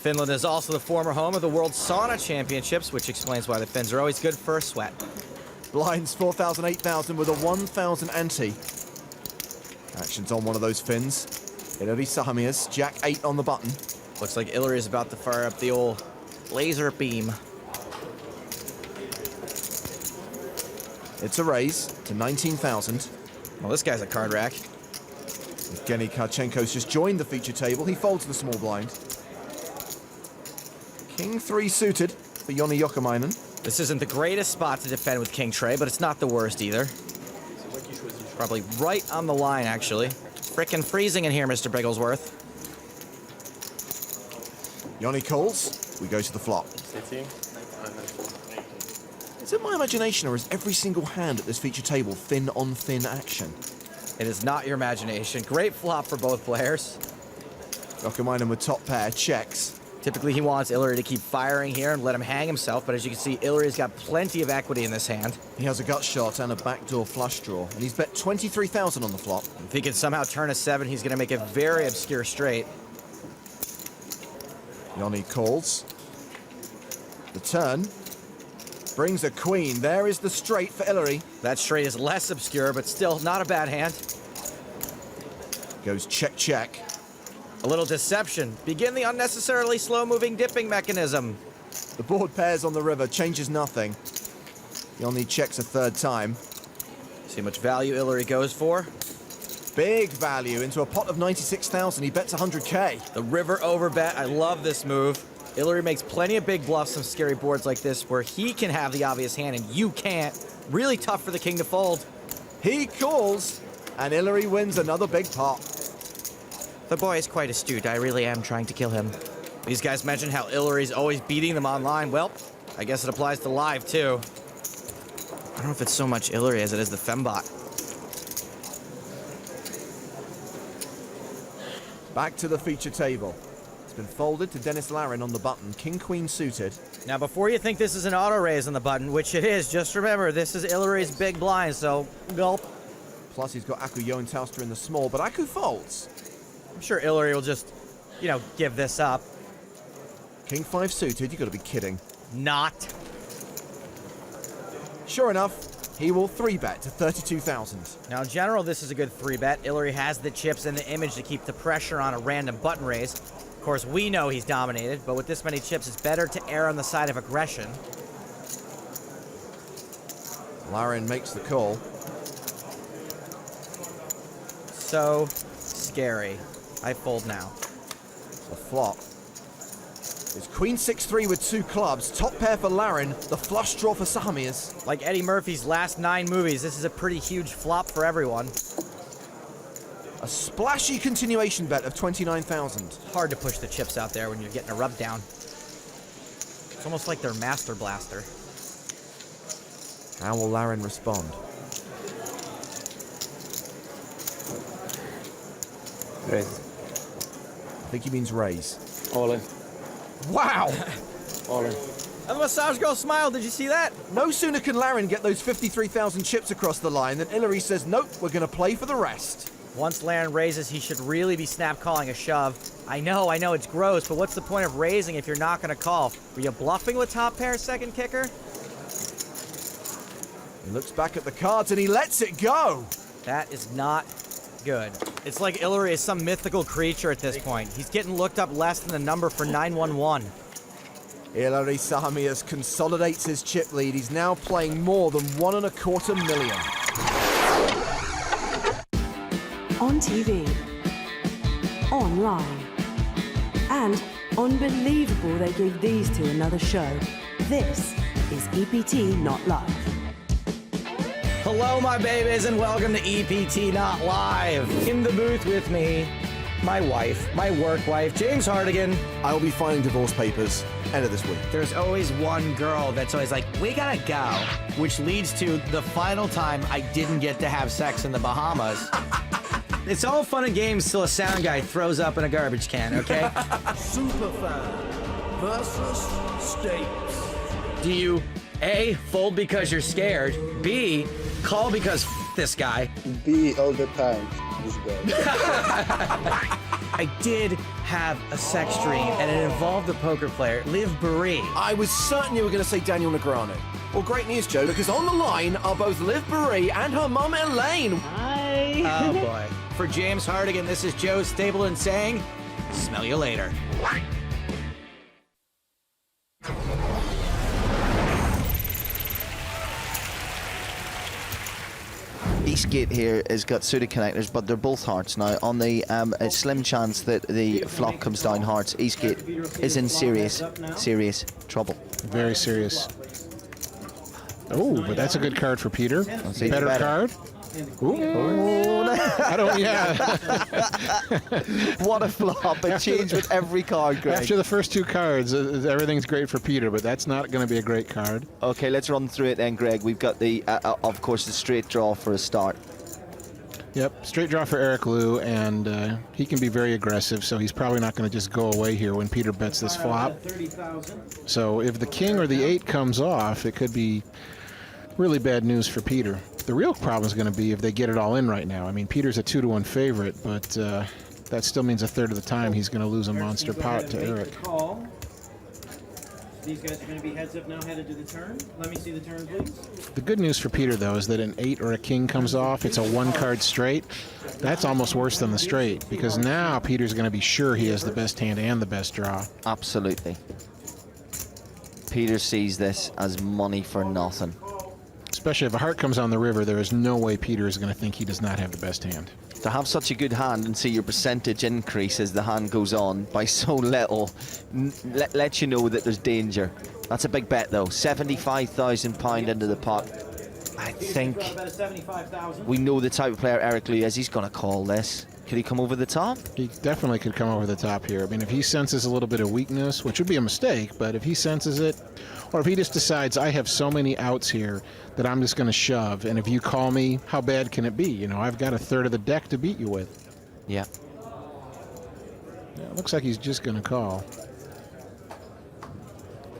Finland is also the former home of the World Sauna Championships, which explains why the Finns are always good for a sweat. Blinds 4,000, 8,000 with a 1,000 ante. Action's on one of those Finns. Ilari Sahamias, Jack 8 on the button. Looks like Hillary is about to fire up the old laser beam. It's a raise to 19,000. Well, this guy's a card rack. Evgeny Karchenko's just joined the feature table. He folds the small blind. King 3 suited for Joni Jokamainen. This isn't the greatest spot to defend with King Trey, but it's not the worst either. Probably right on the line, actually. It's frickin' freezing in here, Mr. Bigglesworth. Joni calls. We go to the flop. It's Is it my imagination, or is every single hand at this feature table thin-on-thin action? It is not your imagination. Great flop for both players. Yokomainen with top pair, checks. Typically, he wants Ilari to keep firing here and let him hang himself, but as you can see, Ilari's got plenty of equity in this hand. He has a gut shot and a backdoor flush draw, and he's bet 23,000 on the flop. If he can somehow turn a 7, he's going to make a very obscure straight. Yoni calls. The turn brings a queen. There is the straight for Ilari. That straight is less obscure, but still not a bad hand. Goes check, check. A little deception. Begin the unnecessarily slow-moving dipping mechanism. The board pairs on the river, changes nothing. Yoni checks a third time. See how much value Ilari goes for. Big value into a pot of 96,000. He bets 100K. The river overbet. I love this move. Ilari makes plenty of big bluffs on scary boards like this where he can have the obvious hand and you can't. Really tough for the king to fold. He calls, and Ilari wins another big pot. The boy is quite astute. I really am trying to kill him. These guys mentioned how Ilari's always beating them online. Well, I guess it applies to live, too. I don't know if it's so much Ilari as it is the fembot. Back to the feature table. It's been folded to Dennis Larin on the button, king-queen suited. Now, before you think this is an auto-raise on the button, which it is, just remember, this is Ilari's big blind, so gulp. Plus, he's got Aku Joenthalster in the small, but Aku folds. I'm sure Ilari will just, give this up. King-5 suited, you got to be kidding. Not. Sure enough, he will 3-bet to 32,000. Now, in general, this is a good 3-bet. Ilari has the chips and the image to keep the pressure on a random button raise. Of course, we know he's dominated, but with this many chips, it's better to err on the side of aggression. Larin makes the call. So scary. I fold now. The flop is queen 6-3 with 2 clubs. Top pair for Larin, the flush draw for Sahamias. Like Eddie Murphy's last 9 movies, this is a pretty huge flop for everyone. A splashy continuation bet of 29,000. Hard to push the chips out there when you're getting a rub down. It's almost like they're Master Blaster. How will Larin respond? Raise. I think he means raise. All in. Wow! All in. And the massage girl smiled, did you see that? No sooner can Larin get those 53,000 chips across the line than Ilari says, nope, we're going to play for the rest. Once Larin raises, he should really be snap calling a shove. I know, it's gross, but what's the point of raising if you're not going to call? Were you bluffing with top pair second kicker? He looks back at the cards and he lets it go. That is not good. It's like Ilari is some mythical creature at this point. He's getting looked up less than the number for 911. Ilari Sahamias consolidates his chip lead. He's now playing more than $1.25 million. On TV, online, and unbelievable they gave these to another show. This is EPT Not Live. Hello, my babies, and welcome to EPT Not Live. In the booth with me, my wife, my work wife, James Hardigan. I will be filing divorce papers end of this week. There's always one girl that's always like, we gotta go, which leads to the final time I didn't get to have sex in the Bahamas. It's all fun and games till a sound guy throws up in a garbage can, okay? Superfan versus States. Do you, A, fold because you're scared, B, call because this guy? B all the time, this guy. I did have a sex dream, and it involved a poker player, Liv Barry. I was certain you were going to say Daniel Negreanu. Well, great news, Joe, because on the line are both Liv Barry and her mum, Elaine. Hi. Oh, boy. For James Hardigan, this is Joe Stapleton saying, smell you later. Eastgate here has got suited connectors, but they're both hearts. Now, on the slim chance that the flop comes down hearts, Eastgate is in serious trouble. Very serious. Oh, but that's a good card for Peter. See, Better card. Ooh. I don't, yeah. What a flop. It changed with every card, Greg. After the first two cards, everything's great for Peter, but that's not going to be a great card. Okay, let's run through it then, Greg. We've got the, of course, the straight draw for a start. Yep, straight draw for Eric Liu, and he can be very aggressive, so he's probably not going to just go away here when Peter bets this flop. So if the king or the 8 comes off, it could be really bad news for Peter. The real problem is going to be if they get it all in right now. I mean, Peter's a 2-to-1 favorite, but that still means a third of the time he's going to lose a monster pot to Eric. These guys are going to be heads up now, headed to the turn. Let me see the turn, please. The good news for Peter, though, is that an 8 or a king comes off. It's a 1-card straight. That's almost worse than the straight, because now Peter's going to be sure he has the best hand and the best draw. Absolutely. Peter sees this as money for nothing. Especially if a heart comes on the river, there is no way Peter is going to think he does not have the best hand. To have such a good hand and see your percentage increase as the hand goes on by so little lets you know that there's danger. That's a big bet, though. £75,000 into the pot. I think we know the type of player Eric Liu is. He's going to call this. Could he come over the top? He definitely could come over the top here. I mean, if he senses a little bit of weakness, which would be a mistake, but if he senses it, or if he just decides, I have so many outs here that I'm just going to shove, and if you call me, how bad can it be? You know, I've got a third of the deck to beat you with. Yeah. Yeah, it looks like he's just going to call.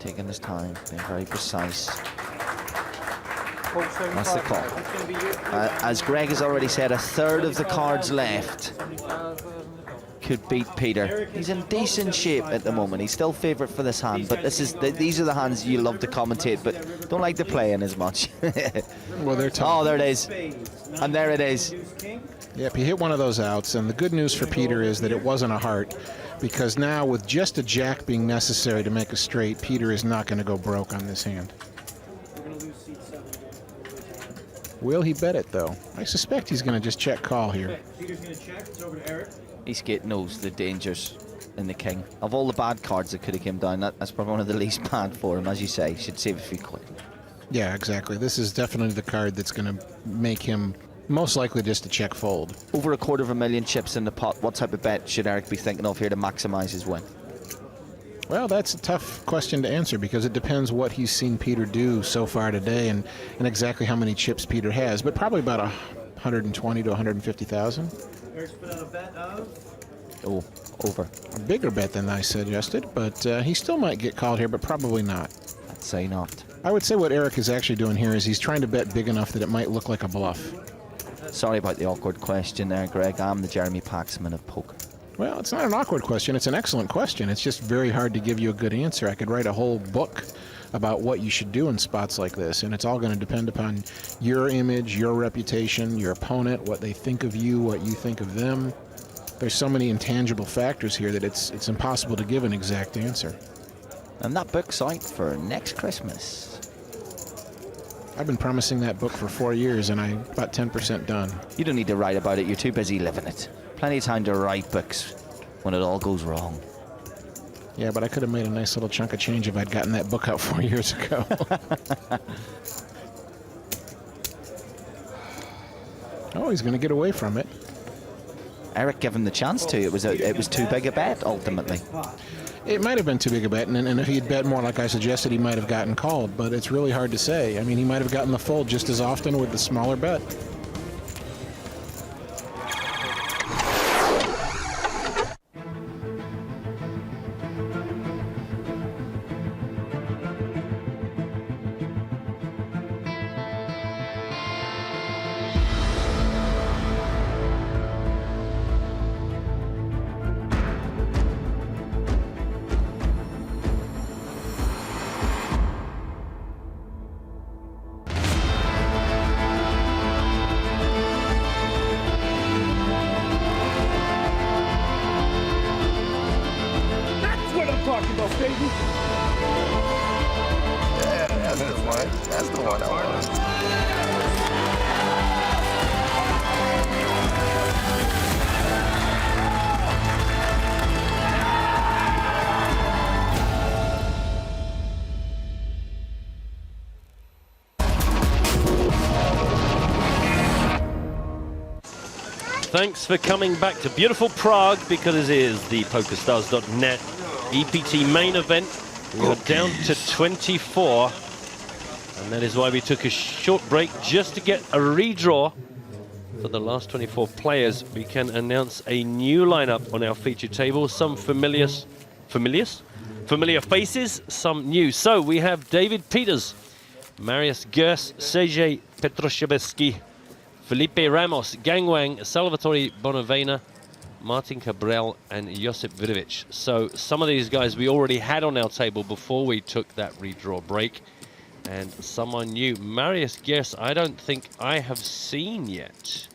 Taking his time, being very precise. That's the call. As Greg has already said, a third of the cards left could beat Peter. He's in decent shape at the moment. He's still favourite for this hand, but these are the hands you love to commentate, but don't like to play in as much. Well, they're tough. Oh, there it is. And there it is. Yep, he hit one of those outs, and the good news for Peter is that it wasn't a heart, because now with just a jack being necessary to make a straight, Peter is not going to go broke on this hand. Will he bet it, though? I suspect he's going to just check call here. Peter's going to check. It's over to Eric. Eastgate knows the dangers in the king. Of all the bad cards that could have come down, that's probably one of the least bad for him, as you say. Should save a few quid. Yeah, exactly. This is definitely the card that's going to make him most likely just a check fold. Over $250,000 chips in the pot. What type of bet should Eric be thinking of here to maximise his win? Well, that's a tough question to answer because it depends what he's seen Peter do so far today and exactly how many chips Peter has, but probably about 120 to 150,000. Eric's put out a bet of? Oh, over. A bigger bet than I suggested, but he still might get called here, but probably not. I'd say not. I would say what Eric is actually doing here is he's trying to bet big enough that it might look like a bluff. Sorry about the awkward question there, Greg. I'm the Jeremy Paxman of poker. Well, it's not an awkward question. It's an excellent question. It's just very hard to give you a good answer. I could write a whole book about what you should do in spots like this, and it's all going to depend upon your image, your reputation, your opponent, what they think of you, what you think of them. There's so many intangible factors here that it's impossible to give an exact answer. And that book's out for next Christmas. I've been promising that book for 4 years, and I'm about 10% done. You don't need to write about it. You're too busy living it. Plenty of time to write books when it all goes wrong. Yeah, but I could have made a nice little chunk of change if I'd gotten that book out 4 years ago. Oh, he's going to get away from it. Eric gave him the chance to. It was too big a bet, ultimately. It might have been too big a bet, and if he'd bet more like I suggested, he might have gotten called, but it's really hard to say. I mean, he might have gotten the fold just as often with the smaller bet. thanks for coming back to beautiful Prague, because it is the PokerStars.net EPT main event. We are down to 24, and that is why we took a short break just to get a redraw for the last 24 players. We can announce a new lineup on our feature table. Some familiar faces, some new. So we have David Peters, Marius Gers, Sergej Petroshevsky, Felipe Ramos, Gang Wang, Salvatore Bonavena, Martin Cabral, and Josip Vidovic. So some of these guys we already had on our table before we took that redraw break. And someone new, Marius Gers, I don't think I have seen yet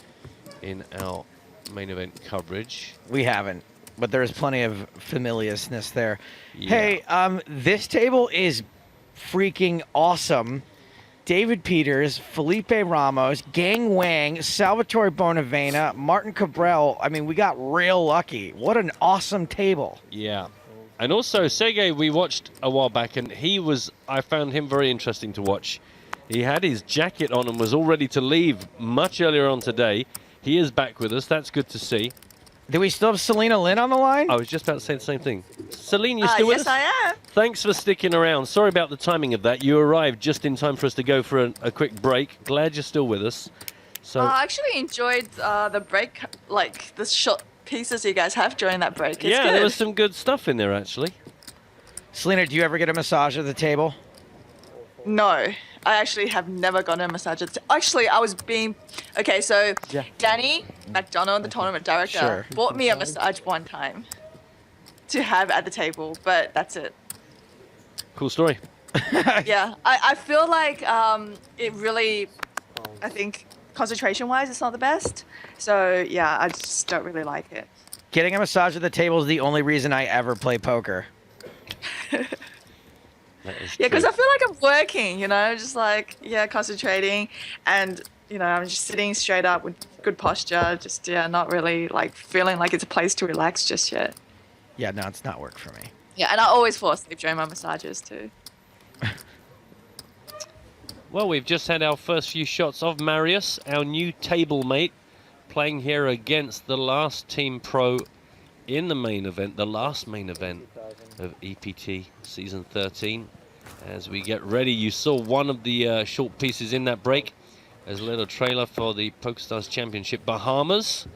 in our main event coverage. We haven't, but there is plenty of familiarness there. Yeah. Hey, this table is freaking awesome. David Peters, Felipe Ramos, Gang Wang, Salvatore Bonavena, Martin Cabral. I mean, we got real lucky. What an awesome table. Yeah. And also, Sergey, we watched a while back, and I found him very interesting to watch. He had his jacket on and was all ready to leave much earlier on today. He is back with us. That's good to see. Do we still have Selena Lynn on the line? I was just about to say the same thing. Celine, you still with us? Yes, I am. Thanks for sticking around. Sorry about the timing of that. You arrived just in time for us to go for a quick break. Glad you're still with us. So I actually enjoyed the break, like the short pieces you guys have during that break. It's good. there was some good stuff in there, actually. Selena, do you ever get a massage at the table? No, I actually have never gotten a massage. Actually, I was being... Okay, so Danny McDonald, the tournament director, bought me a massage one time to have at the table, but that's it. Cool story. Yeah, I feel like it really... I think concentration-wise, it's not the best. So, yeah, I just don't really like it. Getting a massage at the table is the only reason I ever play poker. Yeah, because I feel like I'm working, you know, just like, concentrating. And, you know, I'm just sitting straight up with good posture. Just, not really like feeling like it's a place to relax just yet. Yeah, no, it's not work for me. Yeah, and I always fall asleep during my massages too. Well, we've just had our first few shots of Marius, our new table mate, playing here against the last team pro in the main event, the last main event of EPT Season 13. As we get ready, you saw one of the short pieces in that break as a little trailer for the PokerStars Championship Bahamas,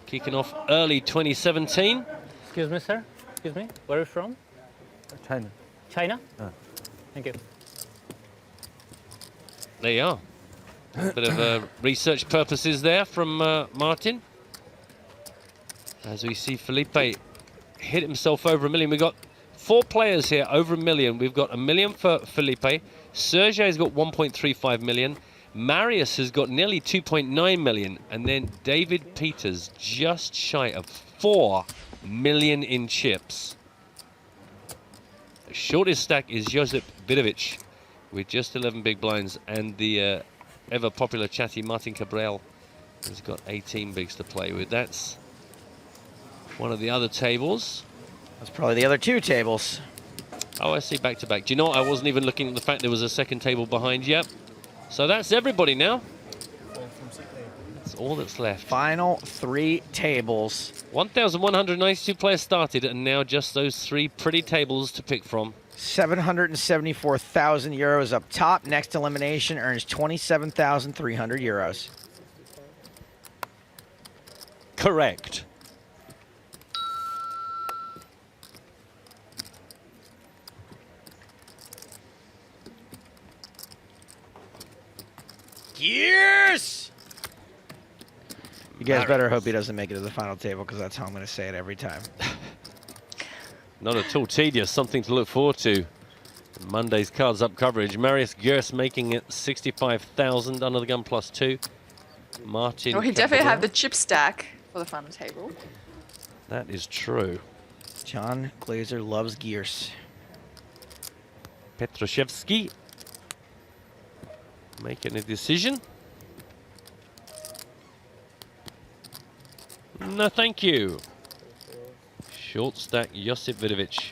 kicking off early 2017. Excuse me, sir. Excuse me. Where are you from? China. China? Thank you. There you are. Bit of research purposes there from Martin. As we see Felipe hit himself over $1 million. We've got 4 players here over $1 million. We've got $1 million for Felipe. Sergey's got 1.35 million. Marius has got nearly 2.9 million. And then David Peters just shy of 4 million in chips. The shortest stack is Josip Vidovic with just 11 big blinds. And the ever popular chatty Martin Cabral has got 18 bigs to play with. That's one of the other tables. That's probably the other 2 tables. Oh, I see, back to back. Do you know what? I wasn't even looking at the fact there was a second table behind. Yep. So that's everybody now. That's all that's left. Final 3 tables. 1,192 players started, and now just those 3 pretty tables to pick from. 774,000 euros up top. Next elimination earns 27,300 euros. Correct. Yes! You guys better hope he doesn't make it to the final table, because that's how I'm going to say it every time. Not at all tedious. Something to look forward to. Monday's Cards Up coverage. Marius Gers making it 65,000 under the gun +2. Martin. Oh, he definitely have the chip stack for the final table. That is true. John Glazer loves Gears. Petroshevsky making a decision. No, thank you. Short stack Josip Vidovic.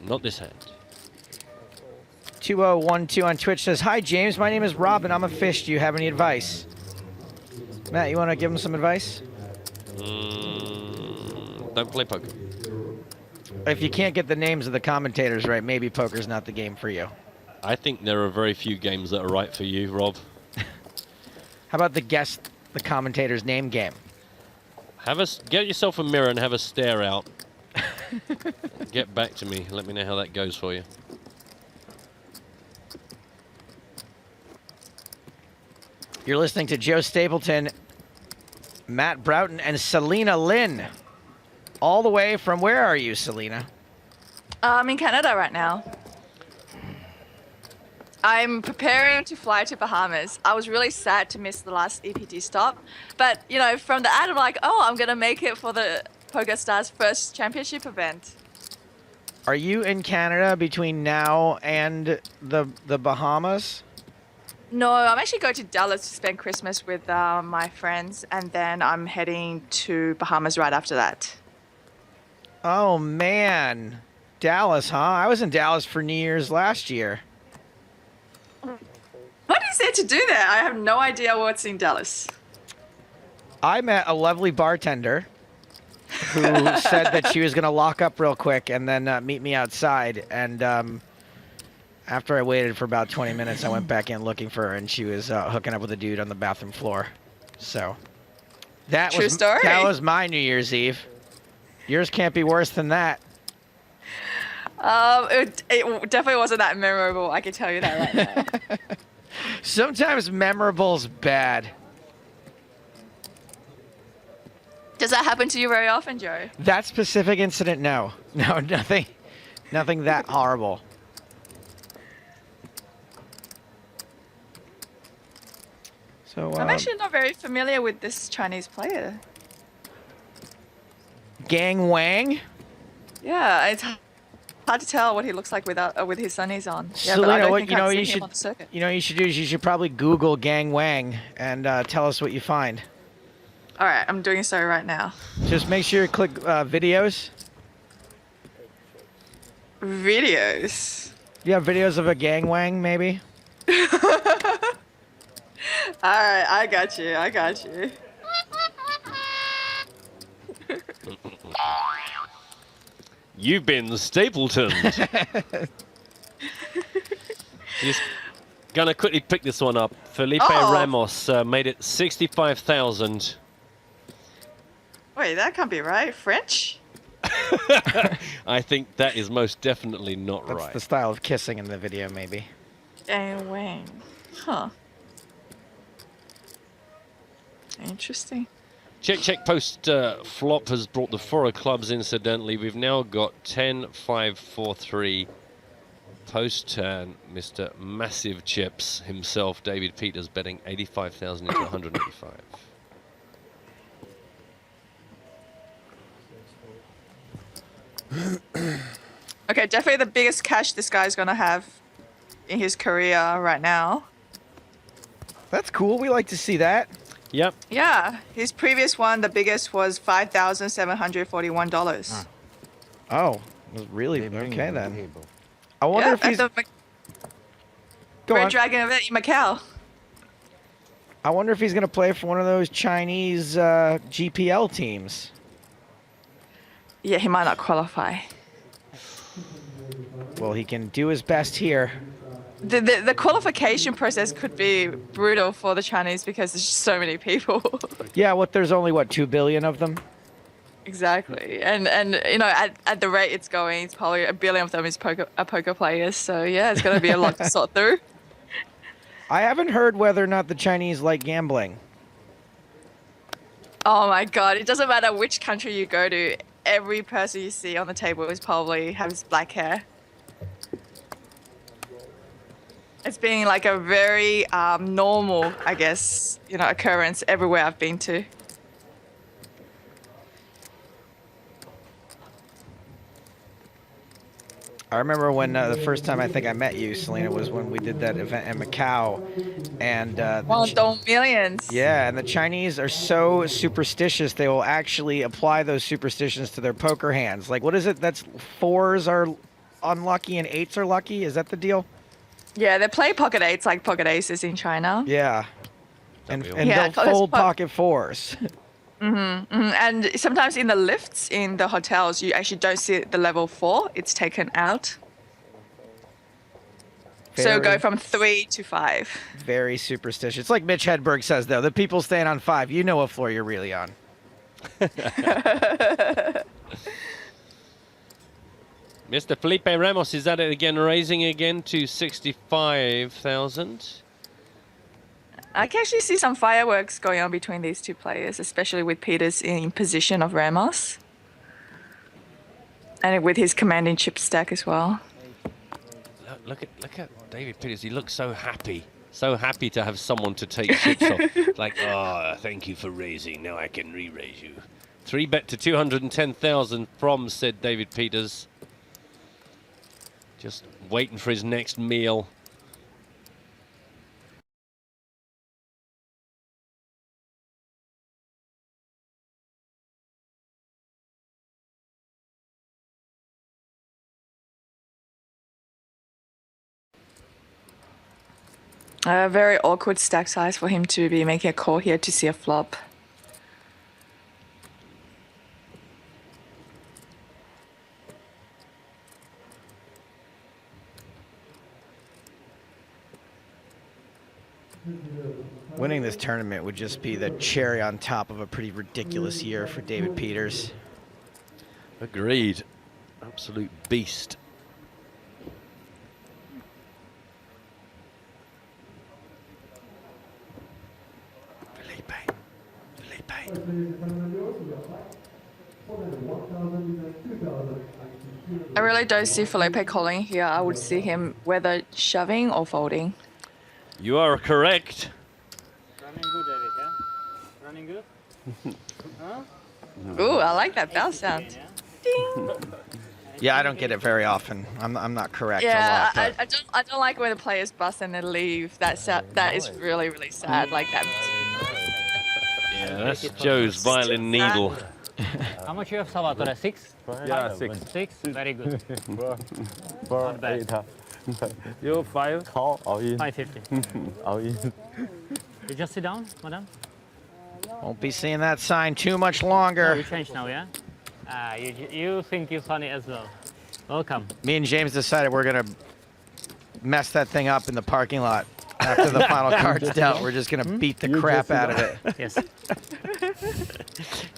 Not this hand. 2012 on Twitch says, "Hi James, my name is Rob and I'm a fish. Do you have any advice?" Matt, you want to give him some advice? Don't play poker. If you can't get the names of the commentators right, maybe poker's not the game for you. I think there are very few games that are right for you, Rob. How about the guess the commentator's name game? Get yourself a mirror and have a stare out. Get back to me. Let me know how that goes for you. You're listening to Joe Stapleton, Matt Broughton, and Selena Lynn. All the way from where are you, Selena? I'm in Canada right now. I'm preparing to fly to Bahamas. I was really sad to miss the last EPT stop, but you know, from the ad, I'm like, oh, I'm gonna make it for the PokerStars first championship event. Are you in Canada between now and the Bahamas? No, I'm actually going to Dallas to spend Christmas with my friends, and then I'm heading to Bahamas right after that. Oh man, Dallas, huh? I was in Dallas for New Year's last year. What is there to do there? I have no idea what's in Dallas. I met a lovely bartender who said that she was going to lock up real quick and then meet me outside. And after I waited for about 20 minutes, I went back in looking for her, and she was hooking up with a dude on the bathroom floor. So that True story. That was my New Year's Eve. Yours can't be worse than that. It definitely wasn't that memorable. I can tell you that right now. Sometimes memorable's bad. Does that happen to you very often, Joe? That specific incident, no. No, nothing that horrible. So I'm actually not very familiar with this Chinese player. Gang Wang? Yeah, it's hard to tell what he looks like without with his sunnies on. Yeah, Selena, but I don't what think you know I've you seen should him on the circuit. you know what you should do is you should probably Google Gang Wang and tell us what you find. All right, I'm doing so right now. Just make sure you click videos. Videos. You have videos of a Gang Wang, maybe? All right, I got you. I got you. You've been Stapleton. Just gonna quickly pick this one up. Felipe Ramos made it 65,000. Wait, that can't be right. French? I think that is most definitely not That's right. the style of kissing in the video, maybe. Gang Wang. Huh. Interesting. Check post flop has brought the 4 of clubs incidentally. We've now got 10, 5, 4, 3. Post turn, Mr. Massive Chips himself, David Peters, betting 85,000 into 185. Okay, definitely the biggest cash this guy's gonna have in his career right now. That's cool. We like to see that. Yep. Yeah, his previous one, the biggest was $5,741. Oh, it was really okay then. I wonder if he's. At the Go Red on. Dragon event in Macau. I wonder if he's going to play for one of those Chinese GPL teams. Yeah, he might not qualify. Well, he can do his best here. The qualification process could be brutal for the Chinese because there's just so many people. Yeah, there's only, 2 billion of them? Exactly. And you know, at the rate it's going, it's probably 1 billion of them is poker players. So yeah, it's going to be a lot to sort through. I haven't heard whether or not the Chinese like gambling. Oh my God, it doesn't matter which country you go to. Every person you see on the table is probably has black hair. It's been like a very normal, I guess, you know, occurrence everywhere I've been to. I remember when the first time I think I met you, Selena, was when we did that event in Macau, and millions. Yeah, and the Chinese are so superstitious they will actually apply those superstitions to their poker hands. Like, what is it? That's 4s are unlucky and 8s are lucky. Is that the deal? Yeah, they play pocket 8s like pocket aces in China. Yeah, and Yeah, they'll fold pocket 4s. And sometimes in the lifts in the hotels, you actually don't see the level 4. It's taken out. So go from 3 to 5. Very superstitious. Like Mitch Hedberg says, though, the people staying on 5, you know what floor you're really on. Mr. Felipe Ramos is at it again, raising again to 65,000. I can actually see some fireworks going on between these two players, especially with Peters in position of Ramos. And with his commanding chip stack as well. Look at David Peters. He looks so happy. So happy to have someone to take chips off. Like, oh, thank you for raising. Now I can re-raise you. 3-bet to 210,000 from said David Peters. Just waiting for his next meal. A very awkward stack size for him to be making a call here to see a flop. Winning this tournament would just be the cherry on top of a pretty ridiculous year for David Peters. Agreed. Absolute beast. I really don't see Felipe calling here. I would see him whether shoving or folding. You are correct. Running good, David, yeah? Running good? Huh? Ooh, I like that bell sound. Ding. Yeah, I don't get it very often. I'm not correct Yeah, a lot. I don't like when the players bust and then leave. That is really, really sad. Like that. Yeah, that's Joe's violin needle. How much you have, Salvatore? 6? Yeah, 6. 6? Very good. For Not bad. 8. You 5 call all in. 550. All in. You just sit down, madam? Won't be seeing that sign too much No, longer. you change now, yeah? You think you're funny as well. Welcome. Me and James decided we're going to mess that thing up in the parking lot. After the final card's dealt, we're just going to beat the crap out of it. Yes.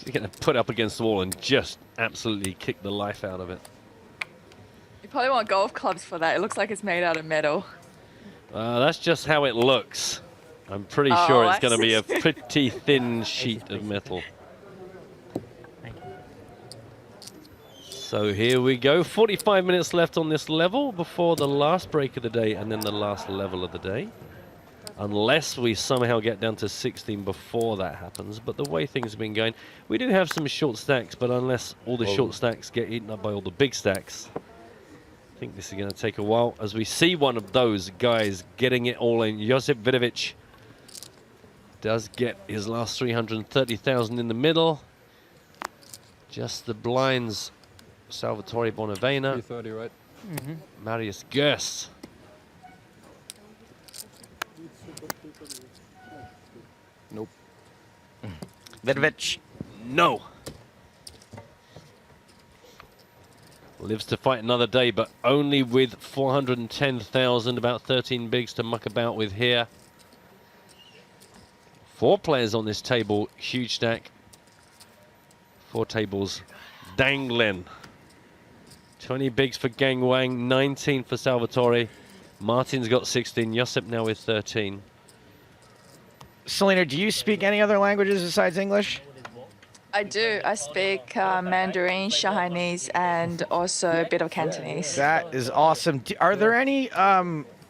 You're going to put up against the wall and just absolutely kick the life out of it. You probably want golf clubs for that. It looks like it's made out of metal. That's just how it looks. I'm pretty Oh, sure it's I going to be a see. pretty thin sheet of metal. So here we go. 45 minutes left on this level before the last break of the day and then the last level of the day. Unless we somehow get down to 16 before that happens. But the way things have been going, we do have some short stacks, but unless all the short stacks get eaten up by all the big stacks, I think this is going to take a while as we see one of those guys getting it all in. Josip Vidovic does get his last 330,000 in the middle. Just the blinds, Salvatore Bonavena. 330, right? Marius Gers. Nope. Vidovic. No. Lives to fight another day, but only with 410,000, about 13 bigs to muck about with here. 4 players on this table, huge stack. 4 tables dangling. 20 bigs for Gang Wang, 19 for Salvatore. Martin's got 16, Josip now with 13. Selena, do you speak any other languages besides English? I do. I speak Mandarin, Chinese, and also a bit of Cantonese. That is awesome. Are there any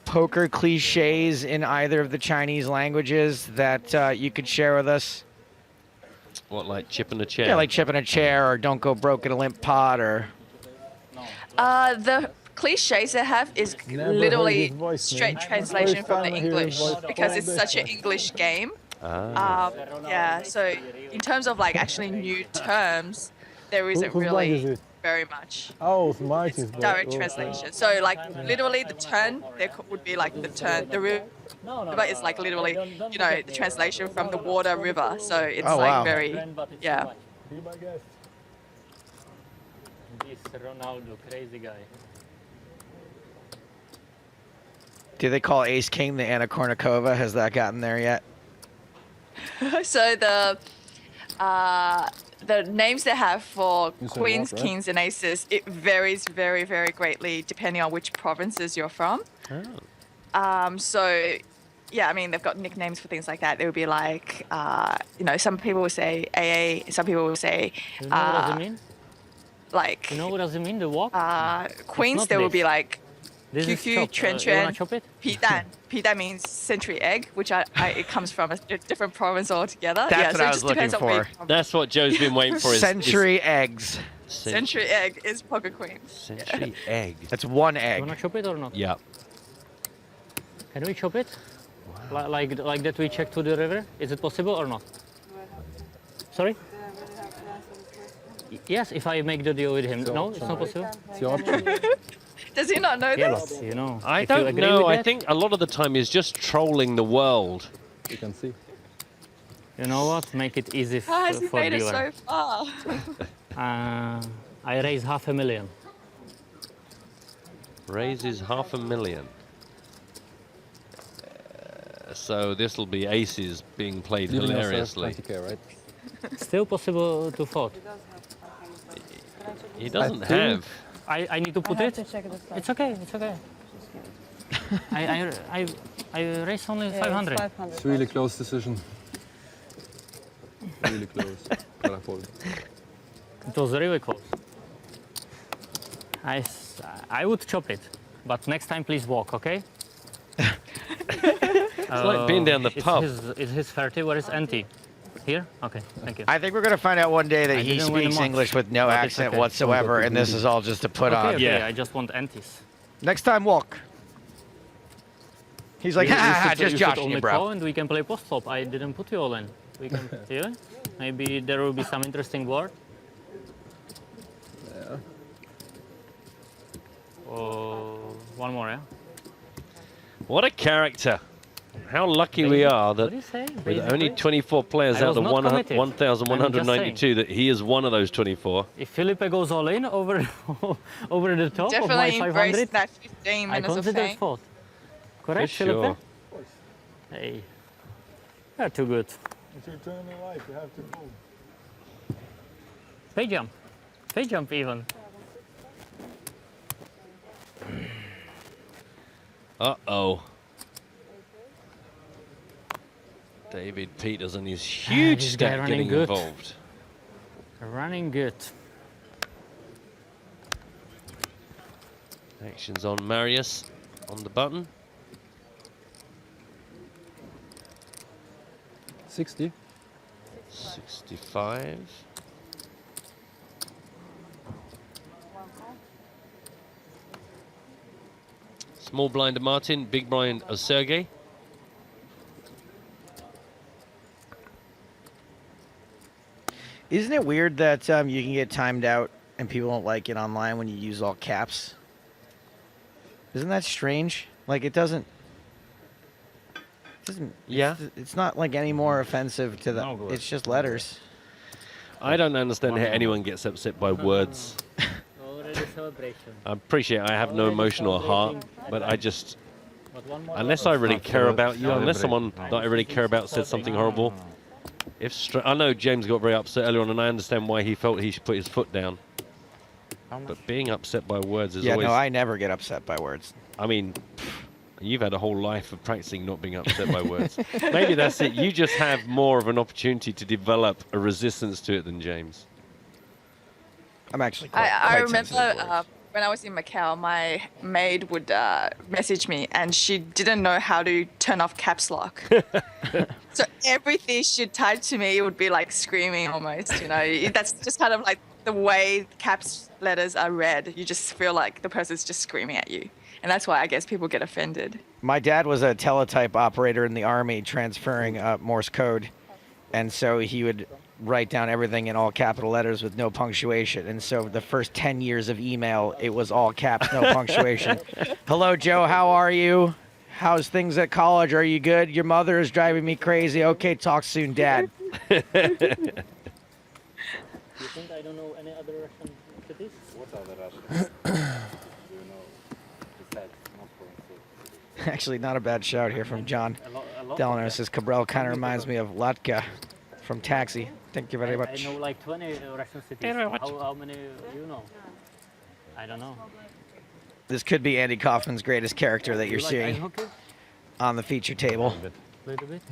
poker cliches in either of the Chinese languages that you could share with us? What, like chip in a chair? Yeah, like chip in a chair, or don't go broke in a limp pot, or... The cliches I have is literally straight translation from the English because it's such an English game. Yeah, so in terms of like actually new terms, there isn't really very much. Oh, smart is Direct translation. So like literally the turn there would be like the turn. The river is like literally, you know, the translation from the water river. So it's like very, yeah. This Ronaldo, crazy guy. Do they call Ace King the Anna Kournikova? Has that gotten there yet? So the names they have for queens, kings, and aces, it varies very, very greatly depending on which provinces you're from. So, yeah, I mean, they've got nicknames for things like that. It would be like, you know, some people will say AA, some people will say, You know what does it mean? Like, You know what does it mean, the walk? queens, there will be like This is QQ, chop. Tren You wanna Tren, chop it? Pitan. Pitan means century egg, which it comes from a different province altogether. That's yeah, what so I it was just looking depends on where for. you're from. That's what Joe's been waiting for. Century eggs. Century egg is poker queen. Century egg. That's one egg. You wanna chop it or not? Yeah. Can we chop it? Like that we check to the river? Is it possible or not? Sorry? Yes, if I make the deal with him. No, it's not possible? It's your option. Does he not know Yeah, this? but, you know. I if you don't agree know. with I that, think a lot of the time he's just trolling the world. You can see. You know what? Make it easy How has he for made it viewer. so far? I raise $500,000. Raises $500,000. So this will be aces being played Leading yourself hilariously. 20K, right? Still possible to fold. He doesn't I think- have. I need to put it. It's okay. It's okay. I raise only 500. It's really close decision. Really close. But I fold. It was really close. I would chop it, but next time please walk, okay? It's like being down the pub. Is his 30? Where is Anti? Here? Okay, thank you. I think we're going to find out one day that I he didn't win speaks much, English with no but it's accent okay. whatsoever, and this is all just to put on. Okay, I just want Antis. Next time, walk. He's like, You ha, should- just you should joshing only you, bro. call and we can play post flop. I didn't put you all in. We can see it. Maybe there will be some interesting board. Yeah. Oh, one more, yeah. What a character. How lucky we are that What do you say? with only 24 players I out was of not committed. 1,192 that he is one of those 24. If Felipe goes all in over over the top of my Definitely embrace 500, that 15 I minutes of consider fame. fourth. Correct, For Felipe? sure. Hey, you're too good. It's your turn in life. You have to move. Fade jump even. Uh-oh. David Peters and his huge this guy stack running getting good. involved. Running good. Actions on Marius on the button. 60. 65. Small blind of Martin, big blind of Sergey. Isn't it weird that you can get timed out and people don't like it online when you use all caps? Isn't that strange? Like it doesn't. Yeah. It's not like any more offensive to the. It's just letters. I don't understand how anyone gets upset by words. Already celebration. I appreciate I have no emotional heart, but I just, unless I really care about you, unless someone that I really care about said something horrible, I know James got very upset earlier on, and I understand why he felt he should put his foot down. But being upset by words is always... no, I never get upset by words. I mean, you've had a whole life of practicing not being upset by words. Maybe that's it. You just have more of an opportunity to develop a resistance to it than James. I'm actually I remember when I was in Macau, my maid would message me, and she didn't know how to turn off caps lock. So everything she typed to me would be like screaming almost, you know. That's just kind of like the way caps letters are read. You just feel like the person's just screaming at you. And that's why I guess people get offended. My dad was a teletype operator in the Army transferring Morse code. And so he would write down everything in all capital letters with no punctuation. And so the first 10 years of email, it was all caps, no punctuation. Hello, Joe. How are you? How's things at college? Are you good? Your mother is driving me crazy. Okay, talk soon, Dad. You think I don't know any other Russian cities? What other Russian? Do you know besides Moscow and St. Actually, not a bad shout here from John Delano. Says Cabral kind of reminds me of Latka from Taxi. Thank you very much. I know like 20 Russian cities. How many you know? I don't know. This could be Andy Kaufman's greatest character that you're You like seeing ice hockey? on the feature table. Little bit.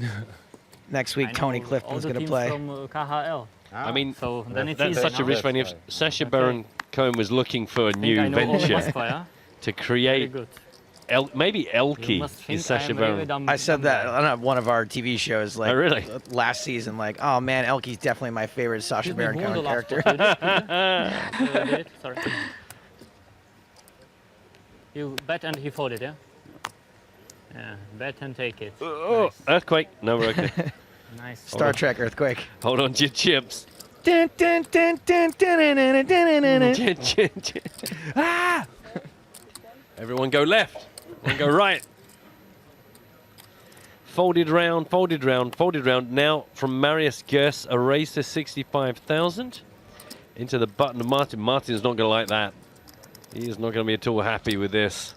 Next week, Tony Clifton's going to play. From KHL. I mean, so then it's that's easy, such a no? rich venue. If Sacha Baron Cohen was looking for a new I know all venture Moscow, yeah? to create, maybe Elky is Sacha Baron. I said that on one of our TV shows, like Oh, really? last season. Like, oh man, Elky's definitely my favorite Sacha Baron Cohen character. Sorry. You bet and he folded, yeah? Yeah, bet and take it. Oh, earthquake. No, we're okay. Nice. Star Trek earthquake. Hold on to your chips. Ah! Everyone go left. Everyone go right. Folded round, folded round, folded round. Now from Marius Gers, a raise to 65,000 into the button of Martin. Martin's not going to like that. He is not going to be at all happy with this.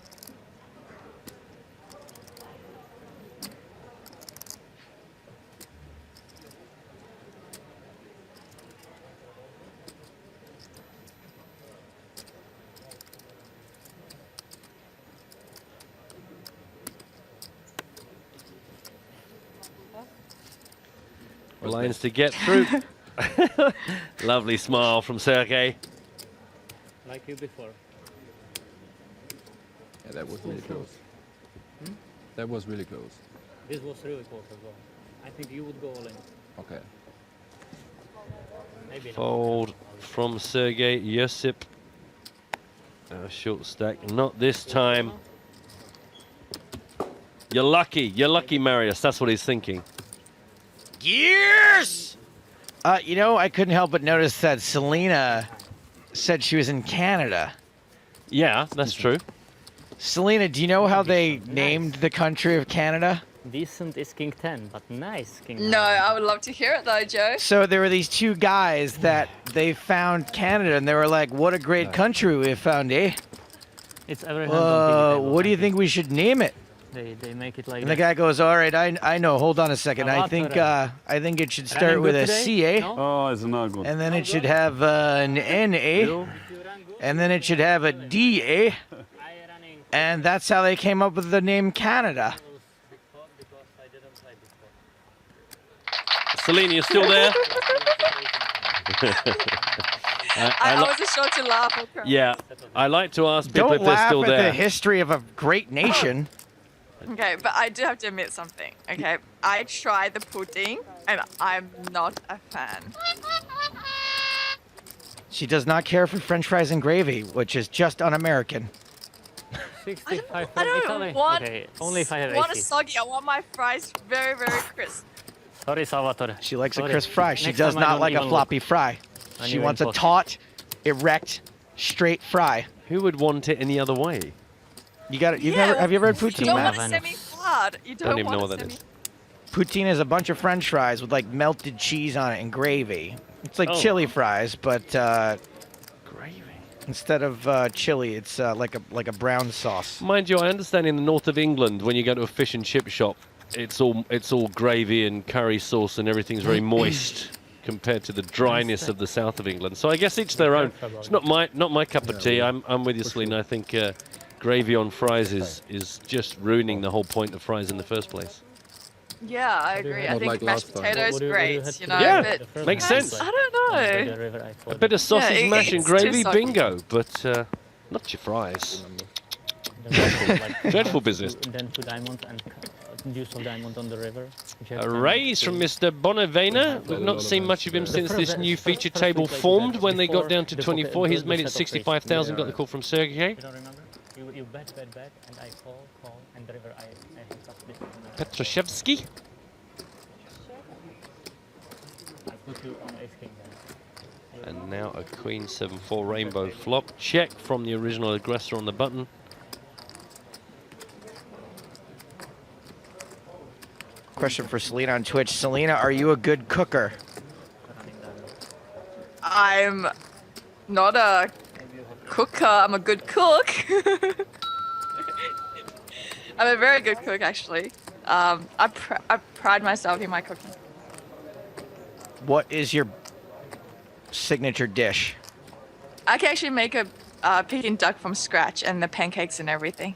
Lines to get through. Lovely smile from Sergey. Like you before. Yeah, that was really close. That was really close. This was really close as well. I think you would go all in. Okay. Maybe Fold from Sergey Yosip. Short stack. Not this time. You're lucky, Marius. That's what he's thinking. Years! You know, I couldn't help but notice that Selena said she was in Canada. Yeah, that's true. Selena, do you know how they named the country of Canada? Decent is King 10, but nice King No, I would love to hear it though, Joe. So there were these two guys that they found Canada, and they were like, what a great country we found, eh? It's every what do you think we should name it? They make it like And the that. guy goes, all right, I know, hold on a second. I think it should start with a C, eh? Oh, it's not good. And then it should have an N, eh? And then it should have a D, eh? And that's how they came up with the name Canada. Celine, you still there? I wasn't sure to laugh or cry. Yeah, I like to ask people Don't if they're laugh still at there. the history of a great nation. Okay, but I do have to admit something. Okay, I tried the pudding and I'm not a fan. She does not care for French fries and gravy, which is just un-American. 65 I don't Italy? want, Okay, only if I have want a 80. soggy. I want my fries very, very crisp. Sorry, Salvatore. She likes a Sorry. crisp fry. She Next does time I not don't like a even floppy look. fry. I She knew wants a impossible. taut, erect, straight fry. Who would want it any other way? You got it. Have you ever had You poutine, don't Matt? want a semi-flat. You don't, Don't even know want what a that is. Poutine is a bunch of French fries with like melted cheese on it and gravy. It's like Oh. chili fries, but Gravy. instead of chili, it's like a brown sauce. Mind you, I understand in the north of England, when you go to a fish and chip shop, it's all gravy and curry sauce and everything's very moist compared to the dryness of the south of England. So I guess each their own. It's not my cup of tea. I'm with you, Celine. I think gravy on fries is just ruining the whole point of fries in the first place. Yeah, I agree. I Not think like mashed last time. potatoes What do you great, have you to know. do? Yeah, but makes sense. I don't know. The river, I A thought bit of sausage Yeah, mash and it's too gravy, soggy. bingo. But not your fries. Dreadful business. Then put diamond and juice of diamond on the river. A raise from Mr. Bonavena. We've not seen much of him since this new feature table formed. When they got down to 24, he's made it 65,000. Got the call from Sergey. You don't remember? You bet, and I call, and the river I hook up this. Petroshevsky. And now a Queen 7-4 rainbow flop. Check from the original aggressor on the button. Question for Selena on Twitch. Selena, are you a good cooker? I'm not a cooker. I'm a good cook. I'm a very good cook, actually. I pride myself in my cooking. What is your signature dish? I can actually make a Peking duck from scratch and the pancakes and everything.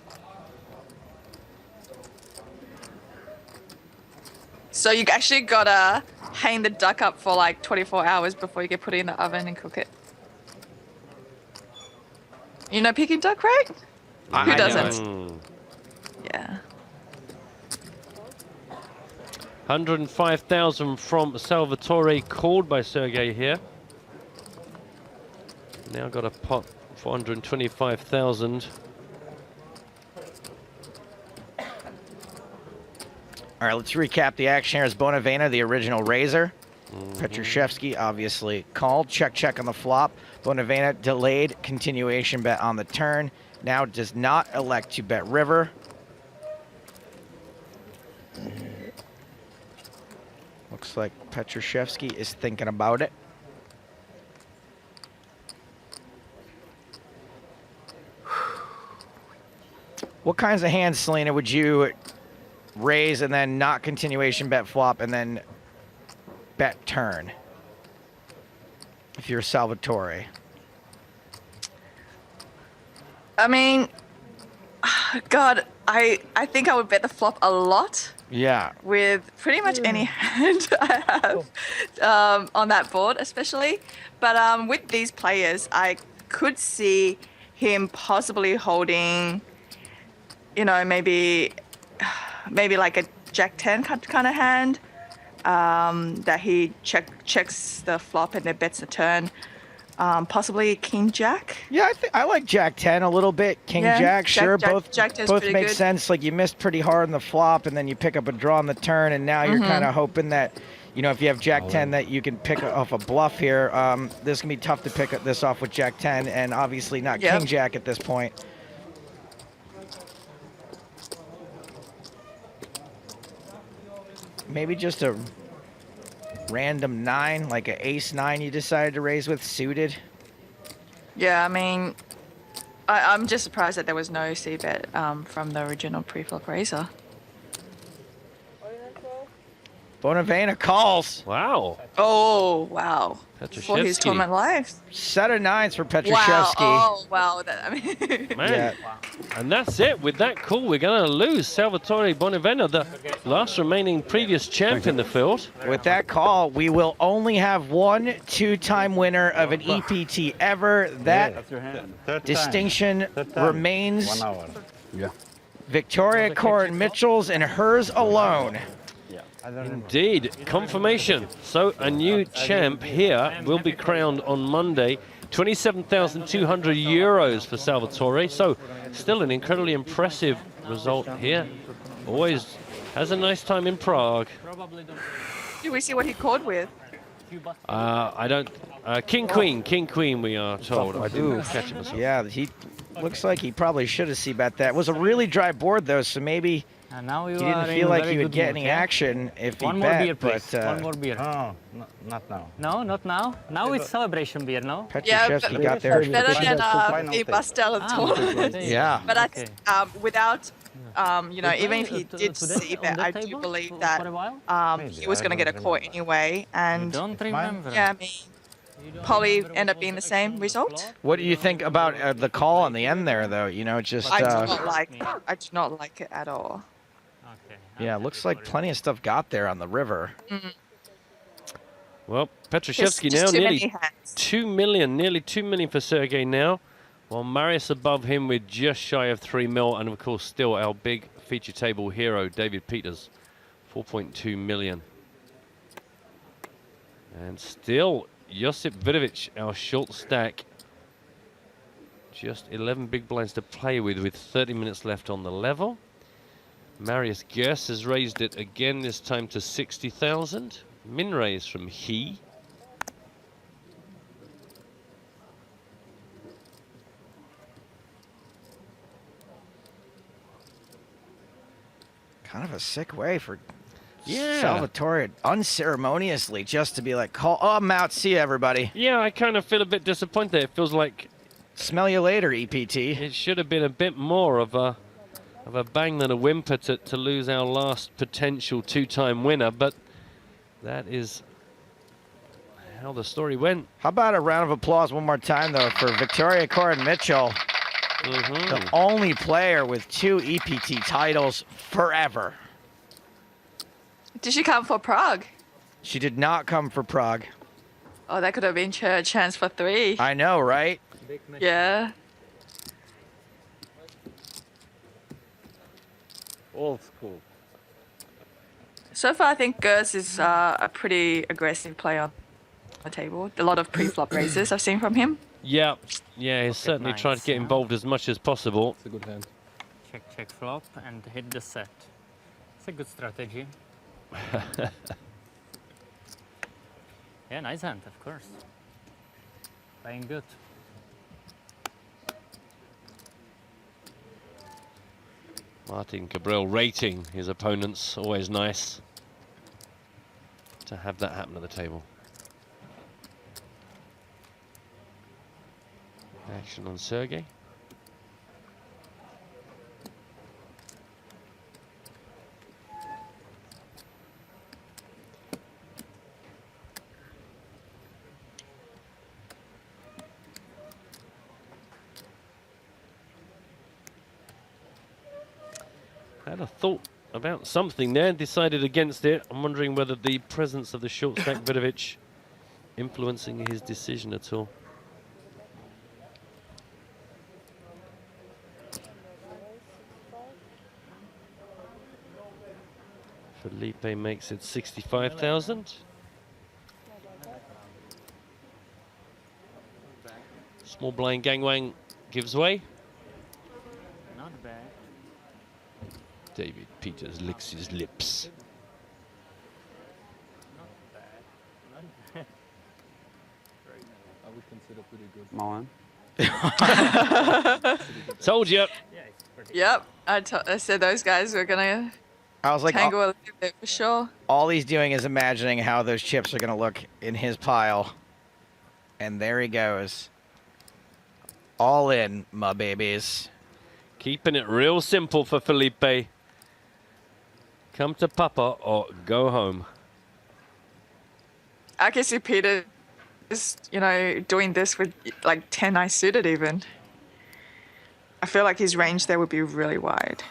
So you actually gotta hang the duck up for like 24 hours before you can put it in the oven and cook it. You know Peking duck, right? Who doesn't? Yeah. 105,000 from Salvatore, called by Sergey here. Now got a pot, 425,000. All right, let's recap the action here. As Bonavena, the original raiser. Petrushevsky obviously called. Check on the flop. Bonavena delayed continuation bet on the turn. Now does not elect to bet river. Looks like Petrushevsky is thinking about it. What kinds of hands, Selena, would you raise and then not continuation bet flop and then bet turn if you're Salvatore? I mean, God, I think I would bet the flop a lot. Yeah. With pretty much any hand I have on that board, especially. But with these players, I could see him possibly holding, you know, maybe like a Jack 10 kind of hand that he checks the flop and then bets the turn. Possibly King Jack. Yeah, I like Jack 10 a little bit. King Jack, sure. Both make sense. Like, you missed pretty hard on the flop, and then you pick up a draw on the turn, and now you're kind of hoping that, you know, if you have Jack 10, that you can pick off a bluff here. This can be tough to pick this off with Jack 10, and obviously not King Jack at this point. Maybe just a random 9, like an ace 9 you decided to raise with suited. Yeah, I mean, I'm just surprised that there was no c-bet from the original pre-flop raiser. Bonavena calls. Wow. Oh, wow. For his tournament life. Set of 9s for Petrushevsky. Wow. Oh, wow. I mean, Man. Yeah. And that's it. With that call, we're going to lose Salvatore Bonavena, the last remaining previous champ in the field. With that call, we will only have one two-time winner of an EPT ever. That distinction remains 1 hour. Yeah. Victoria Corin Mitchell's and hers alone. Indeed, confirmation. So a new champ here will be crowned on Monday. 27,200 euros for Salvatore. So still an incredibly impressive result here. Always has a nice time in Prague. do we see what he called with? I don't. King Queen. We are told. I do catch him. Yeah, he looks like he probably should have c-bet that. It was a really dry board though, so maybe. And now he didn't feel like he would get any action if he bet. One more beer, please. But, one more beer. Oh, not now. No, not now. Now it's celebration beer, no? Petrushevsky got there. Better than the Bastel tournament. Yeah. But I without, you know, even if he did see that, I do believe that he was going to get a call anyway. And don't remember. Yeah, I mean, probably end up being the same result. What do you think about the call on the end there, though? You know, just. I do not like it at all. Yeah, looks like plenty of stuff got there on the river. Well, Petrushevsky now nearly 2 million, nearly 2 million for Sergey now, while Marius above him with just shy of 3 mil, and of course still our big feature table hero, David Peters, 4.2 million. And still Josip Vidovic, our short stack, just 11 big blinds to play with 30 minutes left on the level. Marius Gers has raised it again, this time to 60,000. Min raise from He. Kind of a sick way for Yeah. Salvatore unceremoniously just to be like, "Call, oh, I'm out. See you, everybody." Yeah, I kind of feel a bit disappointed. It feels like smell you later, EPT. It should have been a bit more of a bang than a whimper to lose our last potential two-time winner, but that is how the story went. How about a round of applause one more time, though, for Victoria Corin Mitchell, the only player with 2 EPT titles forever. Did she come for Prague? She did not come for Prague. Oh, that could have been her chance for 3. I know, right? Yeah. Old school. So far, I think Gers is a pretty aggressive player on the table. A lot of pre-flop raises I've seen from him. Yeah, he's certainly tried to get involved as much as possible. It's a good hand. Check, check flop and hit the set. It's a good strategy. Yeah, nice hand, of course. Playing good. Martin Cabral rating his opponents, always nice to have that happen at the table. Action on Sergey. Had a thought about something there, decided against it. I'm wondering whether the presence of the short stack Vidovic influencing his decision at all. Felipe makes it 65,000. Small blind Gangwang gives way. Not bad. David Peters licks his lips. I would consider pretty good. Moen. Told you. Yep, I said those guys were gonna I was like, tangle a little bit for sure. all he's doing is imagining how those chips are going to look in his pile. And there he goes. All in, my babies. Keeping it real simple for Felipe. Come to Papa or go home. I can see Peter is, doing this with like 10 eyes suited even. I feel like his range there would be really wide.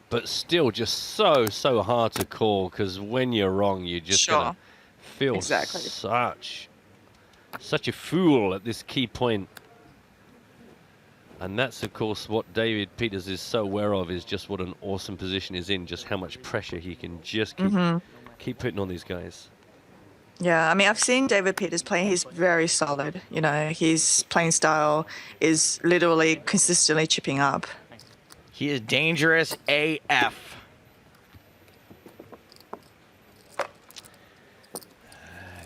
But still just so hard to call, because when you're wrong, you're just gonna feel Exactly. such a fool at this key point. And that's, of course, what David Peters is so aware of, is just what an awesome position he's in, just how much pressure he can just keep putting on these guys. Yeah, I mean, I've seen David Peters play. He's very solid. His playing style is literally consistently chipping up. He is dangerous AF.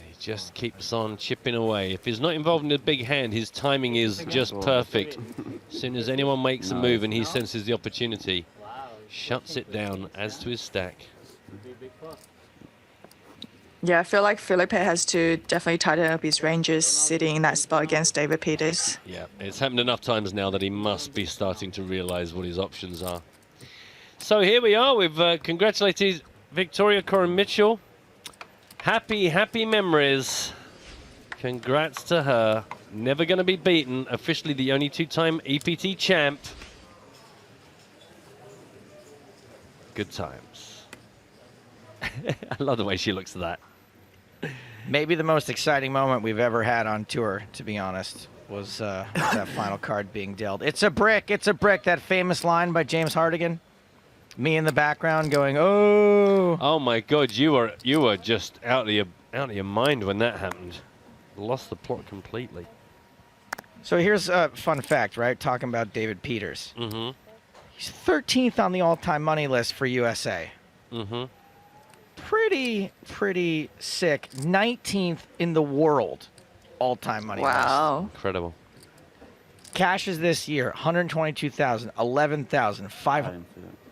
He just keeps on chipping away. If he's not involved in a big hand, his timing is just perfect. As soon as anyone makes a move and he senses the opportunity, shuts it down, adds to his stack. Yeah, I feel like Felipe has to definitely tighten up his ranges sitting in that spot against David Peters. Yeah, it's happened enough times now that he must be starting to realize what his options are. So here we are. We've congratulated Victoria Corin Mitchell. Happy memories. Congrats to her. Never going to be beaten. Officially the only two-time EPT champ. Good times. I love the way she looks at that. Maybe the most exciting moment we've ever had on tour, to be honest, was that final card being dealt. It's a brick, that famous line by James Hardigan. Me in the background going, oh. Oh my God, you were just out of your mind when that happened. Lost the plot completely. So here's a fun fact, right? Talking about David Peters. Mm-hmm. He's 13th on the all-time money list for USA. Mm-hmm. Pretty sick. 19th in the world all-time money list. Incredible. Cashes this year, 122,000, 11,000, 500.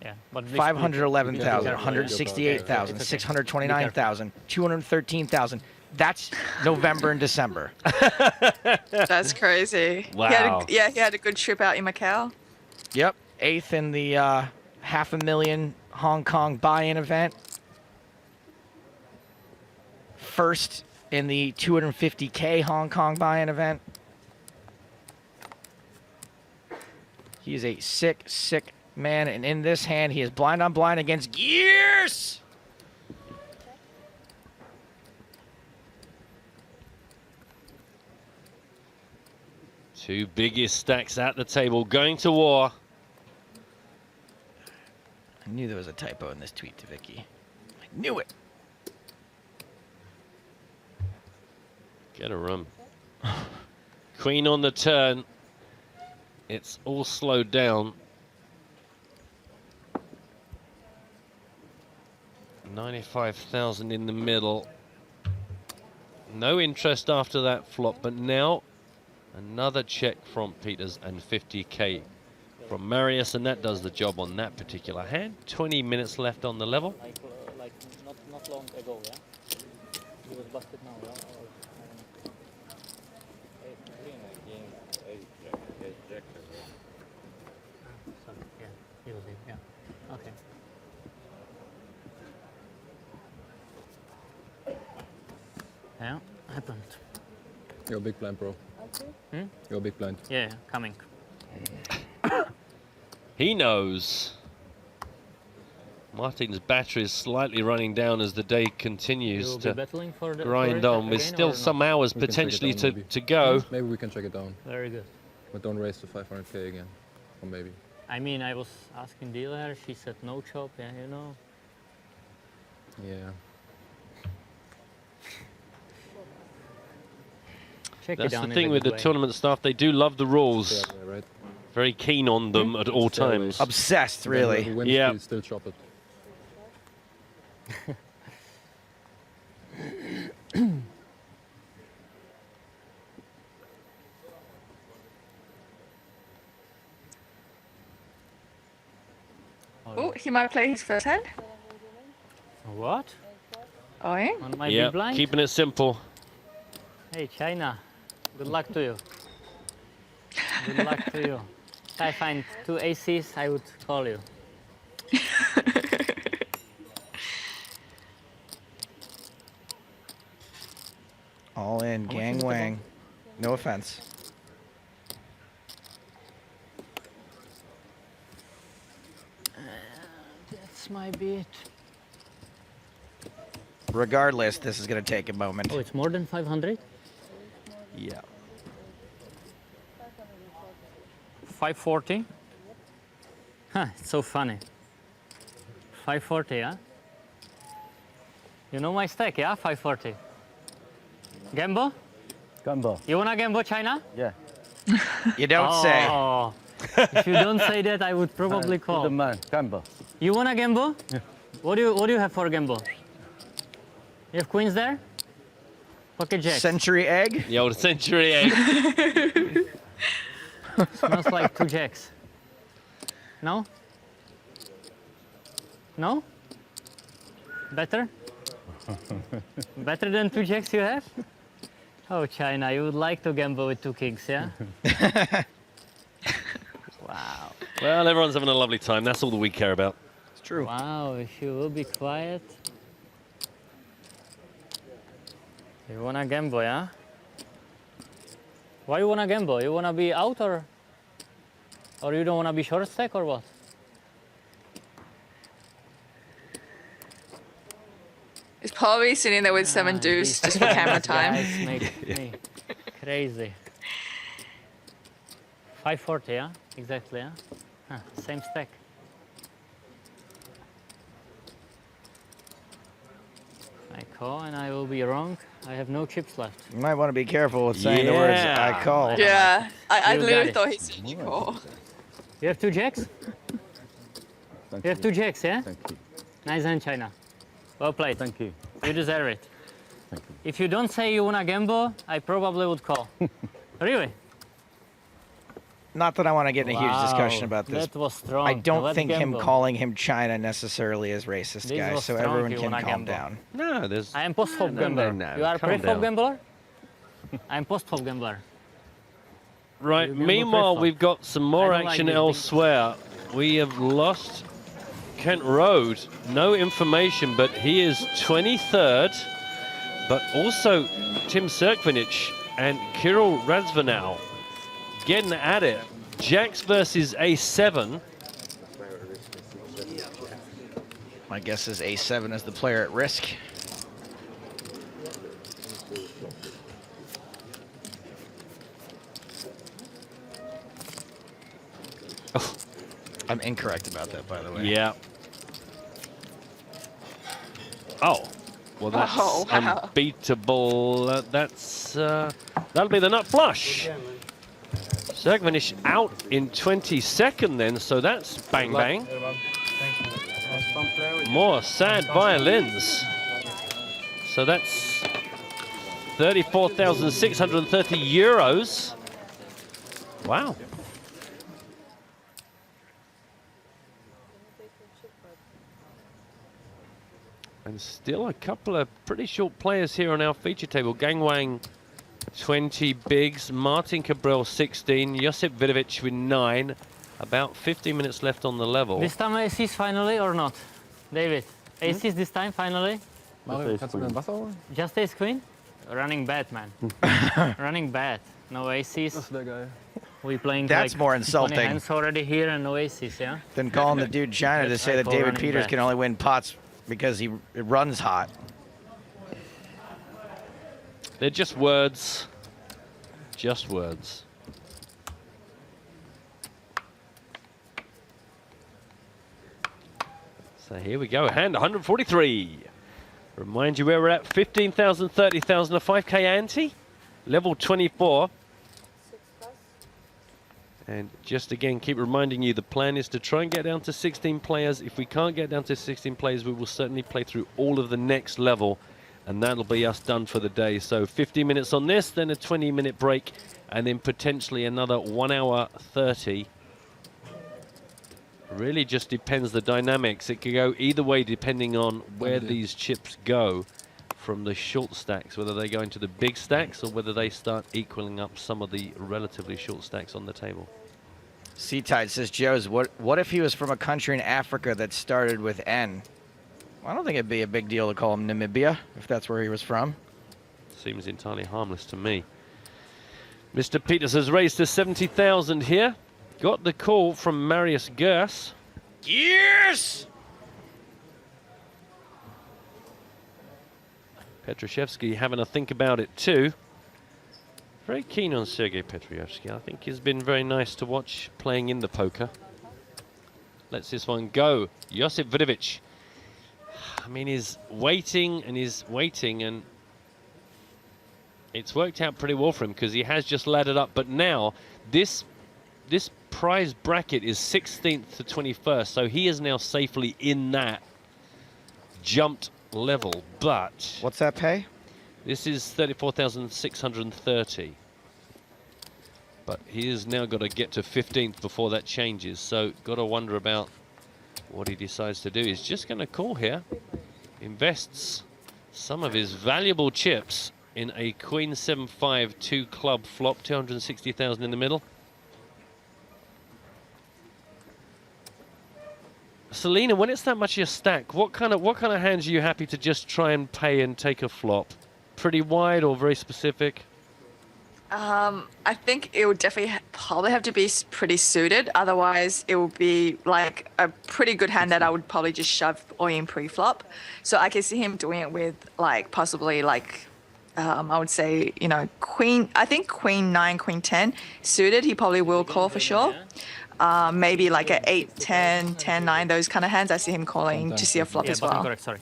Yeah, but 511,000, 168,000, 629,000, 213,000. That's November and December. That's crazy. Wow. He had a good trip out in Macau. Yep, 8th in the $500,000 Hong Kong buy-in event. 1st in the $250K Hong Kong buy-in event. He is a sick, sick man, and in this hand, he is blind on blind against Gears. Two biggest stacks at the table, going to war. I knew there was a typo in this tweet to Vicky. I knew it. Get a room. Queen on the turn. It's all slowed down. 95,000 in the middle. No interest after that flop, but now another check from Peters and 50K from Marius, and that does the job on that particular hand. 20 minutes left on the level. Like not long ago, yeah? He was busted now, yeah? He was in, yeah. Okay. Yeah, happened. You're a big blind, bro. Hmm? You're a big blind. Yeah, coming. He knows. Martin's battery is slightly running down as the day continues You'll be to battling for the, grind for it on, with again, still or some not? hours We can check it potentially down, maybe. to go. Maybe we can check it down. Very good. But don't raise to 500K again. Or maybe. I mean, I was asking dealer, she said no chop, yeah, you know. Yeah. Check it That's down the in thing with the good way. tournament staff, they do love the rules. Yeah, right. Very keen on them at all times. Obsessed, really. Whoever wins, Yeah. you still chop it. Oh, he might play his first hand. What? Oh, yeah? On my Yeah, big blind? keeping it simple. Hey, China, good luck to you. Good luck to you. If I find two aces, I would call you. All in, much gang is the wang. No offense. That's my beat. Regardless, this is going to take a moment. Oh, it's more than 500? Yeah. 540? Huh, it's so funny. 540, huh? You know my stack, yeah? 540. Gambo? Gambo. You wanna gambo China? Yeah. You don't say. Oh, if you don't say that, I would probably call. The man, Gambo. You wanna gambo? Yeah. What do you have for gambo? You have queens there? Pocket jacks. Century egg? The old century egg. Smells like two jacks. No? No? Better? Better than two jacks you have? Oh, China, you would like to gamble with two kings, yeah? Wow. Well, everyone's having a lovely time. That's all that we care about. It's true. Wow, if you will be quiet. You wanna gamble, yeah? Why you wanna gamble? You wanna be out or you don't wanna be short stack or what? He's probably sitting there with seven deuce just for camera time. Guys make me crazy. 540, yeah? Exactly, yeah? Huh, same stack. I call and I will be wrong. I have no chips left. You might want to be careful with saying the words I call. Yeah, I You literally got thought it. he said you call. You have two jacks? Thank You have two jacks, yeah? Thank you. Nice hand, China. Well played. Thank you. You deserve it. If you don't say you wanna gamble, I probably would call. Really? Not that I want to get in a huge discussion Wow, about this. that was strong. I don't Let's think him gamble. calling him China necessarily is racist, This guys. was So strong everyone if you can wanna calm gamble. down. No, there's. I am post-flop No, gambler. no, You are calm pre-flop down. gambler? I am post-flop gambler. Right, You gamble meanwhile, pre-flop. we've got some more I don't like action these elsewhere. We have lost Kent Road. No information, but he is 23rd. But also Tim Serkvinich and Kirill Razvanov getting at it. Jacks versus A7. My guess is A7 is the player at risk. I'm incorrect about that, by the way. Yeah. Oh, well, that's Oh, wow. unbeatable. That'll be the nut flush. Serkvinich out in 22nd then, so that's bang bang. More sad violins. So that's 34,630 euros. Wow. And still a couple of pretty short players here on our feature table. Gang Wang, 20 bigs. Martin Cabral, 16. Josip Vidovic with 9. About 15 minutes left on the level. This time aces finally or not? David, aces this time finally? Just ace queen? Running bad, man. Running bad. No aces. We playing That's like more 20 insulting. hands already here and no aces, yeah? Then calling the dude China to say that call David running Peters back. can only win pots because he runs hot. They're just words. Just words. So here we go, hand 143. Remind you where we're at, 15,000, 30,000, a 5K ante, level 24. And just again, keep reminding you, the plan is to try and get down to 16 players. If we can't get down to 16 players, we will certainly play through all of the next level, and that'll be us done for the day. So 50 minutes on this, then a 20-minute break, and then potentially another 1 hour 30. Really just depends the dynamics. It could go either way depending on where these chips go from the short stacks, whether they go into the big stacks or whether they start equaling up some of the relatively short stacks on the table. C-Tide says, Joe's, what if he was from a country in Africa that started with N? I don't think it'd be a big deal to call him Namibia, if that's where he was from. Seems entirely harmless to me. Mr. Peters has raised to 70,000 here. Got the call from Marius Gers. Yes! Petrushevsky having a think about it too. Very keen on Sergei Petrushevsky. I think he's been very nice to watch playing in the poker. Lets this one go. Josip Vidovic. I mean, he's waiting and it's worked out pretty well for him because he has just laddered up. But now this prize bracket is 16th to 21st, so he is now safely in that jumped level. But what's that pay? This is 34,630. But he has now got to get to 15th before that changes. So got to wonder about what he decides to do. He's just going to call here. Invests some of his valuable chips in a Queen 7-5 2 club flop, 260,000 in the middle. Selena, when it's that much of your stack, what kind of hands are you happy to just try and pay and take a flop? Pretty wide or very specific? I think it would definitely probably have to be pretty suited. Otherwise, it would be like a pretty good hand that I would probably just shove all in pre-flop. So I can see him doing it with like possibly like I would say, you know, queen. I think queen 9, queen 10 suited. He probably will call for sure. Maybe like a 8, 10, 10, 9. Those kind of hands. I see him calling to see a flop as well. Correct. Sorry.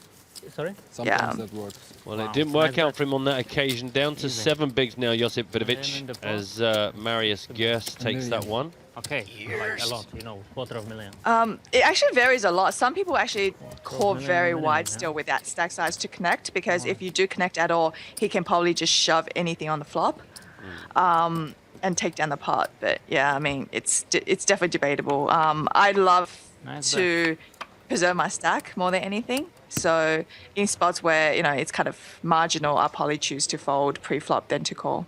Sometimes that works. Well, it didn't work out for him on that occasion. Down to 7 bigs now, Josip Vidovic, as Marius Gers takes that one. Okay, like a lot, you know, $250,000. It actually varies a lot. Some people actually call very wide still with that stack size to connect, because if you do connect at all, he can probably just shove anything on the flop. And and take down the pot. But yeah, I mean, it's definitely debatable. I'd love to preserve my stack more than anything. So in spots where, you know, it's kind of marginal, I'll probably choose to fold pre-flop then to call.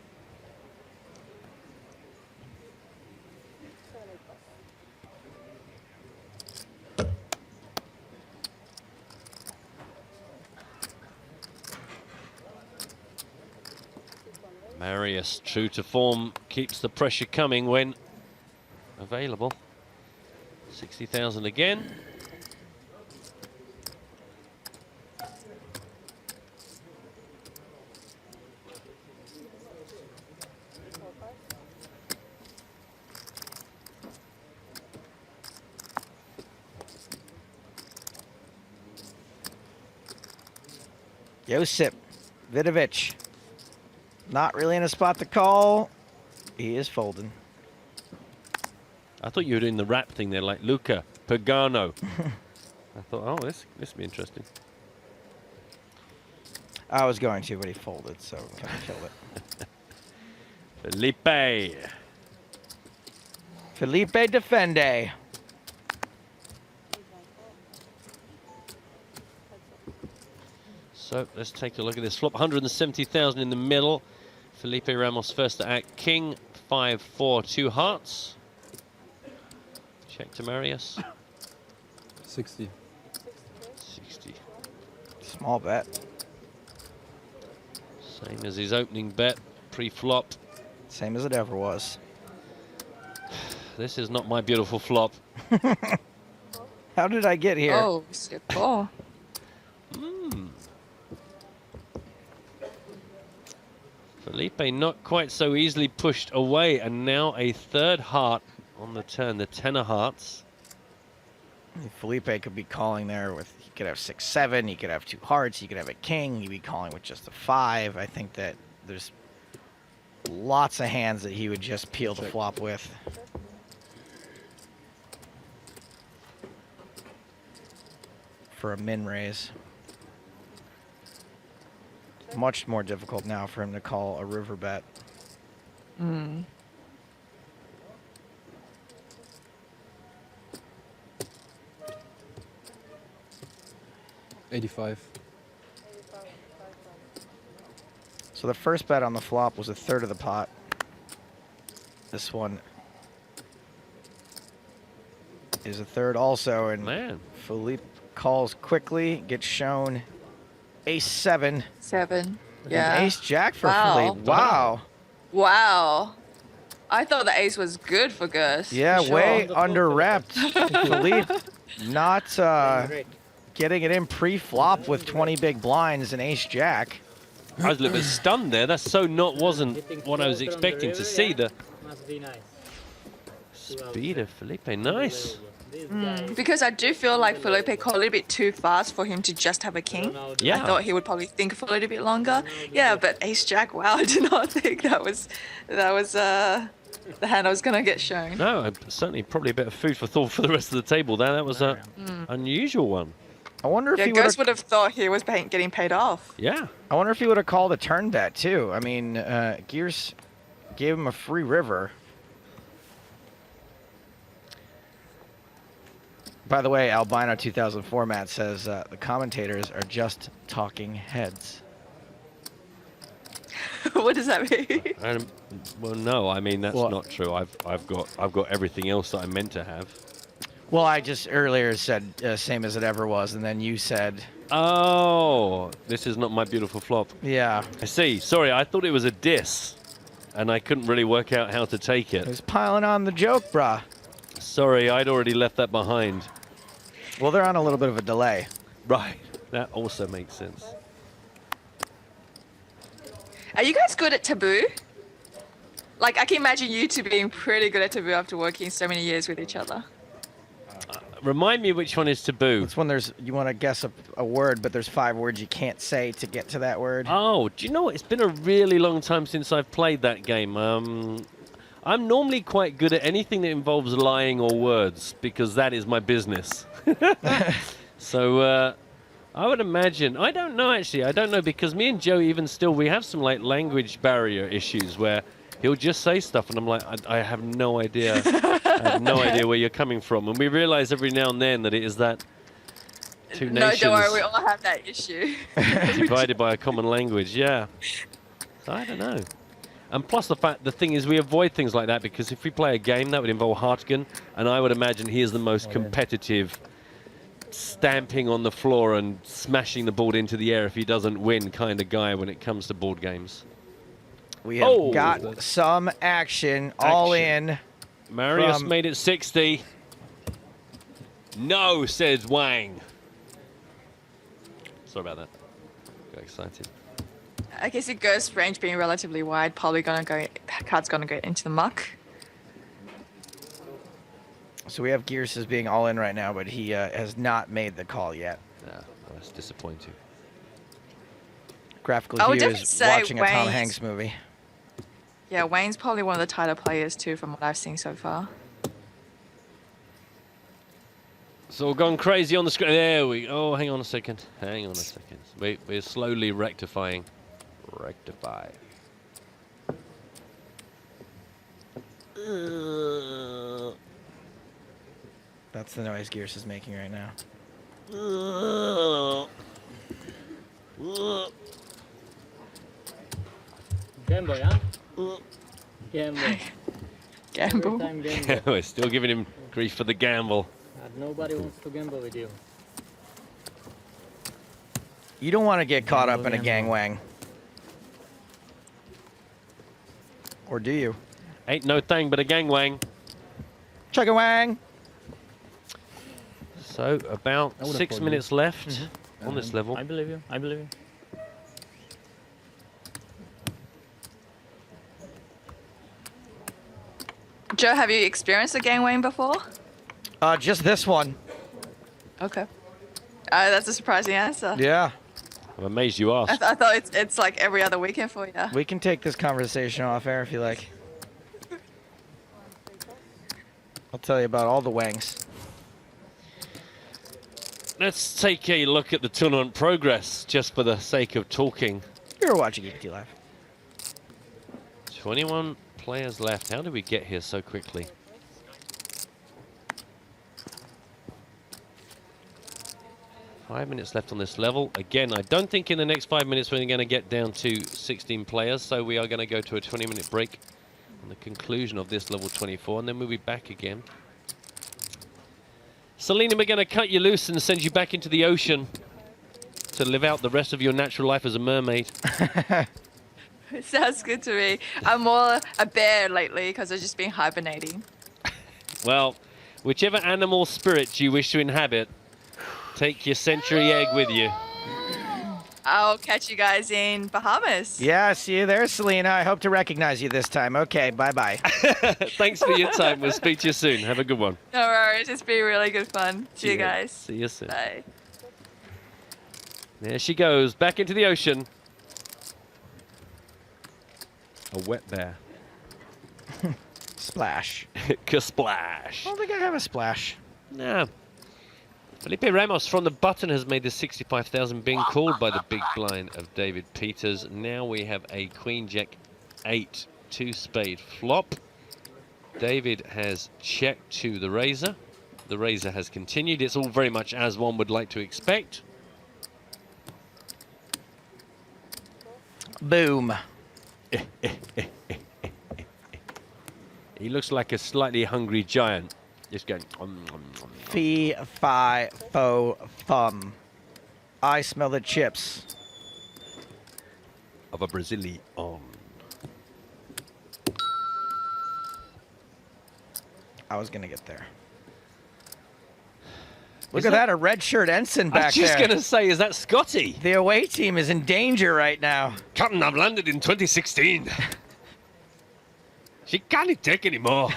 Marius, true to form, keeps the pressure coming when available. 60,000 again. Josip Vidovic. Not really in a spot to call. He is folding. I thought you were doing the rap thing there, like Luca Pagano. I thought, oh, this will be interesting. I was going to, but he folded, so kind of killed it. Felipe Defende. So let's take a look at this flop. 170,000 in the middle. Felipe Ramos first to act. King, 5-4, 2 hearts. Check to Marius. 60. 60. Small bet. Same as his opening bet, pre-flop. Same as it ever was. This is not my beautiful flop. How did I get here? Oh, c'est cool. Felipe not quite so easily pushed away, and now a third heart on the turn, the 10 of hearts. Felipe could be calling there with, he could have 6-7, he could have 2 hearts, he could have a king, he'd be calling with just a 5. I think that there's lots of hands that he would just peel the flop with. For a min raise. Much more difficult now for him to call a river bet. 85. So the first bet on the flop was a third of the pot. This one is a third also, and Philippe calls quickly, gets shown ace-7. 7. Yeah. Ace-jack for Wow. Philippe. Wow. Wow. I thought the ace was good for Gus. Yeah, Sure. way under-repped. Philippe not getting it in pre-flop with 20 big blinds and ace-jack. I was a little bit stunned there. That wasn't what I was expecting to see. The speed of Felipe, nice. Because I do feel like Felipe called a little bit too fast for him to just have a king. Yeah. I thought he would probably think for a little bit longer. Yeah, but ace jack, wow, I did not think that was the hand I was gonna get shown. No, certainly probably a bit of food for thought for the rest of the table there. That was an unusual one. I wonder if Yeah, he Gus would have thought he was getting paid off. Yeah. I wonder if he would have called a turn bet too. I mean, Gears gave him a free river. By the way, Albino 2000 format says the commentators are just talking heads. What does that mean? Well, no, I mean that's not true. I've got everything else that I meant to have. Well, I just earlier said same as it ever was, and then you said, "Oh, this is not my beautiful flop." Yeah. I see. Sorry, I thought it was a diss, and I couldn't really work out how to take it. He was piling on the joke, brah. Sorry, I'd already left that behind. Well, they're on a little bit of a delay. Right. That also makes sense. Are you guys good at taboo? Like, I can imagine you two being pretty good at taboo after working so many years with each other. Remind me which one is taboo. It's when you want to guess a word, but there's 5 words you can't say to get to that word. Oh, do you know what? It's been a really long time since I've played that game. I'm normally quite good at anything that involves lying or words because that is my business. So I would imagine, I don't know actually, I don't know because me and Joe even still, we have some like language barrier issues where he'll just say stuff, and I'm like, I have no idea. I have no idea where you're coming from. And we realize every now and then that it is that two No, nations don't worry, we all have that issue. divided by a common language. Yeah. So I don't know. And plus the thing is we avoid things like that because if we play a game that would involve Hartigan, and I would imagine he is the most competitive, stamping on the floor and smashing the board into the air if he doesn't win kind of guy when it comes to board games. We have got some action all in. Marius made it 60. No, says Wang. Sorry about that. Got excited. I guess it goes range being relatively wide, probably card's gonna go into the muck. So we have Gears being all in right now, but he has not made the call yet. Yeah, well, that's disappointing. Graphical I would Hue is definitely watching say a Tom Wayne's- Hanks movie. Yeah, Wayne's probably one of the tighter players too, from what I've seen so far. It's all gone crazy on the screen. There we go. Oh, hang on a second. Hang on a second. We're slowly rectifying. Rectify. That's the noise Gears is making right now. Gamble, yeah? Gamble. Gamble. Every time gamble. We're still giving him grief for the gamble. Nobody wants to gamble with you. You don't want to get caught up in a gang wang. Or do you? Ain't no thing but a gang wang. Chugga wang. So about 6 minutes left on this level. I believe you. I believe you. Joe, have you experienced a gang wang before? Just this one. Okay. That's a surprising answer. Yeah. I'm amazed you asked. I thought it's like every other weekend for you. We can take this conversation off air if you like. I'll tell you about all the wangs. Let's take a look at the tournament progress, just for the sake of talking. You're watching EPT Live. 21 players left. How did we get here so quickly? Five minutes left on this level. Again, I don't think in the next 5 minutes we're going to get down to 16 players, so we are going to go to a 20-minute break on the conclusion of this level 24, and then we'll be back again. Selena, we're going to cut you loose and send you back into the ocean to live out the rest of your natural life as a mermaid. It sounds good to me. I'm more a bear lately because I've just been hibernating. Well, whichever animal spirit you wish to inhabit, take your century egg with you. I'll catch you guys in Bahamas. Yeah, see you there, Selena. I hope to recognize you this time. Okay, bye-bye. Thanks for your time. We'll speak to you soon. Have a good one. No worries. It's been really good fun. See you guys. See you soon. Bye. There she goes, back into the ocean. A wet bear. Splash. Ka-splash. I don't think I have a splash. No. Felipe Ramos from the button has made the 65,000 being called by the big blind of David Peters. Now we have a Queen Jack 8 2-spade flop. David has checked to the razor. The razor has continued. It's all very much as one would like to expect. Boom. He looks like a slightly hungry giant. Just going. Fee, fi, fo, fum. I smell the chips. Of a Brazilian. I was going to get there. Look at that, a red shirt ensign back there. I was just going to say, is that Scotty? The away team is in danger right now. Captain, I've landed in 2016. She can't take anymore.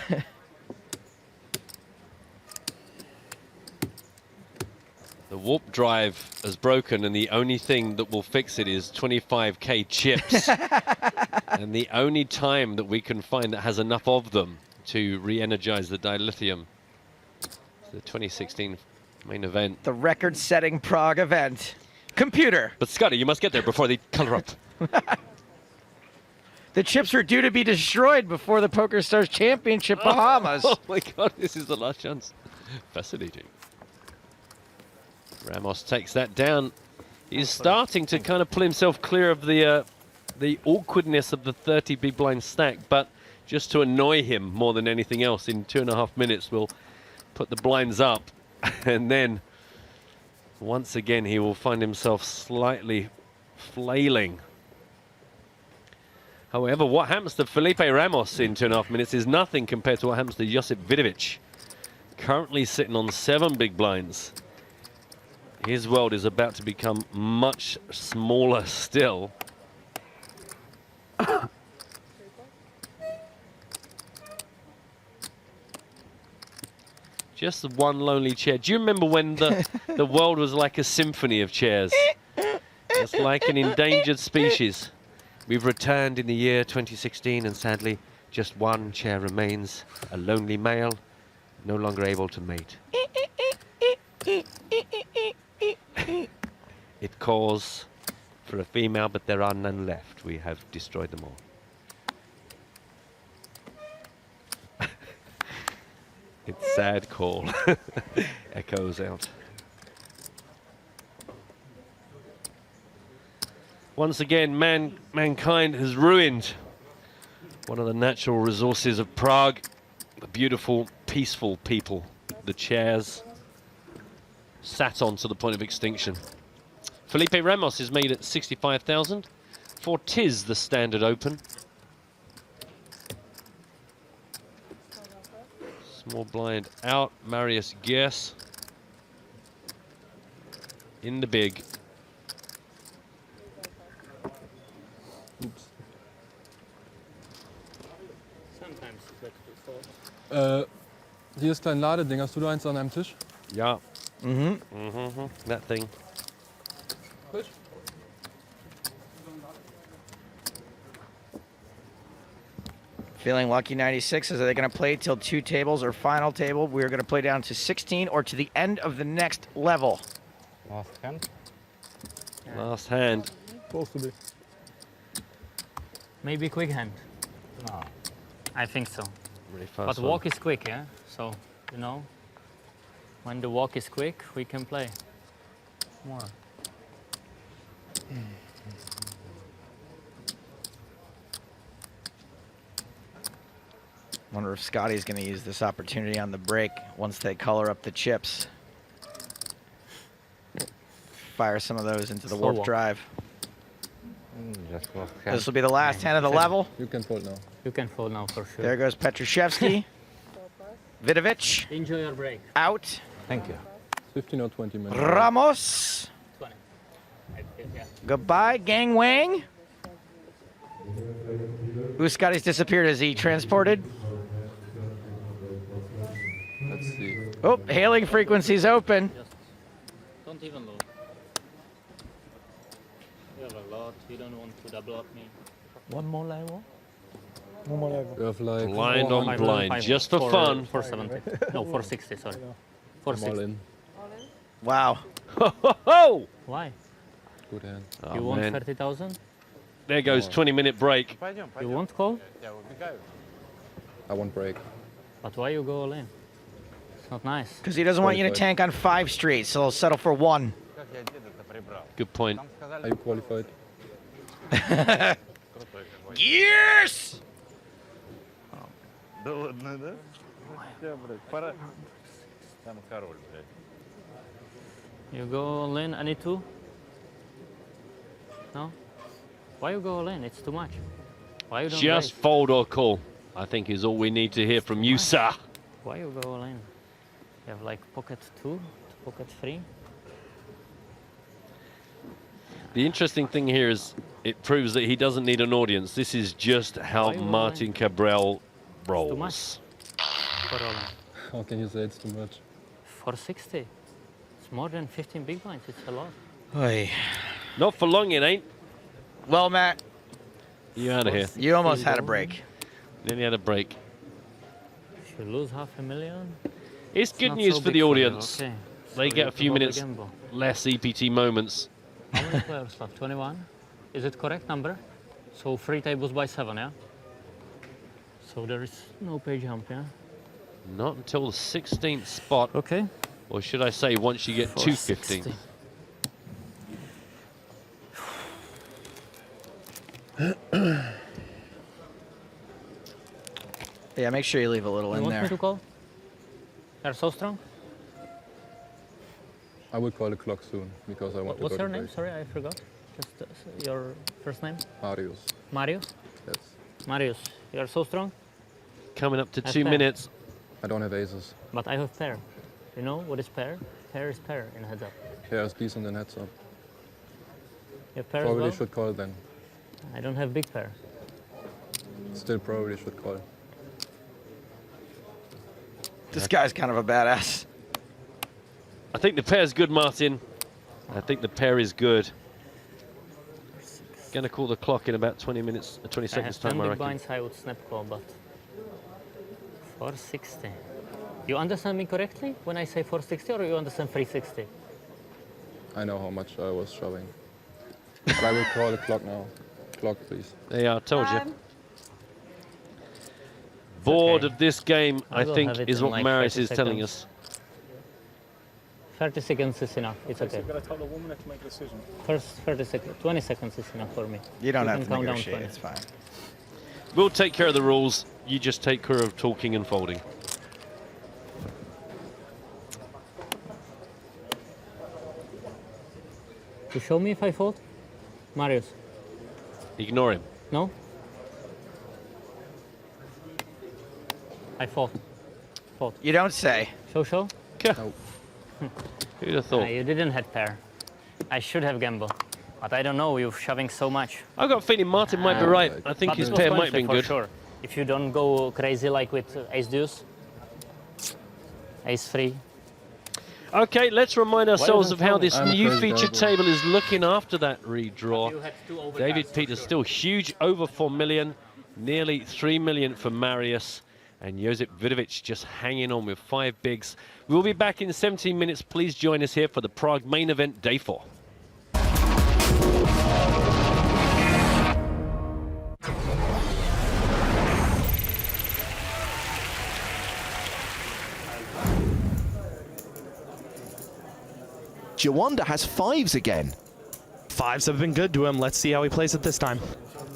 The warp drive has broken, and the only thing that will fix it is 25k chips. And the only time that we can find that has enough of them to re-energize the dilithium. The 2016 main event. The record-setting Prague event. Computer. But Scotty, you must get there before they color up. The chips are due to be destroyed before the PokerStars Championship Bahamas. Oh my God, this is the last chance. Fascinating. Ramos takes that down. He's starting to kind of pull himself clear of the awkwardness of the 30 big blind stack, but just to annoy him more than anything else, in 2.5 minutes we'll put the blinds up, and then once again he will find himself slightly flailing. However, what happens to Felipe Ramos in 2.5 minutes is nothing compared to what happens to Josip Vidovic, currently sitting on 7 big blinds. His world is about to become much smaller still. Just one lonely chair. Do you remember when the world was like a symphony of chairs? It's like an endangered species. We've returned in the year 2016, and sadly, just one chair remains. A lonely male, no longer able to mate. It calls for a female, but there are none left. We have destroyed them all. It's sad call. Echoes out. Once again, mankind has ruined one of the natural resources of Prague. The beautiful, peaceful people. The chairs sat on to the point of extinction. Felipe Ramos is made at 65,000 for Tiz, the standard open. Small blind out. Marius Gers in the big. Oops. Sometimes it's better to fold. Hier ist dein Ladeding. Hast du da eins an einem Tisch? Ja. That thing. Gut. Feeling lucky 96. Are they going to play till 2 tables or final table? We're going to play down to 16 or to the end of the next level. Last hand. Last hand. Supposed to be. Maybe quick hand. No. I think so. Really fast But walk is quick, yeah? So, you know, when the walk is quick, we can play more. Wonder if Scotty's going to use this opportunity on the break once they color up the chips. Fire some of those into the Slow warp walk. drive. Just This will be the last hand of the level. You can fold now. You can fold now for sure. There goes Petrushevsky. Vidovic Enjoy your break. out. Thank you. 15 or 20 minutes. Ramos. 20. Yeah. Goodbye, Gang Wang. Ooh, Scotty's disappeared. Is he transported? Let's see. Oh, hailing frequencies open. Just don't even look. You have a lot. You don't want to double up me. One more level? You have like Blind on blind, just for fun. 470. No, 460, sorry. I'm all 460. in. Wow. Ho! Why? Good hand. Oh, You want man. 30,000? There goes 20-minute break. You won't call? I won't break. But why you go all in? It's not nice. Because he doesn't want you to tank on 5 straight, so he'll settle for 1. Good point. Are you qualified? Yes! You go all in, any two? No? Why you go all in? It's too much. Why you don't Just raise? fold or call, I think, is all we need to hear from you, sir. Why you go all in? You have like pocket 2, pocket 3. The interesting thing here is it proves that he doesn't need an audience. This is just how Why you Martin Cabral Too rolls. much. For all in. How can you say it's too much? 460. It's more than 15 big blinds. It's a lot. Oy. Not for long, it ain't. Well, Matt, You out of here. you almost had a break. Nearly had a break. If you lose $500,000, It's good not news so for big the you, audience. okay. They So get you a few promote the minutes gamble. less EPT moments. How many players left? 21? Is it correct number? So 3 tables by 7, yeah? So there is no page hump, yeah? Not until the 16th spot. Okay. Or should I say once you get to 15th. Yeah, make sure you leave a little You in want there. me to call? They're so strong? I will call the clock soon because I want to What's go your to name? bed. Sorry, I forgot. Just your first name? Marius. Marius? Yes. Marius, you are so strong? Coming up to That's 2 fair. minutes. I don't have aces. But I have pair. You know what is pair? Pair is pair in heads up. Pair is decent in heads up. You have pair Probably as well? should call then. I don't have big pair. Still probably should call. This guy's kind of a badass. I think the pair's good, Martin. I think the pair is good. Gonna call the clock in about 20 minutes, 20 seconds I have 10 time, I big reckon. blinds, I would snap call, but 460. You understand me correctly when I say 460, or you understand 360? I know how much I was shoving. But I will call the clock now. Clock, please. Yeah, I told you. Board of this game, I will think, have it is in what like Marius 30 is telling seconds. us. 30 seconds is enough. It's So okay. you've got a total of 1 minute to make a decision. First 30 seconds, 20 seconds is enough for me. You don't have can to count down negotiate, 20. it's fine. We'll take care of the rules. You just take care of talking and folding. You show me if I fold? Marius. Ignore him. No? I fold. Fold. You don't say. Show? Yeah. Who'd have thought? You didn't have pair. I should have gamble. But I don't know, you're shoving so much. I've got a feeling Martin might be right. I think But his it was pair might have been for good. Sure. If you don't go crazy like with ace deuce, ace three. Okay, let's remind ourselves doesn't of how tell me? this I'm new crazy featured guy, bro. table is looking after that redraw. You had 2 overcards David for Peters sure. still huge, over 4 million, nearly 3 million for Marius, and Josip Vidovic just hanging on with 5 bigs. We'll be back in 17 minutes. Please join us here for the Prague main event, day 4. Jawanda has 5s again. 5s have been good to him. Let's see how he plays it this time.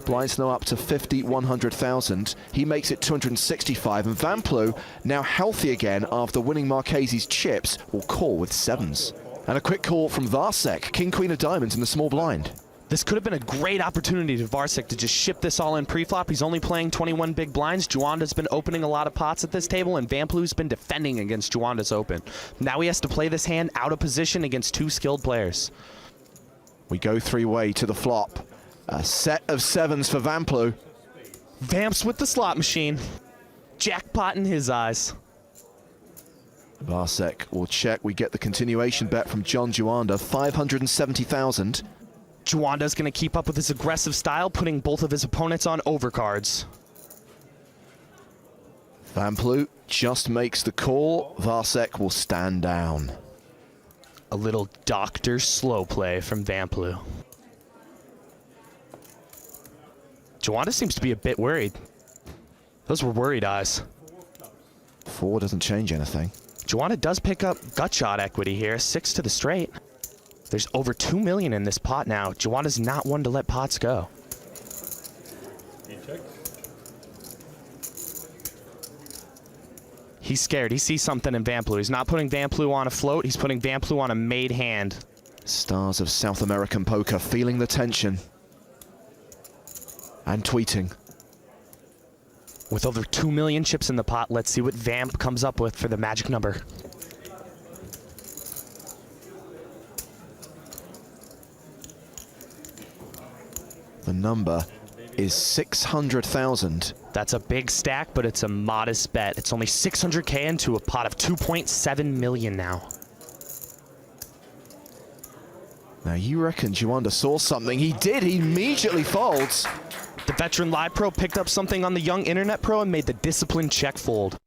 Blinds now up to 50, 100,000. He makes it 265, and Vamplo, now healthy again after winning Marchese's chips, will call with 7s. And a quick call from Varsek, King Queen of Diamonds in the small blind. This could have been a great opportunity to Varsek to just ship this all in pre-flop. He's only playing 21 big blinds. Juwanda's been opening a lot of pots at this table, and Vamplu's been defending against Juwanda's open. Now he has to play this hand out of position against 2 skilled players. We go 3-way to the flop. A set of 7s for Vamplo. Vamps with the slot machine. Jackpot in his eyes. Varsek will check. We get the continuation bet from John Juwanda, 570,000. Juwanda's going to keep up with his aggressive style, putting both of his opponents on overcards. Vamplu just makes the call. Varsek will stand down. A little Dr. Slow play from Vamplu. Juwanda seems to be a bit worried. Those were worried eyes. 4 doesn't change anything. Juwanda does pick up gut shot equity here, 6 to the straight. There's over 2 million in this pot now. Juwanda's not one to let pots go. He's scared. He sees something in Vamplu. He's not putting Vamplu on a float. He's putting Vamplu on a made hand. Stars of South American poker feeling the tension. And tweeting. With over 2 million chips in the pot, let's see what Vamp comes up with for the magic number. The number is 600,000. That's a big stack, but it's a modest bet. It's only 600K into a pot of 2.7 million now. Now you reckon Juwanda saw something. He did. He immediately folds. The veteran live pro picked up something on the young internet pro and made the disciplined check fold.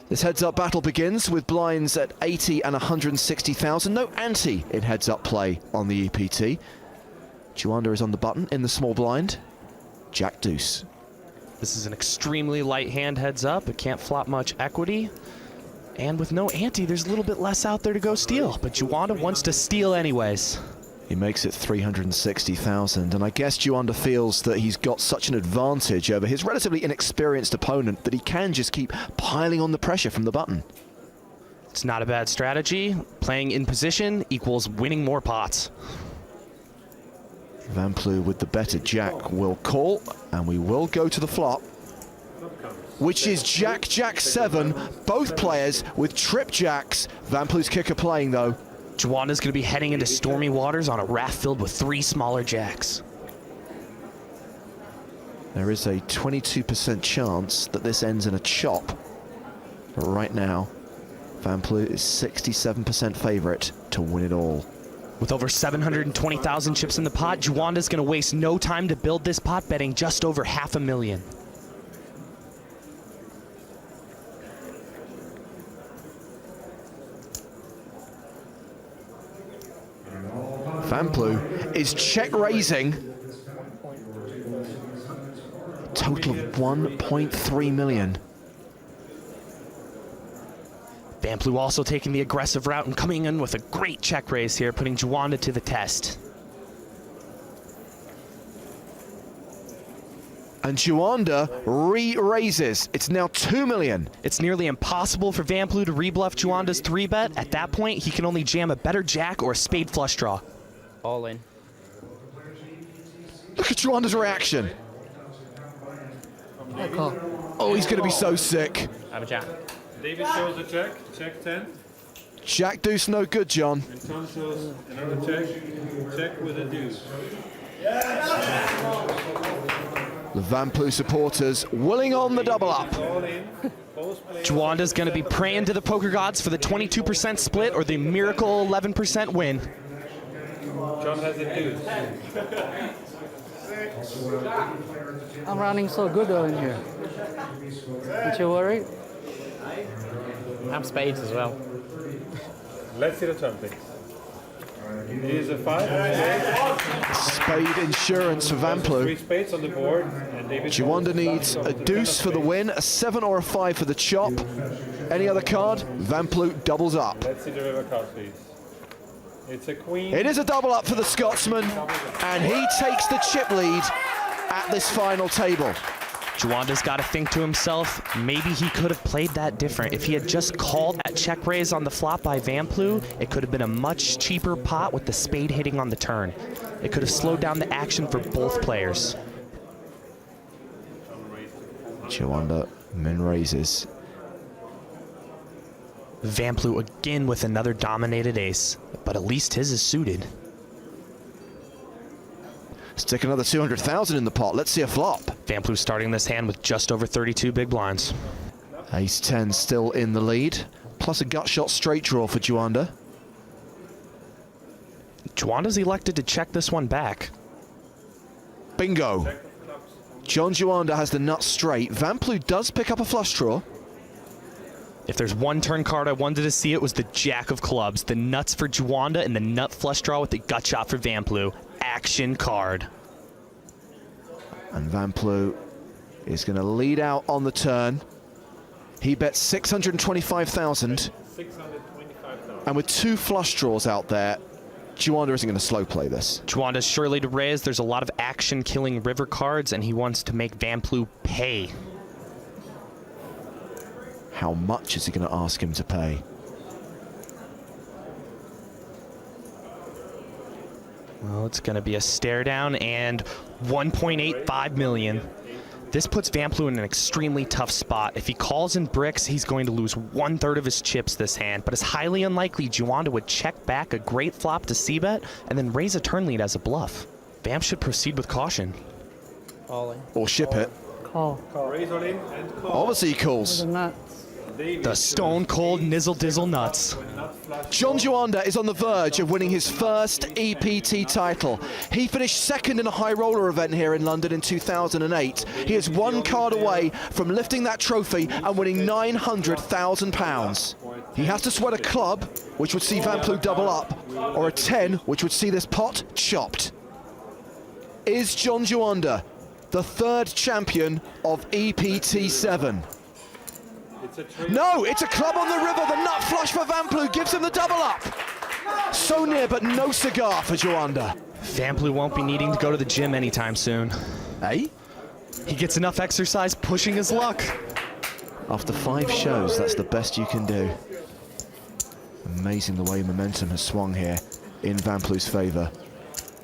This heads-up battle begins with blinds at 80 and 160,000. No ante in heads-up play on the EPT. Juanda is on the button in the small blind. Jack deuce. This is an extremely light hand heads up. It can't flop much equity. And with no ante, there's a little bit less out there to go steal. But Juanda wants to steal anyways. He makes it 360,000, and I guess Juanda feels that he's got such an advantage over his relatively inexperienced opponent that he can just keep piling on the pressure from the button. It's not a bad strategy. Playing in position equals winning more pots. Van Plu with the better jack will call, and we will go to the flop, which is Jack, Jack 7, both players with trip jacks. Van Plu's kicker playing though. Juanda's going to be heading into stormy waters on a raft filled with 3 smaller jacks. There is a 22% chance that this ends in a chop. But right now, Van Plu is 67% favorite to win it all. With over 720,000 chips in the pot, Juanda's going to waste no time to build this pot, betting just over $500,000. Van Plu is check raising. Total of 1.3 million. Van Plu also taking the aggressive route and coming in with a great check raise here, putting Juanda to the test. And Juanda re-raises. It's now 2 million. It's nearly impossible for Van Plu to rebluff Juanda's 3-bet. At that point, he can only jam a better jack or a spade flush draw. All in. Look at Juanda's reaction. Oh, he's going to be so sick. I have a jack. David shows a check, check 10. Jack deuce no good, John. And Tom shows another check, check with a deuce. The Van Plu supporters willing on the double up. Juanda's going to be praying to the poker gods for the 22% split or the miracle 11% win. John has a deuce. I'm running so good in here. Aren't you worried? I have spades as well. Let's see the turn, please. Here's a 5. Spade insurance for Van Plu. 3 spades on the board. And David Juanda needs a deuce for the win, a 7 or a 5 for the chop. Any other card, Van Plu doubles up. Let's see the river card, please. It's a queen. It is a double up for the Scotsman, and he takes the chip lead at this final table. Juanda's got to think to himself, maybe he could have played that different. If he had just called that check raise on the flop by Van Plu, it could have been a much cheaper pot with the spade hitting on the turn. It could have slowed down the action for both players. Juanda min raises. Van Plu again with another dominated ace, but at least his is suited. Stick another 200,000 in the pot. Let's see a flop. Van Plu starting this hand with just over 32 big blinds. Ace 10 still in the lead, plus a gut shot straight draw for Juanda. Juanda's elected to check this one back. Bingo. John Juanda has the nut straight. Van Plu does pick up a flush draw. If there's one turn card I wanted to see, it was the Jack of Clubs. The nuts for Juanda and the nut flush draw with the gut shot for Van Plu. Action card. And Van Plu is going to lead out on the turn. He bets 625,000. And with 2 flush draws out there, Juanda isn't going to slow play this. Juanda's surely to raise. There's a lot of action-killing river cards, and he wants to make Van Plu pay. How much is he going to ask him to pay? Well, it's going to be a stare down and 1.85 million. This puts Van Plu in an extremely tough spot. If he calls in bricks, he's going to lose 1/3 of his chips this hand, but it's highly unlikely Juanda would check back a great flop to c-bet and then raise a turn lead as a bluff. Van should proceed with caution. All in. Or ship it. Call. Raise all in and call. Obviously he calls. The stone cold nizzle dizzle nuts. John Juanda is on the verge of winning his first EPT title. He finished second in a high roller event here in London in 2008. He is 1 card away from lifting that trophy and winning £900,000. He has to sweat a club, which would see Van Plu double up, or a 10, which would see this pot chopped. Is John Juanda the third champion of EPT7? No, it's a club on the river. The nut flush for Van Plu gives him the double up. So near, but no cigar for Juanda. Van Plu won't be needing to go to the gym anytime soon. Hey? He gets enough exercise pushing his luck. After 5 shows, that's the best you can do. Amazing the way momentum has swung here in Van Plu's favour.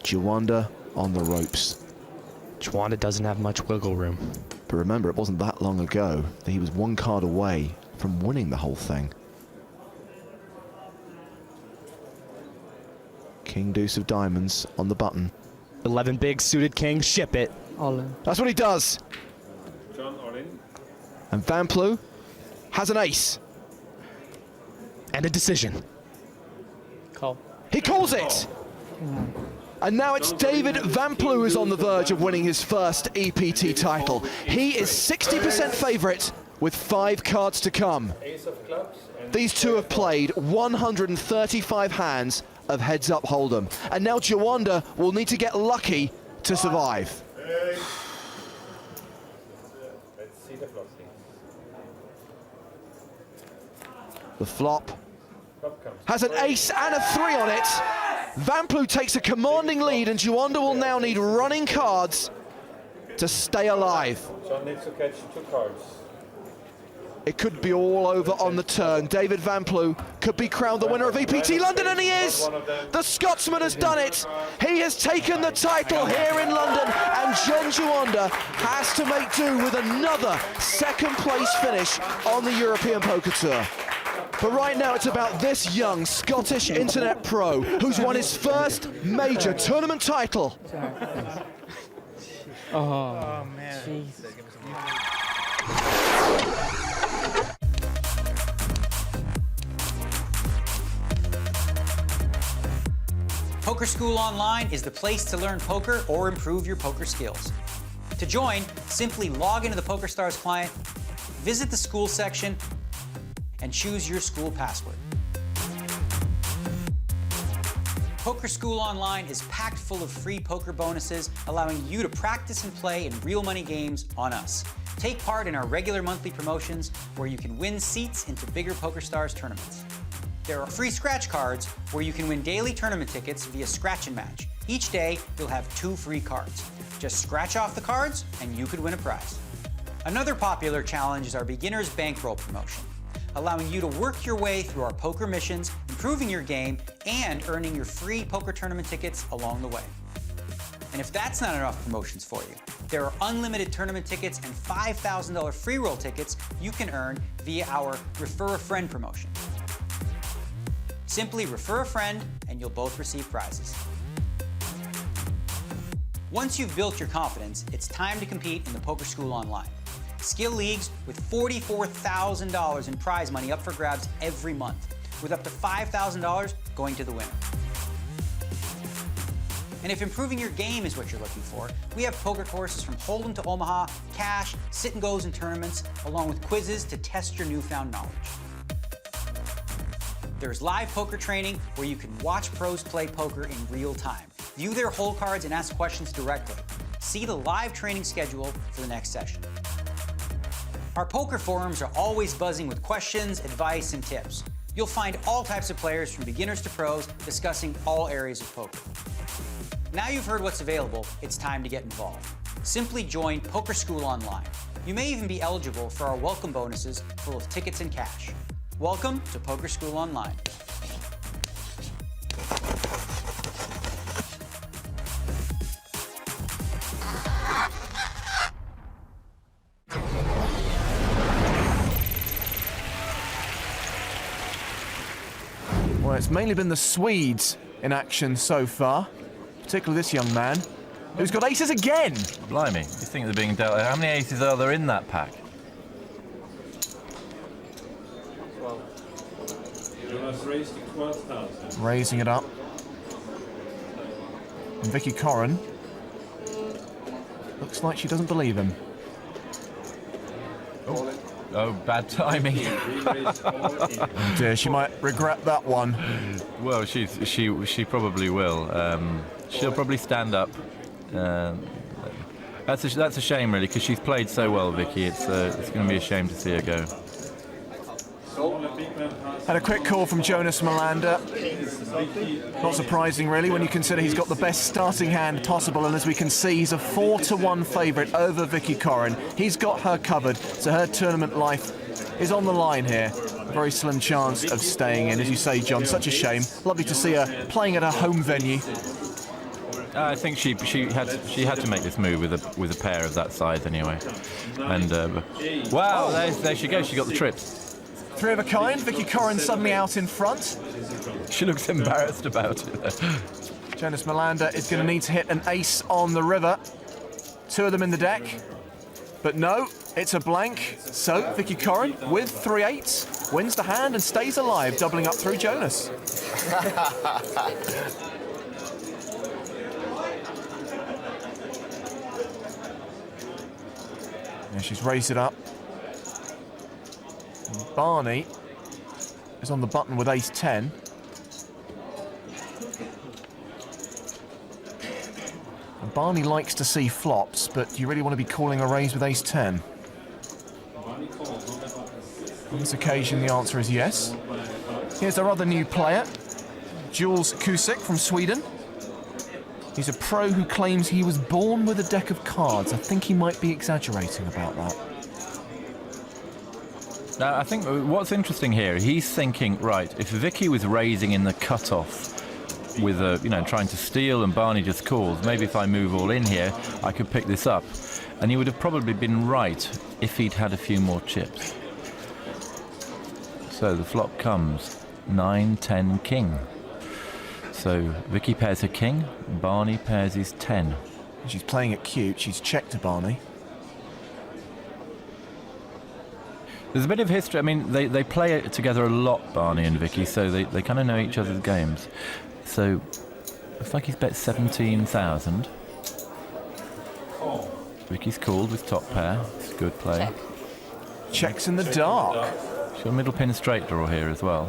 Juanda on the ropes. Juanda doesn't have much wiggle room. But remember, it wasn't that long ago that he was 1 card away from winning the whole thing. King deuce of diamonds on the button. 11 big suited king, ship it. All in. That's what he does. John, all in. And Van Plu has an ace. And a decision. Call. He calls it! And now it's David Van Plu who's on the verge of winning his first EPT title. He is 60% favourite with 5 cards to come. Ace of clubs. These two have played 135 hands of heads-up hold'em. And now Juanda will need to get lucky to survive. Let's see the flop. The flop has an ace and a 3 on it. Van Plu takes a commanding lead, and Juanda will now need running cards to stay alive. John needs to catch 2 cards. It could be all over on the turn. David Van Plu could be crowned the winner of EPT London, and he is! The Scotsman has done it! He has taken the title here in London, and John Juanda has to make do with another second-place finish on the European Poker Tour. But right now it's about this young Scottish internet pro who's won his first major tournament title. Oh man. Jesus. Poker School Online is the place to learn poker or improve your poker skills. To join, simply log into the PokerStars client, visit the school section, and choose your school password. Poker School Online is packed full of free poker bonuses, allowing you to practice and play in real money games on us. Take part in our regular monthly promotions where you can win seats into bigger PokerStars tournaments. There are free scratch cards where you can win daily tournament tickets via Scratch and Match. Each day, you'll have 2 free cards. Just scratch off the cards and you could win a prize. Another popular challenge is our Beginner's Bankroll promotion, allowing you to work your way through our poker missions, improving your game, and earning your free poker tournament tickets along the way. And if that's not enough promotions for you, there are unlimited tournament tickets and $5,000 free roll tickets you can earn via our Refer a Friend promotion. Simply refer a friend and you'll both receive prizes. Once you've built your confidence, it's time to compete in the Poker School Online. Skill leagues with $44,000 in prize money up for grabs every month, with up to $5,000 going to the winner. And if improving your game is what you're looking for, we have poker courses from Hold'em to Omaha, cash, sit and goes and tournaments, along with quizzes to test your newfound knowledge. There's live poker training where you can watch pros play poker in real time, view their hole cards and ask questions directly. See the live training schedule for the next session. Our poker forums are always buzzing with questions, advice, and tips. You'll find all types of players from beginners to pros discussing all areas of poker. Now you've heard what's available, it's time to get involved. Simply join Poker School Online. You may even be eligible for our welcome bonuses full of tickets and cash. Welcome to Poker School Online. Well, it's mainly been the Swedes in action so far, particularly this young man, who's got aces again. Blimey, you think they're being dealt? How many aces are there in that pack? Raised to 12,000. Raising it up. And Vicky Corrin looks like she doesn't believe him. Oh, bad timing. Oh dear, she might regret that one. Well, she probably will. She'll probably stand up That's a shame, really, because she's played so well, Vicky. It's going to be a shame to see her go. Had a quick call from Jonas Melander. Not surprising, really, when you consider he's got the best starting hand possible, and as we can see, he's a 4-1 favourite over Vicky Corrin. He's got her covered, so her tournament life is on the line here. A very slim chance of staying in, as you say, John. Such a shame. Lovely to see her playing at her home venue. I think she had to make this move with a pair of that size anyway. And wow, there she goes. She got the trips. 3 of a kind. Vicky Corrin suddenly out in front. She looks embarrassed about it. Jonas Melander is going to need to hit an ace on the river. 2 of them in the deck. But no, it's a blank. So Vicky Corrin with 3 8s wins the hand and stays alive, doubling up through Jonas. Yeah, she's raised it up. And Barney is on the button with ace 10. And Barney likes to see flops, but do you really want to be calling a raise with ace 10? On this occasion, the answer is yes. Here's our other new player, Jules Kusik from Sweden. He's a pro who claims he was born with a deck of cards. I think he might be exaggerating about that. Now, I think what's interesting here, he's thinking, right, if Vicky was raising in the cutoff with trying to steal and Barney just calls, maybe if I move all in here, I could pick this up. And he would have probably been right if he'd had a few more chips. So the flop comes 9, 10, king. So Vicky pairs her king, Barney pairs his 10. She's playing it cute, she's checked to Barney. There's a bit of history. I mean, they play it together a lot, Barney and Vicky, so they kind of know each other's games. So looks like he's bet 17,000. Vicky's called with top pair. It's a good play. Checks in the dark. She's got a middle pin straight draw here as well.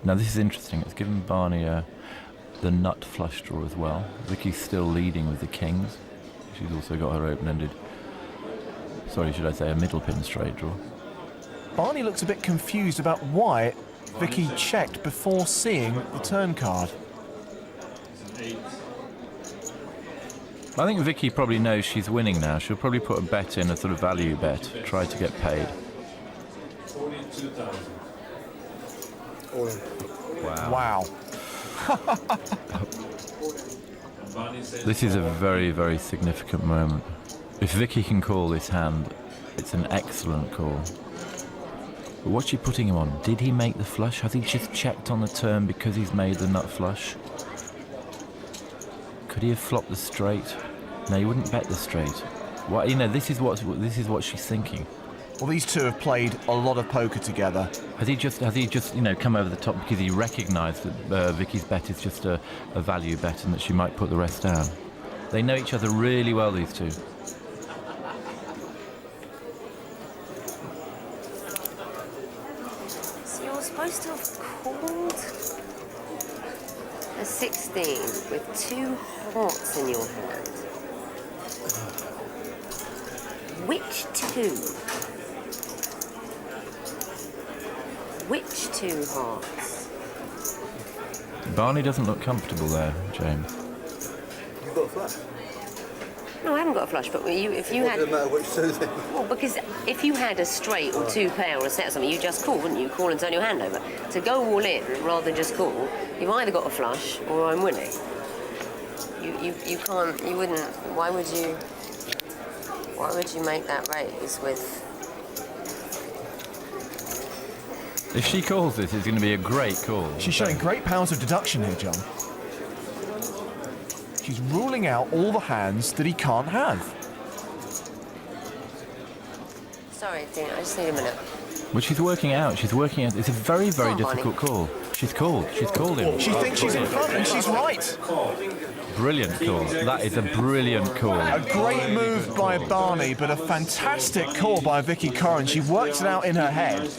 Now this is interesting. It's given Barney the nut flush draw as well. Vicky's still leading with the kings. She's also got her open-ended. Sorry, should I say a middle pin straight draw. Barney looks a bit confused about why Vicky checked before seeing the turn card. I think Vicky probably knows she's winning now. She'll probably put a bet in, a sort of value bet, try to get paid. 42,000. Wow. This is a very, very significant moment. If Vicky can call this hand, it's an excellent call. But what's she putting him on? Did he make the flush? Has he just checked on the turn because he's made the nut flush? Could he have flopped the straight? No, he wouldn't bet the straight. What, this is what she's thinking. Well, these two have played a lot of poker together. Has he just come over the top because he recognised that Vicky's bet is just a value bet and that she might put the rest down? They know each other really well, these two. So you're supposed to have called a 16 with 2 hearts in your hand. Which 2? Which 2 hearts? Barney doesn't look comfortable there, James. You've got a flush. No, I haven't got a flush, but if you had... It doesn't matter which 2 then. Well, because if you had a straight or 2 pair or a set or something, you just call, wouldn't you? Call and turn your hand over. To go all in rather than just call, you've either got a flush or I'm winning. You can't, you wouldn't, why would you make that raise with... If she calls this, it's going to be a great call. She's showing great powers of deduction here, John. She's ruling out all the hands that he can't have. Sorry, Dean, I just need a minute. Well, she's working out. It's a very, very difficult call. She's called him. She thinks she's in front and she's right. Brilliant call. That is a brilliant call. A great move by Barney, but a fantastic call by Vicky Corrin. She worked it out in her head.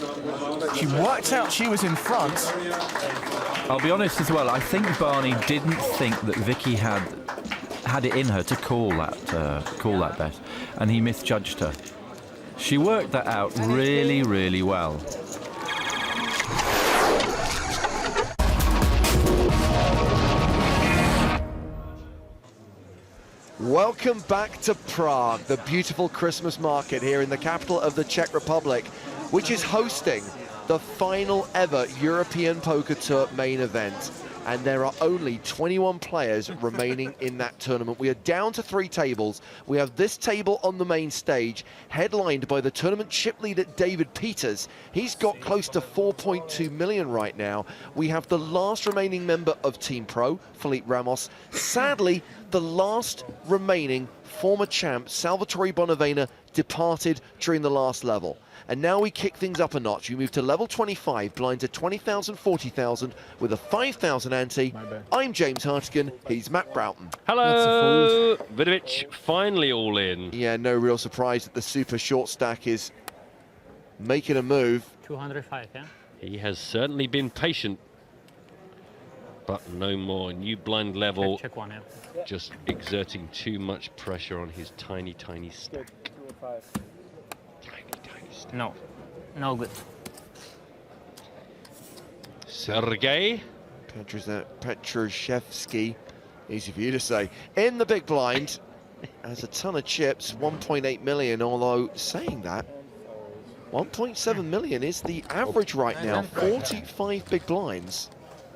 She worked out she was in front. I'll be honest as well. I think Barney didn't think that Vicky had it in her to call that bet, and he misjudged her. She worked that out really, really well. Welcome back to Prague, the beautiful Christmas market here in the capital of the Czech Republic, which is hosting the final ever European Poker Tour main event. And there are only 21 players remaining in that tournament. We are down to 3 tables. We have this table on the main stage, headlined by the tournament chip leader David Peters. He's got close to 4.2 million right now. We have the last remaining member of Team Pro, Felipe Ramos. Sadly, the last remaining former champ, Salvatore Bonavena, departed during the last level. And now we kick things up a notch. We move to level 25, blinds at 20,000, 40,000 with a 5,000 ante. I'm James Hartigan, he's Matt Broughton. Hello, Vidovic finally all in. Yeah, no real surprise that the super short stack is making a move. 205, yeah? He has certainly been patient, but no more. New blind level, check one, yeah. Just exerting too much pressure on his tiny, tiny stack. No, no good. Sergei Petrushevsky, easy for you to say, in the big blind, has a ton of chips, 1.8 million, although saying that, 1.7 million is the average right now, 45 big blinds.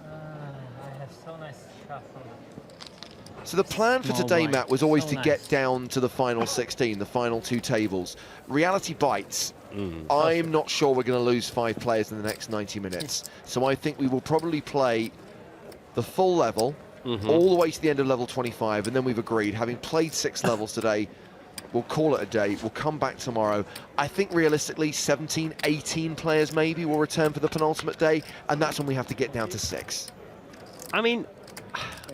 I have so nice shot from So the plan for Small today, blind. Matt, was always So to nice. get down to the final 16, the final 2 tables. Reality bites. I'm not sure we're going to lose 5 players in the next 90 minutes. So I think we will probably play the full level all the way to the end of level 25, and then we've agreed, having played 6 levels today, we'll call it a day. We'll come back tomorrow. I think realistically 17, 18 players maybe will return for the penultimate day, and that's when we have to get down to 6. I mean,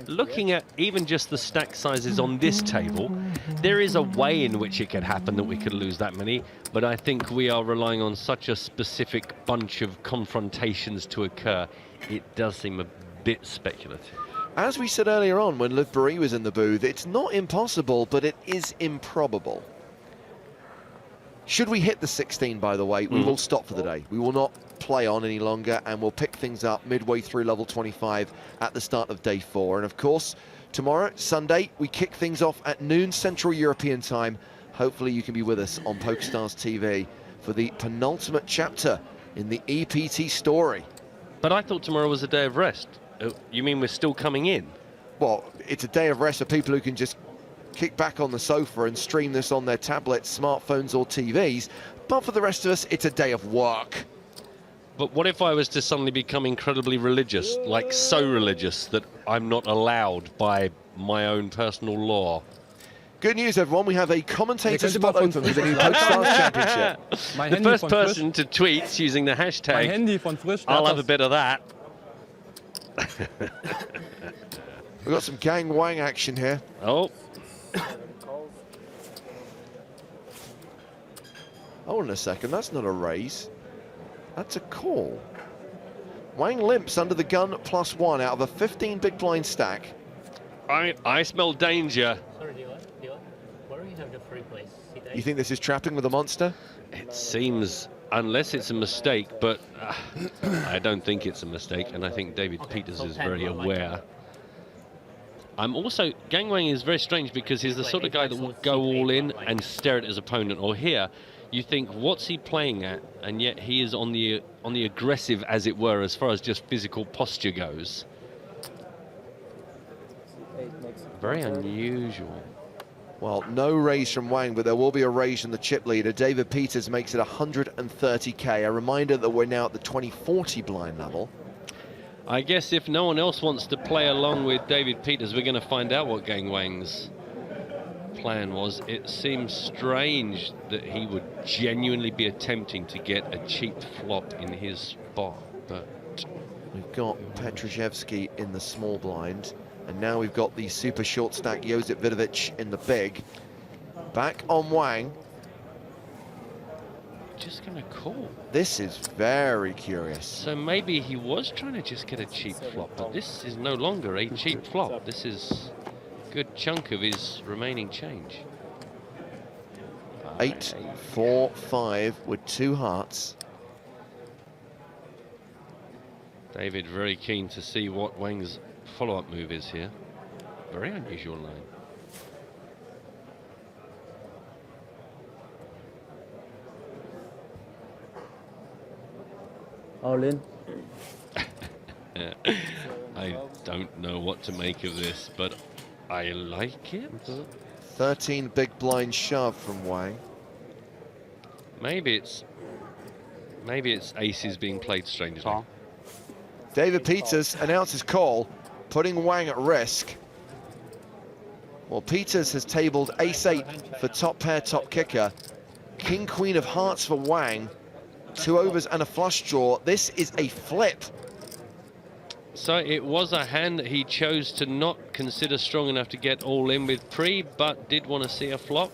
looking at even just the stack sizes on this table, there is a way in which it could happen that we could lose that many, but I think we are relying on such a specific bunch of confrontations to occur. It does seem a bit speculative. As we said earlier on when Liv Bory was in the booth, it's not impossible, but it is improbable. Should we hit the 16, by the way, we will stop for the day. We will not play on any longer, and we'll pick things up midway through level 25 at the start of day 4. And of course, tomorrow, Sunday, we kick things off at noon Central European time. Hopefully you can be with us on PokerStars TV for the penultimate chapter in the EPT story. But I thought tomorrow was a day of rest. You mean we're still coming in? Well, it's a day of rest for people who can just kick back on the sofa and stream this on their tablets, smartphones or TVs. But for the rest of us, it's a day of work. But what if I was to suddenly become incredibly religious, like so religious that I'm not allowed by my own personal law? Good news, everyone. We have a commentator spot open for the new PokerStars Championship. The first person to tweet using the hashtag, I'll have a bit of that. We've got some gang wang action here. Oh. Hold on a second, that's not a raise. That's a call. Wang limps under the gun +1 out of a 15 big blind stack. I smell danger. Sorry, dealer, where do you have the free place? You think this is trapping with a monster? It seems, unless it's a mistake, but I don't think it's a mistake, and I think David Peters is very aware. I'm also, Gang Wang is very strange because he's the sort of guy that will go all in and stare at his opponent. Or here, you think, what's he playing at? And yet he is on the aggressive, as it were, as far as just physical posture goes. Very unusual. Well, no raise from Wang, but there will be a raise from the chip leader. David Peters makes it 130k. A reminder that we're now at the 2040 blind level. I guess if no one else wants to play along with David Peters, we're going to find out what Gang Wang's plan was. It seems strange that he would genuinely be attempting to get a cheap flop in his spot, but we've got Petrushevsky in the small blind, and now we've got the super short stack Josip Vidovic in the big. Back on Wang. just going to call. This is very curious. So maybe he was trying to just get a cheap flop, but this is no longer a cheap flop. This is a good chunk of his remaining change. 8, 4, 5 with 2 hearts. David very keen to see what Wang's follow-up move is here. Very unusual line. All in. I don't know what to make of this, but I like it. 13 big blind shove from Wang. Maybe it's aces being played strangely. David Peters announces call, putting Wang at risk. Well, Peters has tabled ace-8 for top pair, top kicker. King, queen of hearts for Wang. 2 overs and a flush draw. This is a flip. So it was a hand that he chose to not consider strong enough to get all in with pre, but did want to see a flop,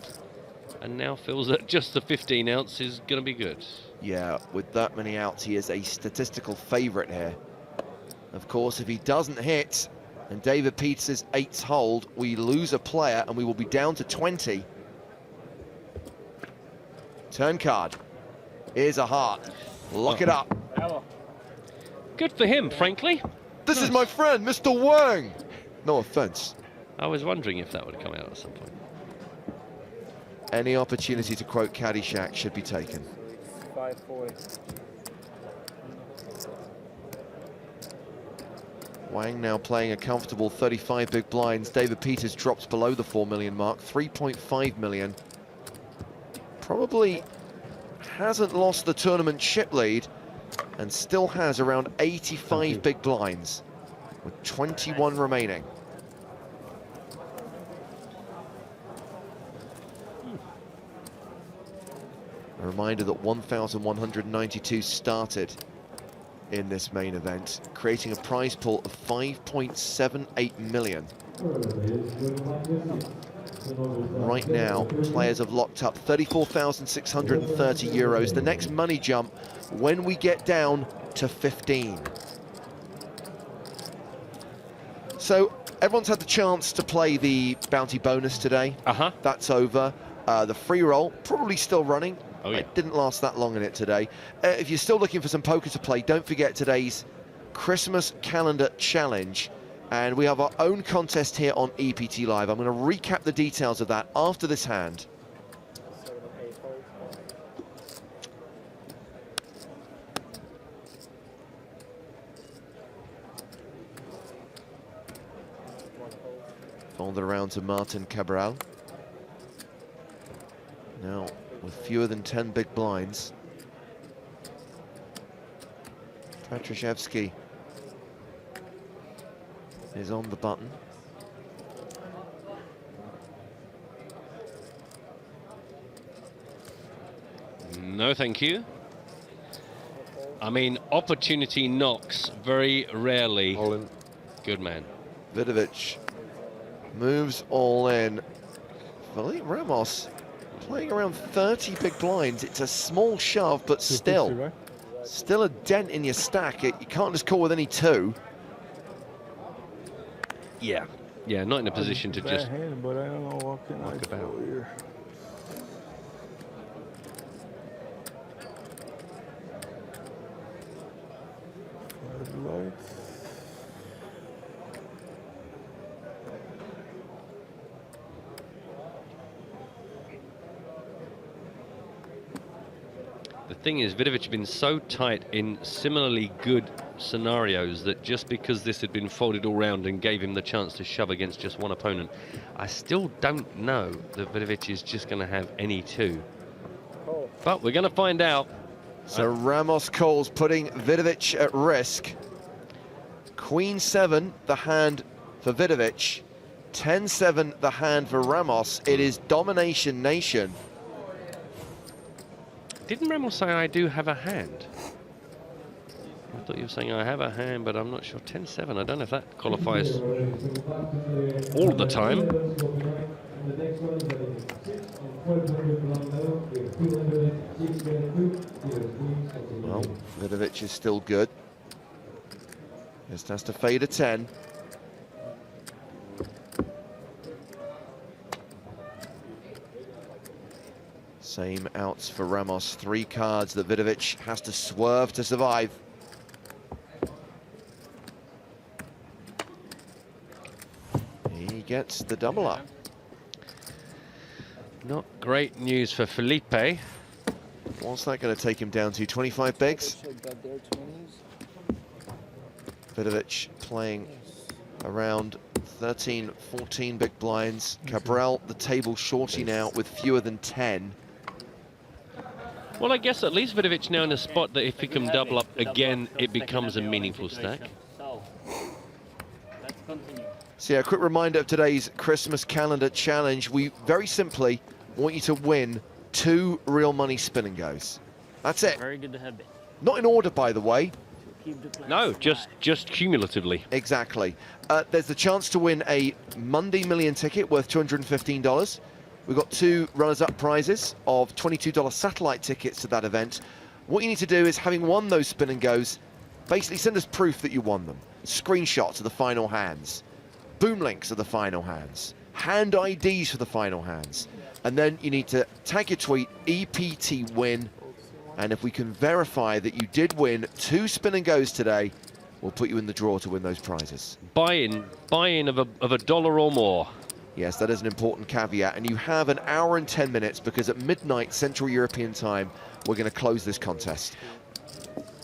and now feels that just the 15 ounce is going to be good. Yeah, with that many outs, he is a statistical favourite here. Of course, if he doesn't hit, and David Peters' 8s hold, we lose a player, and we will be down to 20. Turn card. Here's a heart. Lock it up. Good for him, frankly. This is my friend, Mr. Wang. No offense. I was wondering if that would come out at some point. Any opportunity to quote Caddyshack should be taken. 540. Wang now playing a comfortable 35 big blinds. David Peters drops below the 4 million mark, 3.5 million. Probably hasn't lost the tournament chip lead and still has around 85 big blinds with 21 remaining. A reminder that 1,192 started in this main event, creating a prize pool of 5.78 million. Right now, players have locked up 34,630 euros. The next money jump when we get down to 15. So everyone's had the chance to play the bounty bonus today. That's over. The free roll probably still running. Oh, yeah. It didn't last that long in it today. If you're still looking for some poker to play, don't forget today's Christmas calendar challenge. And we have our own contest here on EPT Live. I'm going to recap the details of that after this hand. Fold it around to Martin Cabral. Now, with fewer than 10 big blinds, Petrashevsky is on the button. No, thank you. I mean, opportunity knocks very rarely. All in. Good man. Vidovic moves all in. Philippe Ramos playing around 30 big blinds. It's a small shove, but still a dent in your stack. You can't just call with any 2. Yeah, not in a position to just hand, but I don't know what can I about. do here. Lights. The thing is, Vidovic had been so tight in similarly good scenarios that just because this had been folded all round and gave him the chance to shove against just one opponent, I still don't know that Vidovic is just going to have any 2. But we're going to find out. So Ramos calls, putting Vidovic at risk. Queen 7, the hand for Vidovic. 10-7, the hand for Ramos. It is domination nation. Didn't Ramos say I do have a hand? I thought you were saying I have a hand, but I'm not sure. 10-7, I don't know if that qualifies all the time. Well, Vidovic is still good. Just has to fade a 10. Same outs for Ramos. 3 cards that Vidovic has to swerve to survive. He gets the double up. Not great news for Felipe. What's that going to take him down to? 25 bigs? Vidovic playing around 13, 14 big blinds. Cabral, the table shorty now with fewer than 10. Well, I guess at least Vidovic now in a spot that if he can double up again, it becomes a meaningful stack. So yeah, a quick reminder of today's Christmas calendar challenge. We very simply want you to win 2 real money spin and goes. That's it. Very good to have it. Not in order, by the way. No, just cumulatively. Exactly. There's the chance to win a Monday Million ticket worth $215. We've got 2 runners-up prizes of $22 satellite tickets to that event. What you need to do is, having won those spin and goes, basically send us proof that you won them. Screenshots of the final hands, boom links of the final hands, hand IDs for the final hands. And then you need to tag your tweet, EPT win. And if we can verify that you did win 2 spin and goes today, we'll put you in the draw to win those prizes. Buy-in of a dollar or more. Yes, that is an important caveat. And you have an hour and 10 minutes because at midnight Central European time, we're going to close this contest.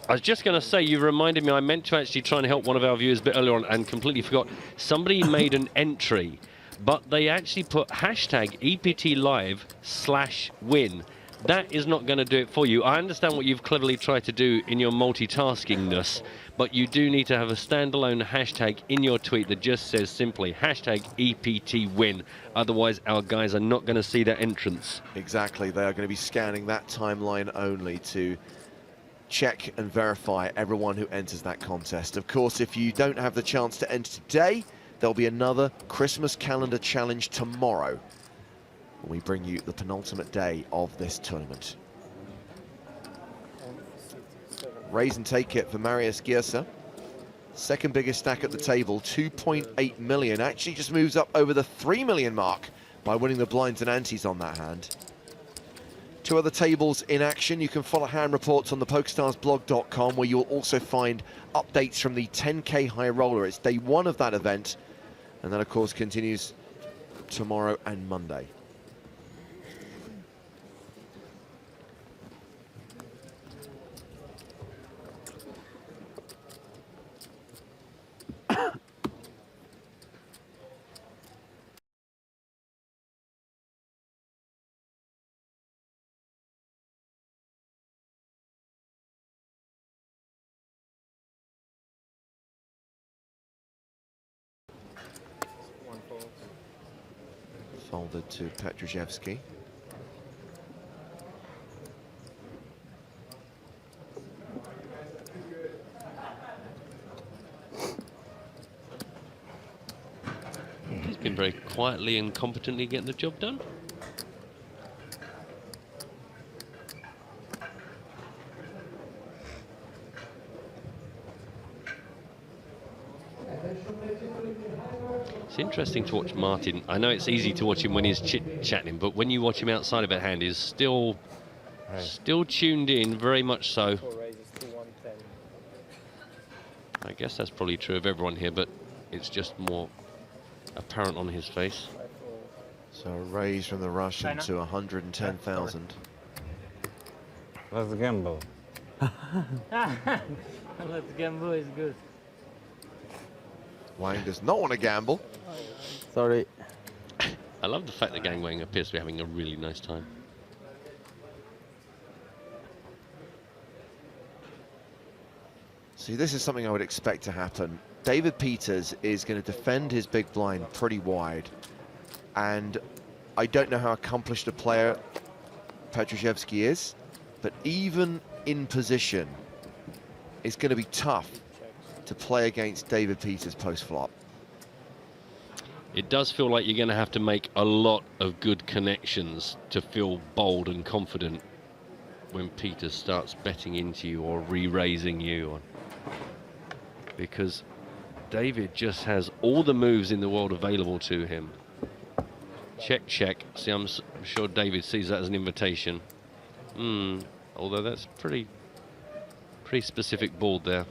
I was just going to say, you reminded me, I meant to actually try and help one of our viewers a bit earlier on and completely forgot. Somebody made an entry, but they actually put hashtag EPT live/win. That is not going to do it for you. I understand what you've cleverly tried to do in your multitaskingness, but you do need to have a standalone hashtag in your tweet that just says simply hashtag EPT win. Otherwise, our guys are not going to see their entrance. Exactly. They are going to be scanning that timeline only to check and verify everyone who enters that contest. Of course, if you don't have the chance to enter today, there'll be another Christmas calendar challenge tomorrow. We bring you the penultimate day of this tournament. Raise and take it for Marius Giersa. Second biggest stack at the table, 2.8 million. Actually just moves up over the 3 million mark by winning the blinds and antes on that hand. 2 other tables in action. You can follow hand reports on the PokerStarsblog.com, where you'll also find updates from the 10K High Roller. It's day 1 of that event, and that of course continues tomorrow and Monday. Folded to Petruszewski. He's been very quietly and competently getting the job done. It's interesting to watch Martin. I know it's easy to watch him when he's chit-chatting, but when you watch him outside of a hand, he's still tuned in, very much so. I guess that's probably true of everyone here, but it's just more apparent on his face. So a raise from the Russian to 110,000. Let's gamble. Let's gamble is good. Wang does not want to gamble. Sorry. I love the fact that Gang Wang appears to be having a really nice time. See, this is something I would expect to happen. David Peters is going to defend his big blind pretty wide. And I don't know how accomplished a player Petruszewski is, but even in position, it's going to be tough to play against David Peters post-flop. It does feel like you're going to have to make a lot of good connections to feel bold and confident when Peter starts betting into you or re-raising you, because David just has all the moves in the world available to him. Check, check. See, I'm sure David sees that as an invitation. Although that's pretty specific board there.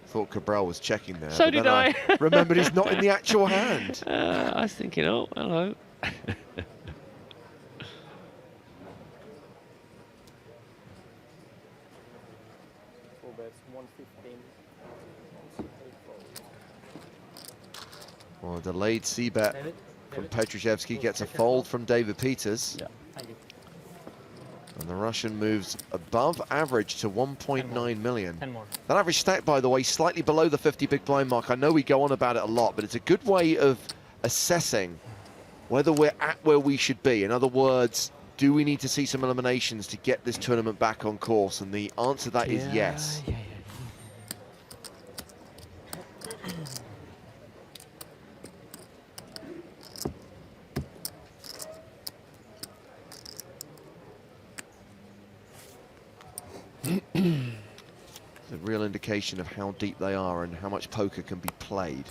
Thought Cabral was checking there. So but did then I. Remembered he's not in the actual hand. I was thinking, oh, hello. Well, a delayed C-bet from Petrushevsky gets a fold from David Peters. And the Russian moves above average to 1.9 million. 10 more. That average stack, by the way, slightly below the 50 big blind mark. I know we go on about it a lot, but it's a good way of assessing whether we're at where we should be. In other words, do we need to see some eliminations to get this tournament back on course? And the answer to that is yes. It's a real indication of how deep they are and how much poker can be played.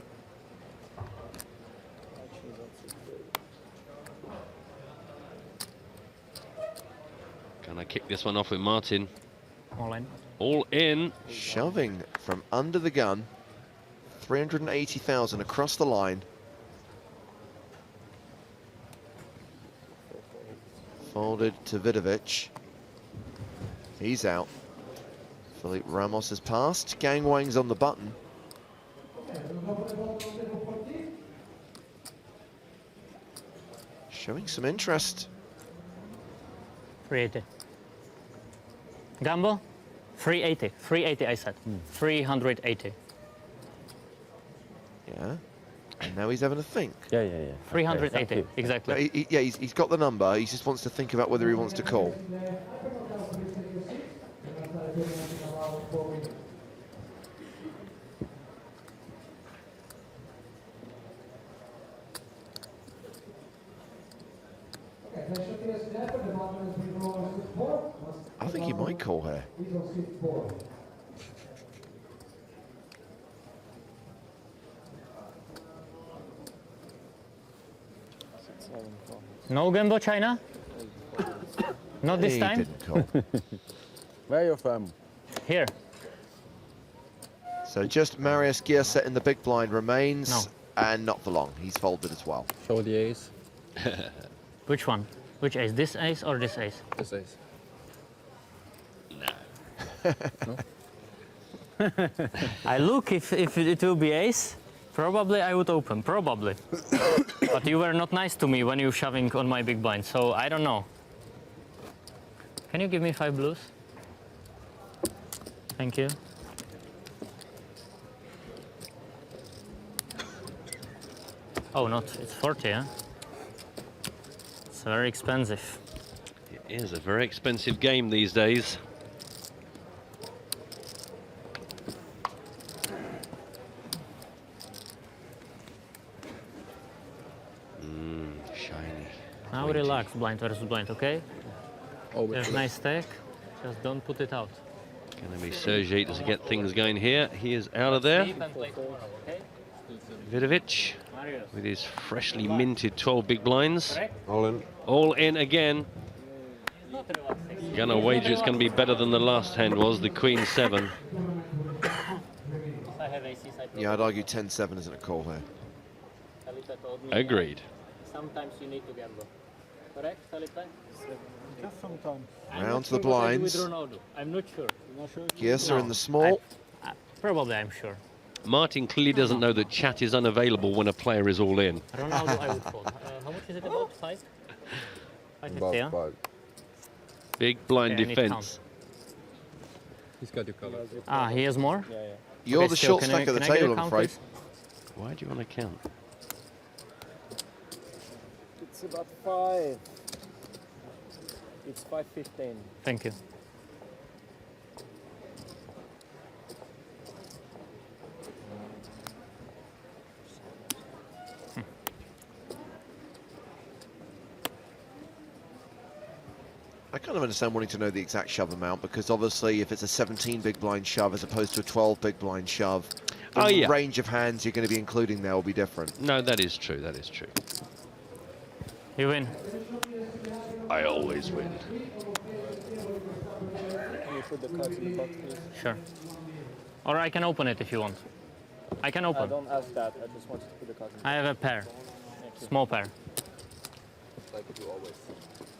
Can I kick this one off with Martin? All in. All in. Shoving from under the gun. 380,000 across the line. Folded to Vidovic. He's out. Philippe Ramos has passed. Gang Wang's on the button. Showing some interest. 380. Gamble? 380. 380, I said. 380. Yeah. And now he's having a think. Yeah. 380, exactly. Yeah, he's got the number. He just wants to think about whether he wants to call. I think he might call here. No gamble, China? Not this He time? didn't call. Where are you from? Here. So just Marius Gierset in the big blind remains, No. and not for long. He's folded as well. Show the ace. Which one? Which ace? This ace or this ace? This ace. I look, if it will be ace, probably I would open, probably. But you were not nice to me when you were shoving on my big blind, so I don't know. Can you give me 5 blues? Thank you. Oh, not, it's 40, huh? It's very expensive. It is a very expensive game these days. Shiny. Now relax, blind versus blind, okay? Oh, There's nice stack, just don't put it out. Going to be Sergei to get things going here. He is out of there. Vidovic with his freshly minted 12 big blinds. All in. All in again. Gonna wager it's going to be better than the last hand was, the Queen 7. Yeah, I'd argue 10-7 isn't a call here. Agreed. Sometimes you need to gamble. Correct, Felipe? Just sometimes. Round to the blinds. I'm not sure. Gierset in the small. Probably, I'm sure. Martin clearly doesn't know that chat is unavailable when a player is all in. Ronaldo, I would fold. How much is it about? 5? 550, yeah? Big blind Okay, I need defense. He's got your colors. Ah, he has more? You're Okay, the still, short can stack I- of the can I get a table, I'm count, afraid. please? Why do you want to count? It's about 5. It's 5:15. Thank you. I kind of understand wanting to know the exact shove amount, because obviously if it's a 17 big blind shove as opposed to a 12 big blind shove, the range of hands you're going to be including there will be different. No, that is true. That is true. You win. I always win. Can you put the cards in the box, please? Sure. Or I can open it if you want. I can open. Don't ask that. I just want you to put the cards in the box. I have a pair. Small pair. Like you do always.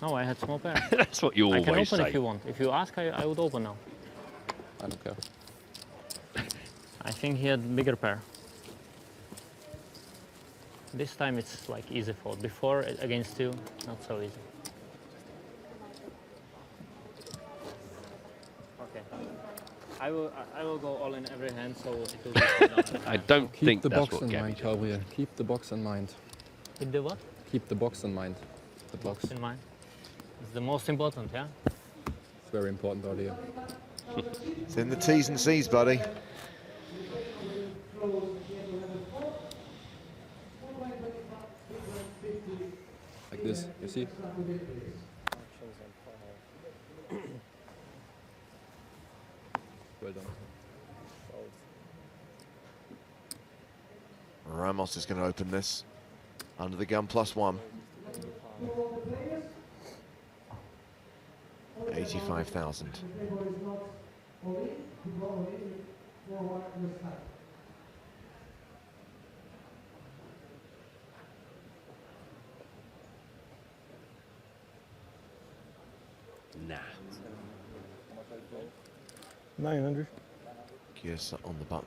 No, I had small pair. That's what you always say. I can open if you want. If you ask, I would open now. I don't care. I think he had bigger pair. This time it's like easy fold. Before against two, not so easy. Okay. I will go all in every hand, so it will be. I don't think the that's box what in Gabby mind, told me. Gabriel. Keep the box in mind. Keep the what? Keep the box in mind. The box. In mind. It's the most important, yeah? It's very important out here. It's in the T's and C's, buddy. Like this, you see? Well done. Ramos is going to open this under the gun +1. 85,000. Nah. 900. Gears on the button.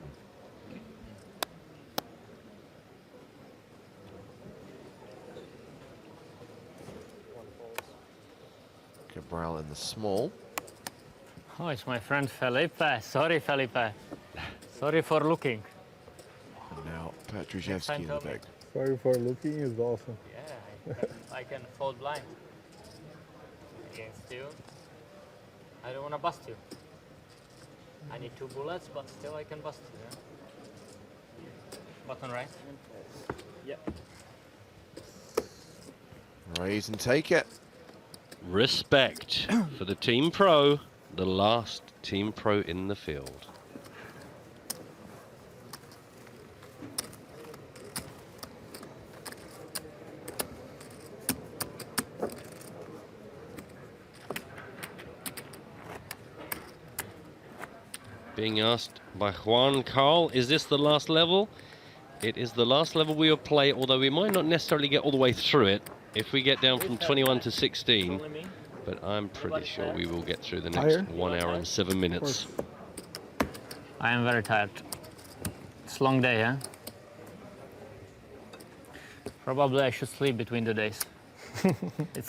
Cabral in the small. Oh, it's my friend Felipe. Sorry, Felipe. Sorry for looking. And now Petrujevski in the big. Sorry for looking is awesome. Yeah, I can fold blind. Against you. I don't want to bust you. I need 2 bullets, but still I can bust you, yeah? Button right? Yeah. Raise and take it. Respect for the Team Pro, the last Team Pro in the field. Being asked by Juan Carl, is this the last level? It is the last level we will play, although we might not necessarily get all the way through it if we get down from 21 to 16. But I'm pretty sure we will get through the next 1 hour and 7 minutes. I am very tired. It's a long day, yeah? Probably I should sleep between the days. It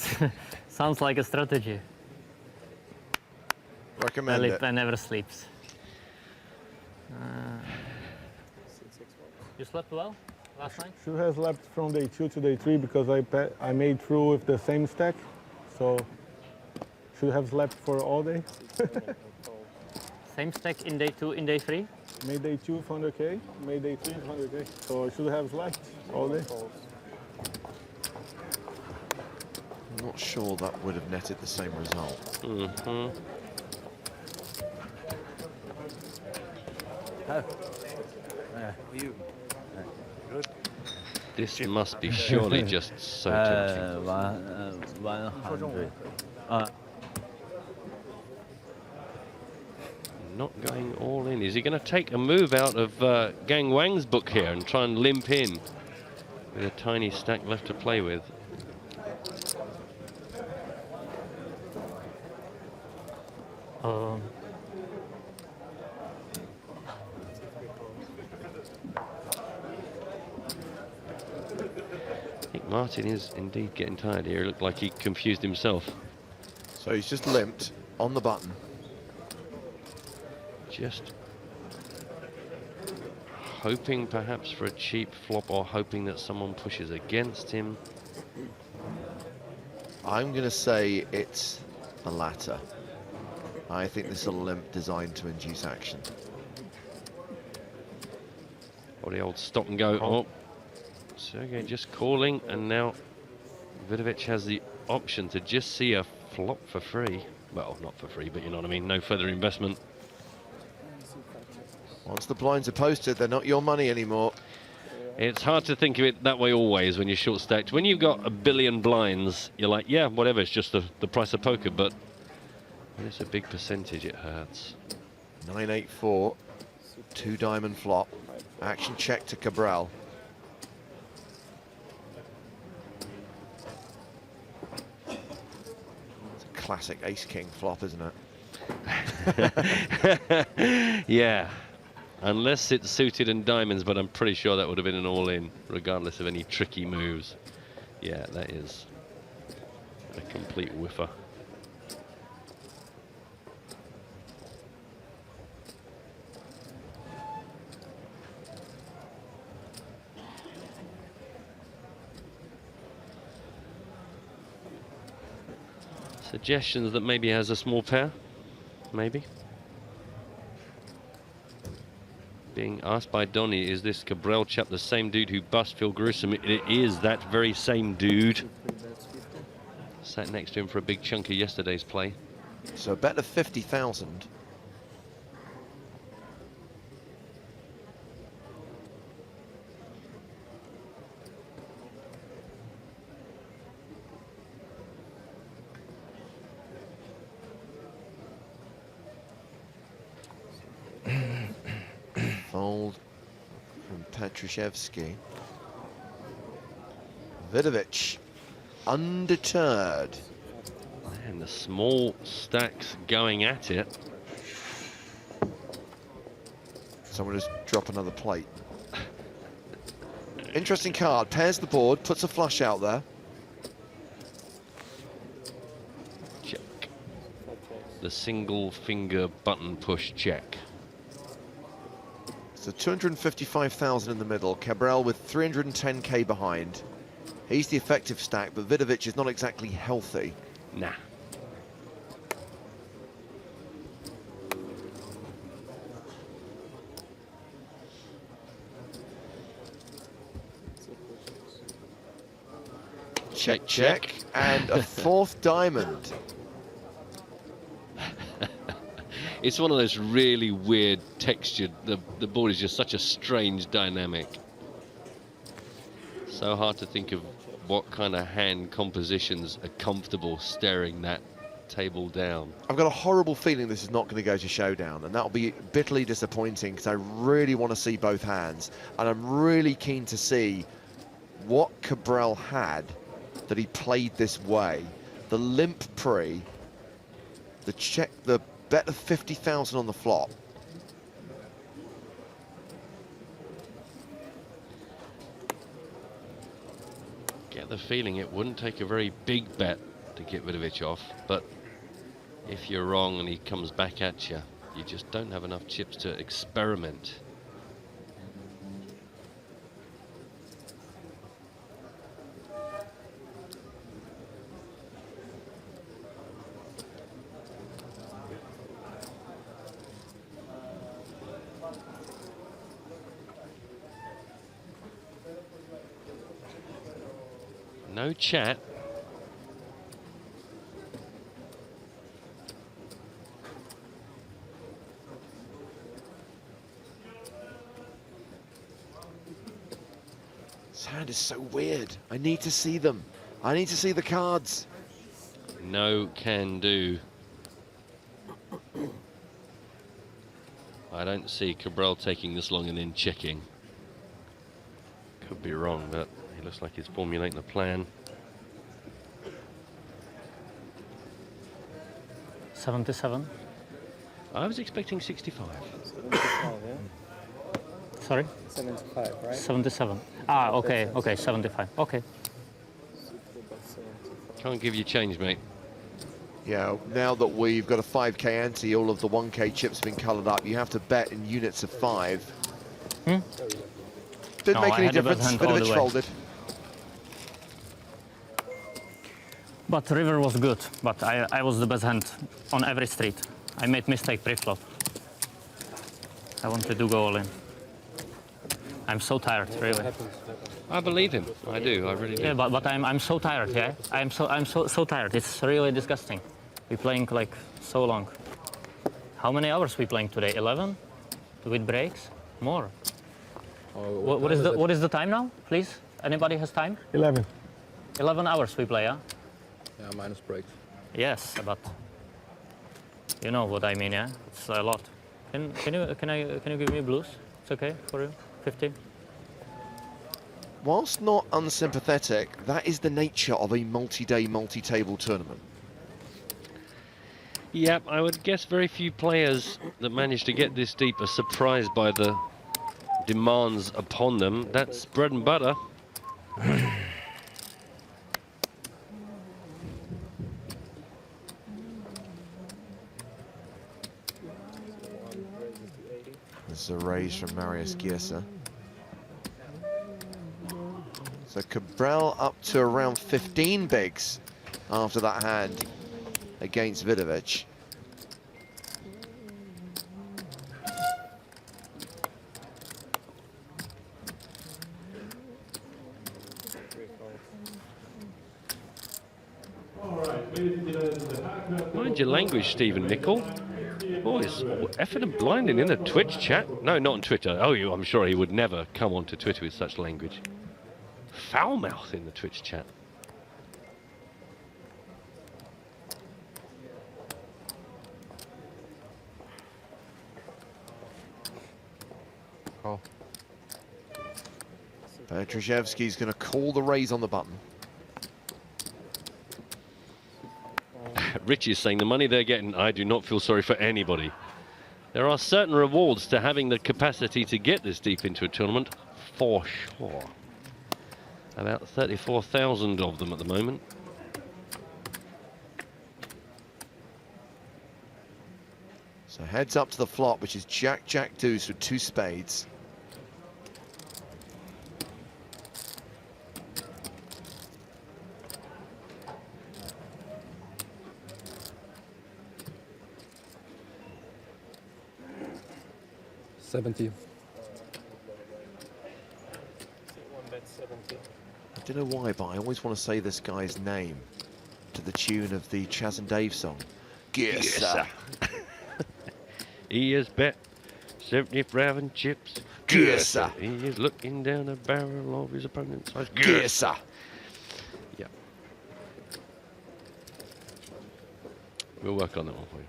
sounds like a strategy. Recommend it. Felipe never sleeps. You slept well last night? Should have slept from day 2 to day 3 because I made through with the same stack. So should have slept for all day. Same stack in day 2, in day 3? Made day 2 100K, made day 3 100K. So I should have slept all day. I'm not sure that would have netted the same result. Mm-hmm. This must be surely just so tempting. 100. Not going all in. Is he going to take a move out of Gang Wang's book here and try and limp in with a tiny stack left to play with? I think Martin is indeed getting tired here. It looked like he confused himself. So he's just limped on the button. Just hoping perhaps for a cheap flop, or hoping that someone pushes against him. I'm going to say it's the latter. I think this is a limp designed to induce action. Or the old stop and go. Oh, Sergey just calling, and now Vidovic has the option to just see a flop for free. Well, not for free, but you know what I mean. No further investment. Once the blinds are posted, they're not your money anymore. It's hard to think of it that way always when you're short stacked. When you've got 1 billion blinds, you're like, yeah, whatever, it's just the price of poker. But when it's a big percentage, it hurts. 9-8-4, 2 diamond flop. Action check to Cabral. It's a classic ace-king flop, isn't it? Yeah. Unless it's suited and diamonds, but I'm pretty sure that would have been an all-in, regardless of any tricky moves. Yeah, that is a complete whiffer. Suggestions that maybe has a small pair, maybe. Being asked by Donny, is this Cabral chap the same dude who bust Phil Gruesome? It is that very same dude. Sat next to him for a big chunk of yesterday's play. So a bet of 50,000. Fold from Petrushevsky. Vidovic, undeterred. And the small stacks going at it. Someone just drop another plate. Interesting card, pairs the board, puts a flush out there. Check. The single finger button push check. So 255,000 in the middle, Cabral with 310k behind. He's the effective stack, but Vidovic is not exactly healthy. Nah. Check, check, and a 4th diamond. It's one of those really weird textured, the board is just such a strange dynamic. So hard to think of what kind of hand compositions are comfortable staring that table down. I've got a horrible feeling this is not going to go to showdown, and that'll be bitterly disappointing because I really want to see both hands, and I'm really keen to see what Cabral had that he played this way. The limp pre, the check, the bet of 50,000 on the flop. Get the feeling it wouldn't take a very big bet to get Vidovic off, but if you're wrong and he comes back at you, you just don't have enough chips to experiment. No chat. This hand is so weird. I need to see them. I need to see the cards. No can do. I don't see Cabral taking this long and then checking. Could be wrong, but he looks like he's formulating a plan. 77. I was expecting 65. 75, yeah. Sorry? 75, right? 77. Ah, okay, okay, 75. Okay. Can't give you change, mate. Yeah, now that we've got a 5k ante, all of the 1k chips have been coloured up. You have to bet in units of 5. Didn't make any difference. Vidovic folded. But river was good, but I was the best hand on every street. I made mistake pre-flop. I wanted to go all in. I'm so tired, really. I believe him. I do. I really do. Yeah, but I'm so tired. Yeah, I'm so tired. It's really disgusting. We're playing like so long. How many hours we playing today? 11, with breaks, more. What is the time now, please? Anybody has time? 11. 11 hours we play, yeah. Yeah, minus breaks. Yes, but you know what I mean, yeah. It's a lot. Can you give me blues? It's okay for you. 15. Whilst not unsympathetic, that is the nature of a multi-day, multi-table tournament. Yep, I would guess very few players that manage to get this deep are surprised by the demands upon them. That's bread and butter. There's a raise from Marius Giersa. So Cabral up to around 15 bigs after that hand against Vidovic. Mind your language, Stephen Nicol. Boys, effing and blinding in the Twitch chat. No, not on Twitter. Oh, I'm sure he would never come onto Twitter with such language. Foul mouth in the Twitch chat. Oh. Petruszewski's going to call the raise on the button. Richie is saying the money they're getting, I do not feel sorry for anybody. There are certain rewards to having the capacity to get this deep into a tournament, for sure. About 34,000 of them at the moment. So heads up to the flop, which is Jack, Jack, deuce with 2 spades. $70. I don't know why, but I always want to say this guy's name to the tune of the Chaz and Dave song. Giersa. He has bet 70 Raven chips. Giersa. He is looking down the barrel of his opponent's eyes. Giersa. Yeah. We'll work on that one for you.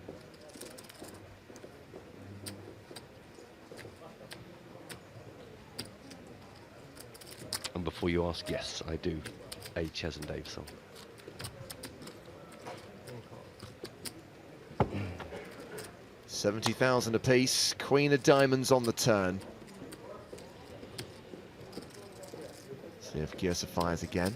And before you ask, yes, I do a Chaz and Dave song. $70,000 apiece. Queen of diamonds on the turn. See if Giersa fires again.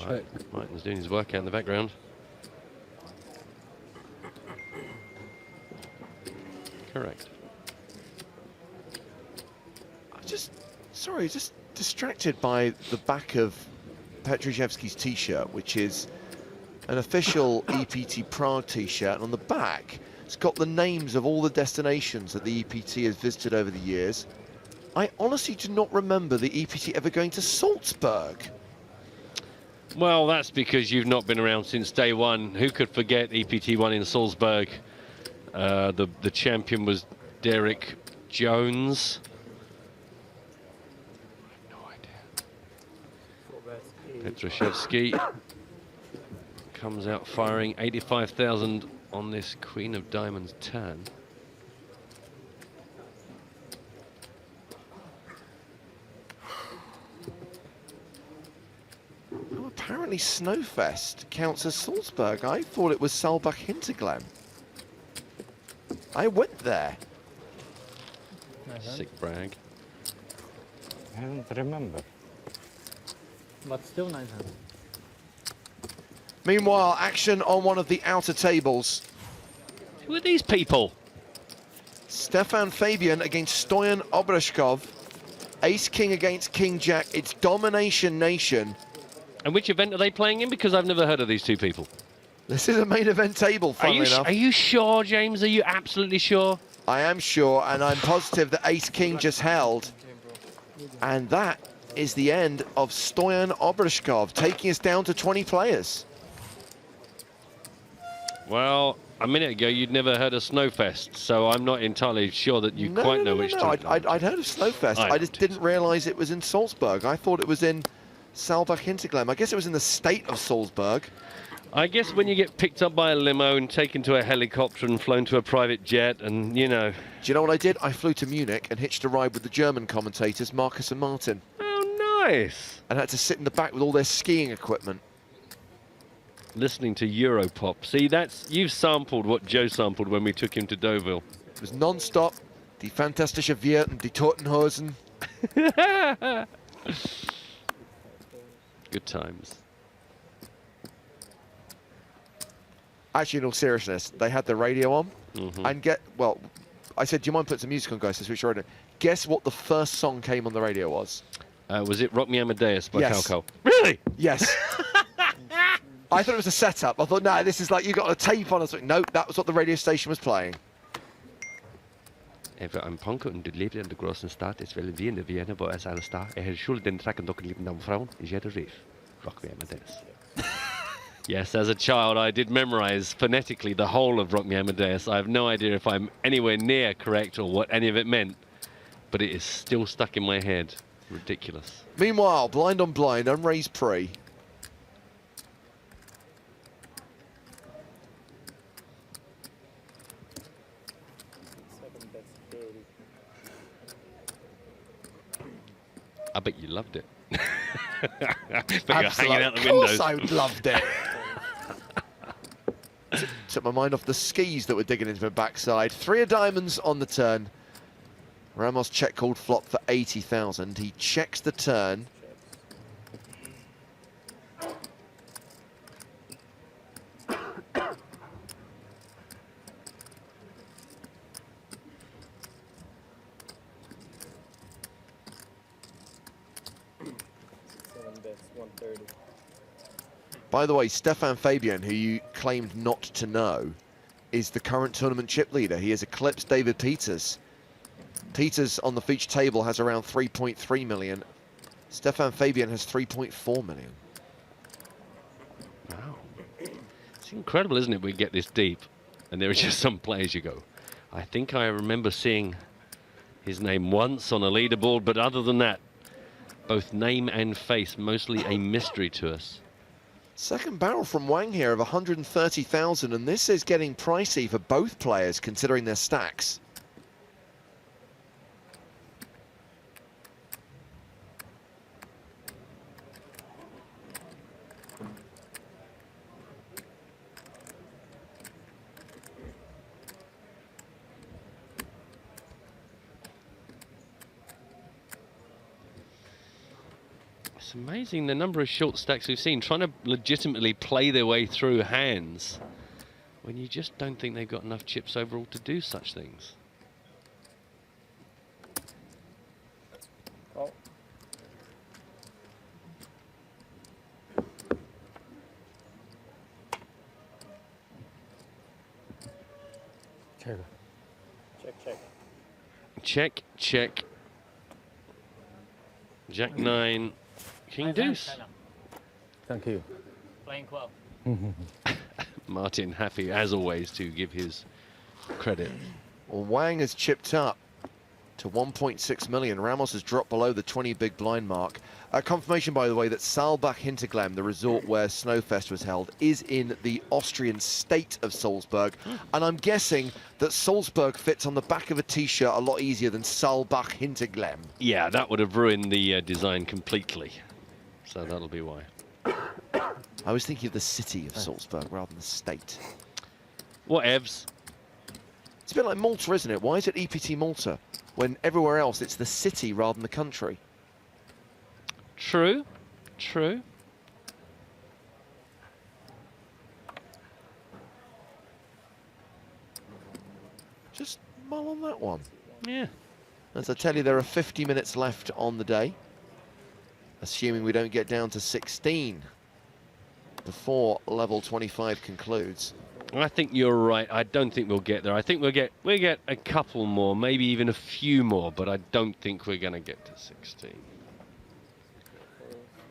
Right. Martin's doing his work out in the background. Correct. Just distracted by the back of Petruszewski's t-shirt, which is an official EPT Prague t-shirt, and on the back it's got the names of all the destinations that the EPT has visited over the years. I honestly do not remember the EPT ever going to Salzburg. Well, that's because you've not been around since day one. Who could forget EPT 1 in Salzburg? The champion was Derek Jones. Petruszewski comes out firing 85,000 on this Queen of Diamonds turn. Oh, apparently Snowfest counts as Salzburg. I thought it was Saalbach-Hinterglemm. I went there. Sick brag. I don't remember. But still 900. Meanwhile, action on one of the outer tables. Who are these people? Stefan Fabian against Stoyan Obreshkov. Ace-King against King-Jack. It's Domination Nation. And which event are they playing in? Because I've never heard of these two people. This is a main event table, funnily enough. Are you sure, James? Are you absolutely sure? I am sure, and I'm positive that Ace-King just held. And that is the end of Stoyan Obrishkov, taking us down to 20 players. Well, a minute ago, you'd never heard of Snowfest, so I'm not entirely sure that you quite know which time. I'd heard of Snowfest. I just didn't realise it was in Salzburg. I thought it was in Saalbach-Hinterglemm. I guess it was in the state of Salzburg. I guess when you get picked up by a limo and taken to a helicopter and flown to a private jet and, you know... Do you know what I did? I flew to Munich and hitched a ride with the German commentators, Marcus and Martin. Oh, nice. And had to sit in the back with all their skiing equipment. Listening to Europop. See, you've sampled what Joe sampled when we took him to Deauville. It was non-stop. Die fantastische Wirten, die Totenhosen. Good times. Actually, in all seriousness, they had the radio on, and I said, do you mind putting some music on, guys? That's which radio. Guess what the first song came on the radio was? Was it Rock Me Amadeus by Calco? Really? Yes. I thought it was a setup. I thought, no, this is like you got a tape on or something. No, that was what the radio station was playing. War ein Punker und lebte in der großen Stadt. Es will wie in der Vienna, wo es alles da. Had Schule den Track und lieben am Frauen. Ich hätte Riff. Rock Me Amadeus. Yes, as a child, I did memorize phonetically the whole of Rock Me Amadeus. I have no idea if I'm anywhere near correct or what any of it meant, but it is still stuck in my head. Ridiculous. Meanwhile, blind on blind, unraised pre. I bet you loved it. Absolutely. Out the Of windows. course I loved it. Took my mind off the skis that were digging into my backside. 3 of diamonds on the turn. Ramos check called flop for 80,000. He checks the turn. By the way, Stefan Fabian, who you claimed not to know, is the current tournament chip leader. He has eclipsed David Peters. Peters on the feature table has around 3.3 million. Stefan Fabian has 3.4 million. Wow. It's incredible, isn't it, we get this deep and there are just some players you go, I think I remember seeing his name once on a leaderboard, but other than that, both name and face, mostly a mystery to us. Second barrel from Wang here of 130,000, and this is getting pricey for both players considering their stacks. It's amazing the number of short stacks we've seen trying to legitimately play their way through hands when you just don't think they've got enough chips overall to do such things. Oh. Check. Check, check. Jack 9, King Deuce. Thank you. Playing well. Martin happy, as always, to give his credit. Well, Wang has chipped up to 1.6 million. Ramos has dropped below the 20 big blind mark. Confirmation, by the way, that Saalbach-Hinterglemm, the resort where Snowfest was held, is in the Austrian state of Salzburg. And I'm guessing that Salzburg fits on the back of a T-shirt a lot easier than Saalbach-Hinterglemm. Yeah, that would have ruined the design completely. So that'll be why. I was thinking of the city of Salzburg rather than the state. Whatevs. It's a bit like Malta, isn't it? Why is it EPT Malta when everywhere else it's the city rather than the country? True, true. Just mull on that one. Yeah. As I tell you, there are 50 minutes left on the day, assuming we don't get down to 16 before level 25 concludes. I think you're right. I don't think we'll get there. I think we'll get a couple more, maybe even a few more, but I don't think we're going to get to 16.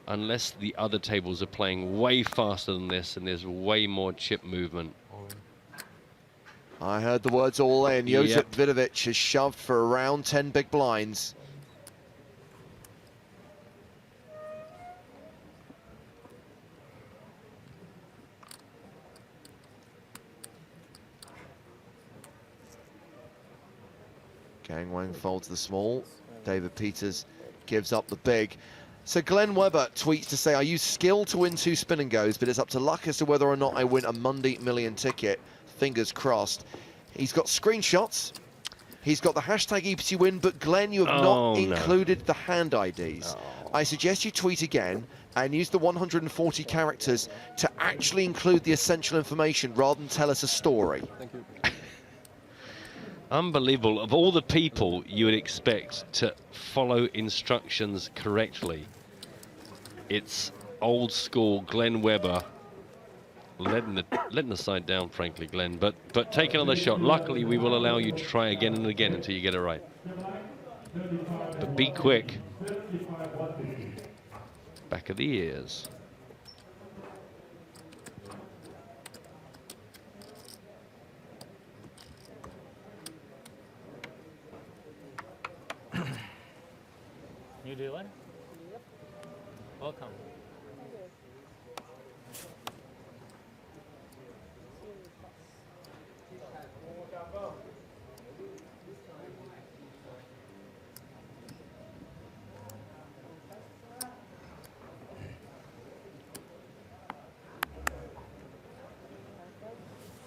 Unless the other tables are playing way faster than this and there's way more chip movement. I heard the words all in. Josip Yep. Vidovic has shoved for around 10 big blinds. Gang Wang folds the small. David Peters gives up the big. So Glenn Webber tweets to say, I use skill to win 2 spin and goes, but it's up to luck as to whether or not I win a Monday million ticket. Fingers crossed. He's got screenshots. He's got the hashtag EPT win, but Glenn, you have not included the hand IDs. I suggest you tweet again and use the 140 characters to actually include the essential information rather than tell us a story. Thank you. Unbelievable. Of all the people you would expect to follow instructions correctly, it's old school Glenn Webber letting the side down, frankly, Glenn, but take another shot. Luckily, we will allow you to try again and again until you get it right. But be quick. Back of the ears. New dealer? Yep. Welcome.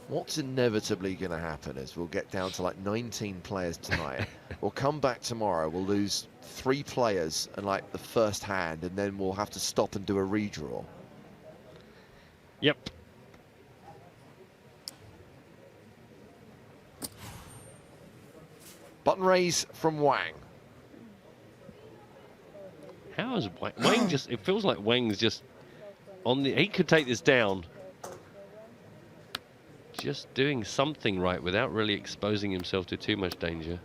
What's inevitably going to happen is we'll get down to like 19 players tonight. We'll come back tomorrow, we'll lose 3 players and like the first hand, and then we'll have to stop and do a redraw. Yep. Button raise from Wang. How is Wang just, it feels like Wang's just on the, he could take this down. Just doing something right without really exposing himself to too much danger.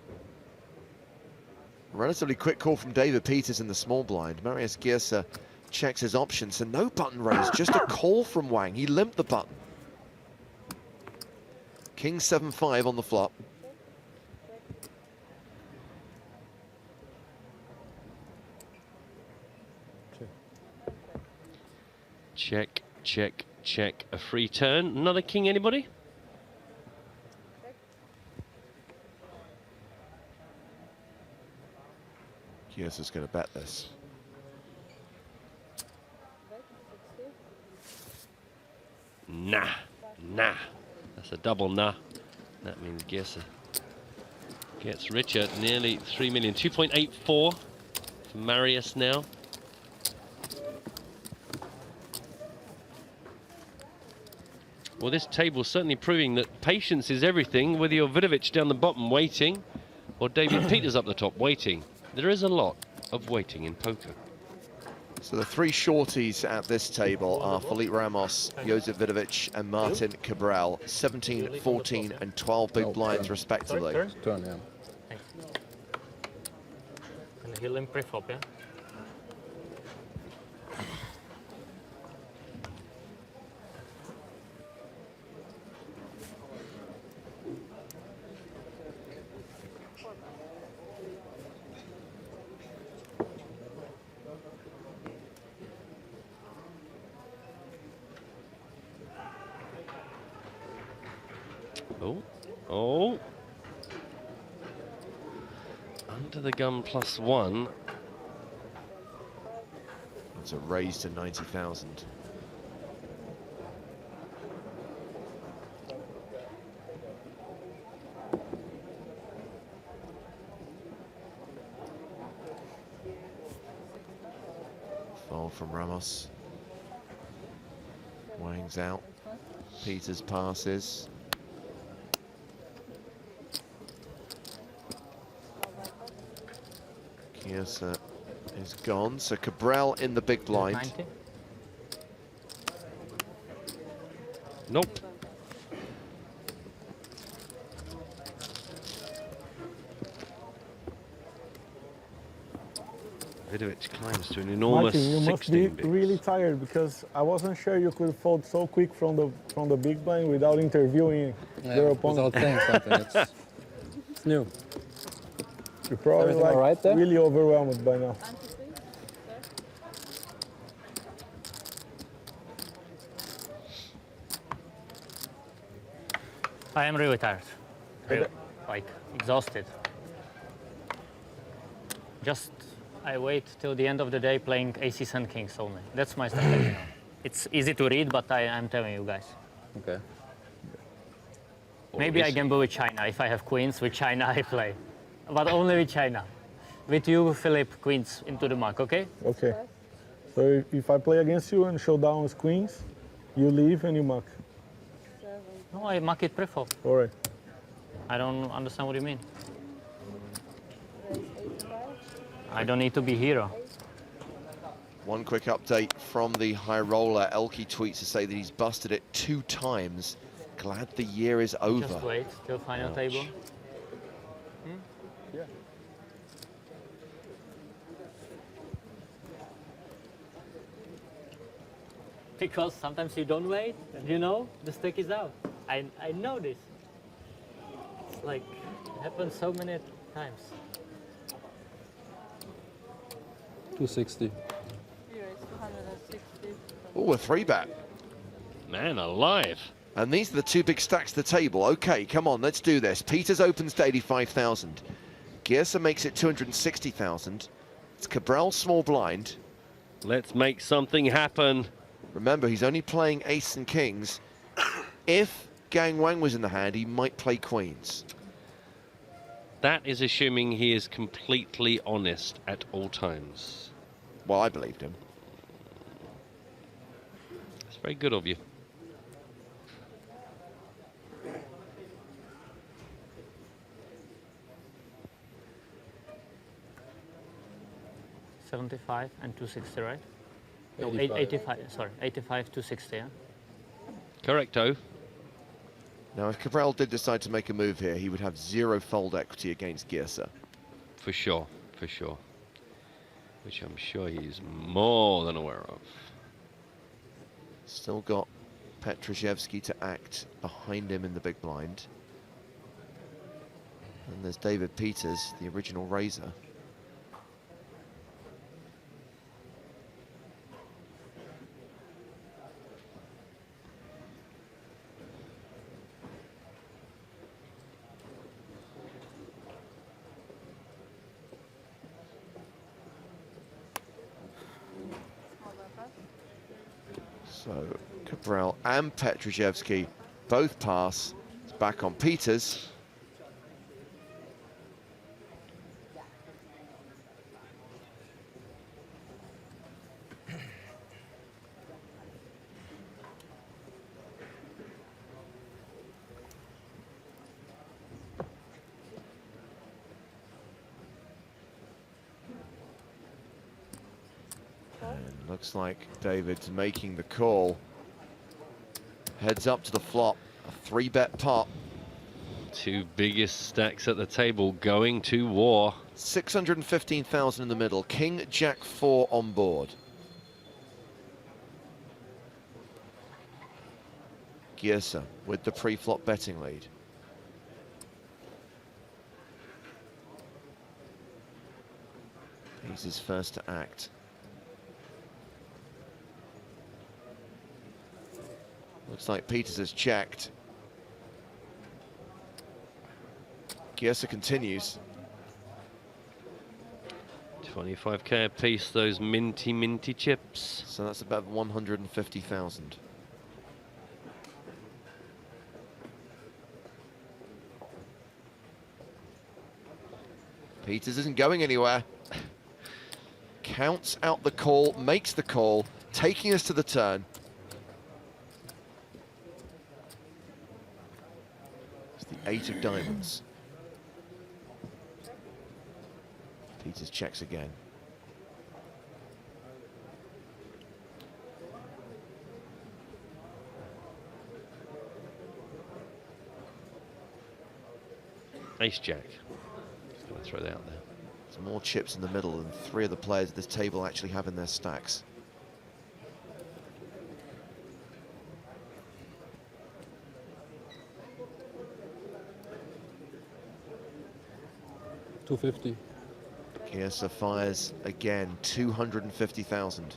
Relatively quick call from David Peters in the small blind. Marius Giersa checks his options, so no button raise, just a call from Wang. He limped the button. King 7-5 on the flop. Check, check, check. A free turn. Another king, anybody? Giersa's going to bet this. Nah, nah. That's a double nah. That means Giersa gets richer, nearly 3 million. 2.84 for Marius now. Well, this table's certainly proving that patience is everything, whether you're Vidovic down the bottom waiting or David Peters up the top waiting. There is a lot of waiting in poker. So the 3 shorties at this table are Felipe Ramos, Josip Vidovic and Martin Cabral. 17, 14 and 12 big blinds respectively. Turn, yeah. Gonna heal him pre-flop, yeah? Oh. Under the gun +1. It's a raise to 90,000. Fold from Ramos. Wang's out. Peters passes. Giersa is gone, so Cabral in the big blind. 90. Nope. Vidovic climbs to an enormous Martin, you must be 16 bigs. really tired because I wasn't sure you could fold so quick from the big blind without interviewing your opponent. Without saying something, it's new. You're probably Everything all right there? really overwhelmed by now. I am really tired. Really, like exhausted. Just I wait till the end of the day playing aces and kings only. That's my strategy now. It's easy to read, but I'm telling you guys. Okay. Maybe I gamble with China. If I have queens, with China I play. But only with China. With you, Philip, queens into the mark, okay? Okay. So if I play against you and showdown with queens, you leave and you muck. No, I mark it pre-flop. All right. I don't understand what you mean. I don't need to be hero. One quick update from the high roller. Elke tweets to say that he's busted it 2 times. Glad the year is over. Just wait till final Ouch. table. Yeah. Because sometimes you don't wait, and you know the stake is out. I know this. It's like it happens so many times. 260. Oh, a 3-bet. Man alive. And these are the 2 big stacks to the table. Okay, come on, let's do this. Peters opens to 85,000. Giersa makes it 260,000. It's Cabral small blind. Let's make something happen. Remember, he's only playing ace and kings. If Gang Wang was in the hand, he might play queens. That is assuming he is completely honest at all times. Well, I believed him. It's very good of you. $75 and 260, right? No, 85. 85. Sorry, 85, 260. Yeah? Correcto. Now, if Cabral did decide to make a move here, he would have 0 fold equity against Giersa. For sure, for sure. Which I'm sure he's more than aware of. Still got Petrashevsky to act behind him in the big blind. And there's David Peters, the original raiser. So Cabral and Petrashevsky both pass. It's back on Peters. Looks like David's making the call. Heads up to the flop, a 3-bet pot. 2 biggest stacks at the table going to war. 615,000 in the middle. King, Jack 4 on board. Giersa with the pre-flop betting lead. He's his first to act. Looks like Peters has checked. Giersa continues. 25k a piece, those minty chips. So that's about 150,000. Peters isn't going anywhere. Counts out the call, makes the call, taking us to the turn. It's the 8 of diamonds. Peters checks again. Ace-Jack. Just going to throw that out there. There's more chips in the middle than 3 of the players at this table actually have in their stacks. $250. Giesa fires again, 250,000.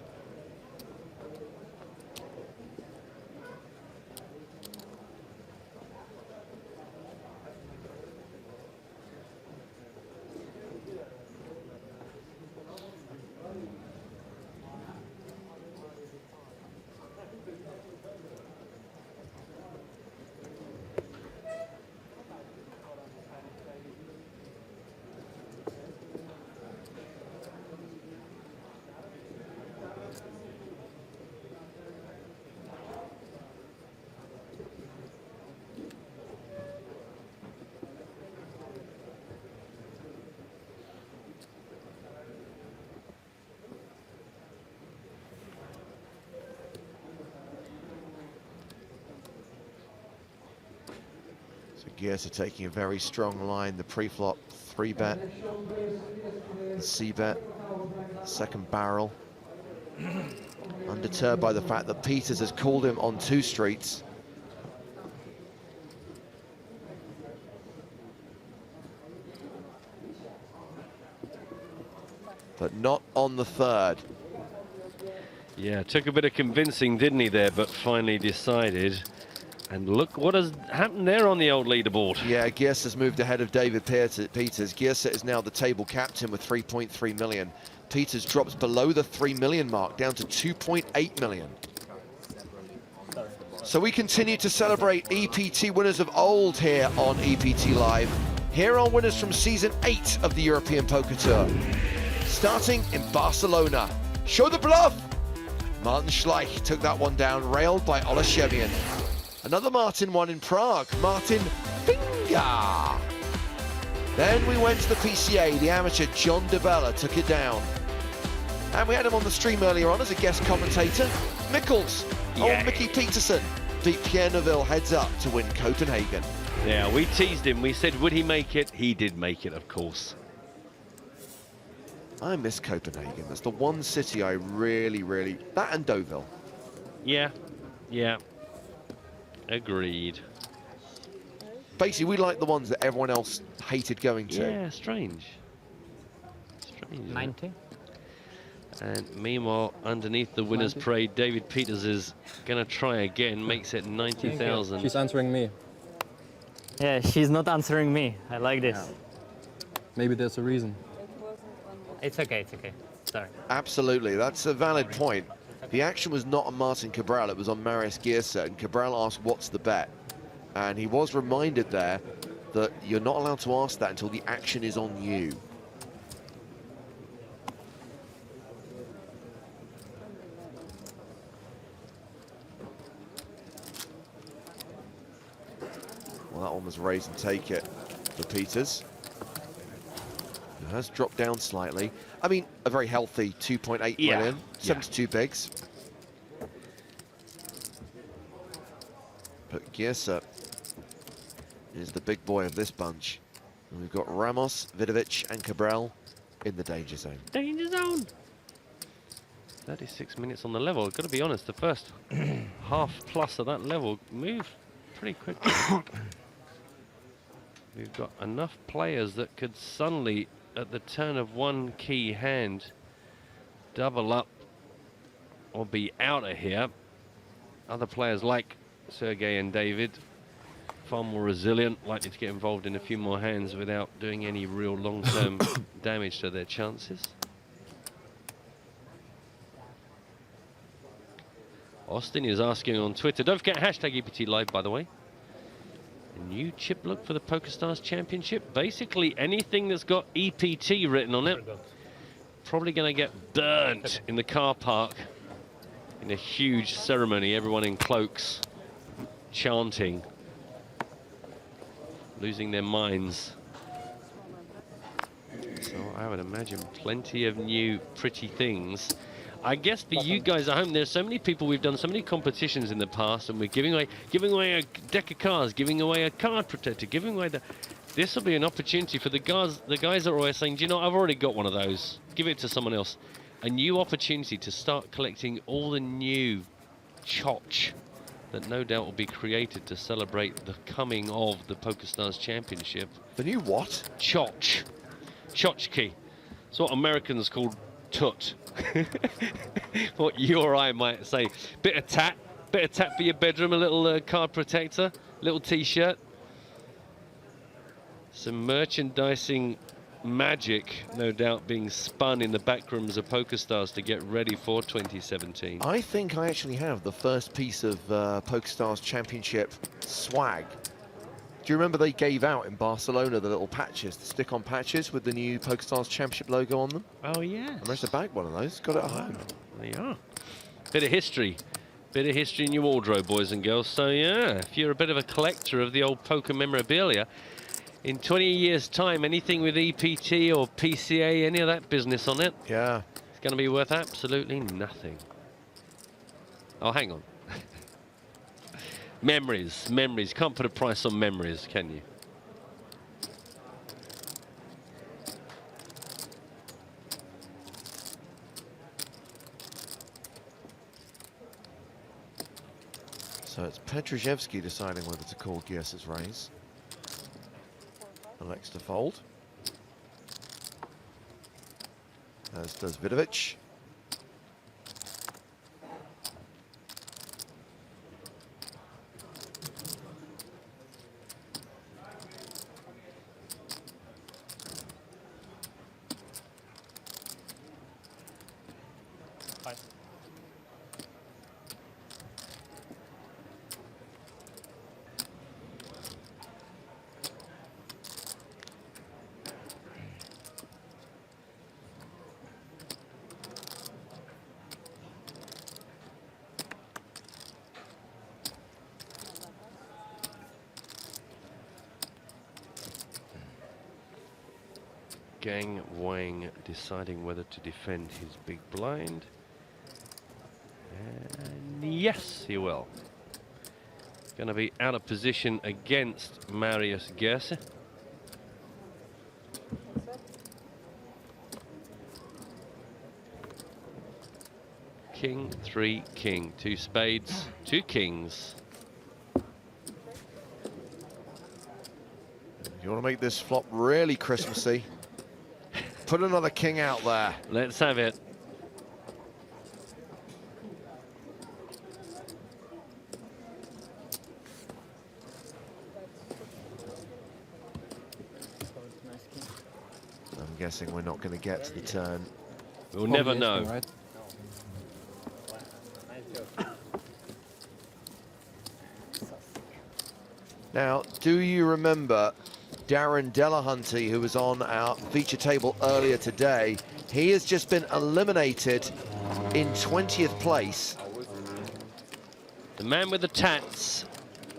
Giesa taking a very strong line. The pre-flop 3-bet, the C-bet, second barrel. Undeterred by the fact that Peters has called him on 2 streets. But not on the 3rd. Yeah, took a bit of convincing, didn't he, there, but finally decided. And look what has happened there on the old leaderboard. Yeah, Giesa's moved ahead of David Peters. Giesa is now the table captain with 3.3 million. Peters drops below the 3 million mark, down to 2.8 million. So we continue to celebrate EPT winners of old here on EPT Live. Here are winners from season 8 of the European Poker Tour. Starting in Barcelona. Show the bluff! Martin Schleich took that one down, railed by Olashemian. Another Martin won in Prague, Martin Finger. Then we went to the PCA, the amateur John DeBella took it down. And we had him on the stream earlier on as a guest commentator. Mikkels, old Mickey Peterson. Beat Pierre Neville heads up to win Copenhagen. Yeah, we teased him, we said would he make it? He did make it, of course. I miss Copenhagen. That's the one city I really, that and Deauville. Yeah, yeah. Agreed. Basically, we like the ones that everyone else hated going to. Yeah, strange. Strange. 90. And meanwhile, underneath the winner's parade, David Peters is going to try again, makes it 90,000. She's answering me. Yeah, she's not answering me. I like this. Maybe there's a reason. It's okay, sorry. Absolutely, that's a valid point. The action was not on Martin Cabral, it was on Marius Giesa, and Cabral asked, what's the bet? And he was reminded there that you're not allowed to ask that until the action is on you. Well, that one was raise and take it for Peters. It has dropped down slightly. I mean, a very healthy 2.8 million, 72 bigs. But Giesa is the big boy of this bunch. And we've got Ramos, Vidovic and Cabral in the danger zone. Danger zone! 36 minutes on the level. I've got to be honest, the first half plus of that level moved pretty quickly. We've got enough players that could suddenly, at the turn of one key hand, double up or be out of here. Other players like Sergey and David, far more resilient, likely to get involved in a few more hands without doing any real long-term damage to their chances. Austin is asking on Twitter, don't forget hashtag EPT Live, by the way. A new chip look for the PokerStars Championship. Basically anything that's got EPT written on it, probably going to get burnt in the car park in a huge ceremony, everyone in cloaks, chanting, losing their minds. So I would imagine plenty of new pretty things. I guess for you guys at home, there's so many people, we've done so many competitions in the past, and we're giving away a deck of cards, giving away a card protector, giving away the... This will be an opportunity for the guys. The guys are always saying, "Do you know, I've already got one of those. Give it to someone else." A new opportunity to start collecting all the new chotch that no doubt will be created to celebrate the coming of the PokerStars Championship. The new what? Chotch. Tchotchke. It's what Americans call tut. What you or I might say. Bit of tat for your bedroom, a little card protector, little t-shirt. Some merchandising magic, no doubt, being spun in the back rooms of PokerStars to get ready for 2017. I think I actually have the first piece of PokerStars Championship swag. Do you remember they gave out in Barcelona the little patches, the stick-on patches with the new PokerStars Championship logo on them? Oh, yeah. I managed to bag one of those, got it at home. There you are. Bit of history in your wardrobe, boys and girls. So, yeah, if you're a bit of a collector of the old poker memorabilia, in 20 years' time, anything with EPT or PCA, any of that business on it, yeah, it's going to be worth absolutely nothing. Oh, hang on. Memories. Can't put a price on memories, can you? So it's Petruszewski deciding whether to call Gierce's raise. Elects to fold. As does Vidovic. Gang Wang deciding whether to defend his big blind. And yes, he will. Going to be out of position against Marius Gierce. King, 3, king, 2 spades, 2 kings. You want to make this flop really Christmassy? Put another king out there. Let's have it. I'm guessing we're not going to get to the turn. We'll never know. Right? Now, do you remember Darren Delahunty, who was on our feature table earlier today? He has just been eliminated in 20th place. The man with the tats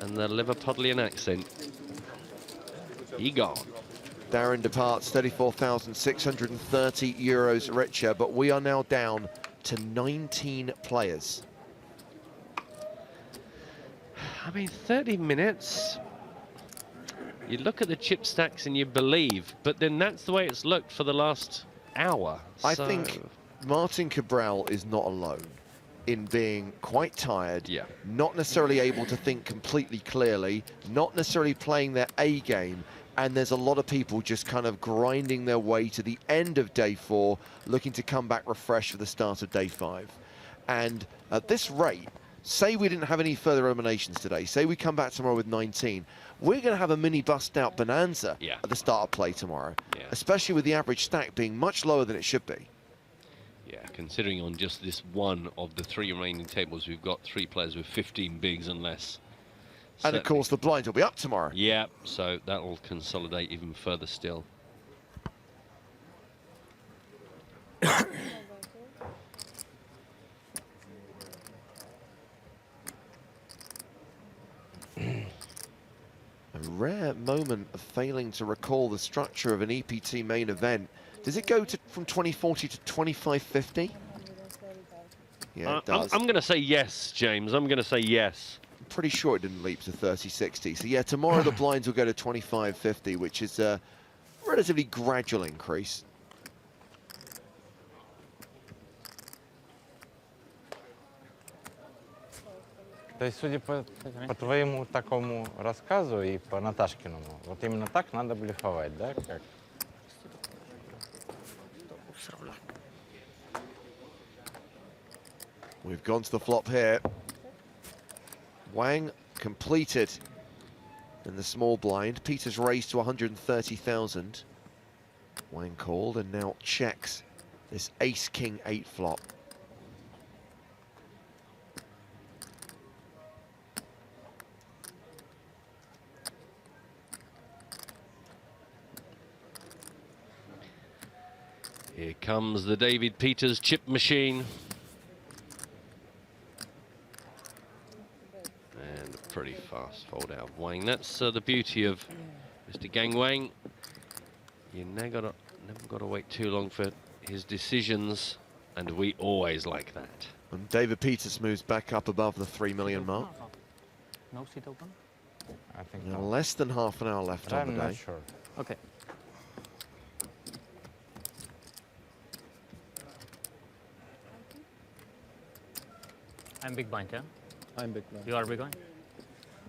and the Liverpudlian accent. He gone. Darren departs 34,630 euros richer, but we are now down to 19 players. I mean, 30 minutes. You look at the chip stacks and you believe, but then that's the way it's looked for the last hour. I think Martin Cabral is not alone in being quite tired, not necessarily able to think completely clearly, not necessarily playing their A game, and there's a lot of people just kind of grinding their way to the end of day 4, looking to come back refreshed for the start of day 5. And at this rate, say we didn't have any further eliminations today, say we come back tomorrow with 19, we're going to have a mini bust-out bonanza at the start of play tomorrow, especially with the average stack being much lower than it should be. Yeah, considering on just this one of the 3 remaining tables, we've got 3 players with 15 bigs and less. And of course, the blinds will be up tomorrow. Yeah, so that will consolidate even further still. A rare moment of failing to recall the structure of an EPT main event. Does it go from 2040 to 2550? Yeah, it does. I'm going to say yes, James. I'm going to say yes. pretty sure it didn't leap to 30-60. So yeah, tomorrow the blinds will go to 25-50, which is a relatively gradual increase. То есть, судя по твоему такому рассказу и по Наташкиному, вот именно так надо блефовать, да? Как? We've gone to the flop here. Wang completed in the small blind. Peter's raised to 130,000. Wang called and now checks this ace-king-8 flop. Here comes the David Peters chip machine. And a pretty fast fold out of Wang. That's the beauty of Mr. Gang Wang. You never got to wait too long for his decisions, and we always like that. And David Peters moves back up above the 3 million mark. No seat open? I think Now no. less than half an hour left on the day. I'm not sure. Okay. I'm big blind, yeah? I'm big blind. You are big blind?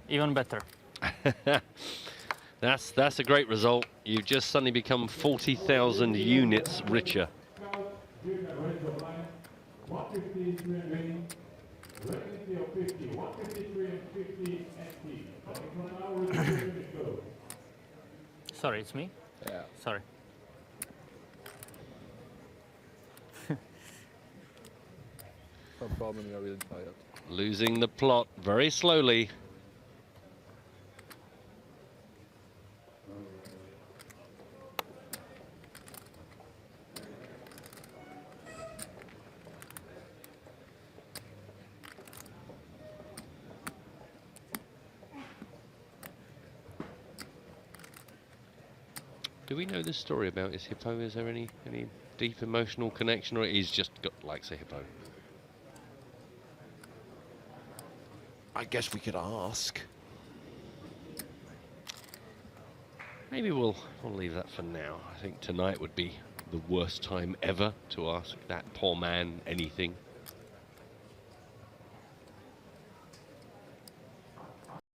Even better. That's a great result. You've just suddenly become 40,000 units richer. Sorry, it's me? Yeah. Sorry. No problem, you're really tired. Losing the plot very slowly. Do we know this story about his hippo? Is there any deep emotional connection, or he's just likes a hippo? I guess we could ask. Maybe we'll leave that for now. I think tonight would be the worst time ever to ask that poor man anything.